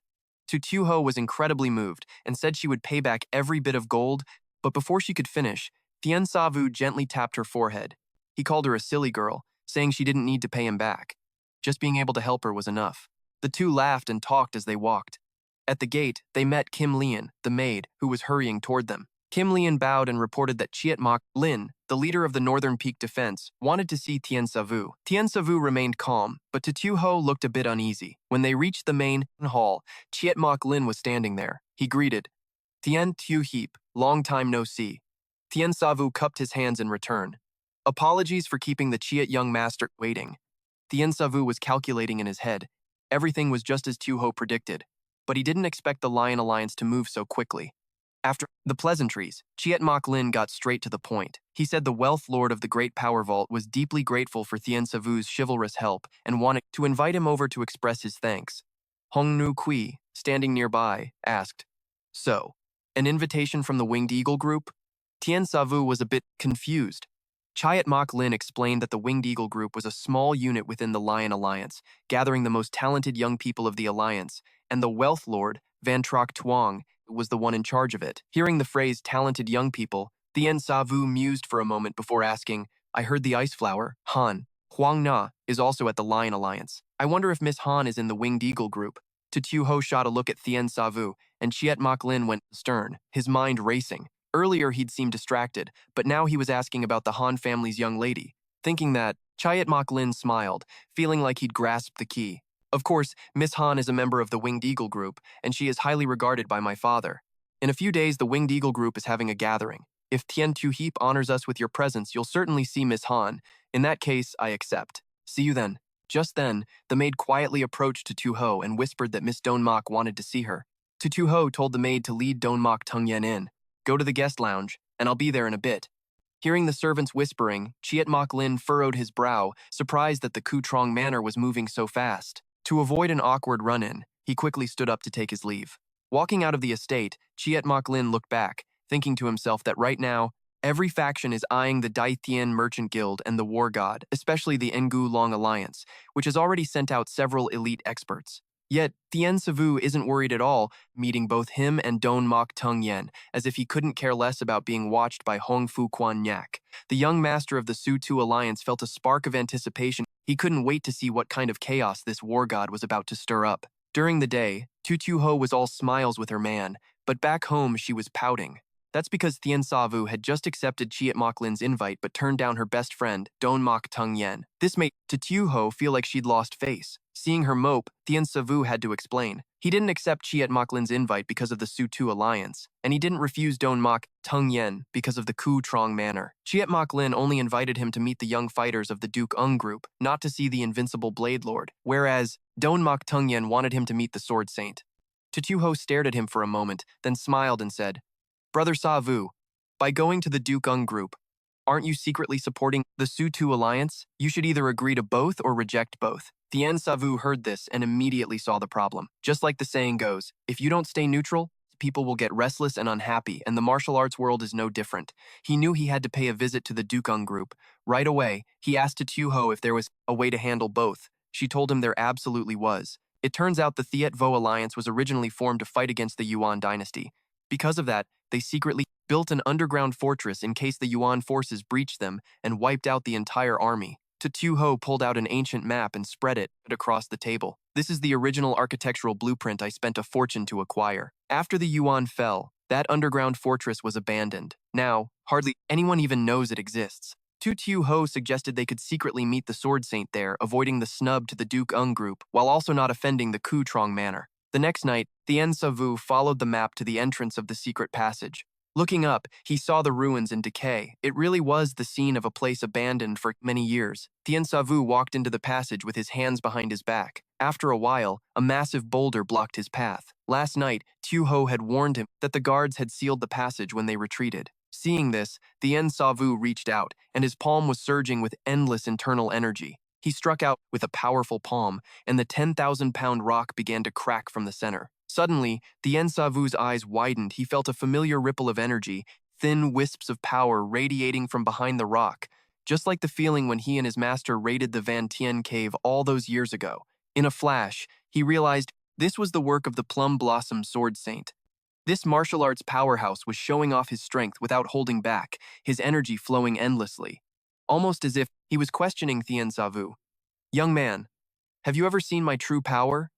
Tu Ho was incredibly moved and said she would pay back every bit of gold, but before she could finish, Tien Savu gently tapped her forehead. He called her a silly girl, saying she didn't need to pay him back. Just being able to help her was enough. The two laughed and talked as they walked. At the gate, they met Kim Lian, the maid, who was hurrying toward them. Kim Lian bowed and reported that Chiat Mak Lin, the leader of the Northern Peak Defense, wanted to see Tien Savu. Tien Savu remained calm, but Tu Ho looked a bit uneasy. When they reached the main hall, Chiat Mak Lin was standing there. He greeted, "Tien Tu Heap, long time no see." Tien Savu cupped his hands in return. "Apologies for keeping the Chiat young master waiting." Tien Savu was calculating in his head. Everything was just as Tu Ho predicted, but he didn't expect the Lion Alliance to move so quickly. After the pleasantries, Chiat Mak Lin got straight to the point. He said the wealth lord of the Great Power Vault was deeply grateful for Tien Savu's chivalrous help and wanted to invite him over to express his thanks. Hong Nu Kui, standing nearby, asked, "So, an invitation from the Winged Eagle Group?" Tien Savu was a bit confused. Chiat Mak Lin explained that the Winged Eagle Group was a small unit within the Lion Alliance, gathering the most talented young people of the Alliance, and the wealth lord, Van Troc Tuong, was the one in charge of it. Hearing the phrase talented young people, Tien Savu mused for a moment before asking, "I heard the Ice Flower, Han, Huang Na, is also at the Lion Alliance. I wonder if Miss Han is in the Winged Eagle Group." Tu Ho shot a look at Tien Savu, and Chiat Mak Lin went stern, his mind racing. Earlier he'd seemed distracted, but now he was asking about the Han family's young lady. Thinking that, Chiat Mak Lin smiled, feeling like he'd grasped the key. "Of course, Miss Han is a member of the Winged Eagle Group, and she is highly regarded by my father. In a few days, the Winged Eagle Group is having a gathering. If Tian Tu Heap honors us with your presence, you'll certainly see Miss Han. In that case, I accept. See you then. Just then, the maid quietly approached to Tu Ho and whispered that Miss Don Mok wanted to see her. Tu Ho told the maid to lead Don Mok Tung Yen in. Go to the guest lounge, and I'll be there in a bit. Hearing the servants whispering, Chiet Mok Lin furrowed his brow, surprised that the Ku Trong manor was moving so fast. To avoid an awkward run-in, he quickly stood up to take his leave. Walking out of the estate, Chiet Mok Lin looked back, thinking to himself that right now, every faction is eyeing the Dai Thien Merchant Guild and the War God, especially the Engu Long Alliance, which has already sent out several elite experts. Yet, Thien Savu isn't worried at all, meeting both him and Don Mok Tung Yen, as if he couldn't care less about being watched by Hong Fu Quan Nyak. The young master of the Su Tu Alliance felt a spark of anticipation. He couldn't wait to see what kind of chaos this war god was about to stir up. During the day, Tu Ho was all smiles with her man, but back home she was pouting. That's because Thien Savu had just accepted Chiet Mok Lin's invite but turned down her best friend, Don Mok Tung Yen. This made Tu Ho feel like she'd lost face. Seeing her mope, Thien Savu had to explain. He didn't accept Chiet Mok Lin's invite because of the Su Tu Alliance, and he didn't refuse Don Mok Tung Yen because of the Ku Trong manor. Chiet Mok Lin only invited him to meet the young fighters of the Duke Ung group, not to see the invincible Blade Lord, whereas Don Mok Tung Yen wanted him to meet the Sword Saint. Tu Ho stared at him for a moment, then smiled and said, Brother Savu, by going to the Duke Ung group, aren't you secretly supporting the Su Tu Alliance? You should either agree to both or reject both. Thien Savu heard this and immediately saw the problem. Just like the saying goes, if you don't stay neutral, people will get restless and unhappy, and the martial arts world is no different. He knew he had to pay a visit to the Duke Ung group. Right away, he asked Tu Ho if there was a way to handle both. She told him there absolutely was. It turns out the Thiet Vo Alliance was originally formed to fight against the Yuan dynasty. Because of that, they secretly built an underground fortress in case the Yuan forces breached them and wiped out the entire army. Tu Ho pulled out an ancient map and spread it across the table. This is the original architectural blueprint I spent a fortune to acquire. After the Yuan fell, that underground fortress was abandoned. Now, hardly anyone even knows it exists. Tu Ho suggested they could secretly meet the Sword Saint there, avoiding the snub to the Duke Ung group, while also not offending the Ku Trong manor. The next night, Thien Savu followed the map to the entrance of the secret passage. Looking up, he saw the ruins in decay. It really was the scene of a place abandoned for many years. Thien Savu walked into the passage with his hands behind his back. After a while, a massive boulder blocked his path. Last night, Tu Ho had warned him that the guards had sealed the passage when they retreated. Seeing this, Thien Savu reached out, and his palm was surging with endless internal energy. He struck out with a powerful palm, and the 10,000-pound rock began to crack from the center. Suddenly, Thien Savu's eyes widened. He felt a familiar ripple of energy, thin wisps of power radiating from behind the rock, just like the feeling when he and his master raided the Van Tien cave all those years ago. In a flash, he realized this was the work of the Plum Blossom Sword Saint. This martial arts powerhouse was showing off his strength without holding back, his energy flowing endlessly. Almost as if he was questioning Thien Savu. Young man, have you ever seen my true power?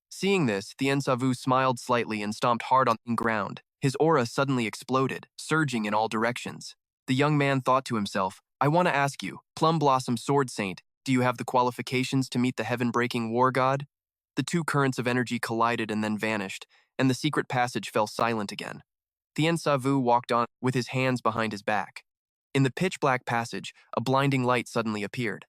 Seeing this, Thien Savu smiled slightly and stomped hard on the ground. His aura suddenly exploded, surging in all directions. The young man thought to himself, I want to ask you, Plum Blossom Sword Saint, do you have the qualifications to meet the heaven-breaking war god? The two currents of energy collided and then vanished, and the secret passage fell silent again. Thien Savu walked on with his hands behind his back. In the pitch-black passage, a blinding light suddenly appeared.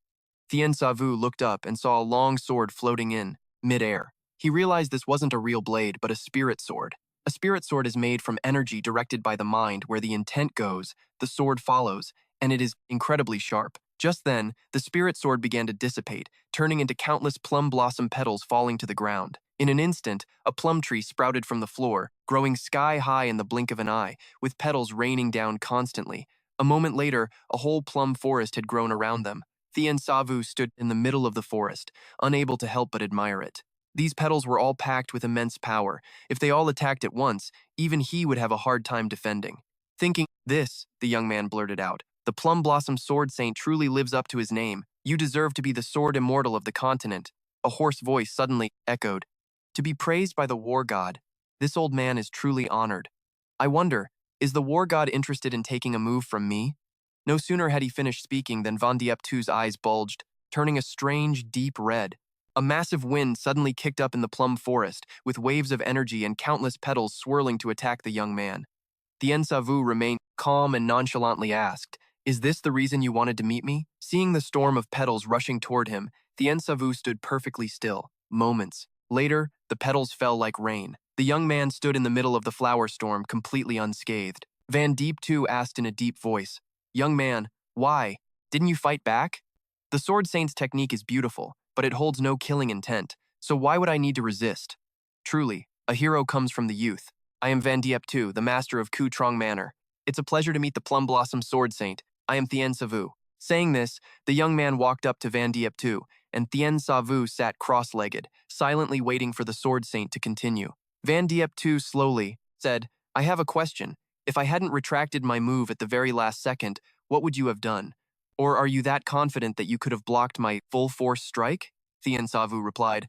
Thien Savu looked up and saw a long sword floating in mid-air. He realized this wasn't a real blade, but a spirit sword. A spirit sword is made from energy directed by the mind, where the intent goes, the sword follows, and it is incredibly sharp. Just then, the spirit sword began to dissipate, turning into countless plum blossom petals falling to the ground. In an instant, a plum tree sprouted from the floor, growing sky-high in the blink of an eye, with petals raining down constantly. A moment later, a whole plum forest had grown around them. Thien Savu stood in the middle of the forest, unable to help but admire it. These petals were all packed with immense power. If they all attacked at once, even he would have a hard time defending. Thinking this, the young man blurted out, the Plum Blossom Sword Saint truly lives up to his name. You deserve to be the sword immortal of the continent. A hoarse voice suddenly echoed. To be praised by the war god, this old man is truly honored. I wonder, is the war god interested in taking a move from me? No sooner had he finished speaking than Von Dieptu's eyes bulged, turning a strange, deep red. A massive wind suddenly kicked up in the plum forest, with waves of energy and countless petals swirling to attack the young man. Thien Savu remained calm and nonchalantly asked, "Is this the reason you wanted to meet me?" Seeing the storm of petals rushing toward him, Thien Savu stood perfectly still. Moments later, the petals fell like rain. The young man stood in the middle of the flower storm, completely unscathed. Van Diep too asked in a deep voice, "Young man, why? Didn't you fight back?" The Sword Saint's technique is beautiful, but it holds no killing intent, so why would I need to resist? Truly, a hero comes from the youth. I am Van Diep too, the master of Ku Trong Manor. It's a pleasure to meet the Plum Blossom Sword Saint. I am Thien Savu. Saying this, the young man walked up to Van Diep too, and Thien Savu sat cross-legged, silently waiting for the Sword Saint to continue. Van Diep too slowly said, "I have a question. If I hadn't retracted my move at the very last second, what would you have done? Or are you that confident that you could have blocked my full-force strike?" Thien Savu replied,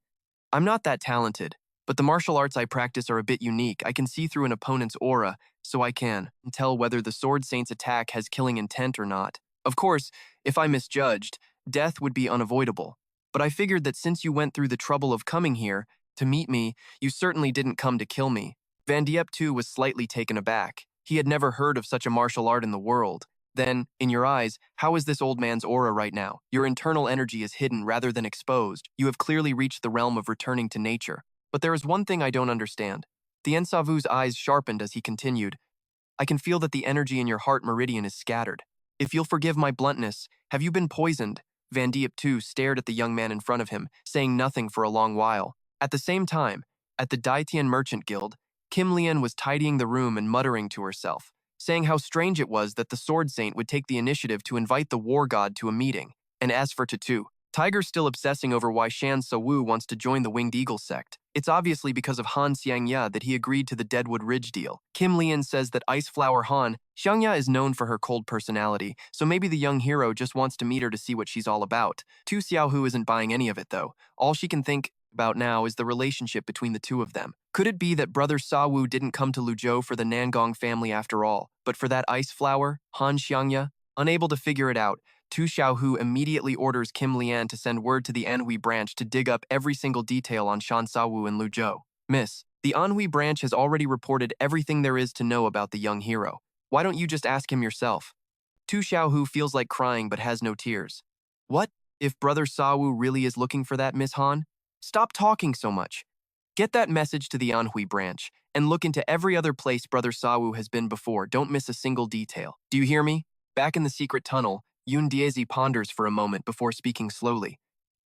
"I'm not that talented, but the martial arts I practice are a bit unique. I can see through an opponent's aura, so I can tell whether the Sword Saint's attack has killing intent or not. Of course, if I misjudged, death would be unavoidable. But I figured that since you went through the trouble of coming here to meet me, you certainly didn't come to kill me." Van Diep too was slightly taken aback. He had never heard of such a martial art in the world. Then, in your eyes, how is this old man's aura right now? Your internal energy is hidden rather than exposed. You have clearly reached the realm of returning to nature. But there is one thing I don't understand. Thien Savu's eyes sharpened as he continued, "I can feel that the energy in your heart meridian is scattered. If you'll forgive my bluntness, have you been poisoned?" Van Diep too stared at the young man in front of him, saying nothing for a long while. At the same time, at the Daitian Merchant Guild, Kim Lian was tidying the room and muttering to herself, saying how strange it was that the Sword Saint would take the initiative to invite the war god to a meeting. And as for Tatu, Tiger's still obsessing over why Shan Sawu wants to join the Winged Eagle sect. It's obviously because of Han Xiangya that he agreed to the Deadwood Ridge deal. Kim Lian says that Ice Flower Han Xiangya is known for her cold personality, so maybe the young hero just wants to meet her to see what she's all about. Tu Xiaohu isn't buying any of it though. All she can think about now is the relationship between the two of them. Could it be that Brother Sawu didn't come to Luzhou for the Nangong family after all, but for that ice flower, Han Xiangya? Unable to figure it out, Tu Xiaohu immediately orders Kim Lian to send word to the Anhui branch to dig up every single detail on Shan Sawu and Luzhou. "Miss, the Anhui branch has already reported everything there is to know about the young hero. Why don't you just ask him yourself?" Tu Xiaohu feels like crying but has no tears. "What? If Brother Sawu really is looking for that, Miss Han? Stop talking so much. Get that message to the Anhui branch, and look into every other place Brother Sawu has been before. Don't miss a single detail. Do you hear me?" Back in the secret tunnel, Yun Diezi ponders for a moment before speaking slowly.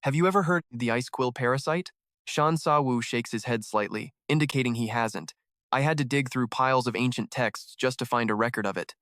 "Have you ever heard of the ice quill parasite?" Shan Sawu shakes his head slightly, indicating he hasn't. "I had to dig through piles of ancient texts just to find a record of it.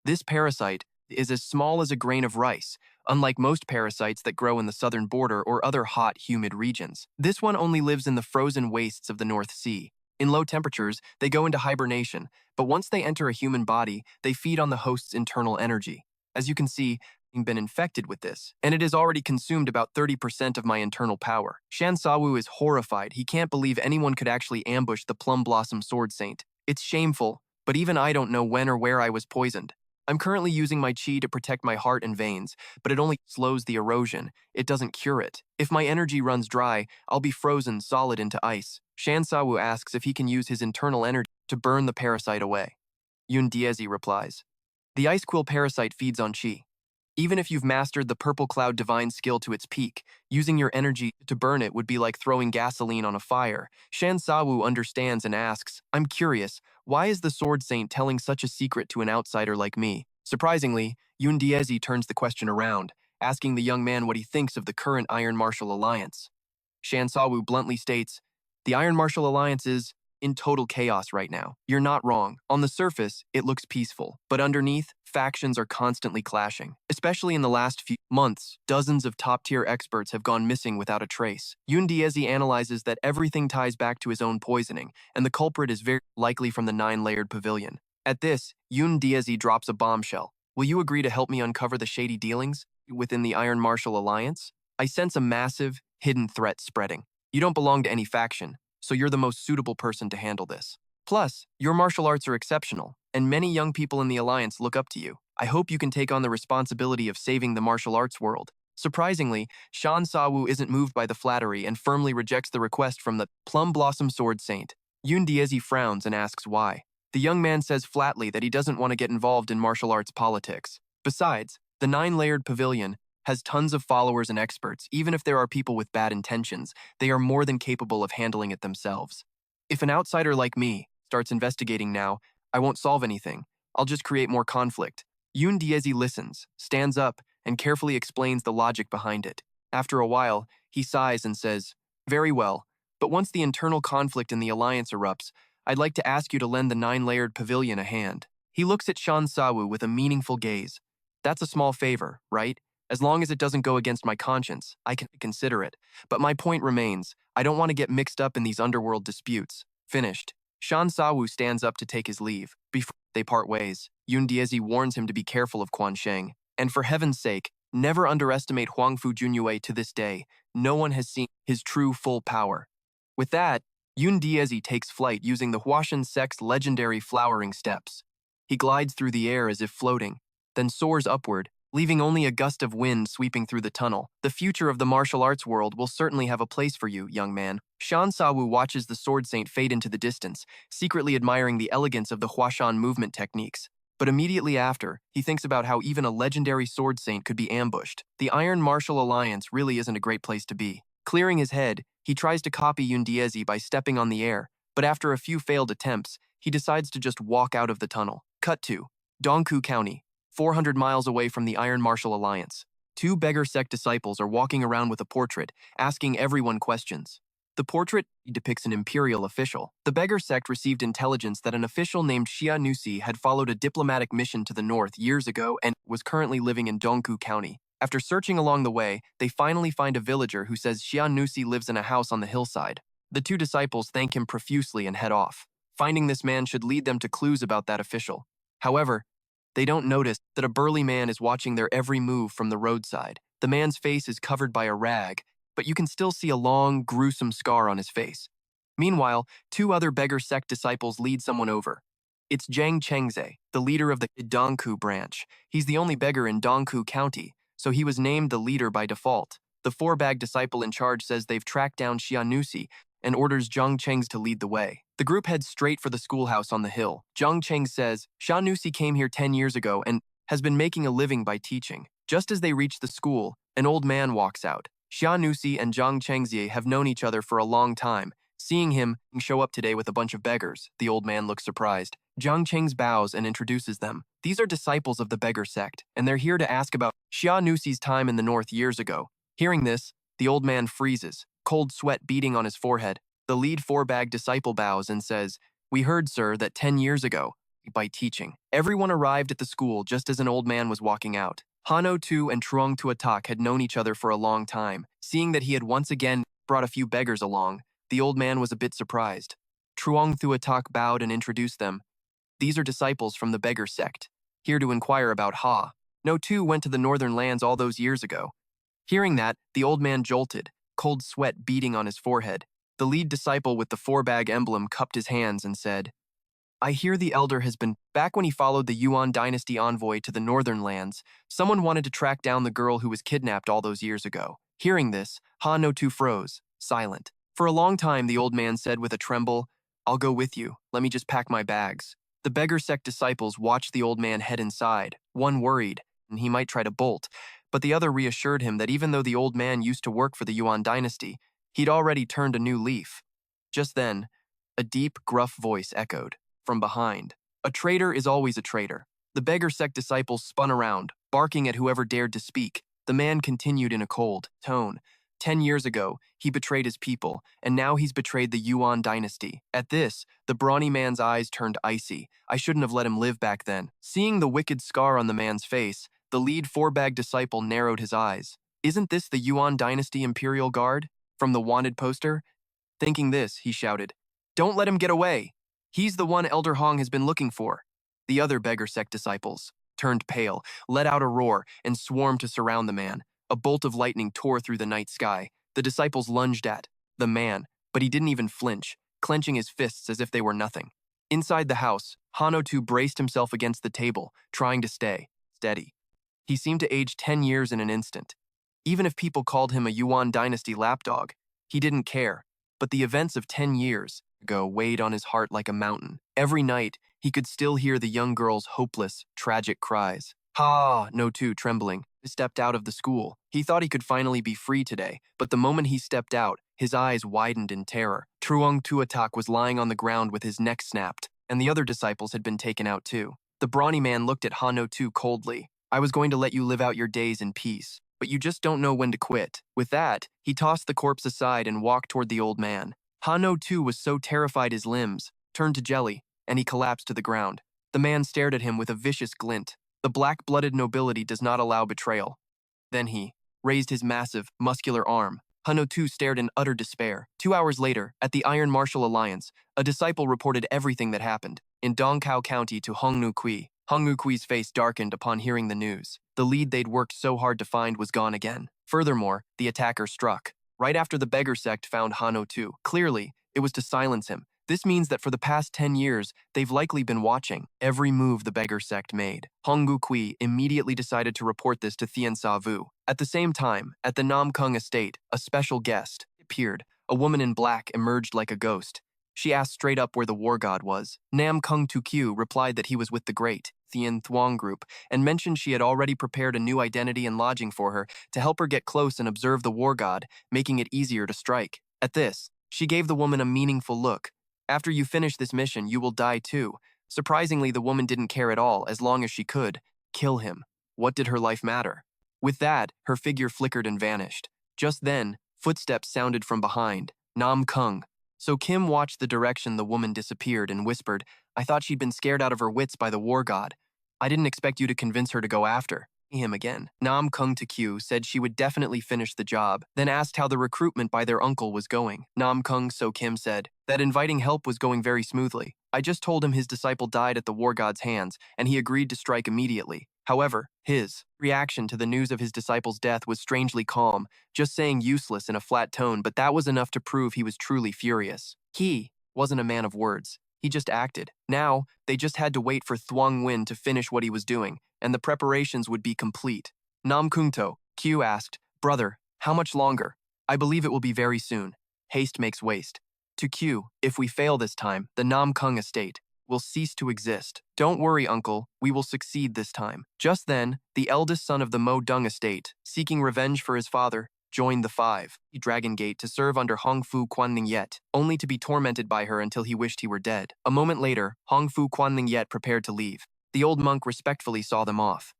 This parasite is as small as a grain of rice, unlike most parasites that grow in the southern border or other hot, humid regions. This one only lives in the frozen wastes of the North Sea. In low temperatures, they go into hibernation, but once they enter a human body, they feed on the host's internal energy. As you can see, I've been infected with this, and it has already consumed about 30% of my internal power." Shan Sawu is horrified. He can't believe anyone could actually ambush the Plum Blossom Sword Saint. "It's shameful, but even I don't know when or where I was poisoned. I'm currently using my chi to protect my heart and veins, but it only slows the erosion. It doesn't cure it. If my energy runs dry, I'll be frozen solid into ice." Shan Sawu asks if he can use his internal energy to burn the parasite away. Yun Diezi replies, "The ice quill parasite feeds on chi. Even if you've mastered the Purple Cloud Divine skill to its peak, using your energy to burn it would be like throwing gasoline on a fire." Shan Sawu understands and asks, "I'm curious, why is the Sword Saint telling such a secret to an outsider like me?" Surprisingly, Yun Diezi turns the question around, asking the young man what he thinks of the current Iron Martial Alliance. Shan Sawu bluntly states, "The Iron Martial Alliance is in total chaos right now. You're not wrong. On the surface, it looks peaceful, but underneath, factions are constantly clashing. Especially in the last few months, dozens of top-tier experts have gone missing without a trace." Yun Diezi analyzes that everything ties back to his own poisoning, and the culprit is very likely from the 9-layered pavilion. At this, Yun Diezi drops a bombshell. "Will you agree to help me uncover the shady dealings within the Iron Martial Alliance? I sense a massive, hidden threat spreading. You don't belong to any faction, so you're the most suitable person to handle this. Plus, your martial arts are exceptional, and many young people in the Alliance look up to you. I hope you can take on the responsibility of saving the martial arts world." Surprisingly, Shan Sawu isn't moved by the flattery and firmly rejects the request from the Plum Blossom Sword Saint. Yun Diezi frowns and asks why. The young man says flatly that he doesn't want to get involved in martial arts politics. Besides, the nine-layered pavilion has tons of followers and experts. Even if there are people with bad intentions, they are more than capable of handling it themselves. If an outsider like me starts investigating now, I won't solve anything. I'll just create more conflict. Yoon Diezi listens, stands up, and carefully explains the logic behind it. After a while, he sighs and says, "Very well, but once the internal conflict in the alliance erupts, I'd like to ask you to lend the nine-layered pavilion a hand." He looks at Shan Sawu with a meaningful gaze. "That's a small favor, right? As long as it doesn't go against my conscience, I can consider it. But my point remains, I don't want to get mixed up in these underworld disputes." Finished. Shan Sawu stands up to take his leave. Before they part ways, Yoon Diezi warns him to be careful of Quan Sheng. And for heaven's sake, never underestimate Huangfu Junyue to this day. No one has seen his true full power. With that, Yoon Diezi takes flight using the Huashan sect's legendary flowering steps. He glides through the air as if floating, then soars upward, leaving only a gust of wind sweeping through the tunnel. The future of the martial arts world will certainly have a place for you, young man. Shan Sawu watches the sword saint fade into the distance, secretly admiring the elegance of the Huashan movement techniques. But immediately after, he thinks about how even a legendary sword saint could be ambushed. The Iron Martial Alliance really isn't a great place to be. Clearing his head, he tries to copy Yoon Diezi by stepping on the air, but after a few failed attempts, he decides to just walk out of the tunnel. Cut to Dongku County, 400 miles away from the Iron Martial Alliance. Two beggar sect disciples are walking around with a portrait, asking everyone questions. The portrait depicts an imperial official. The beggar sect received intelligence that an official named Xia Nusi had followed a diplomatic mission to the north years ago and was currently living in Dongku County. After searching along the way, they finally find a villager who says Xia Nusi lives in a house on the hillside. The two disciples thank him profusely and head off. Finding this man should lead them to clues about that official. However, they don't notice that a burly man is watching their every move from the roadside. The man's face is covered by a rag, but you can still see a long, gruesome scar on his face. Meanwhile, two other beggar sect disciples lead someone over. It's Zhang Chengze, the leader of the Dongku branch. He's the only beggar in Dongku County, so he was named the leader by default. The four-bag disciple in charge says they've tracked down Xianusi and orders Zhang Cheng's to lead the way. The group heads straight for the schoolhouse on the hill. Zhang Cheng says Xianusi came here 10 years ago and has been making a living by teaching. Just as they reach the school, an old man walks out. Xianusi and Zhang Chengzie have known each other for a long time. Seeing him show up today with a bunch of beggars, the old man looks surprised. Zhang Cheng's bows and introduces them. These are disciples of the beggar sect, and they're here to ask about Xianusi's time in the north years ago. Hearing this, the old man freezes, cold sweat beating on his forehead. The lead four-bag disciple bows and says, "We heard, sir, that 10 years ago, by teaching." Everyone arrived at the school just as an old man was walking out. Hano Tu and Truong Tuatak had known each other for a long time. Seeing that he had once again brought a few beggars along, the old man was a bit surprised. Truong Tuatak bowed and introduced them. "These are disciples from the beggar sect, here to inquire about Ha. No Tu went to the northern lands all those years ago." Hearing that, the old man jolted, cold sweat beating on his forehead. The lead disciple with the four-bag emblem cupped his hands and said, "I hear the elder has been back when he followed the Yuan dynasty envoy to the northern lands. Someone wanted to track down the girl who was kidnapped all those years ago." Hearing this, Ha No Tu froze, silent. For a long time, the old man said with a tremble, "I'll go with you. Let me just pack my bags." The beggar sect disciples watched the old man head inside, one worried, and he might try to bolt, but the other reassured him that even though the old man used to work for the Yuan dynasty, he'd already turned a new leaf. Just then, a deep, gruff voice echoed from behind. "A traitor is always a traitor." The beggar sect disciples spun around, barking at whoever dared to speak. The man continued in a cold tone. 10 years ago, he betrayed his people, and now he's betrayed the Yuan dynasty. At this, the brawny man's eyes turned icy. I shouldn't have let him live back then. Seeing the wicked scar on the man's face, the lead four-bag disciple narrowed his eyes. "Isn't this the Yuan dynasty Imperial Guard from the wanted poster?" Thinking this, he shouted, "Don't let him get away! He's the one Elder Hong has been looking for." The other beggar sect disciples turned pale, let out a roar, and swarmed to surround the man. A bolt of lightning tore through the night sky. The disciples lunged at the man, but he didn't even flinch, clenching his fists as if they were nothing. Inside the house, Hano-tu braced himself against the table, trying to stay steady. He seemed to age 10 years in an instant. Even if people called him a Yuan dynasty lapdog, he didn't care. But the events of 10 years ago weighed on his heart like a mountain. Every night, He could still hear the young girl's hopeless, tragic cries. Ha! No two, trembling, stepped out of the school. He thought he could finally be free today, but the moment he stepped out, his eyes widened in terror. Truong Tuatak was lying on the ground with his neck snapped, and the other disciples had been taken out too. The brawny man looked at Hano Tu coldly. I was going to let you live out your days in peace, but you just don't know when to quit. With that, he tossed the corpse aside and walked toward the old man. Hano Tu was so terrified his limbs turned to jelly, and he collapsed to the ground. The man stared at him with a vicious glint. The black-blooded nobility does not allow betrayal. Then he raised his massive, muscular arm. Hano Tu stared in utter despair. 2 hours later, at the Iron Martial Alliance, a disciple reported everything that happened. In Dongkao County to Hongnu Kui, Hongnu Kui's face darkened upon hearing the news. The lead they'd worked so hard to find was gone again. Furthermore, the attacker struck right after the beggar sect found Hano Tu. Clearly, it was to silence him. This means that for the past 10 years, they've likely been watching every move the beggar sect made. Honggu Kui immediately decided to report this to Thien Sa Vu. At the same time, at the Nam Kung estate, a special guest appeared. A woman in black emerged like a ghost. She asked straight up where the war god was. Nam Kung Tukyu replied that he was with the great Thien Thuong group and mentioned she had already prepared a new identity and lodging for her to help her get close and observe the war god, making it easier to strike. At this, she gave the woman a meaningful look. After you finish this mission, you will die too. Surprisingly, the woman didn't care at all as long as she could kill him. What did her life matter? With that, her figure flickered and vanished. Just then, footsteps sounded from behind. Nam Kung. So Kim watched the direction the woman disappeared and whispered, I thought she'd been scared out of her wits by the war god. I didn't expect you to convince her to go after him again. Nam Kung Tukyu said she would definitely finish the job, then asked how the recruitment by their uncle was going. Nam Kung So Kim said that inviting help was going very smoothly. I just told him his disciple died at the war god's hands, and he agreed to strike immediately. However, his reaction to the news of his disciple's death was strangely calm, just saying useless in a flat tone, but that was enough to prove he was truly furious. He wasn't a man of words. He just acted. Now, they just had to wait for Thuong Win to finish what he was doing, and the preparations would be complete. Nam Kungto, Q asked, Brother, how much longer? I believe it will be very soon. Haste makes waste. To Q, if we fail this time, the Nam Kung estate will cease to exist. Don't worry, uncle, we will succeed this time. Just then, the eldest son of the Mo Dung estate, seeking revenge for his father, joined the Dragon Gate to serve under Hong Fu Quanling Yet, only to be tormented by her until he wished he were dead. A moment later, Hong Fu Quanling Yet prepared to leave. The old monk respectfully saw them off.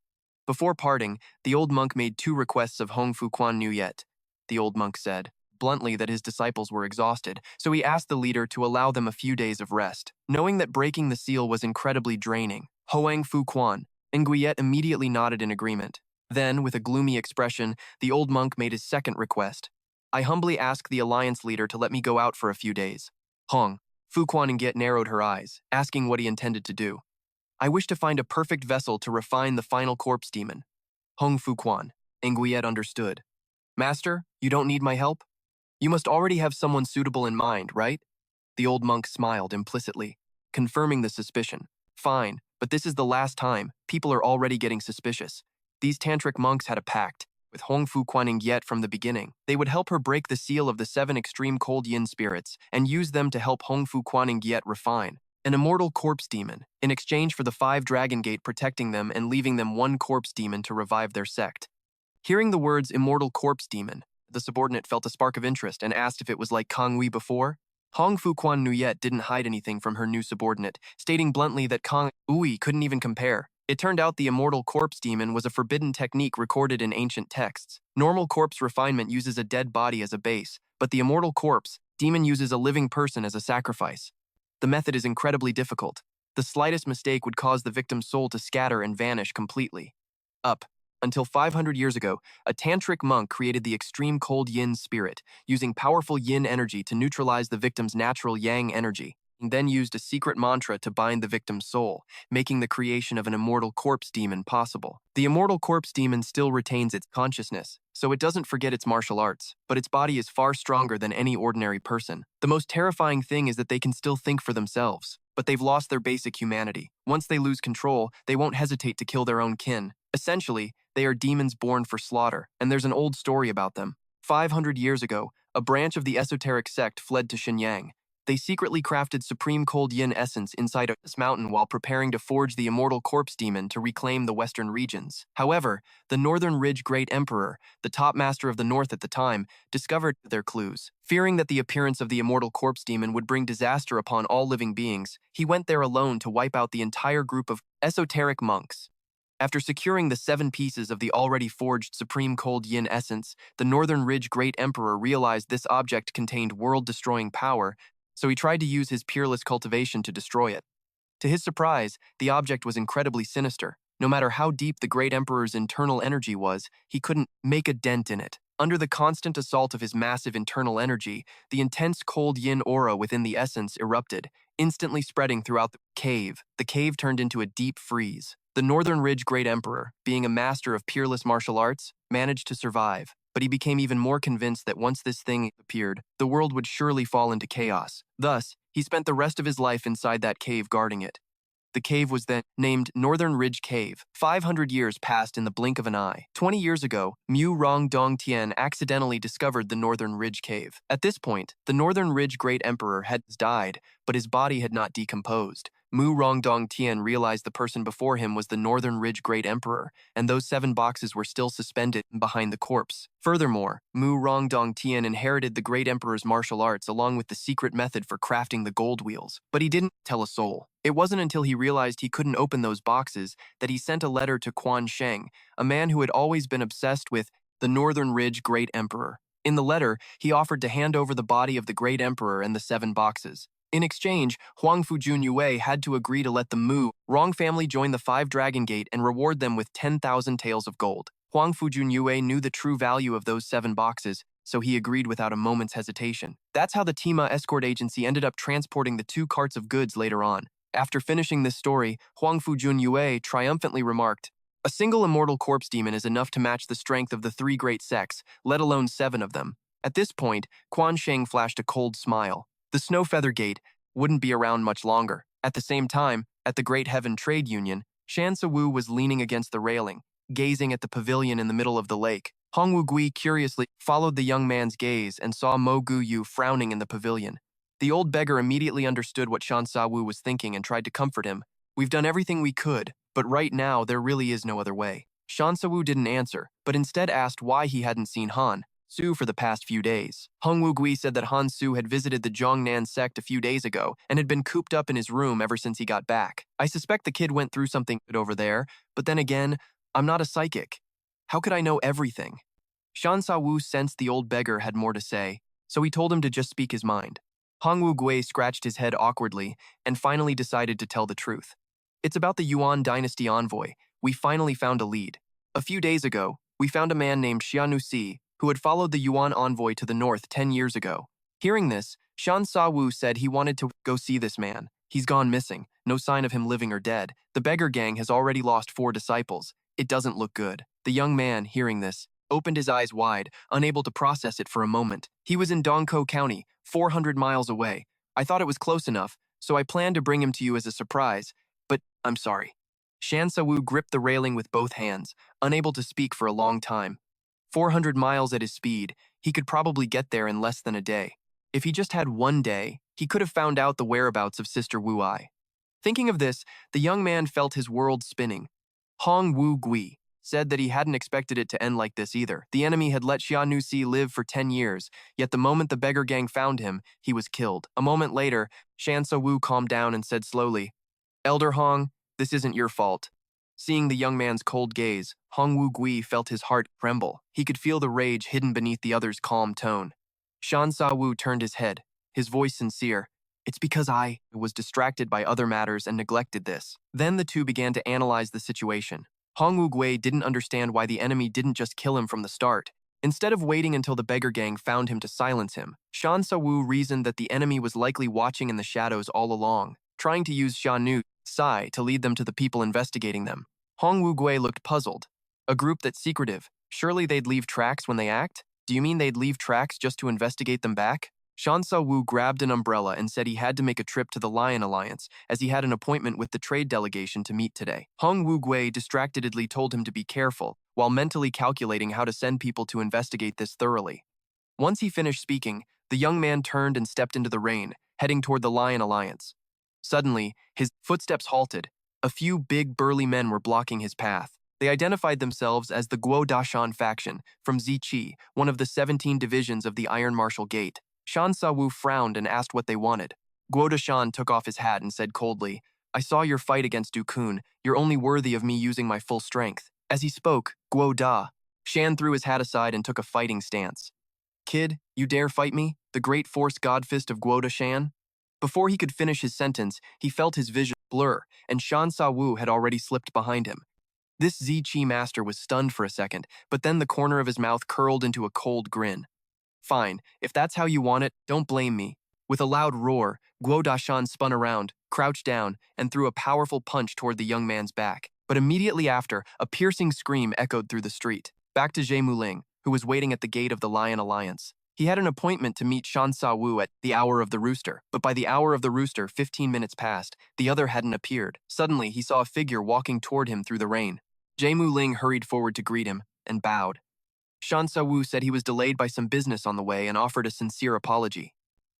Before parting, the old monk made 2 requests of Hong Fu Quan Nu Yet. The old monk said bluntly that his disciples were exhausted, so he asked the leader to allow them a few days of rest. Knowing that breaking the seal was incredibly draining, Hoang Fu Quan and Guyet immediately nodded in agreement. Then, with a gloomy expression, the old monk made his second request. I humbly ask the alliance leader to let me go out for a few days. Hong Fu Quan and Guyet narrowed her eyes, asking what he intended to do. I wish to find a perfect vessel to refine the final corpse demon. Hong Fu Quan and Guyet understood. Master, you don't need my help? You must already have someone suitable in mind, right? The old monk smiled implicitly, confirming the suspicion. Fine, but this is the last time. People are already getting suspicious. These tantric monks had a pact with Hong Fu Quan and Yet from the beginning. They would help her break the seal of the 7 extreme cold yin spirits and use them to help Hong Fu Quan and Yet refine an immortal corpse demon in exchange for the 5 Dragon Gate protecting them and leaving them 1 corpse demon to revive their sect. Hearing the words immortal corpse demon, the subordinate felt a spark of interest and asked if it was like Kang Wei before. Hong Fu Quan Nuyet didn't hide anything from her new subordinate, stating bluntly that Kang Wei couldn't even compare. It turned out the immortal corpse demon was a forbidden technique recorded in ancient texts. Normal corpse refinement uses a dead body as a base, but the immortal corpse demon uses a living person as a sacrifice. The method is incredibly difficult. The slightest mistake would cause the victim's soul to scatter and vanish completely. Until 500 years ago, a tantric monk created the extreme cold yin spirit, using powerful yin energy to neutralize the victim's natural yang energy, and then used a secret mantra to bind the victim's soul, making the creation of an immortal corpse demon possible. The immortal corpse demon still retains its consciousness, so it doesn't forget its martial arts, but its body is far stronger than any ordinary person. The most terrifying thing is that they can still think for themselves, but they've lost their basic humanity. Once they lose control, they won't hesitate to kill their own kin. Essentially, they are demons born for slaughter, and there's an old story about them. 500 years ago, a branch of the esoteric sect fled to Shenyang. They secretly crafted supreme cold yin essence inside this mountain while preparing to forge the immortal corpse demon to reclaim the western regions. However, the Northern Ridge Great Emperor, the top master of the North at the time, discovered their clues. Fearing that the appearance of the immortal corpse demon would bring disaster upon all living beings, he went there alone to wipe out the entire group of esoteric monks. After securing the 7 pieces of the already forged Supreme Cold Yin essence, the Northern Ridge Great Emperor realized this object contained world-destroying power, so he tried to use his peerless cultivation to destroy it. To his surprise, the object was incredibly sinister. No matter how deep the Great Emperor's internal energy was, he couldn't make a dent in it. Under the constant assault of his massive internal energy, the intense cold yin aura within the essence erupted, instantly spreading throughout the cave. The cave turned into a deep freeze. The Northern Ridge Great Emperor, being a master of peerless martial arts, managed to survive, but he became even more convinced that once this thing appeared, the world would surely fall into chaos. Thus, he spent the rest of his life inside that cave guarding it. The cave was then named Northern Ridge Cave. 500 years passed in the blink of an eye. 20 years ago, Mu Rong Dong Tian accidentally discovered the Northern Ridge Cave. At this point, the Northern Ridge Great Emperor had died, but his body had not decomposed. Mu Rong Dong Tian realized the person before him was the Northern Ridge Great Emperor, and those 7 boxes were still suspended behind the corpse. Furthermore, Mu Rong Dong Tian inherited the Great Emperor's martial arts along with the secret method for crafting the gold wheels, but he didn't tell a soul. It wasn't until he realized he couldn't open those boxes that he sent a letter to Quan Sheng, a man who had always been obsessed with the Northern Ridge Great Emperor. In the letter, he offered to hand over the body of the Great Emperor and the 7 boxes. In exchange, Huang Fujun Yue had to agree to let the Mu Rong family join the 5 Dragon Gate and reward them with 10,000 taels of gold. Huang Fujun Yue knew the true value of those 7 boxes, so he agreed without a moment's hesitation. That's how the Tima escort agency ended up transporting the 2 carts of goods later on. After finishing this story, Huang Fujun Yue triumphantly remarked, "A single immortal corpse demon is enough to match the strength of the 3 great sects, let alone 7 of them." At this point, Quan Sheng flashed a cold smile. The Snow Feather Gate wouldn't be around much longer. At the same time, at the Great Heaven Trade Union, Shan Sawu was leaning against the railing, gazing at the pavilion in the middle of the lake. Hong Wu-gui curiously followed the young man's gaze and saw Mo Gu-yu frowning in the pavilion. The old beggar immediately understood what Shan Sawu was thinking and tried to comfort him. "We've done everything we could, but right now there really is no other way." Shan Sawu didn't answer, but instead asked why he hadn't seen Han Su for the past few days. Hong Wu-gui said that Han Su had visited the Zhongnan sect a few days ago and had been cooped up in his room ever since he got back. "I suspect the kid went through something over there, but then again, I'm not a psychic. How could I know everything?" Shan Sa-wu sensed the old beggar had more to say, so he told him to just speak his mind. Hong Wu-gui scratched his head awkwardly and finally decided to tell the truth. "It's about the Yuan dynasty envoy. We finally found a lead. A few days ago, we found a man named Xianu Si who had followed the Yuan envoy to the north 10 years ago." Hearing this, Shan Sa-wu said he wanted to go see this man. "He's gone missing. No sign of him living or dead. The beggar gang has already lost 4 disciples. It doesn't look good." The young man, hearing this, opened his eyes wide, unable to process it for a moment. "He was in Dongkou County, 400 miles away. I thought it was close enough, so I planned to bring him to you as a surprise, but I'm sorry." Shan Sa-wu gripped the railing with both hands, unable to speak for a long time. 400 miles at his speed, he could probably get there in less than a day. If he just had 1 day, he could have found out the whereabouts of Sister Wu-ai. Thinking of this, the young man felt his world spinning. Hong Wu-gui said that he hadn't expected it to end like this either. The enemy had let Xia Nu-si live for 10 years, yet the moment the beggar gang found him, he was killed. A moment later, Shan So-wu calmed down and said slowly, "Elder Hong, this isn't your fault." Seeing the young man's cold gaze, Hong Wu-gui felt his heart tremble. He could feel the rage hidden beneath the other's calm tone. Shan Sa-wu turned his head, his voice sincere. "It's because I was distracted by other matters and neglected this." Then the two began to analyze the situation. Hong Wu-gui didn't understand why the enemy didn't just kill him from the start. Instead of waiting until the beggar gang found him to silence him, Shan Sa-wu reasoned that the enemy was likely watching in the shadows all along, trying to use Xia Nu-si to lead them to the people investigating them. Hong Wu-gui looked puzzled. "A group that's secretive. Surely they'd leave tracks when they act? Do you mean they'd leave tracks just to investigate them back?" Shan Sa-wu grabbed an umbrella and said he had to make a trip to the Lion Alliance, as he had an appointment with the trade delegation to meet today. Hong Wu-gui distractedly told him to be careful, while mentally calculating how to send people to investigate this thoroughly. Once he finished speaking, the young man turned and stepped into the rain, heading toward the Lion Alliance. Suddenly, his footsteps halted. A few big, burly men were blocking his path. They identified themselves as the Guo Dashan faction from Ziqi, one of the 17 divisions of the Iron Martial Gate. Shan Sawu frowned and asked what they wanted. Guo Dashan took off his hat and said coldly, "I saw your fight against Dukun. You're only worthy of me using my full strength." As he spoke, Guo Da Shan threw his hat aside and took a fighting stance. "Kid, you dare fight me? The great force godfist of Guo Dashan?" Before he could finish his sentence, he felt his vision blur, and Shan Sawu had already slipped behind him. This Ziqi master was stunned for a second, but then the corner of his mouth curled into a cold grin. "Fine, if that's how you want it, don't blame me." With a loud roar, Guo Dashan spun around, crouched down, and threw a powerful punch toward the young man's back. But immediately after, a piercing scream echoed through the street. Back to Zhe Muling, who was waiting at the gate of the Lion Alliance. He had an appointment to meet Shan Sawu at the hour of the rooster, but by the hour of the rooster, 15 minutes passed, the other hadn't appeared. Suddenly, he saw a figure walking toward him through the rain. Zhe Muling hurried forward to greet him and bowed. Shan Sawu said he was delayed by some business on the way and offered a sincere apology.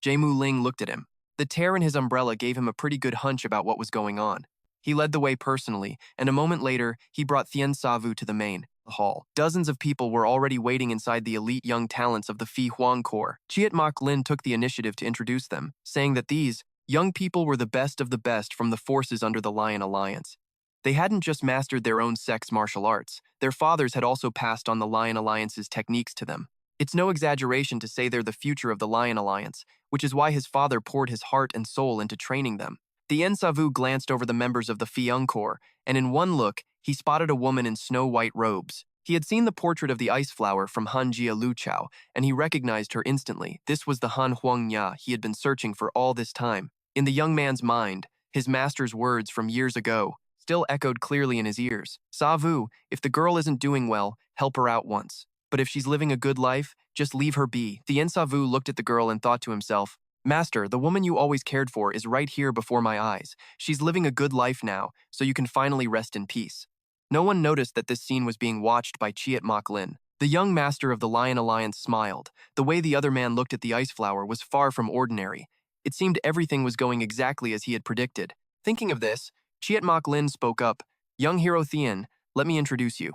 Zhe Muling looked at him. The tear in his umbrella gave him a pretty good hunch about what was going on. He led the way personally, and a moment later, he brought Thien Savu to the main hall. Dozens of people were already waiting inside the elite young talents of the Phi Huang Corps. Chiat Mok Lin took the initiative to introduce them, saying that these young people were the best of the best from the forces under the Lion Alliance. They hadn't just mastered their own sex martial arts, their fathers had also passed on the Lion Alliance's techniques to them. It's no exaggeration to say they're the future of the Lion Alliance, which is why his father poured his heart and soul into training them. Thien Savu glanced over the members of the Fiung Corps, and in one look, he spotted a woman in snow-white robes. He had seen the portrait of the ice flower from Han Jia Luchao, and he recognized her instantly. This was the Han Huangya he had been searching for all this time. In the young man's mind, his master's words from years ago still echoed clearly in his ears. "Savu, if the girl isn't doing well, help her out once. But if she's living a good life, just leave her be." Thien Savu looked at the girl and thought to himself, "Master, the woman you always cared for is right here before my eyes. She's living a good life now, so you can finally rest in peace." No one noticed that this scene was being watched by Chiat Mok Lin. The young master of the Lion Alliance smiled. The way the other man looked at the ice flower was far from ordinary. It seemed everything was going exactly as he had predicted. Thinking of this, Chiat Mok Lin spoke up, "Young hero Thien, let me introduce you.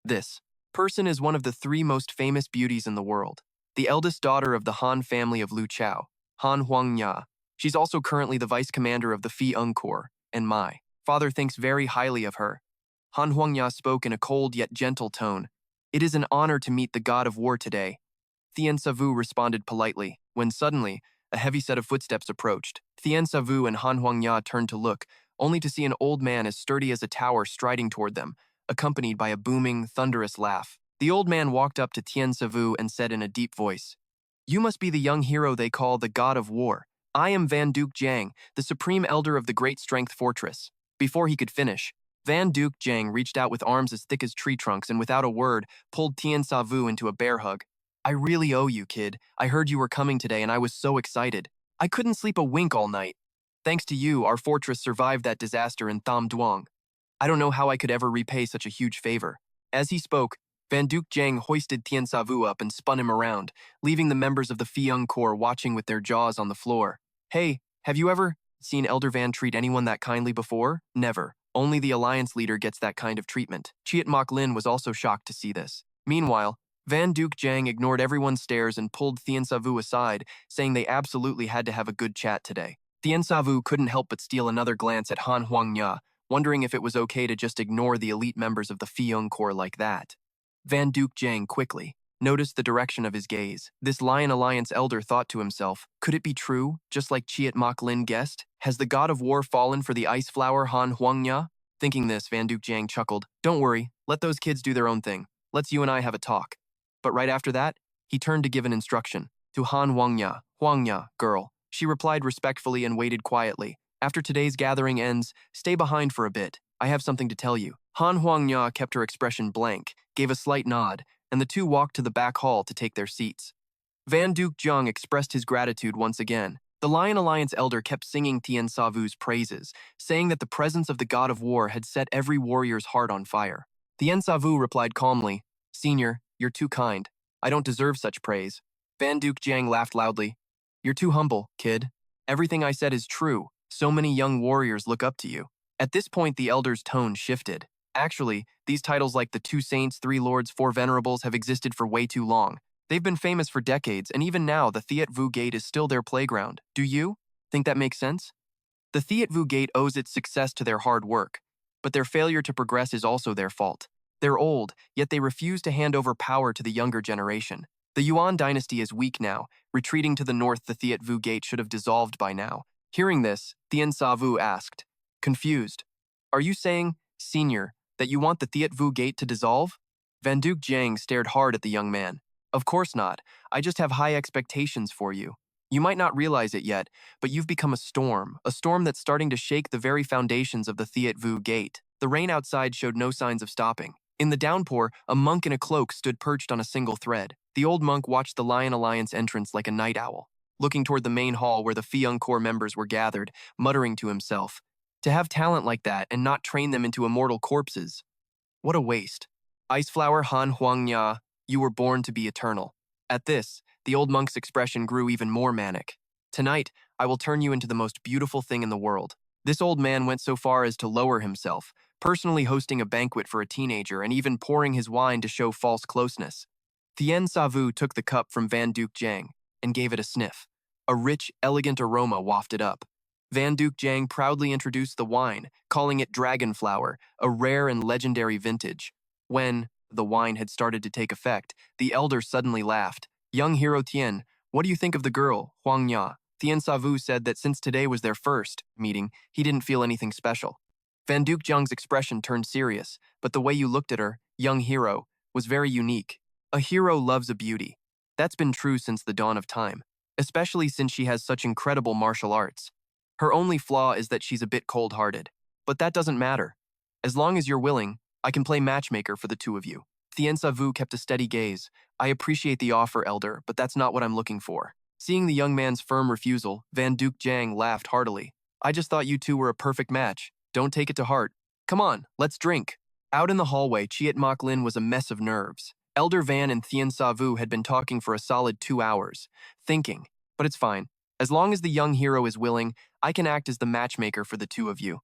This person is one of the 3 most famous beauties in the world. The eldest daughter of the Han family of Lu Chao, Han Huangya. She's also currently the vice commander of the Phi Ung Corps, and my father thinks very highly of her." Han Huangya spoke in a cold yet gentle tone. "It is an honor to meet the god of war today." Thien Savu responded politely, when suddenly, a heavy set of footsteps approached. Thien Savu and Han Huangya turned to look, only to see an old man as sturdy as a tower striding toward them, accompanied by a booming, thunderous laugh. The old man walked up to Thien Savu and said in a deep voice, "You must be the young hero they call the god of war. I am Van Duke Jiang, the supreme elder of the Great Strength Fortress." Before he could finish, Van Duke Jiang reached out with arms as thick as tree trunks and without a word, pulled Thien Savu into a bear hug. "I really owe you, kid. I heard you were coming today and I was so excited. I couldn't sleep a wink all night. Thanks to you, our fortress survived that disaster in Tham Duong. I don't know how I could ever repay such a huge favor." As he spoke, Van Duke Jiang hoisted Thien Savu up and spun him around, leaving the members of the Fiung Corps watching with their jaws on the floor. "Hey, have you ever seen Elder Van treat anyone that kindly before?" "Never. Only the Alliance leader gets that kind of treatment." Chiat Mok Lin was also shocked to see this. Meanwhile, Van Duke Jiang ignored everyone's stares and pulled Thien Savu aside, saying they absolutely had to have a good chat today. Thien Savu couldn't help but steal another glance at Han Huangya, wondering if it was okay to just ignore the elite members of the Fiung Corps like that. Van Duke Jiang quickly noticed the direction of his gaze. This Lion Alliance elder thought to himself, could it be true, just like Chiat Mok Lin guessed? Has the god of war fallen for the ice flower Han Huangya? Thinking this, Van Duke Jiang chuckled. "Don't worry, let those kids do their own thing. Let's you and I have a talk." But right after that, he turned to give an instruction to Han Huangya. "Huangya, girl." She replied respectfully and waited quietly. "After today's gathering ends, stay behind for a bit. I have something to tell you." Han Huangya kept her expression blank, gave a slight nod, and the two walked to the back hall to take their seats. Van Duke Jiang expressed his gratitude once again. The Lion Alliance elder kept singing Thien Savu's praises, saying that the presence of the god of war had set every warrior's heart on fire. Thien Savu replied calmly, "Senior, you're too kind. I don't deserve such praise." Van Duke Jiang laughed loudly. "You're too humble, kid." Everything I said is true. So many young warriors look up to you. At this point, the elder's tone shifted. Actually, these titles like the Two Saints, Three Lords, Four Venerables have existed for way too long. They've been famous for decades, and even now, the Thiet Vu Gate is still their playground. Do you think that makes sense? The Thiet Vu Gate owes its success to their hard work, but their failure to progress is also their fault. They're old, yet they refuse to hand over power to the younger generation. The Yuan dynasty is weak now. Retreating to the north, the Thiet Vu Gate should have dissolved by now. Hearing this, Thien Sa Vu asked, confused, "Are you saying, Senior, that you want the Thiet Vu Gate to dissolve?" Van Duke Jiang stared hard at the young man. "Of course not. I just have high expectations for you. You might not realize it yet, but you've become a storm that's starting to shake the very foundations of the Thiet Vu Gate." The rain outside showed no signs of stopping. In the downpour, a monk in a cloak stood perched on a single thread. The old monk watched the Lion Alliance entrance like a night owl, looking toward the main hall where the Fiyoung Corps members were gathered, muttering to himself, "To have talent like that and not train them into immortal corpses. What a waste. Iceflower Han Huangya, you were born to be eternal." At this, the old monk's expression grew even more manic. "Tonight, I will turn you into the most beautiful thing in the world." This old man went so far as to lower himself, personally hosting a banquet for a teenager and even pouring his wine to show false closeness. Thien Sa Vu took the cup from Van Duke Jiang and gave it a sniff. A rich, elegant aroma wafted up. Van Duke Jiang proudly introduced the wine, calling it Dragonflower, a rare and legendary vintage. When the wine had started to take effect, the elder suddenly laughed. "Young hero Tien, what do you think of the girl, Huang Ya?" Thien Sa Vu said that since today was their first meeting, he didn't feel anything special. Van Duke Jiang's expression turned serious, but the way you looked at her, young hero, was very unique. A hero loves a beauty. That's been true since the dawn of time, especially since she has such incredible martial arts. Her only flaw is that she's a bit cold-hearted. But that doesn't matter. As long as you're willing, I can play matchmaker for the two of you. Thien Sa Vu kept a steady gaze. "I appreciate the offer, elder, but that's not what I'm looking for." Seeing the young man's firm refusal, Van Duke Jiang laughed heartily. "I just thought you two were a perfect match. Don't take it to heart. Come on, let's drink." Out in the hallway, Chiat Mok Lin was a mess of nerves. Elder Van and Thien Sa Vu had been talking for a solid 2 hours, thinking, but it's fine. As long as the young hero is willing, I can act as the matchmaker for the two of you.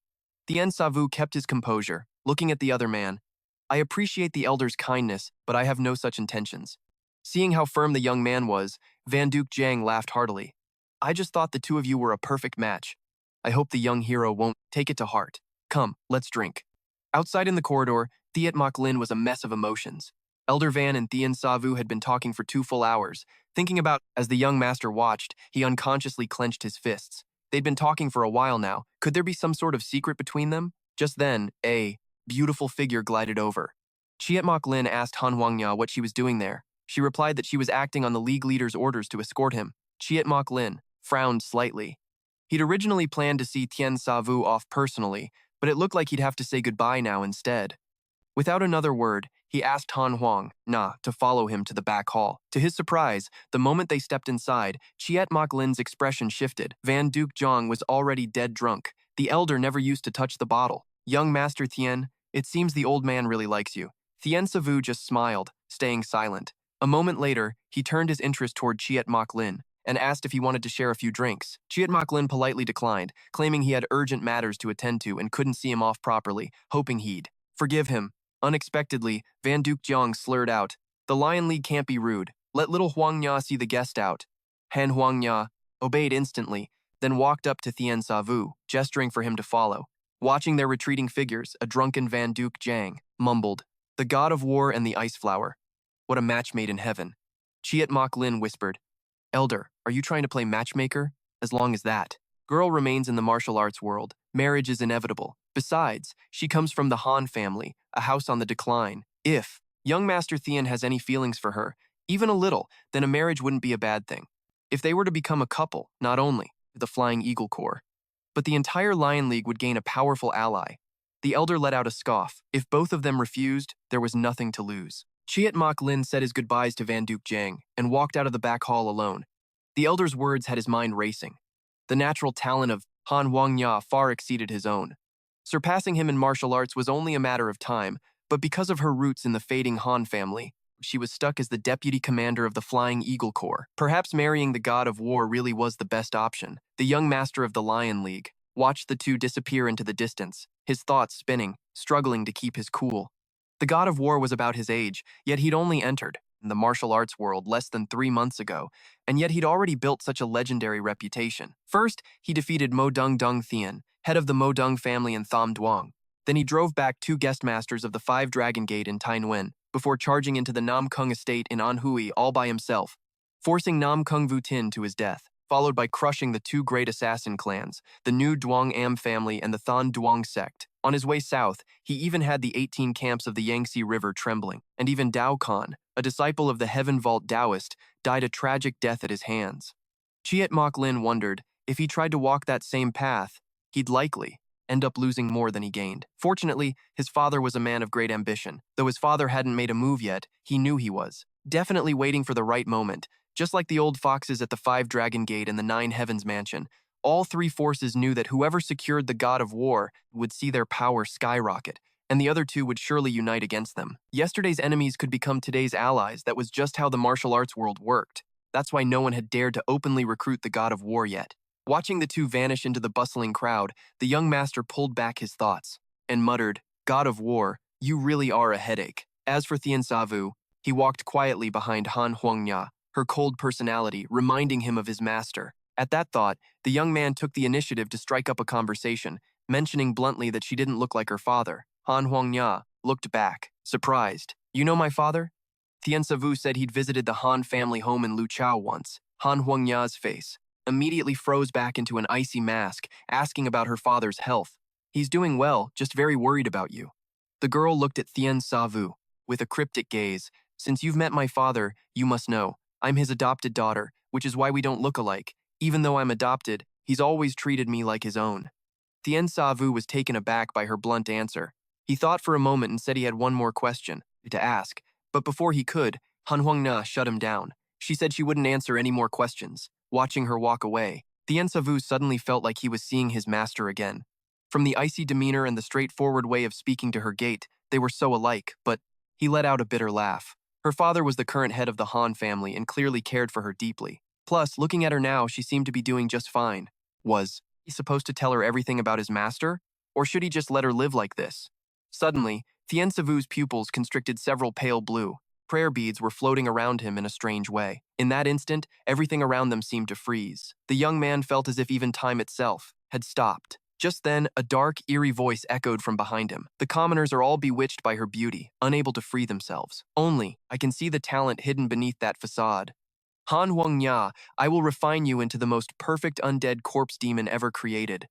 Thien Sa Vu kept his composure, looking at the other man. "I appreciate the elder's kindness, but I have no such intentions." Seeing how firm the young man was, Van Duke Jiang laughed heartily. "I just thought the two of you were a perfect match. I hope the young hero won't take it to heart. Come, let's drink." Outside in the corridor, Thiet Mok Lin was a mess of emotions. Elder Van and Thien Sa Vu had been talking for 2 full hours. Thinking about, as the young master watched, he unconsciously clenched his fists. They'd been talking for a while now. Could there be some sort of secret between them? Just then, a beautiful figure glided over. Chiat Mok Lin asked Han Huangya what she was doing there. She replied that she was acting on the league leader's orders to escort him. Chiat Mok Lin frowned slightly. He'd originally planned to see Thien Sa Vu off personally, but it looked like he'd have to say goodbye now instead. Without another word, he asked Han Huang Na to follow him to the back hall. To his surprise, the moment they stepped inside, Chiat Mok Lin's expression shifted. Van Duke Jiang was already dead drunk. The elder never used to touch the bottle. "Young Master Thien, it seems the old man really likes you." Thien Sa Vu just smiled, staying silent. A moment later, he turned his interest toward Chiat Mok Lin and asked if he wanted to share a few drinks. Chiat Mok Lin politely declined, claiming he had urgent matters to attend to and couldn't see him off properly, hoping he'd forgive him. Unexpectedly, Van Duke Jiang slurred out, "The Lion League can't be rude. Let little Huang Ya see the guest out." Han Huang Ya obeyed instantly, then walked up to Thien Sa Vu, gesturing for him to follow. Watching their retreating figures, a drunken Van Duke Jiang mumbled, "The god of war and the ice flower. What a match made in heaven." Chiat Mok Lin whispered, "Elder, are you trying to play matchmaker? As long as that girl remains in the martial arts world, marriage is inevitable. Besides, she comes from the Han family, a house on the decline. If young Master Thien has any feelings for her, even a little, then a marriage wouldn't be a bad thing. If they were to become a couple, not only the Flying Eagle Corps, but the entire Lion League would gain a powerful ally." The elder let out a scoff. If both of them refused, there was nothing to lose. Chiat Mok Lin said his goodbyes to Van Duke Jiang and walked out of the back hall alone. The elder's words had his mind racing. The natural talent of Han Huangya far exceeded his own. Surpassing him in martial arts was only a matter of time, but because of her roots in the fading Han family, she was stuck as the deputy commander of the Flying Eagle Corps. Perhaps marrying the god of war really was the best option. The young master of the Lion League watched the two disappear into the distance, his thoughts spinning, struggling to keep his cool. The god of war was about his age, yet he'd only entered the martial arts world less than 3 months ago, and yet he'd already built such a legendary reputation. First, he defeated Mo Dung Dung Thien, head of the Mo Dung family in Tham Duong. Then he drove back 2 guest masters of the 5 Dragon Gate in Tai Nguyen, before charging into the Nam Kung estate in An Hui all by himself, forcing Nam Kung Vu Tin to his death, followed by crushing the 2 great assassin clans, the New Duong Am family and the Than Duong sect. On his way south, he even had the 18 camps of the Yangtze River trembling, and even Dao Khan, a disciple of the Heaven Vault Taoist, died a tragic death at his hands. Chiet Mok Lin wondered, if he tried to walk that same path, he'd likely end up losing more than he gained. Fortunately, his father was a man of great ambition. Though his father hadn't made a move yet, he knew he was. Definitely waiting for the right moment. Just like the old foxes at the 5 Dragon Gate and the 9 Heavens Mansion, all 3 forces knew that whoever secured the god of war would see their power skyrocket, and the other 2 would surely unite against them. Yesterday's enemies could become today's allies. That was just how the martial arts world worked. That's why no one had dared to openly recruit the god of war yet. Watching the 2 vanish into the bustling crowd, the young master pulled back his thoughts and muttered, "God of war, you really are a headache." As for Thien Savu, he walked quietly behind Han Huangya, her cold personality reminding him of his master. At that thought, the young man took the initiative to strike up a conversation, mentioning bluntly that she didn't look like her father. Han Huangya looked back, surprised. "You know my father?" Thien Savu said he'd visited the Han family home in Luchao once. Han Huangya's face immediately froze back into an icy mask, asking about her father's health. "He's doing well, just very worried about you." The girl looked at Thien Savu with a cryptic gaze. "Since you've met my father, you must know. I'm his adopted daughter, which is why we don't look alike. Even though I'm adopted, he's always treated me like his own." Thien Savu was taken aback by her blunt answer. He thought for a moment and said he had one more question to ask, but before he could, Han Huangna shut him down. She said she wouldn't answer any more questions. Watching her walk away, Thien Savu suddenly felt like he was seeing his master again. From the icy demeanor and the straightforward way of speaking to her gait, they were so alike, but he let out a bitter laugh. Her father was the current head of the Han family and clearly cared for her deeply. Plus, looking at her now, she seemed to be doing just fine. Was he supposed to tell her everything about his master? Or should he just let her live like this? Suddenly, Thien Savu's pupils constricted several pale blue. Prayer beads were floating around him in a strange way. In that instant, everything around them seemed to freeze. The young man felt as if even time itself had stopped. Just then, a dark, eerie voice echoed from behind him. "The commoners are all bewitched by her beauty, unable to free themselves. Only, I can see the talent hidden beneath that facade. Han Huangya, I will refine you into the most perfect undead corpse demon ever created."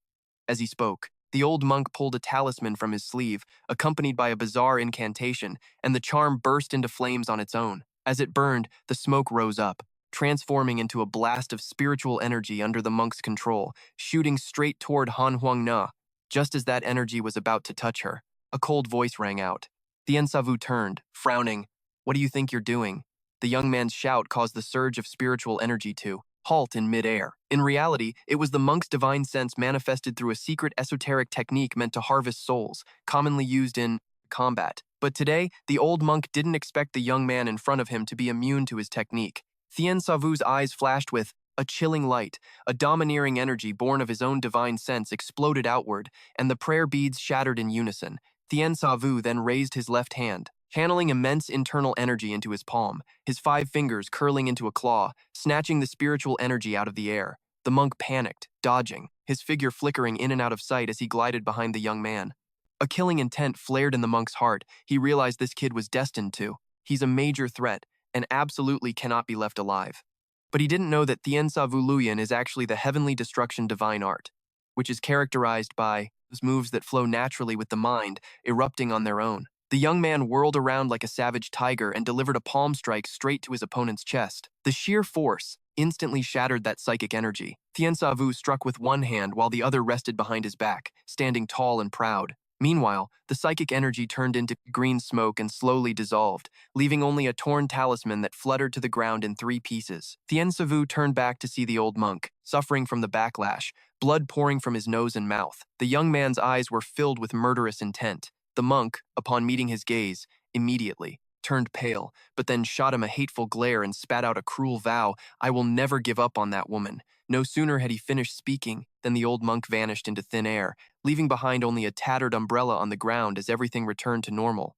As he spoke, the old monk pulled a talisman from his sleeve, accompanied by a bizarre incantation, and the charm burst into flames on its own. As it burned, the smoke rose up, transforming into a blast of spiritual energy under the monk's control, shooting straight toward Han Huangna. Just as that energy was about to touch her, a cold voice rang out. Thien Savu turned, frowning. "What do you think you're doing?" The young man's shout caused the surge of spiritual energy to halt in midair. In reality, it was the monk's divine sense manifested through a secret esoteric technique meant to harvest souls, commonly used in combat. But today, the old monk didn't expect the young man in front of him to be immune to his technique. Thien Savu's eyes flashed with a chilling light. A domineering energy born of his own divine sense exploded outward, and the prayer beads shattered in unison. Thien Savu then raised his left hand, channeling immense internal energy into his palm, his 5 fingers curling into a claw, snatching the spiritual energy out of the air. The monk panicked, dodging, his figure flickering in and out of sight as he glided behind the young man. A killing intent flared in the monk's heart. He realized this kid was destined to. He's a major threat, and absolutely cannot be left alive. But he didn't know that Thien Savu Luyan is actually the heavenly destruction divine art, which is characterized by those moves that flow naturally with the mind, erupting on their own. The young man whirled around like a savage tiger and delivered a palm strike straight to his opponent's chest. The sheer force instantly shattered that psychic energy. Thien Savu struck with one hand while the other rested behind his back, standing tall and proud. Meanwhile, the psychic energy turned into green smoke and slowly dissolved, leaving only a torn talisman that fluttered to the ground in 3 pieces. Thien Savu turned back to see the old monk, suffering from the backlash, blood pouring from his nose and mouth. The young man's eyes were filled with murderous intent. The monk, upon meeting his gaze, immediately turned pale, but then shot him a hateful glare and spat out a cruel vow. I will never give up on that woman. No sooner had he finished speaking than the old monk vanished into thin air, leaving behind only a tattered umbrella on the ground as everything returned to normal.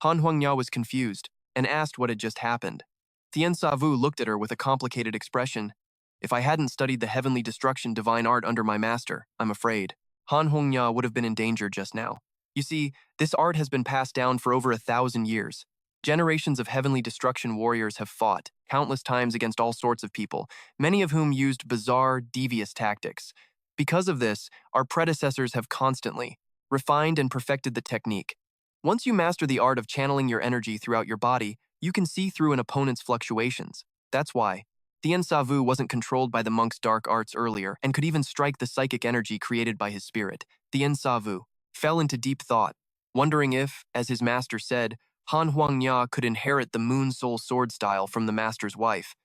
Han Huangya was confused and asked what had just happened. Tien Savu looked at her with a complicated expression. If I hadn't studied the heavenly destruction divine art under my master, I'm afraid Han Huangya would have been in danger just now. You see, this art has been passed down for over 1,000 years. Generations of heavenly destruction warriors have fought countless times against all sorts of people, many of whom used bizarre, devious tactics. Because of this, our predecessors have constantly refined and perfected the technique. Once you master the art of channeling your energy throughout your body, you can see through an opponent's fluctuations. That's why Tien Savu wasn't controlled by the monk's dark arts earlier and could even strike the psychic energy created by his spirit. Tien Savu fell into deep thought, wondering if, as his master said, Han Huangya could inherit the Moon Soul sword style from the master's wife.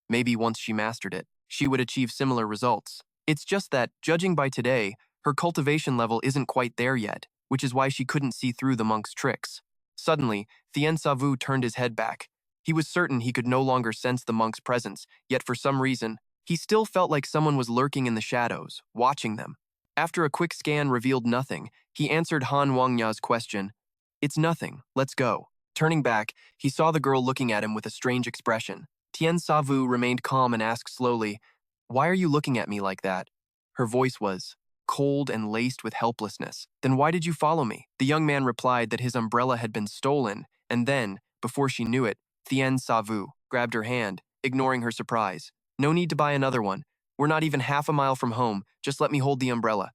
Maybe once she mastered it, she would achieve similar results. It's just that, judging by today, her cultivation level isn't quite there yet, which is why she couldn't see through the monk's tricks. Suddenly, Tien Savu turned his head back. He was certain he could no longer sense the monk's presence, yet for some reason, he still felt like someone was lurking in the shadows, watching them. After a quick scan revealed nothing, he answered Han Huangya's question, "It's nothing, let's go." Turning back, he saw the girl looking at him with a strange expression. Tien Savu remained calm and asked slowly, "Why are you looking at me like that?" Her voice was cold and laced with helplessness. "Then why did you follow me?" The young man replied that his umbrella had been stolen, and then, before she knew it, Tien Savu grabbed her hand, ignoring her surprise. "No need to buy another one. We're not even half a mile from home. Just let me hold the umbrella."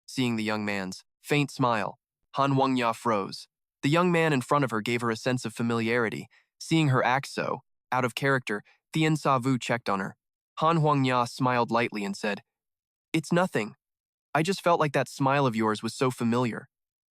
Seeing the young man's faint smile, Han Huangya froze. The young man in front of her gave her a sense of familiarity. Seeing her act so, out of character, Tien Savu checked on her. Han Huangya smiled lightly and said, "It's nothing. I just felt like that smile of yours was so familiar.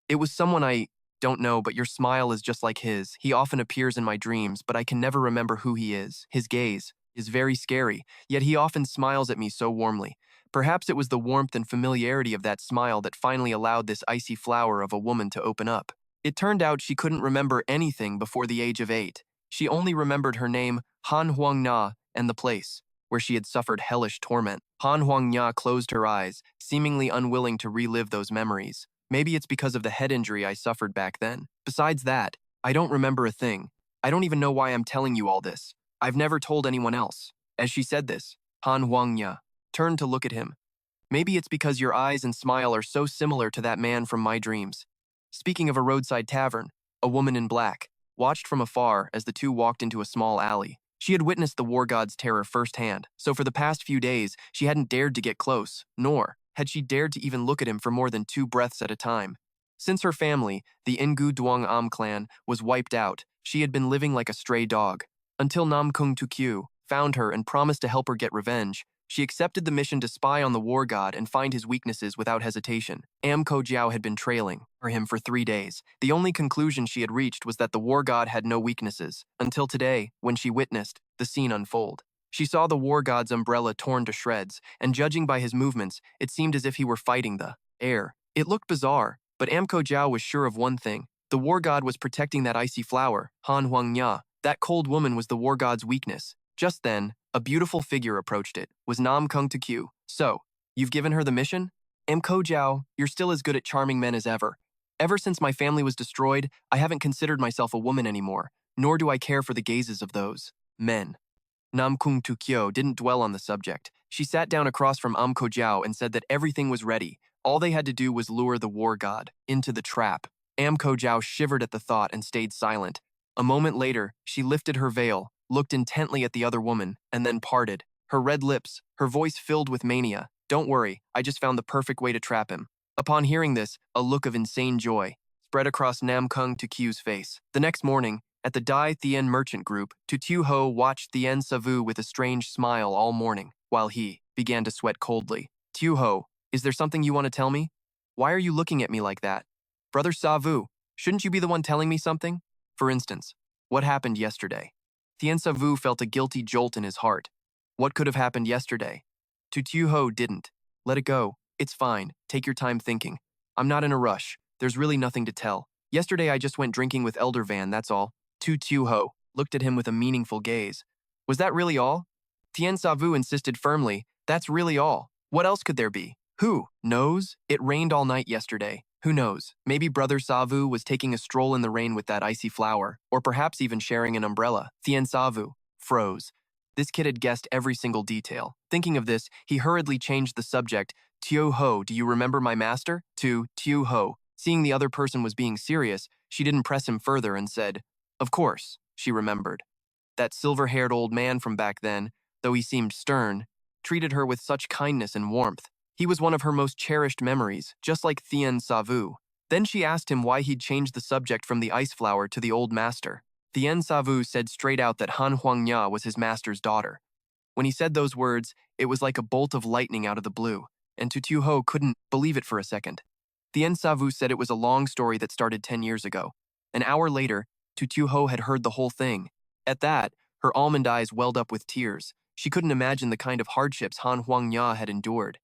It was someone I don't know, but your smile is just like his. He often appears in my dreams, but I can never remember who he is. His gaze is very scary, yet he often smiles at me so warmly. Perhaps it was the warmth and familiarity of that smile that finally allowed this icy flower of a woman to open up." It turned out she couldn't remember anything before the age of 8. She only remembered her name, Han Huangya, and the place where she had suffered hellish torment. Han Huangya closed her eyes, seemingly unwilling to relive those memories. "Maybe it's because of the head injury I suffered back then. Besides that, I don't remember a thing. I don't even know why I'm telling you all this. I've never told anyone else." As she said this, Han Huangya turned to look at him. "Maybe it's because your eyes and smile are so similar to that man from my dreams." Speaking of a roadside tavern, a woman in black watched from afar as the two walked into a small alley. She had witnessed the war god's terror firsthand, so for the past few days, she hadn't dared to get close, nor had she dared to even look at him for more than 2 breaths at a time. Since her family, the Ingu Duong Am clan, was wiped out, she had been living like a stray dog. Until Nam Kung Tukyu found her and promised to help her get revenge, she accepted the mission to spy on the war god and find his weaknesses without hesitation. Am Ko Jiao had been trailing for him for 3 days. The only conclusion she had reached was that the war god had no weaknesses, until today, when she witnessed the scene unfold. She saw the war god's umbrella torn to shreds, and judging by his movements, it seemed as if he were fighting the air. It looked bizarre, but Am Ko Jiao was sure of one thing. The war god was protecting that icy flower, Han Huangya. That cold woman was the war god's weakness. Just then, a beautiful figure approached it. Was Nam Kung Tukyu. "So, you've given her the mission? Am Ko Jiao, you're still as good at charming men as ever. Ever since my family was destroyed, I haven't considered myself a woman anymore, nor do I care for the gazes of those men." Nam Kung Tukyo didn't dwell on the subject. She sat down across from Am Ko Jiao and said that everything was ready. All they had to do was lure the war god into the trap. Am Ko Jiao shivered at the thought and stayed silent. A moment later, she lifted her veil, looked intently at the other woman, and then parted. Her red lips, her voice filled with mania. "Don't worry, I just found the perfect way to trap him." Upon hearing this, a look of insane joy spread across Nam Kung Tukyu's face. The next morning, at the Dai Thien merchant group, Tu Ho watched Thien Savu with a strange smile all morning, while he began to sweat coldly. "Tu Ho, is there something you want to tell me? Why are you looking at me like that? Brother Savu, shouldn't you be the one telling me something? For instance, what happened yesterday?" Thien Savu felt a guilty jolt in his heart. What could have happened yesterday? Tu Ho didn't. "Let it go. It's fine. Take your time thinking. I'm not in a rush. There's really nothing to tell. Yesterday I just went drinking with Elder Van, that's all." Tu Ho looked at him with a meaningful gaze. Was that really all? Tien Savu insisted firmly, that's really all. What else could there be? Who knows? It rained all night yesterday. Who knows? Maybe Brother Savu was taking a stroll in the rain with that icy flower, or perhaps even sharing an umbrella. Tien Savu froze. This kid had guessed every single detail. Thinking of this, he hurriedly changed the subject. Tio Ho, do you remember my master? To Tio Ho. Seeing the other person was being serious, she didn't press him further and said, of course, she remembered. That silver-haired old man from back then, though he seemed stern, treated her with such kindness and warmth. He was one of her most cherished memories, just like Tien Savu. Then she asked him why he'd changed the subject from the ice flower to the old master. Tien Savu said straight out that Han Huangya was his master's daughter. When he said those words, it was like a bolt of lightning out of the blue, and Tu Ho couldn't believe it for a second. Tien Savu said it was a long story that started 10 years ago. An hour later, Tu Ho had heard the whole thing. At that, her almond eyes welled up with tears. She couldn't imagine the kind of hardships Han Huangya had endured.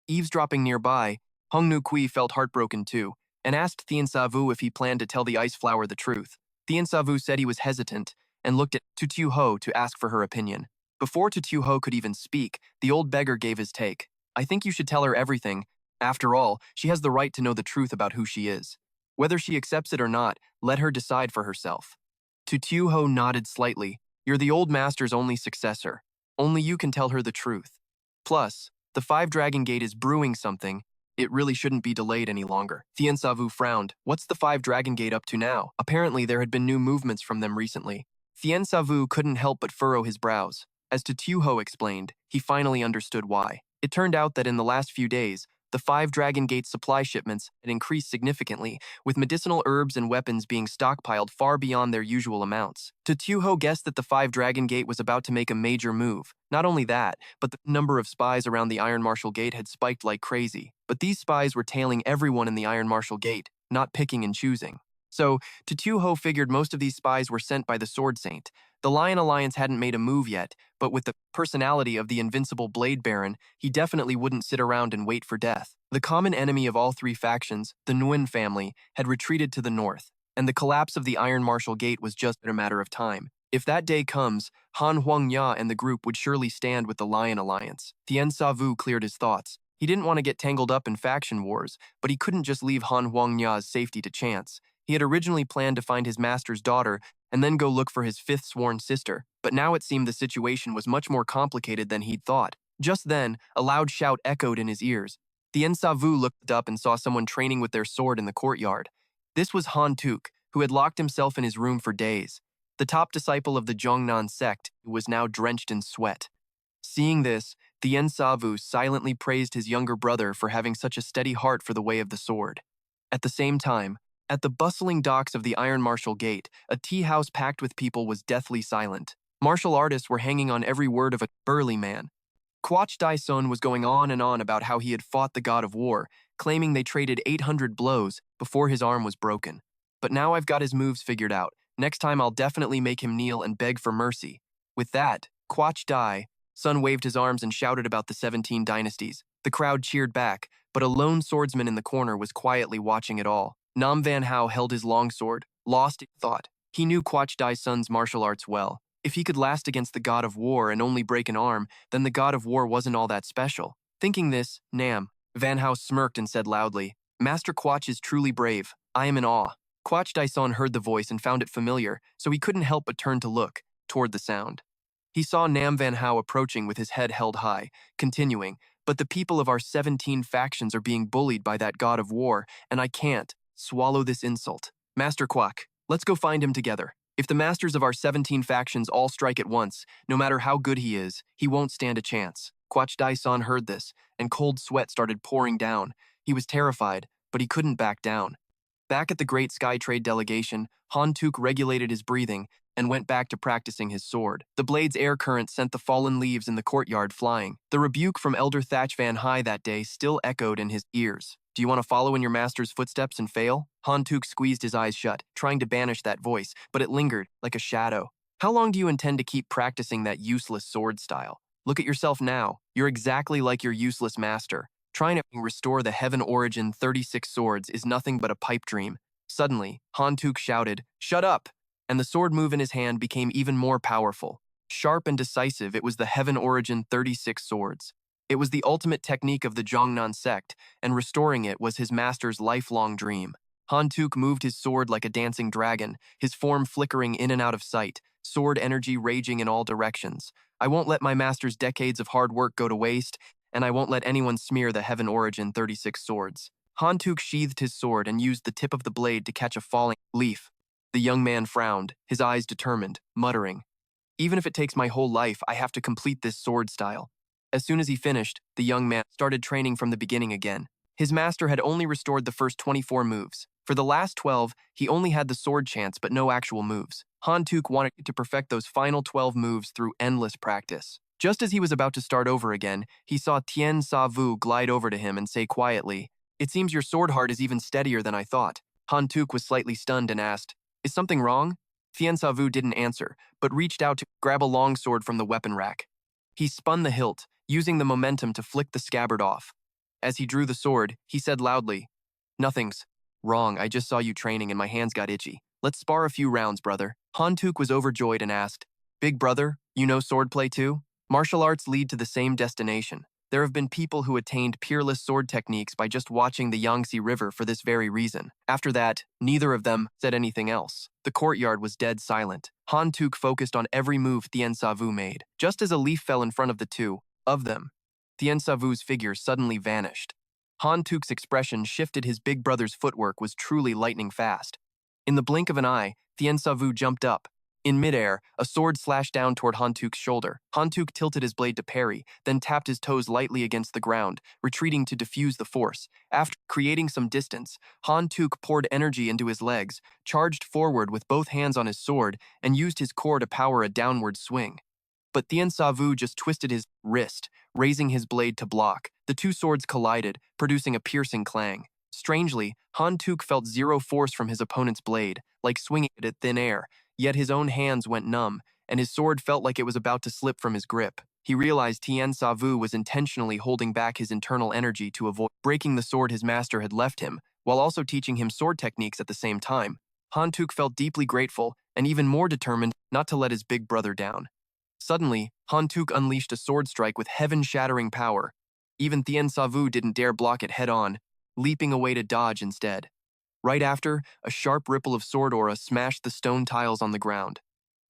Eavesdropping nearby, Hung Nu Kui felt heartbroken too, and asked Tien Savu if he planned to tell the ice flower the truth. Tien Savu said he was hesitant and looked at Tu Ho to ask for her opinion. Before Tu Ho could even speak, the old beggar gave his take. I think you should tell her everything. After all, she has the right to know the truth about who she is. Whether she accepts it or not, let her decide for herself. Tu Ho nodded slightly. You're the old master's only successor. Only you can tell her the truth. Plus, the Five Dragon Gate is brewing something. It really shouldn't be delayed any longer. Tien Savu frowned. What's the Five Dragon Gate up to now? Apparently, there had been new movements from them recently. Tien Savu couldn't help but furrow his brows. As Tu Ho explained, he finally understood why. It turned out that in the last few days, the Five Dragon Gate supply shipments had increased significantly, with medicinal herbs and weapons being stockpiled far beyond their usual amounts. Tu Ho guessed that the Five Dragon Gate was about to make a major move. Not only that, but the number of spies around the Iron Marshal Gate had spiked like crazy. But these spies were tailing everyone in the Iron Marshal Gate, not picking and choosing. So, Tu Ho figured most of these spies were sent by the Sword Saint. The Lion Alliance hadn't made a move yet, but with the personality of the invincible Blade Baron, he definitely wouldn't sit around and wait for death. The common enemy of all three factions, the Nguyen family, had retreated to the north, and the collapse of the Iron Marshal Gate was just a matter of time. If that day comes, Han Huangya and the group would surely stand with the Lion Alliance. Tien Savu cleared his thoughts. He didn't want to get tangled up in faction wars, but he couldn't just leave Han Huangya's safety to chance. He had originally planned to find his master's daughter and then go look for his fifth sworn sister, but now it seemed the situation was much more complicated than he'd thought. Just then, a loud shout echoed in his ears. Tien Savu looked up and saw someone training with their sword in the courtyard. This was Han Tuk, who had locked himself in his room for days. The top disciple of the Zhongnan sect, who was now drenched in sweat. Seeing this, Tien Savu silently praised his younger brother for having such a steady heart for the way of the sword. At the same time, at the bustling docks of the Iron Marshal Gate, a tea house packed with people was deathly silent. Martial artists were hanging on every word of a burly man. Quach Dai Sun was going on and on about how he had fought the god of war, claiming they traded 800 blows before his arm was broken. But now I've got his moves figured out. Next time I'll definitely make him kneel and beg for mercy. With that, Quach Dai Sun waved his arms and shouted about the 17 dynasties. The crowd cheered back, but a lone swordsman in the corner was quietly watching it all. Nam Van Hao held his longsword, lost in thought. He knew Quach Dai Sun's martial arts well. If he could last against the god of war and only break an arm, then the god of war wasn't all that special. Thinking this, Nam Van Hao smirked and said loudly, Master Quach is truly brave. I am in awe. Quach Dai Sun heard the voice and found it familiar, so he couldn't help but turn to look toward the sound. He saw Nam Van Hao approaching with his head held high, continuing, but the people of our 17 factions are being bullied by that god of war, and I can't swallow this insult. Master Quach, let's go find him together. If the masters of our 17 factions all strike at once, no matter how good he is, he won't stand a chance. Quach Dai Sun heard this, and cold sweat started pouring down. He was terrified, but he couldn't back down. Back at the Great Sky Trade Delegation, Han Tuk regulated his breathing and went back to practicing his sword. The blade's air current sent the fallen leaves in the courtyard flying. The rebuke from Elder Thatch Van High that day still echoed in his ears. Do you want to follow in your master's footsteps and fail? Han Tuk squeezed his eyes shut, trying to banish that voice, but it lingered, like a shadow. How long do you intend to keep practicing that useless sword style? Look at yourself now. You're exactly like your useless master. Trying to restore the Heaven Origin 36 swords is nothing but a pipe dream. Suddenly, Han Tuk shouted, Shut up! and the sword move in his hand became even more powerful. Sharp and decisive, it was the Heaven Origin 36 swords. It was the ultimate technique of the Zhongnan sect, and restoring it was his master's lifelong dream. Hantuk moved his sword like a dancing dragon, his form flickering in and out of sight, sword energy raging in all directions. I won't let my master's decades of hard work go to waste, and I won't let anyone smear the Heaven Origin 36 swords. Hantuk sheathed his sword and used the tip of the blade to catch a falling leaf. The young man frowned, his eyes determined, muttering, "Even if it takes my whole life, I have to complete this sword style." As soon as he finished, the young man started training from the beginning again. His master had only restored the first 24 moves. For the last 12, he only had the sword chance but no actual moves. Hantuk wanted to perfect those final 12 moves through endless practice. Just as he was about to start over again, he saw Tien Sa Vu glide over to him and say quietly, "It seems your sword heart is even steadier than I thought." Hantuk was slightly stunned and asked, "Is something wrong?" Tien Sa Vu didn't answer, but reached out to grab a long sword from the weapon rack. He spun the hilt, using the momentum to flick the scabbard off. As he drew the sword, he said loudly, "Nothing's wrong, I just saw you training and my hands got itchy. Let's spar a few rounds, brother." Hantuk was overjoyed and asked, "Big brother, you know swordplay too?" Martial arts lead to the same destination. There have been people who attained peerless sword techniques by just watching the Yangtze River for this very reason. After that, neither of them said anything else. The courtyard was dead silent. Hantuk focused on every move Tien Sa Vu made. Just as a leaf fell in front of the two of them, Tien Sa Vu's figure suddenly vanished. Hantuk's expression shifted. His big brother's footwork was truly lightning fast. In the blink of an eye, Tien Sa Vu jumped up. In midair, a sword slashed down toward Hantuk's shoulder. Hantuk tilted his blade to parry, then tapped his toes lightly against the ground, retreating to diffuse the force. After creating some distance, Hantuk poured energy into his legs, charged forward with both hands on his sword, and used his core to power a downward swing. But Tien Sa Vu just twisted his wrist, raising his blade to block. The two swords collided, producing a piercing clang. Strangely, Hantuk felt zero force from his opponent's blade, like swinging it at thin air, yet his own hands went numb, and his sword felt like it was about to slip from his grip. He realized Tien Sa Vu was intentionally holding back his internal energy to avoid breaking the sword his master had left him, while also teaching him sword techniques at the same time. Hantuk felt deeply grateful and even more determined not to let his big brother down. Suddenly, Hantuk unleashed a sword strike with heaven-shattering power. Even Tien Sa Vu didn't dare block it head-on, leaping away to dodge instead. Right after, a sharp ripple of sword aura smashed the stone tiles on the ground.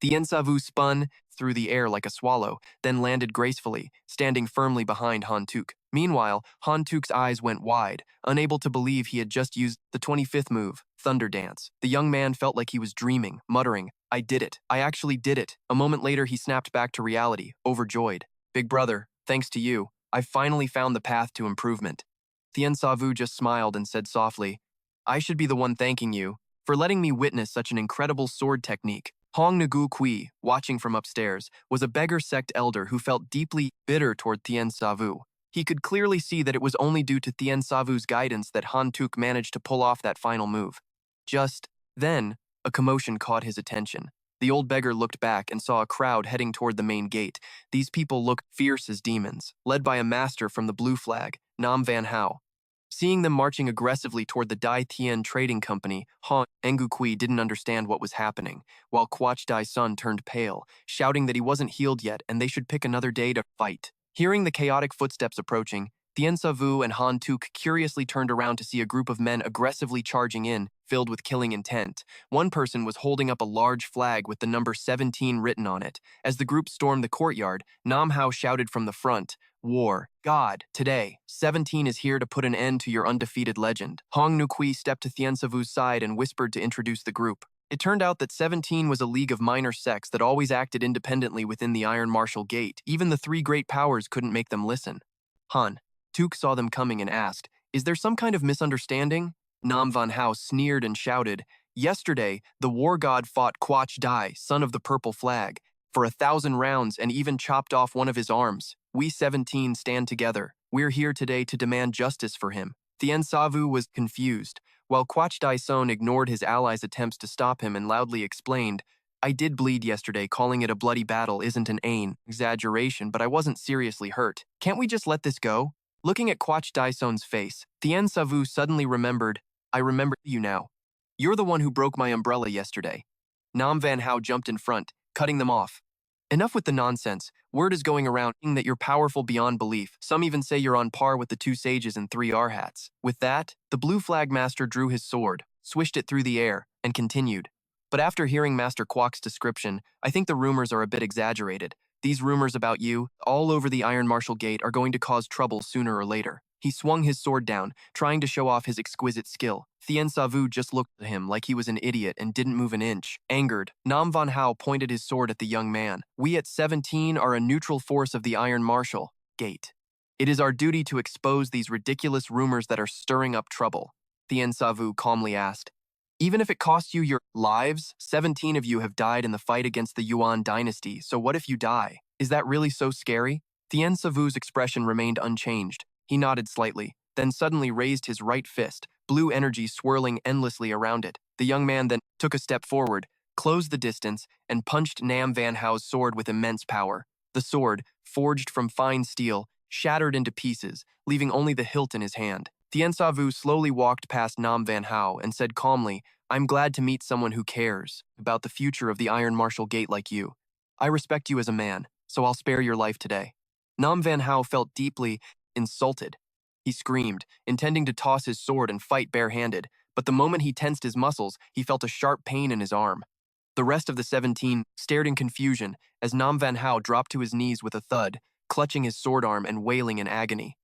Tien Sa Vu spun through the air like a swallow, then landed gracefully, standing firmly behind Hantuk. Meanwhile, Hantuk's eyes went wide, unable to believe he had just used the 25th move, Thunder Dance. The young man felt like he was dreaming, muttering, "I did it. I actually did it." A moment later, he snapped back to reality, overjoyed. "Big brother, thanks to you, I've finally found the path to improvement." Tien Sa Vu just smiled and said softly, "I should be the one thanking you for letting me witness such an incredible sword technique." Hong Nagu Kui, watching from upstairs, was a beggar sect elder who felt deeply bitter toward Tien Sa Vu. He could clearly see that it was only due to Tien Sa Vu's guidance that Hantuk managed to pull off that final move. Just then, a commotion caught his attention. The old beggar looked back and saw a crowd heading toward the main gate. These people looked fierce as demons, led by a master from the Blue Flag, Nam Van Hao. Seeing them marching aggressively toward the Dai Tien Trading Company, Hong Engu Kui didn't understand what was happening, while Quach Dai Sun turned pale, shouting that he wasn't healed yet and they should pick another day to fight. Hearing the chaotic footsteps approaching, Tien Sa Vu and Hantuk curiously turned around to see a group of men aggressively charging in, filled with killing intent. One person was holding up a large flag with the number 17 written on it. As the group stormed the courtyard, Nam Hao shouted from the front, "War, God, today, 17 is here to put an end to your undefeated legend." Hong Nu Kui stepped to Tien Sa Vu's side and whispered to introduce the group. It turned out that 17 was a league of minor sects that always acted independently within the Iron Martial Gate. Even the three great powers couldn't make them listen. Han Tuk saw them coming and asked, "Is there some kind of misunderstanding?" Nam Van Hao sneered and shouted, "Yesterday, the war god fought Quach Dai, son of the Purple Flag, for 1,000 rounds and even chopped off one of his arms. We 17 stand together. We're here today to demand justice for him." Tien Sa Vu was confused, while Quach Dai Son ignored his allies' attempts to stop him and loudly explained, "I did bleed yesterday. Calling it a bloody battle isn't an exaggeration, but I wasn't seriously hurt. Can't we just let this go?" Looking at Quach Dai Son's face, Tien Sa Vu suddenly remembered, "I remember you now. You're the one who broke my umbrella yesterday." Nam Van Hao jumped in front, cutting them off. Enough with the nonsense. Word is going around that you're powerful beyond belief. Some even say you're on par with the two sages and three Arhats. With that, the blue flag master drew his sword, swished it through the air, and continued. But after hearing Master Kwok's description, I think the rumors are a bit exaggerated. These rumors about you, all over the Iron Marshal Gate, are going to cause trouble sooner or later. He swung his sword down, trying to show off his exquisite skill. Thien Savu just looked at him like he was an idiot and didn't move an inch. Angered, Nam Van Hao pointed his sword at the young man. We at 17 are a neutral force of the Iron Marshal Gate. It is our duty to expose these ridiculous rumors that are stirring up trouble. Thien Savu calmly asked. Even if it costs you your lives, 17 of you have died in the fight against the Yuan dynasty, so what if you die? Is that really so scary? Thien Savu's expression remained unchanged. He nodded slightly, then suddenly raised his right fist, blue energy swirling endlessly around it. The young man then took a step forward, closed the distance, and punched Nam Van Hao's sword with immense power. The sword, forged from fine steel, shattered into pieces, leaving only the hilt in his hand. Thien Savu slowly walked past Nam Van Hao and said calmly, I'm glad to meet someone who cares about the future of the Iron Marshal Gate like you. I respect you as a man, so I'll spare your life today. Nam Van Hao felt deeply insulted. He screamed, intending to toss his sword and fight barehanded, but the moment he tensed his muscles, he felt a sharp pain in his arm. The rest of the 17 stared in confusion as Nam Van Hao dropped to his knees with a thud, clutching his sword arm and wailing in agony.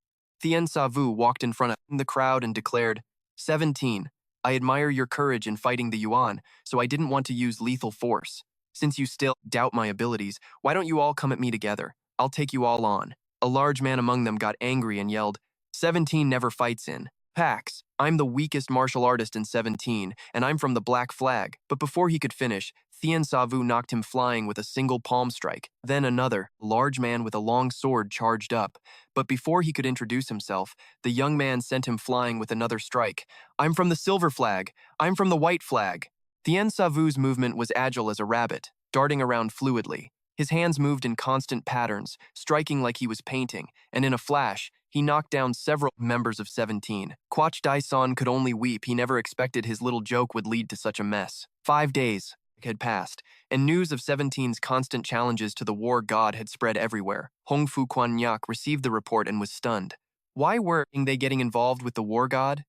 Thien Savu walked in front of the crowd and declared, 17, I admire your courage in fighting the Yuan, so I didn't want to use lethal force. Since you still doubt my abilities, why don't you all come at me together? I'll take you all on. A large man among them got angry and yelled, 17 never fights in packs. I'm the weakest martial artist in 17, and I'm from the Black Flag. But before he could finish, Thien Savu knocked him flying with a single palm strike. Then another, large man with a long sword charged up. But before he could introduce himself, the young man sent him flying with another strike. I'm from the Silver Flag. I'm from the White Flag. Thien Savu's movement was agile as a rabbit, darting around fluidly. His hands moved in constant patterns, striking like he was painting, and in a flash, he knocked down several members of 17. Quach Dai-san could only weep. He never expected his little joke would lead to such a mess. 5 days had passed, and news of 17's constant challenges to the war god had spread everywhere. Hong Fu Quan Nyak received the report and was stunned. Why were they getting involved with the war god?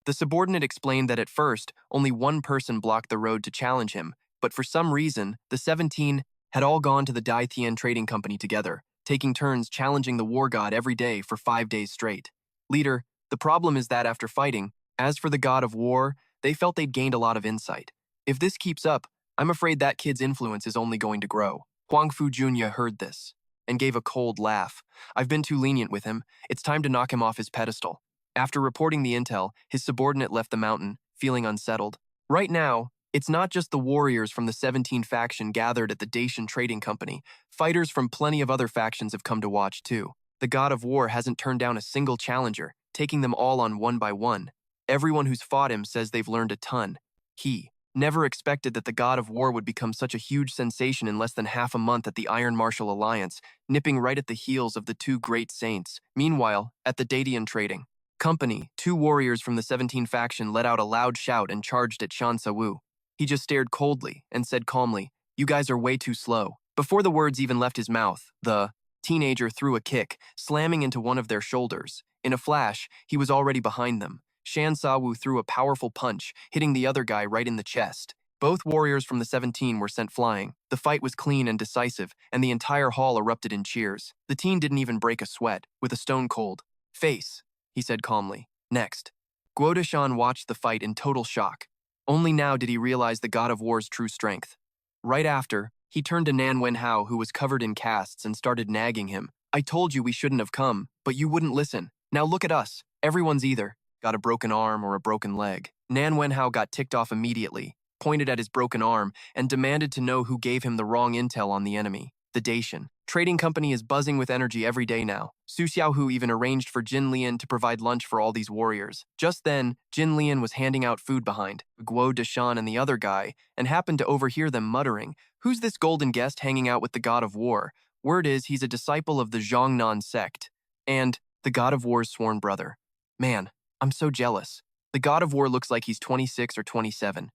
The subordinate explained that at first, only one person blocked the road to challenge him, but for some reason, the 17 had all gone to the Dai Thien Trading Company together, taking turns challenging the war god every day for 5 days straight. Leader, the problem is that after fighting, as for the god of war, they felt they'd gained a lot of insight. If this keeps up, I'm afraid that kid's influence is only going to grow. Huang Fu Junya heard this and gave a cold laugh. I've been too lenient with him. It's time to knock him off his pedestal. After reporting the intel, his subordinate left the mountain, feeling unsettled. Right now, it's not just the warriors from the 17 faction gathered at the Dacian Trading Company. Fighters from plenty of other factions have come to watch too. The god of war hasn't turned down a single challenger, taking them all on one by one. Everyone who's fought him says they've learned a ton. He never expected that the god of war would become such a huge sensation in less than half a month at the Iron Marshal Alliance, nipping right at the heels of the two great saints. Meanwhile, at the Dacian Trading Company, 2 warriors from the 17 faction let out a loud shout and charged at Shan Sawu. He just stared coldly and said calmly, You guys are way too slow. Before the words even left his mouth, the teenager threw a kick, slamming into one of their shoulders. In a flash, he was already behind them. Shan Sawu threw a powerful punch, hitting the other guy right in the chest. Both warriors from the 17 were sent flying. The fight was clean and decisive, and the entire hall erupted in cheers. The teen didn't even break a sweat, with a stone cold face, he said calmly. Next. Guo Deshan watched the fight in total shock. Only now did he realize the god of war's true strength. Right after, he turned to Nan Wenhao, who was covered in casts, and started nagging him. I told you we shouldn't have come, but you wouldn't listen. Now look at us. Everyone's either got a broken arm or a broken leg. Nan Wenhao got ticked off immediately, pointed at his broken arm, and demanded to know who gave him the wrong intel on the enemy. The Dacian Trading Company is buzzing with energy every day now. Su Xiaohu even arranged for Jin Lian to provide lunch for all these warriors. Just then, Jin Lian was handing out food behind Guo Deshan and the other guy, and happened to overhear them muttering, Who's this golden guest hanging out with the god of war? Word is he's a disciple of the Zhongnan sect, and the god of war's sworn brother. Man, I'm so jealous. The god of war looks like he's 26 or 27.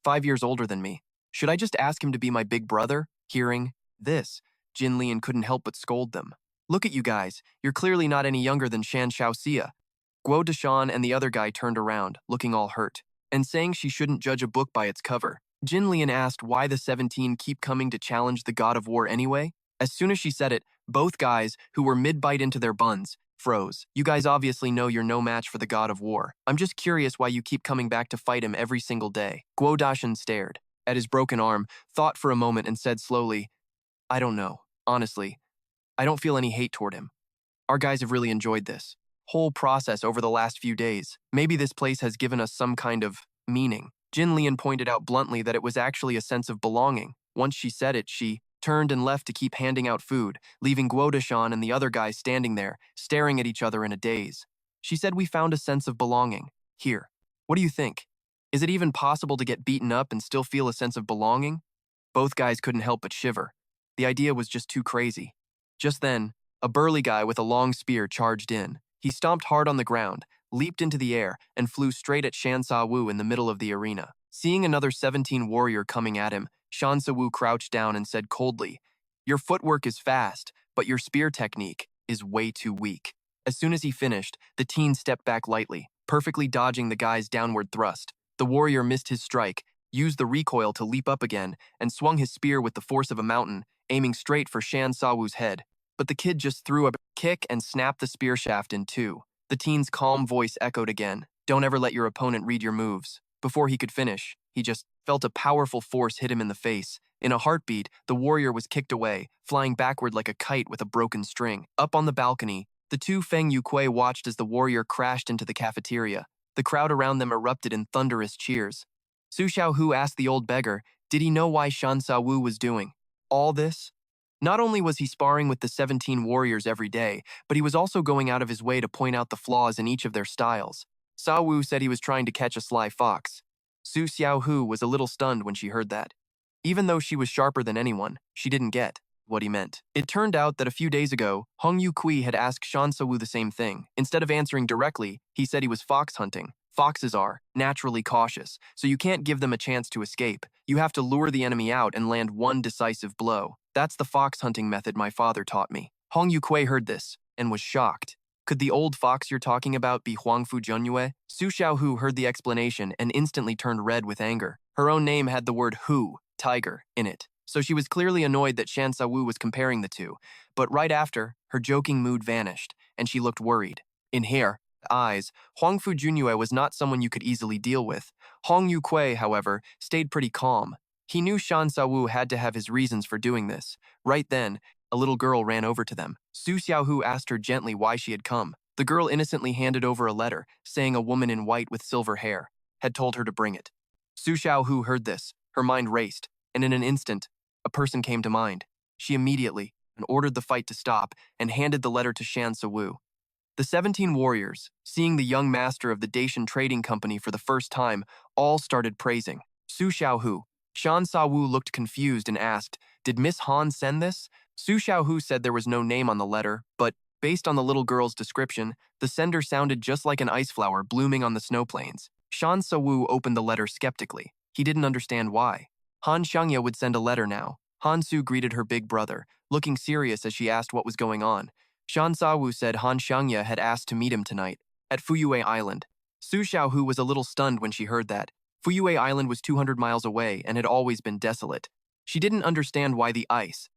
5 years older than me. Should I just ask him to be my big brother? Hearing this, Jin Lian couldn't help but scold them. Look at you guys, you're clearly not any younger than Shan Shaoxia. Guo Deshan and the other guy turned around, looking all hurt, and saying she shouldn't judge a book by its cover. Jin Lian asked why the 17 keep coming to challenge the god of war anyway. As soon as she said it, both guys, who were mid-bite into their buns, froze. You guys obviously know you're no match for the god of war. I'm just curious why you keep coming back to fight him every single day. Guo Dashan stared at his broken arm, thought for a moment and said slowly, I don't know. Honestly, I don't feel any hate toward him. Our guys have really enjoyed this whole process over the last few days. Maybe this place has given us some kind of meaning. Jin Lian pointed out bluntly that it was actually a sense of belonging. Once she said it, she turned and left to keep handing out food, leaving Guo Deshan and the other guy standing there, staring at each other in a daze. She said we found a sense of belonging. Here. What do you think? Is it even possible to get beaten up and still feel a sense of belonging? Both guys couldn't help but shiver. The idea was just too crazy. Just then, a burly guy with a long spear charged in. He stomped hard on the ground, leaped into the air, and flew straight at Shan Sa Wu in the middle of the arena. Seeing another 17 warrior coming at him, Shan Sa Wu crouched down and said coldly, Your footwork is fast, but your spear technique is way too weak. As soon as he finished, the teen stepped back lightly, perfectly dodging the guy's downward thrust. The warrior missed his strike, used the recoil to leap up again, and swung his spear with the force of a mountain, aiming straight for Shan Sa Wu's head. But the kid just threw a kick and snapped the spear shaft in two. The teen's calm voice echoed again, Don't ever let your opponent read your moves. Before he could finish, he just felt a powerful force hit him in the face. In a heartbeat, the warrior was kicked away, flying backward like a kite with a broken string. Up on the balcony, the two Feng Yuquei watched as the warrior crashed into the cafeteria. The crowd around them erupted in thunderous cheers. Su Xiaohu asked the old beggar, did he know why Shan Sa Wu was doing all this? Not only was he sparring with the 17 warriors every day, but he was also going out of his way to point out the flaws in each of their styles. Sa Wu said he was trying to catch a sly fox. Su Xiaohu was a little stunned when she heard that. Even though she was sharper than anyone, she didn't get what he meant. It turned out that a few days ago, Hong Yuqi had asked Shan Sa Wu the same thing. Instead of answering directly, he said he was fox hunting. Foxes are naturally cautious, so you can't give them a chance to escape. You have to lure the enemy out and land one decisive blow. That's the fox hunting method my father taught me. Hong Yuqi heard this and was shocked. Could the old fox you're talking about be Huangfu Junyue? Su Xiaohu heard the explanation and instantly turned red with anger. Her own name had the word hu, tiger, in it, so she was clearly annoyed that Shan Sa Wu was comparing the two. But right after, her joking mood vanished, and she looked worried. In her eyes, Huangfu Junyue was not someone you could easily deal with. Hong Yuqi, however, stayed pretty calm. He knew Shan Sa Wu had to have his reasons for doing this. Right then, a little girl ran over to them. Su Xiaohu asked her gently why she had come. The girl innocently handed over a letter, saying a woman in white with silver hair had told her to bring it. Su Xiaohu heard this. Her mind raced, and in an instant, a person came to mind. She immediately ordered the fight to stop and handed the letter to Shan Sa Wu. The 17 warriors, seeing the young master of the Dacian Trading Company for the first time, all started praising Su Xiaohu. Shan Sa Wu looked confused and asked, Did Miss Han send this? Su Xiaohu said there was no name on the letter, but based on the little girl's description, the sender sounded just like an ice flower blooming on the snow plains. Shan Sa Wu opened the letter skeptically. He didn't understand why. Han Xiangya would send a letter now. Han Su greeted her big brother, looking serious as she asked what was going on. Shan Sa Wu said Han Xiangya had asked to meet him tonight, at Fuyue Island. Su Xiaohu was a little stunned when she heard that. Fuyue Island was 200 miles away and had always been desolate. She didn't understand why the ice